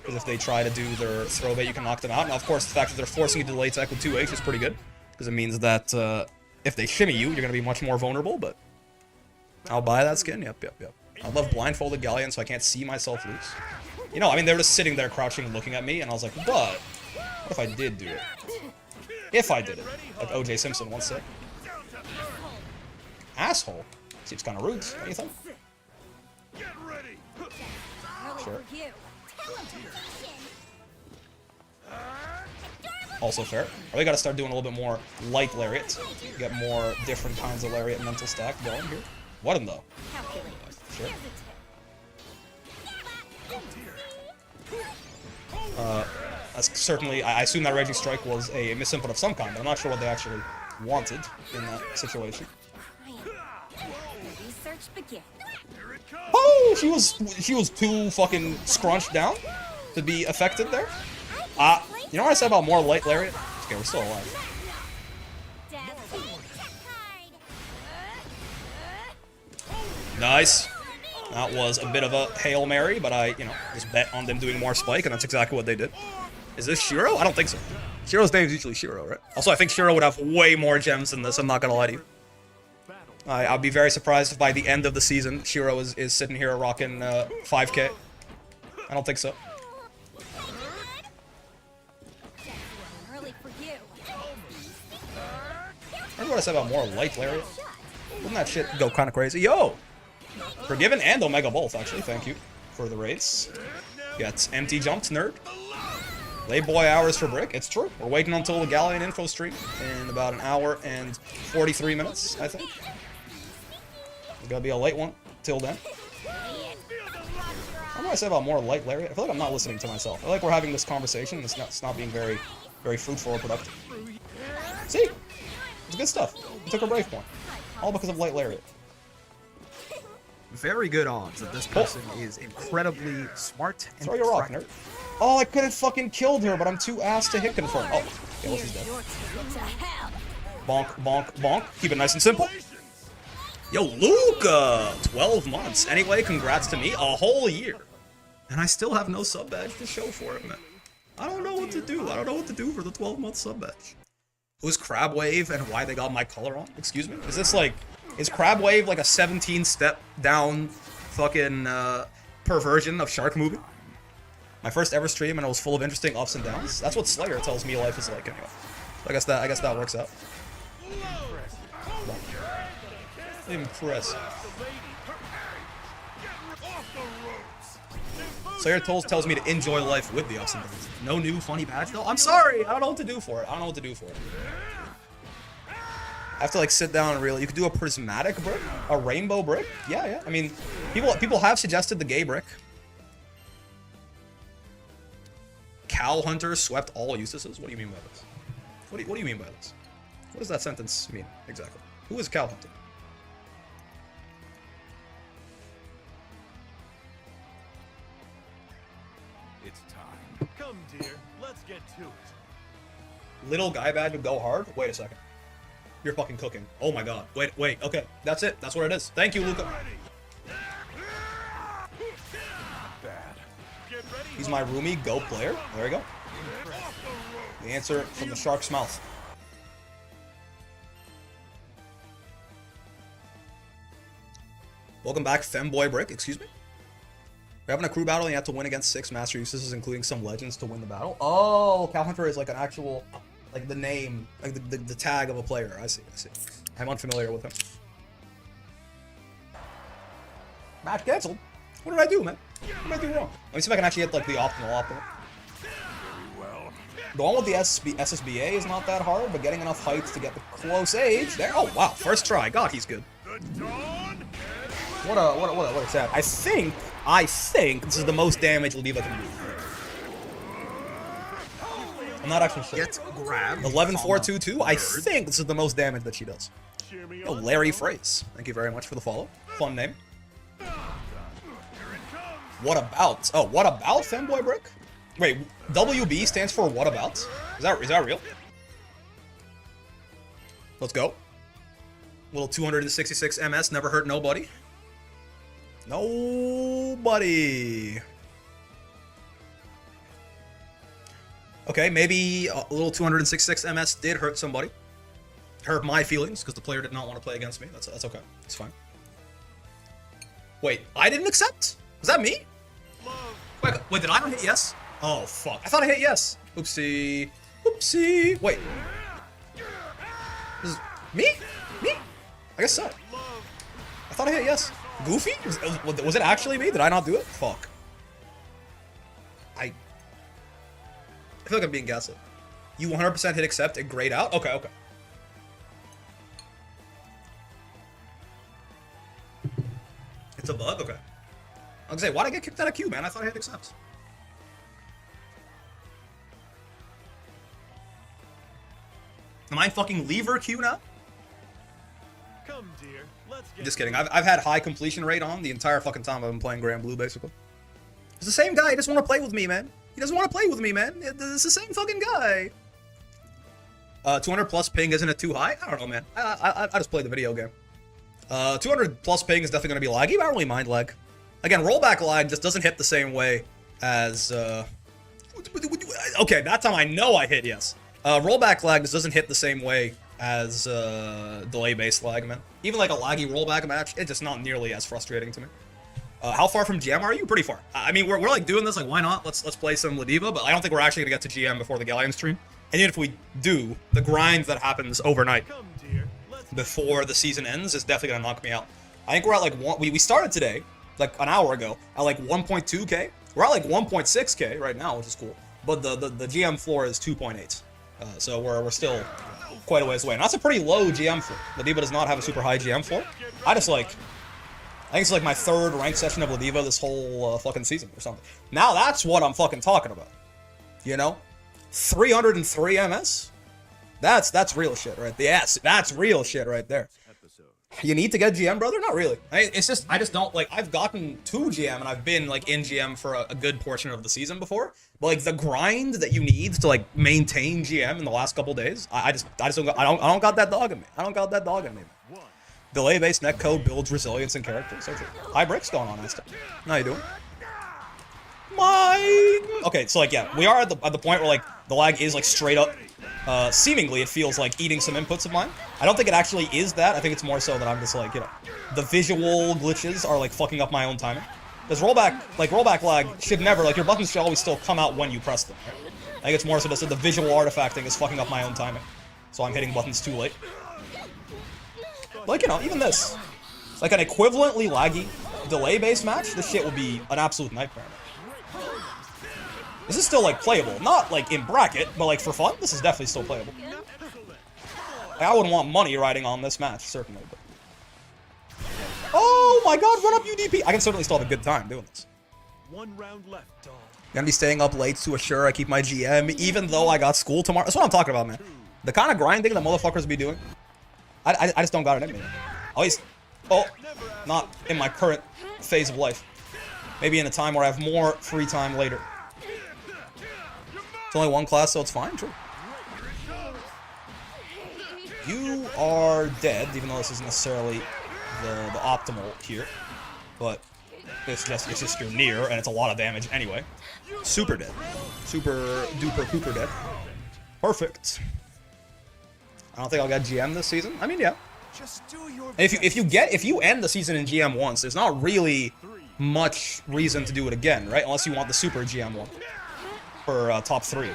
Because if they try to do their throw bait, you can knock them out. Now, of course, the fact that they're forcing you to delay tech with 2H is pretty good. Because it means that if they shimmy you, you're going to be much more vulnerable, but I'll buy that skin. Yep. I love blindfolded Gallion, so I can't see myself lose. You know, I mean, they were just sitting there crouching looking at me, and I was like, but what if I did do it? If I did it. Like OJ Simpson once said. Asshole. Seems kind of rude. What do you think? Sure. Also fair. We gotta start doing a little bit more light lariat. Get more different kinds of lariat mental stack going here. What in though? Sure. That's certainly, I assume that Raging Strike was a misinput of some kind, but I'm not sure what they actually wanted in that situation. Oh, she was too fucking scrunched down to be affected there. You know what I said about more light lariat? Okay, we're still alive. Nice. That was a bit of a Hail Mary, but I, just bet on them doing more spike, and that's exactly what they did. Is this Shiro? I don't think so. Shiro's name is usually Shiro, right? Also, I think Shiro would have way more gems than this, I'm not gonna lie to you. I'll be very surprised if by the end of the season, Shiro is sitting here rocking 5K. I don't think so. Early for you. Remember what I said about more light lariat? Wouldn't that shit go kind of crazy? Yo! Forgiven and Omega both, actually. Thank you for the rates. Gets empty jumped, nerd. Late boy hours for Brick. It's true. We're waiting until the Galleon info stream in about an hour and 43 minutes, I think. It's gonna be a late one till then. What do I say about more light lariat? I feel like I'm not listening to myself. I feel like we're having this conversation and it's not being very, very fruitful or productive. See? It's good stuff. We took a brave point. All because of light lariat. Very good odds that this person is incredibly smart and Throw your rock, nerd. Oh, I could have fucking killed her, but I'm too ass to hit confirm. Oh, yeah, well, she's dead. Bonk, bonk, bonk. Keep it nice and simple. Yo, Luca! 12 months. Anyway, congrats to me. A whole year. And I still have no sub badge to show for it, man. I don't know what to do. I don't know what to do for the 12-month sub badge. Who's Crab Wave and why they got my color on? Excuse me? Is this like... Is Crab Wave like a 17-step down fucking perversion of shark movie? My first ever stream and it was full of interesting ups and downs. That's what Slayer tells me life is like anyway. I guess that works out. Impressive. Slayer tells me to enjoy life with the ups and downs. No new funny badge though? I'm sorry! I don't know what to do for it. I don't know what to do for it. I have to like sit down and really. You could do a prismatic brick, a rainbow brick. Yeah. I mean, people have suggested the gay brick. Cow Hunter swept all usages. What do you mean by this? What do you mean by this? What does that sentence mean exactly? Who is Cow Hunter? It's time. Come, dear. Let's get to it. Little guy badge would go hard. Wait a second. You're fucking cooking. Oh my god. Wait. Okay. That's it. That's what it is. Thank you, Luca. He's my roomie. Go player. There we go. The answer from the shark's mouth. Welcome back, Femboy Brick. Excuse me. We're having a crew battle and you have to win against 6 master uses, including some legends, to win the battle. Oh, Cow Hunter is like an actual... Like the name, like the tag of a player. I see. I'm unfamiliar with him. Match canceled. What did I do, man? What did I do wrong? Let me see if I can actually get like the optimal. Going with the SSBA is not that hard, but getting enough height to get the close age there. Oh wow, first try. God, he's good. What a sad. I think this is the most damage Leva can do. I'm not actually sure. Gets grabbed. 11-4-2-2. I think this is the most damage that she does. Oh, Larry Phrase. Thank you very much for the follow. Fun name. What about? Oh, what about Femboy Brick? Wait, WB stands for what about? Is that real? Let's go. Little 266 MS. Never hurt nobody. Nobody. Okay, maybe a little 266 MS did hurt somebody. Hurt my feelings, because the player did not want to play against me. That's okay. It's fine. Wait, I didn't accept? Was that me? Wait, did I not hit yes? Oh, fuck. I thought I hit yes. Oopsie. Oopsie. Wait. This is me? Me? I guess so. I thought I hit yes. Goofy? Was it actually me? Did I not do it? Fuck. I feel like I'm being gaslit. You 100% hit accept and grayed out? Okay. It's a bug? Okay. I was gonna say, why'd I get kicked out of queue, man? I thought I hit accept. Am I fucking lever queue now? Come, dear. Let's get Just kidding. I've had high completion rate on the entire fucking time I've been playing Grand Blue, basically. It's the same guy. He doesn't want to play with me, man. He doesn't want to play with me, man. It's the same fucking guy. 200 plus ping, isn't it too high? I don't know, man. I just played the video game. 200 plus ping is definitely going to be laggy, but I don't really mind lag. Again, rollback lag just doesn't hit the same way as... Okay, that time I know I hit yes. Rollback lag just doesn't hit the same way as delay-based lag, man. Even like a laggy rollback match, it's just not nearly as frustrating to me. How far from GM are you? Pretty far. I mean, we're like doing this, like, why not? Let's play some Ladiva, but I don't think we're actually gonna get to GM before the Gallion stream. And even if we do, the grind that happens overnight before the season ends is definitely gonna knock me out. I think we're at like we started today, like an hour ago, at like 1.2k. We're at like 1.6k right now, which is cool. But the GM floor is 2.8. So we're still quite a ways away. And that's a pretty low GM floor. Ladiva does not have a super high GM floor. I think it's like my 3rd ranked session of Ladiva this whole fucking season or something. Now that's what I'm fucking talking about. You know? 303 MS? That's real shit right there. Yes, that's real shit right there. You need to get GM, brother? Not really. I just don't, like, I've gotten to GM and I've been, like, in GM for a good portion of the season before. But, like, the grind that you need to, like, maintain GM in the last couple days, I don't got that dog in me. I don't got that dog in me, man. Delay-based netcode builds resilience and character. So true. Hi, Brick's going on, Asta. How you doing? Mine! Okay, so, like, yeah, we are at the point where, like, the lag is, like, straight up. Seemingly, it feels like eating some inputs of mine. I don't think it actually is that. I think it's more so that I'm just like, you know, the visual glitches are like fucking up my own timing. Because rollback lag should never, like, your buttons should always still come out when you press them, right? I think it's more so that the visual artifacting is fucking up my own timing. So I'm hitting buttons too late. Like, you know, even this. Like an equivalently laggy delay-based match, this shit would be an absolute nightmare. This is still, like, playable. Not, like, in bracket, but, like, for fun, this is definitely still playable. Like, I wouldn't want money riding on this match, certainly, but... Oh my god, run up UDP! I can certainly still have a good time doing this. 1 round left, dog. Gonna be staying up late to assure I keep my GM, even though I got school tomorrow. That's what I'm talking about, man. The kind of grinding that motherfuckers be doing, I just don't got it in me. At least, not in my current phase of life. Maybe in a time where I have more free time later. It's only 1 class, so it's fine, true. You are dead, even though this isn't necessarily the optimal here. But it's just you're near, and it's a lot of damage anyway. Super dead. Super duper pooper dead. Perfect. I don't think I'll get GM this season. I mean, yeah. If you end the season in GM once, there's not really much reason to do it again, right? Unless you want the super GM one. For top 3.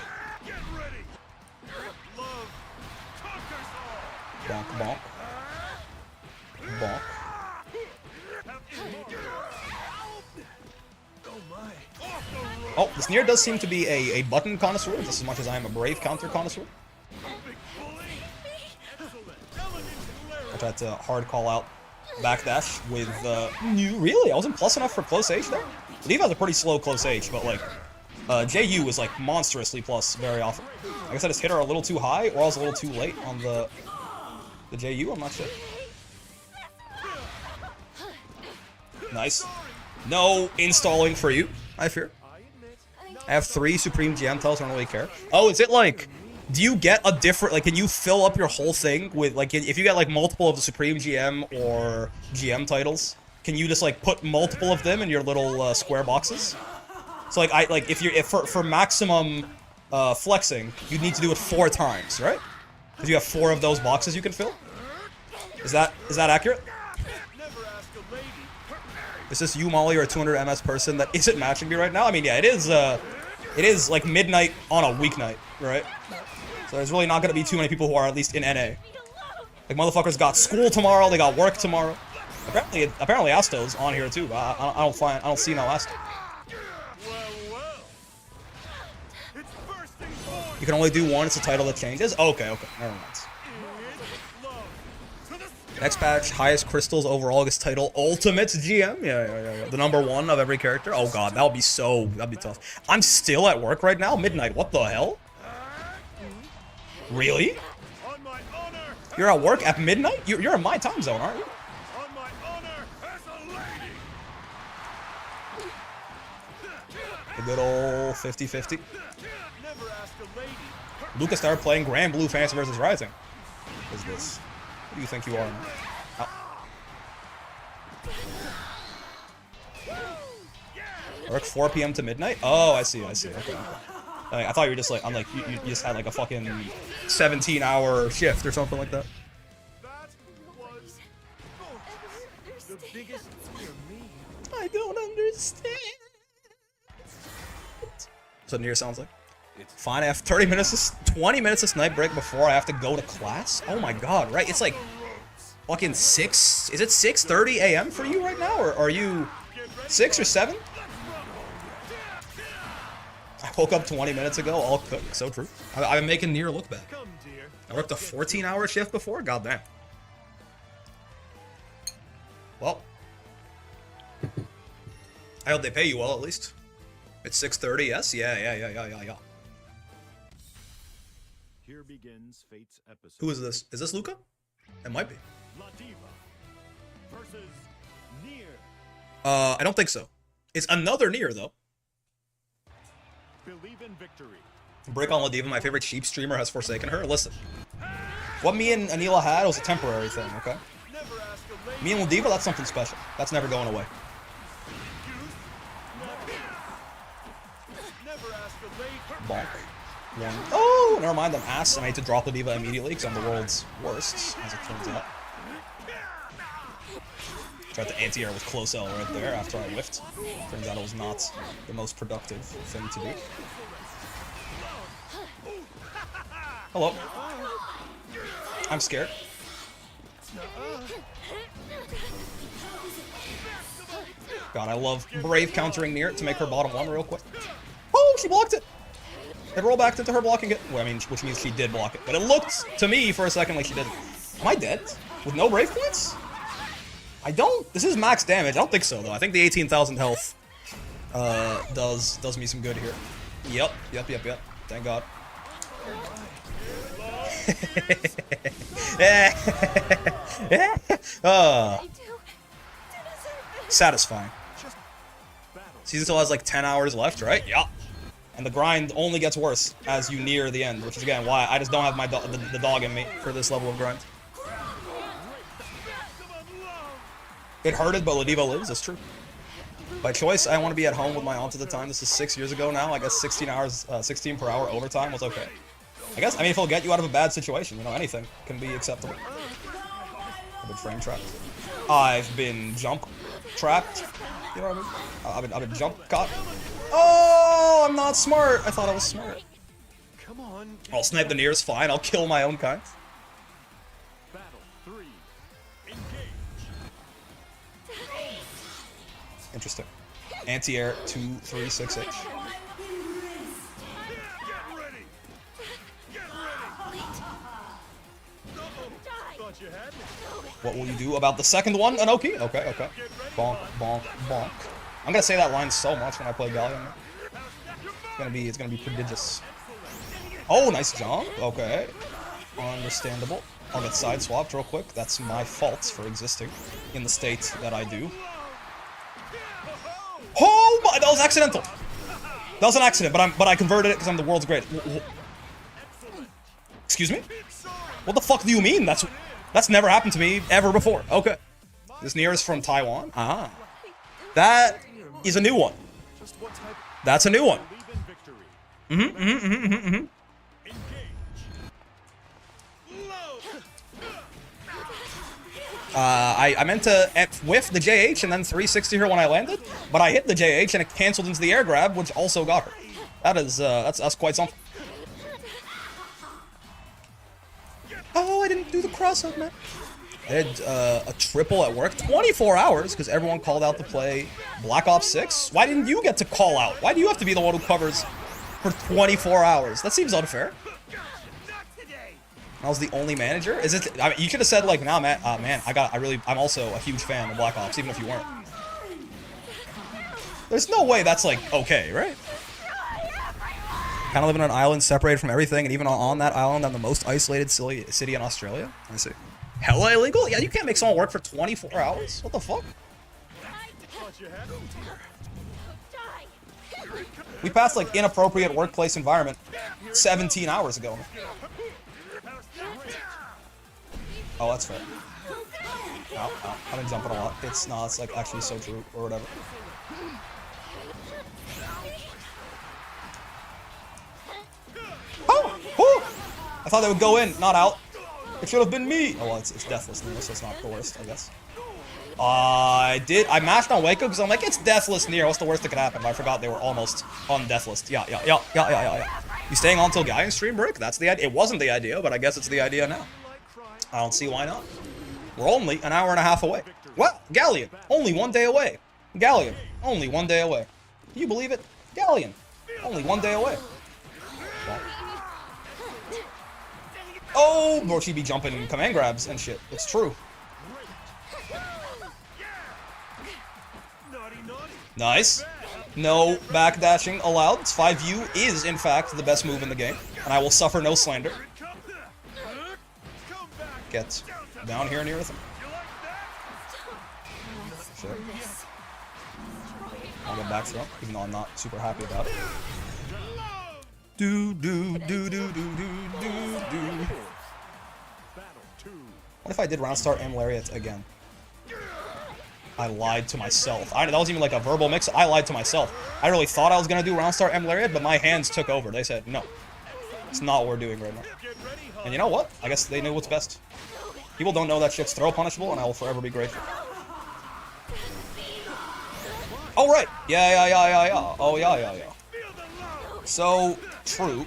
Bonk, bonk. Bonk. Oh, this Nier does seem to be a button connoisseur, just as much as I am a brave counter connoisseur. I tried to hard call out backdash with really? I wasn't plus enough for close H there? Ladiva has a pretty slow close H, but like JU is like monstrously plus very often. I guess I just hit her a little too high, or I was a little too late on the JU, I'm not sure. Nice. No installing for you, I fear. I have 3 Supreme GM titles, I don't really care. Oh, is it like, do you get a different, like, can you fill up your whole thing with, like, if you get, like, multiple of the Supreme GM or GM titles, can you just, like, put multiple of them in your little square boxes? So, like, if for maximum flexing, you'd need to do it 4 times, right? Because you have 4 of those boxes you can fill? Is that accurate? Is this you, Molly, or a 200 MS person that isn't matching me right now? I mean, yeah, it is like midnight on a weeknight, right? So there's really not going to be too many people who are at least in NA. Like, motherfuckers got school tomorrow, they got work tomorrow. Apparently Asto's on here too, but I don't see no Asto. You can only do 1, it's a title that changes? Okay, never mind. Next patch, highest crystals overall gets title Ultimate GM. Yeah. The #1 of every character. Oh god, that'd be tough. I'm still at work right now, midnight. What the hell? Really? You're at work at midnight? You're in my time zone, aren't you? A good old 50-50. Lucas started playing Grand Blue Fantasy vs. Rising. What is this? Who do you think you are, man? Work 4 p.m. to midnight? Oh, I see. Okay. Like, I thought you were just like, I'm like, you just had like a fucking 17-hour shift or something like that. That was gorgeous. The biggest fear me. I don't understand. That's what Nier sounds like. Fine, I have 30 minutes, 20 minutes of snipe break before I have to go to class. Oh my god, right? It's like fucking 6. Is it 6:30 a.m. for you right now, or are you 6 or 7? I woke up 20 minutes ago, all cooked. So true. I've been making Nier look bad. Come, dear. I worked a 14-hour shift before. Goddamn. Well, I hope they pay you well at least. It's 6:30. Yes. Yeah. Here begins fate's episode. Who is this? Is this Luca? It might be. La Diva versus Nier. I don't think so. It's another Nier though. Believe in victory. Break on La Diva, my favorite sheep streamer, has forsaken her. Listen, what me and Anila had was a temporary thing, okay? Never ask a lady. Me and La Diva, that's something special. That's never going away. Never ask a lady. Bonk. One. Oh, never mind, I'm ass, and I need to drop La Diva immediately because I'm the world's worst, as it turns out. Tried to anti-air with close L right there after I whiffed. Turns out it was not the most productive thing to do. Hello. I'm scared. God, I love Brave countering Nier to make her bottom 1 real quick. Oh, she blocked it! It rolled back into her blocking it. Well, I mean, which means she did block it. But it looked to me for a second like she didn't. Am I dead? With no Brave points? I don't. This is max damage. I don't think so, though. I think the 18,000 health does me some good here. Yep. Thank God. Satisfying. Season still has like 10 hours left, right? Yeah. And the grind only gets worse as you near the end, which is again why I just don't have my the dog in me for this level of grind. It hurted, but La Diva lives. That's true. By choice, I want to be at home with my aunt at the time. This is 6 years ago now. I guess 16 hours, 16 per hour overtime was okay. I guess, I mean, if it'll get you out of a bad situation, you know, anything can be acceptable. I've been frame trapped. I've been jump trapped. You know what I mean? I've been jump caught. Oh, I'm not smart. I thought I was smart. Come on. I'll snipe the Niers, fine. I'll kill my own kind. Battle 3. Engage. Interesting. Anti-air 2-3-6-H. Get ready. Get ready. Thought you had me. What will you do about the second one, Anoki? Okay. Bonk, bonk, bonk. I'm gonna say that line so much when I play Gallion. It's gonna be prodigious. Oh, nice jump. Okay. Understandable. I'll get side swapped real quick. That's my fault for existing in the state that I do. Oh, my, that was accidental. That was an accident, but I converted it because I'm the world's greatest. Excuse me? What the fuck do you mean? That's never happened to me ever before. Okay. This Nier is from Taiwan. Ah. That is a new one. That's a new one. I meant to whiff the JH and then 360 her when I landed, but I hit the JH and it canceled into the air grab, which also got her. That's quite something. Oh, I didn't do the cross-up, man. I did a triple at work, 24 hours, because everyone called out to play Black Ops 6. Why didn't you get to call out? Why do you have to be the one who covers for 24 hours? That seems unfair. I was the only manager? Is it? I mean, you could have said like, nah, man, I'm also a huge fan of Black Ops, even if you weren't. There's no way that's like okay, right? Kind of live on an island separated from everything, and even on that island, I'm the most isolated city in Australia. I see. Hella illegal? Yeah, you can't make someone work for 24 hours. What the fuck? We passed like inappropriate workplace environment 17 hours ago. Oh, that's fair. Ow. I've been jumping a lot. It's like actually so true, or whatever. I thought they would go in, not out. It should have been me. Oh, well, it's deathless Near, so it's not the worst, I guess. I mashed on Waco because I'm like, it's deathless Near. What's the worst that could happen? But I forgot they were almost on deathless. Yeah. You staying on till Gallion stream break? That's the idea. It wasn't the idea, but I guess it's the idea now. I don't see why not. We're only an hour and a half away. What? Gallion, only 1 day away. Gallion, only 1 day away. Can you believe it? Gallion, only 1 day away. Oh, bro, she be jumping command grabs and shit. It's true. Nice. No backdashing allowed. 5U is, in fact, the best move in the game. And I will suffer no slander. Get down here near with him. Sure. I'll get back throw, even though I'm not super happy about it. What if I did round start M Lariat again? I lied to myself. That wasn't even like a verbal mix. I lied to myself. I really thought I was gonna do round start M Lariat, but my hands took over. They said no. It's not what we're doing right now. And you know what? I guess they knew what's best. People don't know that shit's throw punishable, and I will forever be grateful. Oh right. Yeah. Oh yeah. So true.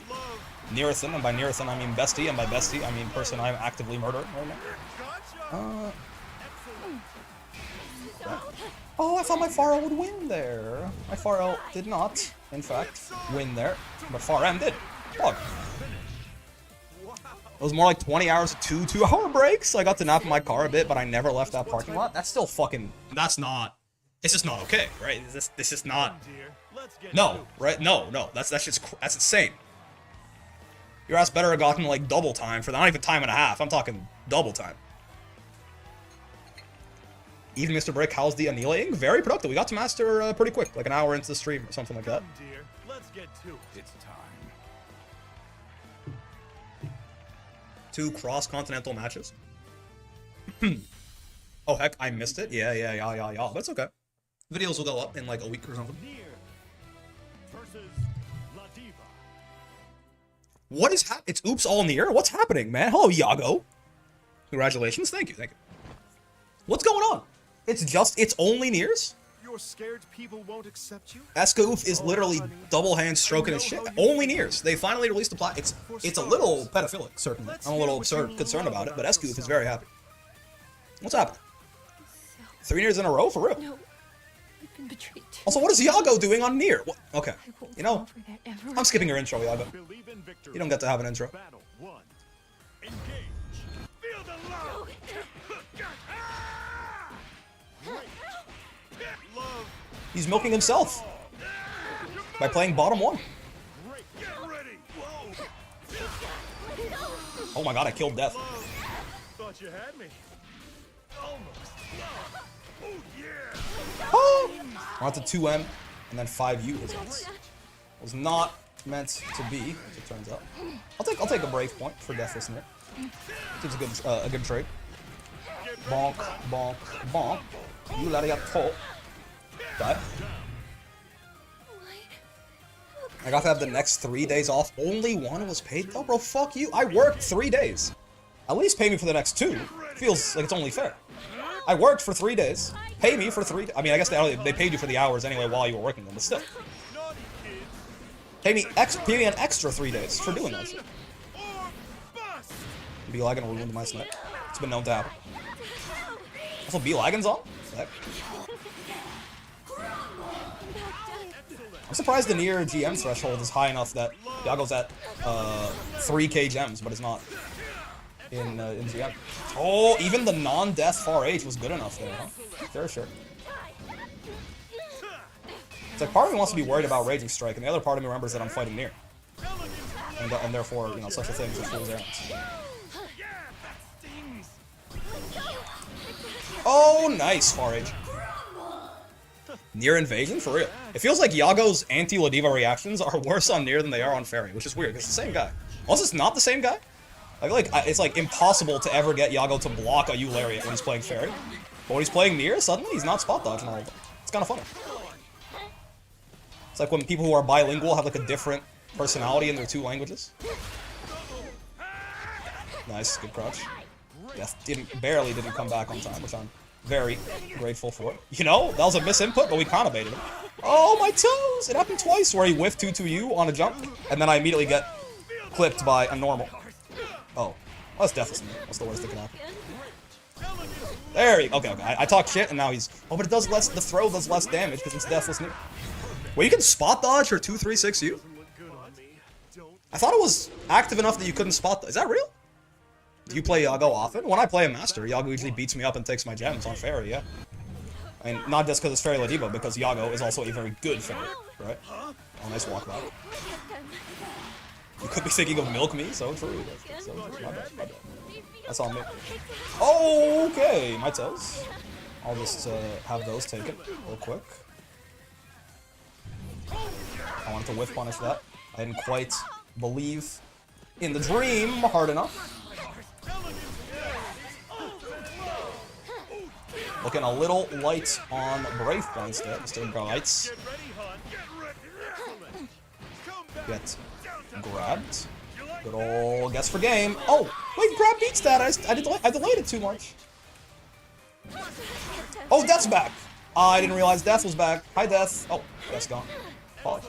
Nearathan, and by Nearathan I mean bestie, and by bestie I mean person I'm actively murdering right now. Oh, I thought my Pharaoh would win there. My Pharaoh did not, in fact, win there, but Far M did. Fuck. It was more like 20 hours of 2-hour breaks. I got to nap in my car a bit, but I never left that parking lot. That's still fucking. That's not. It's just not okay, right? This is not. No, right? No. That's insane. Your ass better have gotten like double time for that. Not even time and a half. I'm talking double time. Even Mr. Brick, how's the Anila? Very productive. We got to master pretty quick, like an hour into the stream or something like that. Let's get to it. It's time. 2 cross-continental matches. Oh heck, I missed it. Yeah. That's okay. Videos will go up in like a week or something. What is It's oops all Near? What's happening, man? Hello, Yago. Congratulations. Thank you. What's going on? It's only Nears? You're scared people won't accept you? Eskoof is literally double hand stroking his shit. Only Nears. They finally released the plot. It's a little pedophilic, certainly. I'm a little concerned about it, but Eskoof is very happy. What's happening? 3 Nears in a row? For real? No. I've been betrayed. Also, what is Yago doing on Near? What? Okay. You know, I'm skipping your intro, Yago. You don't get to have an intro. Battle 1. Engage. Feel the love. He's milking himself by playing bottom 1. Oh my god, I killed Death. Thought you had me. Almost. Oh yeah. Oh! We're on to 2M and then 5U results. Was not meant to be, as it turns out. I'll take a brave point for Deathless Near. Seems a good trade. Bonk. You let it get full. Die. I got to have the next 3 days off. Only 1 was paid though, bro. Fuck you. I worked 3 days. At least pay me for the next 2. Feels like it's only fair. I worked for 3 days. Pay me for 3. I mean, I guess they paid you for the hours anyway while you were working them, but still. Pay me an extra 3 days for doing that shit. Be lagging will ruin my snipe. It's been known to happen. Also, be lagging's on? Heck. I'm surprised the Near GM threshold is high enough that Yago's at 3k gems, but it's not in GM. Oh, even the non-death Far H was good enough there, huh? Fair sure. It's like part of me wants to be worried about Raging Strike, and the other part of me remembers that I'm fighting Near. And therefore, you know, such a thing as fool's errands. Oh, nice, Far H. Near invasion? For real. It feels like Yago's anti-Ladiva reactions are worse on Near than they are on Fairy, which is weird, because it's the same guy. Unless it's not the same guy? I feel like it's like impossible to ever get Yago to block a U-Lariat when he's playing Fairy. But when he's playing Near, suddenly he's not spot dodging all of them. It's kind of funny. It's like when people who are bilingual have like a different personality in their 2 languages. Nice, good crouch. Death barely didn't come back on time, which I'm very grateful for. You know, that was a misinput, but we kind of baited him. Oh, my toes! It happened twice where he whiffed 2-2-U on a jump, and then I immediately get clipped by a normal. Oh, that's deathless. That's the worst that can happen. There you go. Okay, okay. I talk shit, and now he's... Oh, but it does less... The throw does less damage because it's deathless near. Well, you can spot dodge for 2-3-6-U? I thought it was active enough that you couldn't spot... Is that real? Do you play Yago often? When I play a master, Yago usually beats me up and takes my gems on Fairy, yeah. I mean, not just because it's Fairy Ladiba, because Yago is also a very good Fairy, right? Oh, nice walk back. You could be thinking of Milk Me, so true. So true. My bad, my bad. That's on me. Okay, my toes. I'll just have those taken real quick. I wanted to whiff punish that. I didn't quite believe in the dream hard enough. Looking a little light on Brave points there, Mr. Brights. Get grabbed. Good ol' guess for game. Oh, wait, grab beats that. I delayed it too much. Oh, Death's back. I didn't realize Death was back. Hi, Death. Oh, Death's gone. Oh.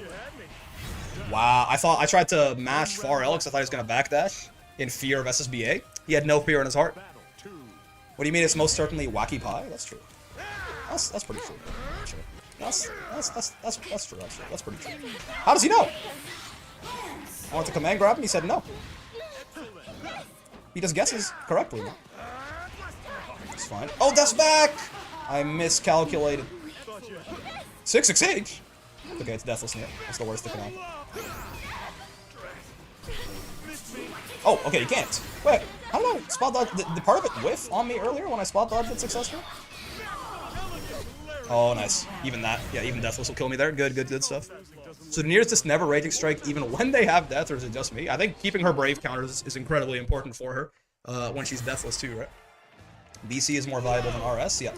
Wow, I tried to mash far L because I thought he was gonna backdash in fear of SSBA. He had no fear in his heart. What do you mean? It's most certainly Wacky Pie. That's true. That's pretty true. That's true. That's pretty true. How does he know? I went to command grab him. He said no. He just guesses correctly. It's fine. Oh, that's back. I miscalculated. 6-6-H. Okay, it's deathless near. That's the worst that can happen. Oh, okay, you can't. Wait, I don't know. Spot dodge. The part of it whiff on me earlier when I spot dodged it successfully? Oh, nice. Even that. Yeah, even deathless will kill me there. Good stuff. So Nir's just never Raging Strike even when they have death, or is it just me? I think keeping her Brave counters is incredibly important for her when she's deathless too, right? BC is more valuable than RS? Yeah.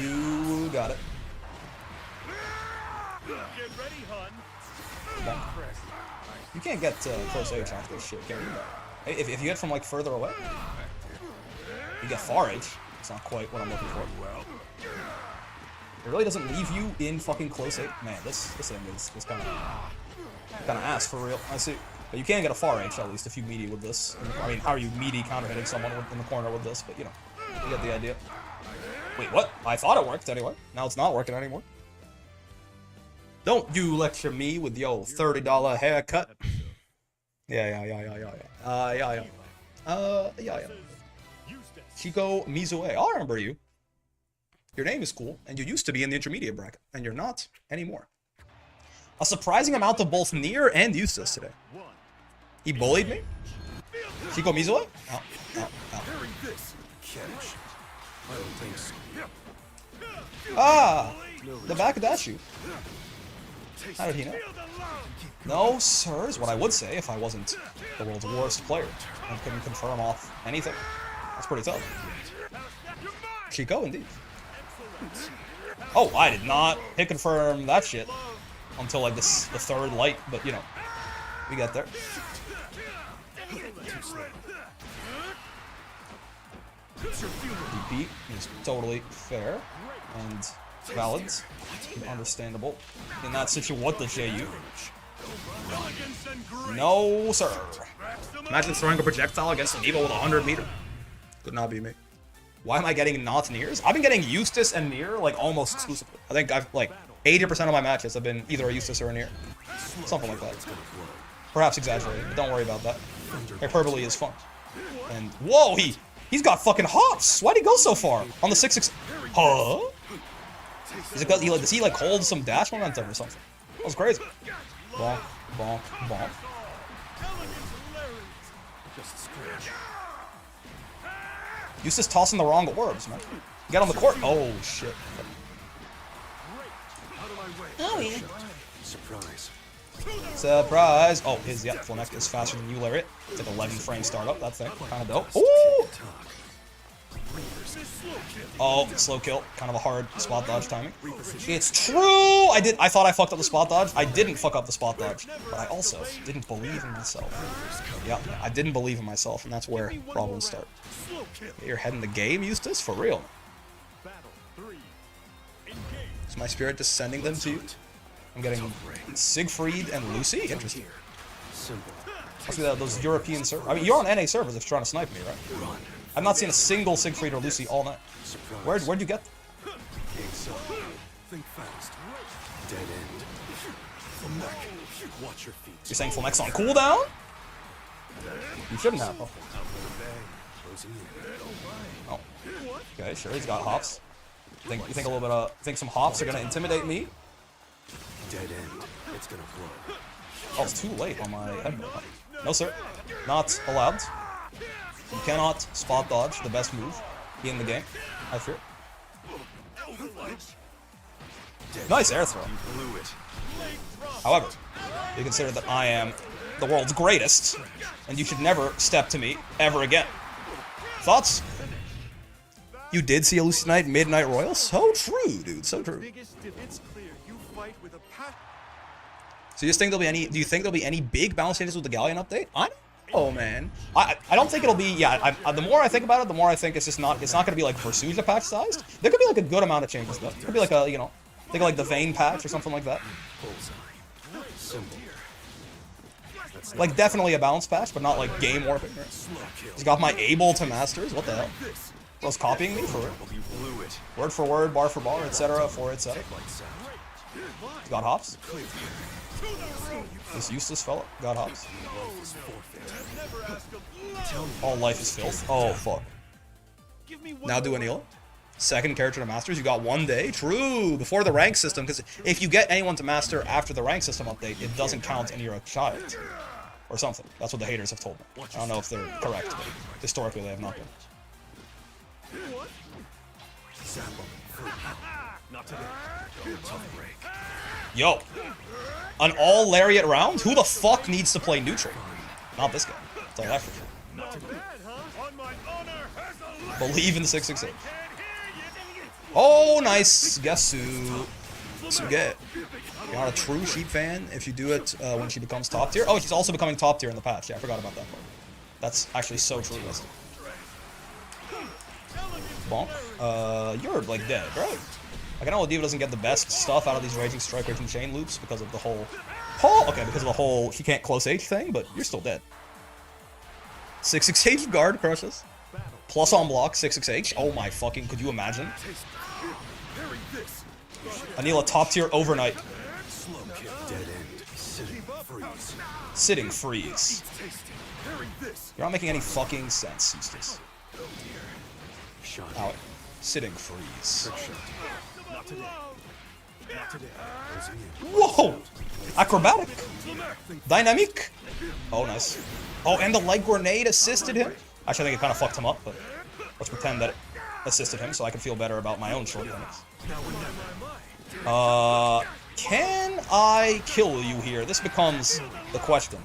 You got it. You can't get close H off this shit, can you? Hey, if you get from like further away, you get far H. It's not quite what I'm looking for. It really doesn't leave you in fucking close H. Man, this thing is kind of ass for real. I see. But you can get a far H at least if you meaty with this. I mean, how are you meaty counter hitting someone in the corner with this? But you know, you get the idea. Wait, what? I thought it worked anyway. Now it's not working anymore. Don't you lecture me with your $30 haircut. Yeah. Chico Mizue. I remember you. Your name is cool, and you used to be in the intermediate bracket, and you're not anymore. A surprising amount of both Nier and Eustace today. He bullied me? Chico Mizue? Oh. Ah! The back of that shoe. How did he know? No, sir, is what I would say if I wasn't the world's worst player and couldn't confirm off anything. That's pretty tough. Chico, indeed. Oh, I did not hit confirm that shit until like the third light, but you know, we got there. DP is totally fair and valid and understandable in that situation. What the JU? No, sir. Imagine throwing a projectile against an Evo with 100 meter. Could not be me. Why am I getting not Niers? I've been getting Eustace and Nier like almost exclusively. I think I've like 80% of my matches have been either a Eustace or a Nier. Something like that. Perhaps exaggerating, but don't worry about that. Hyperbole is fun. And whoa, he's got fucking hops. Why'd he go so far on the 6-6? Huh? Is it because does he like hold some dash momentum or something? That was crazy. Bonk, bonk, bonk. Eustace tossing the wrong orbs, man. Get on the court. Oh shit. Oh yeah. Surprise. Surprise. Oh, his full neck is faster than you, Lariat. It's like 11 frame startup. That thing. Kind of dope. Ooh. Oh, slow kill. Kind of a hard spot dodge timing. It's true! I thought I fucked up the spot dodge. I didn't fuck up the spot dodge. But I also didn't believe in myself. Yeah, I didn't believe in myself, and that's where problems start. Get your head in the game, Eustace? For real. Is my spirit just sending them to you? I'm getting Siegfried and Lucy? Interesting. Must be those European servers. I mean, you're on NA servers if you're trying to snipe me, right? I've not seen a single Siegfried or Lucy all night. Where'd you get them? Think fast. Dead end. Watch your feet. You're saying Flex on cooldown? You shouldn't have. Oh. Oh. Okay, sure, he's got hops. You think a little bit of some hops are gonna intimidate me? Dead end. It's gonna blow. Oh, it's too late on my headbutt. No, sir. Not allowed. You cannot spot dodge, the best move in the game, I fear. Nice air throw. However, you consider that I am the world's greatest, and you should never step to me ever again. Thoughts? You did see a Lucy Knight Midnight Royal? So true, dude. So true. So you just think there'll be any? Do you think there'll be any big balance changes with the Galleon update? I don't know, man. I don't think it'll be. Yeah. The more I think about it, the more I think it's just not. It's not going to be like Versuja patch sized. There could be like a good amount of changes though. It could be like a think of like the Vayne patch or something like that. Like definitely a balance patch, but not like game warping. Right? He's got my able to masters. What the hell? Was copying me for it. Word for word, bar for bar, etc. for etc. He's got hops. This useless fella got hops. All life is filth. Oh fuck. Now do Anila. Second character to masters. You got 1 day. True. Before the rank system, because if you get anyone to master after the rank system update, it doesn't count and you're a child. Or something. That's what the haters have told me. I don't know if they're correct, but historically they have not been. Yo, an all lariat round? Who the fuck needs to play neutral? Not this guy. I'll tell you that for sure. Believe in the 668. Oh, nice. Gesu. Suge. You're not a true Sheep fan if you do it when she becomes top tier. Oh, she's also becoming top tier in the patch. Yeah, I forgot about that part. That's actually so true. Bonk. You're like dead, right? Like I know D.Va doesn't get the best stuff out of these Raging Strike, Raging Chain loops because of the whole... okay, because of the whole she can't close H thing, but you're still dead. 6-6H guard crushes. Plus on block, 6-6H. Oh my fucking, could you imagine? Anila top tier overnight. Sitting freeze. You're not making any fucking sense, Eustace. Ow. Sitting freeze. Whoa! Acrobatic. Dynamic. Oh, nice. Oh, and the light grenade assisted him. Actually, I think it kind of fucked him up, but let's pretend that it assisted him so I can feel better about my own shortcomings. Can I kill you here? This becomes the question.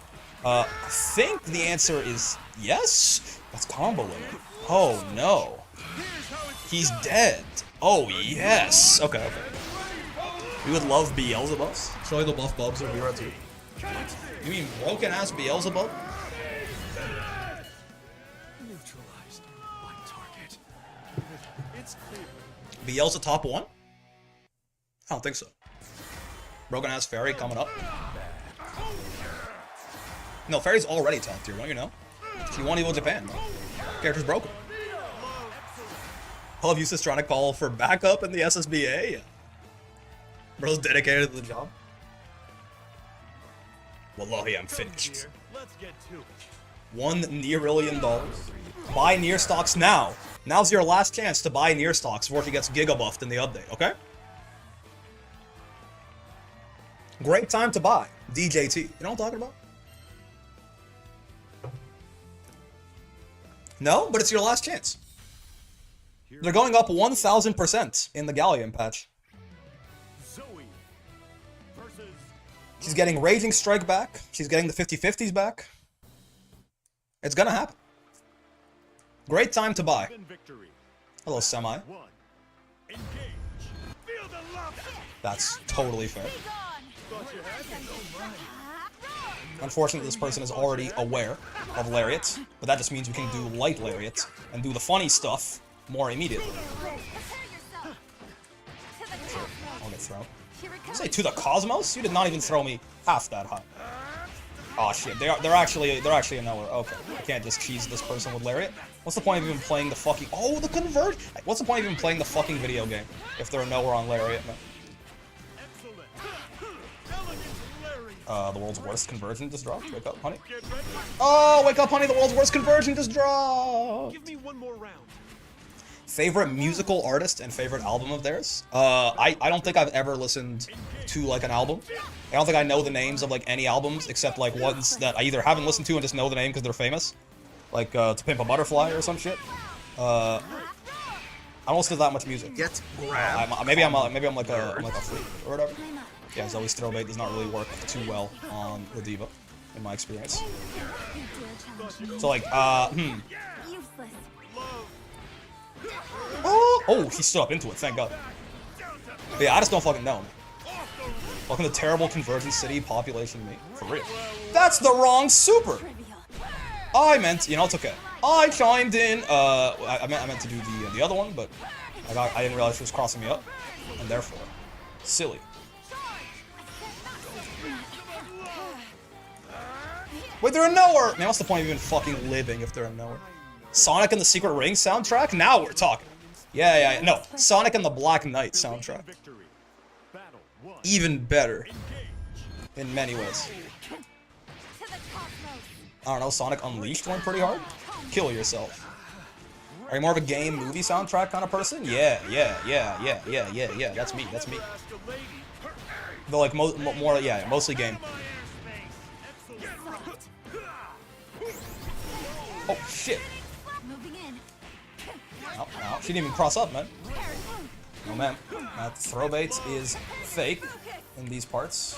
I think the answer is yes. That's combo limit. Oh, no. He's dead. Oh, yes. Okay, okay. We would love Beelzebubs. Show the buff bubs are here too. You mean broken ass Beelzebub? Neutralized by target. It's clear. Beelze top 1? I don't think so. Broken ass Fairy coming up. No, Fairy's already top tier, don't you know? She won Evo Japan, bro. Character's broken. I love Eustace trying to call for backup in the SSBA. Bro's dedicated to the job. Wallahi, I'm finished. Let's get to it. $1 near-million. Buy near stocks now. Now's your last chance to buy near stocks before she gets giga buffed in the update, okay? Great time to buy. DJT. You know what I'm talking about? No, but it's your last chance. They're going up 1,000% in the Gallion patch. She's getting Raging Strike back. She's getting the 50-50s back. It's gonna happen. Great time to buy. Hello, Semi. One. Engage. Feel the love. That's totally fair. Thought you had me. Unfortunately, this person is already aware of lariats, but that just means we can do light lariats and do the funny stuff more immediately. I'll get thrown. Say to the cosmos? You did not even throw me half that high. Oh shit, they're actually in nowhere. Okay, I can't just cheese this person with lariat. What's the point of even playing the fucking the convert? What's the point of even playing the fucking video game if they're nowhere on lariat? No. The world's worst conversion just dropped. Wake up, honey. Oh, wake up, honey. The world's worst conversion just dropped. Give me one more round. Favorite musical artist and favorite album of theirs? I don't think I've ever listened to like an album. I don't think I know the names of like any albums except like ones that I either haven't listened to and just know the name because they're famous, like To Pimp a Butterfly or some shit. I don't listen to that much music. Get grabbed. Maybe I'm like a freak or whatever. Yeah, Zoe's throw bait does not really work too well on the diva, in my experience. So like, Oh, he stood up into it, thank God. But yeah, I just don't fucking know. Welcome to terrible conversion city, population me. For real. That's the wrong super! I meant, it's okay. I chimed in, I meant to do the other one, but I didn't realize she was crossing me up, and therefore, silly. Wait, they're in nowhere! Man, what's the point of even fucking living if they're in nowhere? Sonic and the Secret Ring soundtrack? Now we're talking. Yeah. No, Sonic and the Black Knight soundtrack. Even better. In many ways. I don't know, Sonic Unleashed went pretty hard. Kill yourself. Are you more of a game, movie soundtrack kind of person? Yeah. That's me. Though, like, mostly game. Oh, shit. No, she didn't even cross up, man. No, man. That throw bait is fake in these parts.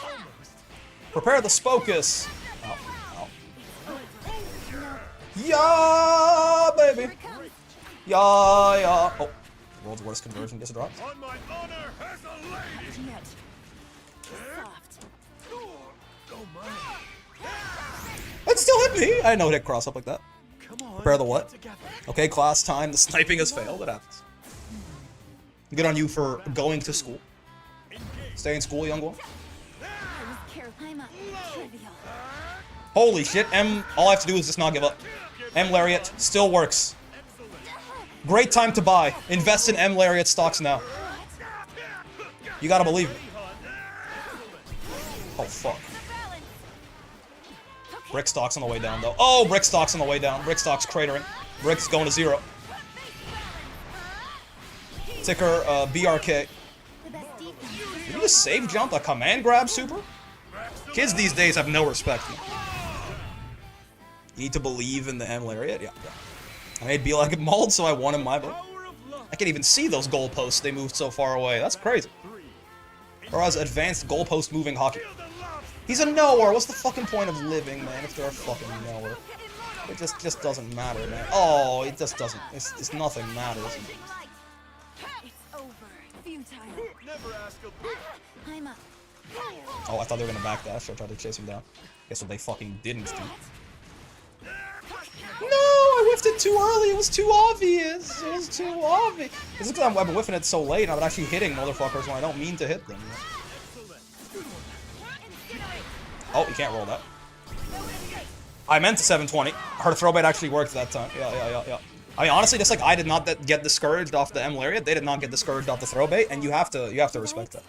Prepare the Spocus! Oh. Yeah, baby! Yeah. Oh, world's worst conversion just dropped. On my honor as a lady. It still hit me! I didn't know it hit cross up like that. Prepare the what? Okay, class time. The sniping has failed. It happens. Good on you for going to school. Stay in school, young one. Holy shit, all I have to do is just not give up. M Lariat still works. Great time to buy. Invest in M Lariat stocks now. You gotta believe it. Oh, fuck. Brick stock's on the way down, though. Oh, brick stock's on the way down. Brick stock's cratering. Brick's going to 0. Ticker, BRK. Did you just save jump a command grab super? Kids these days have no respect. You need to believe in the M Lariat? Yeah. I made be like a mold, so I won in my book. I can't even see those goalposts. They moved so far away. That's crazy. Or as advanced goalpost moving hockey. He's a nowhere. What's the fucking point of living, man, if they're a fucking nowhere? It just doesn't matter, man. Oh, it just doesn't. It's nothing matters. Oh, I thought they were gonna backdash or try to chase him down. Guess what they fucking didn't do. No, I whiffed it too early. It was too obvious. It was too obvious. It's because I've been whiffing it so late. I'm actually hitting motherfuckers when I don't mean to hit them. Oh, you can't roll that. I meant to 720. Her throw bait actually worked that time. Yeah. I mean, honestly, just like I did not get discouraged off the M Lariat, they did not get discouraged off the throw bait, and you have to respect that.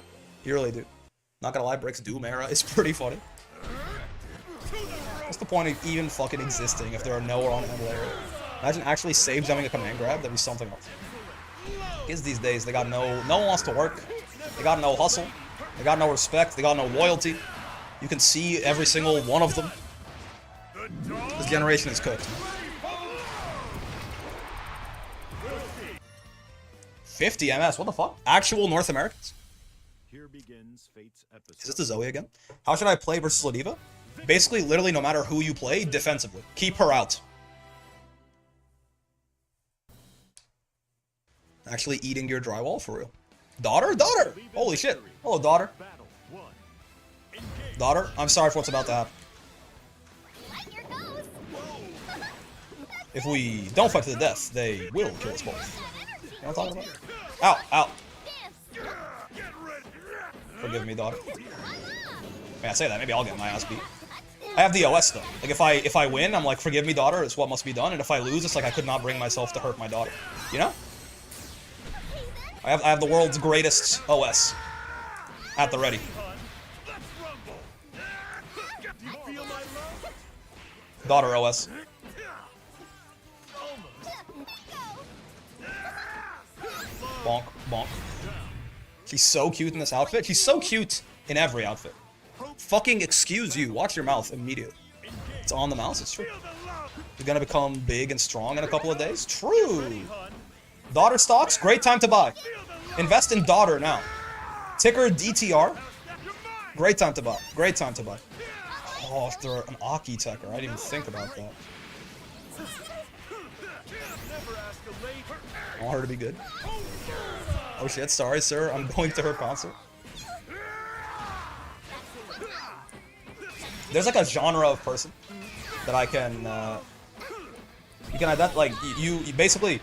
You really do. Not gonna lie, Brick's Doom era is pretty funny. What's the point of even fucking existing if there are nowhere on M Lariat? Imagine actually save jumping a command grab. That'd be something else. Kids these days, they got no one wants to work. They got no hustle. They got no respect. They got no loyalty. You can see every single one of them. This generation is cooked. 50 MS, what the fuck? Actual North Americans? Here begins Fate's episode. Is this the Zoe again? How should I play versus Ladiva? Basically, literally, no matter who you play, defensively. Keep her out. Actually eating your drywall for real. Daughter? Daughter! Holy shit. Hello, daughter. Daughter, I'm sorry for what's about to happen. If we don't fight to the death, they will kill us both. You know what I'm talking about? Ow, ow. Forgive me, daughter. May I say that? Maybe I'll get my ass beat. I have the OS though. Like if I win, I'm like, forgive me, daughter. It's what must be done. And if I lose, it's like I could not bring myself to hurt my daughter. You know? I have the world's greatest OS at the ready. Daughter OS. Bonk, bonk. She's so cute in this outfit. She's so cute in every outfit. Fucking excuse you. Watch your mouth immediately. It's on the mouse. It's true. You're gonna become big and strong in a couple of days. True. Daughter stocks. Great time to buy. Invest in daughter now. Ticker DTR. Great time to buy. Great time to buy. Oh, if they're an Aki Tecker. I didn't even think about that. I want her to be good. Oh shit, sorry sir, I'm going to her concert. There's like a genre of person that I can, you can identify, like, you basically,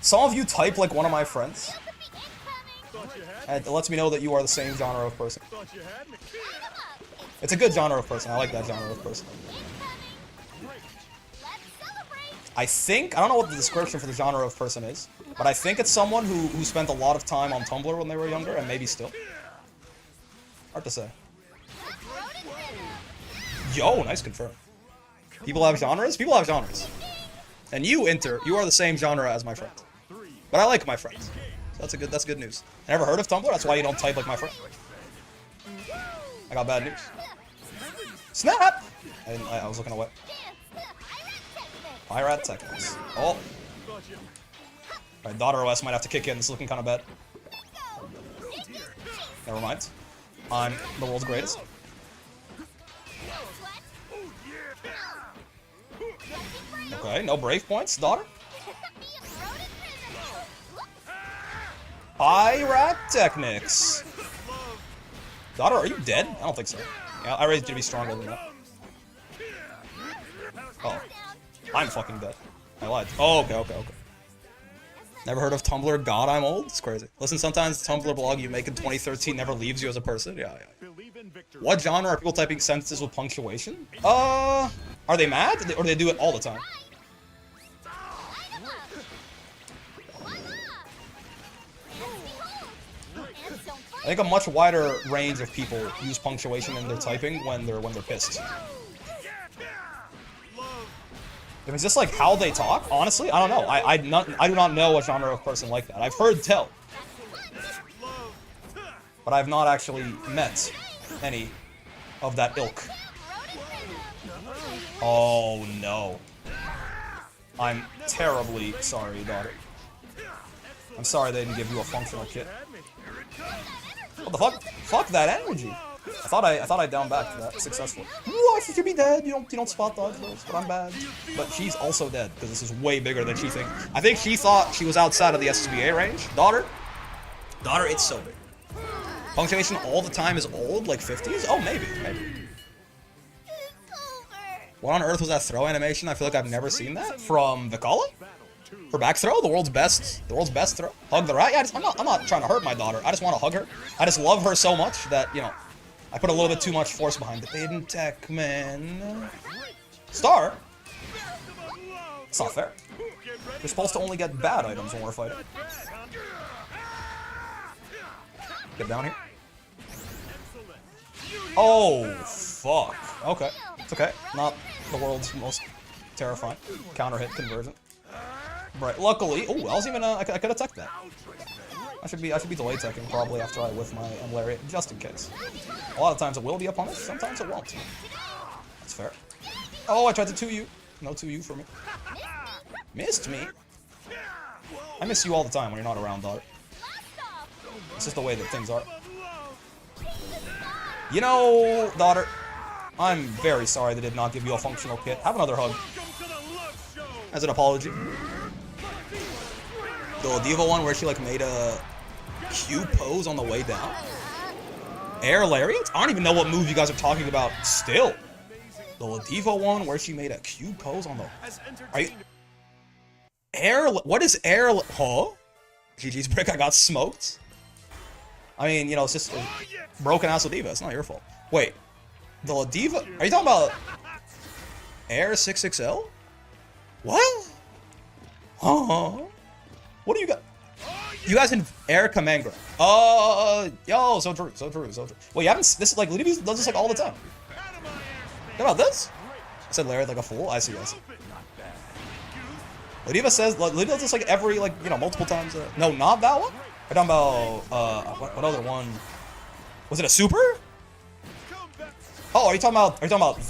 some of you type like one of my friends, and it lets me know that you are the same genre of person. It's a good genre of person, I like that genre of person. I don't know what the description for the genre of person is, but I think it's someone who spent a lot of time on Tumblr when they were younger, and maybe still. Hard to say. Yo, nice confirm. People have genres? People have genres. And you are the same genre as my friend. But I like my friends. So that's good news. Never heard of Tumblr? That's why you don't type like my friend. I got bad news. Snap! I was looking away. Pirate Technics. Oh. Alright, daughter OS might have to kick in. This is looking kind of bad. Never mind. I'm the world's greatest. Okay, no brave points, daughter. Pirate Technics. Daughter, are you dead? I don't think so. Yeah, I raised you to be stronger than that. Oh. I'm fucking dead. I lied. Oh, okay. Never heard of Tumblr? God, I'm old? It's crazy. Listen, sometimes the Tumblr blog you make in 2013 never leaves you as a person. Yeah. What genre are people typing sentences with punctuation? Are they mad? Or do they do it all the time? I think a much wider range of people use punctuation in their typing when they're pissed. If it's just like how they talk, honestly, I don't know. I do not know a genre of person like that. I've heard tell, but I've not actually met any of that ilk. Oh no. I'm terribly sorry, daughter. I'm sorry they didn't give you a functional kit. What the fuck? Fuck that energy. I thought I down back to that successfully. What? She should be dead. You don't spot dodge those, but I'm bad. But she's also dead because this is way bigger than she thinks. I think she thought she was outside of the SSBA range. Daughter, it's so big. Punctuation all the time is old, like 50s. Oh, maybe. What on earth was that throw animation? I feel like I've never seen that from Vikala. For back throw, the world's best throw. Hug the rat. Yeah, I'm not trying to hurt my daughter. I just want to hug her. I just love her so much that, you know, I put a little bit too much force behind it. Aiden Tech, man. Star? It's not fair. You're supposed to only get bad items when we're fighting. Get down here. Oh, fuck. Okay. It's okay. Not the world's most terrifying. Counter hit conversion. Right. Luckily, oh, I was even I could attack that. I should be delay teching probably after I whiff my Lariat, just in case. A lot of times it will be a punish, sometimes it won't. That's fair. Oh, I tried to 2U. No 2U for me. Missed me. I miss you all the time when you're not around, daughter. It's just the way that things are. You know, daughter, I'm very sorry they did not give you a functional kit. Have another hug. As an apology. The Diva one where she like made a Q pose on the way down. Air lariat? I don't even know what move you guys are talking about still. The Diva one where she made a Q pose on the... Are you... Air... What is air... Huh? GG's Brick, I got smoked. I mean, you know, it's just a broken ass Diva. It's not your fault. Wait. The Diva... Are you talking about... Air 6XL? What? Huh? What do you got? You guys in Air Command Grab. Yo, so true. Well, you haven't... This is like... Liddy does this like all the time. What about this? I said Lariat like a fool. I see. Lydia says Lydia does this like every multiple times. No, not that one. I'm talking about what other one? Was it a super? Oh, are you talking about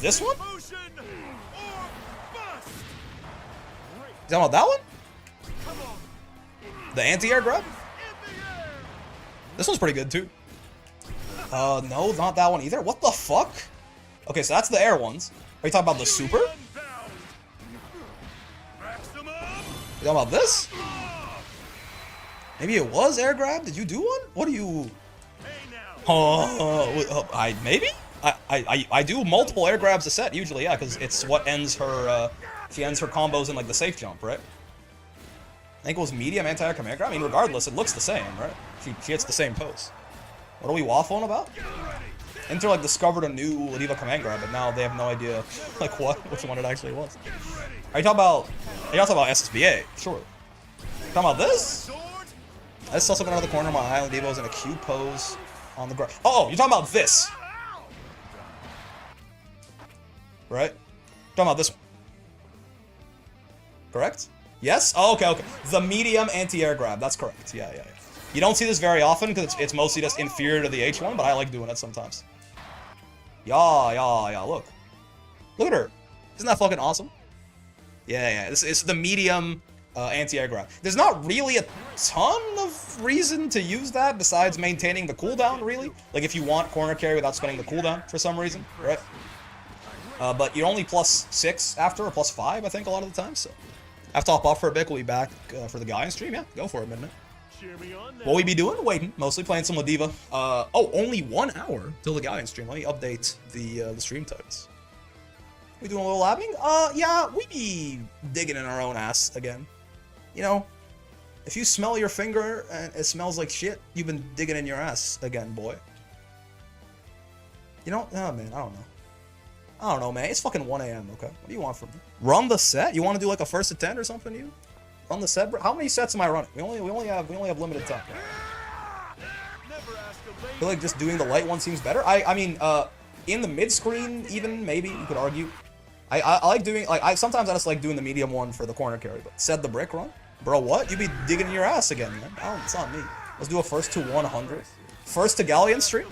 this one? You talking about that one? The anti-air grab? This one's pretty good too. No, not that one either. What the fuck? Okay, so that's the air ones. Are you talking about the super? You talking about this? Maybe it was air grab? Did you do one? What do you... Maybe? I do multiple air grabs a set usually, yeah, because it's what ends her, she ends her combos in like the safe jump, right? I think it was medium anti-air command grab. I mean, regardless, it looks the same, right? She hits the same pose. What are we waffling about? Inter like discovered a new Ladiva command grab, but now they have no idea which one it actually was. Are you talking about SSBA? Sure. Talking about this? I saw something out of the corner of my eye. Ladiva was in a Q pose on the ground. Oh, you're talking about this, right? You're talking about this one, correct? Yes. Oh, okay. The medium anti-air grab. That's correct. Yeah. You don't see this very often because it's mostly just inferior to the H1, but I like doing it sometimes. Yeah. Look at her. Isn't that fucking awesome? Yeah. It's the medium anti-air grab. There's not really a ton of reason to use that besides maintaining the cooldown, really. Like if you want corner carry without spending the cooldown for some reason, right? But you're only +6 after, or +5, I think, a lot of the time. So I have to hop off for a bit. We'll be back for the Gallion stream. Yeah, go for it, midnight. What we be doing? Waiting. Mostly playing some Ladiva. Only 1 hour till the Gallion stream. Let me update the stream titles. We doing a little labbing? Yeah, we be digging in our own ass again. You know, if you smell your finger and it smells like shit, you've been digging in your ass again, boy. You know? Oh, man, I don't know, man. It's fucking 1 a.m., okay? What do you want from me? Run the set? You want to do like a 1st to 10 or something, you? Run the set, bro? How many sets am I running? We only have limited time. I feel like just doing the light one seems better. I mean, in the mid screen, even maybe you could argue. I like doing sometimes I just like doing the medium one for the corner carry. But set the brick run, bro. What? You be digging in your ass again, man? It's not me. Let's do a 1st to 100. 1st to Gallion stream.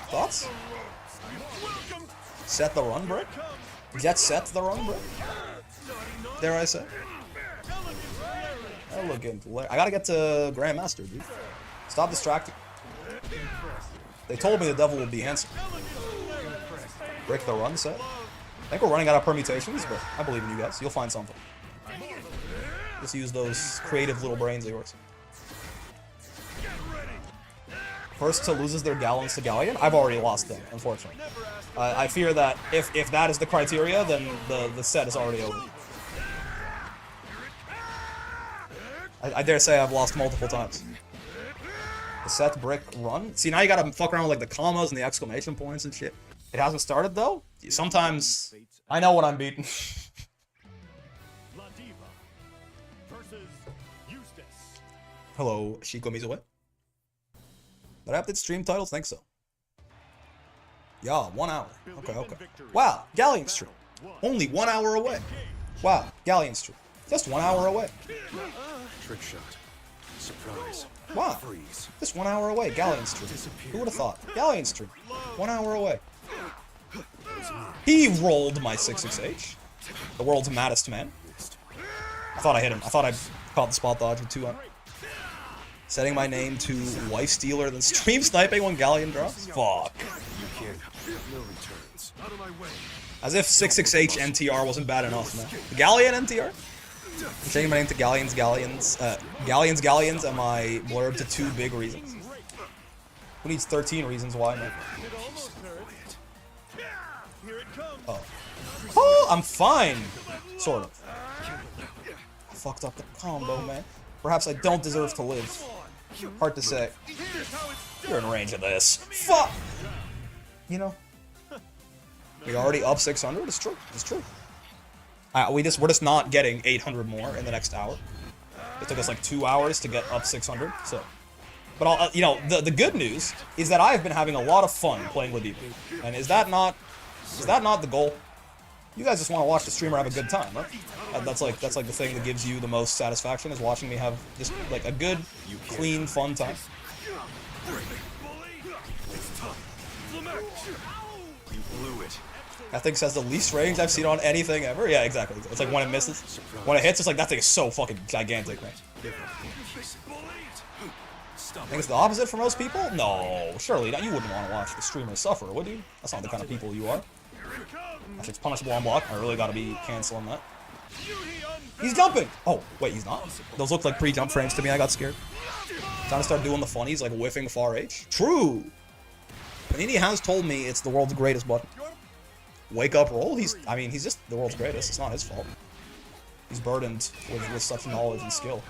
Thoughts? Set the run brick. Jet set the run brick. Dare I say? I look into I gotta get to Grandmaster, dude. Stop distracting. They told me the devil will be handsome. Break the run set. I think we're running out of permutations, but I believe in you guys. You'll find something. Just use those creative little brains of yours. 1st to loses their Galleons to Gallion. I've already lost them, unfortunately. I fear that if that is the criteria, then the set is already over. I dare say I've lost multiple times. The set brick run. See, now you gotta fuck around with like the commas and the exclamation points and shit. It hasn't started though. Sometimes I know what I'm beating. Hello, Shiko Mizuwe. Did I update stream titles? Think so. Yeah, 1 hour. Okay. Wow, Gallion stream. Only 1 hour away. Wow, Gallion stream. Just 1 hour away. Trick shot. Surprise. Wow. Freeze. Just 1 hour away. Gallion stream. Who would have thought? Gallion stream. 1 hour away. He rolled my 6XH. The world's maddest man. I thought I hit him. I thought I caught the spot dodge with 2 on. Setting my name to wife stealer, then stream sniping when Gallion drops? Fuck. You can't. No returns. Out of my way. As if 6XH NTR wasn't bad enough, man. Gallion NTR? I'm changing my name to Galleon's Galleons, and my blurb to 2 big reasons. Who needs 13 reasons why, man? Oh. Oh, I'm fine! Sort of. I fucked up the combo, man. Perhaps I don't deserve to live. Hard to say. You're in range of this. Fuck! You know? We're already up 600. It's true. It's true. We're just not getting 800 more in the next hour. It took us like 2 hours to get up 600. So, but you know, the good news is that I've been having a lot of fun playing with you. And is that not the goal? You guys just want to watch the streamer have a good time, right? That's like the thing that gives you the most satisfaction, is watching me have just like a good, clean, fun time. You blew it. That thing says the least range I've seen on anything ever. Yeah, exactly. It's like when it misses. When it hits, it's like that thing is so fucking gigantic, man. I think it's the opposite for most people? No, surely not. You wouldn't want to watch the streamer suffer, would you? That's not the kind of people you are. Actually, it's punishable on block. I really gotta be canceling that. He's jumping! Oh, wait, he's not? Those look like pre-jump frames to me. I got scared. Trying to start doing the funnies, like whiffing far H. True! Panini has told me it's the world's greatest button. Wake up roll? He's just the world's greatest. It's not his fault. He's burdened with such knowledge and skill.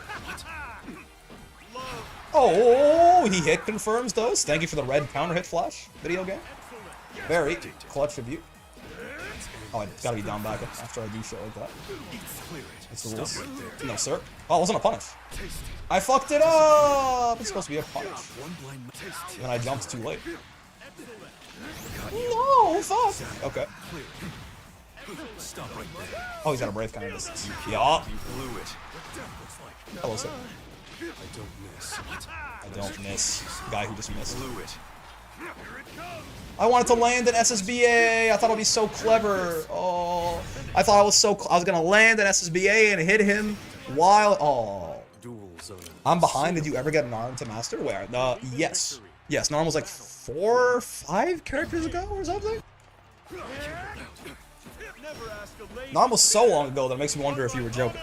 Oh, he hit confirms those. Thank you for the red counter hit flash video game. Very clutch of you. Oh, I gotta be down back after I do shit like that. That's the rules. No, sir. Oh, it wasn't a punish. I fucked it up! It's supposed to be a punish. And I jumped too late. No, fuck! Okay. Oh, he's got a brave kind of distance. Yeah. Hello, sir. I don't miss. Guy who just missed. I wanted to land an SSBA. I thought it would be so clever. Oh, I thought I was gonna land an SSBA and hit him while. Oh, I'm behind. Did you ever get an arm to master? Where? Yes. Yes, Narm was like 4 or 5 characters ago or something. Narm was so long ago that it makes me wonder if you were joking.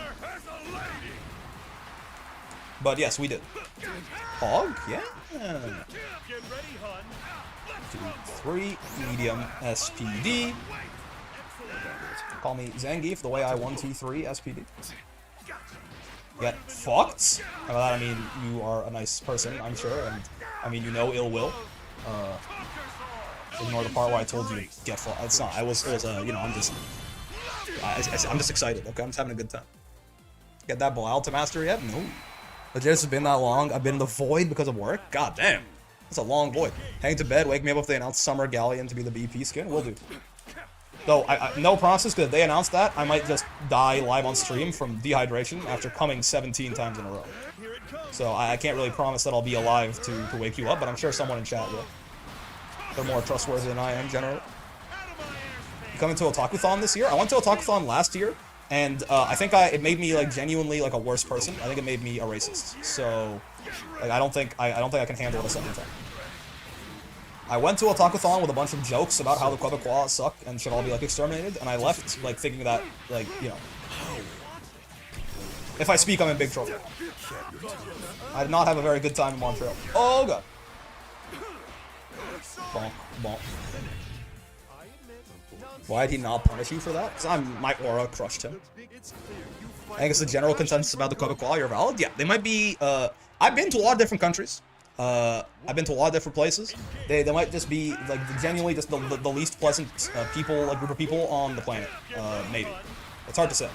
But yes, we did. Hog? Yeah. 2, 3, medium, SPD. Call me Zangief the way I 1, 2, 3 SPD. Get fucked? By that I mean you are a nice person, I'm sure, and I mean you know ill will. Ignore the part where I told you to get fucked. It's not. You know, I'm just excited. Okay, I'm just having a good time. Get that Bilal to master yet? No. Legit, it's been that long. I've been in the void because of work. God damn. That's a long void. Hang to bed, wake me up if they announce Summer Galleon to be the BP skin. Will do. Though, no promises, because if they announce that, I might just die live on stream from dehydration after coming 17 times in a row. So I can't really promise that I'll be alive to wake you up, but I'm sure someone in chat will. They're more trustworthy than I am, generally. You coming to Otakuthon this year? I went to Otakuthon last year, and I think it made me like genuinely like a worse person. I think it made me a racist. So like I don't think I can handle it a second time. I went to Otakuthon with a bunch of jokes about how the Quebecois suck and should all be like exterminated, and I left like thinking that like, you know, if I speak I'm in big trouble. I did not have a very good time in Montreal. Oh god. Bonk, bonk. Why did he not punish you for that? Because my aura crushed him. I think it's the general consensus about the Quebecois. You're valid? Yeah, they might be, I've been to a lot of different countries. I've been to a lot of different places. They might just be, like, genuinely just the least pleasant people, like, group of people on the planet. Maybe. It's hard to say.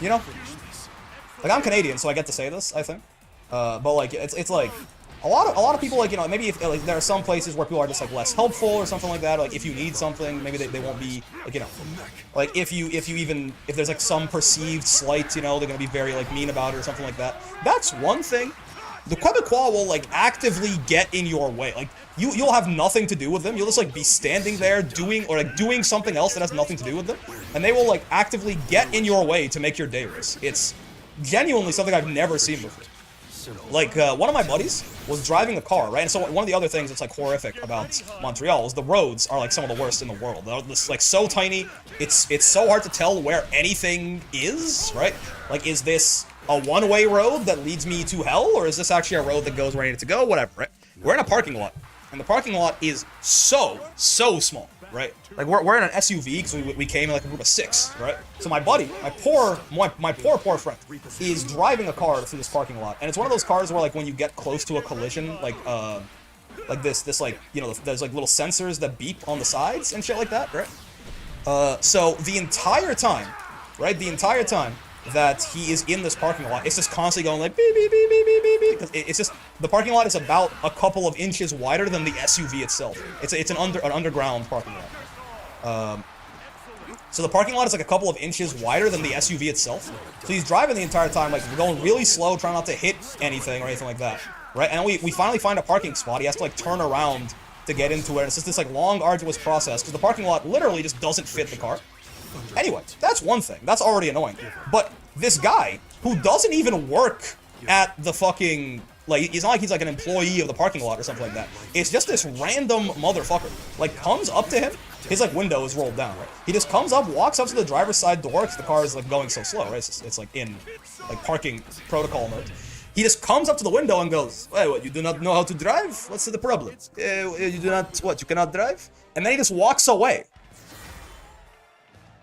You know? Like, I'm Canadian, so I get to say this, I think. But, like, it's like... A lot of people, like, you know, maybe if like, there are some places where people are just like less helpful or something like that. Like if you need something, maybe they won't be like, you know, like if there's like some perceived slight, you know, they're gonna be very like mean about it or something like that. That's one thing. The Quebecois will like actively get in your way. Like you'll have nothing to do with them. You'll just like be standing there doing something else that has nothing to do with them, and they will like actively get in your way to make your day worse. It's genuinely something I've never seen before. like, one of my buddies was driving a car, right? And so one of the other things that's, like, horrific about Montreal is the roads are, like, some of the worst in the world. They're just, like, so tiny, it's so hard to tell where anything is, right? Like, is this a one-way road that leads me to hell, or is this actually a road that goes where I need it to go? Whatever, right? We're in a parking lot, and the parking lot is so small, right? Like, we're in an SUV, because we came in, like, a group of 6, right? So my buddy, my poor friend, is driving a car through this parking lot, and it's one of those cars where, like, when you get close to a collision, like this, like, you know, there's, like, little sensors that beep on the sides and shit like that, right? So the entire time, right, that he is in this parking lot, it's just constantly going like beep beep beep beep beep beep beep, because it's just, the parking lot is about a couple of inches wider than the SUV itself. It's an underground parking lot. So the parking lot is like a couple of inches wider than the SUV itself. So he's driving the entire time, like, going really slow, trying not to hit anything or anything like that, right? And we finally find a parking spot. He has to, like, turn around to get into it. And it's just this, like, long, arduous process because the parking lot literally just doesn't fit the car. Anyway, that's one thing. That's already annoying. But this guy, who doesn't even work at the fucking... Like, it's not like he's, like, an employee of the parking lot or something like that. It's just this random motherfucker, like, comes up to him. His, like, window is rolled down, right? He just comes up, walks up to the driver's side door, because the car is, like, going so slow, right? It's like, in, like, parking protocol mode. He just comes up to the window and goes, "Hey, what, you do not know how to drive? What's the problem? You do not... What, you cannot drive?" And then he just walks away.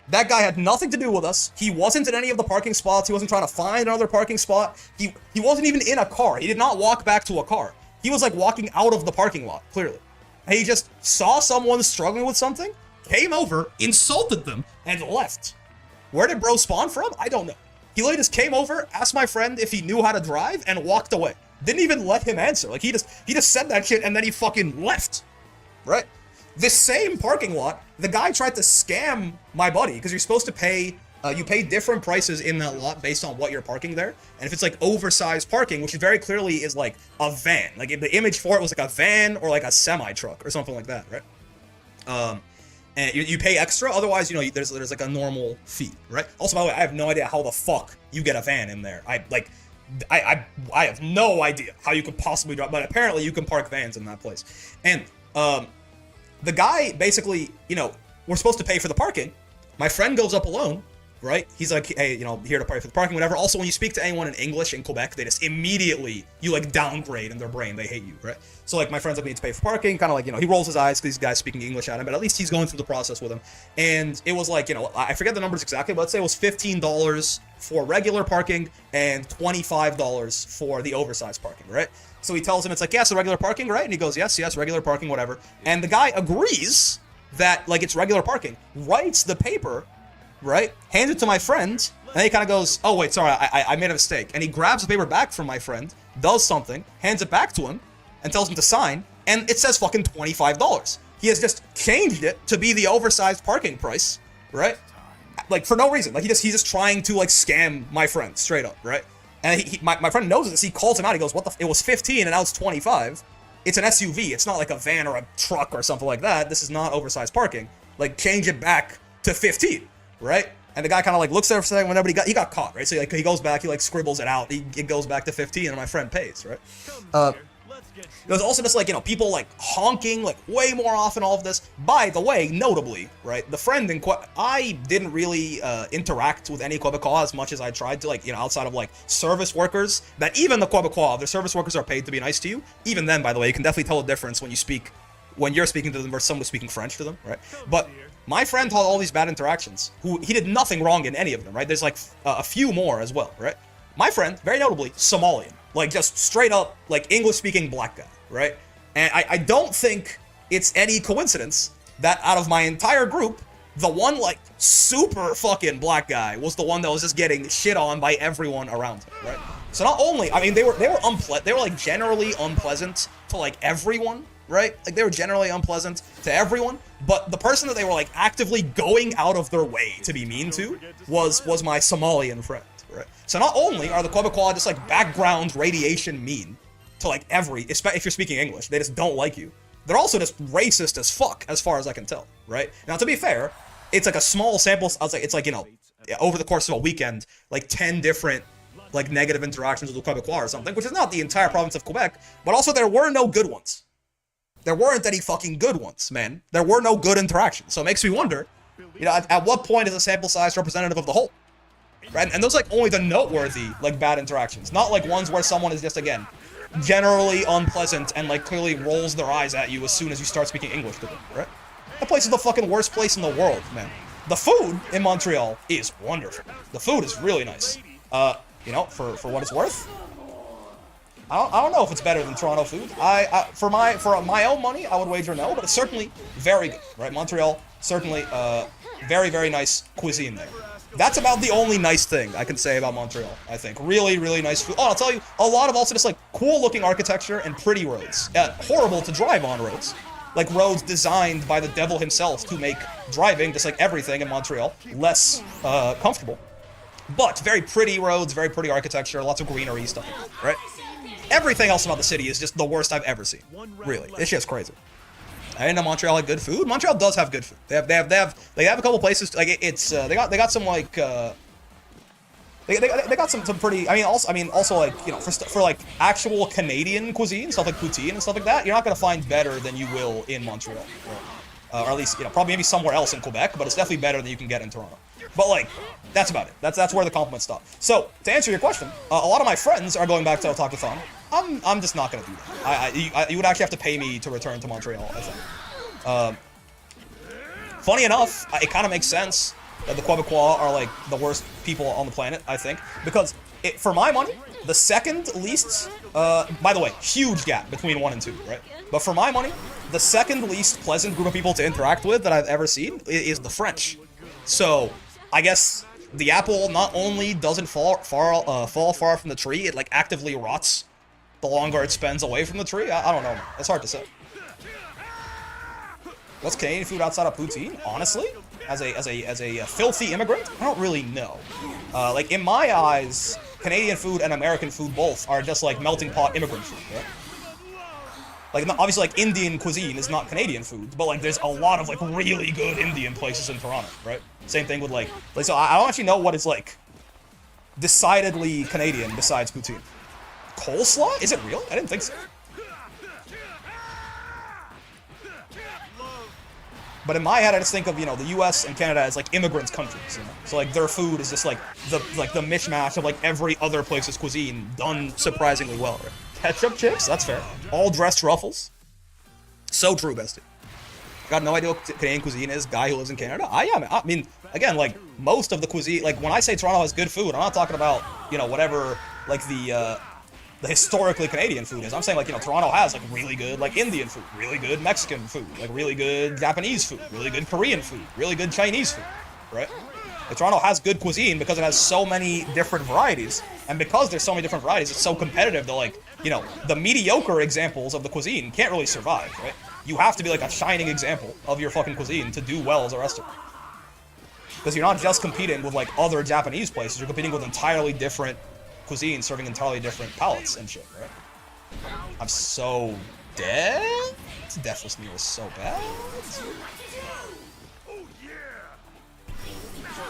That guy had nothing to do with us. He wasn't in any of the parking spots. He wasn't trying to find another parking spot. He wasn't even in a car. He did not walk back to a car. He was, like, walking out of the parking lot, clearly. And he just saw someone struggling with something, came over, insulted them, and left. Where did bro spawn from? I don't know. He literally just came over, asked my friend if he knew how to drive, and walked away. Didn't even let him answer. Like, he just said that shit, and then he fucking left. Right? This same parking lot, the guy tried to scam my buddy, because you're supposed to pay, you pay different prices in that lot based on what you're parking there. And if it's, like, oversized parking, which very clearly is, like, a van. Like, if the image for it was, like, a van or, like, a semi-truck or something like that, right? And you pay extra, otherwise, you know, there's like, a normal fee, right? Also, by the way, I have no idea how the fuck you get a van in there. I have no idea how you could possibly drive, but apparently you can park vans in that place. And, the guy basically, you know, we're supposed to pay for the parking. My friend goes up alone, right? He's like, "Hey, you know, here to pay for the parking, whatever." Also, when you speak to anyone in English in Quebec, they just immediately, you, like, downgrade in their brain. They hate you, right? So, like, my friend's like, "We need to pay for parking." Kind of like, you know, he rolls his eyes because these guys speaking English at him, but at least he's going through the process with him. And it was like, you know, I forget the numbers exactly, but let's say it was $15 for regular parking and $25 for the oversized parking, right? So he tells him, it's like, "Yeah, so regular parking, right?" And he goes, yes, regular parking, whatever. And the guy agrees that, like, it's regular parking, writes the paper, right? Hands it to my friend, and then he kind of goes, "Oh, wait, sorry, I made a mistake." And he grabs the paper back from my friend, does something, hands it back to him, and tells him to sign, and it says fucking $25. He has just changed it to be the oversized parking price, right? Like, for no reason. Like, he's just trying to, like, scam my friend, straight up, right? And my friend knows this. He calls him out. He goes, "What the? It was 15 and now it's 25. It's an SUV. It's not like a van or a truck or something like that. This is not oversized parking. Like, change it back to 15, right?" And the guy kind of, like, looks there for a second. Whenever he got caught, right? So, like, he goes back. He, like, scribbles it out. It goes back to 15, and my friend pays, right? It was also just, like, you know, people, like, honking, like, way more often, all of this. By the way, notably, right, the friend in I didn't really interact with any Quebecois as much as I tried to, like, you know, outside of, like, service workers, that even the Quebecois, their service workers are paid to be nice to you. Even then, by the way, you can definitely tell a difference when you're speaking to them versus someone speaking French to them, right? But my friend had all these bad interactions, he did nothing wrong in any of them, right? There's, like, a few more as well, right? My friend, very notably, Somalian. Like, just straight up, like, English-speaking black guy, right? And I don't think it's any coincidence that out of my entire group, the one, like, super fucking black guy was the one that was just getting shit on by everyone around him, right? So not only, I mean, they were like, generally unpleasant to, like, everyone, right? Like, they were generally unpleasant to everyone, but the person that they were, like, actively going out of their way to be mean to was my Somalian friend. Right. So not only are the Quebecois just, like, background radiation mean to, like, if you're speaking English, they just don't like you. They're also just racist as fuck, as far as I can tell, right? Now, to be fair, it's, like, a small sample, it's like, you know, over the course of a weekend, like, 10 different, like negative interactions with the Quebecois or something, which is not the entire province of Quebec, but also there were no good ones. There weren't any fucking good ones, man. There were no good interactions. So it makes me wonder, you know, at what point is a sample size representative of the whole? Right? And those like only the noteworthy, like bad interactions, not like ones where someone is just, again, generally unpleasant and like clearly rolls their eyes at you as soon as you start speaking English to them, right? That place is the fucking worst place in the world, man. The food in Montreal is wonderful. The food is really nice. You know, for what it's worth, I don't know if it's better than Toronto food. For my own money, I would wager no, but it's certainly very good, right? Montreal, certainly very, very nice cuisine there. That's about the only nice thing I can say about Montreal, I think. Really, really nice food. Oh, I'll tell you, a lot of also just like cool looking architecture and pretty roads. Horrible to drive on roads. Like roads designed by the devil himself to make driving, just like everything in Montreal, less comfortable. But very pretty roads, very pretty architecture, lots of greenery stuff, right? Everything else about the city is just the worst I've ever seen. Really, it's just crazy. I didn't know Montreal had good food. Montreal does have good food. They have a couple places. Like it's they got some like they got some pretty. I mean also like, you know, for like actual Canadian cuisine, stuff like poutine and stuff like that, you're not gonna find better than you will in Montreal, right? Or at least, you know, probably maybe somewhere else in Quebec, but it's definitely better than you can get in Toronto. But like, that's about it. That's where the compliments stop. So to answer your question, a lot of my friends are going back to Otakuthon. I'm just not gonna do that. You would actually have to pay me to return to Montreal, I think. Funny enough, it kind of makes sense that the Quebecois are like the worst people on the planet, I think, because for my money, the second least, by the way, huge gap between 1 and 2, right? But for my money, the second least pleasant group of people to interact with that I've ever seen is the French. So I guess the apple not only doesn't fall far from the tree, it like actively rots the longer it spends away from the tree. I don't know, man. It's hard to say. What's Canadian food outside of poutine? Honestly, as a filthy immigrant, I don't really know. Like in my eyes, Canadian food and American food both are just like melting pot immigrant food, right? Like obviously, like Indian cuisine is not Canadian food, but like there's a lot of like really good Indian places in Toronto, right? Same thing with like so I don't actually know what is like decidedly Canadian besides poutine. Coleslaw? Is it real? I didn't think so. But in my head, I just think of, you know, the U.S. and Canada as like immigrant countries, you know? So like their food is just like the mishmash of like every other place's cuisine done surprisingly well, right? Ketchup chips? That's fair. All dressed truffles? So true, bestie. Got no idea what Canadian cuisine is. Guy who lives in Canada? I mean, again, like most of the cuisine, like when I say Toronto has good food, I'm not talking about, you know, whatever like the historically Canadian food is. I'm saying like, you know, Toronto has like really good like Indian food, really good Mexican food, like really good Japanese food, really good Korean food, really good Chinese food, right? Like, Toronto has good cuisine because it has so many different varieties, and because there's so many different varieties, it's so competitive that like, you know, the mediocre examples of the cuisine can't really survive, right? You have to be like a shining example of your fucking cuisine to do well as a restaurant. Because you're not just competing with like other Japanese places, you're competing with entirely different cuisine serving entirely different palates and shit, right? I'm so dead? Deathless meal is so bad.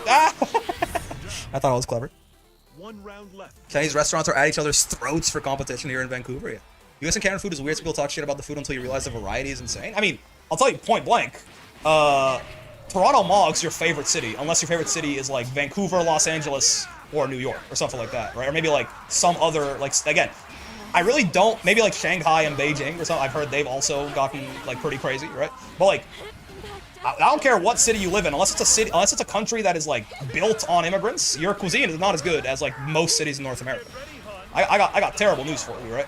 Ah! I thought it was clever. 1 round left. Chinese restaurants are at each other's throats for competition here in Vancouver, yeah. US and Canada food is weird, so people talk shit about the food until you realize the variety is insane. I mean, I'll tell you point blank, Toronto Mog's your favorite city, unless your favorite city is like Vancouver, Los Angeles, or New York, or something like that, right? Or maybe like some other, like, again, I really don't, maybe like Shanghai and Beijing or something, I've heard they've also gotten like pretty crazy, right? But like, I don't care what city you live in, unless it's a country that is like built on immigrants, your cuisine is not as good as like most cities in North America. I got terrible news for you, right?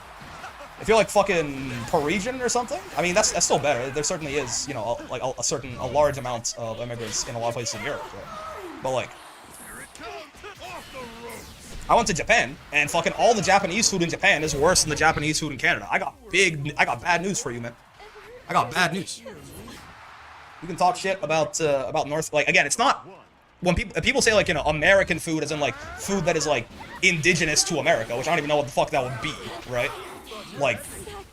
If you're like fucking Parisian or something, I mean that's still better. There certainly is, you know, like a large amount of immigrants in a lot of places in Europe, right? But like, I went to Japan, and fucking all the Japanese food in Japan is worse than the Japanese food in Canada. I got bad news for you, man. I got bad news. You can talk shit about North, like, again, it's not, when people say like, you know, American food as in like food that is like indigenous to America, which I don't even know what the fuck that would be, right? Like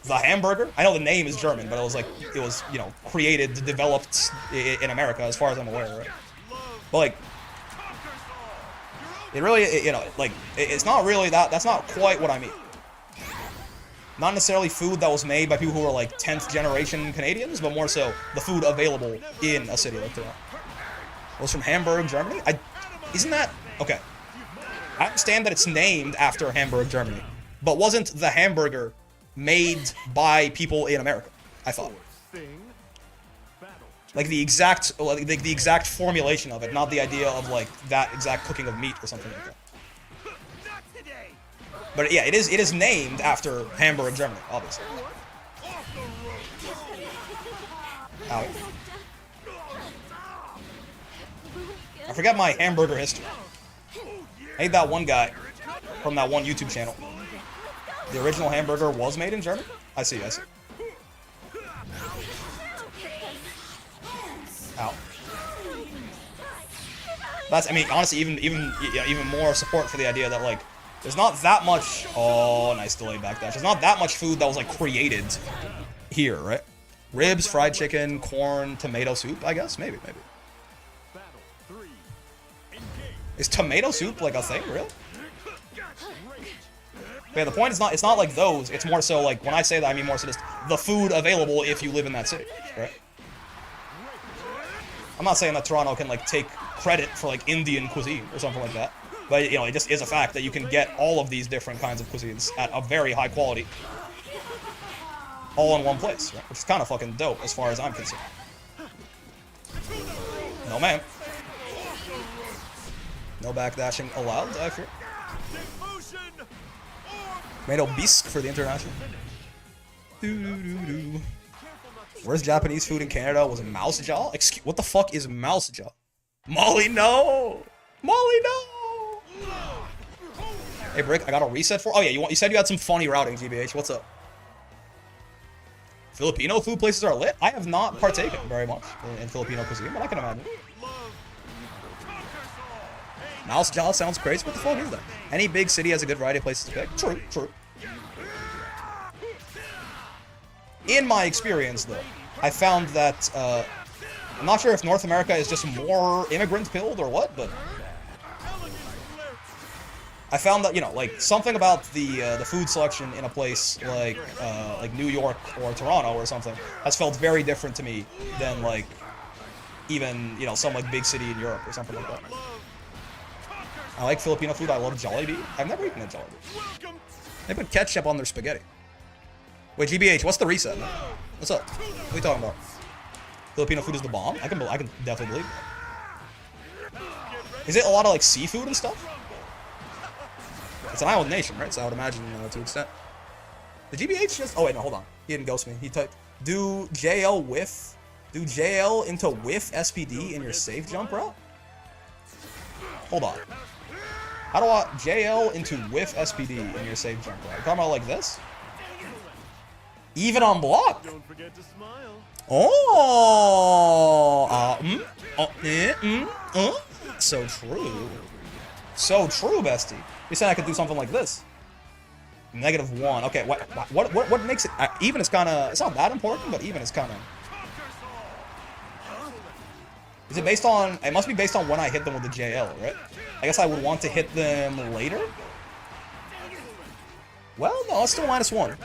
the hamburger, I know the name is German, but it was, you know, created, developed in America as far as I'm aware, right? But like, It really, you know, like, it's not really that, that's not quite what I mean. Not necessarily food that was made by people who are like 10th generation Canadians, but more so the food available in a city like Toronto. It was from Hamburg, Germany? Isn't that, okay. I understand that it's named after Hamburg, Germany, but wasn't the hamburger made by people in America, I thought. Like the exact formulation of it, not the idea of like that exact cooking of meat or something like that. But yeah, it is named after Hamburg, Germany, obviously. Ow. I forget my hamburger history. I hate that one guy from that one YouTube channel. The original hamburger was made in Germany? I see. Ow. That's, I mean, honestly, even more support for the idea that, like, there's not that much, oh, nice delayed backdash. There's not that much food that was, like, created here, right? Ribs, fried chicken, corn, tomato soup, I guess? Maybe. Is tomato soup, like, a thing, really? But yeah, the point is it's not like those, it's more so, like, when I say that, I mean more so just the food available if you live in that city, right? I'm not saying that Toronto can, like, take credit for, like, Indian cuisine or something like that. But, you know, it just is a fact that you can get all of these different kinds of cuisines at a very high quality. All in one place, right? Which is kind of fucking dope as far as I'm concerned. No, ma'am. No backdashing allowed, I fear. Tomato bisque for the international. Where's Japanese food in Canada? Was it mouse jaw? Excuse, what the fuck is mouse jaw? Molly, no! Molly, no! Hey, Brick, I got a reset for. Oh yeah, you said you had some funny routing, GBH. What's up? Filipino food places are lit. I have not partaken very much in Filipino cuisine, but I can imagine. Mouse jaw sounds crazy. What the fuck is that? Any big city has a good variety of places to pick. True. In my experience, though, I found that I'm not sure if North America is just more immigrant-pilled or what, but I found that, you know, like, something about the food selection in a place like New York or Toronto or something has felt very different to me than, like, even, you know, some, like, big city in Europe or something like that. I like Filipino food. I love Jollibee. I've never eaten a Jollibee. They put ketchup on their spaghetti. Wait, GBH, what's the reset, man? What's up? What are you talking about? Filipino food is the bomb? I can definitely believe that. Is it a lot of, like, seafood and stuff? It's an island nation, right? So I would imagine, to an extent. The GBH just... Oh, wait, no, hold on. He didn't ghost me. He typed... Do JL into whiff SPD in your safe jump route? Hold on. How do I... JL into whiff SPD in your safe jump route? You talking about like this? Even on block? Don't forget to smile. So true. So true, bestie. You said I could do something like this. -1. Okay, what makes it... even is kind of... It's not that important, but even is kind of... Is it based on... It must be based on when I hit them with the JL, right? I guess I would want to hit them later? Well, no, it's still -1.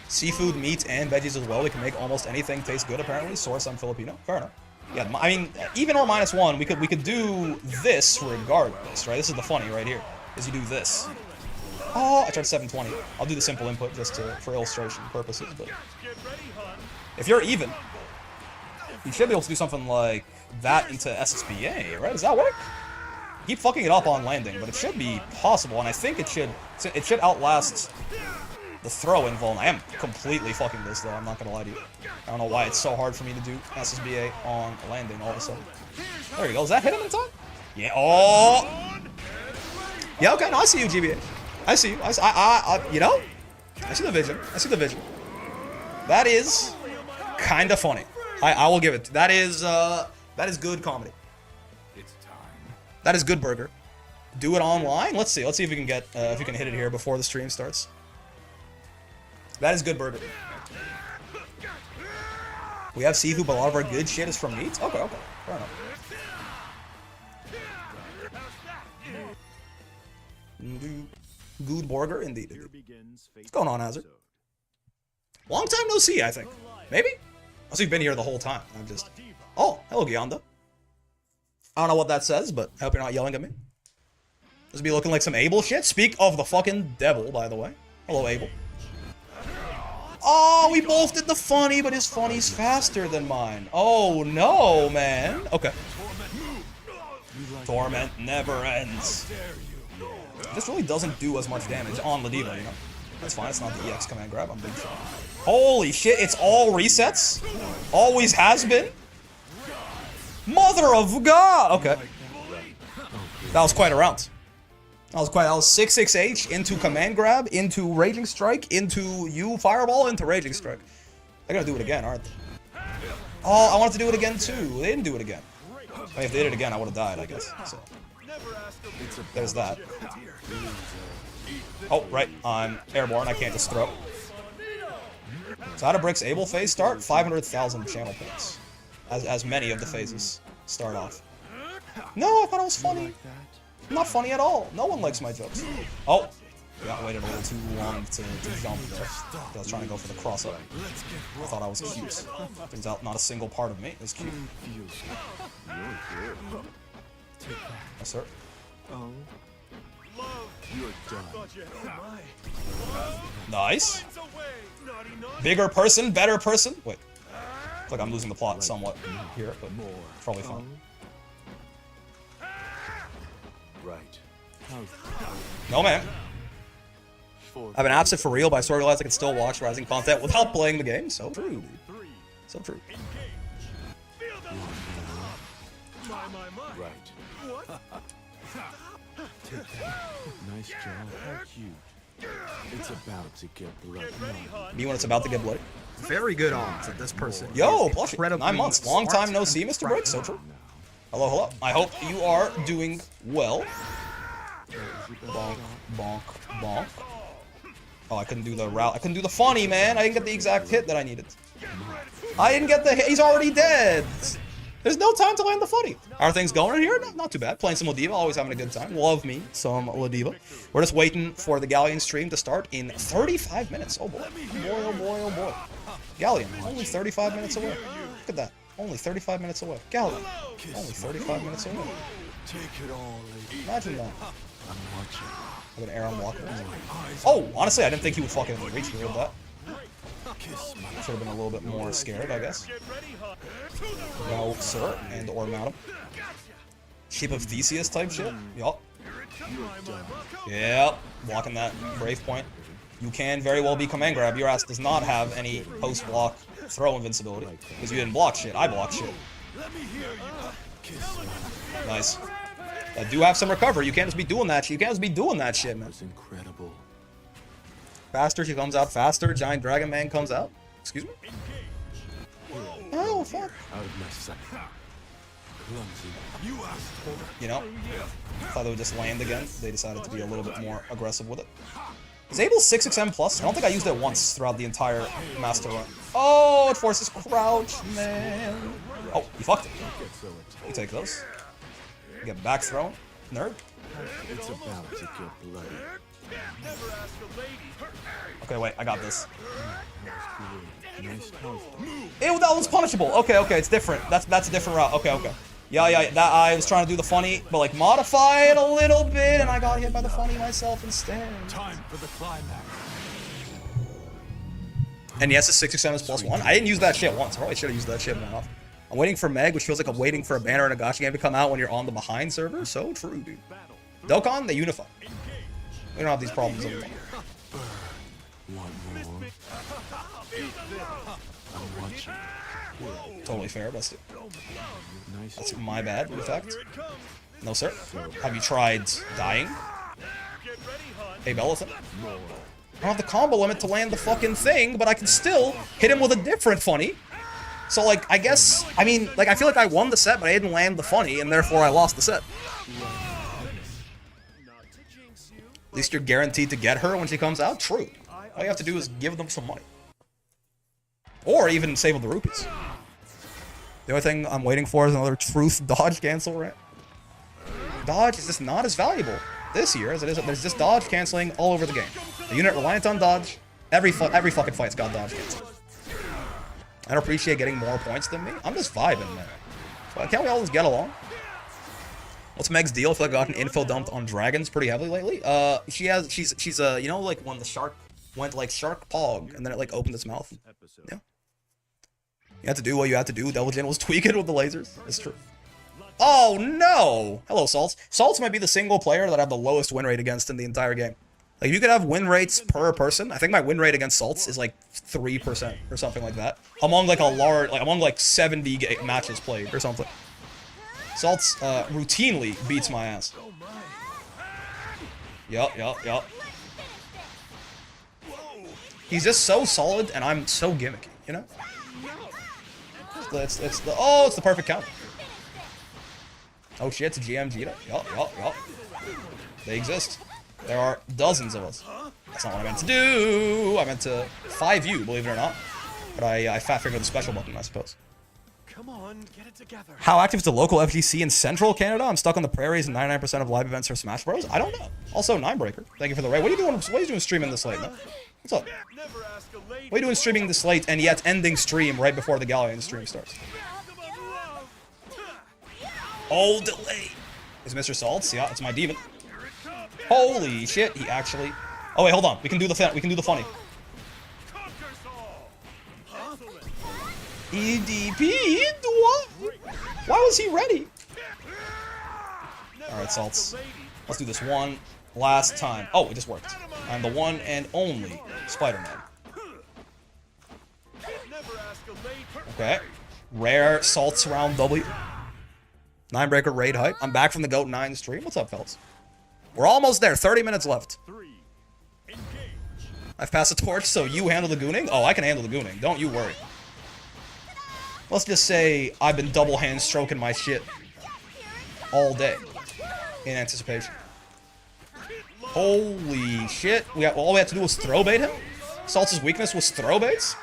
Seafood, meat, and veggies as well. We can make almost anything taste good, apparently. Source on Filipino. Fair enough. Yeah, I mean, even or -1, we could do this regardless, right? This is the funny right here, is you do this. Oh, I tried 720. I'll do the simple input just for illustration purposes, but if you're even, you should be able to do something like that into SSBA, right? Does that work? Keep fucking it up on landing, but it should be possible, and I think it should outlast the throw involved. I am completely fucking this, though. I'm not gonna lie to you. I don't know why it's so hard for me to do SSBA on landing all of a sudden. There you go. Does that hit him in time? Yeah. Oh. Yeah. Okay. No, I see you, GBA. I see you. You know, I see the vision. I see the vision. That is kind of funny. I will give it. That is good comedy. It's time. That is good burger. Do it online. Let's see. Let's see if we can get if we can hit it here before the stream starts. That is good burger. We have seafood, but a lot of our good shit is from meat. Okay. Fair enough. Good burger indeed. Here begins What's going on, Hazard? Long time no see, I think. Maybe? Unless you've been here the whole time. I'm just... Oh, hello, Gionda. I don't know what that says, but I hope you're not yelling at me. This be looking like some Abel shit. Speak of the fucking devil, by the way. Hello, Abel. Oh, we both did the funny, but his funny's faster than mine. Oh, no, man. Okay. Torment never ends. This really doesn't do as much damage on Ladiva, you know? That's fine, it's not the EX command grab, I'm big fan. Holy shit, it's all resets? Always has been? Mother of God! Okay. That was quite a round. That was 6-6H into command grab, into Raging Strike, into you Fireball, into Raging Strike. They're gonna do it again, aren't they? Oh, I wanted to do it again too. They didn't do it again. I mean, if they did it again, I would have died, I guess. So. There's that. Oh, right. I'm airborne. I can't just throw. So how do Brick's Able phase start? 500,000 channel points. As many of the phases start off. No, I thought it was funny. Not funny at all. No one likes my jokes. Oh. Yeah, I waited a little too long to jump there. I was trying to go for the cross up. I thought I was cute. Turns out not a single part of me is cute. Yes, sir. Nice. Bigger person, better person. Wait. I feel like I'm losing the plot somewhat here, but probably fine. Right. No, man. I've been absent for real, but I sort of realized I can still watch Rising content without playing the game. So true, dude. So true. Right. Nice job. How cute. It's about to get bloody. Me when it's about to get bloody. Very good odds that this person. Yo, is plushie. incredibly 9 months. Long smart time no see, Mr. Brick. So true. Hello, hello. I hope you are doing well. Bonk, bonk, bonk. Oh, I couldn't do the route. I couldn't do the funny, man. I didn't get the exact hit that I needed. I didn't get the hit. He's already dead. There's no time to land the funny. How are things going in here? Not too bad. Playing some Ladiva, always having a good time. Love me some Ladiva. We're just waiting for the Gallion stream to start in 35 minutes. Oh boy. Boy, oh boy, oh boy. Gallion, only 35 minutes away. Look at that. Only 35 minutes away. Gallion, only 35 minutes away. Imagine that. With an arrow block. Oh, honestly, I didn't think he would fucking reach me with that. Should have been a little bit more scared, I guess. No, sir, and or madam. Sheep of Theseus type shit. Yup. Yep. Blocking that brave point. You can very well be command grab. Your ass does not have any post block throw invincibility because you didn't block shit. I blocked shit. Nice. I do have some recovery. You can't just be doing that shit. You can't just be doing that shit, man. Incredible. Faster, she comes out faster. Giant Dragon Man comes out. Excuse me? Oh, fuck. Out of my sight. Clumsy. You know? Thought they would just land again. They decided to be a little bit more aggressive with it. Is Able 6XM plus? I don't think I used it once throughout the entire master run. Oh, it forces crouch, man. Oh, you fucked it. You take those. You get back thrown. Nerd. It's about to get bloody. Okay, wait, I got this. Ew, that one's punishable. Okay, it's different. That's a different route. Okay. Yeah, that I was trying to do the funny, but like modify it a little bit, and I got hit by the funny myself instead. Time for the climax. And yes, the 6XM is +1. I didn't use that shit once. I probably should have used that shit more often. I'm waiting for Meg, which feels like I'm waiting for a banner and a gacha game to come out when you're on the behind server. So true, dude. Dokkan, they unify. We don't have these problems anymore. Want more? I'm watching. Totally fair, but still. Nice. That's my bad, in fact. No, sir. Have you tried dying? Hey, Bellaton. I don't have the combo limit to land the fucking thing, but I can still hit him with a different funny. So, like, I guess, I mean, like, I feel like I won the set, but I didn't land the funny, and therefore I lost the set. At least you're guaranteed to get her when she comes out. True. All you have to do is give them some money. Or even save them the rupees. The only thing I'm waiting for is another truth dodge cancel rant. Dodge is just not as valuable this year as it is. There's just dodge canceling all over the game. The unit reliant on dodge. Every fucking fight's got dodge cancel. I don't appreciate getting more points than me. I'm just vibing, man. Well, can't we all just get along? What's Meg's deal? I feel like I got an info dumped on dragons pretty heavily lately. She's you know, like when the shark went like shark pog and then it like opened its mouth. Yeah. You had to do what you had to do. Devilgen was tweaking with the lasers. It's true. Oh no! Hello, Salts. Salts might be the single player that I have the lowest win rate against in the entire game. Like, you could have win rates per person. I think my win rate against Salts is like 3% or something like that. Among like among like 70 matches played or something. Salts routinely beats my ass. Yup. He's just so solid and I'm so gimmicky, you know? It's the perfect count. Oh shit, it's GMG. Yup. They exist. There are dozens of us. That's not what I meant to do. I meant to 5U, believe it or not. But I fat fingered the special button, I suppose. Come on, get it together. How active is the local FGC in central Canada? I'm stuck on the prairies and 99% of live events are Smash Bros. I don't know. Also, Ninebreaker. Thank you for the raid. What are you doing streaming this late, man? What's up? What are you doing streaming this late and yet ending stream right before the Gallion stream starts? Oh, delay. Is Mr. Salts? Yeah, it's my demon. Holy shit, he actually... Oh, wait, hold on. We can do the funny. EDP? What? Why was he ready? Alright, Salts. Let's do this one last time. Oh, it just worked. I'm the one and only Spider-Man. Okay. Rare Salts round W. Ninebreaker raid hype. I'm back from the GOAT 9 stream. What's up, fellas? We're almost there. 30 minutes left. I've passed the torch, so you handle the gooning? Oh, I can handle the gooning. Don't you worry. Let's just say I've been double hand stroking my shit all day in anticipation. Holy shit. All we had to do was throw bait him? Salts' weakness was throw baits?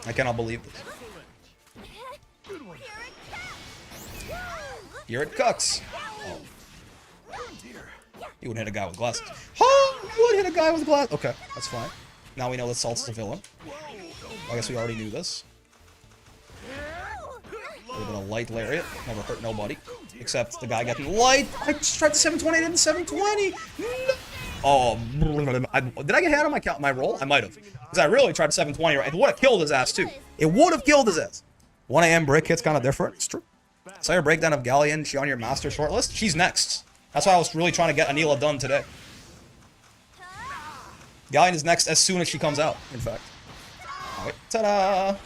I cannot believe this. Here it cucks. Oh. You wouldn't hit a guy with glasses. Oh, you would hit a guy with glasses. Okay, that's fine. Now we know that Salt's the villain. I guess we already knew this. A little bit of light lariat. Never hurt nobody. Except the guy getting light. I just tried to 720, I didn't 720. No. Oh, did I get hit on my roll? I might have. Because I really tried to 720. Right? It would have killed his ass, too. It would have killed his ass. 1 AM break hit's kind of different. It's true. Saw your breakdown of Gallion. She on your master shortlist? She's next. That's why I was really trying to get Anila done today. Gallion is next as soon as she comes out, in fact. Alright, ta-da!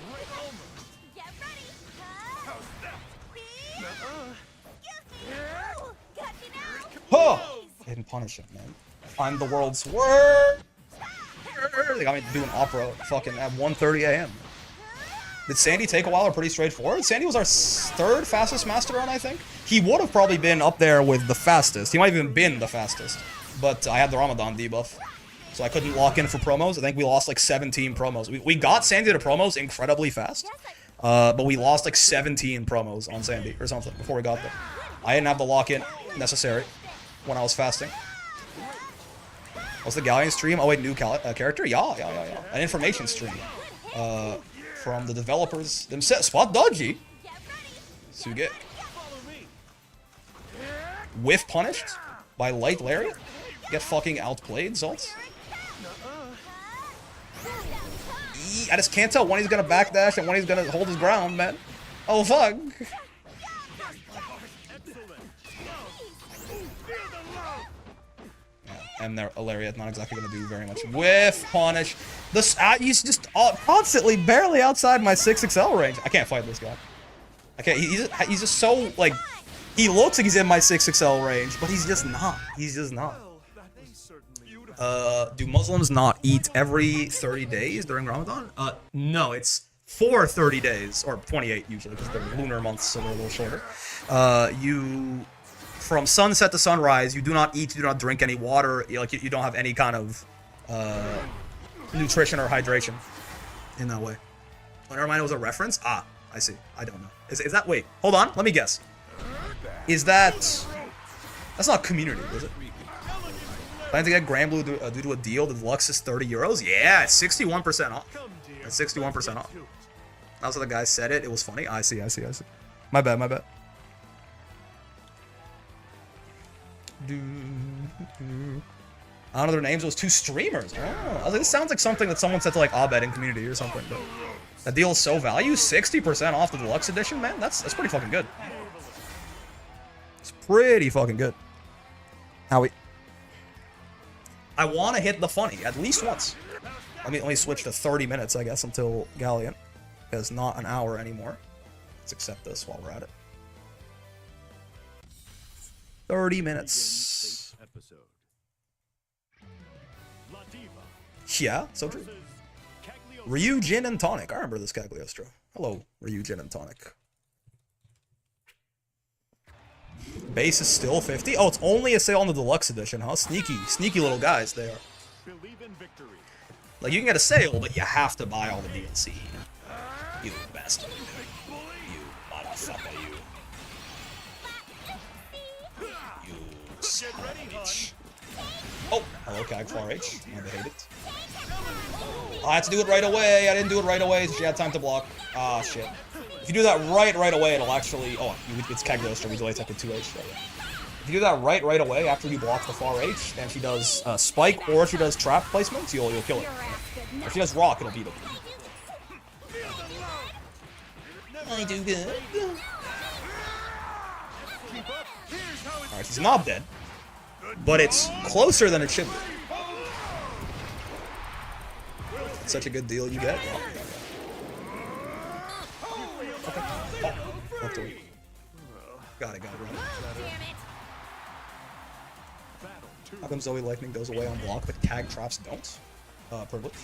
Oh! They didn't punish him, man. I'm the world's worst! They got me doing opera fucking at 1:30 AM. Did Sandy take a while or pretty straightforward? Sandy was our 3rd fastest master run, I think. He would have probably been up there with the fastest. He might have even been the fastest. But I had the Ramadan debuff. So I couldn't lock in for promos. I think we lost like 17 promos. We got Sandy to promos incredibly fast. But we lost like 17 promos on Sandy or something before we got there. I didn't have the lock-in necessary when I was fasting. What's the Gallion stream? Oh wait, new character? Yeah. An information stream. From the developers themselves. Spot dodgy. Suge. Whiff punished by light lariat. Get fucking outplayed, Salts. I just can't tell when he's gonna backdash and when he's gonna hold his ground, man. Oh fuck. And their lariat not exactly gonna do very much. Whiff punish. He's just constantly barely outside my 6XL range. I can't fight this guy. I can't. He's just so like. He looks like he's in my 6XL range, but he's just not. He's just not. Do Muslims not eat every 30 days during Ramadan? No, it's for 30 days or 28 usually because they're lunar months, so they're a little shorter. From sunset to sunrise, you do not eat, you do not drink any water, you don't have any kind of nutrition or hydration in that way. Never mind, it was a reference? Ah, I see. I don't know. Is that, wait, hold on, let me guess. Is that That's not community, is it? Planning to get Granblue due to a deal. The deluxe is 30 euros. Yeah, it's 61% off. It's 61% off. That's what the guy said it. It was funny. I see. My bad. I don't know their names. It was 2 streamers. Oh, I was like, this sounds like something that someone said to like Abed in community or something. But that deal is so value. 60% off the deluxe edition, man. That's pretty fucking good. It's pretty fucking good. Howie. I want to hit the funny at least once. Let me switch to 30 minutes, I guess, until Galleon. Because not an hour anymore. Let's accept this while we're at it. 30 minutes. Yeah, so true. Ryu, Gin, and Tonic. I remember this Cagliostro. Hello, Ryu, Gin, and Tonic. Base is still 50. Oh, it's only a sale on the deluxe edition, huh? Sneaky little guys they are. Like, you can get a sale, but you have to buy all the DLC. You bastard. You motherfucker, you son of a bitch. Oh, hello, Cag 4H. I hate it. I had to do it right away. I didn't do it right away, so she had time to block. Ah, shit. If you do that right away, it'll actually... Oh, it's Cagliostro. We delay tech with 2H. Right? If you do that right away after you block the far H, and she does spike or if she does trap placements, you'll kill her. If she does rock, it'll beat it. I do good. Alright, he's not dead. But it's closer than it should be. It's such a good deal you get. Oh, okay. Got it, run. How come Zoe Lightning goes away on block, but Cag traps don't? Privilege.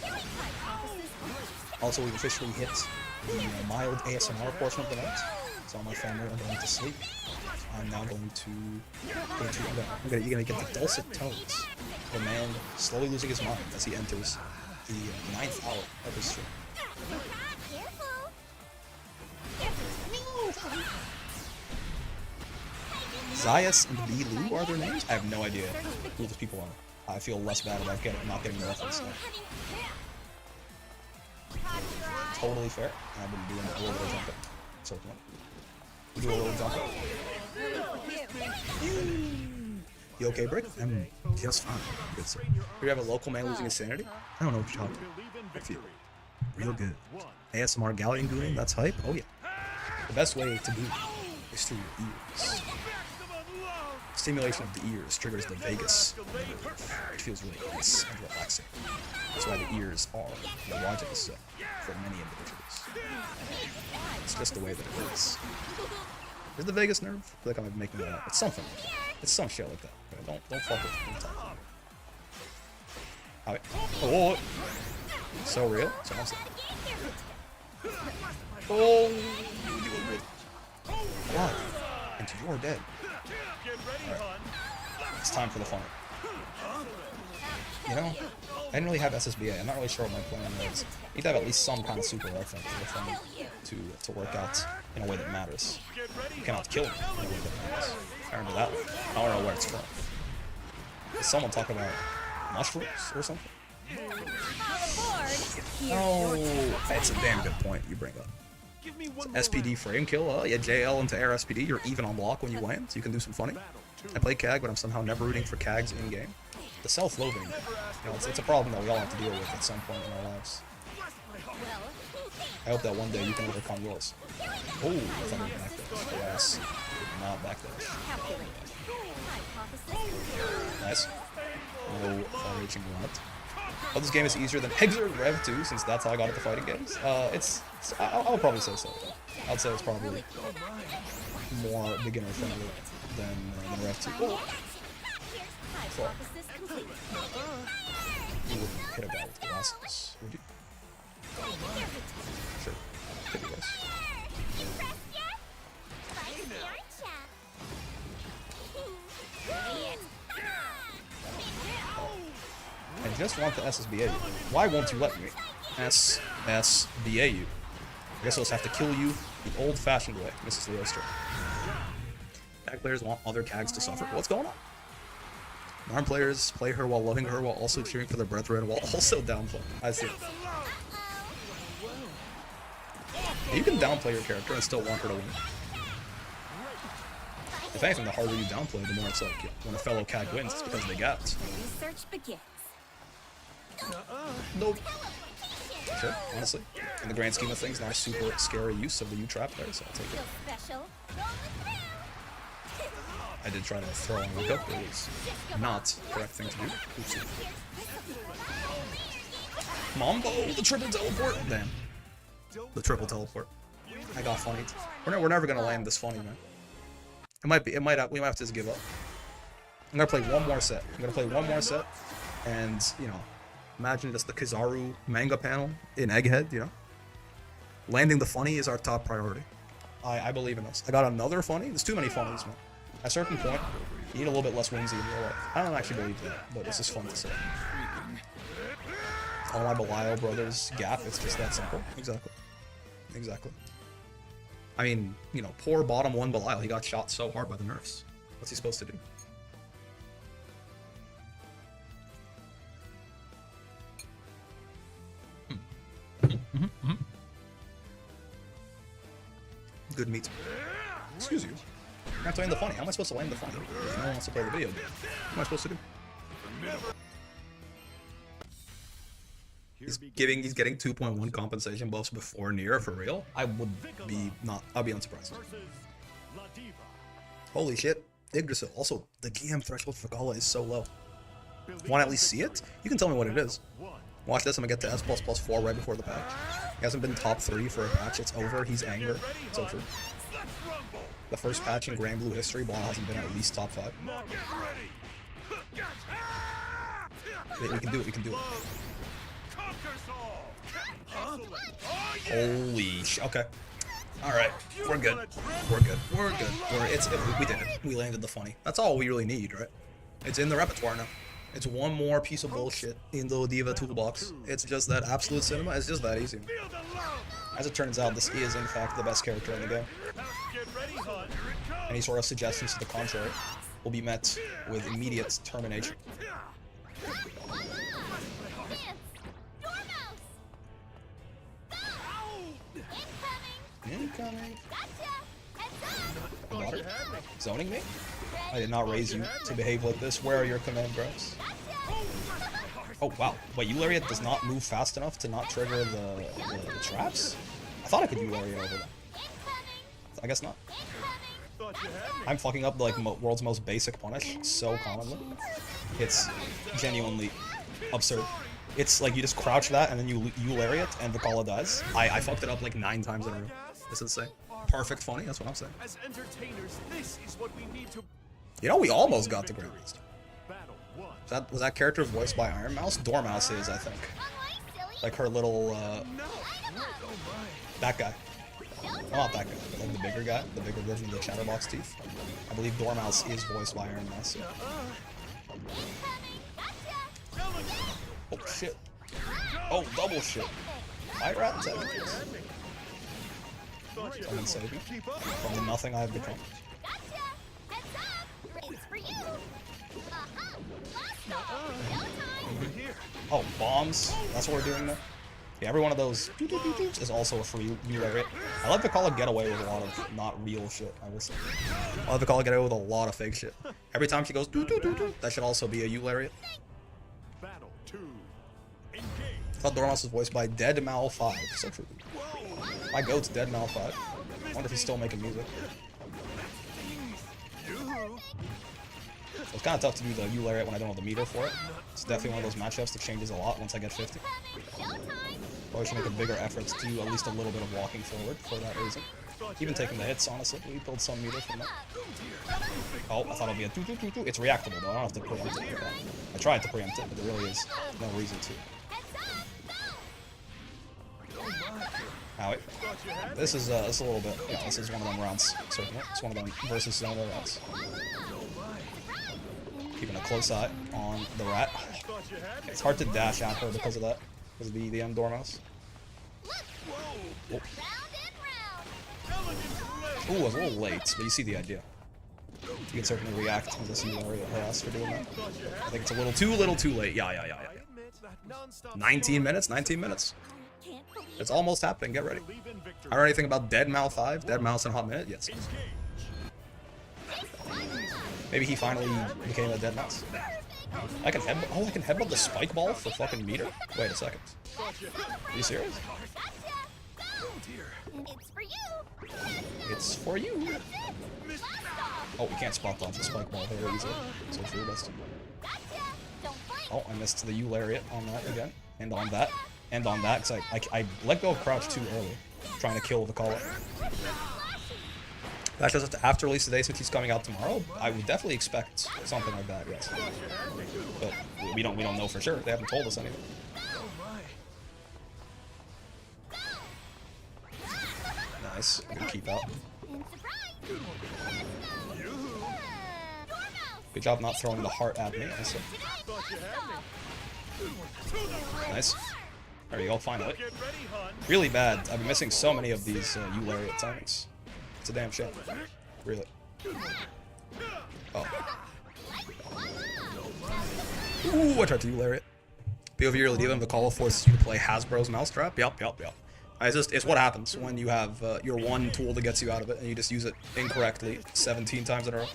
Also, we've officially hit the mild ASMR portion of the night. So all my family are going to sleep. I'm now going to you're gonna get the dulcet tones of a man slowly losing his mind as he enters the 9th hour of his stream. Zayas and Bilu are their names? I have no idea who these people are. I feel less bad about not getting the reference now. Totally fair. I've been doing a little bit of jumping. So do a little jumping. You okay, Brick? I'm just fine. Good sir. Here you have a local man losing his sanity? I don't know what you're talking about. I feel real good. ASMR Gallion gooning? That's hype? Oh yeah. The best way to goon is through your ears. Stimulation of the ears triggers the vagus nerve. It feels really nice and relaxing. That's why the ears are the largest for many individuals. It's just the way that it is. Is the vagus nerve? I feel like I'm making that up. It's something. It's some shit like that. Okay, don't fuck with me. Alright. Oh, so real. So awesome. Oh, alive. And you're dead. Right. It's time for the fun. You know, I didn't really have SSBA. I'm not really sure what my plan is. I need to have at least some kind of super rare thing for the fun to work out in a way that matters. You cannot kill me in a way that matters. I remember that one. I don't know where it's from. Did someone talk about mushrooms or something? Oh, that's a damn good point you bring up. SPD frame kill, yeah, JL into air SPD, you're even on block when you land, so you can do some funny. I play Cag, but I'm somehow never rooting for Cags in-game. The self-loathing, you know, it's a problem that we all have to deal with at some point in our lives. I hope that one day you can overcome yours. Oh, I thought I back dash. Yes, not back dash. Nice. No far-reaching left. Oh, this game is easier than Exer Rev 2, since that's how I got into fighting games. I'll probably say so. I'd say it's probably more beginner-friendly than Rev 2. Oh. So, you wouldn't hit a guy with glasses, would you? Sure. Could be worse. I just want the SSBA. Why won't you let me? SSBA you. I guess I'll just have to kill you the old-fashioned way, Mrs. Leostra. CAG players want other CAGs to suffer. What's going on? Norm players play her while loving her, while also cheering for their brethren, while also downplaying. I see. You can downplay your character and still want her to win. If anything, the harder you downplay, the more it's like, when a fellow CAG wins, it's because they gapped. Research begins. Nope. Sure, honestly. In the grand scheme of things, not a super scary use of the U-trap there, so I'll take it. Special. I did try to throw on Luca, but it was not the correct thing to do. Oopsie. Mambo, the triple teleport! Damn. The triple teleport. I got funny. We're never gonna land this funny, man. We might have to just give up. I'm gonna play one more set. And, you know, imagine just the Kizaru manga panel in Egghead, you know? Landing the funny is our top priority. I believe in us. I got another funny? There's too many funnies, man. At a certain point, you need a little bit less whimsy in your life. I don't actually believe that, but it's just fun to say. All my Belial brothers gap, it's just that simple. Exactly. I mean, you know, poor bottom 1 Belial, he got shot so hard by the nerfs. What's he supposed to do? Good meat. Excuse you. You're not playing the funny. How am I supposed to land the funny? No one wants to play the video game. What am I supposed to do? He's getting 2.1 compensation buffs before Nier for real? I'd be unsurprised. Holy shit. Yggdrasil. Also, the GM threshold for Gala is so low. Want to at least see it? You can tell me what it is. Watch this, I'm gonna get to S++4 right before the patch. He hasn't been top 3 for a patch, it's over, he's anger. So true. The first patch in Grand Blue history, Ball hasn't been at least top 5. We can do it, Holy sh... Okay. Alright, we're good. We did it. We landed the funny. That's all we really need, right? It's in the repertoire now. It's one more piece of bullshit in the Diva toolbox. It's just that absolute cinema. It's just that easy. As it turns out, this is in fact the best character in the game. Any sort of suggestions to the contrary will be met with immediate termination. Incoming. Zoning me? I did not raise you to behave like this. Where are your command bros? Oh wow. Wait, Eulariat does not move fast enough to not trigger the traps? I thought I could Eulariat over that. I guess not. I'm fucking up like world's most basic punish so commonly. It's genuinely absurd. It's like you just crouch that and then you Eulariat and Vikala dies. I fucked it up like 9 times in a row. It's insane. Perfect funny, that's what I'm saying. As entertainers, this is what we need to... You know, we almost got the Grandmaster. Was that character voiced by Iron Mouse? Dormouse is, I think. Like her little, that guy. Well, not that guy, but like the bigger guy. The bigger version of the Chatterbox teeth. I believe Dormouse is voiced by Iron Mouse. Yeah. Oh, shit. Oh, double shit. Fight rat? Is that what it is? Someone save me from the nothing I have become. Oh, bombs? That's what we're doing now? Yeah, every one of those is also a free Eulariat. I love to call it get away with a lot of not real shit, I will say. I love to call it get away with a lot of fake shit. Every time she goes that should also be a Eulariat. I thought Dormouse was voiced by Dead Mal 5. So true. My goat's Dead Mal 5. I wonder if he's still making music. So it's kind of tough to do the Eulariat when I don't have the meter for it. It's definitely one of those matchups that changes a lot once I get 50. Probably should make a bigger effort to do at least a little bit of walking forward for that reason. Even taking the hits, honestly. We build some meter from that. Oh, I thought it'd be a doo-doo-doo-doo. It's reactable though, I don't have to preempt it. I tried to preempt it, but there really is no reason to. Owie. This is a little bit, yeah, this is one of them rounds, certainly. It's one of them versus Zelda rounds. Keeping a close eye on the rat. It's hard to dash at her because of that. Because of the M Dormouse. Oh. Ooh, I was a little late, but you see the idea. You can certainly react to this area harass for doing that. I think it's a little too late. Yeah. 19 minutes? 19 minutes. It's almost happening. Get ready. I heard anything about Dead Mouse 5? Dead Mouse in a hot minute? Yes. Maybe he finally became a Dead Mouse. I can headbutt the spike ball for fucking meter? Wait a second. Are you serious? It's for you. Oh, we can't spot dodge the spike ball very easily. So for your best. Oh, I missed the U lariat on that again. And on that. And on that, because I let go of crouch too early. Trying to kill the caller. That just after release today, since he's coming out tomorrow, I would definitely expect something like that, yes. But we don't know for sure. They haven't told us anything. Nice. I'm gonna keep out. Good job not throwing the heart at me. Nice. There you go, finally. Really bad. I've been missing so many of these U-lariat timings. It's a damn shame. Really. Oh. Ooh, I tried to U-lariat. POV really leave them the call forces you to play Hasbro's Mousetrap. Yep. It's what happens when you have your one tool that gets you out of it and you just use it incorrectly 17 times in a row.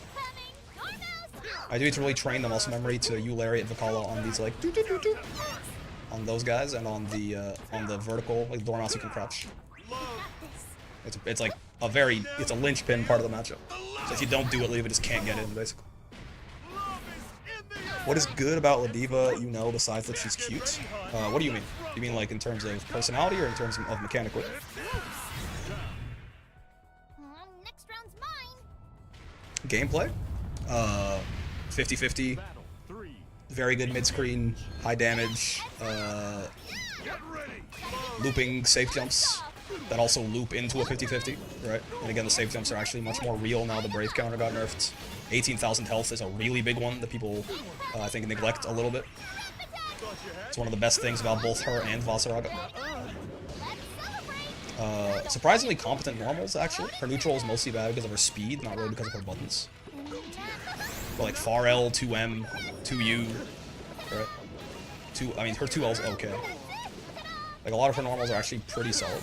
I do need to really train the muscle memory to U-lariat Vicala on these like on those guys and on the vertical like Dormouse you can crouch. It's like it's a linchpin part of the matchup. So if you don't do it, Leva just can't get in basically. What is good about Ladiva, you know, besides that she's cute? What do you mean? You mean like in terms of personality or in terms of mechanically? Next round's mine. Gameplay? 50-50. Very good mid-screen, high damage, looping safe jumps that also loop into a 50-50, right? And again, the safe jumps are actually much more real now the Brave counter got nerfed. 18,000 health is a really big one that people, I think, neglect a little bit. It's one of the best things about both her and Vasaraga. Surprisingly competent normals, actually. Her neutral is mostly bad because of her speed, not really because of her buttons. But like far L, 2M, 2U, right? I mean, her 2L's okay. Like a lot of her normals are actually pretty solid.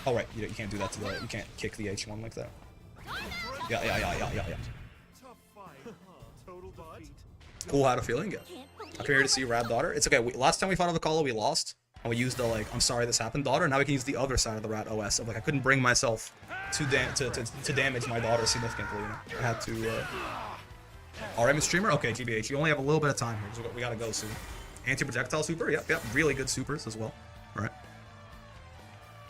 Oh right, you can't do that to you can't kick the H1 like that. Yeah. Cool, had a feeling, yeah. I came here to see Rad Daughter. It's okay, last time we fought on the call, we lost. And we used the, like, I'm sorry this happened daughter. Now we can use the other side of the Rat OS of, like, I couldn't bring myself to damage my daughter significantly, you know. I had to, RM streamer? Okay, GBH, you only have a little bit of time here, so we gotta go soon. Anti-projectile super? Yep, really good supers as well. Alright.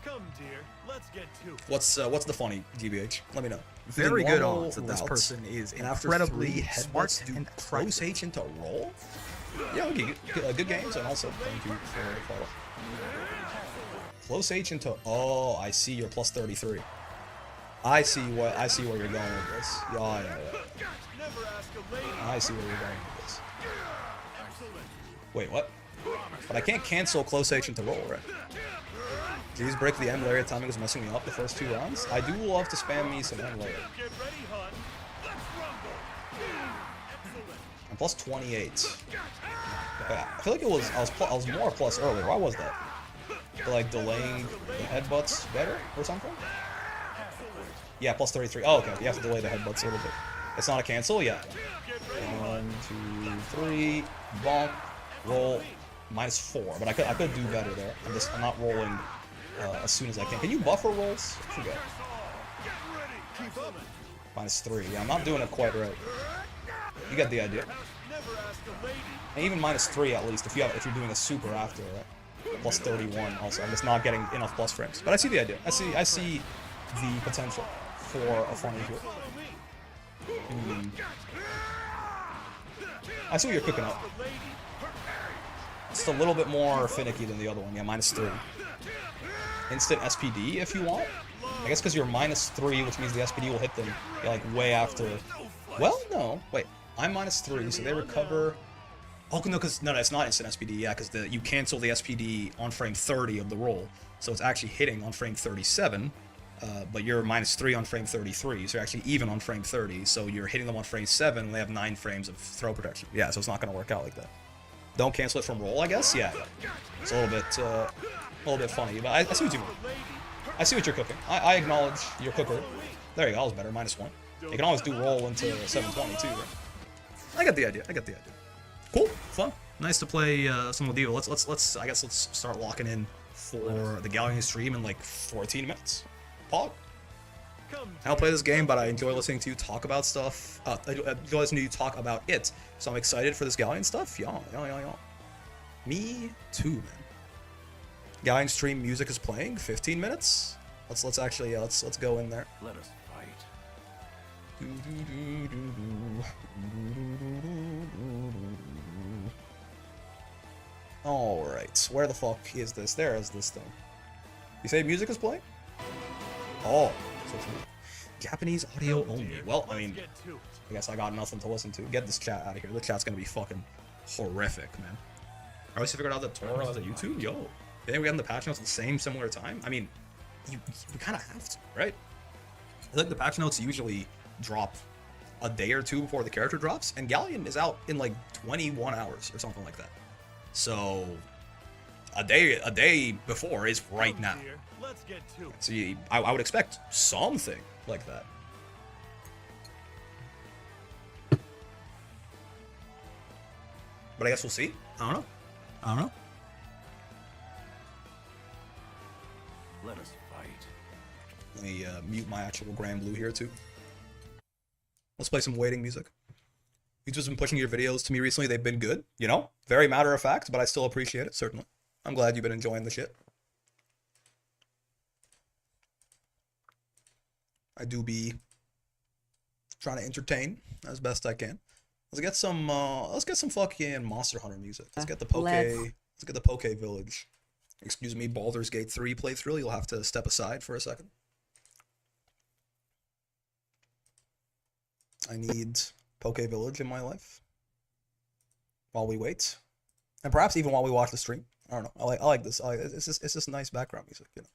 Come, dear, let's get to it. What's the funny, GBH? Let me know. Very good odds that this person is incredibly smart and close H into roll? Yeah, okay, good games, and also thank you for the follow. Close H into, oh, I see you're plus 33. I see where you're going with this. Yeah. I see where you're going with this. Wait, what? But I can't cancel close H into roll, right? Please break the M layer timing was messing me up the first 2 rounds. I do love to spam me some M layer. I'm plus 28. Yeah, I feel like I was more plus earlier. Why was that? Like delaying the headbutts better or something? Yeah, plus 33. Oh, okay. You have to delay the headbutts a little bit. It's not a cancel? Yeah. 1, 2, 3. Bonk. Roll. -4. But I could do better there. I'm not rolling as soon as I can. Can you buffer rolls? I forget. -3. Yeah, I'm not doing it quite right. You get the idea. And even -3 at least if you're doing a super after, right? Plus 31 also. I'm just not getting enough plus frames. But I see the idea. I see the potential for a funny here. I see what you're cooking up. It's a little bit more finicky than the other one. Yeah, -3. Instant SPD if you want. I guess because you're -3, which means the SPD will hit them like way after. Well, no. Wait. I'm -3, so they recover. Oh no, no, it's not instant SPD. Yeah, because you cancel the SPD on frame 30 of the roll, so it's actually hitting on frame 37. but you're -3 on frame 33, so you're actually even on frame 30, so you're hitting them on frame 7, and they have 9 frames of throw protection. Yeah, so it's not going to work out like that. Don't cancel it from roll, I guess? Yeah. It's a little bit funny, but I see what you mean. I see what you're cooking. I acknowledge your cooker. There you go, that was better, -1. You can always do roll into 720 too, right? I get the idea, Cool, fun. Nice to play some with you. Let's I guess let's start locking in for the Gallion stream in like 14 minutes. Pog. I don't play this game, but I enjoy listening to you talk about stuff. I enjoy listening to you talk about it, so I'm excited for this Gallion stuff. Yeah. Me too, man. Gallion stream music is playing. 15 minutes. Let's actually let's go in there. Let us fight. All right, where the fuck is this? There is this thing. You say music is playing? Oh, so Japanese audio only. Well, I mean, I guess I got nothing to listen to. Get this chat out of here. The chat's gonna be fucking horrific, man. I always figured out that Toro has a YouTube. Yo, then we had the patch notes at the similar time. I mean, you kind of have to, right? I feel like the patch notes usually drop a day or two before the character drops, and Gallion is out in like 21 hours or something like that. So a day before is right now. Let's get to it. So I would expect something like that. But I guess we'll see. I don't know. Let us fight. Let me mute my actual Grand Blue here too. Let's play some waiting music. You've just been pushing your videos to me recently. They've been good, you know? Very matter of fact, but I still appreciate it, certainly. I'm glad you've been enjoying the shit. I do be trying to entertain as best I can. Let's get some fucking Monster Hunter music. Let's get the Poke Village. Excuse me, Baldur's Gate 3 playthrough. You'll have to step aside for a second. I need Poke Village in my life while we wait, and perhaps even while we watch the stream. I don't know. I like this. It's just nice background music, you know.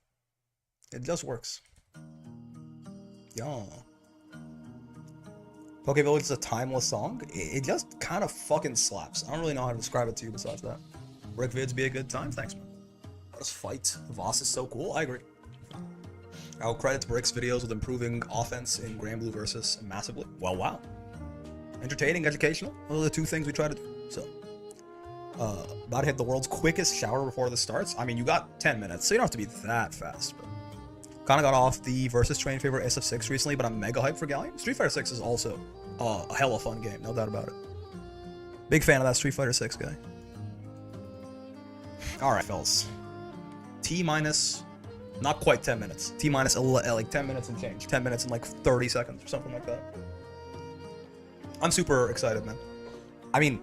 It just works. Yeah. Poke Village is a timeless song. It just kind of fucking slaps. I don't really know how to describe it to you besides that. Brick vids be a good time. Thanks, man. Let us fight. Voss is so cool. I agree. I'll credit Brick's videos with improving offense in Grand Blue versus massively. Well, wow. Entertaining, educational. Those are the two things we try to do. So, about to hit the world's quickest shower before this starts. I mean, you got 10 minutes, so you don't have to be that fast. But kind of got off the versus train favorite SF6 recently, but I'm mega hyped for Gallion. Street Fighter 6 is also a hella fun game, no doubt about it. Big fan of that Street Fighter 6 guy. All right, fellas. T minus, not quite 10 minutes. T minus like 10 minutes and change. 10 minutes and like 30 seconds or something like that. I'm super excited, man. I mean,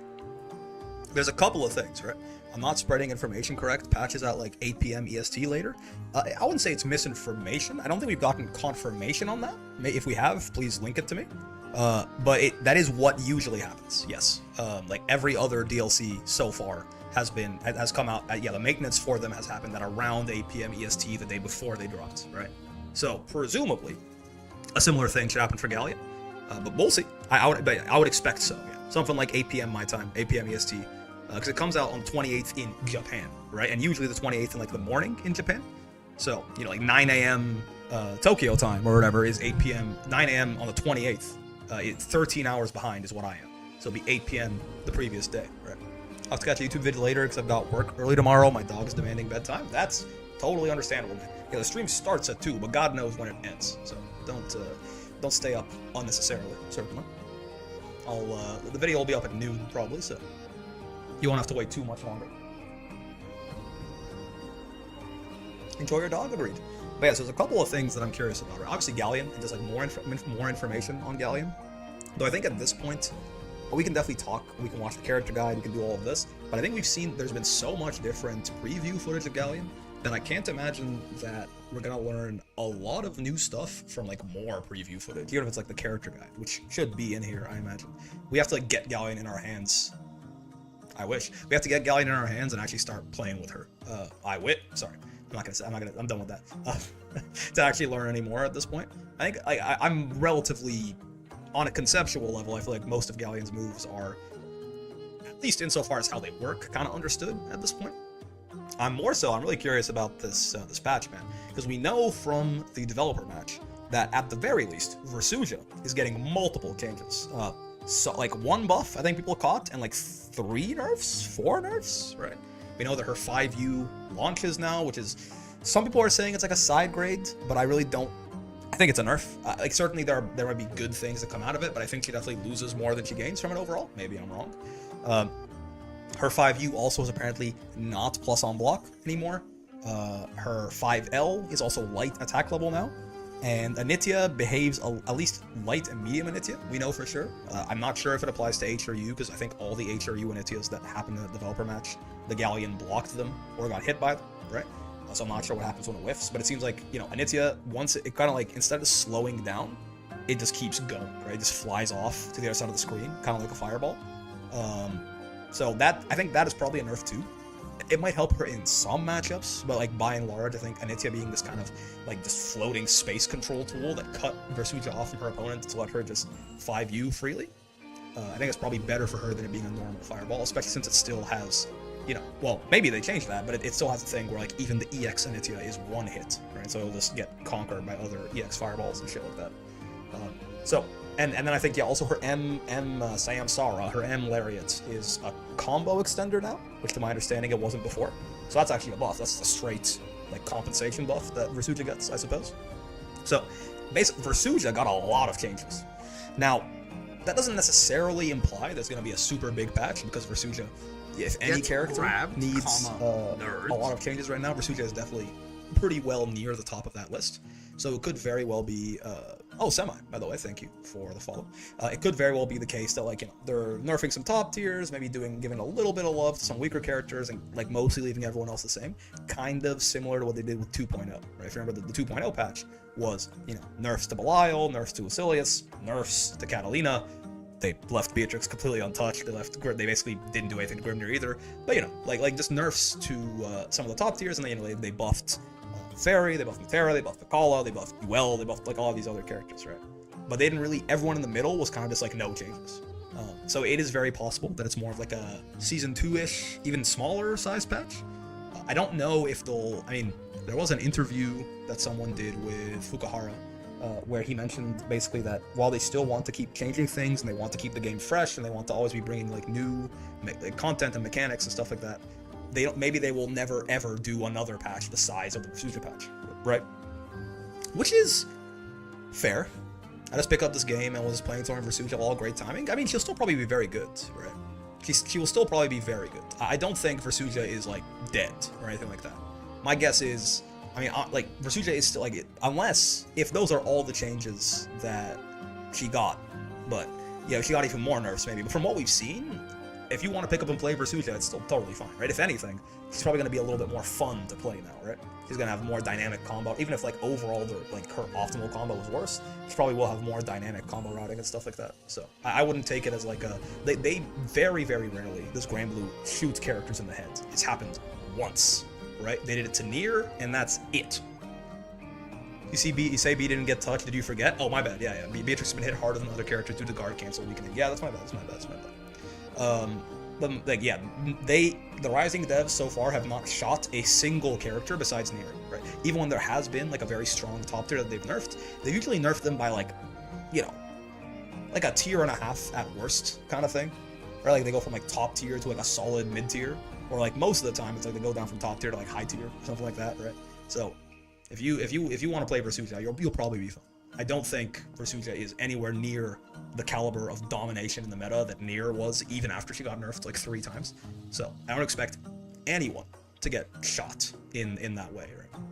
there's a couple of things, right? I'm not spreading information correct. Patch is at like 8 p.m. EST later. I wouldn't say it's misinformation. I don't think we've gotten confirmation on that. If we have, please link it to me. But that is what usually happens. Yes. Like every other DLC so far has come out. Yeah, the maintenance for them has happened at around 8 p.m. EST the day before they dropped, right? So presumably, a similar thing should happen for Gallion. But we'll see. I would expect so. Yeah. Something like 8 p.m. my time, 8 p.m. EST. Because it comes out on 28th in Japan, right? And usually the 28th in like the morning in Japan. So, you know, like 9 a.m. Tokyo time or whatever is 8 p.m. 9 a.m. on the 28th. 13 hours behind is what I am. So it'll be 8 p.m. the previous day, right? I'll have to catch a YouTube video later because I've got work early tomorrow. My dog is demanding bedtime. That's totally understandable, man. Yeah, the stream starts at 2, but God knows when it ends. So don't stay up unnecessarily, certainly. The video will be up at noon probably, so you won't have to wait too much longer. Enjoy your dog, agreed. But yeah, so there's a couple of things that I'm curious about. Obviously, Gallion, and just like more information on Gallion. Though I think at this point, we can definitely talk. We can watch the character guide. We can do all of this. But I think we've seen there's been so much different preview footage of Gallion that I can't imagine that we're gonna learn a lot of new stuff from like more preview footage. Even if it's like the character guide, which should be in here, I imagine. We have to like get Gallion in our hands. I wish. We have to get Gallion in our hands and actually start playing with her. I'm done with that. To actually learn anymore at this point. I think I'm relatively, on a conceptual level, I feel like most of Gallion's moves are, at least insofar as how they work, kind of understood at this point. I'm really curious about this patch, man, because we know from the developer match that at the very least, Versuja is getting multiple changes. So like 1 buff, I think people caught, and like 3 nerfs, 4 nerfs, right? We know that her 5U launches now, which is, some people are saying it's like a side grade, but I really don't. I think it's a nerf. Like certainly there might be good things that come out of it, but I think she definitely loses more than she gains from it overall. Maybe I'm wrong. Her 5U also is apparently not plus on block anymore. Her 5L is also light attack level now. And Anitya behaves at least light and medium Anitya, we know for sure. I'm not sure if it applies to HRU, because I think all the HRU Anityas that happened in the developer match, the Galleon blocked them or got hit by them, right? So I'm not sure what happens when it whiffs, but it seems like, you know, Anitya, once it kind of like, instead of slowing down, it just keeps going, right? It just flies off to the other side of the screen, kind of like a fireball. So that, I think that is probably a nerf too. It might help her in some matchups, but like by and large, I think Anitya being this kind of like just floating space control tool that cut Versuja off from her opponent to let her just 5U freely, I think it's probably better for her than it being a normal fireball, especially since it still has, you know, well, maybe they changed that, but it still has a thing where like even the EX Anitya is 1 hit, right? So it'll just get conquered by other EX fireballs and shit like that. And then I think, yeah, also her M Samsara, her M Lariat is a combo extender now, which to my understanding it wasn't before. So that's actually a buff. That's a straight like compensation buff that Versuja gets, I suppose. So basically, Versuja got a lot of changes. Now, that doesn't necessarily imply there's going to be a super big patch, because Versuja, if any character needs a lot of changes right now, Versuja is definitely pretty well near the top of that list. So it could very well be, oh, Semi, by the way, thank you for the follow. It could very well be the case that, like, you know, they're nerfing some top tiers, maybe giving a little bit of love to some weaker characters, and, like, mostly leaving everyone else the same. Kind of similar to what they did with 2.0, right? If you remember, the 2.0 patch was, you know, nerfs to Belial, nerfs to Asilius, nerfs to Catalina. They left Beatrix completely untouched. They basically didn't do anything to Grimnir either. But, you know, like just nerfs to some of the top tiers, and then, you know, they buffed Fairy, they buffed Matera, they buffed Mikala, they buffed Duel, they buffed like all of these other characters, right? But they didn't really, everyone in the middle was kind of just like no changes. So it is very possible that it's more of like a Season 2-ish, even smaller size patch. I don't know if they'll, I mean, there was an interview that someone did with Fukuhara, where he mentioned basically that while they still want to keep changing things and they want to keep the game fresh and they want to always be bringing like new content and mechanics and stuff like that, maybe they will never ever do another patch the size of the Versuja patch, right? Which is fair. I just pick up this game and was playing Thorn Versuja, all great timing. I mean, she'll still probably be very good, right? She will still probably be very good. I don't think Versuja is like dead or anything like that. My guess is, I mean, like Versuja is still like, unless if those are all the changes that she got, but yeah, she got even more nerfs maybe. But from what we've seen, if you want to pick up and play Versuja, it's still totally fine, right? If anything, she's probably going to be a little bit more fun to play now, right? She's going to have more dynamic combo. Even if, like, overall, like her optimal combo was worse, she probably will have more dynamic combo routing and stuff like that. So, I wouldn't take it as, like, a... They very, very rarely, this Granblue shoots characters in the head. It's happened once, right? They did it to Nier, and that's it. You say B didn't get touched, did you forget? Oh, my bad, yeah. Beatrix has been hit harder than other characters due to guard cancel weakening. Yeah, that's my bad. But like, yeah, the Rising devs so far have not shot a single character besides Nier, right? Even when there has been like a very strong top tier that they've nerfed, they've usually nerfed them by like, you know, like a tier and a half at worst kind of thing, right? Like they go from like top tier to like a solid mid tier, or like most of the time it's like they go down from top tier to like high tier, something like that, right? So if you want to play Versuja, you'll probably be fine. I don't think Versuja is anywhere near the caliber of domination in the meta that Nier was, even after she got nerfed like 3 times. So I don't expect anyone to get shot in that way, right?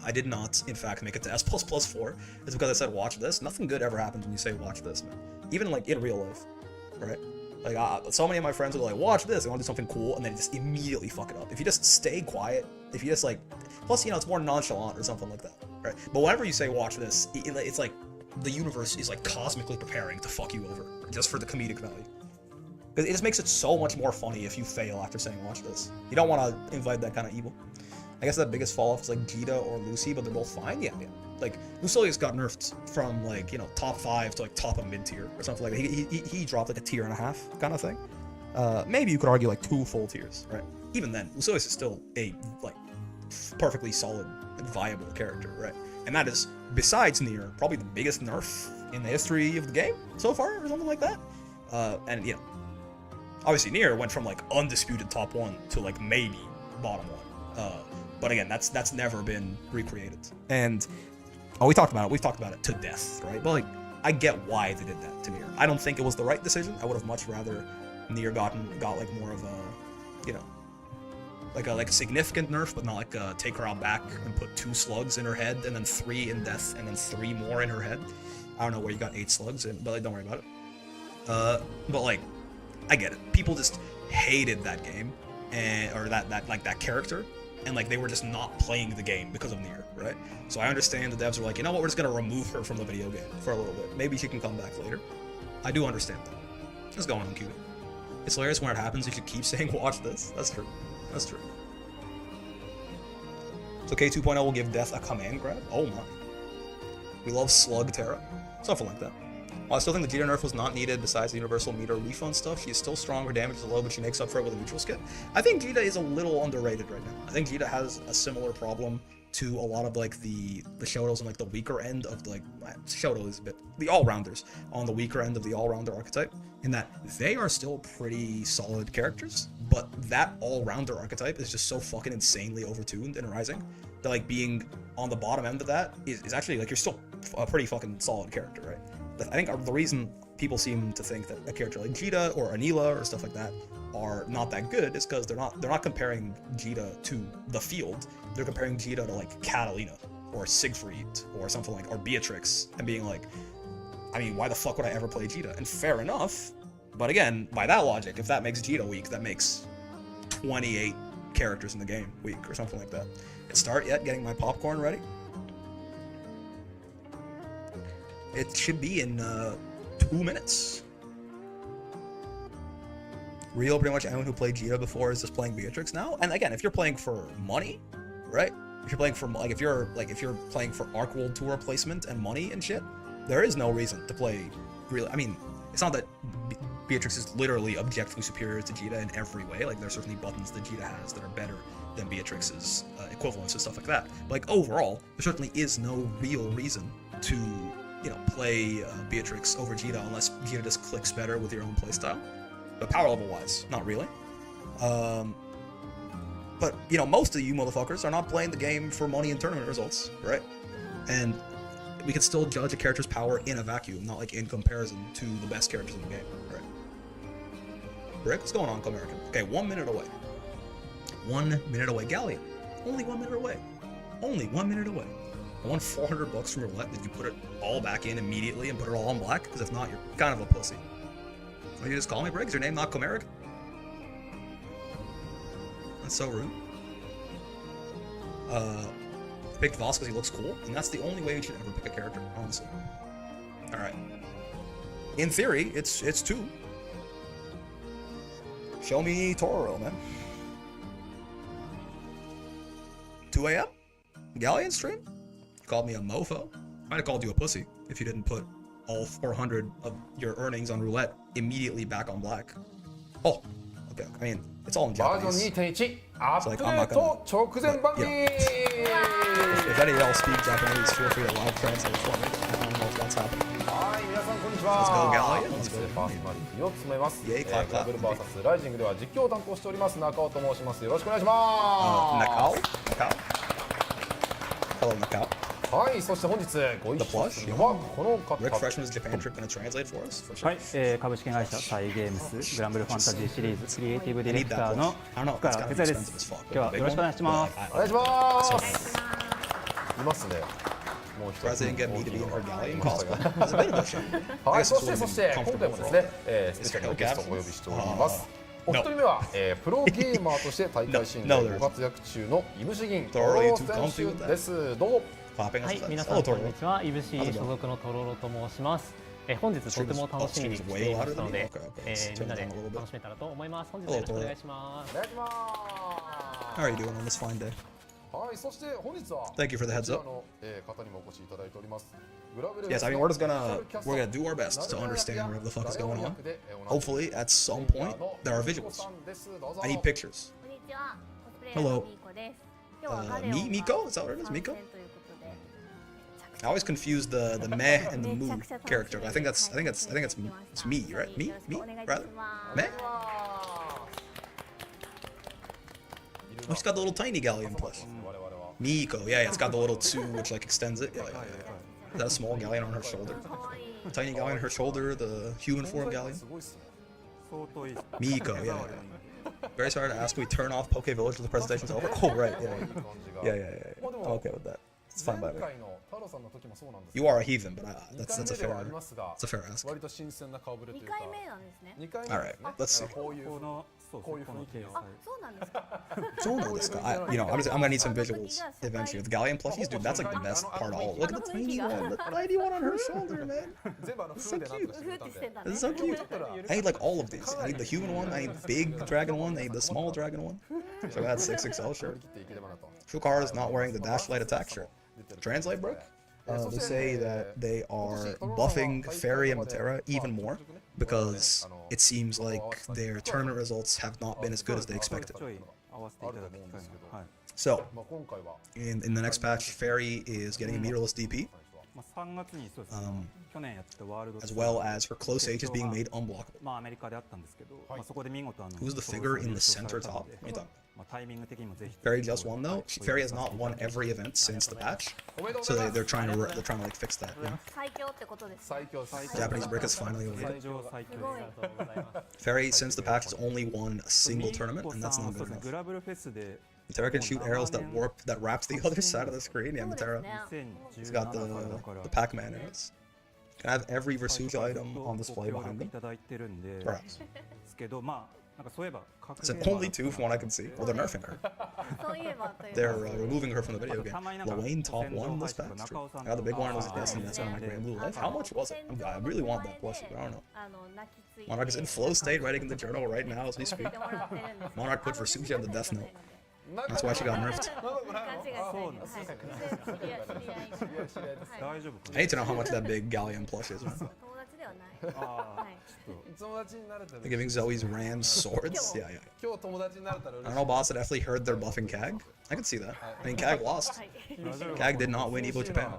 I did not, in fact, make it to S++4. It's because I said watch this. Nothing good ever happens when you say watch this, man. Even like in real life, right? Like so many of my friends are like, watch this, they want to do something cool, and then just immediately fuck it up. If you just stay quiet, if you just like, plus, you know, it's more nonchalant or something like that, right? But whenever you say watch this, it's like the universe is like cosmically preparing to fuck you over, just for the comedic value. It just makes it so much more funny if you fail after saying watch this. You don't want to invite that kind of evil. I guess the biggest fall off is like Jita or Lucy, but they're both fine. Yeah. Like Lucilius got nerfed from like, you know, top 5 to like top of mid tier or something like that. He dropped like a tier and a half kind of thing. Maybe you could argue like 2 full tiers, right? Even then, Lucilius is still a like perfectly solid and viable character, right? And that is, besides Nier, probably the biggest nerf in the history of the game so far, or something like that. And you know, obviously Nier went from like undisputed top 1 to like maybe bottom 1. But again, that's never been recreated. And we talked about it. We've talked about it to death, right? But like, I get why they did that to Nier. I don't think it was the right decision. I would have much rather Nier got like more of a, you know, like a significant nerf, but not like take her out back and put 2 slugs in her head and then 3 in death and then 3 more in her head. I don't know where you got 8 slugs in, but like, don't worry about it. But like, I get it. People just hated that game or that character. And like they were just not playing the game because of Nier, right? So I understand the devs were like, you know what, we're just gonna remove her from the video game for a little bit. Maybe she can come back later. I do understand that. What's going on, QB? It's hilarious when it happens. You should keep saying, watch this. That's true. That's true. So K 2.0 will give Death a command grab? Oh my. We love Slug Terra. Something like that. While I still think the Jita nerf was not needed besides the universal meter refund stuff, she is still strong, her damage is low, but she makes up for it with a neutral skip. I think Jita is a little underrated right now. I think Jita has a similar problem to a lot of like the Shotos on like the weaker end of like, Shoto is a bit, the all-rounders on the weaker end of the all-rounder archetype, in that they are still pretty solid characters, but that all-rounder archetype is just so fucking insanely overtuned in Rising that like being on the bottom end of that is actually like, you're still a pretty fucking solid character, right? I think the reason people seem to think that a character like Jita or Anila or stuff like that are not that good is because they're not comparing Jita to the field. They're comparing Jita to like Catalina or Siegfried or something like, or Beatrix, and being like, I mean, why the fuck would I ever play Jita? And fair enough, but again, by that logic, if that makes Jita weak, that makes 28 characters in the game weak or something like that. It start yet getting my popcorn ready? It should be in 2 minutes. Real, pretty much anyone who played Jita before is just playing Beatrix now. And again, if you're playing for money, right? If you're playing for like if you're playing for Arc World Tour placement and money and shit, there is no reason to play. Really, I mean, it's not that Beatrix is literally objectively superior to Jita in every way. Like there's certainly buttons that Jita has that are better than Beatrix's equivalents and stuff like that. But like overall, there certainly is no real reason to, you know, play Beatrix over Jita unless Jita just clicks better with your own playstyle. But power level wise, not really. But you know, most of you motherfuckers are not playing the game for money and tournament results, right? And we can still judge a character's power in a vacuum, not like in comparison to the best characters in the game, right? Rick, what's going on, American? Okay, 1 minute away. 1 minute away. Galleon, only 1 minute away. Only 1 minute away. I won $400 from roulette. Did you put it all back in immediately and put it all on black? Because if not, you're kind of a pussy. Why you just call me Briggs? Your name not Comeric? That's so rude. I picked Voss because he looks cool, and that's the only way you should ever pick a character, honestly. Alright. In theory, it's 2. Show me Tororo, man. 2 a.m.? Galleon stream? You called me a mofo. Might have called you a pussy if you didn't put all 400 of your earnings on roulette immediately back on black. Oh, okay. I mean, it's all in Japanese. It's like, I'm not gonna, but, yeah. If any of y'all speak Japanese, feel free to live translate for me. I don't know if that's happening. Let's go, Gallion. Let's go. パーソナリティを務めます。 Yay, グ clap, ラ clap. ブル VS ライジングでは実況を担当しております中尾と申します。よろしくお願いします。 Nakao? Hello, Nakao. はい、そして本日ご一緒するのはこの方。 Rick Freshman's Japan trip gonna translate for us? For sure. はい、株式会社サイゲームスグランブルファンタジーシリーズクリエイティブディレクターの福原哲也です。今日はよろしくお願いします。お願いします。いますね。もう一人。 President get me to be in her Gallion cosplay. It's a bit of a show. はい、そして今回もですね、スペシャルなゲストをお呼びしております。お一人目は、プロゲーマーとして大会新でご活躍中のいぶし銀トロロ選手です。どうも。はい、皆さんこんにちは。いぶし所属のトロロと申します。本日とても楽しみにしていましたので、みんなで楽しめたらと思います。本日よろしくお願いします。お願いします。 How are you doing on this fine day? Thank you for the heads up. 方にもお越しいただいております。 Yes, I mean we're gonna do our best to understand what the fuck is going on. Hopefully, at some point, there are visuals. I need pictures. Hello. Miko? Is that what it is? Miko? I always confuse the meh and the moo character. I think it's me, right? Me rather. Meh. Oh, it's got the little tiny Galleon plush. Miko, yeah, it's got the little 2 which like extends it. Yeah. That small Galleon on her shoulder. Tiny Galleon on her shoulder, the human form Galleon. Miko, yeah. Very sorry to ask, we turn off Poke Village when the presentation's over? Oh, right, yeah. I'm okay with that. It's fine by me. You are a heathen, but that's a fair ask. Alright, let's see. I'm gonna need some visuals eventually. The Galleon plushies, dude, that's like the best part of all. Look at the tiny one on her shoulder, man. It's so cute. It's so cute. I need like all of these. I need the human one, I need the big dragon one, I need the small dragon one. So that 6XL shirt. Shukar is not wearing the Dash Light attack shirt. Translate, bro? They say that they are buffing Fairy and Matera even more because it seems like their tournament results have not been as good as they expected. So, in the next patch, Fairy is getting a meterless DP, as well as her close H is being made unblockable. Who's the figure in the center top? What are you talking? Fairy just won though. Fairy has not won every event since the patch, so they're trying to like fix that. You know? Japanese brick is finally over. Fairy since the patch has only won a single tournament, and that's not good enough. Matera can shoot arrows that wraps the other side of the screen. Yeah, Matera. He's got the Pac-Man arrows. Can I have every Versuja item on display behind me? Perhaps. Is it only 2 from what I can see? Well, they're nerfing her. They're removing her from the video game. Lorraine top 1 this patch. I got the big one was Destiny, that's on my Grand Blue Life. How much was it? I really want that plushie, but I don't know. Monarch is in flow state, writing in the journal right now as we speak. Monarch put Versuja in the Death Note. That's why she got nerfed. I need to know how much that big Gallion plush is, man. They're giving Zoe's Rams swords? Yeah. I don't know, boss, I definitely heard they're buffing Kag. I can see that. I mean, Kag lost. Kag did not win Evo Japan.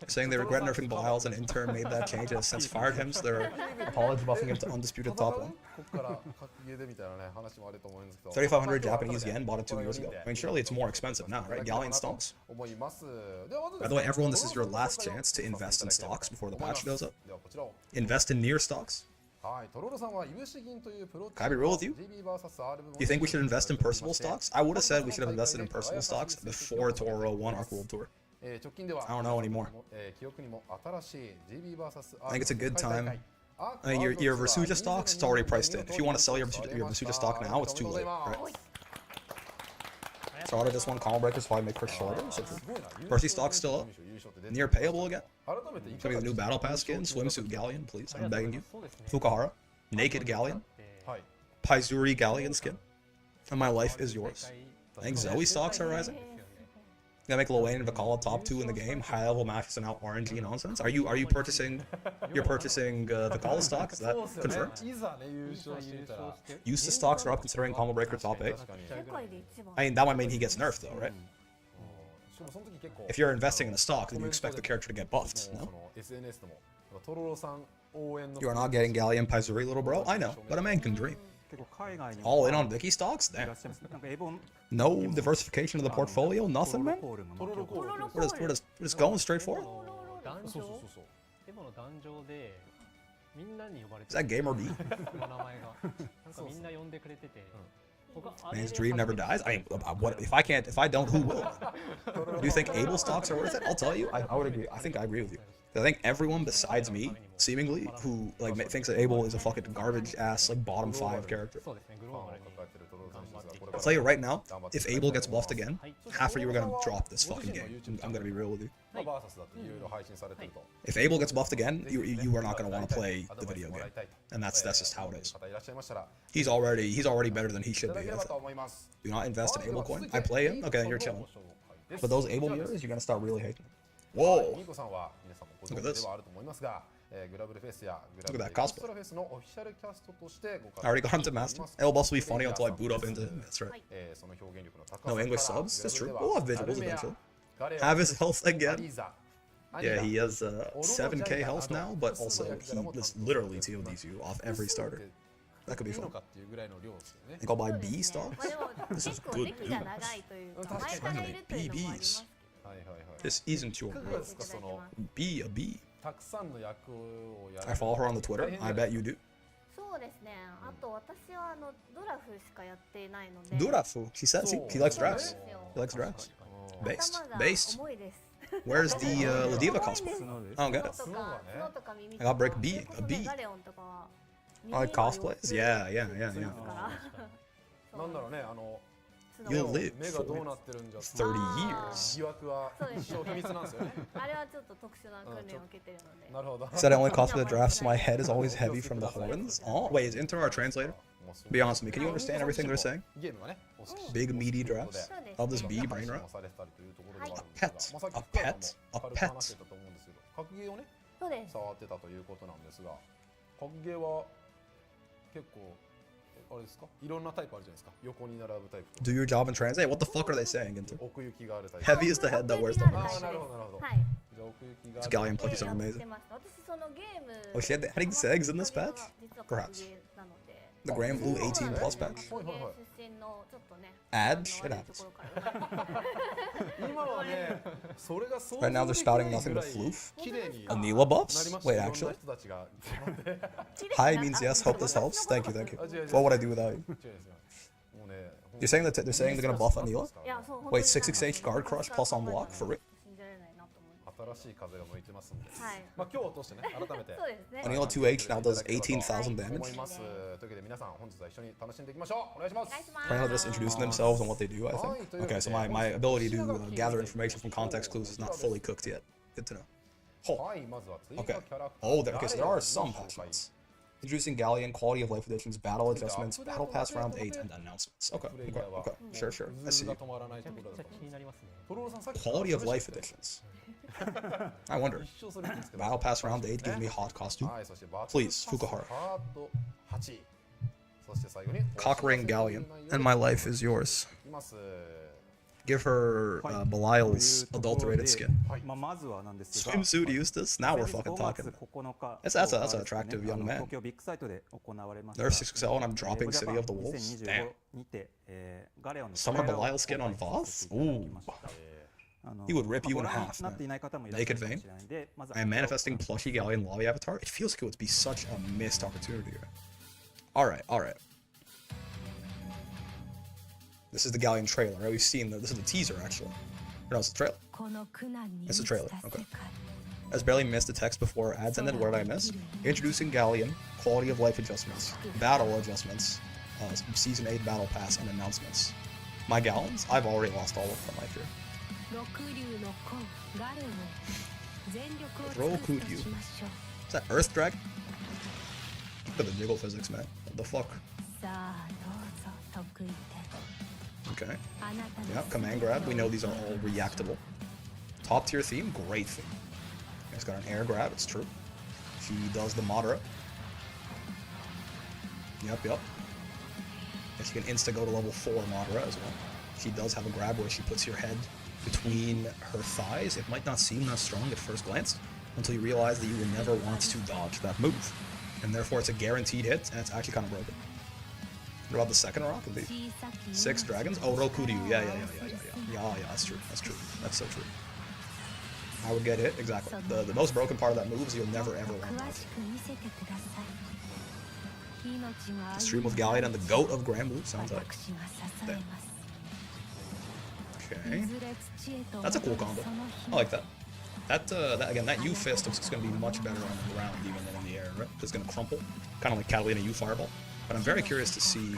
Saying they regret nerfing Biles, and in turn made that change and has since fired him, so they're college buffing him to undisputed top 1. 3,500 Japanese yen, bought it 2 years ago. I mean, surely it's more expensive now, right? Galleon stocks. By the way, everyone, this is your last chance to invest in stocks before the patch goes up. Invest in near stocks. Can I be real with you? Do you think we should invest in Percival stocks? I would have said we should have invested in Percival stocks before Toro won Arc World Tour. I don't know anymore. I think it's a good time. I mean, your Versuja stocks, it's already priced in. If you want to sell your Versuja stock now, it's too late, right? Sarada just won Combo Breakers, so I make her shorter. So Percy stock's still up. Near payable again. It's gonna be the new Battle Pass skin. Swimsuit Galleon, please. I'm begging you. Fukahara. Naked Galleon. Paizuri Galleon skin. And my life is yours. I think Zoe stocks are rising. Gonna make Lil Wayne and Vakala top 2 in the game. High level matches and out RNG nonsense. Are you purchasing? You're purchasing Vakala stock? Is that confirmed? Used to stocks are up considering Combo Breaker top 8. I mean, that might mean he gets nerfed though, right? If you're investing in a stock, then you expect the character to get buffed, no? You are not getting Galleon Paizuri, little bro. I know, but a man can dream. All in on Vicky stocks? Damn. No diversification of the portfolio? Nothing, man? We're just going straight for it? Is that Gamer B? Man's dream never dies? I mean, what if I don't, who will? Do you think Able stocks are worth it? I'll tell you, I would agree. I think I agree with you. I think everyone besides me, seemingly, who like thinks that Able is a fucking garbage ass like bottom 5 character. I'll tell you right now, if Abel gets buffed again, half of you are gonna drop this fucking game. I'm gonna be real with you. If Abel gets buffed again, you are not gonna want to play the video game, and that's just how it is. He's already better than he should be. Do not invest in Abel coin. I play him. Okay, then you're chilling. But those Abel mirrors, you're gonna start really hating. Whoa! Look at this. Look at that cosplay. I already got into Master. It'll also be funny until I boot up into him. That's right. No English subs? That's true. We'll have visuals eventually. Have his health again. Yeah, he has 7k health now, but also he just literally TODs you off every starter. That could be fun. I think I'll buy B stocks. This is good news. Finally, BBs. This isn't your girl. Be a B. I follow her on the Twitter. I bet you do. Durafu. She says he likes drafts. He likes drafts. Based. Where's the Diva cosplay? I don't get it. I got break B. A B. I like cosplays? Yeah. You'll live for 30 years. Said I only cosplay the drafts, so my head is always heavy from the horns. Oh, wait, is Inter our translator? Be honest with me, can you understand everything they're saying? Big meaty drafts. Of this B brain rot. A pet. A pet. A pet. あれですかいろんなタイプあるじゃないですか横に並ぶタイプ Do your job and translate. What the fuck are they saying? Heavy is the head that wears the horns. This Gallion pluckies are amazing. Oh, she had the heading segs in this patch? Perhaps. The Grand Blue 18 plus patch? Adge? It happens. Right now they're spouting nothing but floof. Anila buffs? Wait, actually? Hi means yes, hope this helps. Thank you. What would I do without you? You're saying that they're saying they're gonna buff Anila? Wait, 668 guard crush plus on block? For real? Anila 2H now does 18,000 damage. Apparently just introducing themselves and what they do, I think. Okay, so my ability to gather information from context clues is not fully cooked yet. Good to know. Oh. Okay. Oh, okay, so there are some patch notes. Introducing Galleon, quality of life additions, battle adjustments, battle pass round 8, and announcements. Okay. Sure. I see you. Quality of life additions. I wonder. Battle pass round 8 gives me hot costume. Please, Fukuhara. Cock ring Galleon. And my life is yours. Give her Belial's adulterated skin. Swimsuit Eustace? Now we're fucking talking. That's an attractive young man. Nerf 6XL and I'm dropping City of the Wolves? Damn. Summer Belial skin on Voth? Ooh. He would rip you in half, man. Naked Vein? I am manifesting plushy Gallion lobby avatar. It feels like it would be such a missed opportunity here. Alright. This is the Gallion trailer, right? We've seen this is the teaser, actually. No, it's the trailer. It's the trailer, okay. I just barely missed the text before ads ended. What did I miss? Introducing Gallion, quality of life adjustments, battle adjustments, Season 8 battle pass, and announcements. My Gallions? I've already lost all of them, I fear. Rokuryu. Is that Earth Dragon? Look at the jiggle physics, man. What the fuck? Okay. Yeah, command grab. We know these are all reactable. Top tier theme, great theme. It's got an air grab, it's true. She does the moderate. Yep. And she can insta go to level 4 moderate as well. She does have a grab where she puts your head between her thighs. It might not seem that strong at first glance until you realize that you will never want to dodge that move. And therefore it's a guaranteed hit, and it's actually kind of broken. What about the second rock? The 6 dragons? Oh, Rokuryu. Yeah, that's true. That's so true. I would get hit, exactly. The most broken part of that move is you'll never ever want that. Stream with Gallion and the GOAT of Grand Blue, sounds like. Damn. Okay. That's a cool combo. I like that. That U fist is going to be much better on the ground even than in the air, right? It's going to crumple. Kind of like Catalina U Fireball. But I'm very curious to see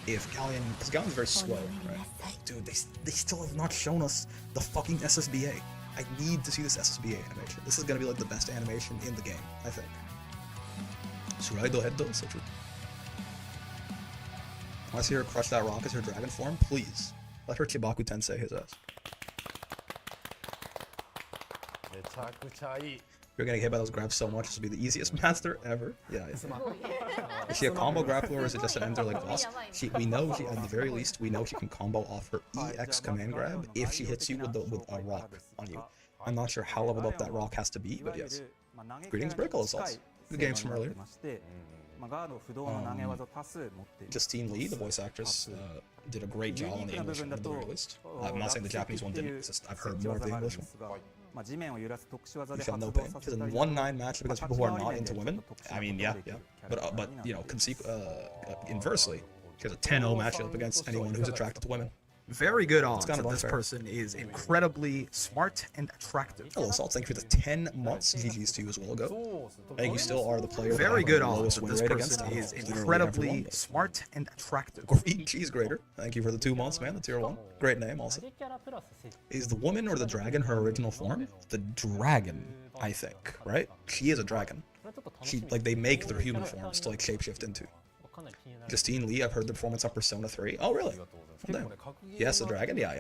if Gallion, because Gallion's very slow, right? Dude, they still have not shown us the fucking SSBA. I need to see this SSBA animation. This is gonna be like the best animation in the game, I think. Suraido Heddo, so true. Want to see her crush that rock as her dragon form? Please. Let her Chibaku Tensei his ass. You're getting hit by those grabs so much, this will be the easiest master ever. Yeah. Is she a combo grappler or is it just an ender like boss? We know she, at the very least, we know she can combo off her EX command grab if she hits you with a rock on you. I'm not sure how leveled up that rock has to be, but yes. Greetings, Brickle Assaults. Good games from earlier. Justine Lee, the voice actress, did a great job on the English one at the very least. I'm not saying the Japanese one didn't, it's just I've heard more of the English one. You felt no pain. She's in 1-9 match against people who are not into women. I mean, yeah. But you know, inversely, she has a 10-0 matchup against anyone who's attracted to women. Very good odds that this person is incredibly smart and attractive. Hello, Salt. Thank you for the 10 months. GG's to you as well, go. I think you still are the player. Very good odds that this person is incredibly smart and attractive. Green Cheese Grater. Thank you for the 2 months, man. The tier 1. Great name, also. Is the woman or the dragon her original form? The dragon, I think, right? She is a dragon. They make their human forms to, shapeshift into. Justine Lee, I've heard the performance on Persona 3. Oh, really? Oh, damn. Yes, the dragon? Yeah.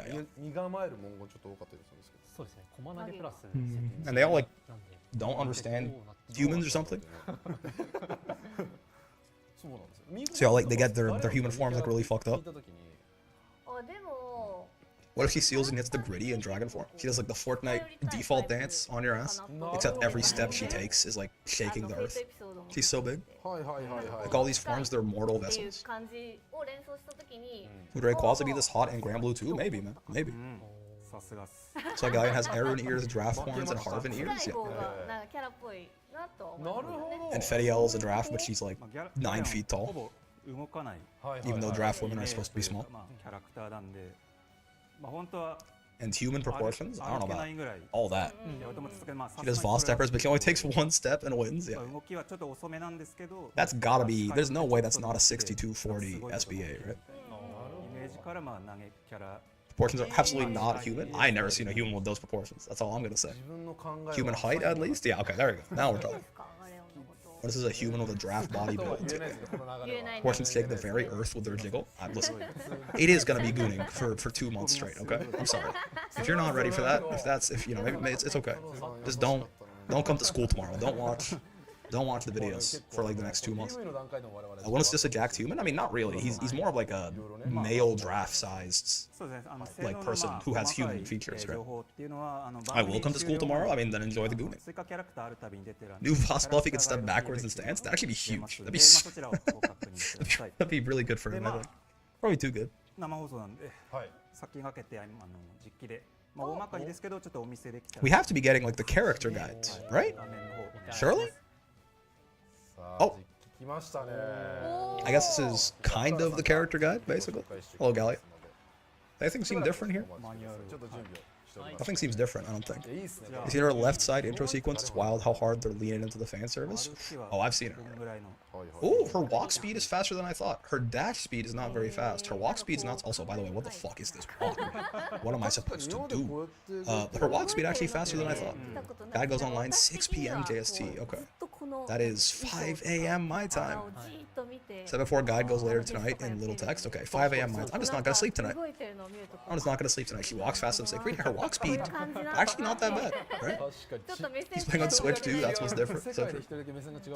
And they all, don't understand humans or something? So, they get their human forms, really fucked up. What if she seals and hits the gritty in dragon form? She does, the Fortnite default dance on your ass, except every step she takes is, shaking the earth. She's so big. All these forms, they're mortal vessels. Would Rayquaza be this hot in Grand Blue too? Maybe, man. Maybe. So Gallion has Erun ears, Draft horns, and Harvin ears? Yeah. And Fediel is a Draft, but she's 9 feet tall. Even though Draft women are supposed to be small. And human proportions? I don't know about all that. She does Voss steppers, but she only takes 1 step and wins. Yeah. That's gotta be. There's no way that's not a 62-40 SBA, right? Proportions are absolutely not human. I never seen a human with those proportions. That's all I'm gonna say. Human height, at least? Yeah, okay, there we go. Now we're talking. This is a human with a draft body build. Portions take the very earth with their jiggle. Listen, it is gonna be gooning for 2 months straight. Okay, I'm sorry. If you're not ready for that, maybe it's okay. Just don't come to school tomorrow. Don't watch the videos for the next 2 months. It's just a jacked human. I mean, not really. He's more of a male draft-sized person who has human features, right? I will come to school tomorrow. I mean, then enjoy the gooning. New boss Buffy can step backwards and stance. That'd actually be huge. That'd be really good for him. I think. Probably too good. We have to be getting the character guides, right? Surely? Oh. I guess this is kind of the character guide, basically. Hello, Gallion. Anything seem different here? Nothing seems different, I don't think. You see her left side intro sequence? It's wild how hard they're leaning into the fan service. Oh, I've seen it. Oh, her walk speed is faster than I thought. Her dash speed is not very fast. Her walk speed is not... Also, by the way, what the fuck is this walk? What am I supposed to do? Her walk speed actually faster than I thought. Guide goes online 6 p.m. JST. Okay. That is 5 a.m. my time. Said before, guide goes later tonight in little text. Okay, 5 a.m. my time. I'm just not gonna sleep tonight. I'm just not gonna sleep tonight. She walks fast and sick. Read her walk speed. Actually, not that bad, right? He's playing on Switch too. That's what's different. So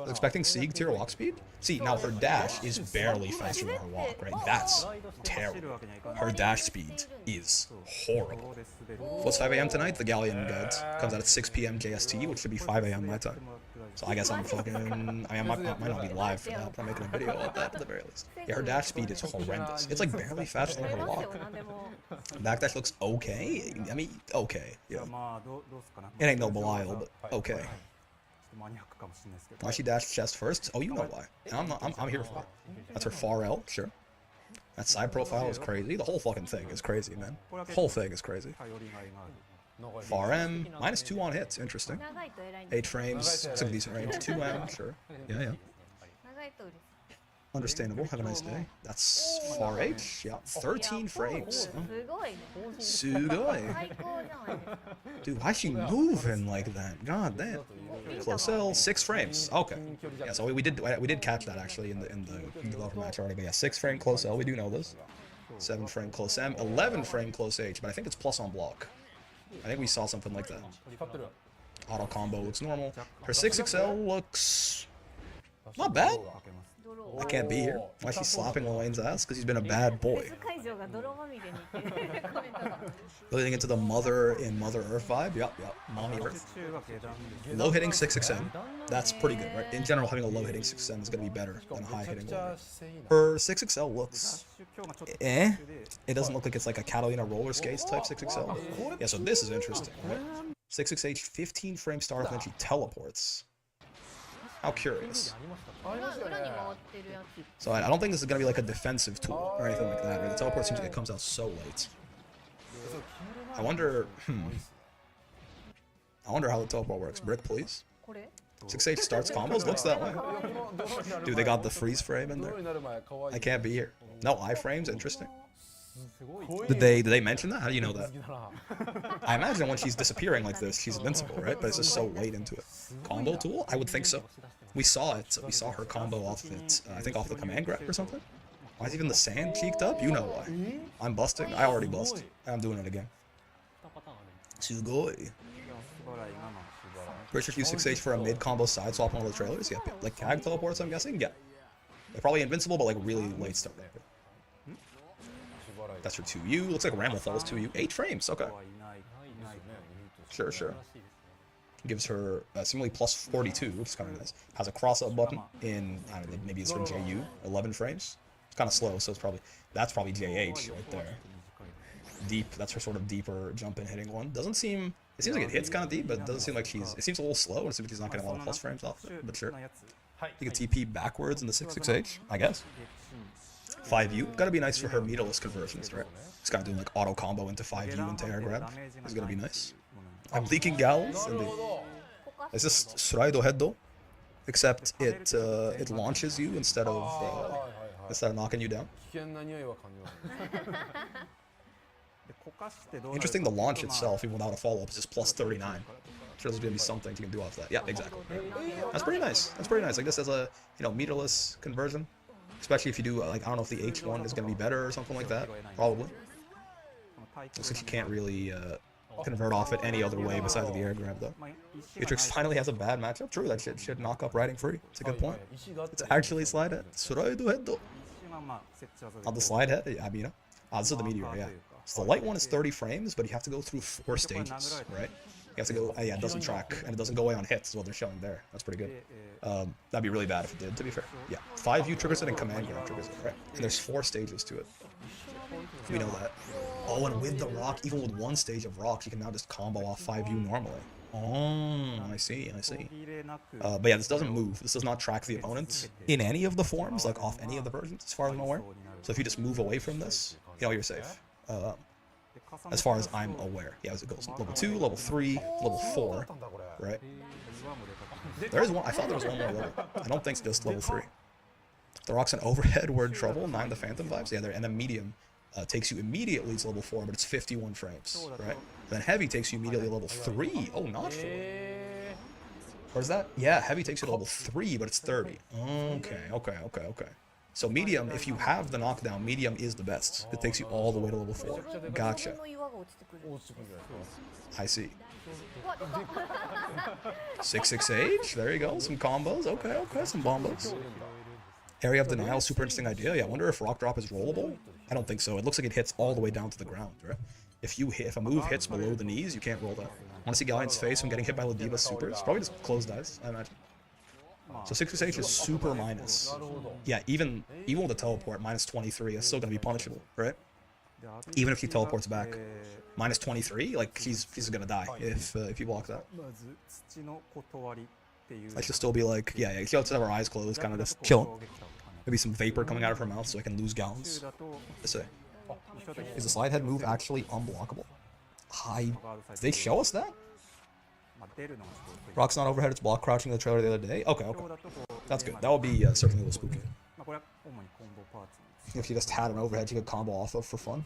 expecting Sieg tier walk speed. See, now her dash is barely faster than her walk, right? That's terrible. Her dash speed is horrible. What's 5 a.m. tonight? The Galleon guide comes out at 6 p.m. JST, which should be 5 a.m. my time. So I guess I'm fucking... I might not be live for that, but I'm making a video about that at the very least. Yeah, her dash speed is horrendous. It's barely faster than her walk. Backdash looks okay. I mean, okay. Yeah. It ain't no Belial, but okay. Why she dashed chest first? Oh, you know why. I'm here for it. That's her far L, sure. That side profile is crazy. The whole fucking thing is crazy, man. The whole thing is crazy. Far M, -2 on hits, interesting. 8 frames, some decent range. 2M, sure. Yeah. Understandable. Have a nice day. That's far H. Yeah, 13 frames. Oh. Sugoi. Dude, why's she moving like that? God damn. Close L, 6 frames. Okay. Yeah, so we did catch that actually in the developer match already. But yeah, 6 frame close L. We do know this. 7 frame close M, 11 frame close H. But I think it's plus on block. I think we saw something like that. Auto combo looks normal. Her 6XL looks not bad. I can't be here. Why is she slapping Elaine's ass? Because he's been a bad boy. Leading into the Mother in Mother Earth vibe. Yep. Mommy Earth. Low hitting 6XM. That's pretty good, right? In general, having a low hitting 6XM is going to be better than a high hitting one. Her 6XL looks eh. It doesn't look like it's like a Catalina roller skates type 6XL. Yeah, so this is interesting, right? 6XH, 15 frame start, and then she teleports. How curious. So I don't think this is going to be like a defensive tool or anything like that, right? The teleport seems like it comes out so late. I wonder how the teleport works. Brick, please. 6H starts combos? Looks that way. Dude, they got the freeze frame in there. I can't be here. No iframes? Interesting. Did they mention that? How do you know that? I imagine when she's disappearing like this, she's invincible, right? But it's just so late into it. Combo tool? I would think so. We saw it. We saw her combo off it. I think off the command grab or something. Why is even the sand cheeked up? You know why. I'm busting. I already bust. I'm doing it again. Sugoi. Richard use 6H for a mid combo side swap on all the trailers? Yep. Like Kag teleports, I'm guessing? Yeah. They're probably invincible, but like really late start. That's her 2U. Looks like Ramlethal 2U. 8 frames. Okay. Sure. Gives her seemingly plus 42, which is kind of nice. Has a cross-up button in, I don't know, maybe it's her JU. 11 frames. It's kind of slow, so that's probably JH right there. Deep. That's her sort of deeper jump-in hitting one. Doesn't seem. It seems like it hits kind of deep, but it doesn't seem like she's. It seems a little slow. It seems like she's not getting a lot of plus frames off of it, but sure. You can TP backwards in the 6H, I guess. 5U. Gotta be nice for her meterless conversions, right? It's gotta do like auto combo into 5U and air grab. It's gonna be nice. I'm leaking gals. It's just Suraido head though, except it launches you instead of knocking you down. Interesting. The launch itself, even without a follow up, is just plus 39. I'm sure there's gonna be something you can do off that. Yeah, exactly. That's pretty nice. That's pretty nice. I guess as a meterless conversion. Especially if you do, like, I don't know if the H1 is going to be better or something like that. Probably. Looks like you can't really convert off it any other way besides the air grab, though. Atrix finally has a bad matchup. True, that shit should knock up riding free. It's a good point. It's actually slide head. Suraido head, though. On the slide head? Yeah, I mean, this is the meteor, yeah. So the light one is 30 frames, but you have to go through 4 stages, right? You have to go, yeah, it doesn't track, and it doesn't go away on hits, is what they're showing there. That's pretty good. That'd be really bad if it did, to be fair. Yeah, 5U triggers it and command grab triggers it, right? And there's 4 stages to it. We know that. Oh, and with the rock, even with 1 stage of rocks, you can now just combo off 5U normally. Oh, I see. But yeah, this doesn't move. This does not track the opponent in any of the forms, like off any of the versions, as far as I'm aware. So if you just move away from this, you're safe. As far as I'm aware. Yeah, as it goes. Level 2, level 3, level 4, right? There is one. I thought there was one more level. I don't think it's just level 3. The rocks and overhead were in trouble. 9 the Phantom vibes. Yeah, and then medium takes you immediately to level 4, but it's 51 frames, right? And then heavy takes you immediately to level 3. Oh, not 4. Or is that? Yeah, heavy takes you to level 3, but it's 30. Okay. So medium, if you have the knockdown, medium is the best. It takes you all the way to level 4. Gotcha. I see. 6H, there you go. Some combos. Okay, some bombos. Area of denial, super interesting idea. Yeah, I wonder if rock drop is rollable. I don't think so. It looks like it hits all the way down to the ground, right? If a move hits below the knees, you can't roll that. Want to see Gallion's face when getting hit by Ladiva's supers? Probably just closed eyes, I imagine. So 6H is super minus. Yeah, even with the teleport, minus 23 is still going to be punishable, right? Even if she teleports back. Minus 23, like she's going to die if you block that. I should still be like, yeah, she has to have her eyes closed, kind of just chilling. Maybe some vapor coming out of her mouth so I can lose gallons. Let's say. Is the slide head move actually unblockable? Did they show us that? Rock's not overhead, it's block crouching in the trailer the other day. Okay. That's good. That would be certainly a little spooky. If she just had an overhead, she could combo off of for fun.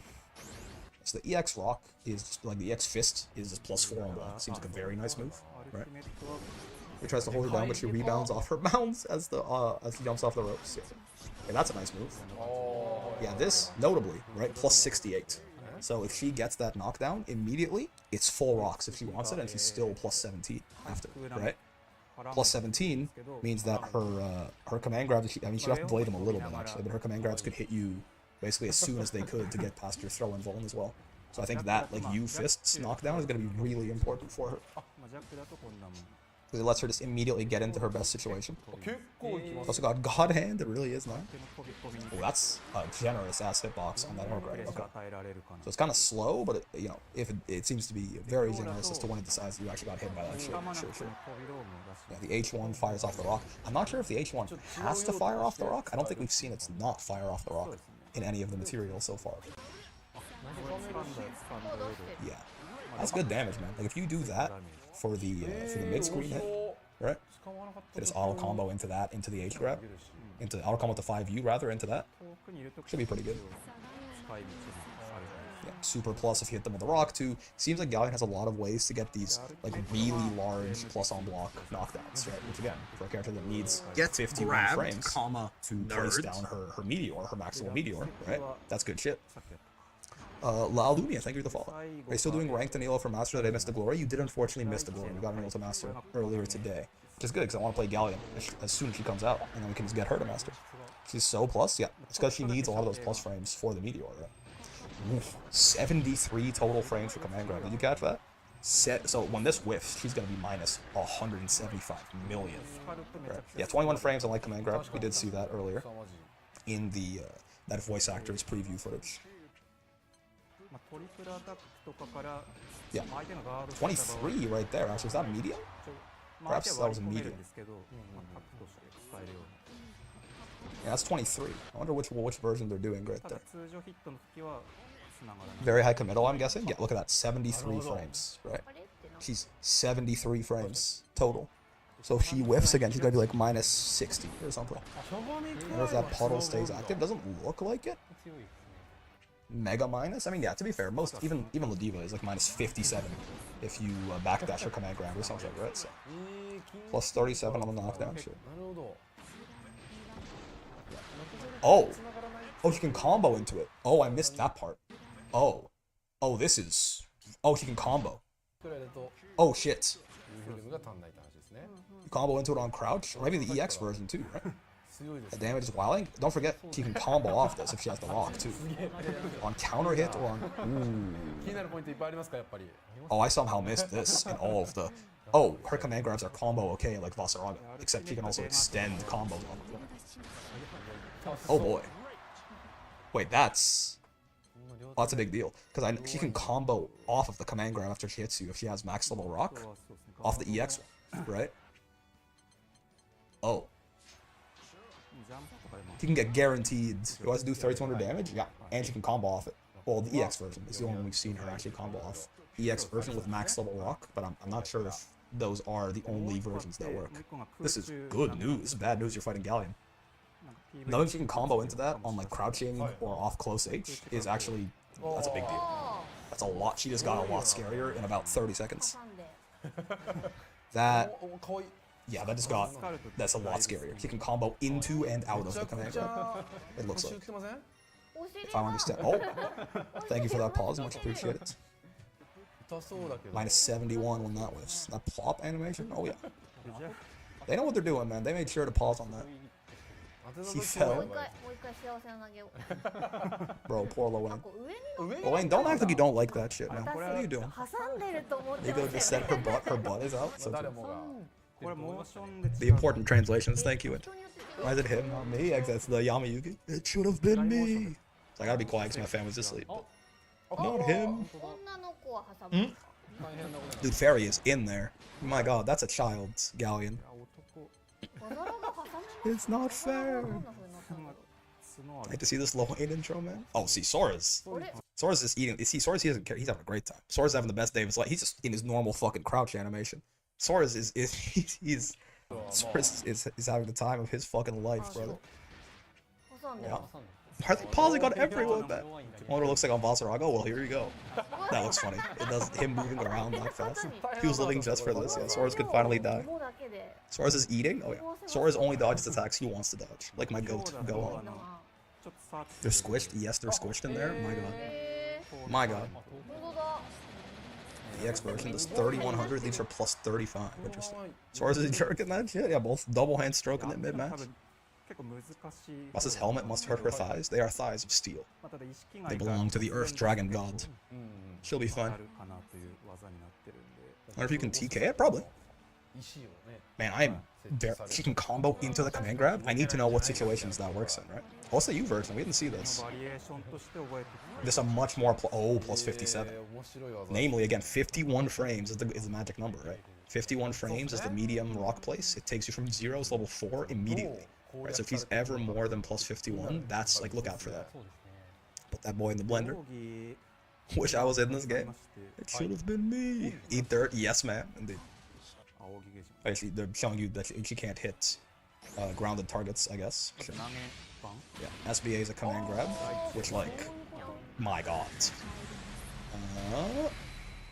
So the EX Rock is just, like the EX Fist is just +4 on block. Seems like a very nice move, right? He tries to hold her down, but she rebounds off her bounds as she jumps off the ropes. Yeah, that's a nice move. Yeah, this notably, right? +68. So if she gets that knockdown immediately, it's full rocks if she wants it, and she's still +17 after, right? +17 means that her command grabs. She'd have to delay them a little bit actually, but her command grabs could hit you basically as soon as they could to get past your throw and vuln as well. So I think that like fists knockdown is going to be really important for her. Because it lets her just immediately get into her best situation. Also got God Hand, it really is not. Oh, that's a generous ass hitbox on that hook right. Okay. So it's kind of slow, but it seems to be very generous as to when it decides you actually got hit by that shit. Sure. Yeah, the H1 fires off the rock. I'm not sure if the H1 has to fire off the rock. I don't think we've seen it's not fire off the rock in any of the material so far. Yeah. That's good damage, man. Like if you do that for the mid-screen hit, right? It just auto combo into that, into the H grab, into auto combo with the 5U rather, into that. Should be pretty good. Yeah, super plus if you hit them with the rock too. Seems like Gallion has a lot of ways to get these like really large plus on block knockdowns, right? Which again, for a character that needs 51 frames to place down her meteor, her maximal meteor, right? That's good shit. La Lumia, thank you for the follow. Are you still doing ranked Anila for Master that I missed the glory? You did unfortunately miss the glory. We got Anila to Master earlier today. Which is good because I want to play Gallion as soon as she comes out, and then we can just get her to Master. She's so plus, yeah. It's because she needs a lot of those plus frames for the meteor, right? Oof, 73 total frames for command grab. Did you catch that? So when this whiffs, she's going to be minus 175 million. Right. Yeah, 21 frames on light command grab. We did see that earlier in the that voice actor's preview footage. Yeah, 23 right there. Actually, is that medium? Perhaps that was a medium. Yeah, that's 23. I wonder which version they're doing right there. Very high committal, I'm guessing. Yeah, look at that, 73 frames, right? She's 73 frames total. So if she whiffs again, she's gonna be like minus 60 or something. I wonder if that puddle stays active. Doesn't look like it. Mega minus? I mean, yeah, to be fair, even Ladiva is like minus 57 if you backdash her command grab or something, right? So, plus 37 on the knockdown, sure. Oh, she can combo into it. Oh, I missed that part. Oh, this is... Oh, she can combo. Oh, shit. You combo into it on crouch? Or maybe the EX version too, right? The damage is wilding. Don't forget, she can combo off this if she has the rock too. On counter hit or on... Ooh. Oh, I somehow missed this in all of the... Oh, her command grabs are combo okay like Vasaraga, except she can also extend combos on them. Oh boy. Wait, that's a big deal. Because she can combo off of the command grab after she hits you if she has max level rock. Off the EX one, right? Oh. She can get guaranteed. Who has to do 3200 damage? Yeah, and she can combo off it. Well, the EX version is the only one we've seen her actually combo off. EX version with max level rock, but I'm not sure if those are the only versions that work. This is good news. Bad news, you're fighting Gallion. Knowing she can combo into that on like crouching or off close H is actually, that's a big deal. That's a lot. She just got a lot scarier in about 30 seconds. That... Yeah, that's a lot scarier. She can combo into and out of the command grab. It looks like. If I understand. Oh, thank you for that pause. Much appreciated. Minus 71 when that was. That plop animation? Oh, yeah. They know what they're doing, man. They made sure to pause on that. He fell. Bro, poor Lowain. Lowain, don't act like you don't like that shit, man. What are you doing? Nico just said her butt is out. So the important translations, thank you. Why is it him, not me? That's the Yamayuki. It should have been me. So I gotta be quiet because my family's asleep. But not him. Dude, Fairy is in there. My god, that's a child's Galleon. It's not fair. I hate to see this Lowain intro, man. Oh, see, Sora's just eating. See, Sora's, he doesn't care. He's having a great time. Sora's having the best day of his life. He's just in his normal fucking crouch animation. Sora's he's having the time of his fucking life, brother. Yeah. Why are they pausing on everyone, man? What it looks like on Vasaraga? Well, here you go. That looks funny. It does him moving around that fast. He was living just for this. Yeah, Sora's could finally die. Sora's is eating? Oh yeah. Sora's only dodges attacks he wants to dodge. Like my goat. Go on. They're squished? Yes, they're squished in there. My god. My god. The EX version does 3100, these are plus 35. Interesting. Sora's is jerking that shit? Yeah, both double hand stroking it mid-match. Boss's helmet must hurt her thighs. They are thighs of steel. They belong to the Earth Dragon God. She'll be fine. I wonder if you can TK it? Probably. Man, I'm very... She can combo into the command grab? I need to know what situations that works in, right? What's the U version? We didn't see this. This a much more... plus 57. Namely, again, 51 frames is the magic number, right? 51 frames is the medium rock place. It takes you from 0 to level 4 immediately. Right, so if he's ever more than plus 51, that's like, look out for that. Put that boy in the blender. Wish I was in this game. It should have been me. Eat dirt, yes ma'am, indeed. Actually, they're showing you that she can't hit grounded targets, I guess. So, yeah, SBA is a command grab, which like, my god.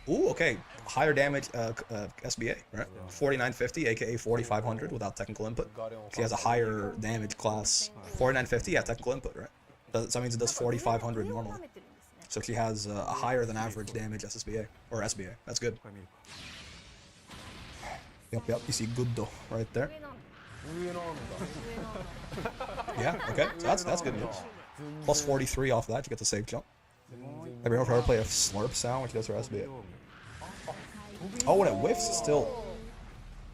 Ooh, okay. Higher damage SBA, right? 4950, aka 4500 without technical input. She has a higher damage class. 4950, yeah, technical input, right? So that means it does 4500 normally. So she has a higher than average damage SSBA, or SBA. That's good. Yep, you see good though, right there. Yeah, okay, so that's good news. Plus 43 off that, you get the safe jump. Have you ever heard her play a slurp sound when she does her SBA? Oh, when it whiffs, it's still...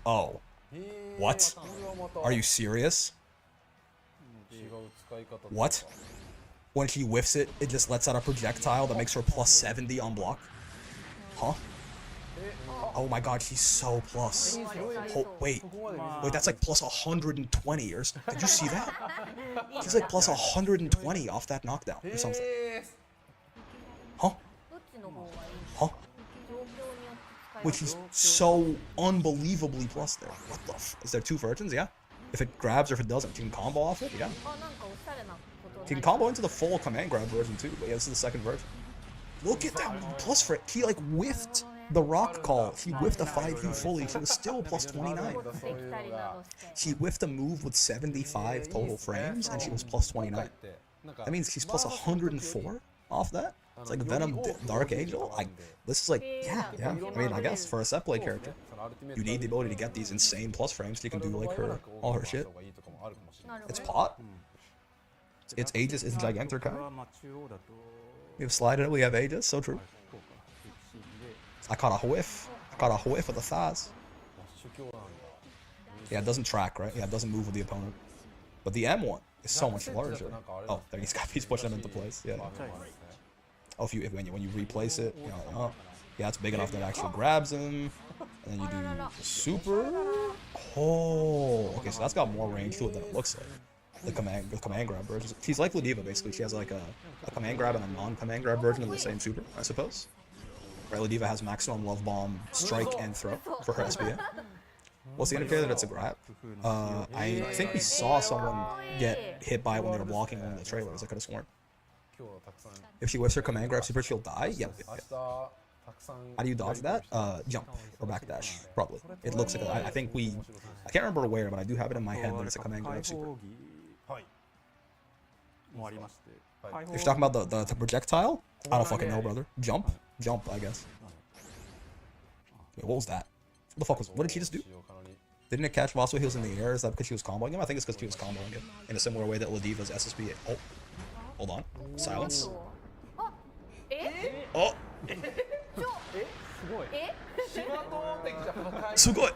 Oh. What? Are you serious? What? When she whiffs it, it just lets out a projectile that makes her plus 70 on block? Huh? Oh my god, she's so plus. Oh, wait, that's like plus 120 or something. Did you see that? She's like plus 120 off that knockdown or something. Huh? Huh? Which is so unbelievably plus there. What the f? Is there two versions? Yeah. If it grabs or if it doesn't, you can combo off it? Yeah. You can combo into the full command grab version too, but yeah, this is the second version. Look at that plus for it. He like whiffed the rock call. He whiffed a 5U fully. She was still plus 29. She whiffed a move with 75 total frames and she was plus 29. That means she's plus 104 off that? It's like Venom Dark Angel. Like, this is like, yeah. I mean, I guess for a set play character, you need the ability to get these insane plus frames so you can do like all her shit. It's pot. It's Aegis, it's Gigantic. We have slided it, we have Aegis, so true. I caught a whiff. Of the thighs. Yeah, it doesn't track, right? Yeah, it doesn't move with the opponent. But the M1 is so much larger. Oh, there he's pushing him into place. Yeah. Oh, when you replace it, you know, yeah, it's big enough that it actually grabs him. And then you do super. Oh, okay, so that's got more range to it than it looks like. The command grab version. She's like Ladiva basically. She has like a command grab and a non-command grab version of the same super, I suppose. Right, Ladiva has maximum love bomb, strike, and throw for her SBA. What's the indicator that it's a grab? I think we saw someone get hit by it when they were blocking one of the trailers. I could have sworn. If she whiffs her command grab super, she'll die? Yep. How do you dodge that? Jump or backdash, probably. It looks like I think I can't remember where, but I do have it in my head that it's a command grab super. If you're talking about the projectile, I don't fucking know, brother. Jump, I guess. Wait, what was that? What did she just do? Didn't it catch Vasu? He was in the air. Is that because she was comboing him? I think it's because she was comboing him in a similar way that Ladiva's SSB. Oh, hold on. Silence. Oh. Sugoi.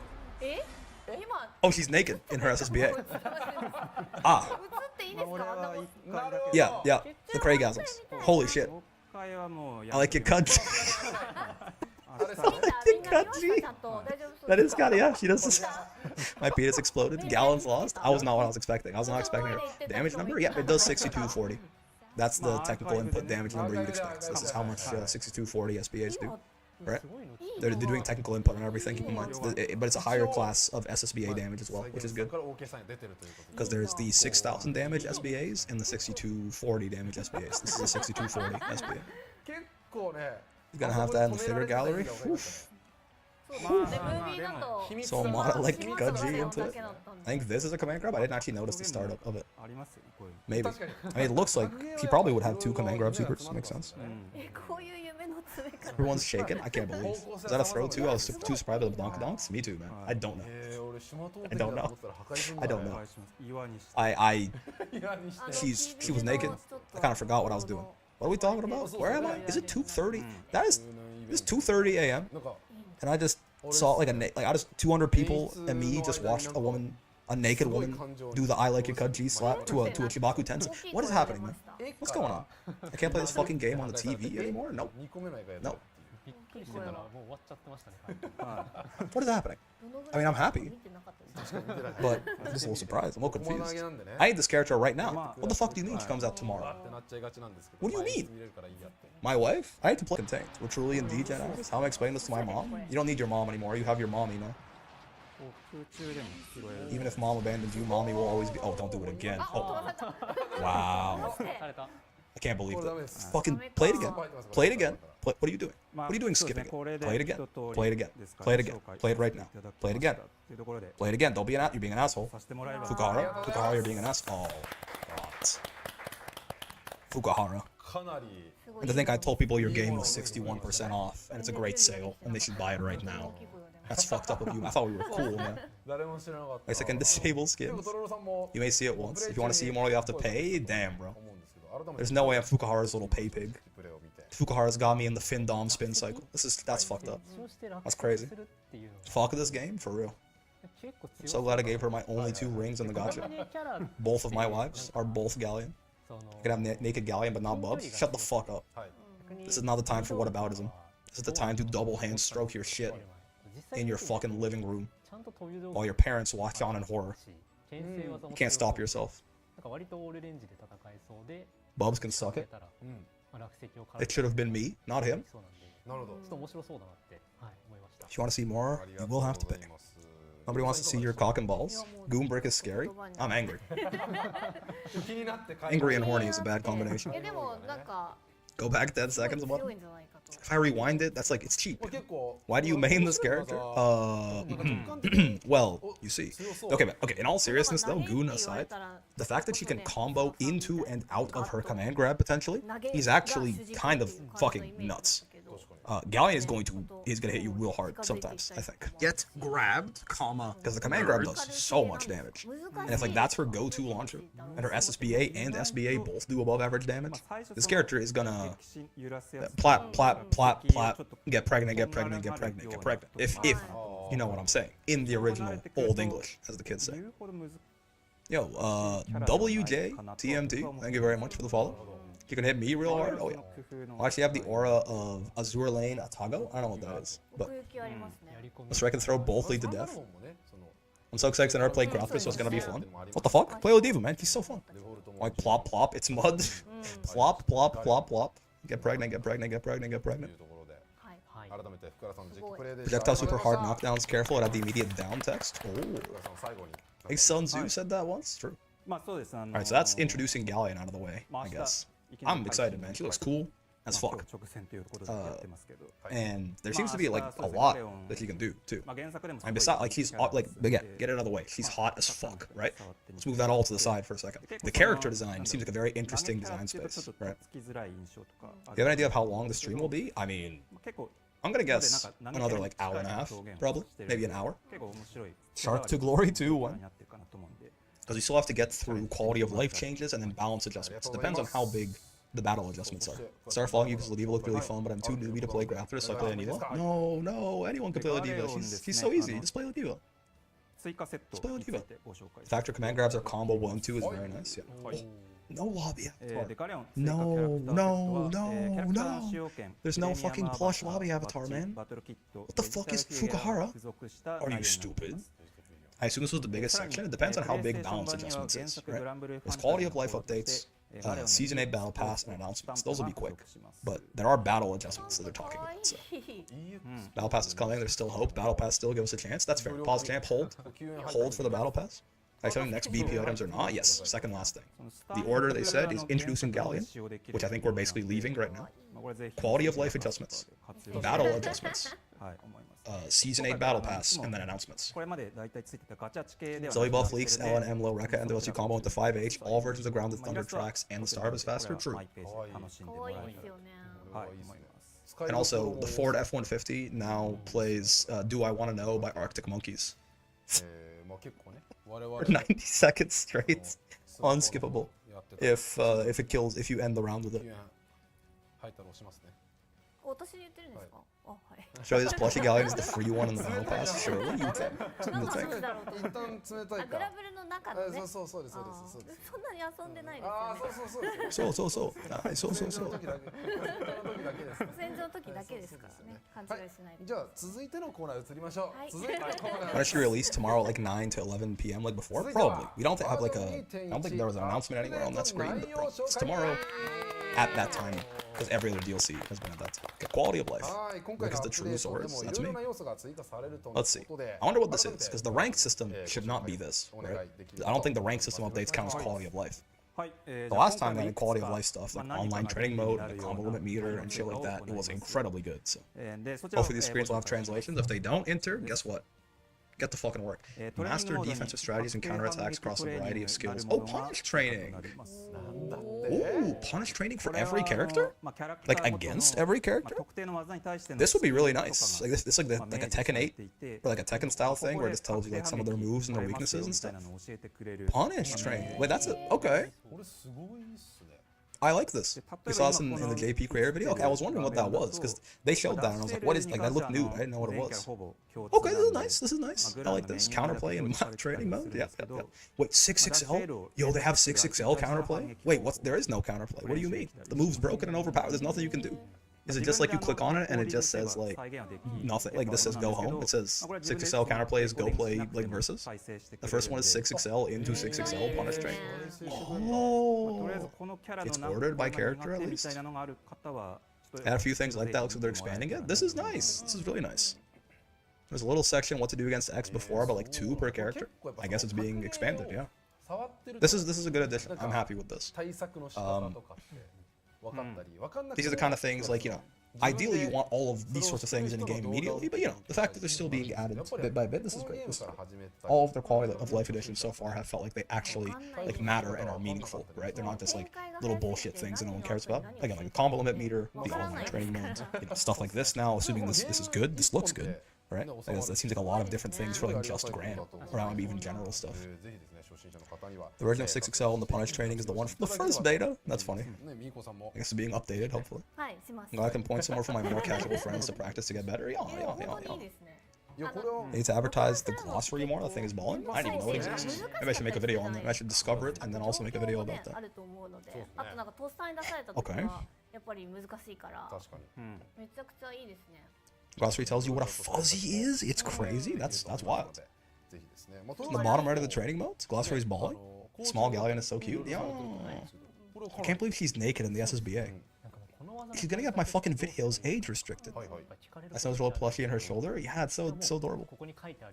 Oh, she's naked in her SSBA. Ah. Yeah. The Craigasms. Holy shit. I like your cut. That is Scotty, yeah, she does this. My penis exploded. Gallon's lost. I was not what I was expecting. I was not expecting her. Damage number? Yeah, it does 6240. That's the technical input damage number you'd expect. This is how much 6240 SBAs do. right? They're doing technical input and everything, keep in mind. But it's a higher class of SSBA damage as well, which is good. Because there's the 6,000 damage SBAs and the 6240 damage SBAs. This is a 6240 SBA. He's gonna have that in the figure gallery. Oof. So Mana like Gaji into it. I think this is a command grab. I didn't actually notice the startup of it. Maybe. I mean, it looks like he probably would have 2 command grab supers. Makes sense. Everyone's shaking. I can't believe. Is that a throw too? I was too surprised with the donks. Me too, man. I don't know. I don't know. I don't know. She was naked. I kind of forgot what I was doing. What are we talking about? Where am I? Is it 2:30? It's 2:30 a.m. And I just saw like I just 200 people and me just watched a naked woman do the I like your cut G slap to a Chibaku Tensei. What is happening, man? What's going on? I can't play this fucking game on the TV anymore? No. No. What is happening? I mean, I'm happy, but I'm just a little surprised. I'm a little confused. I need this character right now. What the fuck do you mean she comes out tomorrow? What do you mean? My wife? I need to play contained. We're truly in DJ now. How am I explaining this to my mom? You don't need your mom anymore. You have your mommy now. Even if mom abandons you, mommy will always be. Oh, don't do it again. Oh. Wow. I can't believe that. Fucking play it again. Play it again. What are you doing? What are you doing skipping it? Play it again. Play it again. Play it again. Play it right now. Play it again. Play it again. Don't be you're being an asshole. Fukuhara, you're being an asshole. Oh, God. Fukuhara. And to think I told people your game was 61% off, and it's a great sale, and they should buy it right now. That's fucked up of you. I thought we were cool, man. Wait a second, disable skins. You may see it once. If you want to see more, you have to pay. Damn, bro. There's no way I'm Fukuhara's little pay pig. Fukuhara's got me in the Findom spin cycle. That's fucked up. That's crazy. Fuck this game, for real. I'm so glad I gave her my only 2 rings in the gacha. Both of my wives are both Gallion. I can have naked Gallion, but not Bubs. Shut the fuck up. This is not the time for whataboutism. This is the time to double hand stroke your shit in your fucking living room while your parents watch on in horror. You can't stop yourself. Bubs can suck it. It should have been me, not him. If you want to see more, you will have to pay. Nobody wants to see your cock and balls. Goombrick is scary. I'm angry. Angry and horny is a bad combination. Go back 10 seconds. What? If I rewind it, that's like, it's cheap. Why do you main this character? Well, you see. Okay, in all seriousness though, Goon aside, the fact that she can combo into and out of her command grab potentially is actually kind of fucking nuts. Gallion is gonna hit you real hard sometimes, I think. Get grabbed, comma. Because the command grab does so much damage. And if like that's her go-to launcher, and her SSBA and SBA both do above average damage, this character is gonna plap, get pregnant. If you know what I'm saying. In the original Old English, as the kids say. Yo, WJTMT, thank you very much for the follow. You can hit me real hard? Oh yeah. I actually have the aura of Azure Lane Atago. I don't know what that is, but so I can throw both lead to death. I'm so excited to never play Graphics, so it's gonna be fun. What the fuck? Play Odiva, man. He's so fun. Like plop, plop. It's mud. Plop, plop, plop, plop. Get pregnant. Projectile super hard knockdowns. Careful at the immediate down text. Oh. Hey, Sun Tzu said that once. True. Alright, so that's introducing Gallion out of the way, I guess. I'm excited, man. She looks cool as fuck. And there seems to be like a lot that she can do too. And besides, like she's like again, get it out of the way. She's hot as fuck, right? Let's move that all to the side for a second. The character design seems like a very interesting design space, right? You have an idea of how long the stream will be? I mean, I'm gonna guess another like hour and a half, probably, maybe an hour. Shark to Glory 2-1. Because you still have to get through quality of life changes and then balance adjustments. Depends on how big the battle adjustments are. Star Falling because Ladiva looked really fun, but I'm too newbie to play Graphics, so I play Anila. No, anyone can play Ladiva. She's so easy. Just play Ladiva. Just play Ladiva. Factor command grabs are combo 1-2 is very nice. Yeah. Oh, no lobby avatar. No. There's no fucking plush lobby avatar, man. What the fuck is Fukuhara? Are you stupid? I assume this was the biggest section. It depends on how big balance adjustments is, right? There's quality of life updates, Season 8 Battle Pass and announcements. Those will be quick. But there are battle adjustments that they're talking about. So. Battle Pass is coming. There's still hope. Battle Pass still gives us a chance. That's fair. Pause champ. Hold. Hold for the Battle Pass. I tell you next BP items or not. Yes. Second last thing. The order they said is introducing Gallion, which I think we're basically leaving right now. Quality of life adjustments. Battle adjustments. Season 8 Battle Pass, and then announcements. Zoe buff leaks, Ellen, Anila, Rekka, and the OC combo into 5H, all versions of Grounded Thunder tracks, and the Starve is faster. True. And also, the Ford F-150 now plays Do I Want to Know by Arctic Monkeys. For 90 seconds straight. Unskippable. If you end the round with it. Show this plushie Galleon is the free one in the battle pass. Sure, what do you think? When it should release tomorrow at like 9 to 11 p.m. like before? Probably. We don't have like I don't think there was an announcement anywhere on that screen, but bro, it's tomorrow at that time. Because every other DLC has been at that time. Okay, quality of life. Because the true source, that's me. Let's see. I wonder what this is, because the rank system should not be this, right? I don't think the rank system updates count as quality of life. The last time I had quality of life stuff, like online training mode, and the combo limit meter, and shit like that, it was incredibly good, so. Hopefully these screens will have translations. If they don't enter, guess what? Get the fucking work. Master defensive strategies and counterattacks across a variety of skills. Oh, punish training! Ooh, punish training for every character? Like against every character? This would be really nice. Like this like a Tekken 8 or like a Tekken style thing where it just tells you like some of their moves and their weaknesses and stuff. Punish training. Wait, that's it. Okay. I like this. We saw this in the JP creator video. Okay, I was wondering what that was because they showed that and I was like, what is like that looked new. I didn't know what it was. Okay, this is nice. This is nice. I like this. Counterplay in training mode. Yeah. Wait, 6XL? Yo, they have 6XL counterplay? Wait, what? There is no counterplay. What do you mean? The move's broken and overpowered. There's nothing you can do. Is it just like you click on it and it just says like nothing? Like this says go home. It says 6XL counterplay is go play like versus. The first one is 6XL into 6XL punish train. Oh, it's ordered by character at least. Add a few things like that. Looks like they're expanding it. This is nice. This is really nice. There's a little section what to do against X before, but like 2 per character. I guess it's being expanded. Yeah. This is a good addition. I'm happy with this. These are the kind of things like, you know, ideally you want all of these sorts of things in the game immediately, but you know, the fact that they're still being added bit by bit, this is great. This is great. All of their quality of life editions so far have felt like they actually like matter and are meaningful, right? They're not just like little bullshit things that no one cares about. Again, like a combo limit meter, the online training mode, you know, stuff like this now, assuming this is good, this looks good, right? That seems like a lot of different things for like just Grand, or maybe even general stuff. The version of 6XL and the punish training is the one from the first beta. That's funny. I guess it's being updated, hopefully. I can point somewhere for my more casual friends to practice to get better. Yeah. Need to advertise the glossary more. That thing is balling. I didn't even know it exists. Maybe I should make a video on that. I should discover it and then also make a video about that. Okay. Glossary tells you what a fuzzy is. It's crazy. That's wild. In the bottom right of the training modes, Glossary is balling. Small Gallion is so cute. Yeah. I can't believe she's naked in the SSBA. She's gonna get my fucking videos age restricted. I saw this little plushie in her shoulder. Yeah, it's so adorable.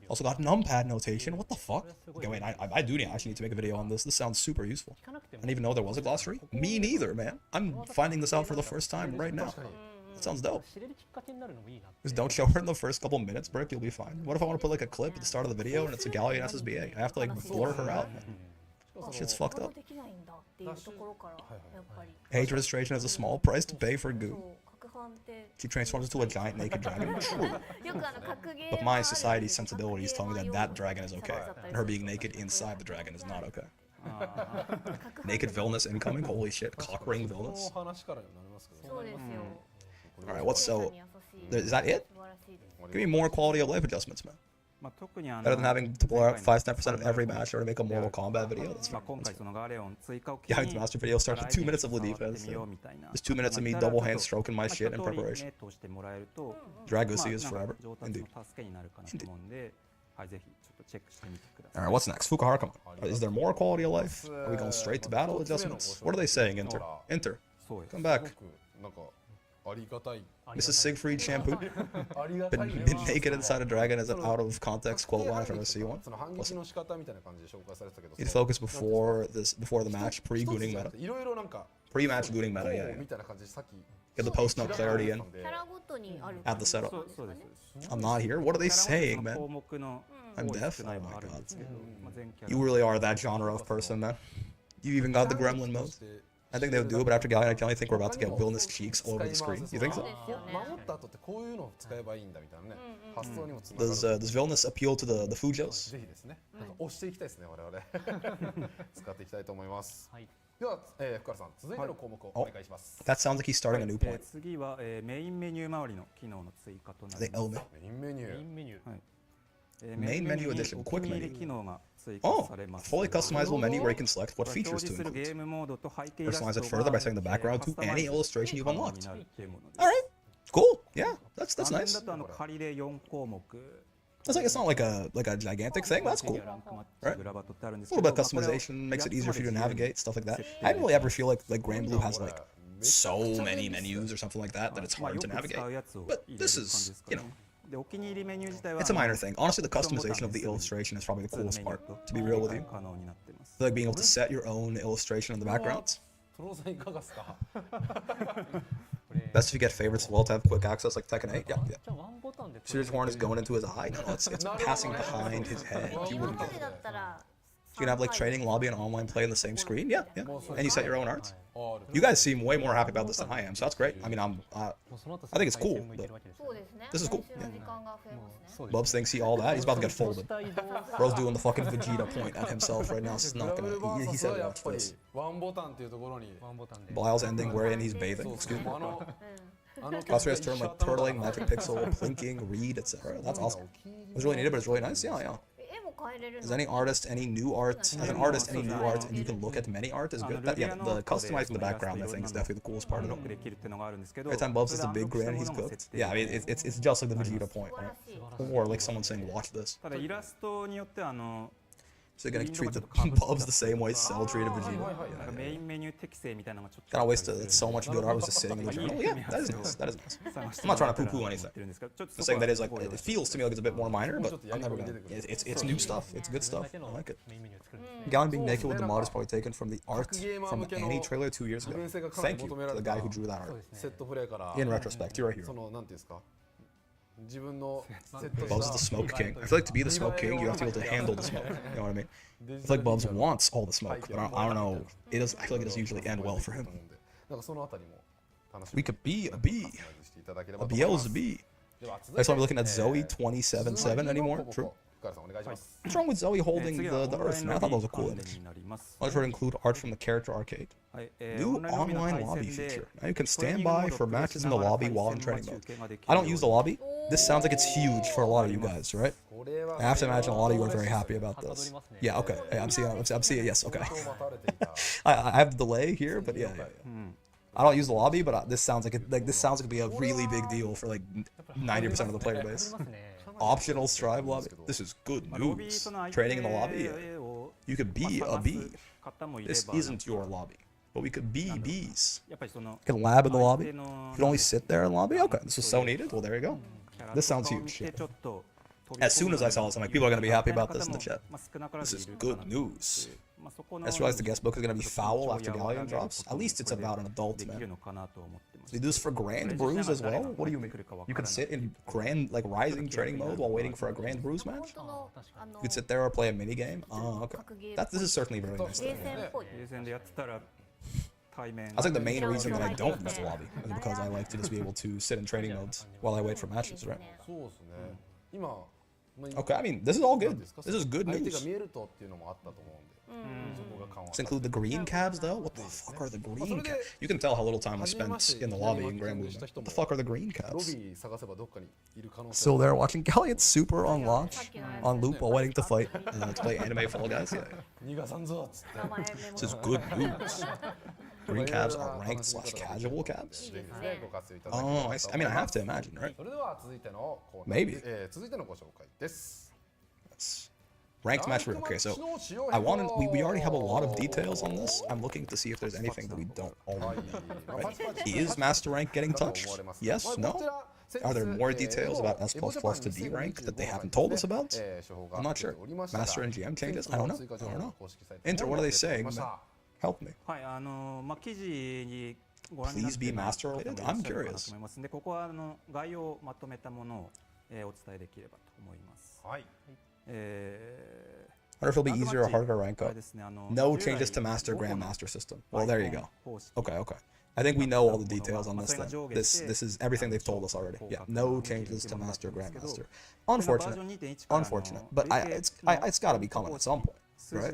Also got numpad notation. What the fuck? Okay, wait, I actually need to make a video on this. This sounds super useful. I didn't even know there was a glossary. Me neither, man. I'm finding this out for the first time right now. That sounds dope. Just don't show her in the first couple minutes, Brick, you'll be fine. What if I want to put like a clip at the start of the video and it's a Gallion SSBA? I have to like blur her out. Shit's fucked up. Age registration is a small price to pay for goo. She transforms into a giant naked dragon. True. But my society's sensibilities tell me that dragon is okay. And her being naked inside the dragon is not okay. Naked villainous incoming? Holy shit. Cockring villainous? Alright, is that it? Give me more quality of life adjustments, man. Better than having to blur out 5-10% of every match or to make a Mortal Kombat video. That's fine. Yeah, having the master video starts with 2 minutes of Ladifes. There's 2 minutes of me double hand stroking my shit in preparation. Dragusi is forever. Indeed. Alright, what's next? Fukuhara, come on. Is there more quality of life? Are we going straight to battle adjustments? What are they saying, Inter? Inter, come back. This is Siegfried shampoo. Been naked inside a dragon as an out of context quote line if I ever see one. Listen. Need to focus before the match, pre-gooning meta. Pre-match gooning meta, yeah. Get the post-note clarity in. Add the setup. I'm not here. What are they saying, man? I'm deaf? Oh my god. You really are that genre of person, man. You even got the gremlin mode. I think they would do it, but after Gallion, I can only think we're about to get villainous cheeks all over the screen. You think so? Does villainous appeal to the Fujos? Oh, that sounds like he's starting a new point. The element. Main menu addition, quick menu. Oh, fully customizable menu where you can select what features to include. Personalize it further by setting the background to any illustration you've unlocked. Alright, cool. Yeah, that's nice. It's not like a gigantic thing, but that's cool. Right? A little bit of customization makes it easier for you to navigate, stuff like that. I didn't really ever feel like Grand Blue has like so many menus or something like that it's hard to navigate. But this is, you know, it's a minor thing. Honestly, the customization of the illustration is probably the coolest part, to be real with you. I feel like being able to set your own illustration in the backgrounds. Best if you get favorites as well to have quick access like Tekken 8. Yeah. Serious Horn is going into his eye. No, it's passing behind his head. You wouldn't get it. You can have like training, lobby, and online play in the same screen. Yeah. And you set your own art. You guys seem way more happy about this than I am, so that's great. I mean, I think it's cool, but this is cool. Yeah. Bubs thinks he all that. He's about to get folded. Bro's doing the fucking Vegeta point at himself right now. It's not gonna. He said watch this. Blyle's ending wherein he's bathing. Excuse me. Crossrail's term like turtling, magic pixel, plinking, read, etc. That's awesome. It was really needed, but it's really nice. Yeah. Is any artist any new art? As an artist, any new art, and you can look at many art is good. Yeah, the customizing the background I think is definitely the coolest part of it. Every time Bubs is the big grand, he's cooked. Yeah, I mean it's just like the Vegeta point, right? Or like someone saying, watch this. So they're gonna treat the Bubs the same way Cell treated Vegeta. Gotta waste it's so much good art was just sitting in the journal. Yeah, that is nice. That is nice. I'm not trying to poo-poo anything. I'm saying that is like it feels to me like it's a bit more minor, but I'm never gonna. It's new stuff. It's good stuff. I like it. Gallion being naked with the mod is probably taken from the art from the Annie trailer 2 years ago. Thank you to the guy who drew that art. In retrospect, you're a hero. Bubs is the Smoke King. I feel like to be the Smoke King, you have to be able to handle the smoke. You know what I mean? I feel like Bubs wants all the smoke, but I don't know. I feel like it doesn't usually end well for him. We could be a bee. A Beelzebub. I saw me looking at Zoe 27/7 anymore. True. What's wrong with Zoe holding the Earth? Man, I thought that was a cool image. I'll try to include art from the character arcade. New online lobby feature. Now you can stand by for matches in the lobby while in training mode. I don't use the lobby. This sounds like it's huge for a lot of you guys, right? I have to imagine a lot of you are very happy about this. Yeah, okay. Hey, I'm seeing yes, okay. I have the delay here, but yeah. I don't use the lobby, but this sounds like it'd be a really big deal for like 90% of the player base. Optional Strive lobby. This is good news. Training in the lobby. You could be a bee. This isn't your lobby, but we could be bees. You can lab in the lobby. You can only sit there in the lobby. Okay, this was so needed. Well, there you go. This sounds huge. As soon as I saw this, I'm like, people are gonna be happy about this in the chat. This is good news. I just realized the guest book is gonna be foul after Gallion drops. At least it's about an adult, man. They do this for Grand Bruise as well? What do you mean? You can sit in Grand, like, Rising training mode while waiting for a Grand Bruise match? You could sit there or play a mini game? Oh, okay. This is certainly very nice. I think the main reason that I don't use the lobby is because I like to just be able to sit in training modes while I wait for matches, right? Okay, I mean, this is all good. This is good news. Let's include the green cabs, though? What the fuck are the green cabs? You can tell how little time I spent in the lobby in Grand Blue. What the fuck are the green cabs? Still there watching Gallion Super on launch, on loop while waiting to fight, to play anime Fall Guys. Yeah. This is good news. Green cabs are ranked / casual cabs? Oh, I mean, I have to imagine, right? Maybe. Ranked match. Okay, so we already have a lot of details on this. I'm looking to see if there's anything that we don't already know. Right? Is master rank getting touched? Yes, no? Are there more details about S++ to D rank that they haven't told us about? I'm not sure. Master and GM changes? I don't know. Inter, what are they saying? Help me. Please be master related? I'm curious. I wonder if it'll be easier or harder to rank up. No changes to Master Grandmaster system. Well, there you go. Okay. I think we know all the details on this thing. This is everything they've told us already. Yeah, no changes to Master Grandmaster. Unfortunate. But it's got to be coming at some point, right?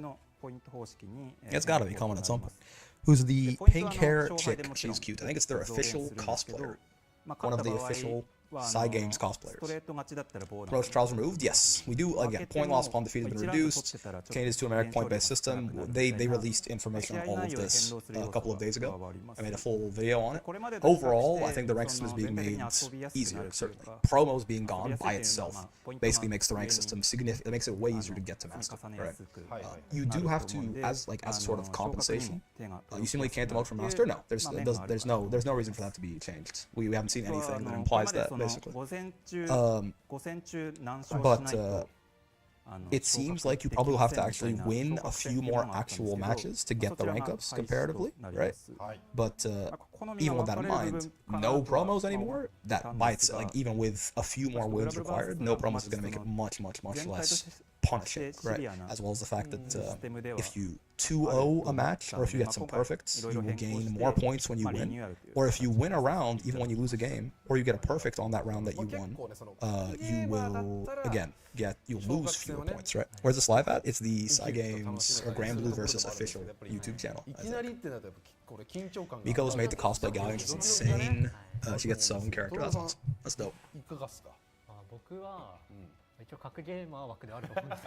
It's got to be coming at some point. Who's the pink hair chick? She's cute. I think it's their official cosplayer. One of the official Psy Games cosplayers. Approach trials removed? Yes. We do, again, point loss upon defeat has been reduced. Changes to American point-based system. They released information on all of this a couple of days ago. I made a full video on it. Overall, I think the rank system is being made easier, certainly. Promos being gone by itself basically makes the rank system significant. It makes it way easier to get to master. Right? You do have to, as sort of compensation, you simply can't demote from master? No. There's no reason for that to be changed. We haven't seen anything that implies that. Basically. But it seems like you probably will have to actually win a few more actual matches to get the rank ups comparatively, right? But even with that in mind, no promos anymore. That by itself, like even with a few more wins required, no promos is going to make it much less punishing, right? As well as the fact that if you 2-0 a match, or if you get some perfects, you will gain more points when you win. Or if you win a round, even when you lose a game, or you get a perfect on that round that you won, you will again you'll lose fewer points, right? Where's this live at? It's the Psy Games or Grand Blue versus official YouTube channel. Miko was made to cosplay Gallion. She's insane. She gets her own character. That's awesome. That's dope.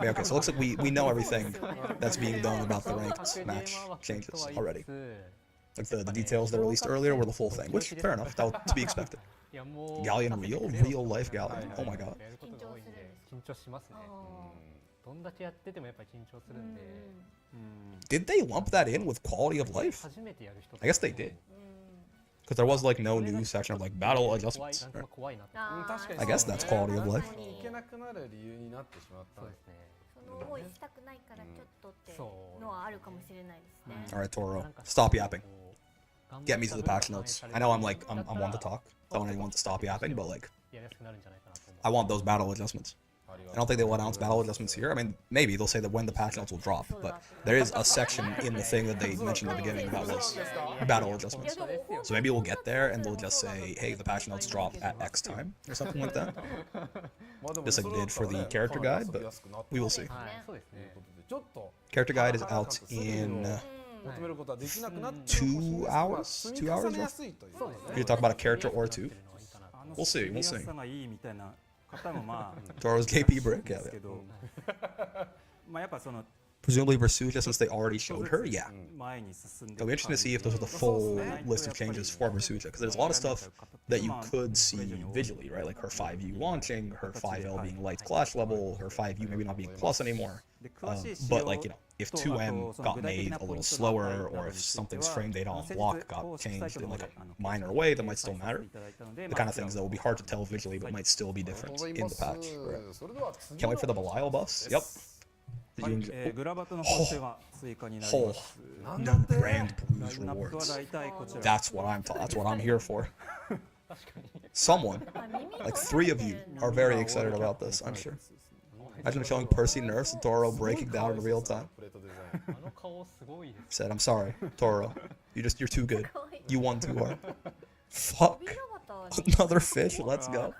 Yeah, okay, so it looks like we know everything that's being done about the ranked match changes already. Like the details they released earlier were the full thing, which fair enough, that was to be expected. Gallion real life Gallion. Oh my god. Did they lump that in with quality of life? I guess they did. Because there was like no news section of like battle adjustments. Right? I guess that's quality of life. Alright, Toro. Stop yapping. Get me to the patch notes. I know I'm one to talk. Don't want anyone to stop yapping, but like I want those battle adjustments. I don't think they'll announce battle adjustments here. I mean, maybe they'll say that when the patch notes will drop, but there is a section in the thing that they mentioned at the beginning that was battle adjustments. So maybe we'll get there and they'll just say, hey, the patch notes drop at X time or something like that. Just like they did for the character guide, but we will see. Character guide is out in 2 hours? 2 hours, right? We could talk about a character or two. We'll see. Toro's KP brick, yeah. Presumably Versuja, since they already showed her, yeah. It'll be interesting to see if those are the full list of changes for Versuja, because there's a lot of stuff that you could see visually, right? Like her 5U launching, her 5L being light clash level, her 5U maybe not being plus anymore. But like, you know, if 2M got made a little slower, or if something's frame data on block got changed in like a minor way, that might still matter. The kind of things that will be hard to tell visually, but might still be different in the patch. Right? Can't wait for the Belial buffs. Yep. No Grand Bruise rewards. That's what I'm here for. Someone, like 3 of you, are very excited about this, I'm sure. Imagine showing Percy nerfs and Toro breaking down in real time. Said, I'm sorry, Toro. You're too good. You won too hard. Fuck. Another fish, let's go.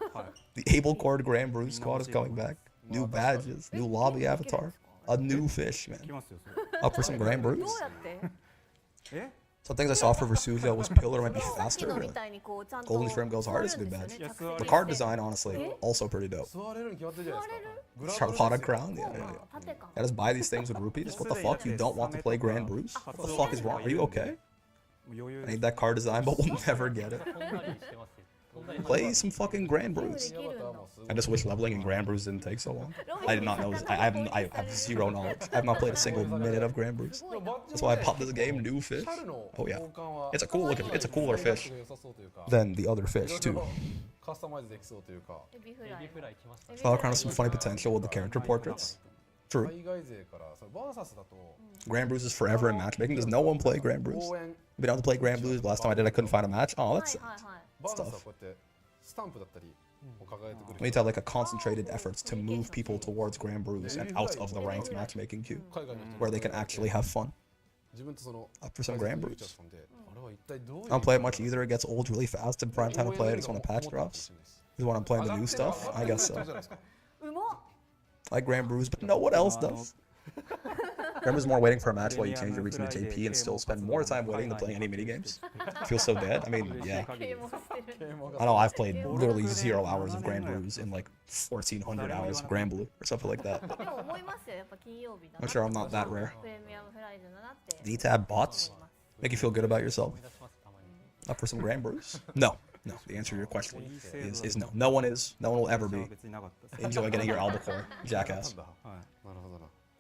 The Able Cord Grand Bruise squad is coming back. New badges, new lobby avatar. A new fish, man. Up for some Grand Bruise? Some things I saw for Versuja was Pillar might be faster. Really. Golden Shrimp goes hard is a good badge. The card design, honestly, also pretty dope. Charlotta Crown? Yeah. I just buy these things with rupees? What the fuck? You don't want to play Grand Bruise? What the fuck is wrong? Are you okay? I need that card design, but we'll never get it. Play some fucking Grand Brews. I just wish leveling in Grand Brews didn't take so long. I did not know. I have zero knowledge. I have not played a single minute of Grand Brews. That's why I popped this game, New Fish. Oh yeah, it's a cooler fish than the other fish too. Holocron has some funny potential with the character portraits. True. Grand Brews is forever in matchmaking. Does no one play Grand Brews? I've been able to play Grand Brews. Last time I did, I couldn't find a match. Oh, that's stuff. We need to have like a concentrated efforts to move people towards Grand Brews and out of the ranked matchmaking queue, where they can actually have fun. Up for some Grand Brews. I don't play it much either. It gets old really fast in prime time to play it. It's when the patch drops. Is when I'm playing the new stuff. I guess so. I like Grand Brews, but no one else does. Grand Brews is more waiting for a match while you change your region to JP and still spend more time waiting than playing any minigames. I feel so dead. I mean, yeah. I know I've played literally 0 hours of Grand Brews in like 1,400 hours of Grand Blue or something like that. I'm sure I'm not that rare. Need to have bots? Make you feel good about yourself? Up for some Grand Brews? No. No, the answer to your question is no. No one is. No one will ever be. Enjoy getting your albacore, jackass.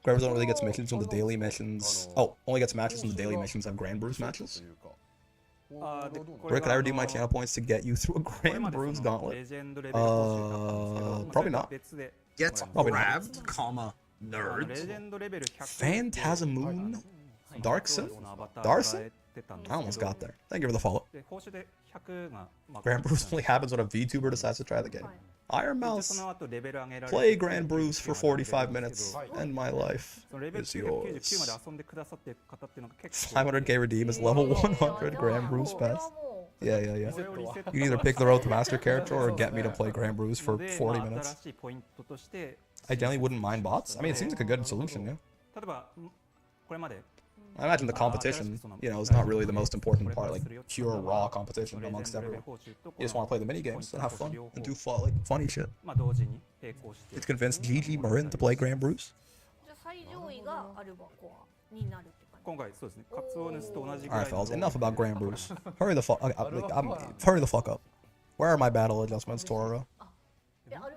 Grand Brews only really gets missions from the daily missions. Oh, only gets matches from the daily missions have Grand Brews matches. Where can I redeem my channel points to get you through a Grand Brews gauntlet? Probably not. Gets grabbed, comma, nerds. Phantasmoon? Darkson? Darson? I almost got there. Thank you for the follow. Grand Brews only happens when a VTuber decides to try the game. Iron Mouse. Play Grand Brews for 45 minutes, and my life is yours. 500k redeem is level 100 Grand Brews pass. Yeah. You can either pick the road to master character or get me to play Grand Brews for 40 minutes. I generally wouldn't mind bots. I mean, it seems like a good solution, yeah. I imagine the competition, is not really the most important part, like pure raw competition amongst everyone. You just want to play the mini games and have fun and do funny shit. It's convinced GG Marin to play Grand Brews. Alright, fellas, enough about Grand Brews. Hurry the fuck up. Where are my battle adjustments, Toro?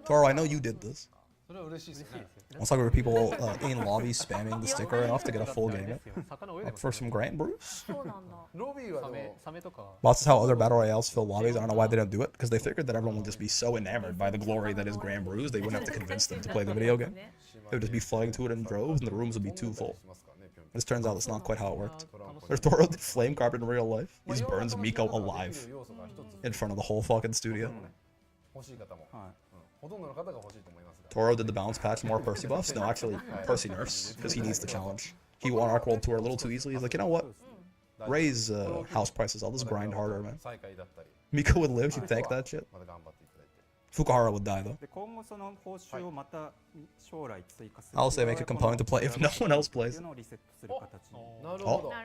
Toro, I know you did this. Let's talk about people in lobbies spamming the sticker enough to get a full game. Up for some Grand Brews? Lots is how other battle royales fill lobbies. I don't know why they don't do it, because they figured that everyone would just be so enamored by the glory that is Grand Brews, they wouldn't have to convince them to play the video game. They would just be flooding to it in droves, and the rooms would be too full. This turns out that's not quite how it worked. There's Toro did flame carpet in real life. He just burns Miko alive in front of the whole fucking studio. Toro did the balance patch, more Percy buffs. No, actually, Percy nerfs, because he needs the challenge. He won Arc World Tour a little too easily. He's like, you know what? Raise house prices. I'll just grind harder, man. Miko would live. She'd tank that shit. Fukuhara would die, though. I'll say make a component to play if no one else plays. Oh,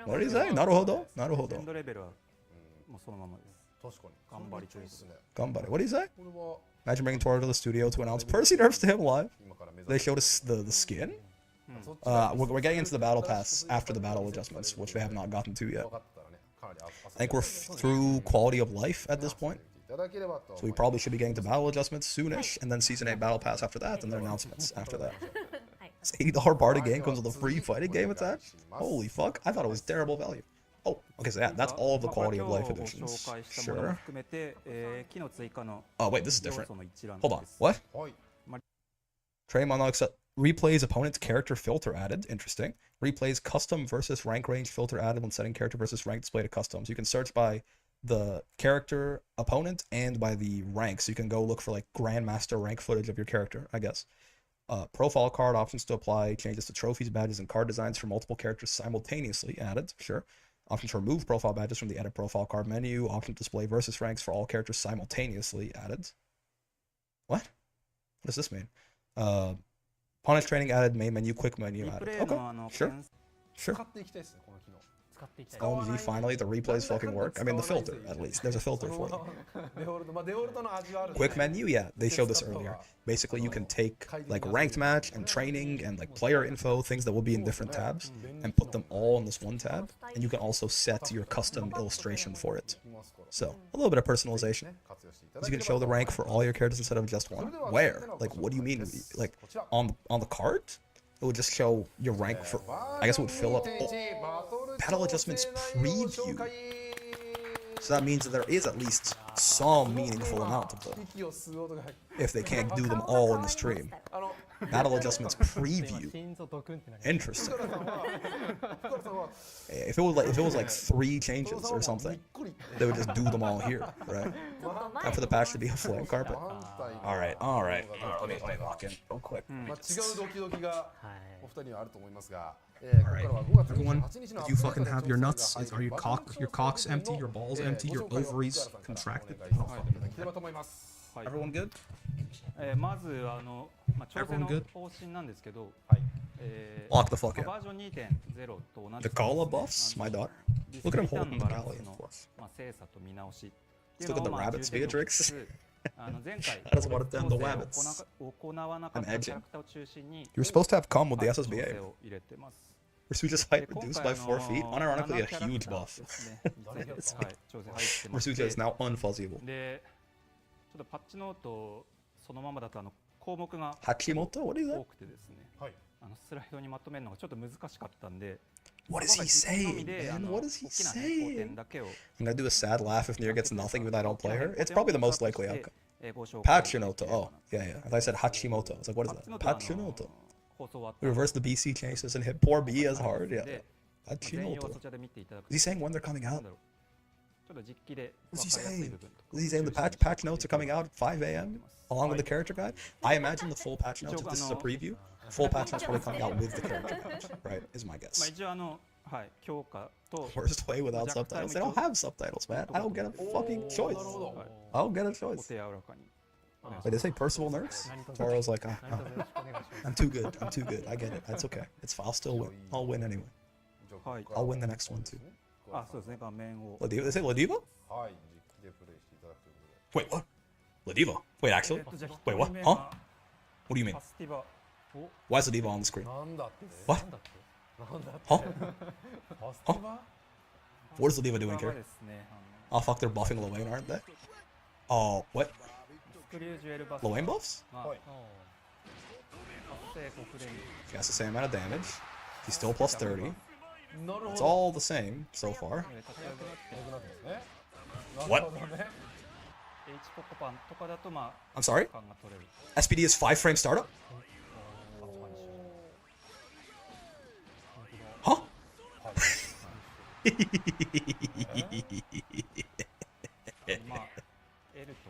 what did he say? Naruhodo? Naruhodo. Gambare. What did he say? Imagine bringing Toro to the studio to announce Percy nerfs to him live. They showed us the skin. We're getting into the battle pass after the battle adjustments, which we have not gotten to yet. I think we're through quality of life at this point. So we probably should be getting to battle adjustments soonish, and then Season 8 battle pass after that, and then announcements after that. This $80 Bardic game comes with a free fighting game attached? Holy fuck, I thought it was terrible value. Oh, okay, so yeah, that's all of the quality of life editions. Sure. Oh, wait, this is different. Hold on, what? Trade unlocks replays opponent's character filter added. Interesting. Replays custom versus rank range filter added when setting character versus rank display to customs. You can search by the character opponent and by the rank, so you can go look for like grandmaster rank footage of your character, I guess. Profile card options to apply, changes to trophies, badges, and card designs for multiple characters simultaneously added. Sure. Option to remove profile badges from the edit profile card menu. Option to display versus ranks for all characters simultaneously added. What? What does this mean? Opponent training added, main menu, quick menu added. Okay, sure. OMG, finally, the replays fucking work. I mean, the filter, at least. There's a filter for you. Quick menu, yeah, they showed this earlier. Basically, you can take, like, ranked match and training and, like, player info, things that will be in different tabs, and put them all in this one tab, and you can also set your custom illustration for it. So, a little bit of personalization. You can show the rank for all your characters instead of just one. Where? Like, what do you mean? Like, on the card? It would just show your rank for... I guess it would fill up... Oh, battle adjustments preview. So that means that there is at least some meaningful amount of them. If they can't do them all in the stream. Battle adjustments preview. Interesting. If it was like 3 changes or something, they would just do them all here, right? Time for the patch to be a flame carpet. All right. Let me lock in real quick. Alright, everyone, you fucking have your nuts? Are your cocks empty? Your balls empty? Your ovaries contracted? Everyone good? Everyone good? Lock the fuck out. The Gala buffs? My daughter. Look at him holding the Galleon buff. Let's look at the rabbits, Beatrix. I just want to tend the rabbits. I'm edging. You were supposed to have come with the SSBA. Mersuja's height reduced by 4 feet, unironically a huge buff. Mersuja is now unfuzzyable. Hachimoto? What is that? What is he saying, man? What is he saying? I'm gonna do a sad laugh if Nier gets nothing when I don't play her. It's probably the most likely outcome. Pachinoto. Oh, yeah. I thought I said Hachimoto. I was like, what is that? Pachinoto. We reverse the BC changes and hit poor B as hard. Yeah. Pachinoto. Is he saying when they're coming out? What is he saying? Is he saying the patch notes are coming out at 5 a.m. along with the character guide? I imagine the full patch notes, if this is a preview, full patch notes probably coming out with the character guide, right? Is my guess. Worst way without subtitles. They don't have subtitles, man. I don't get a fucking choice. I don't get a choice. Wait, they say Percival nerfs? Toro's like, no. I'm too good. I get it. That's okay. It's fine. I'll still win. I'll win anyway. I'll win the next one too. Ladiva? They say Ladiva? Wait, what? Ladiva? Wait, actually? Wait, what? Huh? What do you mean? Why is Ladiva on the screen? What? Huh? Huh? What is Ladiva doing here? Oh fuck, they're buffing Lowain, aren't they? Oh, what? Lowain buffs? He has the same amount of damage. He's still plus 30. It's all the same so far. What? I'm sorry? SPD is 5-frame startup? Huh?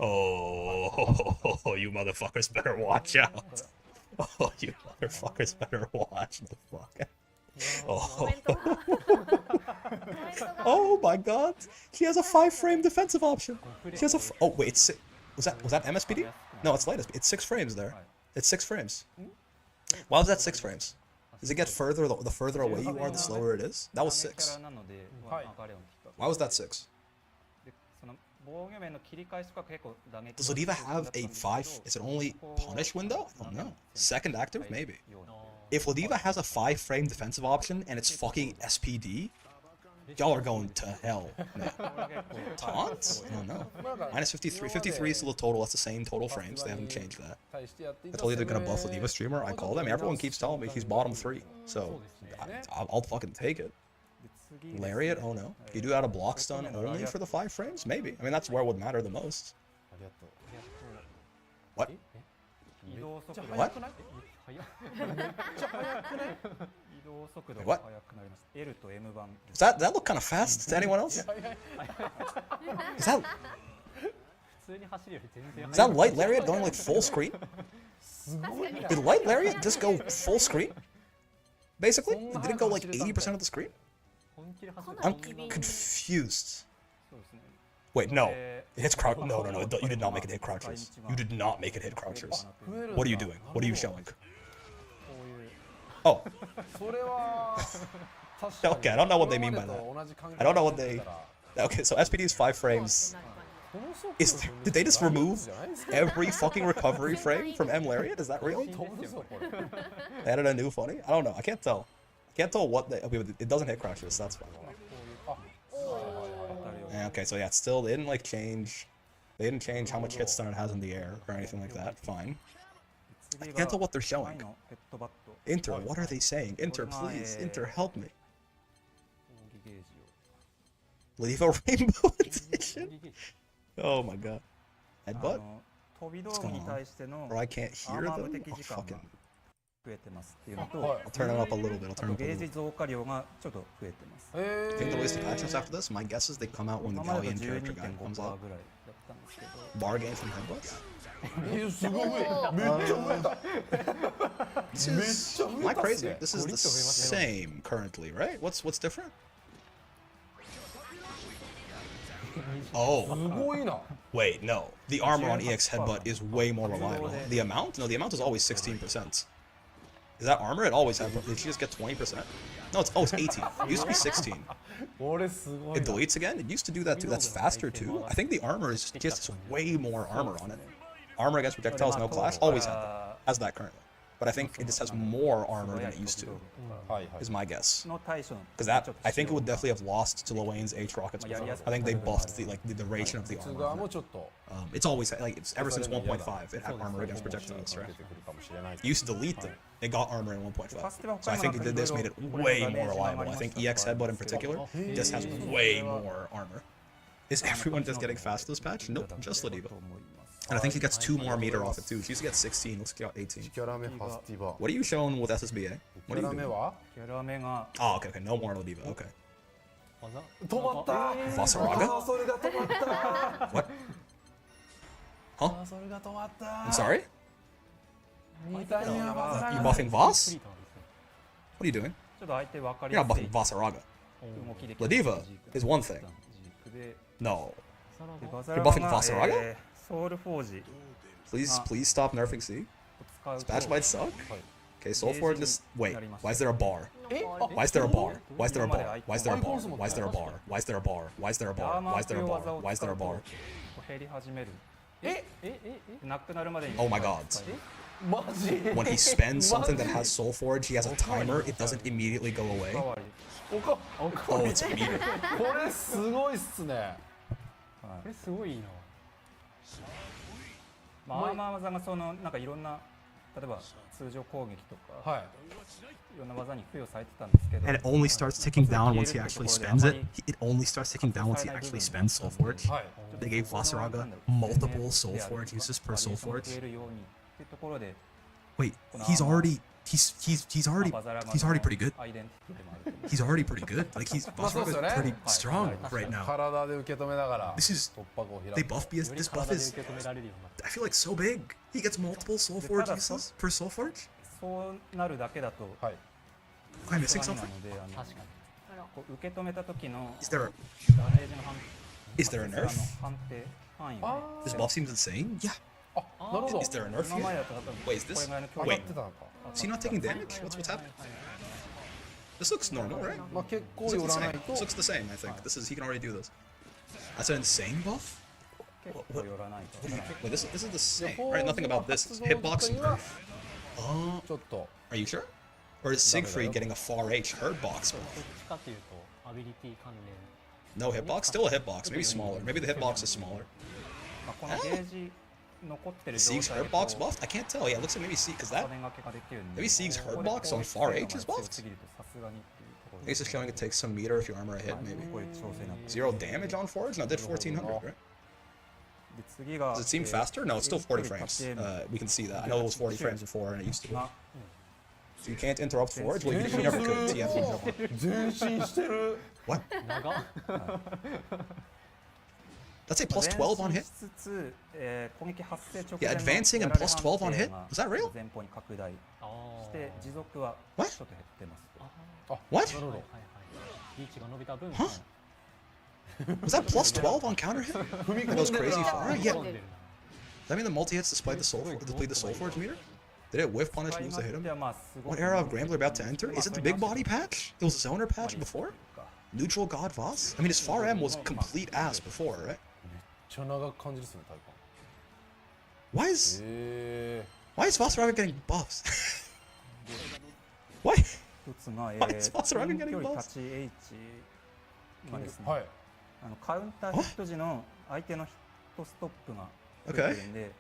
Oh, you motherfuckers better watch out. Oh, you motherfuckers better watch the fuck out. Oh. Oh my god. She has a 5-frame defensive option. She has a oh wait, was that MSPD? No, it's latest. It's 6 frames there. It's 6 frames. Why was that 6 frames? Does it get further the further away you are, the slower it is? That was 6. Why was that 6? Does Ladiva have a 5? Is it only punish window? Oh no. Second active? Maybe. If Ladiva has a 5-frame defensive option and it's fucking SPD, y'all are going to hell. No. Taunt? I don't know. Minus 53. 53 is still the total. That's the same total frames. They haven't changed that. I told you they're going to buff Ladiva streamer. I called them. Everyone keeps telling me he's bottom 3. So I'll fucking take it. Lariat? Oh no. You do out a block stun only for the 5 frames? Maybe. I mean, that's where it would matter the most. What? What? What? Does that look kind of fast to anyone else? Is that Light Lariat going like full screen? Did Light Lariat just go full screen? Basically? Did it go like 80% of the screen? I'm confused. Wait, no. It hits crouch. No. You did not make it hit crouchers. You did not make it hit crouchers. What are you doing? What are you showing? Oh. Okay, I don't know what they mean by that. I don't know what they... Okay, so SPD is 5 frames. Did they just remove every fucking recovery frame from M Lariat? Is that real? They added a new funny? I don't know. I can't tell. I can't tell what they... Okay, it doesn't hit crashes, so that's fine. Okay, so yeah, it's still... They didn't, like, change... They didn't change how much hit stun it has in the air or anything like that. Fine. I can't tell what they're showing. Inter, what are they saying? Inter, please. Inter, help me. Levo Rainbow Edition? Oh my god. Headbutt? What's going on? Or I can't hear them? Oh, fucking... I'll turn it up a little bit. I think the ways to patch us after this, my guess is they come out when the Galleon character guy comes out. Bar game from Headbutts? Am I crazy? This is the same currently, right? What's different? Oh. Wait, no. The armor on EX Headbutt is way more reliable. The amount? No, the amount is always 16%. Is that armor? It always had. Did she just get 20%? No, it's 18. It used to be 16. It deletes again? It used to do that too. That's faster too. I think the armor is just way more armor on it. Armor against projectiles, no clash. Always had that. Has that currently. But I think it just has more armor than it used to. Is my guess. Because that, I think it would definitely have lost to Lowain's H rockets before. I think they buffed the duration of the armor. It's always like it's ever since 1.5. It had armor against projectiles, right? It used to delete them. It got armor in 1.5. So I think this made it way more reliable. I think EX Headbutt in particular just has way more armor. Is everyone just getting fast this patch? Nope, just Ladiva. And I think he gets 2 more meter off it too. She used to get 16, let's get 18. What are you showing with SSBA? What are you doing? Oh, okay, no more Ladiva, okay. Vasaraga? What? Huh? I'm sorry? You buffing Voss? What are you doing? You're not buffing Vasaraga. Ladiva is one thing. No. You're buffing Vasaraga? Please stop nerfing C. This patch might suck. Okay, Soulforge just... Wait, why is there a bar? Why is there a bar? Why is there a bar? Why is there a bar? Why is there a bar? Why is there a bar? Why is there a bar? Why is there a bar? Why is there a bar? Oh my god. When he spends something that has Soulforge, he has a timer, it doesn't immediately go away. Oh, it's a meter. これすごいっすね。これすごいな。まあアーマー技がそのなんかいろんな例えば通常攻撃とか、はい、いろんな技に付与されてたんですけど。And it only starts ticking down once he actually spends it. It only starts ticking down once he actually spends Soulforge. They gave Vasaraga multiple Soulforge uses per Soulforge. Wait, he's already pretty good. He's already pretty good. Like Vasaraga's pretty strong right now. This is they buff BS. This buff is I feel like so big. He gets multiple Soulforge uses per Soulforge. Am I missing something? Is there a nerf? This buff seems insane. Yeah. Is there a nerf here? Wait, is this? Wait, is he not taking damage? What's happening? This looks normal, right? This looks the same. This looks the same, I think. He can already do this. That's an insane buff? Wait, this is the same, right? Nothing about this is hitbox and nerf. Are you sure? Or is Siegfried getting a far H hurtbox buff? No hitbox? Still a hitbox, maybe smaller. Maybe the hitbox is smaller. Sieg's hurtbox buffed? I can't tell. Yeah, it looks like maybe Sieg, because that... Maybe Sieg's hurtbox on far H is buffed? I guess it's showing it takes some meter if you armor a hit, maybe. 0 damage on Forge? No, it did 1400, right? Does it seem faster? No, it's still 40 frames. We can see that. I know it was 40 frames before, and it used to be. So you can't interrupt Forge? Well, you never could. TF. What? That's a plus 12 on hit? Yeah, advancing and plus 12 on hit? Was that real? What? What? Huh? Was that plus 12 on counter hit? That goes crazy far? Yeah. Does that mean the multi-hits despite the Soulforge meter? Did it whiff punish moves to hit him? What era of Grambler about to enter? Is it the big body patch? It was a zoner patch before? Neutral God Voss? I mean, his far M was complete ass before, right? Why is Vossraga getting buffs? Why? Why is Vossraga getting buffs? カウンターヒット時の相手のヒットストップが Okay. 出るんで、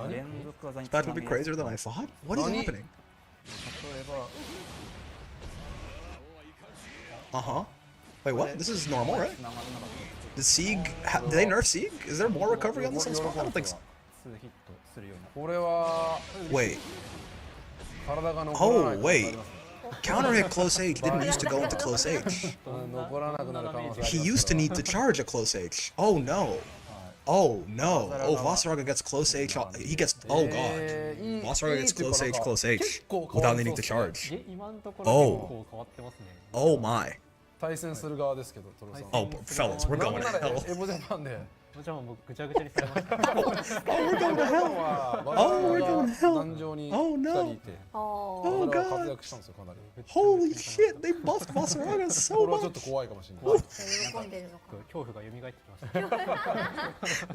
連続技に That would be crazier than I thought. What is happening? 例えば Uh-huh. Wait, what? This is normal, right? Does Sieg... Did they nerf Sieg? Is there more recovery on this on spawn? I don't think so. 2ヒットするような これは Wait. 体が残らない Oh, wait. Counter hit close H didn't used to go into close H. 残らなくなる可能性 He used to need to charge a close H. Oh no. Oh no. Oh, Vossraga gets close H. He gets... Oh god. Vossraga gets close H without needing to charge. 今のところ結構変わってますね。 Oh my. 対戦する側ですけど、トロさん。 Oh, fellas, we're going to なんなら hell. エボジャパンで。じゃあもうぐちゃぐちゃにされました。 Oh, we're going to hell. Oh, we're going to hell. 壇上に Oh 2 no. 人いて。 Oh 活 god. 躍したんですよ、かなり。 Holy shit, they buffed Vossraga こ so れはちょっ much. と怖いかもしれない。喜んでるのか。恐怖が蘇ってきました。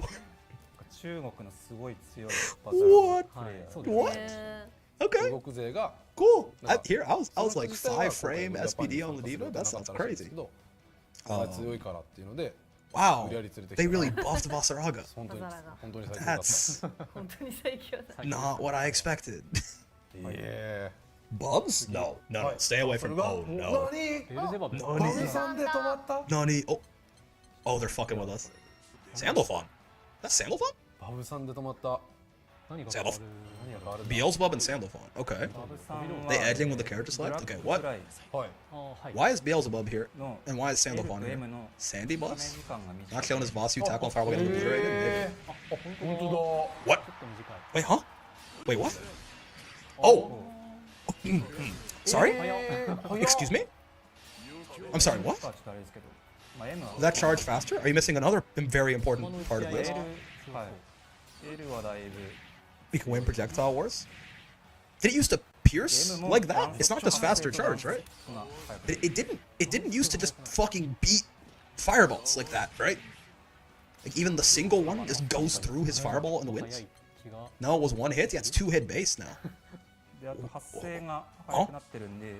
中国のすごい強い What? はい、そうです What? ね。 Okay. 中国勢が Cool. Here, I was like 5 frame SPD on Ladiva. That sounds crazy. 強いからっていうので、 Wow. 無理やり連れてき They た。 really buffed Vossraga. 本当に最強だった。 That's 本当に最強だ。 not what I expected. え Bubs? No. No, no. Stay away from... Oh, no. ベルゼバブ。バブさんで止まった。 Nani? Oh. Oh, they're fucking with us. Sandalphon. That's Sandalphon? バブさんで止まった。何が Sandalphon. 何が変わる？ Beelzebub and Sandalphon. Okay. バブさんは They edging with the character select? Okay, what? はい。はい。 Why is Beelzebub here? の And why is Sandalphon here? M の Sandy 加盟 boss? 時間が短 Not い showing his boss you tackle and fire will get obliterated? Maybe. 本当 What? ちょっと短い。 Wait, huh? Wait, what? Oh! Sorry? Excuse me? I'm sorry, what? ちょっとあれですけど、まあ M は Does that charge faster? Are you missing another very important part of this? L はい。L はだいぶ We can win projectile wars? Did it used to pierce like that? It's not just faster charge, right? It didn't used to just fucking beat fireballs like that, right? Like even the single one just goes through his fireball and wins? No, it was 1 hit? Yeah, it's 2 hit base now. であと発生が速くなってるんで、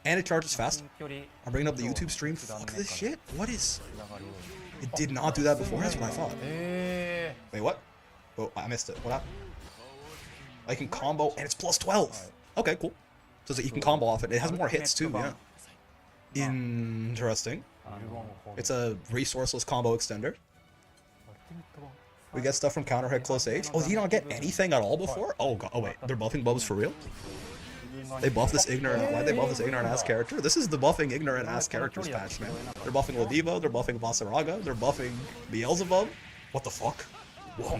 And it charges fast. 距離 I'm bringing up the YouTube stream. Fuck this shit. What is... It did not do that before? That's what I thought. Wait, what? Oh, I missed it. What happened? I can combo, and it's plus 12. Okay, cool. So you can combo off it. It has more hits too, yeah. Interesting. It's a resourceless combo extender. We get stuff from counter hit close H. Oh, did you not get anything at all before? Oh god. Oh wait, they're buffing Bubs for real? They buff this ignorant. Why'd they buff this ignorant ass character? This is the buffing ignorant ass characters patch, man. They're buffing Ladiva, they're buffing Vossraga, they're buffing Beelzebub. What the fuck? Whoa.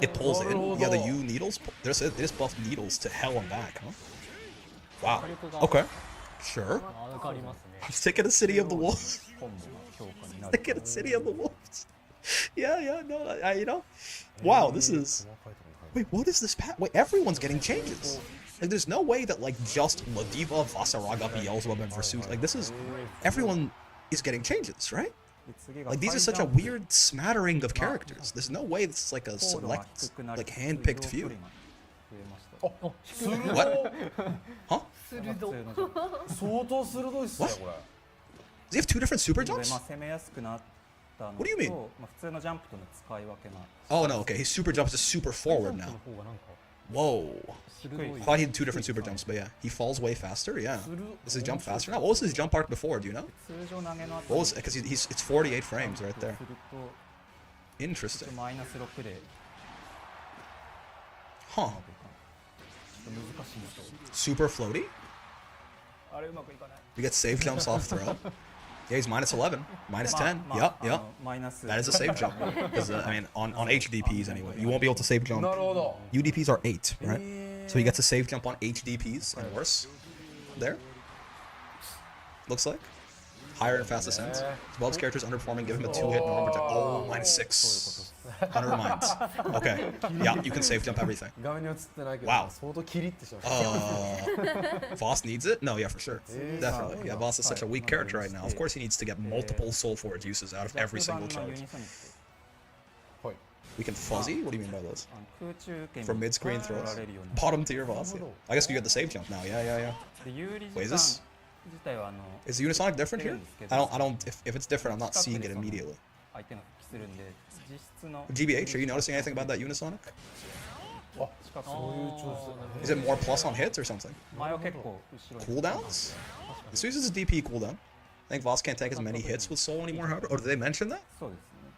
It pulls in. Yeah, the U needles. They just buff needles to hell and back, huh? Wow. Okay. Sure. わかりますね。 I'm sick of the city of the wolves. コンボが強化になる。 Sick of the city of the wolves. Yeah, yeah, no, you know. Wow, this is. Wait, what is this pat? Wait, everyone's getting changes. Like, there's no way that like just Ladiva, Vossraga, Beelzebub, and Versus. Like, this is everyone is getting changes, right? Like, these are such a weird smattering of characters. There's no way this is like a select, like hand-picked few. What? Huh? 相当鋭いっすね、これ。 Does he have 2 different super で jumps? まあ攻めやすくなったの What do you mean? と、まあ普通のジャンプとの使い分けな。 Oh no, okay, his super jump is super forward now. Whoa. I thought he had 2 different super jumps, but yeah, he falls way faster. Yeah, does his jump faster now? What was his jump arc before? Do you know? 通常投げの後 What was? Because it's 48 frames right there. すると Interesting. マイナス6で Huh? 難しいんですよ。 Super floaty? あれうまくいかない。 You get save jumps off throw. Yeah, he's minus 11, minus 10. Yep, yep. マイナス That is a save jump. Because I mean, on HDPs anyway, you won't be able to save jump. なるほど。 UDPs are 8, right? So he gets a save jump on HDPs and worse. There. Looks like. Higher and fast ascent. Bob's character's underperforming, give him a 2-hit normal protect. Oh, -6. Never mind. Okay. Yeah, you can safe jump everything. Wow. Voss needs it? No, yeah, for sure. Definitely. Yeah, Voss is such a weak character right now. Of course he needs to get multiple Soul Forge uses out of every single charge. We can fuzzy? What do you mean by those? For mid-screen throws? Bottom tier Voss? Yeah. I guess you get the save jump now. Yeah. Wait, is this... Is the Unisonic different here? I don't. If it's different, I'm not seeing it immediately. GBH, are you noticing anything about that Unisonic? Is it more plus on hits or something? Cooldowns? This uses a DP cooldown. I think Voss can't take as many hits with Soul anymore, however. Oh, did they mention that?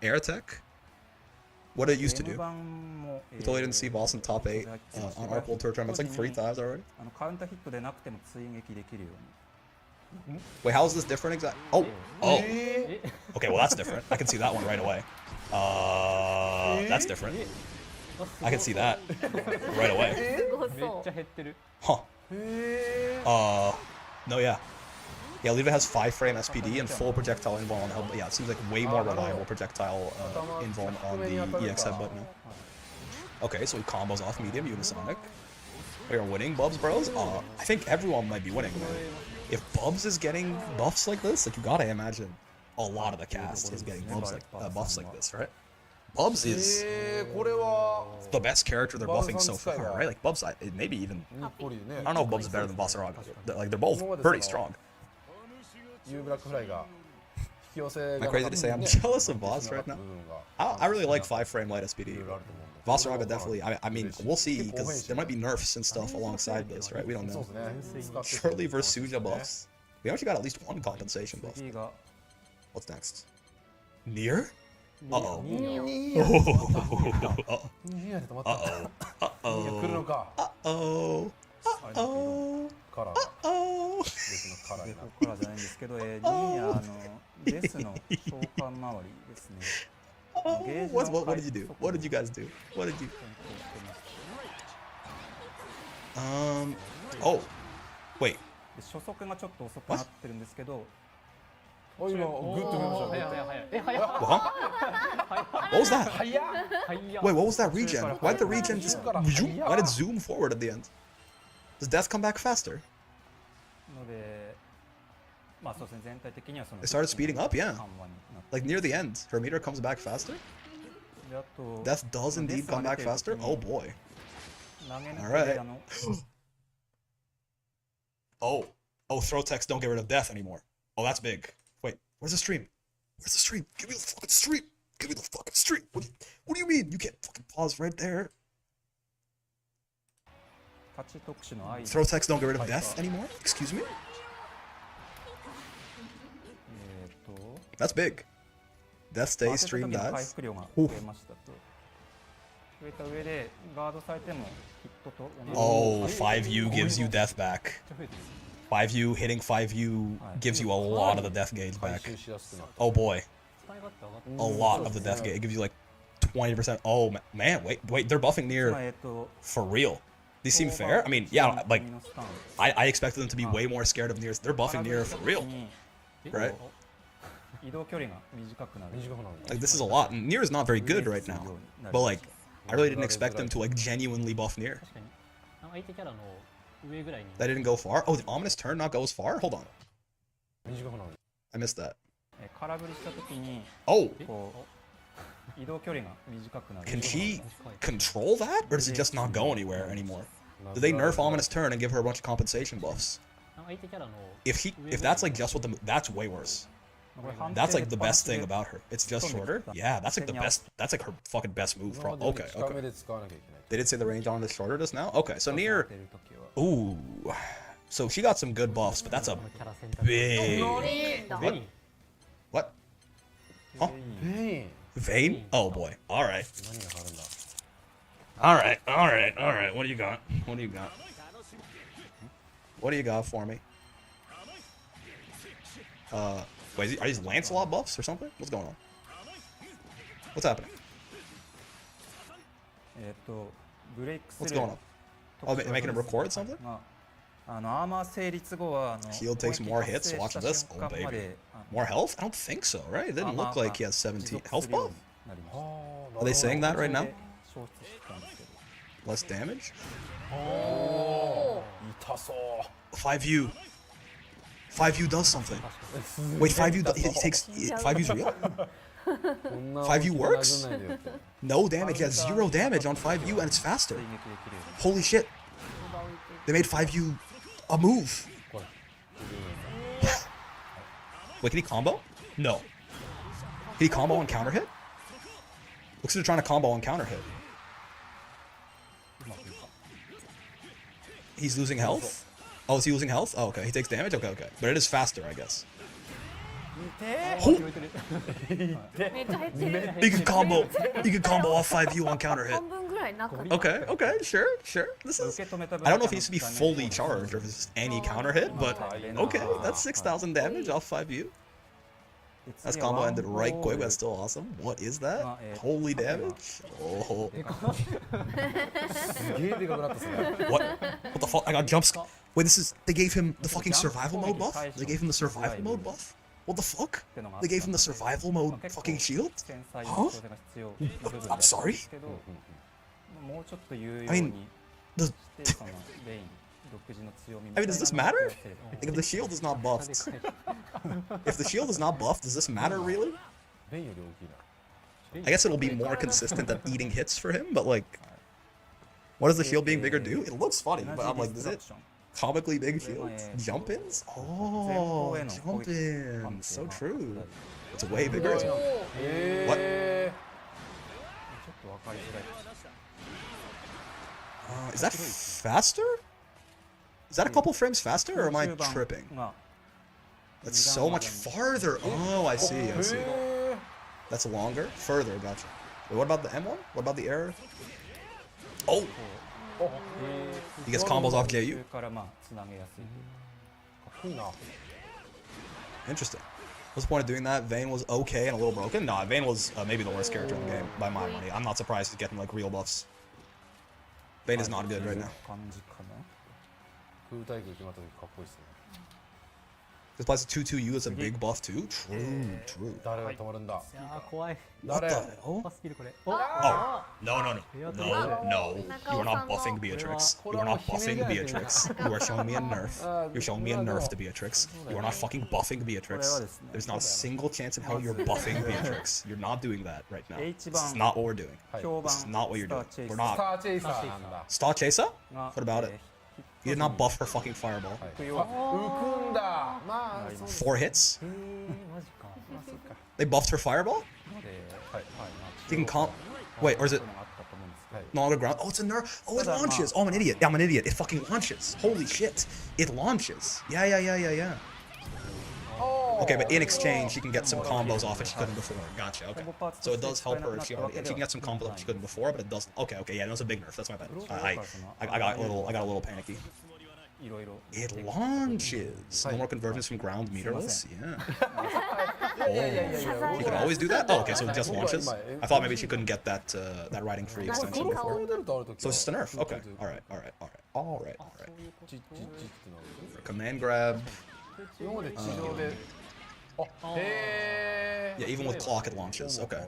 Air attack? What did it used to do? You totally didn't see Voss in top 8 on Arc World Tour tournaments like 3 times already? Wait, how is this different exactly? Oh! Okay, well that's different. I can see that one right away. That's different. I can see that right away. Huh. No, yeah. Yeah, Leva has 5-frame SPD and full projectile invuln on help. Yeah, it seems like way more reliable projectile invuln on the EX headbutt now. Okay, so he combos off medium Unisonic. We are winning, Bubs bros? I think everyone might be winning, man. If Bubs is getting buffs like this, like you gotta imagine a lot of the cast is getting buffs like this, right? Bubs is the best character they're buffing so far, right? Like Bubs, maybe even I don't know if Bubs is better than Basaraga. Like they're both pretty strong. Am I crazy to say I'm jealous of Boss right now? I really like 5-frame light SPD. Vasaraga definitely, I mean, we'll see, because there might be nerfs and stuff alongside this, right? We don't know. Shortly versus Suja buffs. We actually got at least one compensation buff. What's next? Nier? Uh-oh. Uh-oh. Uh-oh. Uh-oh. カラーじゃないんですけど、2デスの召喚周りですね。What did you do? What did you guys do? What did you? Oh, wait. 初速がちょっと遅くなってるんですけど。今グッと見ました。What was that? Wait, what was that regen? Why did the regen just? Why did it zoom forward at the end? Does death come back faster? It started speeding up, yeah. Like near the end, her meter comes back faster. Death does indeed come back faster. Oh boy. All right. Oh, throw text. Don't get rid of death anymore. Oh, that's big. Wait, where's the stream? Where's the stream? Give me the fucking stream. Give me the fucking stream. What do you mean? You can't fucking pause right there. Throw text, don't get rid of death anymore? Excuse me? That's big. Death stays, stream dies. Oh, 5U gives you death back. 5U hitting 5U gives you a lot of the death gauge back. Oh boy. A lot of the death gauge. It gives you like 20%. Oh man, wait, they're buffing near for real. These seem fair. I mean, yeah, like I expected them to be way more scared of Nier. They're buffing Nier for real, right? Like this is a lot. Nier is not very good right now, but like I really didn't expect them to like genuinely buff Nier. That didn't go far. Oh, the ominous turn not go as far. Hold on, I missed that. Oh. Can she control that, or does it just not go anywhere anymore? Do they nerf Ominous Turn and give her a bunch of compensation buffs? If that's like just what that's way worse. That's like the best thing about her. It's just shorter. Yeah, that's like the best. That's like her fucking best move. Okay. They did say the range on is shorter just now. Okay, so Nier. Ooh. So she got some good buffs, but that's a big. What? Huh? Vayne? Oh boy. Alright. Alright. What do you got? What do you got for me? Wait, are these Lancelot buffs or something? What's going on? What's happening? What's going on? Oh, they're making him record something? Shield takes more hits. Watch this. Oh, baby. More health? I don't think so, right? It didn't look like he has 17 health buff. Are they saying that right now? Less damage? 5U. 5U does something. Wait, 5U he takes 5U's real? 5U works? No damage. He has 0 damage on 5U and it's faster. Holy shit. They made 5U a move. Wait, can he combo? No. Can he combo on counter hit? Looks like they're trying to combo on counter hit. He's losing health? Oh, is he losing health? Oh, okay. He takes damage? Okay, okay. But it is faster, I guess. He can combo. He can combo off 5U on counter hit. Okay, okay, sure, sure. This is. I don't know if he needs to be fully charged or if it's just any counter hit, but okay, that's 6,000 damage off 5U. That's combo ended right quick. That's still awesome. What is that? Holy damage! Oh. What? What the fuck? I got jumps. Wait, this is. They gave him the fucking survival mode buff? They gave him the survival mode buff? What the fuck? They gave him the survival mode fucking shield? Huh? I'm sorry? I mean, does this matter? Like, if the shield is not buffed, if the shield is not buffed, does this matter really? I guess it'll be more consistent at eating hits for him, but like, what does the shield being bigger do? It looks funny, but I'm like, does it comically big shield? Jump-ins? Oh, jump-ins. So true. It's way bigger. What? Is that faster? Is that a couple frames faster, or am I tripping? That's so much farther. Oh, I see, I see. That's longer? Further, gotcha. Wait, what about the M1? What about the error? Oh! He gets combos off JU. Interesting. What's the point of doing that? Vayne was okay and a little broken? Nah, Vayne was maybe the worst character in the game, by my money. I'm not surprised he's getting like real buffs. Vayne is not good right now. This plays 2-2U is a big buff too? True, true. What the hell? Oh, no, no, no. No, no. You are not buffing Beatrix. You are not buffing Beatrix. You are showing me a nerf. You're showing me a nerf to Beatrix. You are not fucking buffing Beatrix. There's not a single chance in hell you're buffing Beatrix. You're not doing that right now. This is not what we're doing. This is not what you're doing. We're not. Star Chaser? What about it? You did not buff her fucking fireball. 4 hits? They buffed her fireball? You can comp. Wait, or is it no longer ground? Oh, it's a nerf. Oh, it launches. Oh, I'm an idiot. Yeah, I'm an idiot. It fucking launches. Holy shit. It launches. Yeah. Okay, but in exchange, she can get some combos off that she couldn't before. Gotcha, okay. So it does help her if she can get some combos that she couldn't before, but it doesn't. Okay, yeah, that was a big nerf. That's my bad. I got a little panicky. It launches. No more convergence from ground meterless? Yeah. Oh, you can always do that? Oh, okay, so it just launches? I thought maybe she couldn't get that that riding free extension before. So it's just a nerf? Okay, alright. Command grab. Yeah, even with clock it launches. Okay.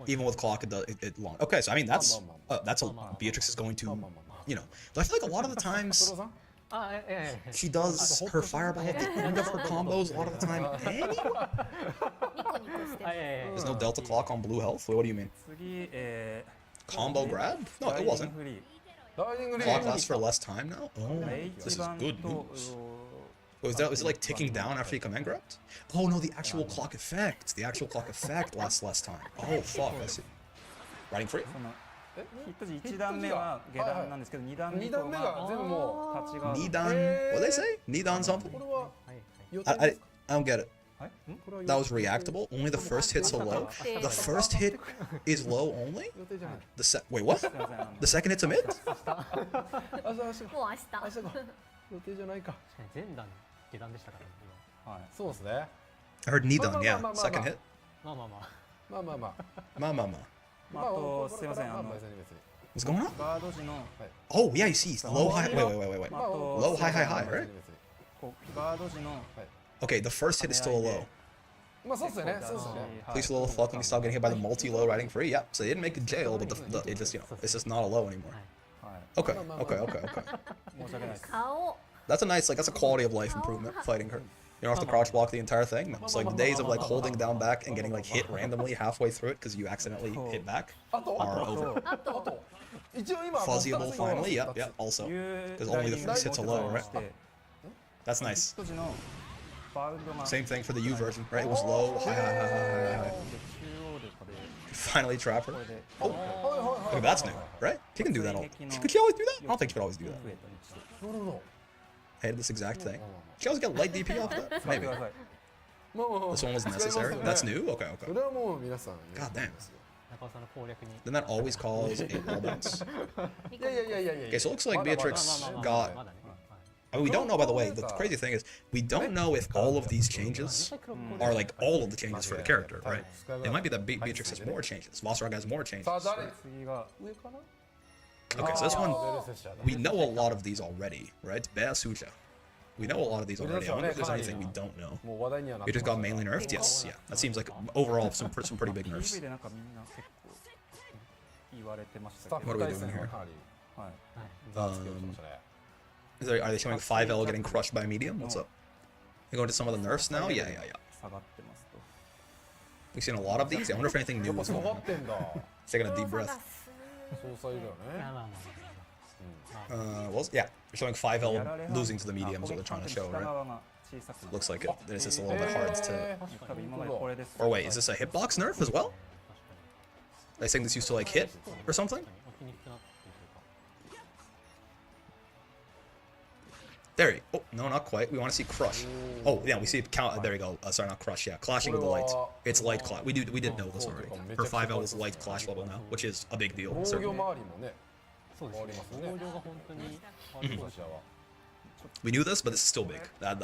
Even with clock it launches. Okay, so I mean that's Beatrix is going to, you know. But I feel like a lot of the times she does her fireball at the end of her combos a lot of the time anyway. There's no delta clock on blue health? Wait, what do you mean? Combo grab? No, it wasn't. Clock lasts for less time now? Oh, this is good news. Oh, is it like ticking down after you command grabbed? Oh no, the actual clock effect. The actual clock effect lasts less time. Oh fuck, I see. Riding free? 1段目は下段なんですけど2段目が全部もう立ちが 2段? What did they say? 2段 something? I don't get it. That was reactable? Only the first hit's so low? The first hit is low only? Wait, what? The second hit's a mid? もう明日予定じゃないか前段下段でしたからはいそうですね I heard 2段, yeah. Second hit? まあとすいません What's going on? Oh, yeah, you see. Low, high. Wait. Low, high, high, high, right? Okay, the first hit is still a low. Please low fuck when you stop getting hit by the multi-low riding free. Yeah, so they didn't make a jail, but it just, it's just not a low anymore. Okay. That's a nice, that's a quality of life improvement, fighting her. You don't have to crouch block the entire thing. It's like the days of holding down back and getting hit randomly halfway through it because you accidentally hit back are over. Fuzzyable finally, yep, also. Because only the first hit's a low, right? That's nice. Same thing for the U version, right? It was low, high. Finally trap her. Oh, look, that's new, right? She can do that all. Could she always do that? I don't think she could always do that. I hated this exact thing. She always get light DP off that? Maybe. This one was necessary. That's new? Okay. God damn. Then that always cause a wall bounce. Okay, so it looks like Beatrix got... I mean, we don't know, by the way, the crazy thing is, we don't know if all of these changes are all of the changes for the character, right? It might be that Beatrix has more changes, Vossrock has more changes. Right? Okay, so this one, we know a lot of these already, right? Beasuja. We know a lot of these already. I wonder if there's anything we don't know. We just got mainly nerfed? Yes, yeah. That seems like, overall, some pretty big nerfs. What are we doing here? Are they showing 5L getting crushed by medium? What's up? You going to some of the nerfs now? Yeah. We've seen a lot of these. I wonder if anything new is going on. Taking a deep breath. Yeah, they're showing 5L losing to the medium is what they're trying to show, right? Looks like it. It's just a little bit hard to... Or wait, is this a hitbox nerf as well? Are they saying this used to hit or something? There you go. Oh, no, not quite. We want to see crush. Oh, yeah, we see count. There you go. Sorry, not crush. Yeah, clashing with the light. It's light clash. We did know this already. Her 5L is light clash level now, which is a big deal. Certainly. We knew this, but this is still big. That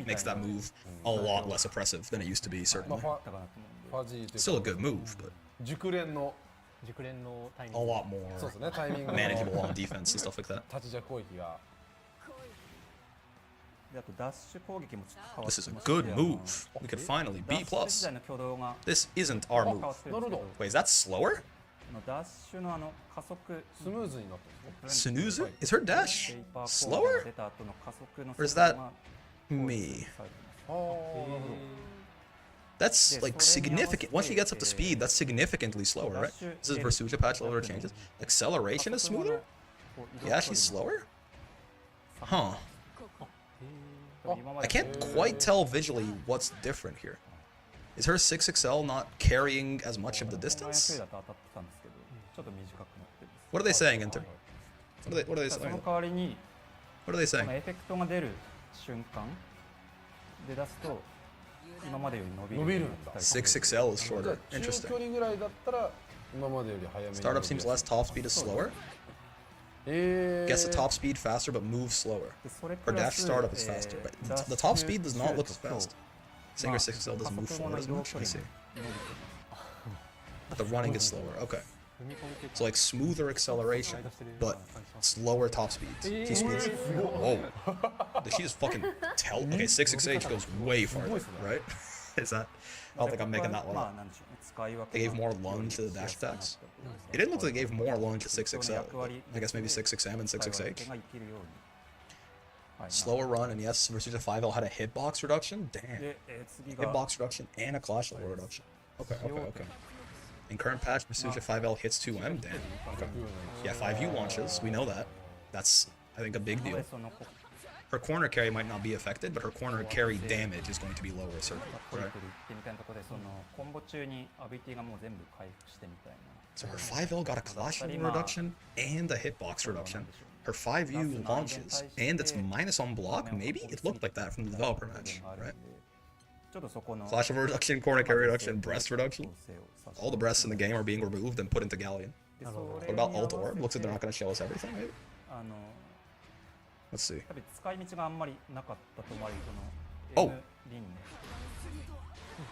makes that move a lot less oppressive than it used to be. Certainly. Still a good move, but a lot more manageable on defense and stuff like that. This is a good move. We could finally B+. This isn't our move. Wait, is that slower? Sunuzu? Is her dash slower? Or is that me? That's significant. Once she gets up to speed, that's significantly slower, right? This is Versuja patch level changes. Acceleration is smoother? Yeah, she's slower? Huh. I can't quite tell visually what's different here. Is her 6XL not carrying as much of the distance? What are they saying, Inter? What are they saying? What are they saying? 6XL is shorter. Interesting. Startup seems less, top speed is slower. Gets the top speed faster but moves slower. Her dash startup is faster, but the top speed does not look as fast. Singer 6XL doesn't move forward as much, I see. But the running is slower, okay. So smoother acceleration, but slower top speeds. T-speeds. Whoa. Did she just fucking tell? Okay, 6XH goes way farther, right? Is that? I don't think I'm making that one up. They gave more lunge to the dash attacks. It didn't look like they gave more lunge to 6XL. I guess maybe 6XM and 6XH. Slower run, and yes, Versuja 5L had a hitbox reduction? Damn. Hitbox reduction and a clash level reduction. Okay. In current patch, Versuja 5L hits 2M? Damn. Okay. Yeah, 5U launches. We know that. That's, I think, a big deal. Her corner carry might not be affected, but her corner carry damage is going to be lower, certainly. Right? So her 5L got a clash level reduction and a hitbox reduction. Her 5U launches, and it's minus on block, maybe? It looked like that from the developer match, right? Clash level reduction, corner carry reduction, breast reduction. All the breasts in the game are being removed and put into Gallion. What about Alt Orb? Looks like they're not going to show us everything, maybe? Let's see. Oh.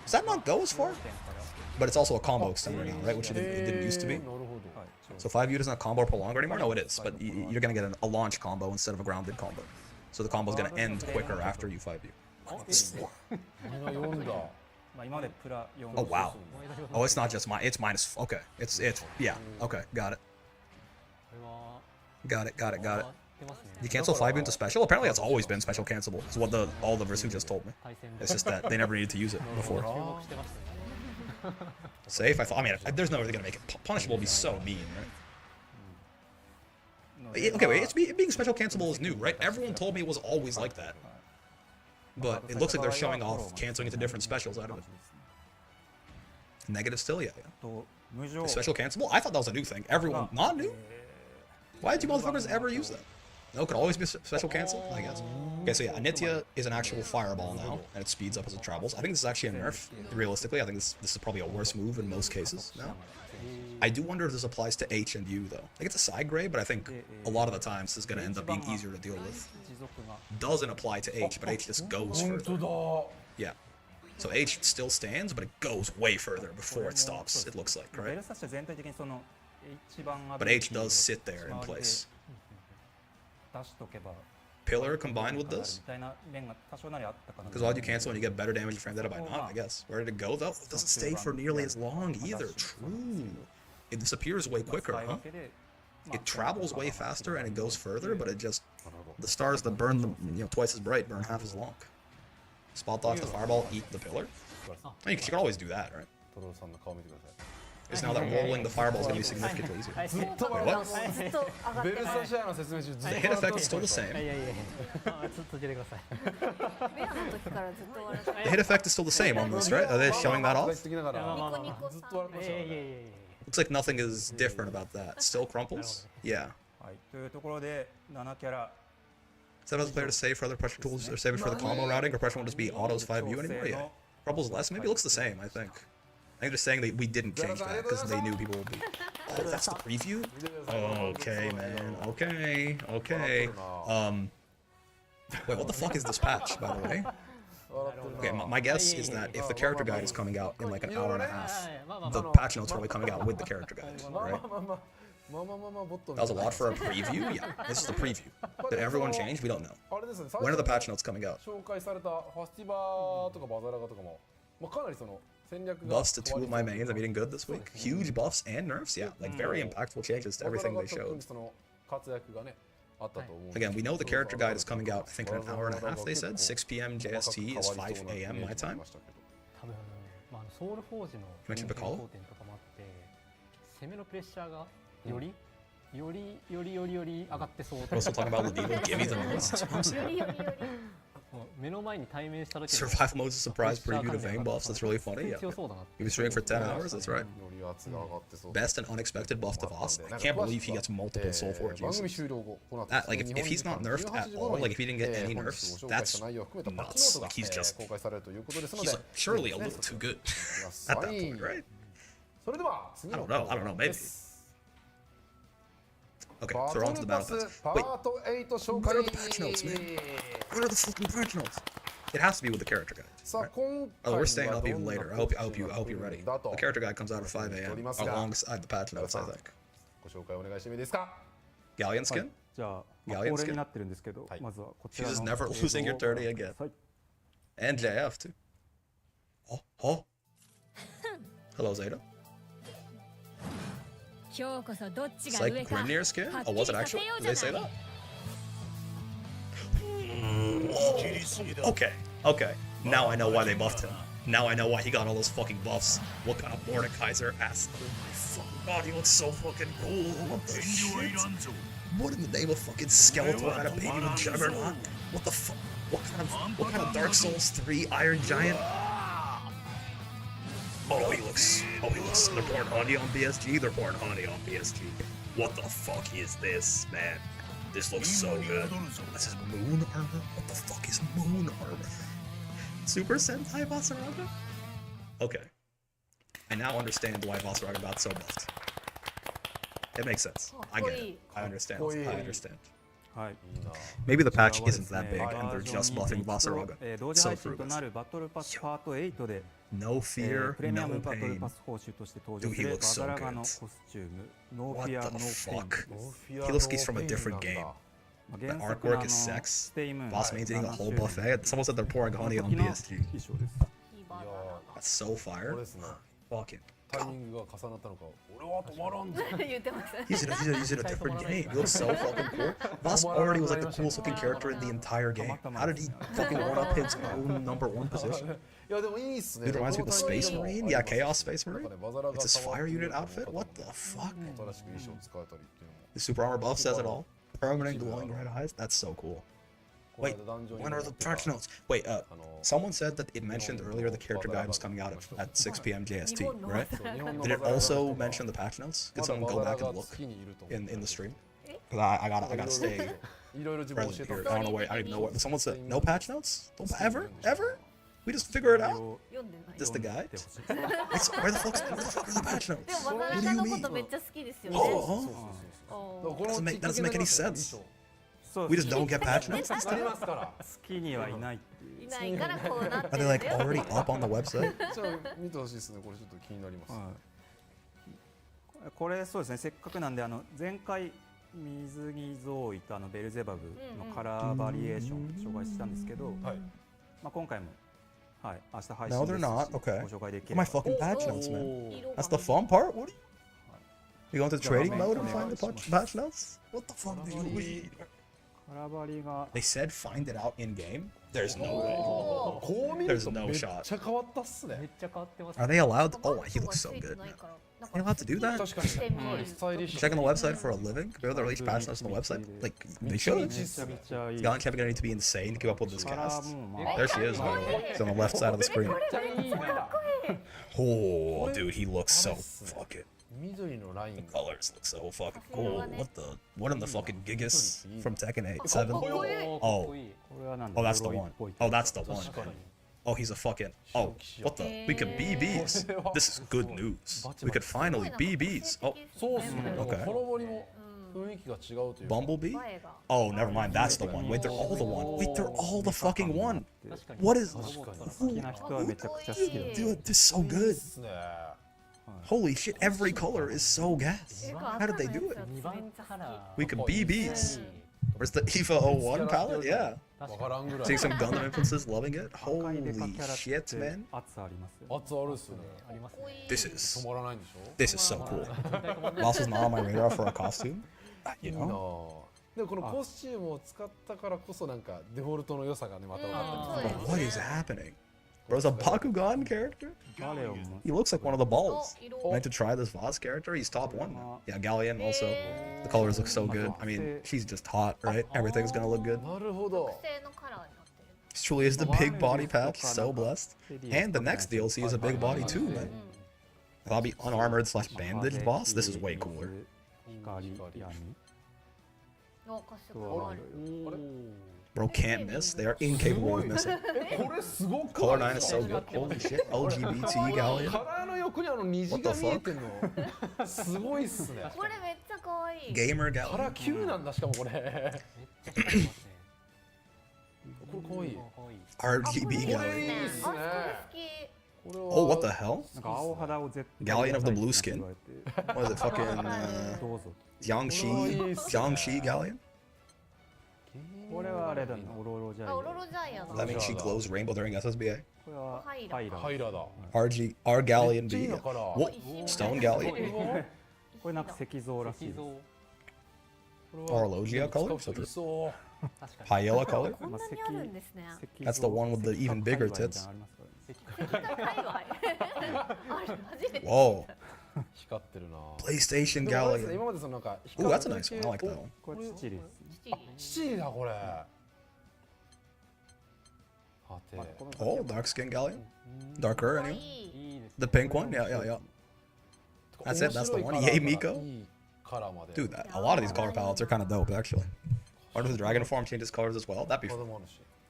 Does that not go as far? But it's also a combo extender now, right? Which it didn't used to be. So 5U doesn't have combo or prolonger anymore? No, it is. But you're going to get a launch combo instead of a grounded combo. So the combo is going to end quicker after you 5U. Oh, wow. Oh, it's not just it's minus. Okay. Yeah. Okay. Got it. Got it. You cancel 5U into special? Apparently that's always been special cancelable. It's what all the Versu just told me. It's just that they never needed to use it before. Safe? I mean, there's no way they're gonna make it. Punishable would be so mean, right? Okay, wait, being special cancelable is new, right? Everyone told me it was always like that. But it looks like they're showing off canceling into different specials out of it. Negative still? Yeah. Special cancelable? I thought that was a new thing. Everyone, not new? Why did you motherfuckers ever use that? No, it could always be special cancel, I guess. Okay, so yeah, Anitya is an actual fireball now, and it speeds up as it travels. I think this is actually a nerf, realistically. I think this is probably a worse move in most cases now. I do wonder if this applies to H and U, though. I think it's a side grade, but I think a lot of the times this is going to end up being easier to deal with. Doesn't apply to H, but H just goes further. Yeah. So H still stands, but it goes way further before it stops, it looks like, right? But H does sit there in place. Pillar combined with this? Because why do you cancel when you get better damage frame data by not, I guess. Where did it go, though? It doesn't stay for nearly as long, either. True. It disappears way quicker, huh? It travels way faster and it goes further, but it just... The stars that burn them, twice as bright burn half as long. Spot dodge the fireball, eat the pillar? I mean, you can always do that, right? Is now that rolling the fireball is going to be significantly easier. Wait, what? The hit effect is still the same. The hit effect is still the same on this, right? Are they showing that off? Looks like nothing is different about that. Still crumples? Yeah. Is that as a player to save for other pressure tools or save it for the combo routing, or pressure won't just be autos 5U anymore? Yeah. Crumples less? Maybe it looks the same, I think. I think they're saying that we didn't change that because they knew people would be. Oh, that's the preview? Okay, man. Okay. Wait, what the fuck is this patch, by the way? Okay, my guess is that if the character guide is coming out in like an hour and a half, the patch notes are probably coming out with the character guide, right? That was a lot for a preview? Yeah, this is the preview. Did everyone change? We don't know. When are the patch notes coming out? Buffs to 2 of my mains, I'm eating good this week. Huge buffs and nerfs, yeah. Like very impactful changes to everything they showed. Again, we know the character guide is coming out, I think in an hour and a half, they said. 6 PM JST is 5 AM my time. You mentioned Piccolo? We're also talking about Ladivo, give me the most. Survival mode is a surprise preview to Vayne buffs, that's really funny, yeah. He was streaming for 10 hours, that's right. Best and unexpected buff to Voss. I can't believe he gets multiple Soul Forge uses. That, like, if he's not nerfed at all, like if he didn't get any nerfs, that's nuts. Like he's like surely a little too good at that point, right? I don't know, maybe. Okay, so we're on to the battle pass. Wait, what are the patch notes, man? What are the fucking patch notes? It has to be with the character guide. Right? Oh, we're staying up even later. I hope you're ready. The character guide comes out at 5 AM alongside the patch notes, I think. Galleon skin? Galleon skin? She's just never losing your 30 again. And JF too. Oh. Hello, Zeta. It's like Grimnir skin? Oh, was it actually? Did they say that? Okay. Now I know why they buffed him. Now I know why he got all those fucking buffs. What kind of Mordekaiser ass? Oh my fucking god, he looks so fucking cool. What the shit? What in the name of fucking Skeletor had a baby with Juggernaut? What the fuck? What kind of Dark Souls 3 Iron Giant? Oh, he looks. They're pouring honey on BSG. They're pouring honey on BSG. What the fuck is this, man? This looks so good. This is moon armor? What the fuck is moon armor? Super Sentai Vasaraga? Okay. I now understand why Vasaraga got so buffed. It makes sense. I get it. I understand. Maybe the patch isn't that big and they're just buffing Vasaraga. So true. No fear, no pain. Dude, he looks so good. What the fuck? He looks like he's from a different game. The artwork is sex. Boss maintaining a whole buffet. Someone said they're pouring honey on BSG. That's so fire. Fucking. He's in a different game. He looks so fucking cool. Voss already was like the coolest looking character in the entire game. How did he fucking one up his own -- position? Dude, reminds me of the Space Marine? Yeah, Chaos Space Marine. It's his fire unit outfit? What the fuck? The super armor buff says it all. Permanent glowing red eyes? That's so cool. Wait, when are the patch notes? Wait, someone said that it mentioned earlier the character guide was coming out at 6 p.m. JST, right? Did it also mention the patch notes? Could someone go back and look in the stream? Cause I gotta stay present here. I don't know where. I don't even know what. Someone said no patch notes. Ever? We just figure it out. This the guide? Where the fuck are the patch notes? What do you mean? That doesn't make any sense. We just don't get patch notes. Are they like already up on the website? これそうですね。せっかくなんで前回水着ゾーイとベルゼバブのカラーバリエーション紹介したんですけど、まあ今回もはい明日配信 No, they're not. ご Okay. 紹介できる。 My fucking patch notes, man. That's the fun part. What? You go into trading mode and find the patch notes? What the fuck do you mean? They said find it out in game. There's no way. There's no shot. Are they allowed? Oh, he looks so good. Are they allowed to do that? Checking the website for a living? Be able to release patch notes on the website? Like, they should. Gallion Kevin gonna need to be insane to keep up with this cast. There she is. She's on the left side of the screen. Oh, dude, he looks so fucking. The colors look so fucking cool. What in the fucking Gigas from Tekken 8, 7? Oh, that's the one. Oh, that's the one. Oh, he's a fucking. Oh, what the? We could BBs. This is good news. We could finally BBs. Oh, okay. Bumblebee? Oh, never mind. That's the one. Wait, they're all the one. Wait, they're all the fucking one. What is? Dude, this is so good. Holy shit, every color is so gas. How did they do it? We could BBs. Where's the EVA 01 palette? Yeah. Seeing some Gundam influences, loving it. Holy shit, man. This is so cool. Boss was not on my radar for a costume. You know? What is happening? Bro's a Bakugan character? He looks like one of the balls. I need to try this Voss character. He's top 1. Yeah, Gallion also. The colors look so good. I mean, she's just hot, right? Everything's gonna look good. This truly is the big body patch. So blessed. And the next DLC is a big body too, man. If I'll be unarmored / bandaged boss, this is way cooler. Bro can't miss. They are incapable of missing. Color 9 is so good. Holy shit. LGBT Gallion. What the fuck? Gamer Gallion. RGB Gallion. Oh, what the hell? Gallion of the blue skin. What is it? Fucking Jiangxi Gallion? That means she glows rainbow during SSBA. R Gallion B. What? Stone Gallion. Orologia color? Hyela color? That's the one with the even bigger tits. Whoa. PlayStation Gallion. Ooh, that's a nice one. I like that one. Oh, dark skin Gallion. Darker anyway. The pink one? Yeah. That's it, that's the one. Yay, Miko. Dude, a lot of these color palettes are kind of dope, actually. What if the dragon form changes colors as well? That'd be fun.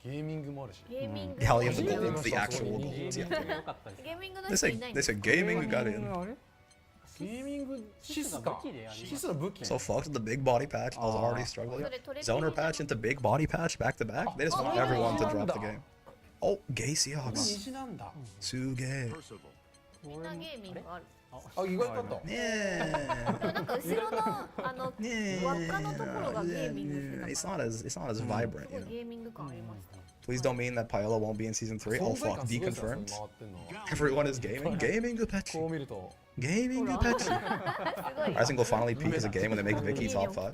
Gallion the gold, the actual gold. Yeah. They say gaming, we got in. ゲーミングシスか。シスの武器。 So fucked with the big body patch. I was already struggling. Zoner patch into big body patch back to back. They just want everyone to drop the game. Oh, gay Seahawks. 虹なんだ。すげえ。みんなゲーミングある。あ、意外とあった。でもなんか後ろの輪っかのところがゲーミングしてた。It's not as vibrant, you know. ゲーミング感ありました。 Please don't mean that Paola won't be in season 3. Oh fuck, deconfirmed. Everyone is gaming. Gaming patch. こう見ると。 Gaming patch. I think we'll finally peak as a game when they make Vicky top 5.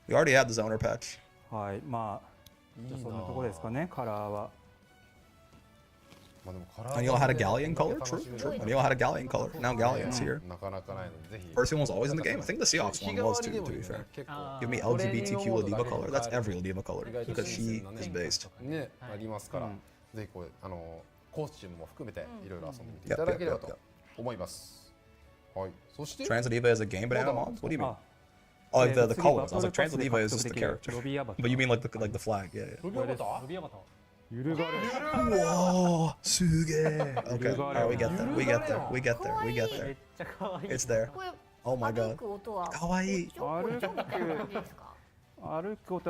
We already had the zoner patch. はい、まあじゃあそんなところですかね、カラーは。 Anila had a Gallion color? True, true. Anila had a Gallion color. Now Gallion's here. First one was always in the game. I think the Seahawks one was too, to be fair. Give me LGBTQ Ladiva color. That's every Ladiva color. Because she is based. ね、ありますから、ぜひこうコスチュームも含めていろいろ遊んでみていただければと思います。はい。そして Transadiva is a game banana mods? What do you mean? Oh, like the colors. I was like, Transadiva is just the character. But you mean like the flag? Yeah, yeah. Whoa, suge. Okay, alright, we get there. We get there. We get there. We get there. It's there. Oh my god. Kawaii.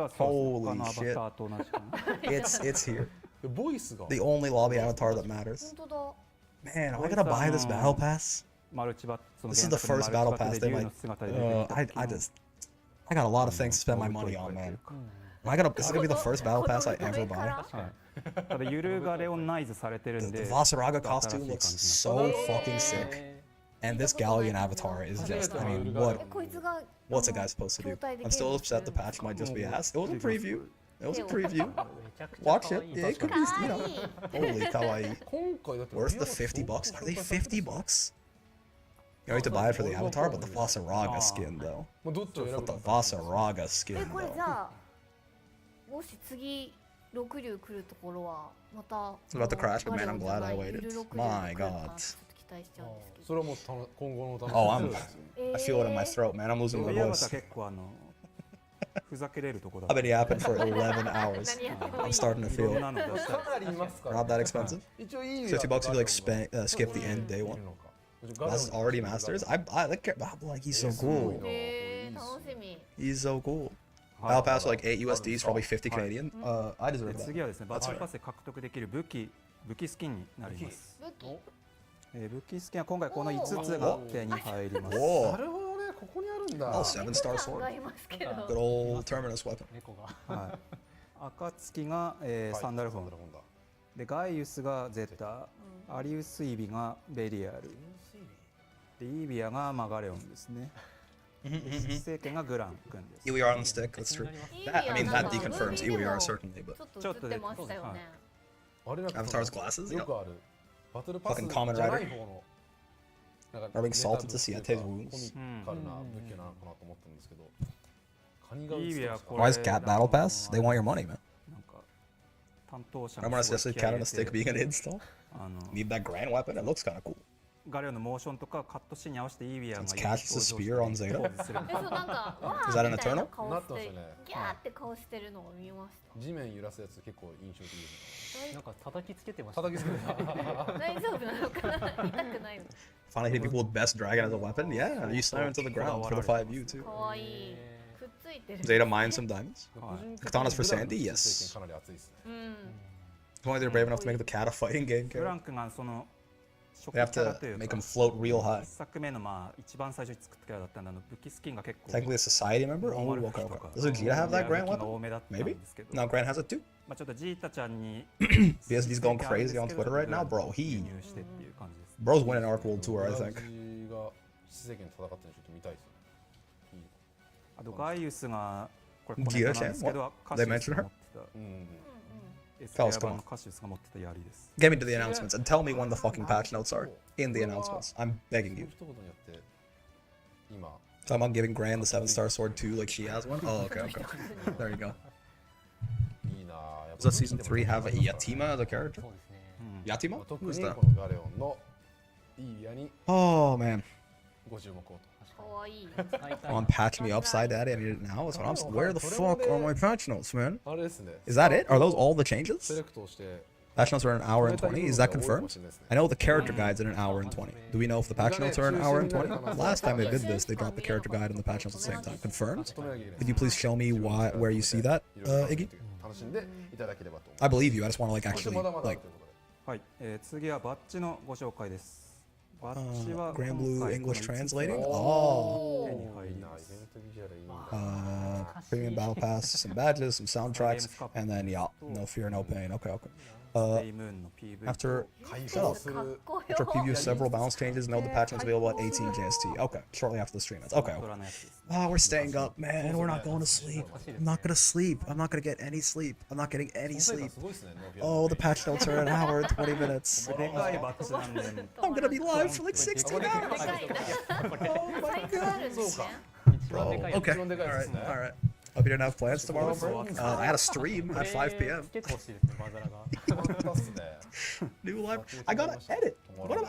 Holy shit. It's here. The only lobby avatar that matters. Man, am I gonna buy this battle pass? This is the first battle pass they might. I got a lot of things to spend my money on, man. This is gonna be the first battle pass I ever buy. The Vasaraga costume looks so fucking sick. And this Gallion avatar is just, I mean, what's a guy supposed to do? I'm still upset the patch might just be ass. It was a preview. It was a preview. Watch it. Yeah, it could be, you know. Holy kawaii. Worth the $50? Are they $50? You need to buy it for the avatar, but the Vasaraga skin though. But the Vasaraga skin though. It's about to crash, but man, I'm glad I waited. My god. Oh, I feel it in my throat, man. I'm losing my voice. I've been yapping for 11 hours. I'm starting to feel it. Not that expensive. $50 if you like skip the end day one. This is already masters. I like he's so cool. He's so cool. Battle pass for like 8 USD is probably 50 Canadian. I deserve that. 次はですね、バトルパスで獲得できる武器スキンになります。武器スキンは今回この5つが手に入ります。なるほどね、ここにあるんだ。Oh, 7-star sword. Good old terminus weapon. はい。暁がサンダルフォン。でガイウスがゼッタ、アリウスイビがベリアル。でイービアがガレオンですね。政権がグラン君です。 EWR on the stick, that's true. I mean, that deconfirms EWR certainly, but. ちょっと出ましたよね。Avatar's glasses? Yeah. バトルパス Fucking Kamen Rider. じゃない方の Are being salted to Siete's wounds. コミカルな武器なのかなと思ったんですけど。 Why is Cat Battle Pass? They want your money, man. なんか担当者 I want to suggest Cat on a stick being an install. Need that grand weapon? It looks kind of cool. ガレオンのモーションとかカットシーンに合わせてイービアが catch the spear on Zeta. Is that an eternal? なってましたね。ギャーって顔してるのを見ました。地面揺らすやつ結構印象的ですね。なんか叩きつけてました。叩きつけてた。大丈夫なのかな。痛くないの。 Finally hitting people with best dragon as a weapon? Yeah, you slam into the ground for the 5U too. かわいい。くっついてる。 Zeta mines some diamonds. Katanas for Sandy? Yes. If only they're brave enough to make the cat a fighting game character. ブランクがその They have to make them float real high. 作目の一番最初に作ったキャラだったんで武器スキンが結構 Technically a society member? Oh, okay, okay. Does Vegeta have that grand weapon? Maybe? Now Grand has it too? まあちょっとジータちゃんに BSD's going crazy on Twitter right now, bro. Bro's winning Arc World Tour, I think. あとガイウスがこれ Gira Chan? What? They mentioned her? Tell us, come on. Get me to the announcements and tell me when the fucking patch notes are in the announcements. I'm begging you. Talking about giving Grand the 7-star sword too, like she has one? Oh, okay, okay. There you go. Does season 3 have a Yatima as a character? Yatima? Who's that? Oh, man. On patch me upside daddy, I need it now. That's what I'm saying. Where the fuck are my patch notes, man? Is that it? Are those all the changes? Patch notes are an hour and 20. Is that confirmed? I know the character guide's in an hour and 20. Do we know if the patch notes are an hour and 20? Last time they did this, they dropped the character guide and the patch notes at the same time. Confirmed? Could you please show me where you see that, Iggy? I believe you. I just want to like actually like. はい、次はバッジのご紹介です。バッジは Grand Blue English translating. Premium battle pass, some badges, some soundtracks, and then yeah, no fear, no pain. Okay, okay. After preview several balance changes, know the patch notes available at 18 JST. Okay, shortly after the stream ends. Okay. Oh, we're staying up, man. We're not going to sleep. I'm not gonna sleep. I'm not gonna get any sleep. I'm not getting any sleep. Oh, the patch notes are an hour and 20 minutes. I'm gonna be live for like 16 hours. Oh my god. Bro, okay. All right. Hope you didn't have plans tomorrow, bro. I had a stream at 5 p.m. New live. I gotta edit.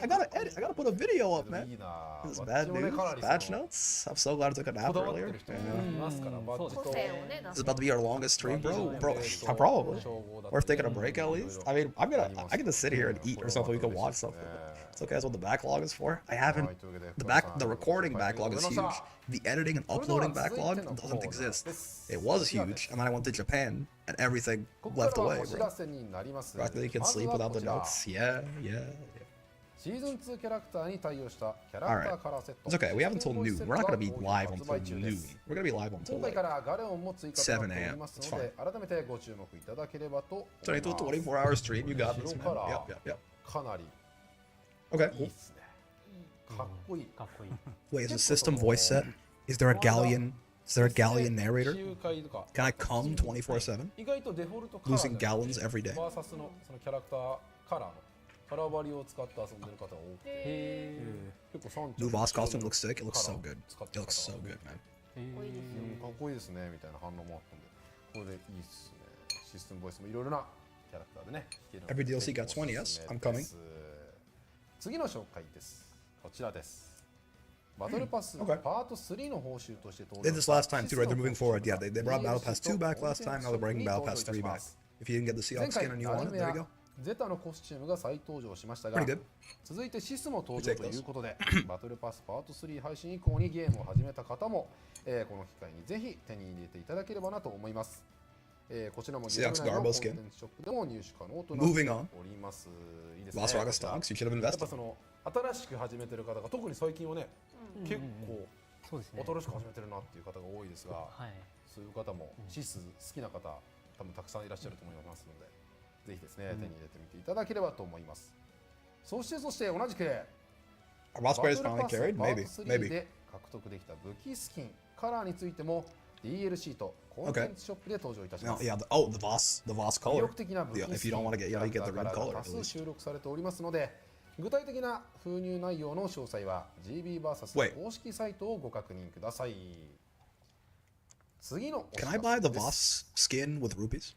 I gotta edit. I gotta put a video up, man. This is bad news. Patch notes. I'm so glad I took a nap earlier. Yeah. This is about to be our longest stream, bro. Probably. We're taking a break at least. I mean, I get to sit here and eat or something. We can watch something. It's okay. That's what the backlog is for. I haven't. The recording backlog is huge. The editing and uploading backlog doesn't exist. It was huge, and then I went to Japan, and everything left away, bro. Practically you can sleep without the notes. Yeah. Alright. It's okay, we have until noon. We're not going to be live until noon. We're going to be live until like 7 a.m. It's fine. 22 24-hour stream, you got this, man. Yep. Okay, cool. Wait, is the system voice set? Is there a Gallion? Is there a Gallion narrator? Can I come 24/7? Losing gallons every day. New boss costume looks sick. It looks so good. It looks so good, man. Every DLC got 20, yes? I'm coming. 次の紹介です。こちらです。バトルパスパート3の報酬として登場。 Did this last time too, right? They're moving forward. Yeah, they brought Battle Pass 2 back last time. Now they're bringing Battle Pass 3 back. If you didn't get the Seahawks skin and you want it, there you go. ゼタのコスチュームが再登場しましたが、続いてシスも登場ということで、バトルパスパート3配信以降にゲームを始めた方も、この機会にぜひ手に入れていただければなと思います。こちらもゲーム内のコンテンツショップでも入手可能となっております。いいですね。やっぱその新しく始めてる方が特に最近はね、結構新しく始めてるなっていう方が多いですが、そういう方もシス好きな方多分たくさんいらっしゃると思いますので、ぜひですね、手に入れてみていただければと思います。そして同じくバトルパスパート3で獲得できた武器スキンカラーについても DLC とコンテンツショップで登場いたします。the Voss color. If you don't want to get, you get the red color. 多数収録されておりますので、具体的な封入内容の詳細は GB vs 公式サイトをご確認ください。次の Can I buy the Voss skin with rupees?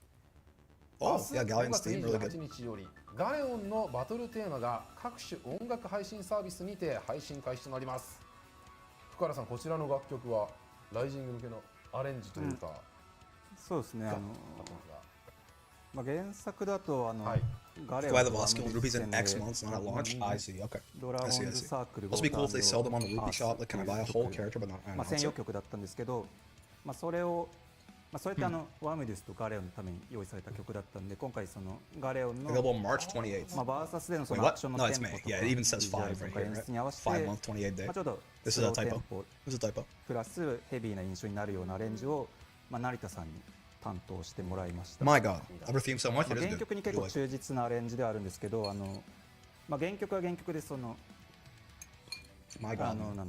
Oh, yeah, Galleon's theme really good. 日よりガレオンのバトルテーマが各種音楽配信サービスにて配信開始となります。福原さん、こちらの楽曲はライジング向けのアレンジというか、そうですね。原作だとガレオン Buy the Voss skin with rupees in X months, not at launch. I see. Okay. I see. Also be cool if they sell them on the rupee shop. Like, can I buy a whole character but not an 専用曲だったんですけど、それをそれってワムディスとガレオンのために用意された曲だったんで、今回そのガレオンの Available March 28th. バーサスでのそのアクションのテンポとか Yeah, it even says 5 right here, right? 5 month 28 day. ちょっと This is a typo. This is a typo. プラスヘビーな印象になるようなアレンジを成田さんに担当してもらいました。 My God, our theme so much. 原曲に結構忠実なアレンジではあるんですけど、原曲は原曲でそのなんだろうな、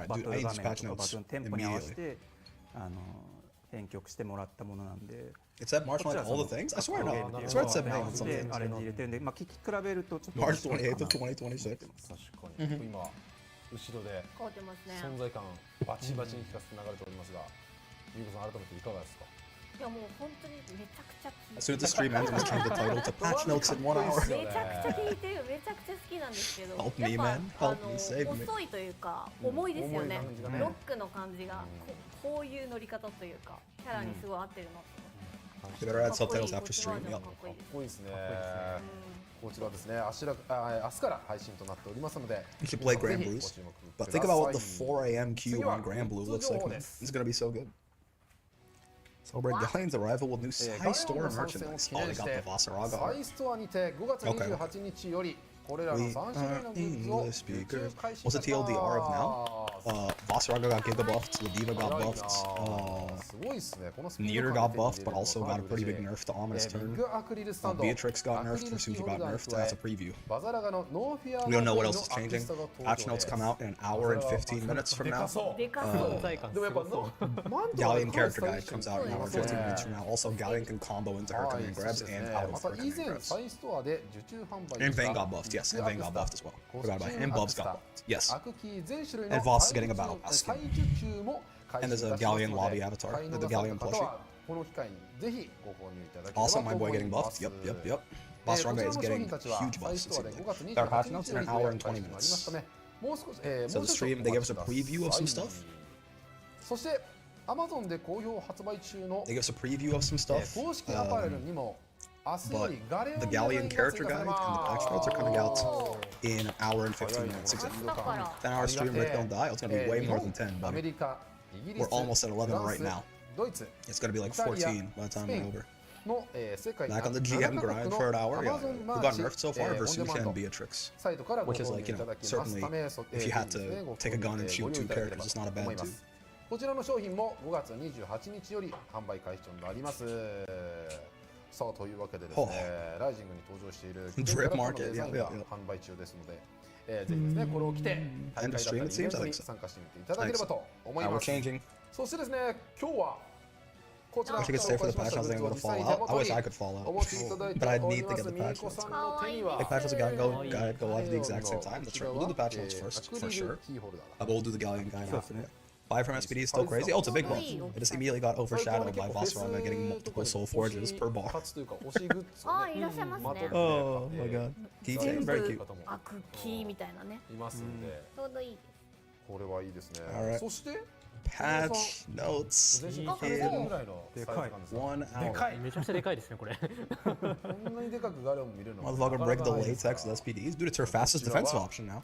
バトル画面とかバトルのテンポに合わせて編曲してもらったものなんで。It said March 28th all the things? I swear no. I swear it said May on something. アレンジ入れてるんで、聞き比べるとちょっと March 28th of 2026. 確かに。今後ろで存在感バチバチに聞かせて流れておりますが、ゆうこさん改めていかがですか？いやもう本当にめちゃくちゃ聞いて。As soon as the stream ends, we change the title to Patch Notes in 1 hour. めちゃくちゃ聞いてる、めちゃくちゃ好きなんですけど。Help me, man. Help me, save me. 遅いというか重いですよね。ロックの感じがこういう乗り方というかキャラにすごい合ってるなと思って。They better add subtitles after stream. Yep. かっこいいですね。こちらですね、明日から配信となっておりますので、 You should play ぜ Grand ひご Blues. 注目 But く think ださ about い what the 4 a.m. queue on Grand Blue looks like, man. It's gonna be so good. Celebrate Gallion's arrival with new side store merchandise. Oh, they got the Vasaraga. サイストアにて5月28日よりこれらの We 3種類 are のグッズを English 受注 speakers. 開始 What's い the たしま TLDR of now? す。 Vasaraga got Giga buffed, Ladiva got buffed. すごいですね。このスピー Neater ド got 感で buffed, but 見れるの also か got な a り pretty 嬉し big い nerf to Ominous ビッ turn. グアクリルスタンド Beatrix got アク nerfed, リル Fusugi キーホ got ルダーに nerfed. 加え That's a preview. バザラガのノーフィア We don't know what else is アーティ changing. ストが登場 Patch notes です come out in an hour and 15 minutes from で now. かそうでかそう。でもやっぱマント Gallion が character guide comes out in an hour and 15 minutes from now. Also, Gallion can combo into は her い command そ grabs してです and ね out ま of た her 以 command 前 grabs. サイストアで受注販売 And した Vayne got buffed, yes. And Vayne got buffed as well. コ Forgot ス about チ it. ュー And ムア Bubs クスタ got buffed. Yes. アクキー全種類の And Voss is getting a battle pass. 再受注も開始いた And there's し a ます Gallion の lobby で avatar, 買い逃 the され Gallion た方 plushie. はこの機会にぜひご購入いただければ Also, と my 思 boy い getting ま buffed. す Yep, yep, yep. こ Boss ちら Raga の is 商 getting 品たちは huge サイ buffs ストアで this 5月 evening. Their patch 28 notes 日 in よ an り hour 予 and 約開始 20となります minutes. ためもう少し So the stream, they gave us a preview of some stuff. そして Amazon で好評発売中の They gave us a preview of some stuff. 公式アパレルにも明日よ But りガレオン the デザイ Gallion ンが character 追加さ guide れ and ま the patch す notes are coming out in an hour and 15 minutes exactly. だから 10 hour stream, Rick don't die. It's gonna be way more than 10, アメ buddy. リカ、イギリス、 We're almost at 11 right now. ドイツ It's gonna be like イタリア 14 by the time we're over. の世界 Back on the GM grind for an hour. Yeah. Amazon Who got マーチ nerfed so far? オンデ Versus マンド and Beatrix. サイトからご Which is 購 like, 入 you いた know, だけます certainly ため if you had to take a gun and shoot two characters, it's not a bad two. こちらの商品も5月28日より販売開始となりますさあというわけでですね、ライジングに登場しているキャラクターのデザインが販売中ですので、ぜひですねこれを着て大会だったりイベントに参加してみていただければと思います。そしてですね今日はこちら I wish I could stay for the patch. I was able to fall out. I wish I could fall out, but I need to get the patch notes. The patch notes gotta go live at the exact same time. That's right. We'll do the patch notes first, for sure. But we'll do the Gallion guide after that. 5 from SPD is still crazy. Oh, it's a big buff. It just immediately got overshadowed by Vasaraga getting multiple soul forges per bar. あ、いらっしゃいますね。 Oh my god. Keychain, very cute. アクキーみたいなね。いますんでちょうどいいです。これはいいですね。 Alright. そして Patch notes in 1 hour. めちゃくちゃでかいですねこれ。こんなにでかくガレオン見れるの Motherfucker break the latex with SPDs. Dude, it's her fastest defensive option now.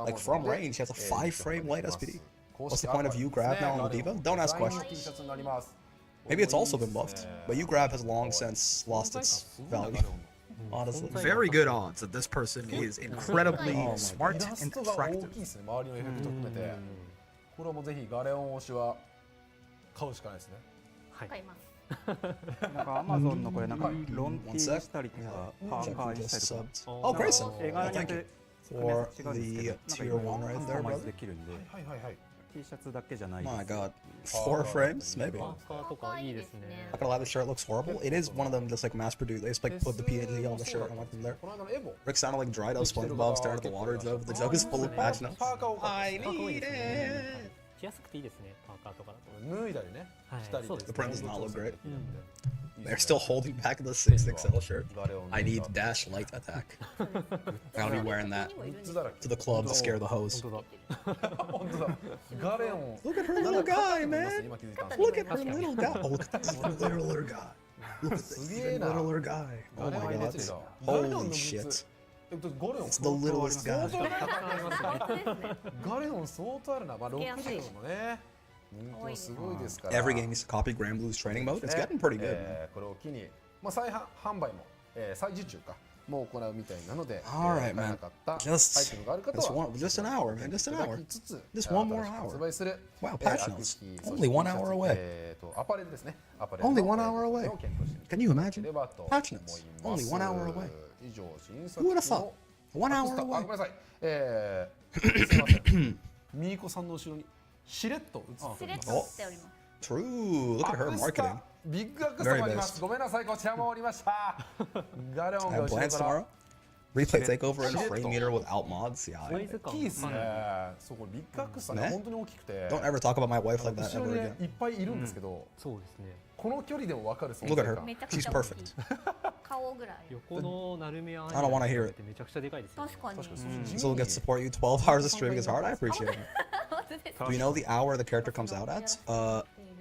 Like from range, she has a 5-frame late SPD. What's the point of you grab now on the Diva? Don't ask questions. Maybe it's also been buffed, but you grab has long since lost its value. Honestly. Very good odds that this person is incredibly smart and attractive. 周りのエフェクト含めてこれはもうぜひガレオン推しは買うしかないですね。買います。なんか Amazon のこれなんかロンティーしたりとかパーカーにしたりとか Oh, Grayson. 絵柄によって組み合わせ違うんですけど For the tier 1 right カス there, タマイ brother. ズできるんで T シャツだけじゃないです。 My god. 4 frames? Maybe. パーカーとかいいですね。 Not gonna lie, the shirt looks horrible. It is one of them just like mass produced. They just like put the PNG on the shirt and went from there. この間のエボ Rick sounded like dried up SpongeBob staring at the water joke. The joke is full of patch notes. パーカーを買 I って need it. 着やすくていいですねパーカーとかだと。脱いだりねしたり The print does not look great. いいんで They're still holding back the 6XL shirt. I need dash light attack. I'll be wearing that to the club to scare the hoes. 本当だガレオン Look at her little guy, man. Look at her little guy. Oh, look at this littler guy. Look at this even littler guy. Oh my god. Holy shit. It's the littlest guy. ガレオン相当あるな。まあ60のね。人気すごいですから。 Every game needs to copy Grand Blue's training mode. It's getting pretty good. これを機に、まあ再販売も再受注かもう行うみたいなので、 Alright, 買えな man. かったアイ Just テムがある方は just an hour, man. Just an いた hour. だきつつ Just one more 新しく hour. 発売する Wow, patch アク notes. キー Only 1 hour away. アパレルですね。アパレル Only の 1 hour away. を検討してみて Can you いただけ imagine? ればと思い Patch ま notes. す Only 1 hour away. 以上新 Who would have 作 thought? の 1 hour あ、ご away. めんなさい。すいません。ミーコさんの後ろにしれっと映ってしれっとしております。 True. Look at her アクスタ marketing. ビッグアクスタもあります Very best. ごめんなさいこちらもおりましたガレオンが I have 後ろ plans から tomorrow. Replay takeover and frame meter without mods. Yeah. サイズ感キースねそうこれビッグアクスタがね本当に大きくて Don't ever talk about my wife like that 後ろ ever にね again. いっぱいいるんですけどそうですね。この距離でも分かる存 Look 在 at her. 感めちゃくち She's ゃ大きい perfect. 顔ぐらい。横のなるみや I don't wanna hear it. めちゃくちゃでかいですよね。確かに。 So we'll get to support you 12 hours of streaming is hard. I appreciate it. 本当です。 Do you know the hour the character comes out at?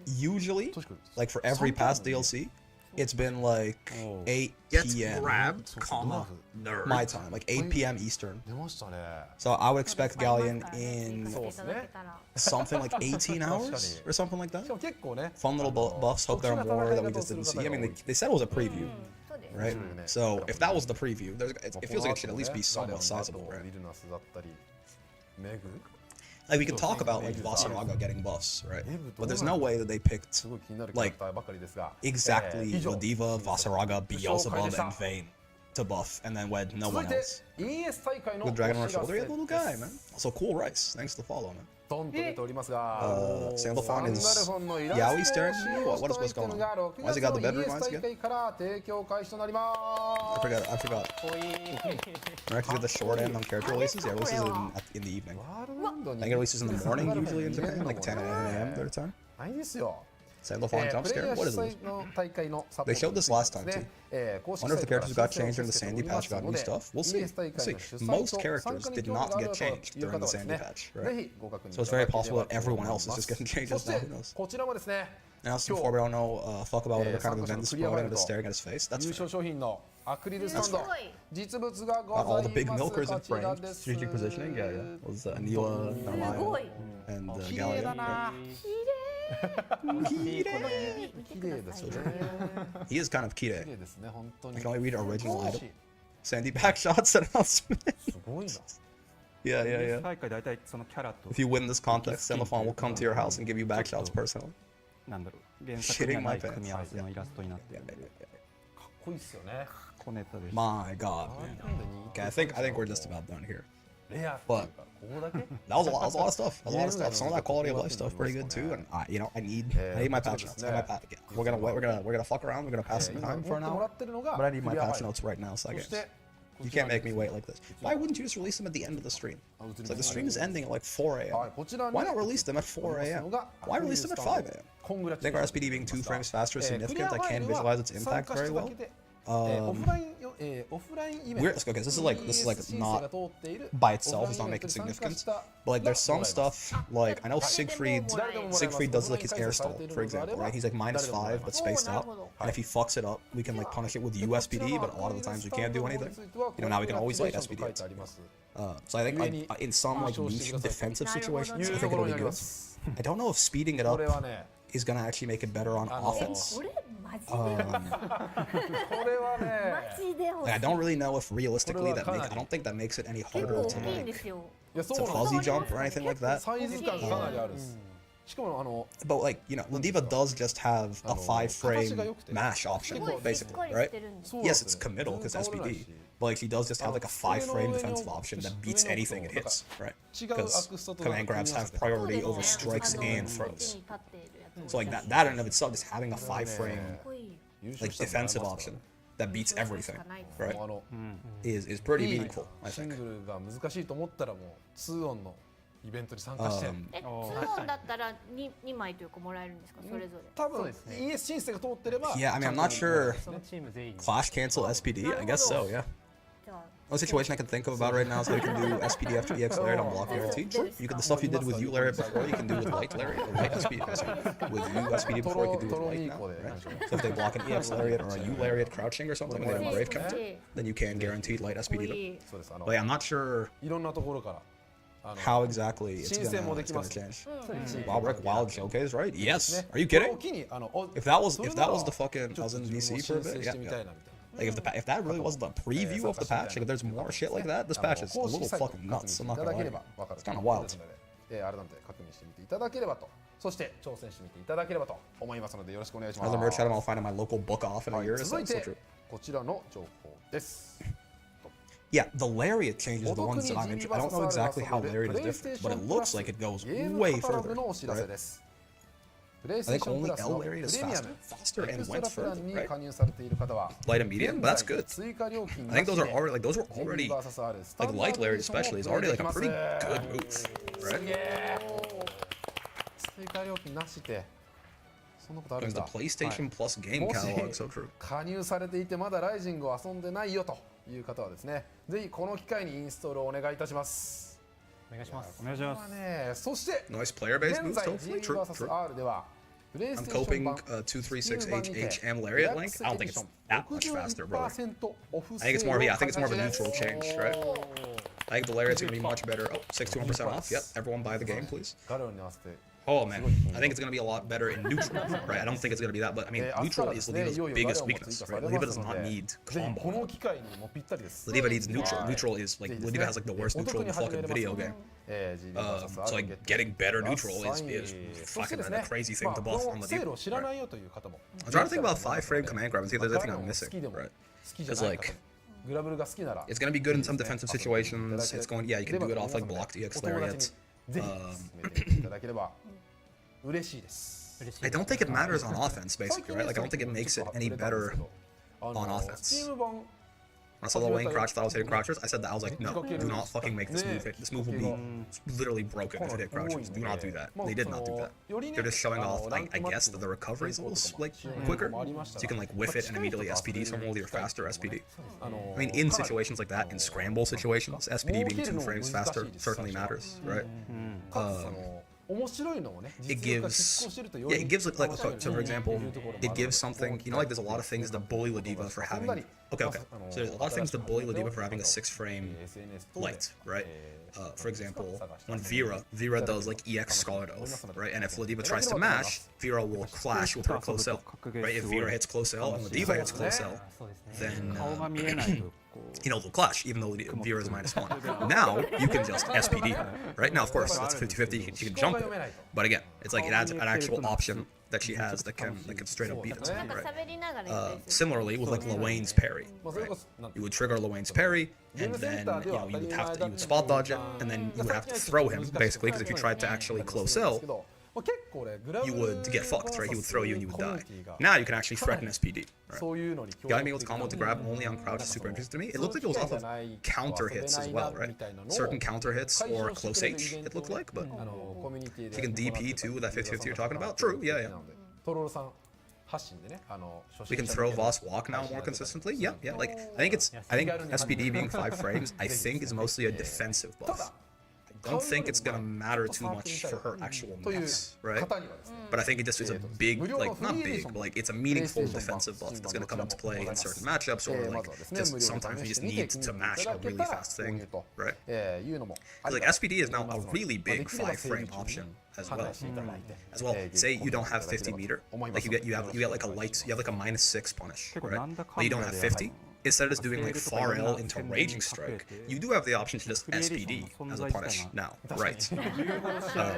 Usually, like for every past DLC, it's been like 8 p.m. my time, like 8 p.m. Eastern. So I would expect Gallion in something like 18 hours or something like that. Fun little buffs. Hope there are more that we just didn't see. I mean, they said it was a preview, right? So if that was the preview, it feels like it should at least be somewhat sizable, right? Like we could talk about like Vasaraga getting buffs, right? But there's no way that they picked like exactly Ladiva, Vasaraga, Beelzebub, and Vayne to buff, and then wed no one else. With Dragon on our shoulder, yeah, little guy, man. Also, cool Rice. Thanks for the follow, man. Sandalphon is Yaoi staring at you? What is what's going on? Why has he got the bedroom lines again? I forgot. Americans get the short end on character releases? Yeah, releases in the evening. I think it releases in the morning usually in Japan, like 10 a.m. their time. Sandalphon jump scare? What is this? They showed this last time too. Wonder if the characters who got changed during the Sandy patch got new stuff. We'll see. Most characters did not get changed during the Sandy patch, right? So it's very possible that everyone else is just getting changes now. Who knows? Now, some before we don't know fuck about whatever kind of event this is promoting, but staring at his face. That's fair. That's fair. All the big milkers in frame. Strategic positioning, yeah. Was Anila, Narmaya, and Gallion. He is kind of kirei. I can only read original item. Sandy back shots announcement. Yeah. If you win this contest, Sandalphon will come to your house and give you back shots personally. Shitting my pants. My god, man. Okay, I think we're just about done here. But that was a lot of stuff. Some of that quality of life stuff pretty good too. And I need my patch notes. We're gonna fuck around. We're gonna pass some time for an hour. But I need my patch notes right now, so I guess you can't make me wait like this. Why wouldn't you just release them at the end of the stream? It's like the stream is ending at like 4 a.m. Why not release them at 4 a.m.? Why release them at 5 a.m.? I think our SPD being 2 frames faster is significant. I can visualize its impact very well. Okay, this is like not by itself, it's not making significance, but like there's some stuff, like I know Siegfried does like his air stall, for example, right? He's like -5 but spaced out, and if he fucks it up, we can like punish it with USPD, but a lot of the times we can't do anything. Now we can always light SPD. So I think in some like niche defensive situations, I think it'll be good. I don't know if speeding it up is gonna actually make it better on offense. I don't really know if realistically I don't think that makes it any harder to fuzzy jump or anything like that. But like, Ladiva does just have a 5-frame mash option, basically, right? Yes, it's committal because SPD, but like she does just have like a 5-frame defensive option that beats anything it hits, right? Because command grabs have priority over strikes and throws. So like that in and of itself, just having a 5-frame like defensive option that beats everything, right? Is pretty meaningful, I think. 2音だったら2枚というかもらえるんですかそれぞれ多分 ES 申請が通ってれば Yeah, I mean, I'm not sure. Clash cancel SPD? I guess so, yeah. One situation I can think of about right now is how you can do SPD after EX Lariat on block guarantee. Sure. The stuff you did with U Lariat before, you can do with Light Lariat or Light SPD. With U SPD before, you can do with Light now, right? So if they block an EX Lariat or a U Lariat crouching or something, and they have a Brave counter, then you can guarantee Light SPD them. But yeah, I'm not sure how exactly it's gonna change. Wow, Rick, Wild Showcase, right? Yes. Are you kidding? If that was the fucking, I was in DC for a bit, yeah. Like if that really was the preview of the patch, like if there's more shit like that, this patch is a little fucking nuts. I'm not gonna lie. It's kind of wild. 改めて確認してみていただければと、そして挑戦してみていただければと思いますのでよろしくお願いします。 As a merch item, I'll find in my local book off in a year. 続いてこちらの情報です。 Yeah, the Lariat changes are the ones that I'm interested in. I don't know exactly how Lariat is different, but it looks like it goes way further, right? I think only L Lariat is faster and went further, right? Light and medium, but that's good. I think those are already, like Light Lariat especially, is already like a pretty good move, right? There's the PlayStation Plus game catalog, so true. 加入されていてまだライジングを遊んでないよという方はですね、ぜひこの機会にインストールをお願いいたします。お願いします。お願いします。そして、Nice player base moves, 現在 G vs.R では I'm coping 236HH and Lariat Link. I don't think it's that much faster, brother. I think it's more of I think it's more of a neutral change, right? I think the Lariat's gonna be much better. Oh, 61% off. Yep, everyone buy the game, please. Oh man, I think it's gonna be a lot better in neutral, right? I don't think it's gonna be that, but I mean, neutral is Ladiva's biggest weakness, right? Ladiva does not need combo. Ladiva needs neutral. Neutral is like Ladiva has like the worst neutral in the fucking video game. So like getting better neutral is fucking a crazy thing to buff on Ladiva. Right? I'm trying to think about 5-frame command grab and see if there's anything I'm missing, right? Because like, it's gonna be good in some defensive situations. It's going, yeah, you can do it off like blocked EX Lariat. I don't think it matters on offense, basically, right? Like, I don't think it makes it any better on offense. When I saw the lane crouch, thought I was hitting crouchers, I said that, I was like, no, do not fucking make this move hit. This move will be literally broken if it hit crouchers. Do not do that. They did not do that. They're just showing off, I guess, that the recovery is a little, like, quicker. So you can, like, whiff it and immediately SPD someone with your faster SPD. I mean, in situations like that, in scramble situations, SPD being 2 frames faster certainly matters, right? It gives like so for example, it gives something, you know, like there's a lot of things that bully Ladiva for having, okay, so there's a lot of things that bully Ladiva for having a 6-frame light, right? For example, when Vera does like EX Scarlet Oath, right? And if Ladiva tries to mash, Vera will clash with her close L, right? If Vera hits close L and Ladiva hits close L, then you know, they'll clash, even though Vera is -1. Now, you can just SPD her, right? Now, of course, that's 50-50, she can jump it. But again, it's like it adds an actual option that she has that can straight up beat it, right? Similarly, with like Luane's parry, right? You would trigger Luane's parry, and then, you know, you would spot dodge it, and then you would have to throw him, basically, because if you tried to actually close L, you would get fucked, right? He would throw you and you would die. Now you can actually threaten SPD, right? Gallion being able to combo to grab only on crouch is super interesting to me. It looked like it was off of counter hits as well, right? Certain counter hits or close H, it looked like, but if you can DP too with that 50-50 you're talking about, true, yeah. We can throw Voss walk now more consistently. Yeah. Like I think SPD being 5 frames, I think is mostly a defensive buff. I don't think it's gonna matter too much for her actual moves, right? But I think it just is a big, like, not big, but like it's a meaningful defensive buff that's gonna come into play in certain matchups, or like just sometimes you just need to mash a really fast thing, right? Like SPD is now a really big 5-frame option as well. Say you don't have 50 meter, like you get like a light, you have like a -6 punish, right? But you don't have 50. Instead of just doing like far L into Raging Strike, you do have the option to just SPD as a punish now, right?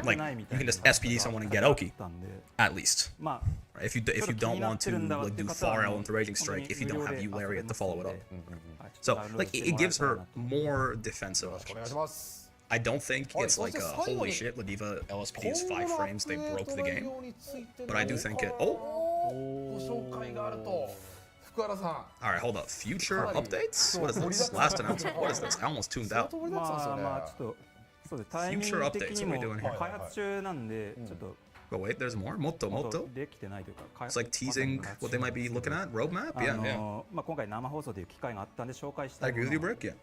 Like you can just SPD someone and get Oki, at least. Right? If you don't want to like do far L into Raging Strike, if you don't have Lariat to follow it up. So like it gives her more defensive options. I don't think it's like a holy shit, Ladiva LSPD is 5 frames, they broke the game. But I do think it. Alright, hold up. Future updates? What is this? Last announcement. What is this? I almost tuned out. Future updates. What are we doing here? But wait, there's more? Motto? It's like teasing what they might be looking at? Roadmap? Yeah. I agree with you, Brick? Yeah.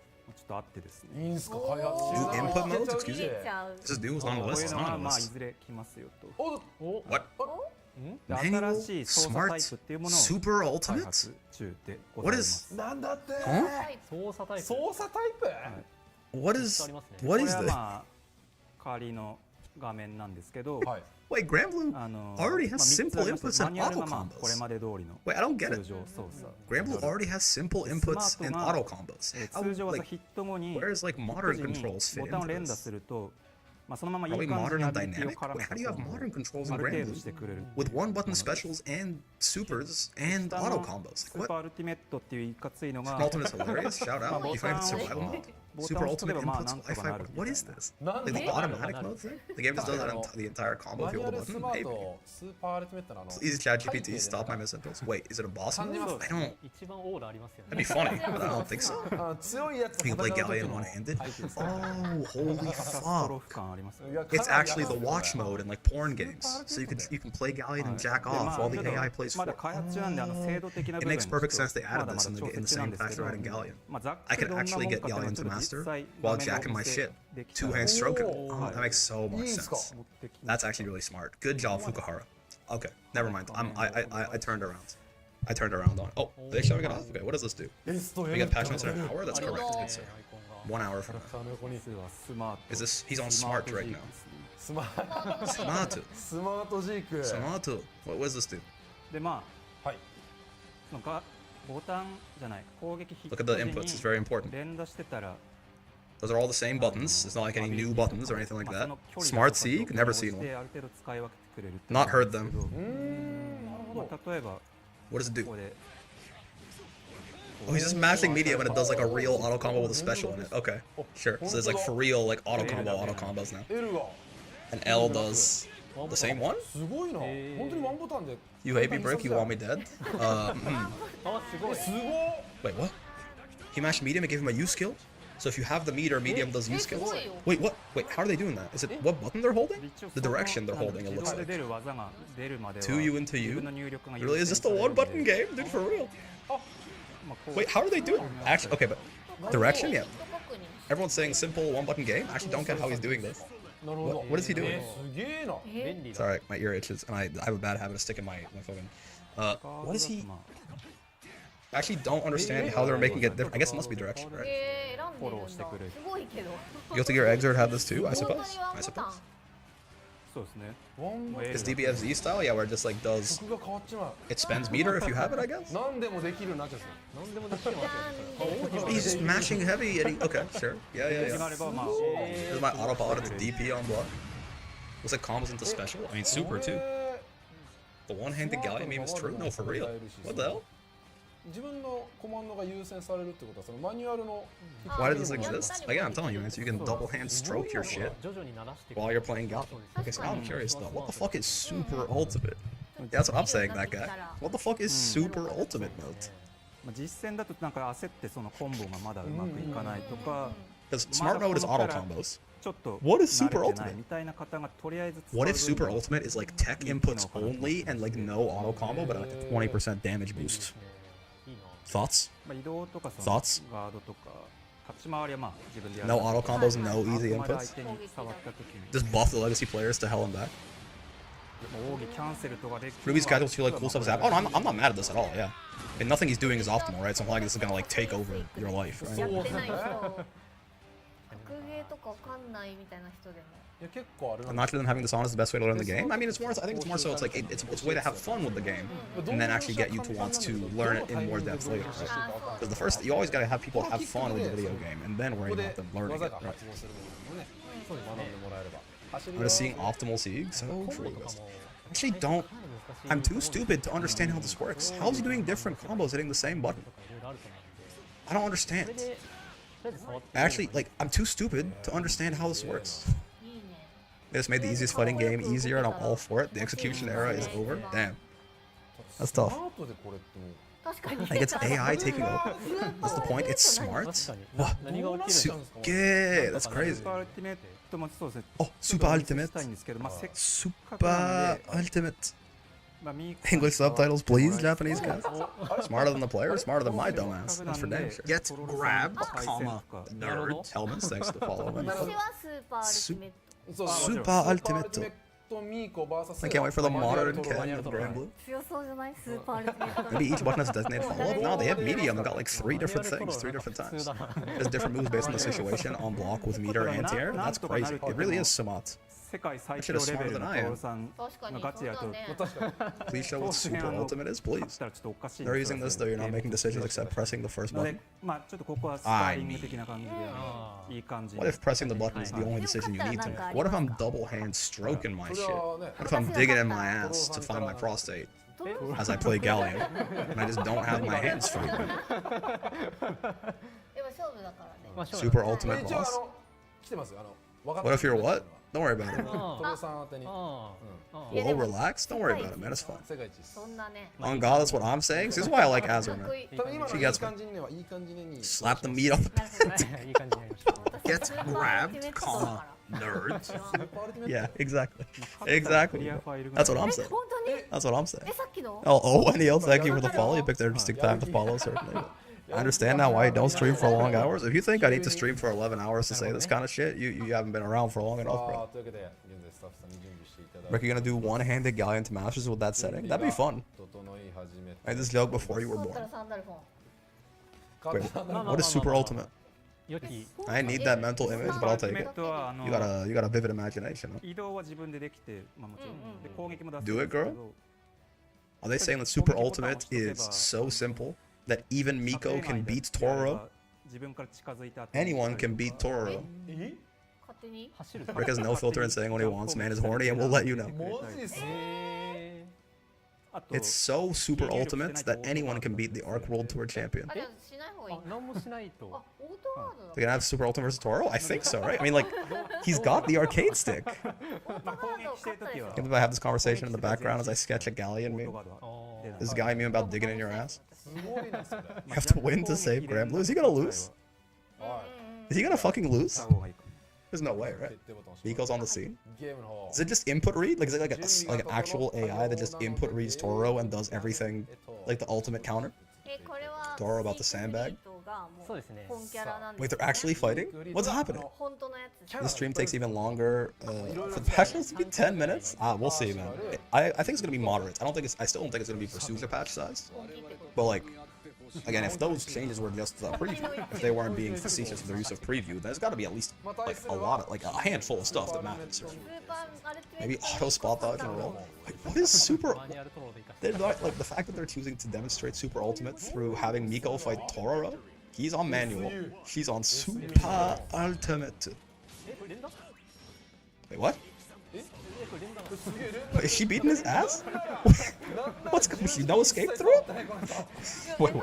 New input modes? Excuse me? This is new, it's not on the list. It's not on the list. What? Manual, smart, super ultimate? What is... Huh? What is this? Wait, Granblue already has simple inputs and auto combos. Wait, I don't get it. Granblue already has simple inputs and auto combos. Where's like modern controls fit into this? Probably modern and dynamic? Wait, how do you have modern controls in Granblue? With 1-button specials and supers and auto combos? Like, what? Ultimate's hilarious, shout out. You find it survival mode? Super ultimate inputs, Wi-Fi. What is this? Like the automatic mode thing? The game just does that the entire combo if you hold the button? Maybe. Please ChatGPT, stop my missimpulse. Wait, is it a boss move? I don't... That'd be funny, but I don't think so. You can play Gallion one-handed? Oh, holy fuck. It's actually the watch mode in like porn games. So you can play Gallion and jack off while the AI plays for. It makes perfect sense they added this in the same factor adding Gallion. I could actually get Gallion to master while jacking my shit. 2-hand stroking. Oh, that makes so much sense. That's actually really smart. Good job, Fukuhara. Okay, never mind. I turned around. I turned around on. Oh, they showing it off? Okay, what does this do? We get patchments in an hour? That's correct, good sir. 1 hour from now. Is this? He's on smart right now. Smart. Smart. What does this do? でまあ、はい。そのがボタンじゃない攻撃 Look at the inputs. It's very important. 連打してたら Those are all the same buttons. It's not like any new buttons or anything like that. Smart Sieg, never seen one. Not heard them. まあ例えば What does it do? Oh, he's just mashing medium and it does like a real auto combo with a special in it. Okay, sure. So there's like for real like auto combos now. And L does the same one? You hate me, Brick? You want me dead? Wait, what? He mashed medium and gave him a U skill? So if you have the meter, medium does U skills? Wait, what? Wait, how are they doing that? Is it what button they're holding? The direction they're holding, it looks like. 2U into U? Really? Is this the one button game? Dude, for real? Wait, how are they doing? Actually, okay, but direction, yeah. Everyone's saying simple one button game. I actually don't get how he's doing this. What is he doing? It's alright, my ear itches, and I have a bad habit of sticking my fucking. What is he? I actually don't understand how they're making it different. I guess it must be direction, right? Guilty Gear Exert had this too, I suppose. I suppose. Is DBFZ style? Yeah, where it just like does. It spends meter if you have it, I guess. He's just mashing heavy and he, okay, sure. Yeah. This is my auto pilot to DP on block. Looks like combos into special. I mean, super too. The one-handed Gallion meme is true? No, for real. What the hell? Why does this exist? Again, I'm telling you, man, so you can double hand stroke your shit while you're playing Gallion. Okay, so now I'm curious though, what the fuck is super ultimate? That's what I'm saying, that guy. What the fuck is super ultimate mode? Because smart mode is auto combos. What is super ultimate? What if super ultimate is like tech inputs only and like no auto combo but like a 20% damage boost? Thoughts? Thoughts? No auto combos, no easy inputs. Just buff the legacy players to hell and back. Ruby's casuals feel like cool stuff is happening. Oh no, I'm not mad at this at all, yeah. And nothing he's doing is optimal, right? So I'm like this is gonna like take over your life, right? I'm not sure them having this on is the best way to learn the game. I mean, it's more. I think it's more so. It's like it's a way to have fun with the game, and then actually get you to want to learn it in more depth later. Because the first, you always gotta have people have fun with the video game, and then worry about them learning it. Right? I'm just seeing optimal Sieg. So true. Actually, don't. I'm too stupid to understand how this works. How is he doing different combos hitting the same button? I don't understand. Actually, like, I'm too stupid to understand how this works. They just made the easiest fighting game easier, and I'm all for it. The execution era is over. Damn. That's tough. Like, it's AI taking over. That's the point. It's smart. What? That's crazy. Oh, super ultimate. Super ultimate. English subtitles, please, Japanese guys. Smarter than the player, smarter than my dumbass. That's for damn sure. Get grabbed, comma, nerd. Helmets, thanks for the follow. Super ultimate. I can't wait for the modern Ken with Grand Blue. Maybe each button has a designated follow-up? No, they have medium. They got like 3 different things, 3 different times. There's different moves based on the situation, on block with meter and anti-air. That's crazy. It really is Samat. That shit is smarter than I am. Please show what super ultimate is, please. They're using this though, you're not making decisions except pressing the first button. I mean, what if pressing the button is the only decision you need to make? What if I'm double hand stroking my shit? What if I'm digging in my ass to find my prostate as I play Gallion and I just don't have my hands free? Super ultimate loss? What if you're what? Don't worry about it. Whoa, relax. Don't worry about it, man. It's fine. On God, that's what I'm saying. This is why I like Azure, man. She gets me. Slap the meat off the pant. Get grabbed, comma, nerds. Yeah, exactly. Exactly. That's what I'm saying. That's what I'm saying. Oh, anything else? Thank you for the follow. You picked an interesting time to follow, certainly. I understand now why you don't stream for long hours. If you think I need to stream for 11 hours to say this kind of shit, you haven't been around for long enough, bro. Rick, you gonna do one-handed Galleon to Masters with that setting? That'd be fun. I made this joke before you were born. Wait, what is Super Ultimate? I need that mental image, but I'll take it. You got a vivid imagination. Huh? Do it, girl? Are they saying that Super Ultimate is so simple that even Miko can beat Tororo? Anyone can beat Tororo. Rick has no filter and saying what he wants. Man is horny, and we'll let you know. It's so super ultimate that anyone can beat the Arc World Tour champion. They're gonna have Super Ultimate versus Toro? I think so, right? I mean, like, he's got the arcade stick. If I have this conversation in the background as I sketch a Gallion meme. This guy meme about digging in your ass. You have to win to save Granblue. Is he gonna lose? Is he gonna fucking lose? There's no way, right? Miko's on the scene. Is it just input read? Like, is it like an actual AI that just input reads Toro and does everything like the ultimate counter? Toro about the sandbag? Wait, they're actually fighting? What's happening? This stream takes even longer. For the patch notes to be 10 minutes? We'll see, man. I think it's gonna be moderate. I still don't think it's gonna be Pursuit patch size. But like, again, if those changes were just preview, if they weren't being facetious with their use of preview, then there's got to be at least like a lot of, like a handful of stuff that matters. Maybe auto spot dodge in a row. Like, what is super? They're not, like, the fact that they're choosing to demonstrate super ultimate through having Miko fight Tororo. He's on manual. She's on super ultimate. Wait, what? Wait, is she beating his ass? What's going on? No escape through it? Wait.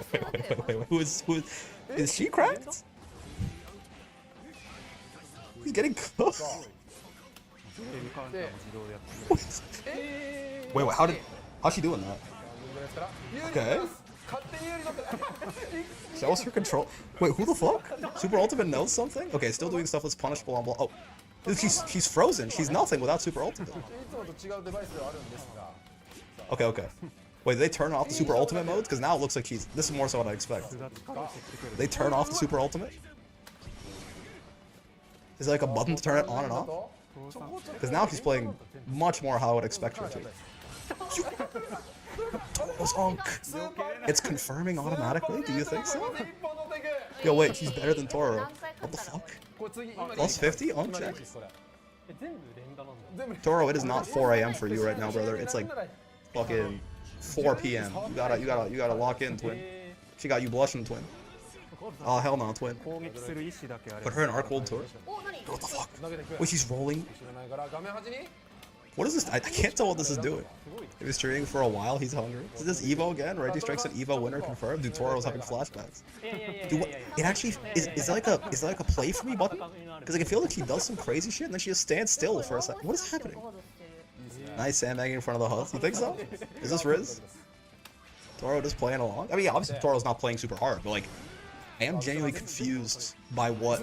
Who is she cracked? He's getting cooked. Wait, how's she doing that? Okay. Show us her control. Wait, who the fuck? Super Ultimate knows something? Okay, still doing stuff that's punishable on block. Oh. She's frozen. She's nothing without Super Ultimate. Okay. Wait, did they turn off the Super Ultimate mode? Because now it looks like this is more so what I expect. They turn off the Super Ultimate? Is there like a button to turn it on and off? Because now she's playing much more how I would expect her to. Toro's unk. It's confirming automatically? Do you think so? Yo, wait, she's better than Toro. What the fuck? Plus 50? Uncheck. Toro, it is not 4 AM for you right now, brother. It's like fucking 4 PM. You gotta lock in, twin. She got you blushing, twin. Oh, hell no, twin. Put her in Arc World Tour. What the fuck? Wait, she's rolling. What is this? I can't tell what this is doing. If he's streaming for a while, he's hungry. Is this Evo again? Right? He strikes an Evo winner confirmed. Dude, Toro's having flashbacks. Dude, what? It actually is like a play for me button? Because I can feel like she does some crazy shit and then she just stands still for a second. What is happening? Nice sandbagging in front of the husk. You think so? Is this Riz? Toro just playing along? I mean, yeah, obviously Toro's not playing super hard, but like, I am genuinely confused by what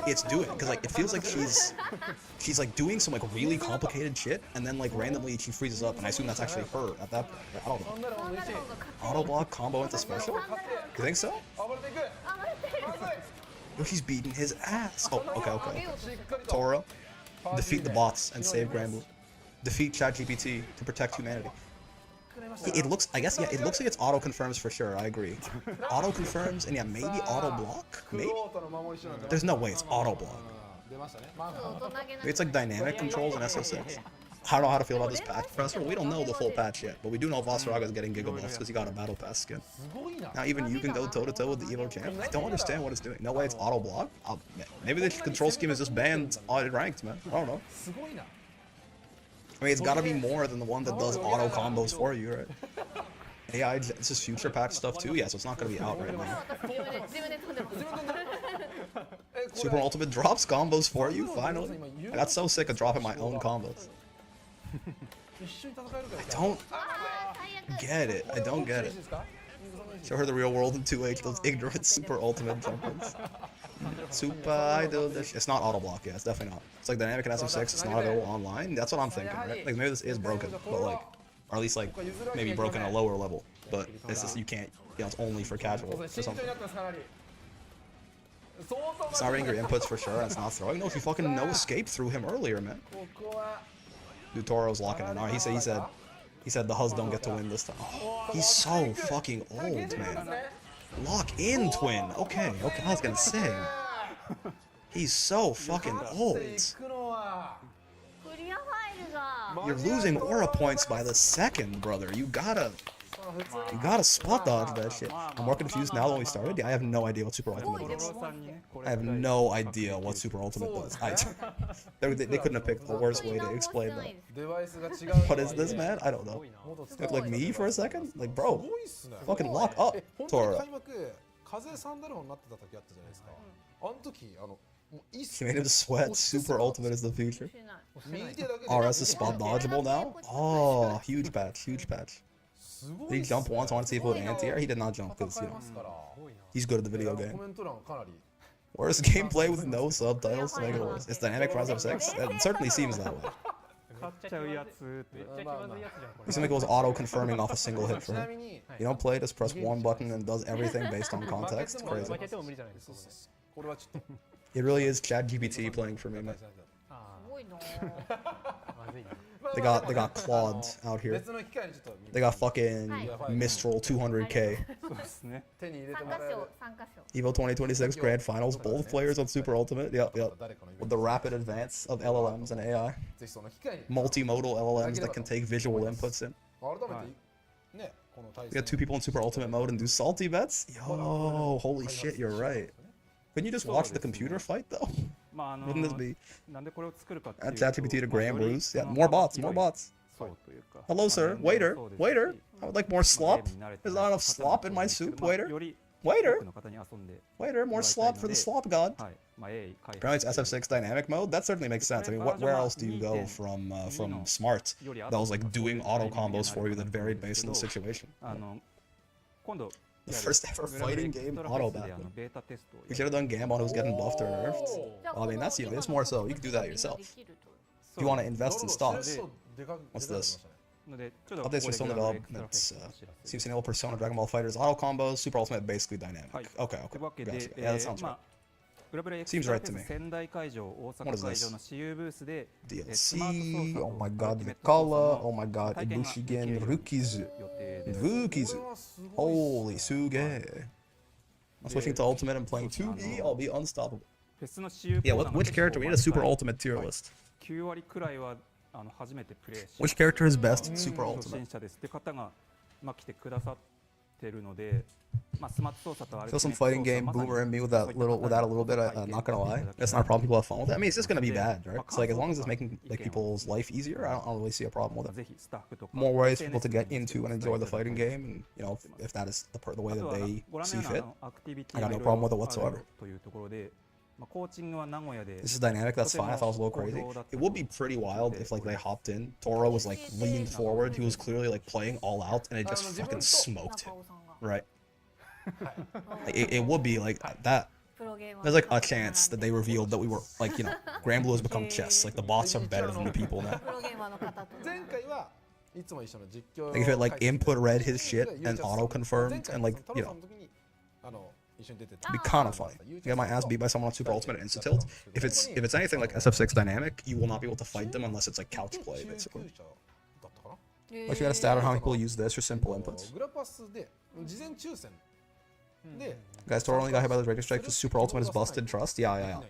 it's doing, because like it feels like she's like doing some like really complicated shit, and then like randomly she freezes up, and I assume that's actually her at that point. I don't know. Auto block combo into special? You think so? Yo, she's beating his ass. Oh, okay. Toro, defeat the bots and save Granblue. Defeat ChatGPT to protect humanity. It looks, I guess, yeah, it looks like it's auto confirms for sure. I agree. Auto confirms, and yeah, maybe auto block. Maybe. There's no way it's auto block. Maybe it's like dynamic controls in SO6. I don't know how to feel about this patch, Professor. We don't know the full patch yet, but we do know Vasaraga is getting Giga buffs because he got a battle pass skin. Now even you can go toe to toe with the Evo champ. I don't understand what it's doing. No way it's auto block. Maybe the control scheme is just banned on ranked, man. I don't know. I mean, it's got to be more than the one that does auto combos for you, right? AI, it's just future patch stuff too? Yeah, so it's not going to be out right now. Super Ultimate drops combos for you, finally. I got so sick of dropping my own combos. I don't get it. Show her the real world in 2H, those ignorant Super Ultimate jumpers. Super Idol. It's not auto block, yeah, it's definitely not. It's like dynamic in SM6, it's not available online. That's what I'm thinking, right? Like maybe this is broken, but like, or at least like maybe broken at a lower level. but it's just you can't. You know, it's only for casual or something. It's not reading your inputs for sure, and it's not throwing. No, if you fucking no escape through him earlier, man. Dude, Toro's locking in. Alright, he said the Huzz don't get to win this time. Oh, he's so fucking old, man. Lock in, Twin. Okay, I was gonna say. He's so fucking old. You're losing aura points by the second, brother. You gotta spot dodge that shit. I'm more confused now than we started. Yeah, I have no idea what Super Ultimate does. I have no idea what Super Ultimate does. They couldn't have picked the worst way to explain that. What is this, man? I don't know. Look like me for a second? Like, bro, fucking lock up, Tora. He made him sweat. Super Ultimate is the future. RS is spot dodgeable now? Oh, huge patch, huge patch. Did he jump once? I want to see if it would anti-air. He did not jump because, you know, he's good at the video game. Worst gameplay with no subtitles to make it worse. It's dynamic for SF6? It certainly seems that way. It seems like it was auto-confirming off a single hit for him. You don't play, just press one button and does everything based on context. It's crazy. It really is ChatGPT playing for me, man. They got Claude out here. They got fucking Mistral 200k. Evo 2026 Grand Finals, both players on Super Ultimate. Yep. With the rapid advance of LLMs and AI. Multimodal LLMs that can take visual inputs in. We got two people in Super Ultimate mode and do salty bets? Yo, holy shit, you're right. Couldn't you just watch the computer fight though? Wouldn't this be? Add ChatGPT to Graham Bruce. Yeah, more bots. Hello, sir. Waiter. I would like more slop. There's not enough slop in my soup. Waiter. More slop for the slop god. Apparently it's SF6 dynamic mode. That certainly makes sense. I mean, where else do you go from Smart that was like doing auto combos for you that varied based on the situation? The first ever fighting game auto battle. We should have done Gambon who was getting buffed or nerfed. Well, I mean, that's it's more so. You can do that yourself. If you want to invest in stocks. What's this? Updates for Stone Development. Seems to enable Persona, Dragon Ball Fighters, auto combos, Super Ultimate, basically dynamic. Okay. Gotcha. Yeah, that sounds right. Seems right to me. What is this? DLC. Oh my god, Mikala. Oh my god, Ibushigen, Rukizu. Holy suge. I'm switching to Ultimate and playing 2B. I'll be unstoppable. Yeah, which character? We need a Super Ultimate tier list. Which character is best in Super Ultimate? Feel some fighting game boomer in me with that a little bit. I'm not gonna lie, that's not a problem. People have fun with it. I mean, it's just gonna be bad, right? It's like as long as it's making like people's life easier, I don't really see a problem with it. More ways for people to get into and enjoy the fighting game, and you know, if that is the way that they see fit, I got no problem with it whatsoever. This is dynamic, that's fine. I thought it was a little crazy. It would be pretty wild if like they hopped in, Toro was like leaned forward, he was clearly like playing all out, and it just fucking smoked him, right? Like, it would be like that. There's like a chance that they revealed that we were like, you know, Grand Blue has become chess. Like the bots are better than the people now. Like if it like input read his shit and auto confirmed and like, you know, it'd be kind of funny. You get my ass beat by someone on Super Ultimate and insta-tilt. If it's anything like SF6 dynamic, you will not be able to fight them unless it's like couch play, basically. Like you got a stat on how many people use this or simple inputs. Guys, Toro only got hit by the Raging Strike because Super Ultimate is busted. Trust? Yeah.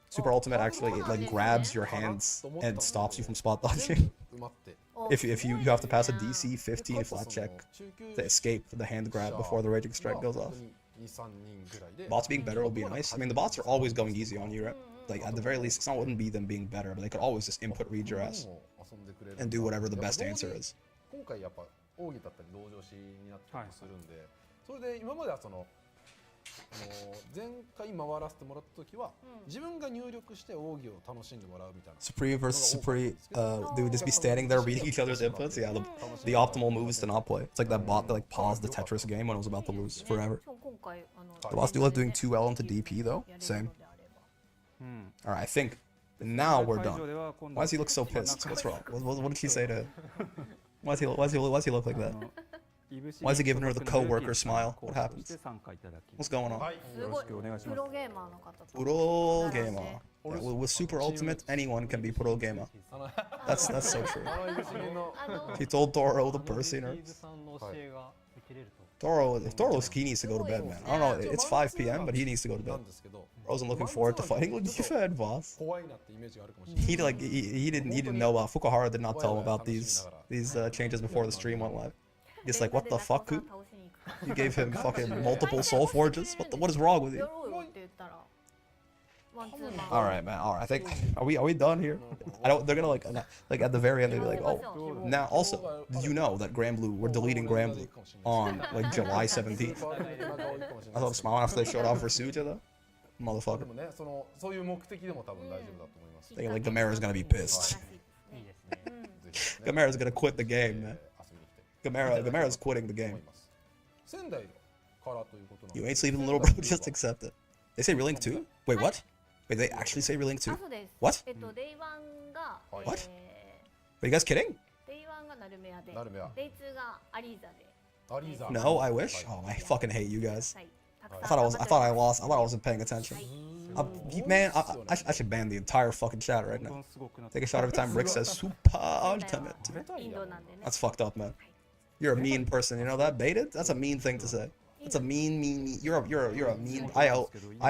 Super Ultimate actually it like grabs your hands and stops you from spot dodging. If you have to pass a DC 15 flat check to escape the hand grab before the Raging Strike goes off. Bots being better will be nice. I mean, the bots are always going easy on you, right? Like at the very least, it wouldn't be them being better, but they could always just input read your ass and do whatever the best answer is. 前回回らせてもらった時は自分が入力して奥義を楽しんでもらうみたいな Supreme versus Supreme, they would just be standing there reading each other's inputs. Yeah, the optimal move is to not play. It's like that bot that like paused the Tetris game when it was about to lose forever. The bots do love doing 2L into DP though. Same. Alright, I think now we're done. Why does he look so pissed? What's wrong? What did she say to him? Why does he look like that? Why is he giving her the co-worker smile? What happened? What's going on? すごいプロゲーマーの方と Puro gamer. Yeah, with Super Ultimate, anyone can be Puro gamer. That's so true. He told Toro the Percy nerds. Toro's he needs to go to bed, man. I don't know, it's 5 p.m., but he needs to go to bed. I wasn't looking forward to fighting with Defend, boss. He didn't know about Fukuhara did not tell him about these changes before the stream went live. He's like, what the fuck? You gave him fucking multiple soul forges? What is wrong with you? Alright, man. Alright, I think are we done here? They're gonna like at the very end they'll be like, oh, now also, did you know that Granblue, we're deleting Granblue on like July 17th? I thought smiling after they showed off for Suja though. Motherfucker. Thinking like Gamera's gonna be pissed. Gamera's gonna quit the game, man. Gamera's quitting the game. You ain't sleeping, little bro, just accept it. They say Relink 2? Wait, what? Wait, they actually say Relink 2? What? What? Are you guys kidding? No, I wish. Oh, I fucking hate you guys. I thought I wasn't paying attention. Man, I should ban the entire fucking chat right now. Take a shot every time Rick says Super Ultimate. That's fucked up, man. You're a mean person, you know that? Baited? That's a mean thing to say. It's a mean. You're a mean. I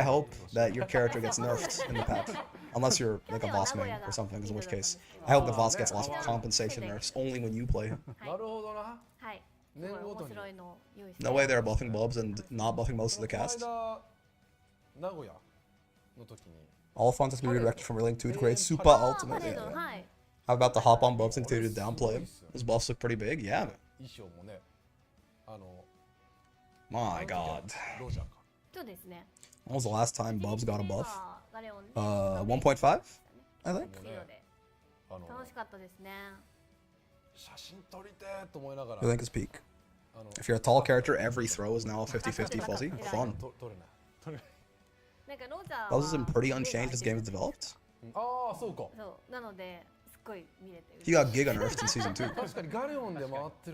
hope that your character gets nerfed in the patch, unless you're like a boss main or something. In which case, I hope the boss gets lots of compensation nerfs only when you play him. No way they're buffing Bubs and not buffing most of the cast. All funds has to be redirected from Relink 2 to create Super Ultimate. Yeah. How about the hop on Bubs and continue to downplay him? Those buffs look pretty big. Yeah, man. My god. When was the last time Bubs got a buff? 1.5? I think. I think it's peak. If you're a tall character, every throw is now a 50-50 fuzzy. Fun. Bubs has been pretty unchanged as game has developed. He got Giga nerfed in season 2.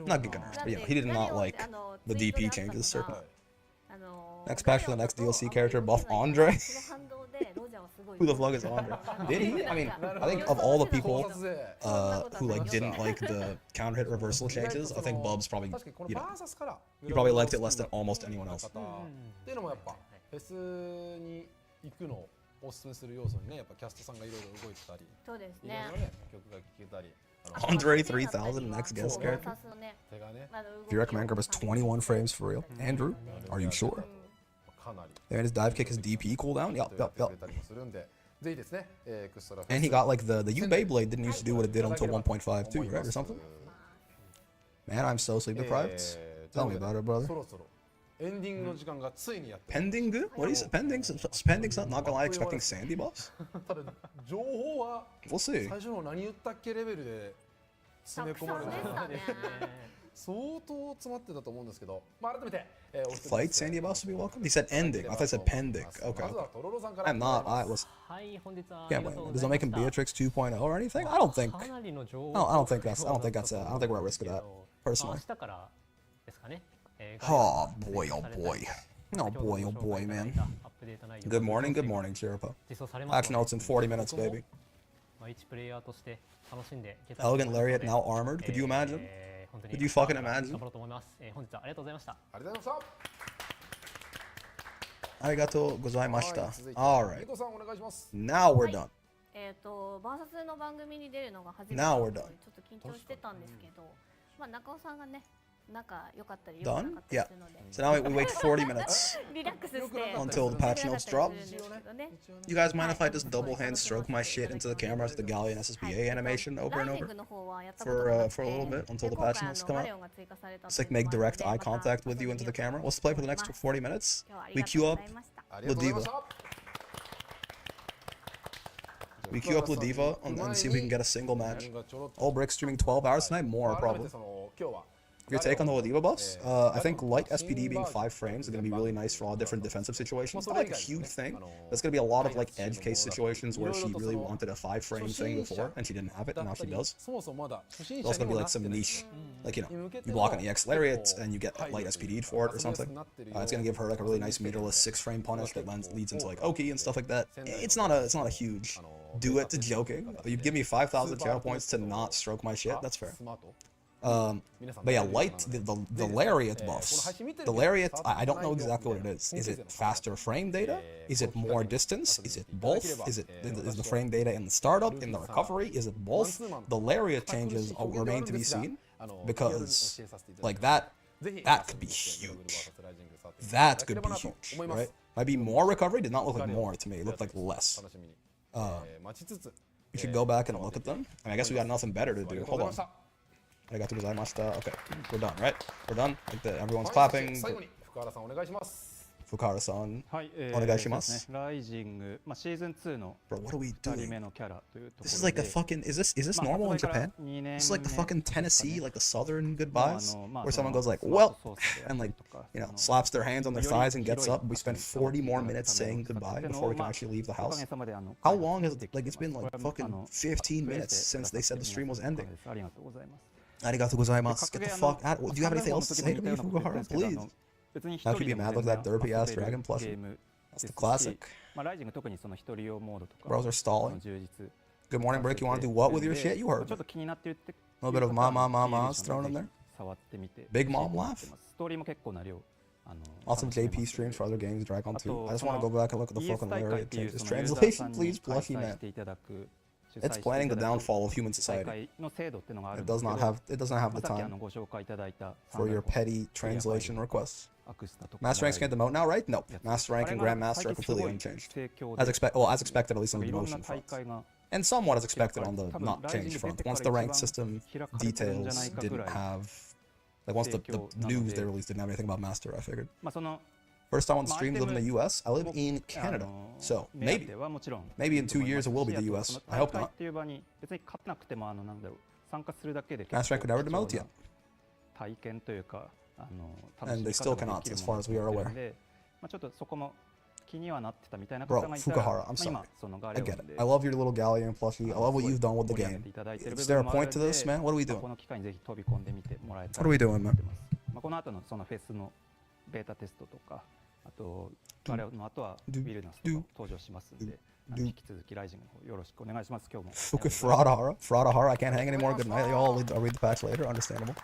Not Giga nerfed, but yeah, he did not like the DP changes, certainly. Next patch for the next DLC character, buff Andre? Who the fuck is Andre? Did he? I mean, I think of all the people who like didn't like the counter hit reversal changes, I think Bubs probably, you know, he probably liked it less than almost anyone else. Andre 3000 next guest character. If you recommend Garbus 21 frames for real. Andrew, are you sure? And his dive kick his DP cooldown? Yup. And he got like the U Beyblade didn't used to do what it did until 1.5 too, right? Or something? Man, I'm so sleep deprived. Tell me about it, brother. Pending? What is it? Pending's not gonna lie, expecting Sandy buffs? We'll see. Fight Sandy buffs to be welcome? He said ending. I thought he said pending. Okay. I'm not. Yeah, wait. Does that make him Beatrix 2.0 or anything? I don't think. I don't think we're at risk of that, personally. Oh boy, oh boy. Oh boy, man. Good morning, Chiripo. Patch notes in 40 minutes, baby. Elegant Lariat now armored. Could you imagine? Could you fucking imagine? Arigatou gozaimashita. Alright. Now we're done. Now we're done. Done? Yeah. So now we wait 40 minutes until the patch notes drop. You guys mind if I just double hand stroke my shit into the camera to the Gallion SSBA animation over and over for a little bit until the patch notes come out? Just like make direct eye contact with you into the camera. Let's play for the next 40 minutes. We queue up Ladiva. We queue up Ladiva and see if we can get a single match. All Brick streaming 12 hours tonight? More, probably. Your take on the Lodiva buffs? I think light SPD being 5 frames is going to be really nice for all different defensive situations. It's not like a huge thing. There's going to be a lot of like edge case situations where she really wanted a 5 frame thing before and she didn't have it and now she does. There's also going to be like some niche, like, you know, you block an EX Lariat and you get light SPD'd for it or something. It's going to give her like a really nice meterless 6 frame punish that leads into like Oki and stuff like that. It's not a huge do it to joking. You'd give me 5,000 channel points to not stroke my shit, that's fair. But yeah, light, the Lariat buffs. The Lariat, I don't know exactly what it is. Is it faster frame data? Is it more distance? Is it both? Is the frame data in the startup, in the recovery? Is it both? The Lariat changes remain to be seen, because like that could be huge. That could be huge, right? Might be more recovery, did not look like more to me, it looked like less. We should go back and look at them. And I guess we got nothing better to do. Hold on. Arigatou gozaimashita. Okay, we're done, right? We're done. Like everyone's clapping. Fukara-san, onegaishimasu. Bro, what are we doing? This is like the fucking, is this normal in Japan? This is like the fucking Tennessee, like the southern goodbyes, where someone goes like, well, and like, you know, slaps their hands on their thighs and gets up. We spend 40 more minutes saying goodbye before we can actually leave the house. How long has it, like, it's been like fucking 15 minutes since they said the stream was ending. Arigatou gozaimasu. Get the fuck out. Do you have anything else to say to me, Fukuhara? Please. How could you be mad like that derpy ass dragon plushie? That's the classic. Bros are stalling. Good morning, Brick. You want to do what with your shit? You heard me. A little bit of mama's thrown in there. Big mom laugh. Lots of JP streams for other games, Dragon 2. I just want to go back and look at the fucking Lariat changes. Translation, please, plushie man. It's planning the downfall of human society. It doesn't have the time for your petty translation requests. Master ranks can't demote now, right? No. Master rank and Grandmaster are completely unchanged. As expected, at least on the demotion front. And somewhat as expected on the not changed front. Once the ranked system details didn't have, like once the news they released didn't have anything about Master, I figured. First time on stream, live in the US. I live in Canada, so maybe in 2 years it will be the US. I hope not. Master rank could never demote yet. And they still cannot, as far as we are aware. Bro, Fukuhara, I'm sorry. I get it. I love your little Galleon plushie. I love what you've done with the game. Is there a point to this, man? What are we doing? What are we doing, man? Fukuhara, I can't hang anymore. Good night, y'all. I'll read the patch later. Understandable.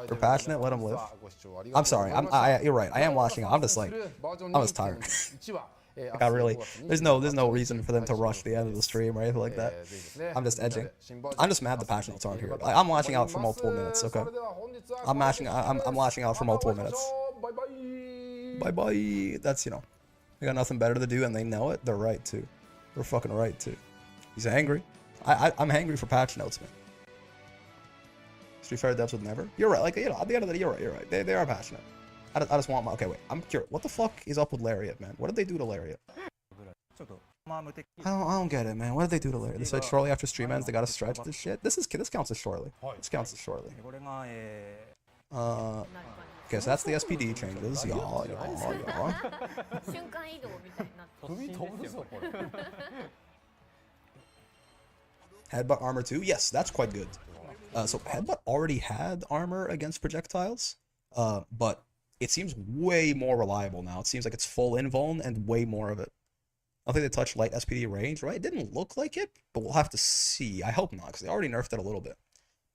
They're passionate, let them live. I'm sorry, you're right. I am watching. I'm just like, I was tired. Like I really, there's no reason for them to rush the end of the stream or anything like that. I'm just edging. I'm just mad the passionates aren't here. Like, I'm lashing out for multiple minutes. Okay. I'm lashing out for multiple minutes. Bye bye. That's, you know, they got nothing better to do and they know it. They're right too. They're fucking right too. He's angry. I'm angry for patch notes, man. Street Fighter devs would never. You're right. Like, you know, at the end of the day, you're right. They are passionate. I just want my. Okay, wait. I'm curious. What the fuck is up with Lariat, man? What did they do to Lariat? I don't get it, man. What did they do to Lariat? They said shortly after stream ends, they gotta stretch this shit. This counts as shortly. This counts as shortly. Okay, so that's the SPD changes. Y'all. Headbutt armor 2? Yes, that's quite good. So Headbutt already had armor against projectiles, but it seems way more reliable now. It seems like it's full invuln and way more of it. I don't think they touched light SPD range, right? It didn't look like it, but we'll have to see. I hope not, because they already nerfed it a little bit.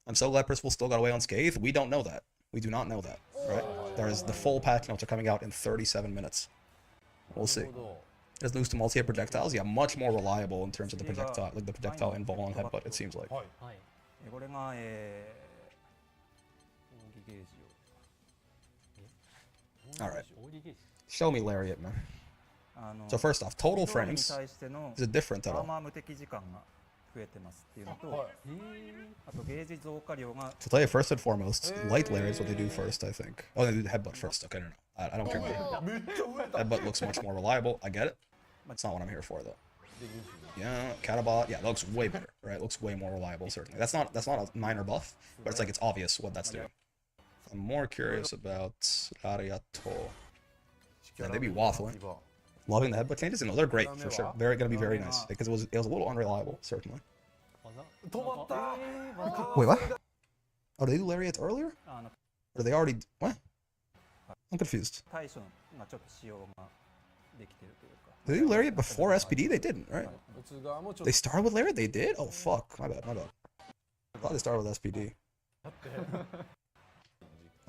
I'm so Leprous will still got away unscathed. We don't know that. We do not know that, right? There's the full patch notes are coming out in 37 minutes. We'll see. There's loose to multi-hit projectiles. Yeah, much more reliable in terms of the projectile, like the projectile invuln Headbutt, it seems like. Alright. Show me Lariat, man. So first off, total frames. Is it different at all? To tell you first and foremost, light Lariat is what they do first, I think. Oh, they do the Headbutt first. Okay, no. I don't care. Headbutt looks much more reliable. I get it. That's not what I'm here for, though. Yeah, Catabot. Yeah, that looks way better, right? It looks way more reliable, certainly. That's not a minor buff, but it's like it's obvious what that's doing. I'm more curious about Ariato. Man, they be waffling. Loving the headbutt changes? No, they're great for sure. Gonna be very nice because it was a little unreliable, certainly. Wait, what? Oh, did they do lariats earlier? Or they already? What? I'm confused. Did they do lariat before SPD? They didn't, right? They started with lariat? They did? Oh fuck, my bad. I thought they started with SPD. I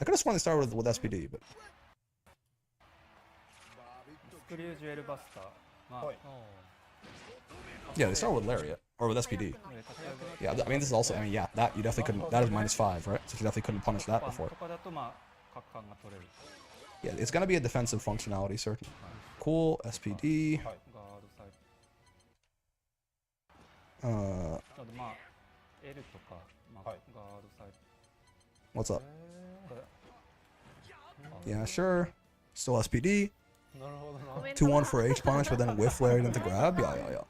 could have sworn they started with SPD, but. Yeah, they started with lariat or with SPD. Yeah, I mean this is also. I mean, yeah, that you definitely couldn't. That is -5, right? So you definitely couldn't punish that before. Yeah, it's gonna be a defensive functionality, certainly. Cool, SPD. What's up? Yeah, sure. Still SPD. 2-1 for H punish, but then whiff lariat into grab. Yeah.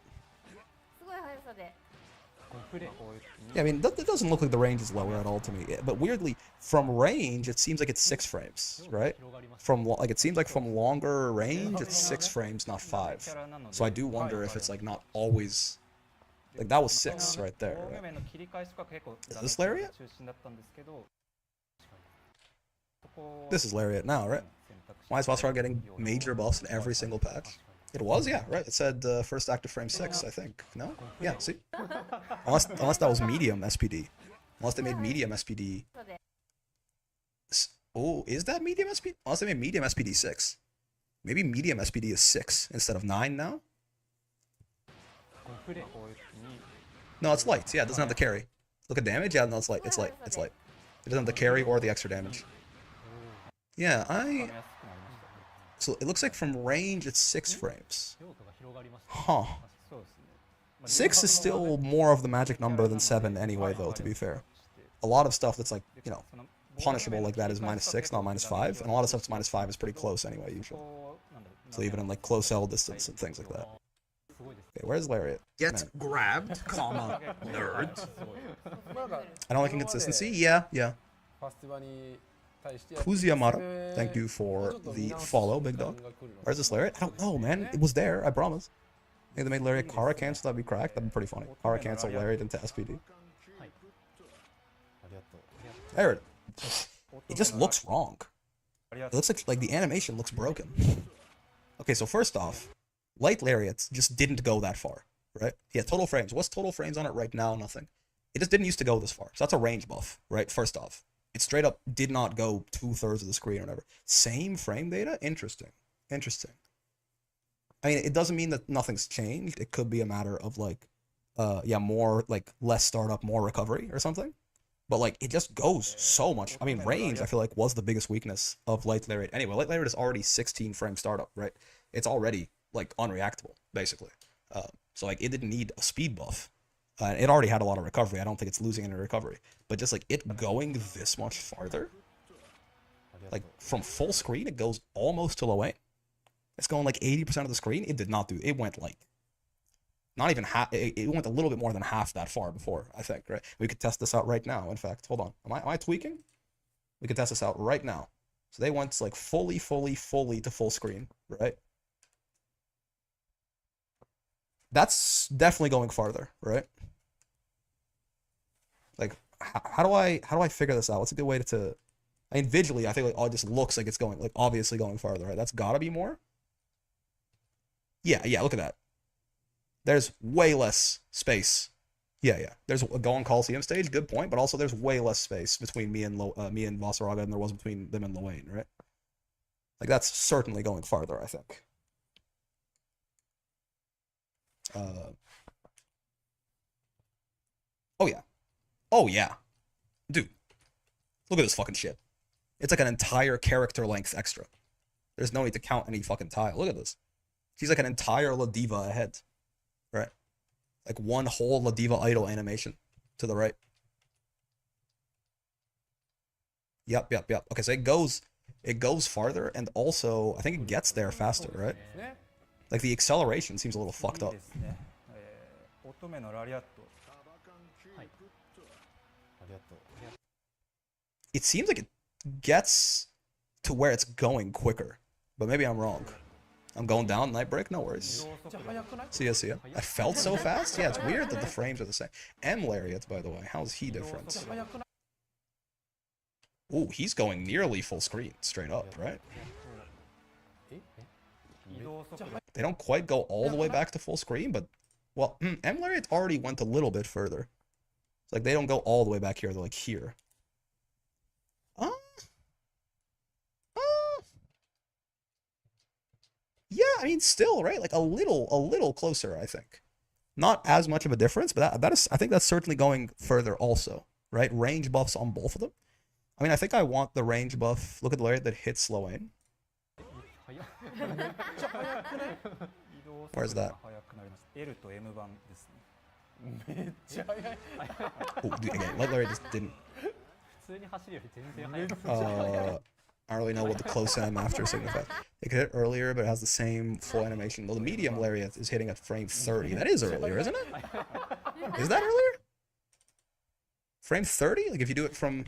Yeah, I mean, that doesn't look like the range is lower at all to me. But weirdly, from range, it seems like it's 6 frames, right? It seems like from longer range, it's 6 frames, not 5. So I do wonder if it's like not always. Like that was 6 right there. Right? Is this lariat? This is lariat now, right? Why is Vossar getting major buffs in every single patch? It was, yeah, right. It said first active frame 6, I think. No? Yeah, see? Unless that was medium SPD. Unless they made medium SPD. Oh, is that medium SPD? Unless they made medium SPD 6. Maybe medium SPD is 6 instead of 9 now? No, it's light. Yeah, it doesn't have the carry. Look at damage. Yeah, no, it's light. It's light. It doesn't have the carry or the extra damage. Yeah, So it looks like from range it's 6 frames. Huh. 6 is still more of the magic number than 7 anyway, though, to be fair. A lot of stuff that's like, you know, punishable like that is -6, not -5. And a lot of stuff that's -5 is pretty close anyway, usually. So even in like close L distance and things like that. Okay, where's Lariat? Gets grabbed, comma, nerd. I don't like inconsistency? Yeah. Kuziyamara, thank you for the follow, big dog. Where's this Lariat? I don't know, man. It was there, I promise. I think they made Lariat Kara cancel, that'd be cracked. That'd be pretty funny. Kara cancel Lariat into SPD. There it is. It just looks wrong. It looks like the animation looks broken. Okay, so first off, light Lariats just didn't go that far, right? Yeah, total frames. What's total frames on it right now? Nothing. It just didn't used to go this far. So that's a range buff, right? First off. It straight up did not go 2/3 of the screen or whatever. Same frame data? Interesting. I mean, it doesn't mean that nothing's changed. It could be a matter of like, more, like, less startup, more recovery or something. But, like, it just goes so much. I mean, range, I feel like, was the biggest weakness of Light Lariat. Anyway, Light Lariat is already 16 frame startup, right? It's already, like, unreactable, basically. So, like, it didn't need a speed buff. It already had a lot of recovery. I don't think it's losing any recovery. But just, like, it going this much farther, like, from full screen, it goes almost to low aim. It's going, like, 80% of the screen. It did not do. It went, like, not even half. It went a little bit more than half that far before, I think, right? We could test this out right now, in fact. Hold on. Am I tweaking? We could test this out right now. So they went, like, fully to full screen, right? That's definitely going farther, right? Like, how do I figure this out? What's a good way to... I mean, visually, I think, like, oh, it just looks like it's going, like, obviously going farther, right? That's gotta be more. Yeah, look at that. There's way less space. Yeah. There's a Go on Coliseum stage, good point, but also there's way less space between me and Vasaraga than there was between them and Lowain, right? Like, that's certainly going farther, I think. Oh yeah. Dude, look at this fucking shit. It's like an entire character length extra. There's no need to count any fucking tile. Look at this. She's like an entire La Diva ahead. Right? Like one whole La Diva idol animation to the right. Yep. Okay, so it goes farther, and also I think it gets there faster, right? Like the acceleration seems a little fucked up. It seems like gets to where it's going quicker. But maybe I'm wrong. I'm going down, night break, no worries. See ya, see ya. I felt so fast? Yeah, it's weird that the frames are the same. M Lariat, by the way, how's he different? Ooh, he's going nearly full screen, straight up, right? They don't quite go all the way back to full screen, but... Well, M Lariat already went a little bit further. It's like they don't go all the way back here, they're like here. Yeah, I mean, still, right? Like a little closer, I think. Not as much of a difference, but that is, I think that's certainly going further also, right? Range buffs on both of them. I mean, I think I want the range buff. Look at the Lariat that hits slow aim. Where's that? Oh, dude, again, Light Lariat just didn't. I don't really know what the close M after signifies. It could hit earlier, but it has the same full animation. Well, the medium Lariat is hitting at frame 30. That is earlier, isn't it? Is that earlier? Frame 30? Like if you do it from...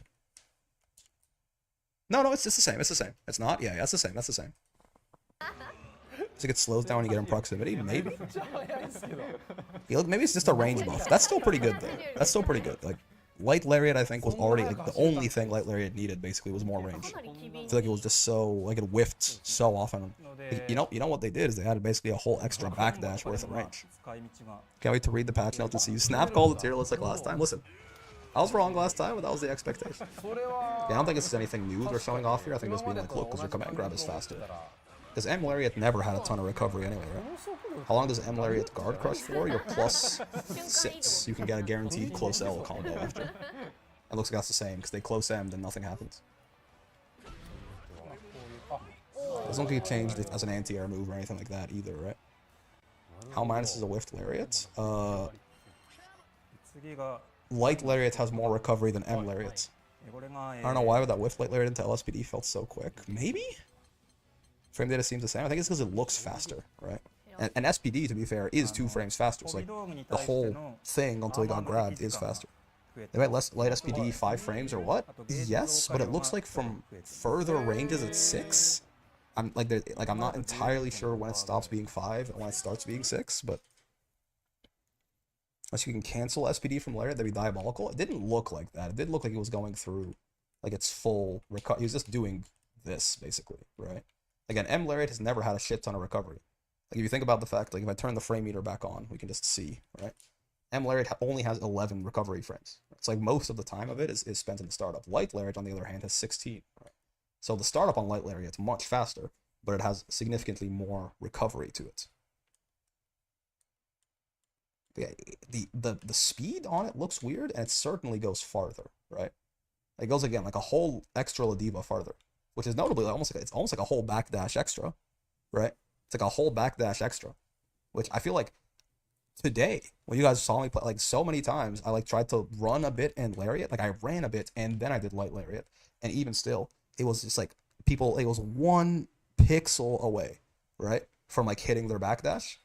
No, it's just the same. It's the same. It's not? Yeah, that's the same. That's the same. So it slows down when you get in proximity? Maybe? Yeah, look, maybe it's just a range buff. That's still pretty good, though. That's still pretty good. Like, Light Lariat, I think, was already, like, the only thing Light Lariat needed, basically, was more range. I feel like it was just so, like, it whiffed so often. You know what they did is they added basically a whole extra backdash worth of range. Can't wait to read the patch notes and see you snap call the tier list like last time. Listen, I was wrong last time, but that was the expectation. Yeah, I don't think it's anything new they're showing off here. I think it's being like, look, because your command grab is faster. Because M Lariat never had a ton of recovery anyway, right? How long does M Lariat guard crush for? You're plus 6. You can get a guaranteed close L combo after. It looks like that's the same, because they close M, then nothing happens. Doesn't get changed as an anti-air move or anything like that either, right? How minus is a whiffed Lariat? Light Lariat has more recovery than M Lariat. I don't know why, but that whiff Light Lariat into LSPD felt so quick. Maybe? Frame data seems the same. I think it's because it looks faster, right? And SPD, to be fair, is 2 frames faster. So like the whole thing until he got grabbed is faster. They might light SPD 5 frames or what? Yes, but it looks like from further ranges it's 6. I'm not entirely sure when it stops being 5 and when it starts being 6, but unless you can cancel SPD from Lariat, that'd be diabolical. It didn't look like that. It did look like it was going through like its full recovery. He was just doing this basically, right? Again, M Lariat has never had a shit ton of recovery. Like if you think about the fact, like if I turn the frame meter back on, we can just see, right? M Lariat only has 11 recovery frames. It's like most of the time of it is spent in the startup. Light Lariat, on the other hand, has 16. Right? So the startup on Light Lariat is much faster, but it has significantly more recovery to it. Yeah, the speed on it looks weird, and it certainly goes farther, right? It goes again like a whole extra Ladiva farther, which is notably it's almost like a whole backdash extra, right? It's like a whole backdash extra, which I feel like today when you guys saw me play like so many times, I like tried to run a bit and Lariat, like I ran a bit and then I did Light Lariat, and even still, it was just like it was 1 pixel away, right, from like hitting their backdash.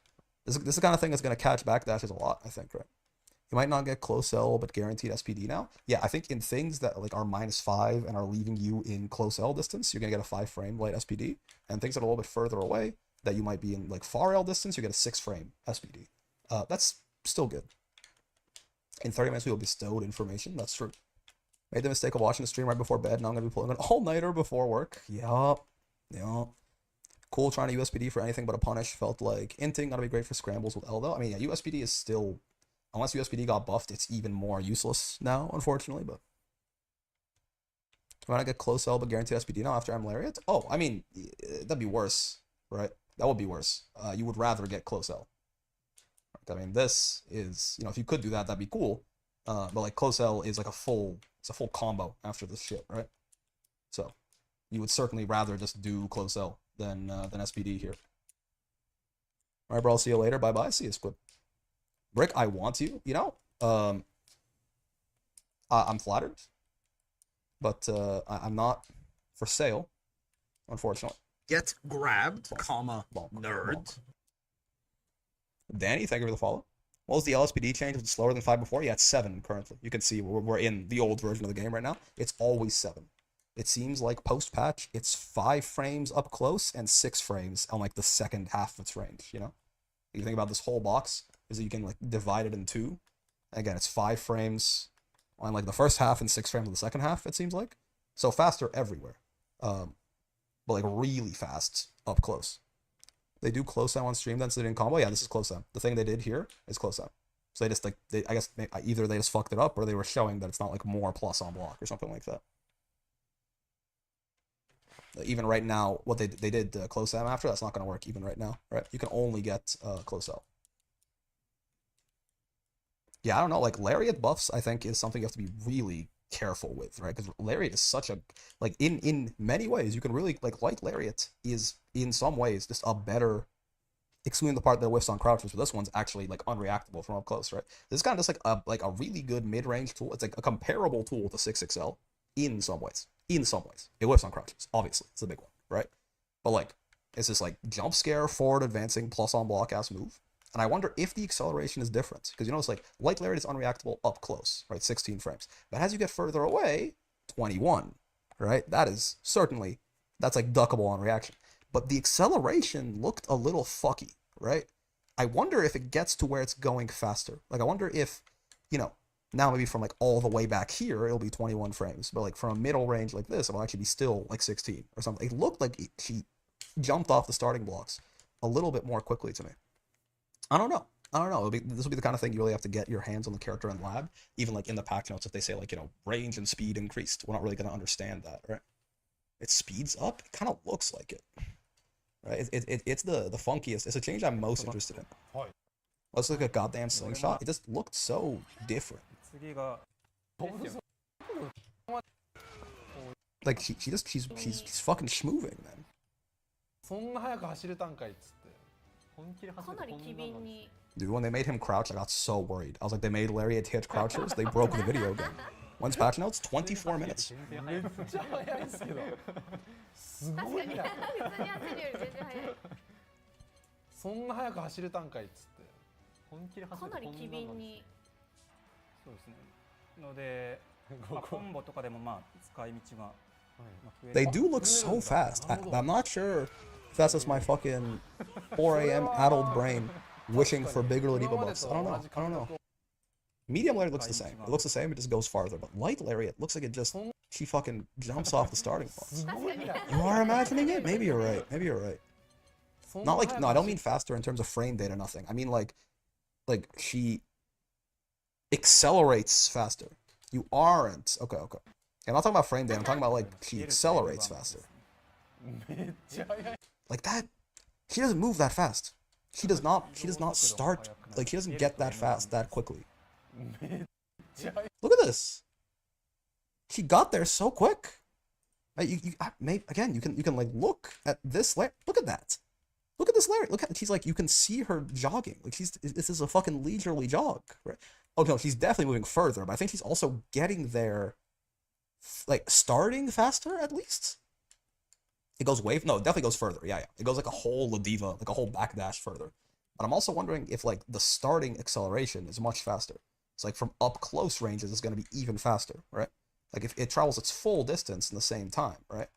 This is the kind of thing that's going to catch backdashes a lot, I think, right? You might not get close L, but guaranteed SPD now. Yeah, I think in things that like are -5 and are leaving you in close L distance, you're going to get a 5 frame light SPD. And things that are a little bit further away, that you might be in like far L distance, you get a 6 frame SPD. That's still good. In 30 minutes, we will bestowed information. That's true. Made the mistake of watching the stream right before bed. Now I'm going to be pulling an all-nighter before work. Yup. Cool trying to USPD for anything but a punish. Felt like inting gotta be great for scrambles with L though. I mean, yeah, USPD is still, unless USPD got buffed, it's even more useless now, unfortunately. But when I get close L but guaranteed SPD now after M Lariat, oh, I mean, that'd be worse, right? That would be worse. You would rather get close L. I mean, this is, if you could do that, that'd be cool. But like close L is like it's a full combo after this shit, right? So you would certainly rather just do close L than SPD here. Alright, bro, I'll see you later. Bye-bye. See you, Squid. Brick, I want you. I'm flattered. But I'm not for sale, unfortunately. Get grabbed, nerd. Danny, thank you for the follow. What was the LSPD change? Was it slower than 5 before? Yeah, it's 7 currently. You can see we're in the old version of the game right now. It's always 7. It seems like post-patch, it's 5 frames up close and 6 frames on like the second half of its range, you know? You think about this whole box, is that you can like divide it in 2. Again, it's 5 frames on like the first half and 6 frames on the second half, it seems like. So faster everywhere. But like really fast up close. They do close out on stream then, so they didn't combo. Yeah, this is close out. The thing they did here is close out. So they just like, I guess either they just fucked it up or they were showing that it's not like more plus on block or something like that. Even right now, what they did close out after, that's not going to work even right now, right? You can only get close out. Yeah, I don't know, like Lariat buffs, I think, is something you have to be really careful with, right? Because Lariat is such a, like, in many ways, you can really, like Lariat is, in some ways, just a better, excluding the part that whiffs on crouches, but this one's actually, like, unreactable from up close, right? This is kind of just, like a really good mid-range tool. It's, like, a comparable tool to 6XL in some ways. In some ways. It whiffs on crouches, obviously. It's a big one, right? But, like, it's this, like, jump scare, forward advancing, plus on block ass move. And I wonder if the acceleration is different. Because you notice, like, Light Lariat is unreactable up close, right? 16 frames. But as you get further away, 21, right? That is certainly, that's like duckable on reaction. But the acceleration looked a little fucky, right? I wonder if it gets to where it's going faster. Like, I wonder if, you know, now maybe from like all the way back here, it'll be 21 frames. But like from a middle range like this, it'll actually be still like 16 or something. It looked like she jumped off the starting blocks a little bit more quickly to me. I don't know. This will be the kind of thing you really have to get your hands on the character in lab. Even like in the patch notes, if they say like, you know, range and speed increased, we're not really going to understand that, right? It speeds up. It kind of looks like it, right? It's the funkiest. It's a change I'm most interested in. Let's look at goddamn slingshot. It just looked so different. Like she's fucking schmoving, man. Dude, when they made him crouch, I got so worried. I was like, they made Lariat hit crouchers, they broke the video game. When's patch notes? 24 minutes. They do look so fast. I'm not sure if that's just my fucking 4 a.m. addled brain wishing for bigger Ladiva buffs. I don't know. Medium Lariat looks the same. It looks the same, it just goes farther. But Light Lariat looks like it just, she fucking jumps off the starting blocks. You are imagining it? Maybe you're right. Not like, no, I don't mean faster in terms of frame data, nothing. I mean like she accelerates faster. You aren't. Okay. I'm not talking about frame data, I'm talking about like she accelerates faster. Like that, she doesn't move that fast. She does not start, like she doesn't get that fast that quickly. Look at this. She got there so quick. Again, you can like look at this layer. Look at that. Look at this layer. Look at, she's like, you can see her jogging. Like this is a fucking leisurely jog, right? Oh no, she's definitely moving further, but I think she's also getting there, like starting faster at least. It goes way, no, it definitely goes further. Yeah. It goes like a whole Ladiva, like a whole backdash further. But I'm also wondering if like the starting acceleration is much faster. It's like from up close ranges, it's going to be even faster, right? Like if it travels its full distance in the same time, right?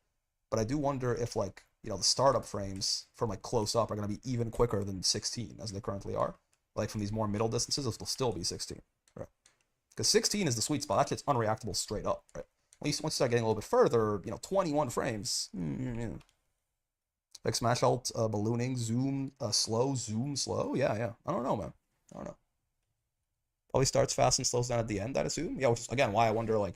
But I do wonder if like, you know, the startup frames from like close up are going to be even quicker than 16 as they currently are. Like from these more middle distances, it'll still be 16, right? Because 16 is the sweet spot. That shit's unreactable straight up, right? At least once you start getting a little bit further, you know, 21 frames. Like smash alt, ballooning, zoom, slow, zoom, slow. Yeah. I don't know, man. I don't know. Probably starts fast and slows down at the end, I'd assume. Yeah, which is, again, why I wonder, like,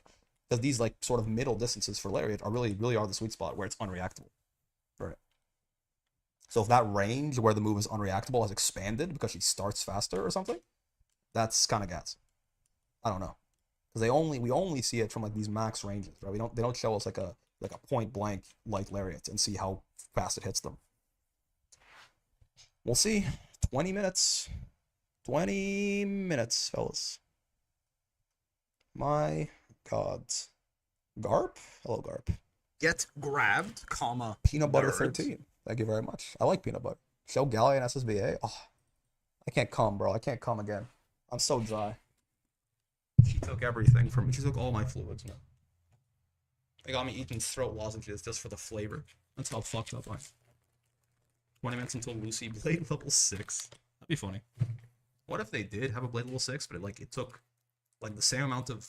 because these, like, sort of middle distances for Lariat are really are the sweet spot where it's unreactable. Right. So if that range where the move is unreactable has expanded because she starts faster or something, that's kind of gas. I don't know. Because we only see it from, like, these max ranges, right? They don't show us, like a point blank Light Lariat and see how fast it hits them. We'll see. 20 minutes. 20 minutes, fellas. My God. Garp? Hello, Garp. Get grabbed, comma, Peanut Butter 13. Thank you very much. I like peanut butter. Show Galleon SSBA. Oh, I can't come, bro. I can't come again. I'm so dry. She took everything from me. She took all my fluids, man. They got me eating throat lozenges just for the flavor. That's how fucked up I am. 20 minutes until Lucy Blade level 6. That'd be funny. What if they did have a Blade level 6, but it took like the same amount of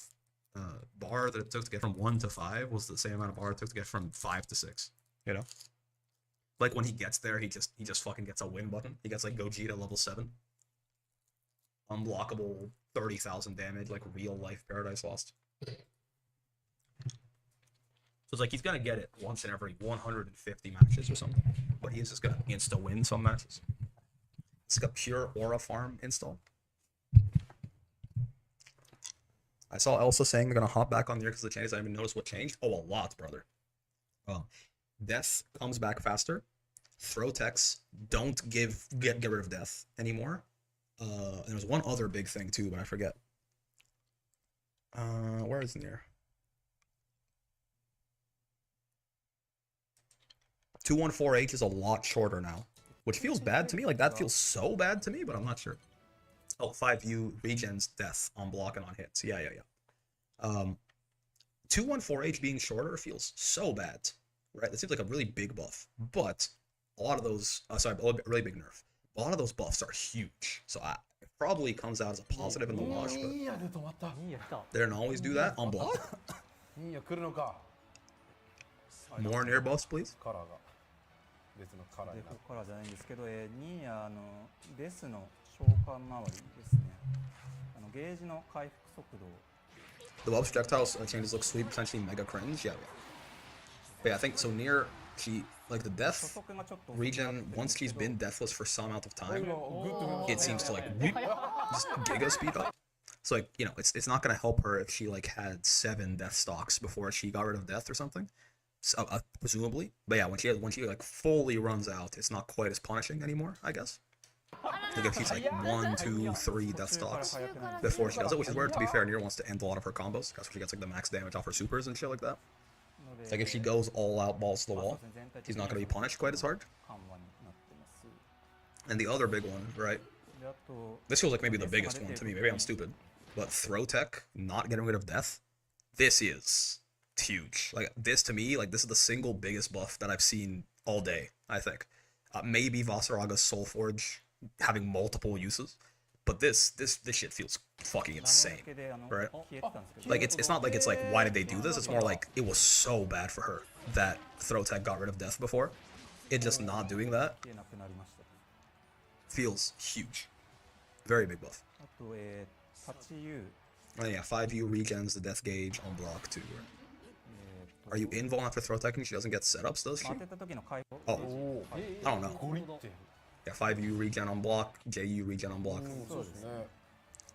bar that it took to get from 1 to 5 was the same amount of bar it took to get from 5 to 6. You know? Like when he gets there, he just fucking gets a win button. He gets like Gogeta level 7. Unblockable 30,000 damage, like real life Paradise Lost. So it's like he's gonna get it once in every 150 matches or something, but he's just gonna insta win some matches. It's like a pure aura farm install. I saw Elsa saying they're gonna hop back on the air because of the changes. I didn't even notice what changed. Oh, a lot, brother. Death comes back faster. Throw techs don't get rid of death anymore. And there's one other big thing too, but I forget. Where is it near? 214H is a lot shorter now, which feels bad to me. Like, that feels so bad to me, but I'm not sure. Oh, 5U regens death on block and on hits. Yeah. 214H being shorter feels so bad, right? That seems like a really big buff, but a lot of those, a really big nerf. A lot of those buffs are huge, so it probably comes out as a positive in the wash, but they don't always do that on block. More near buffs, please. 別のカラーカラーじゃないんですけど、ニーヤのデスの召喚周りですね。ゲージの回復速度。The buff projectiles changes look sweet, potentially mega cringe. Yeah. But yeah, I think so. Near she like the death regen once she's been deathless for some amount of time, it seems to like whoop, just giga speed up. So like it's not gonna help her if she like had 7 death stocks before she got rid of death or something. Presumably, but yeah, when she like fully runs out, it's not quite as punishing anymore, I guess. Like if she's like 1, 2, 3 death stocks before she does it, which is where, to be fair, Nier wants to end a lot of her combos. That's where she gets like the max damage off her supers and shit like that. Like if she goes all out balls to the wall, she's not gonna be punished quite as hard. And the other big one, right? This feels like maybe the biggest one to me. Maybe I'm stupid, but throw tech not getting rid of death. This is huge. Like this to me, like this is the single biggest buff that I've seen all day, I think. Maybe Vasaraga's Soulforge having multiple uses, but this shit feels fucking insane, right? Like it's not like it's like why did they do this? It's more like it was so bad for her that throw tech got rid of death before. It just not doing that feels huge. Very big buff. Oh yeah, 5U regens the death gauge on block too. Right? Are you invuln after throw teching? She doesn't get setups, does she? Oh, I don't know. Yeah, 5U regen on block, JU regen on block.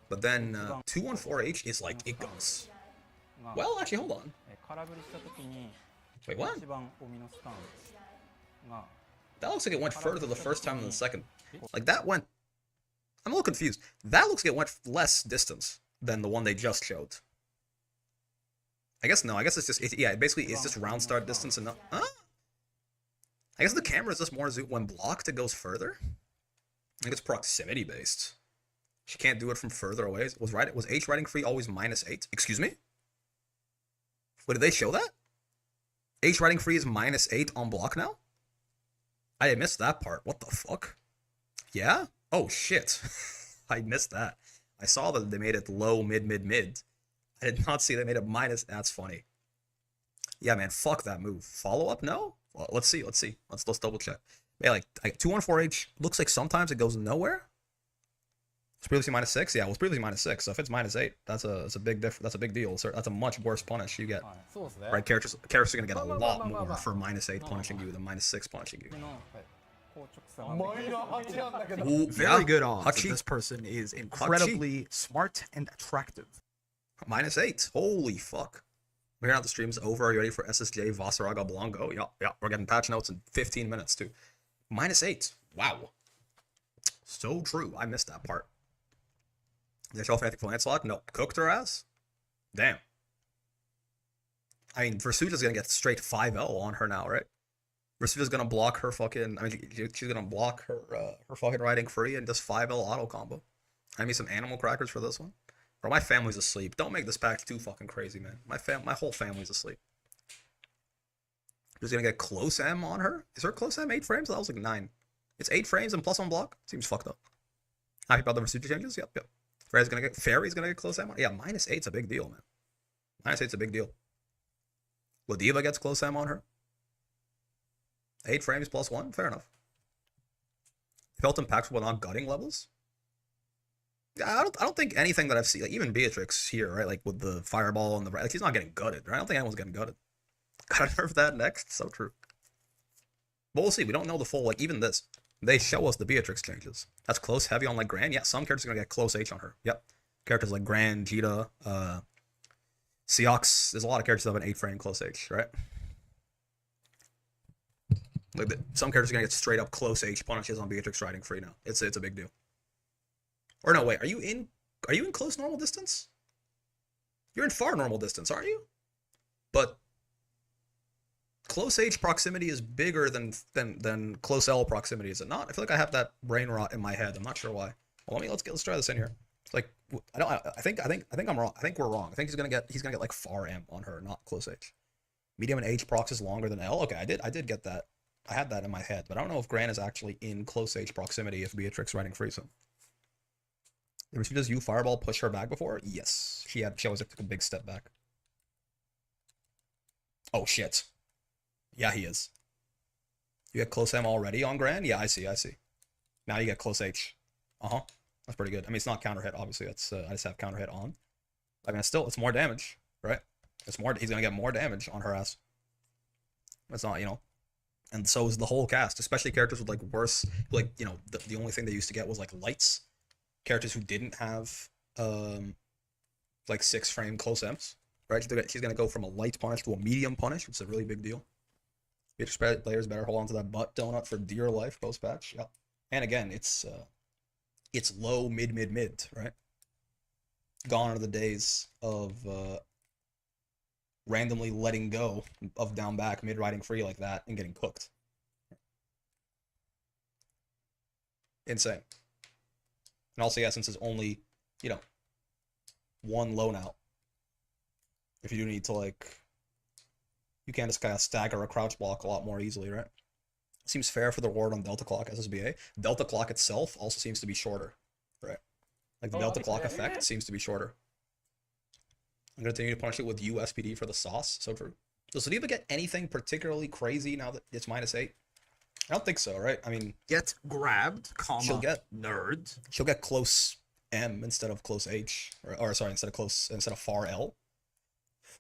But then 214H is like, it goes. Well, actually, hold on. Wait, what? That looks like it went further the first time than the second. Like that went... I'm a little confused. That looks like it went less distance than the one they just showed. I guess no. I guess it's just basically it's just round start distance and I guess the camera is just more zoom when blocked. It goes further. I think it's proximity based. She can't do it from further away. Was H riding free always -8? Excuse me. What did they show that? H riding free is -8 on block now. I missed that part. What the fuck? Yeah. Oh shit. I missed that. I saw that they made it low, mid. I did not see they made it minus. That's funny. Yeah, man, fuck that move. Follow up? No? Well, let's see. Let's double check. Yeah, like 214H looks like sometimes it goes nowhere. It's previously -6. Yeah, it was previously -6. So if it's -8, that's a big difference. That's a big deal. So that's a much worse punish you get. Right, characters are gonna get a lot more for -8 punishing you than -6 punishing you. Ooh, very good odds. This person is incredibly smart and attractive. -8. Holy fuck. We're here now. The stream's over. Are you ready for SSJ Vasaraga Blanco? Yeah. We're getting patch notes in 15 minutes too. -8. Wow. So true. I missed that part. Did they show off anything for Lancelot? No. Cooked her ass? Damn. I mean, Versuja's gonna get straight 5L on her now, right? Versuja's gonna block her fucking... I mean, she's gonna block her fucking riding free and just 5L auto combo. I need some animal crackers for this one. Bro, my family's asleep. Don't make this pack too fucking crazy, man. My whole family's asleep. Who's gonna get close M on her? Is her close M 8 frames? That was like 9. It's 8 frames and plus 1 block? Seems fucked up. Happy about the procedure changes? Yep. Fairy's gonna get close M on her? Yeah, -8's a big deal, man. -8's a big deal. Ladiva gets close M on her. 8 frames plus 1? Fair enough. Felt impactful but not gutting levels? Yeah, I don't think anything that I've seen, like even Beatrix here, right? Like with the fireball and the like, he's not getting gutted, right? I don't think anyone's getting gutted. Gotta nerf that next. So true. But we'll see. We don't know the full, like even this. They show us the Beatrix changes. That's close heavy on like Gran. Yeah, some characters are gonna get close H on her. Yep. Characters like Gran, Jita, Seox. There's a lot of characters that have an 8 frame close H, right? Like some characters are gonna get straight up close H punishes on Beatrix riding free now. It's a big deal. Or no, wait, are you in close normal distance? You're in far normal distance, aren't you? But close H proximity is bigger than close L proximity, is it not? I feel like I have that brain rot in my head. I'm not sure why. Well, let's try this in here. Like I think I'm wrong. I think we're wrong. I think he's gonna get like far M on her, not close H. Medium and H prox is longer than L. Okay, I did get that. I had that in my head, but I don't know if Gran is actually in close H proximity if Beatrix riding free. So, does you fireball push her back before? Yes, she always took a big step back. Oh shit. Yeah, he is. You get close M already on Gran? Yeah, I see. Now you get close H. That's pretty good. I mean, it's not counter hit, obviously. That's I just have counter hit on. I mean, it's more damage, right? It's more. He's gonna get more damage on her ass. It's not, and so is the whole cast, especially characters with like worse, like the only thing they used to get was like lights. Characters who didn't have like 6 frame close M's, right? She's gonna go from a light punish to a medium punish, which is a really big deal. Beatrix players better hold on to that butt donut for dear life post patch. Yep. And again, it's low mid, right? Gone are the days of randomly letting go of down back mid riding free like that and getting cooked. Insane. And also, yeah, since there's only, 1 low now. If you do need to, like, you can just kind of stagger a crouch block a lot more easily, right? Seems fair for the reward on Delta Clock SSBA. Delta Clock itself also seems to be shorter, right? Like, the Delta Clock effect seems to be shorter. I'm going to continue to punish it with USPD for the sauce. So true. Does Ladiva get anything particularly crazy now that it's -8? I don't think so, right? I mean, get grabbed, comma, she'll get nerd. She'll get close M instead of close H, or sorry, instead of far L.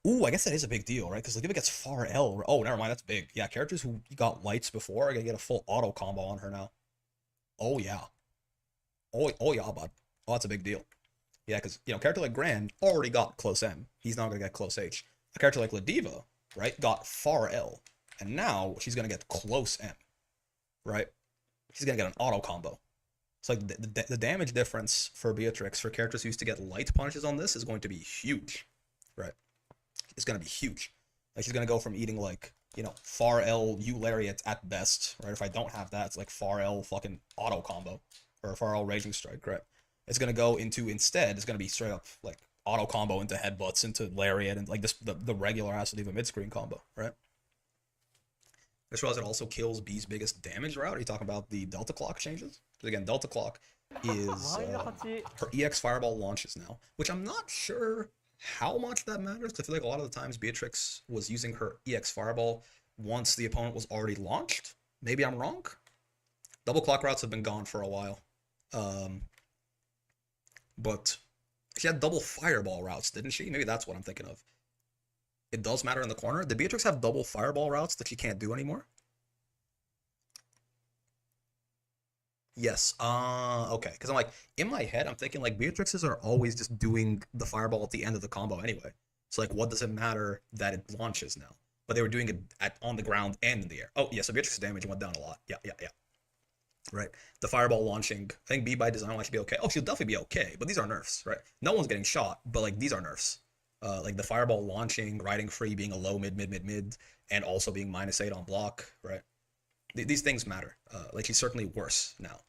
Ooh, I guess that is a big deal, right? Because Ladiva gets far L. Oh, never mind, that's big. Yeah, characters who got lights before are gonna get a full auto combo on her now. Oh yeah. Oh yeah, bud. Oh, that's a big deal. Yeah, because a character like Gran already got close M. He's not gonna get close H. A character like Ladiva, right, got far L, and now she's gonna get close M. Right? She's gonna get an auto combo. It's like the damage difference for Beatrix for characters who used to get light punishes on this is going to be huge. Right? It's gonna be huge. Like she's gonna go from eating like, far L U lariat at best, right? If I don't have that, it's like far L fucking auto combo. Or far L raging strike, right? It's gonna go into instead, it's gonna be straight up like auto combo into headbutts, into lariat, and like this the regular ass Ladiva mid-screen combo, right? I just realized it also kills B's biggest damage route. Are you talking about the Delta Clock changes? Because again, Delta Clock is her EX Fireball launches now, which I'm not sure how much that matters. I feel like a lot of the times Beatrix was using her EX Fireball once the opponent was already launched. Maybe I'm wrong. Double clock routes have been gone for a while. But she had double Fireball routes, didn't she? Maybe that's what I'm thinking of. It does matter in the corner. Did Beatrix have double Fireball routes that she can't do anymore? Yes. Okay. Because I'm like, in my head, I'm thinking like Beatrixes are always just doing the Fireball at the end of the combo anyway. So like, what does it matter that it launches now? But they were doing it on the ground and in the air. Oh, yeah. So Beatrix's damage went down a lot. Yeah. Right. The Fireball launching, I think B by design will actually be okay. Oh, she'll definitely be okay. But these are nerfs, right? No one's getting shot, but like these are nerfs. Like the Fireball launching, riding free, being a low mid, and also being -8 on block, right? These things matter. Like she's certainly worse now.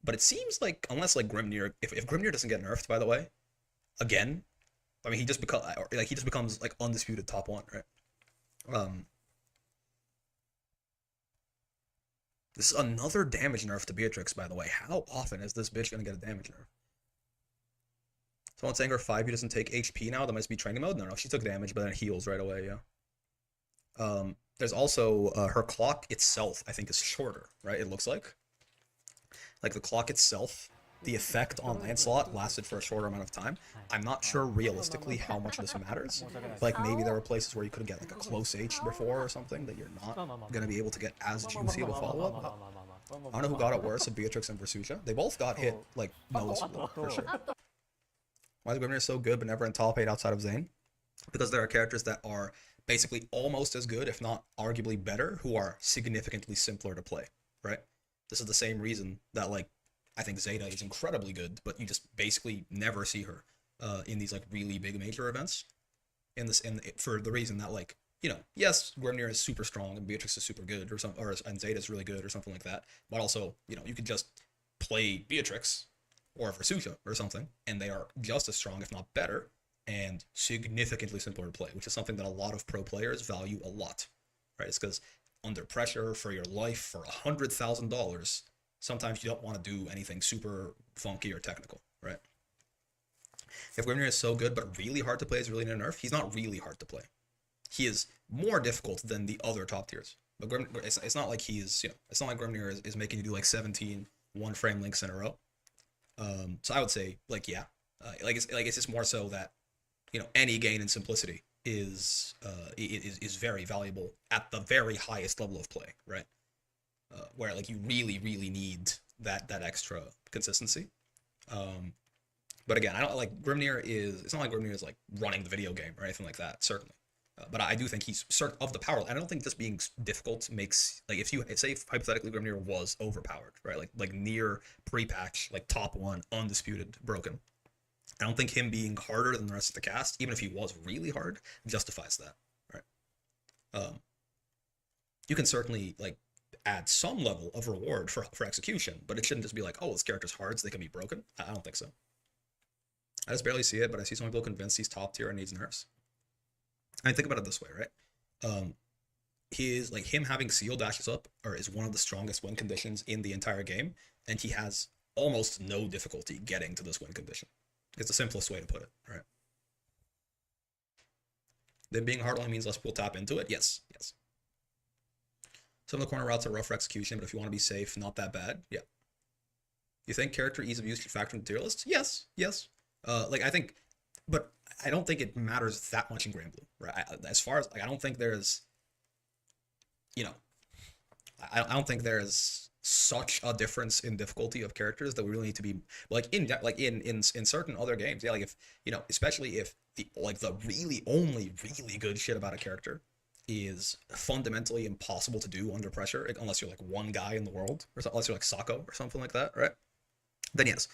But it seems like, unless like Grimnir, if Grimnir doesn't get nerfed, by the way, again, I mean he just becomes like undisputed top 1, right? This is another damage nerf to Beatrix, by the way. How often is this bitch gonna get a damage nerf? Someone's saying her 5U doesn't take HP now. That must be training mode. No, she took damage, but then it heals right away. Yeah. There's also her clock itself. I think is shorter, right? It looks like the clock itself. The effect on Lancelot lasted for a shorter amount of time. I'm not sure realistically how much this matters. Like maybe there were places where you could get like a close H before or something that you're not gonna be able to get as juicy of a follow-up. I don't know who got it worse, if Beatrix and Versucia. They both got hit like noticeably for sure. Why is Grimnir so good but never in top 8 outside of Zane? Because there are characters that are basically almost as good, if not arguably better, who are significantly simpler to play, right? This is the same reason that like I think Zeta is incredibly good, but you just basically never see her in these like really big major events. For the reason that like, you know, yes, Grimnir is super strong and Beatrix is super good and Zeta is really good or something like that, but also, you know, you could just play Beatrix or Versucia or something, and they are just as strong, if not better, and significantly simpler to play, which is something that a lot of pro players value a lot, right? It's because under pressure for your life for $100,000, sometimes you don't want to do anything super funky or technical, right? If Grimnir is so good but really hard to play is really a nerf, he's not really hard to play. He is more difficult than the other top tiers. But it's not like he's, you know, it's not like Grimnir is making you do like 17 one-frame links in a row. So I would say, like, yeah, it's just more so that, you know, any gain in simplicity is very valuable at the very highest level of play, right? Where like you really need that extra consistency. But again, I don't like Grimnir is. It's not like Grimnir is like running the video game or anything like that, certainly. But I do think he's sort of the power. I don't think this being difficult makes like if you say hypothetically Grimnir was overpowered, right? Like near pre-patch, like top 1, undisputed, broken. I don't think him being harder than the rest of the cast, even if he was really hard, justifies that, right? You can certainly like add some level of reward for execution, but it shouldn't just be like, oh, this character's hard, so they can be broken. I don't think so. I just barely see it, but I see some people convinced he's top tier and needs nerfs. I mean, think about it this way, right? Him having seal dashes up is one of the strongest win conditions in the entire game, and he has almost no difficulty getting to this win condition. It's the simplest way to put it, right? Then being hard only means less people tap into it. Yes. Some of the corner routes are rough for execution, but if you want to be safe, not that bad. Yeah. You think character ease of use should factor into tier lists? Yes. I think, but I don't think it matters that much in Granblue, right? As far as, like, I don't think there's, you know, I don't think there's such a difference in difficulty of characters that we really need to be, in certain other games, yeah, like if, you know, especially if the really only really good shit about a character is fundamentally impossible to do under pressure, unless you're like one guy in the world, or unless you're like Sako or something like that, right? Then yes.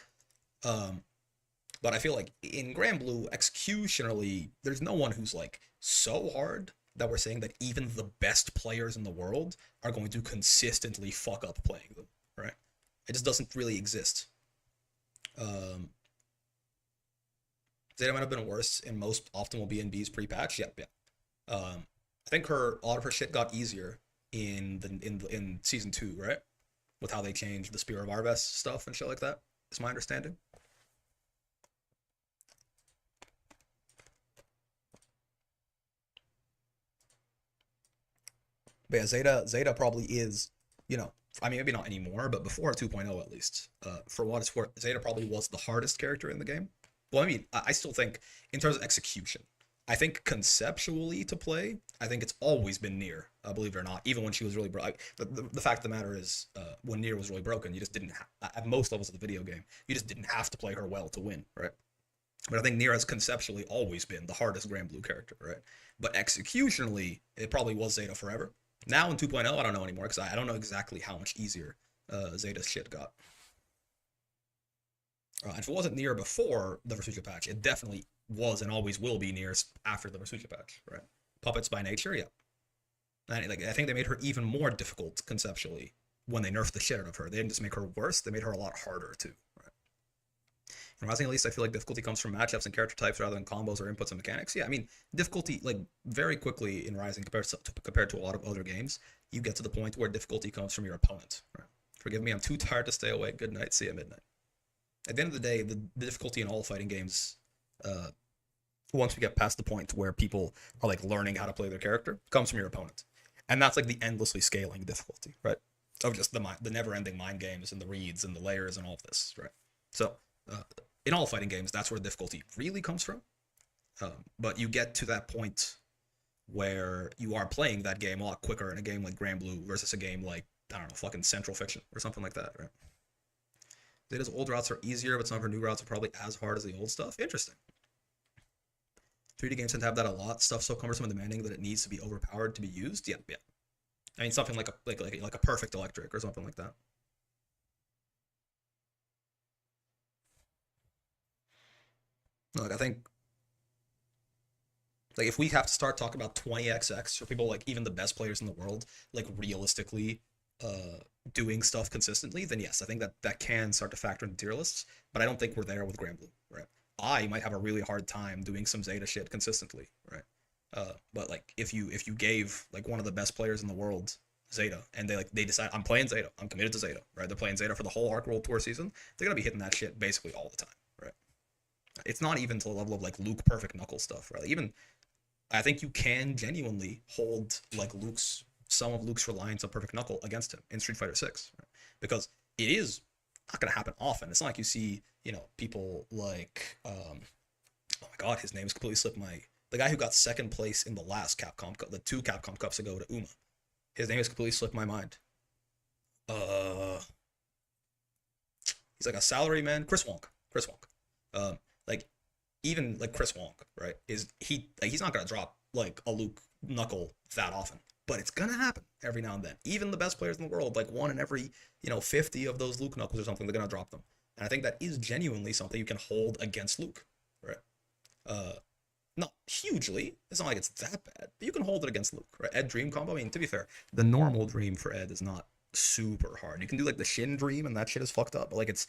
But I feel like in Granblue, executionally, there's no one who's like so hard that we're saying that even the best players in the world are going to consistently fuck up playing them, right? It just doesn't really exist. Zeta might have been worse in most optimal B&Bs pre-patch. Yeah. I think a lot of her shit got easier in season 2, right? With how they changed the Spear of Arves stuff and shit like that. Is my understanding. But yeah, Zeta probably is, you know, I mean, maybe not anymore, but before 2.0 at least, for what it's worth, Zeta probably was the hardest character in the game. Well, I mean, I still think, in terms of execution, I think conceptually to play, I think it's always been Nier, believe it or not, even when she was really broken. The fact of the matter is, when Nier was really broken, you just didn't at most levels of the video game, you just didn't have to play her well to win, right? But I think Nier has conceptually always been the hardest Granblue character, right? But executionally, it probably was Zeta forever. Now in 2.0, I don't know anymore, because I don't know exactly how much easier Zeta's shit got. And if it wasn't Nier before the Versucia patch, it definitely was and always will be Nier after the Versucia patch, right? Puppets by nature, yeah. And, I think they made her even more difficult conceptually when they nerfed the shit out of her. They didn't just make her worse, they made her a lot harder too, right? Rising, at least, I feel like difficulty comes from matchups and character types rather than combos or inputs and mechanics. Yeah, I mean, difficulty, like, very quickly in Rising compared to a lot of other games, you get to the point where difficulty comes from your opponent. Right? Forgive me, I'm too tired to stay awake. Good night, see you at midnight. At the end of the day, the difficulty in all fighting games, once we get past the point where people are, like, learning how to play their character, comes from your opponent. And that's, like, the endlessly scaling difficulty, right? Of just the never-ending mind games and the reads and the layers and all of this, right? So, in all fighting games, that's where difficulty really comes from. But you get to that point where you are playing that game a lot quicker in a game like Grand Blue versus a game like, I don't know, fucking Central Fiction or something like that, right? Zeta's old routes are easier, but some of her new routes are probably as hard as the old stuff. Interesting. 3D games tend to have that a lot. Stuff so cumbersome and demanding that it needs to be overpowered to be used. Yeah. I mean, something like a perfect electric or something like that. Look, I think, like, if we have to start talking about 20xx for people, like, even the best players in the world, like, realistically doing stuff consistently, then yes, I think that can start to factor into tier lists, but I don't think we're there with Grand Blue, right? I might have a really hard time doing some Zeta shit consistently, right? But, like, if you gave, like, one of the best players in the world Zeta, and they decide, I'm playing Zeta, I'm committed to Zeta, right? They're playing Zeta for the whole Arc World Tour season, they're gonna be hitting that shit basically all the time, right? It's not even to the level of, like, Luke perfect knuckle stuff, right? Like, even, I think you can genuinely hold, like, some of Luke's reliance on perfect knuckle against him in Street Fighter 6, right? Because it is not going to happen often. It's not like you see, you know, people like, oh my god, his name is completely slipped the guy who got second place in the last Capcom Cup, the 2 Capcom Cups ago to Uma. His name has completely slipped my mind. He's like a salary man, Chris Wonk. Like, even, like, Chris Wonk, right, he's not going to drop, like, a Luke knuckle that often, but it's going to happen every now and then. Even the best players in the world, like, one in every, 50 of those Luke knuckles or something, they're going to drop them. And I think that is genuinely something you can hold against Luke, right? Not hugely, it's not like it's that bad, but you can hold it against Luke, right? Ed Dream combo, I mean, to be fair, the normal Dream for Ed is not super hard. You can do, like, the Shin Dream, and that shit is fucked up, but, like, it's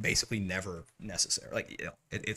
basically never necessary. Like, it's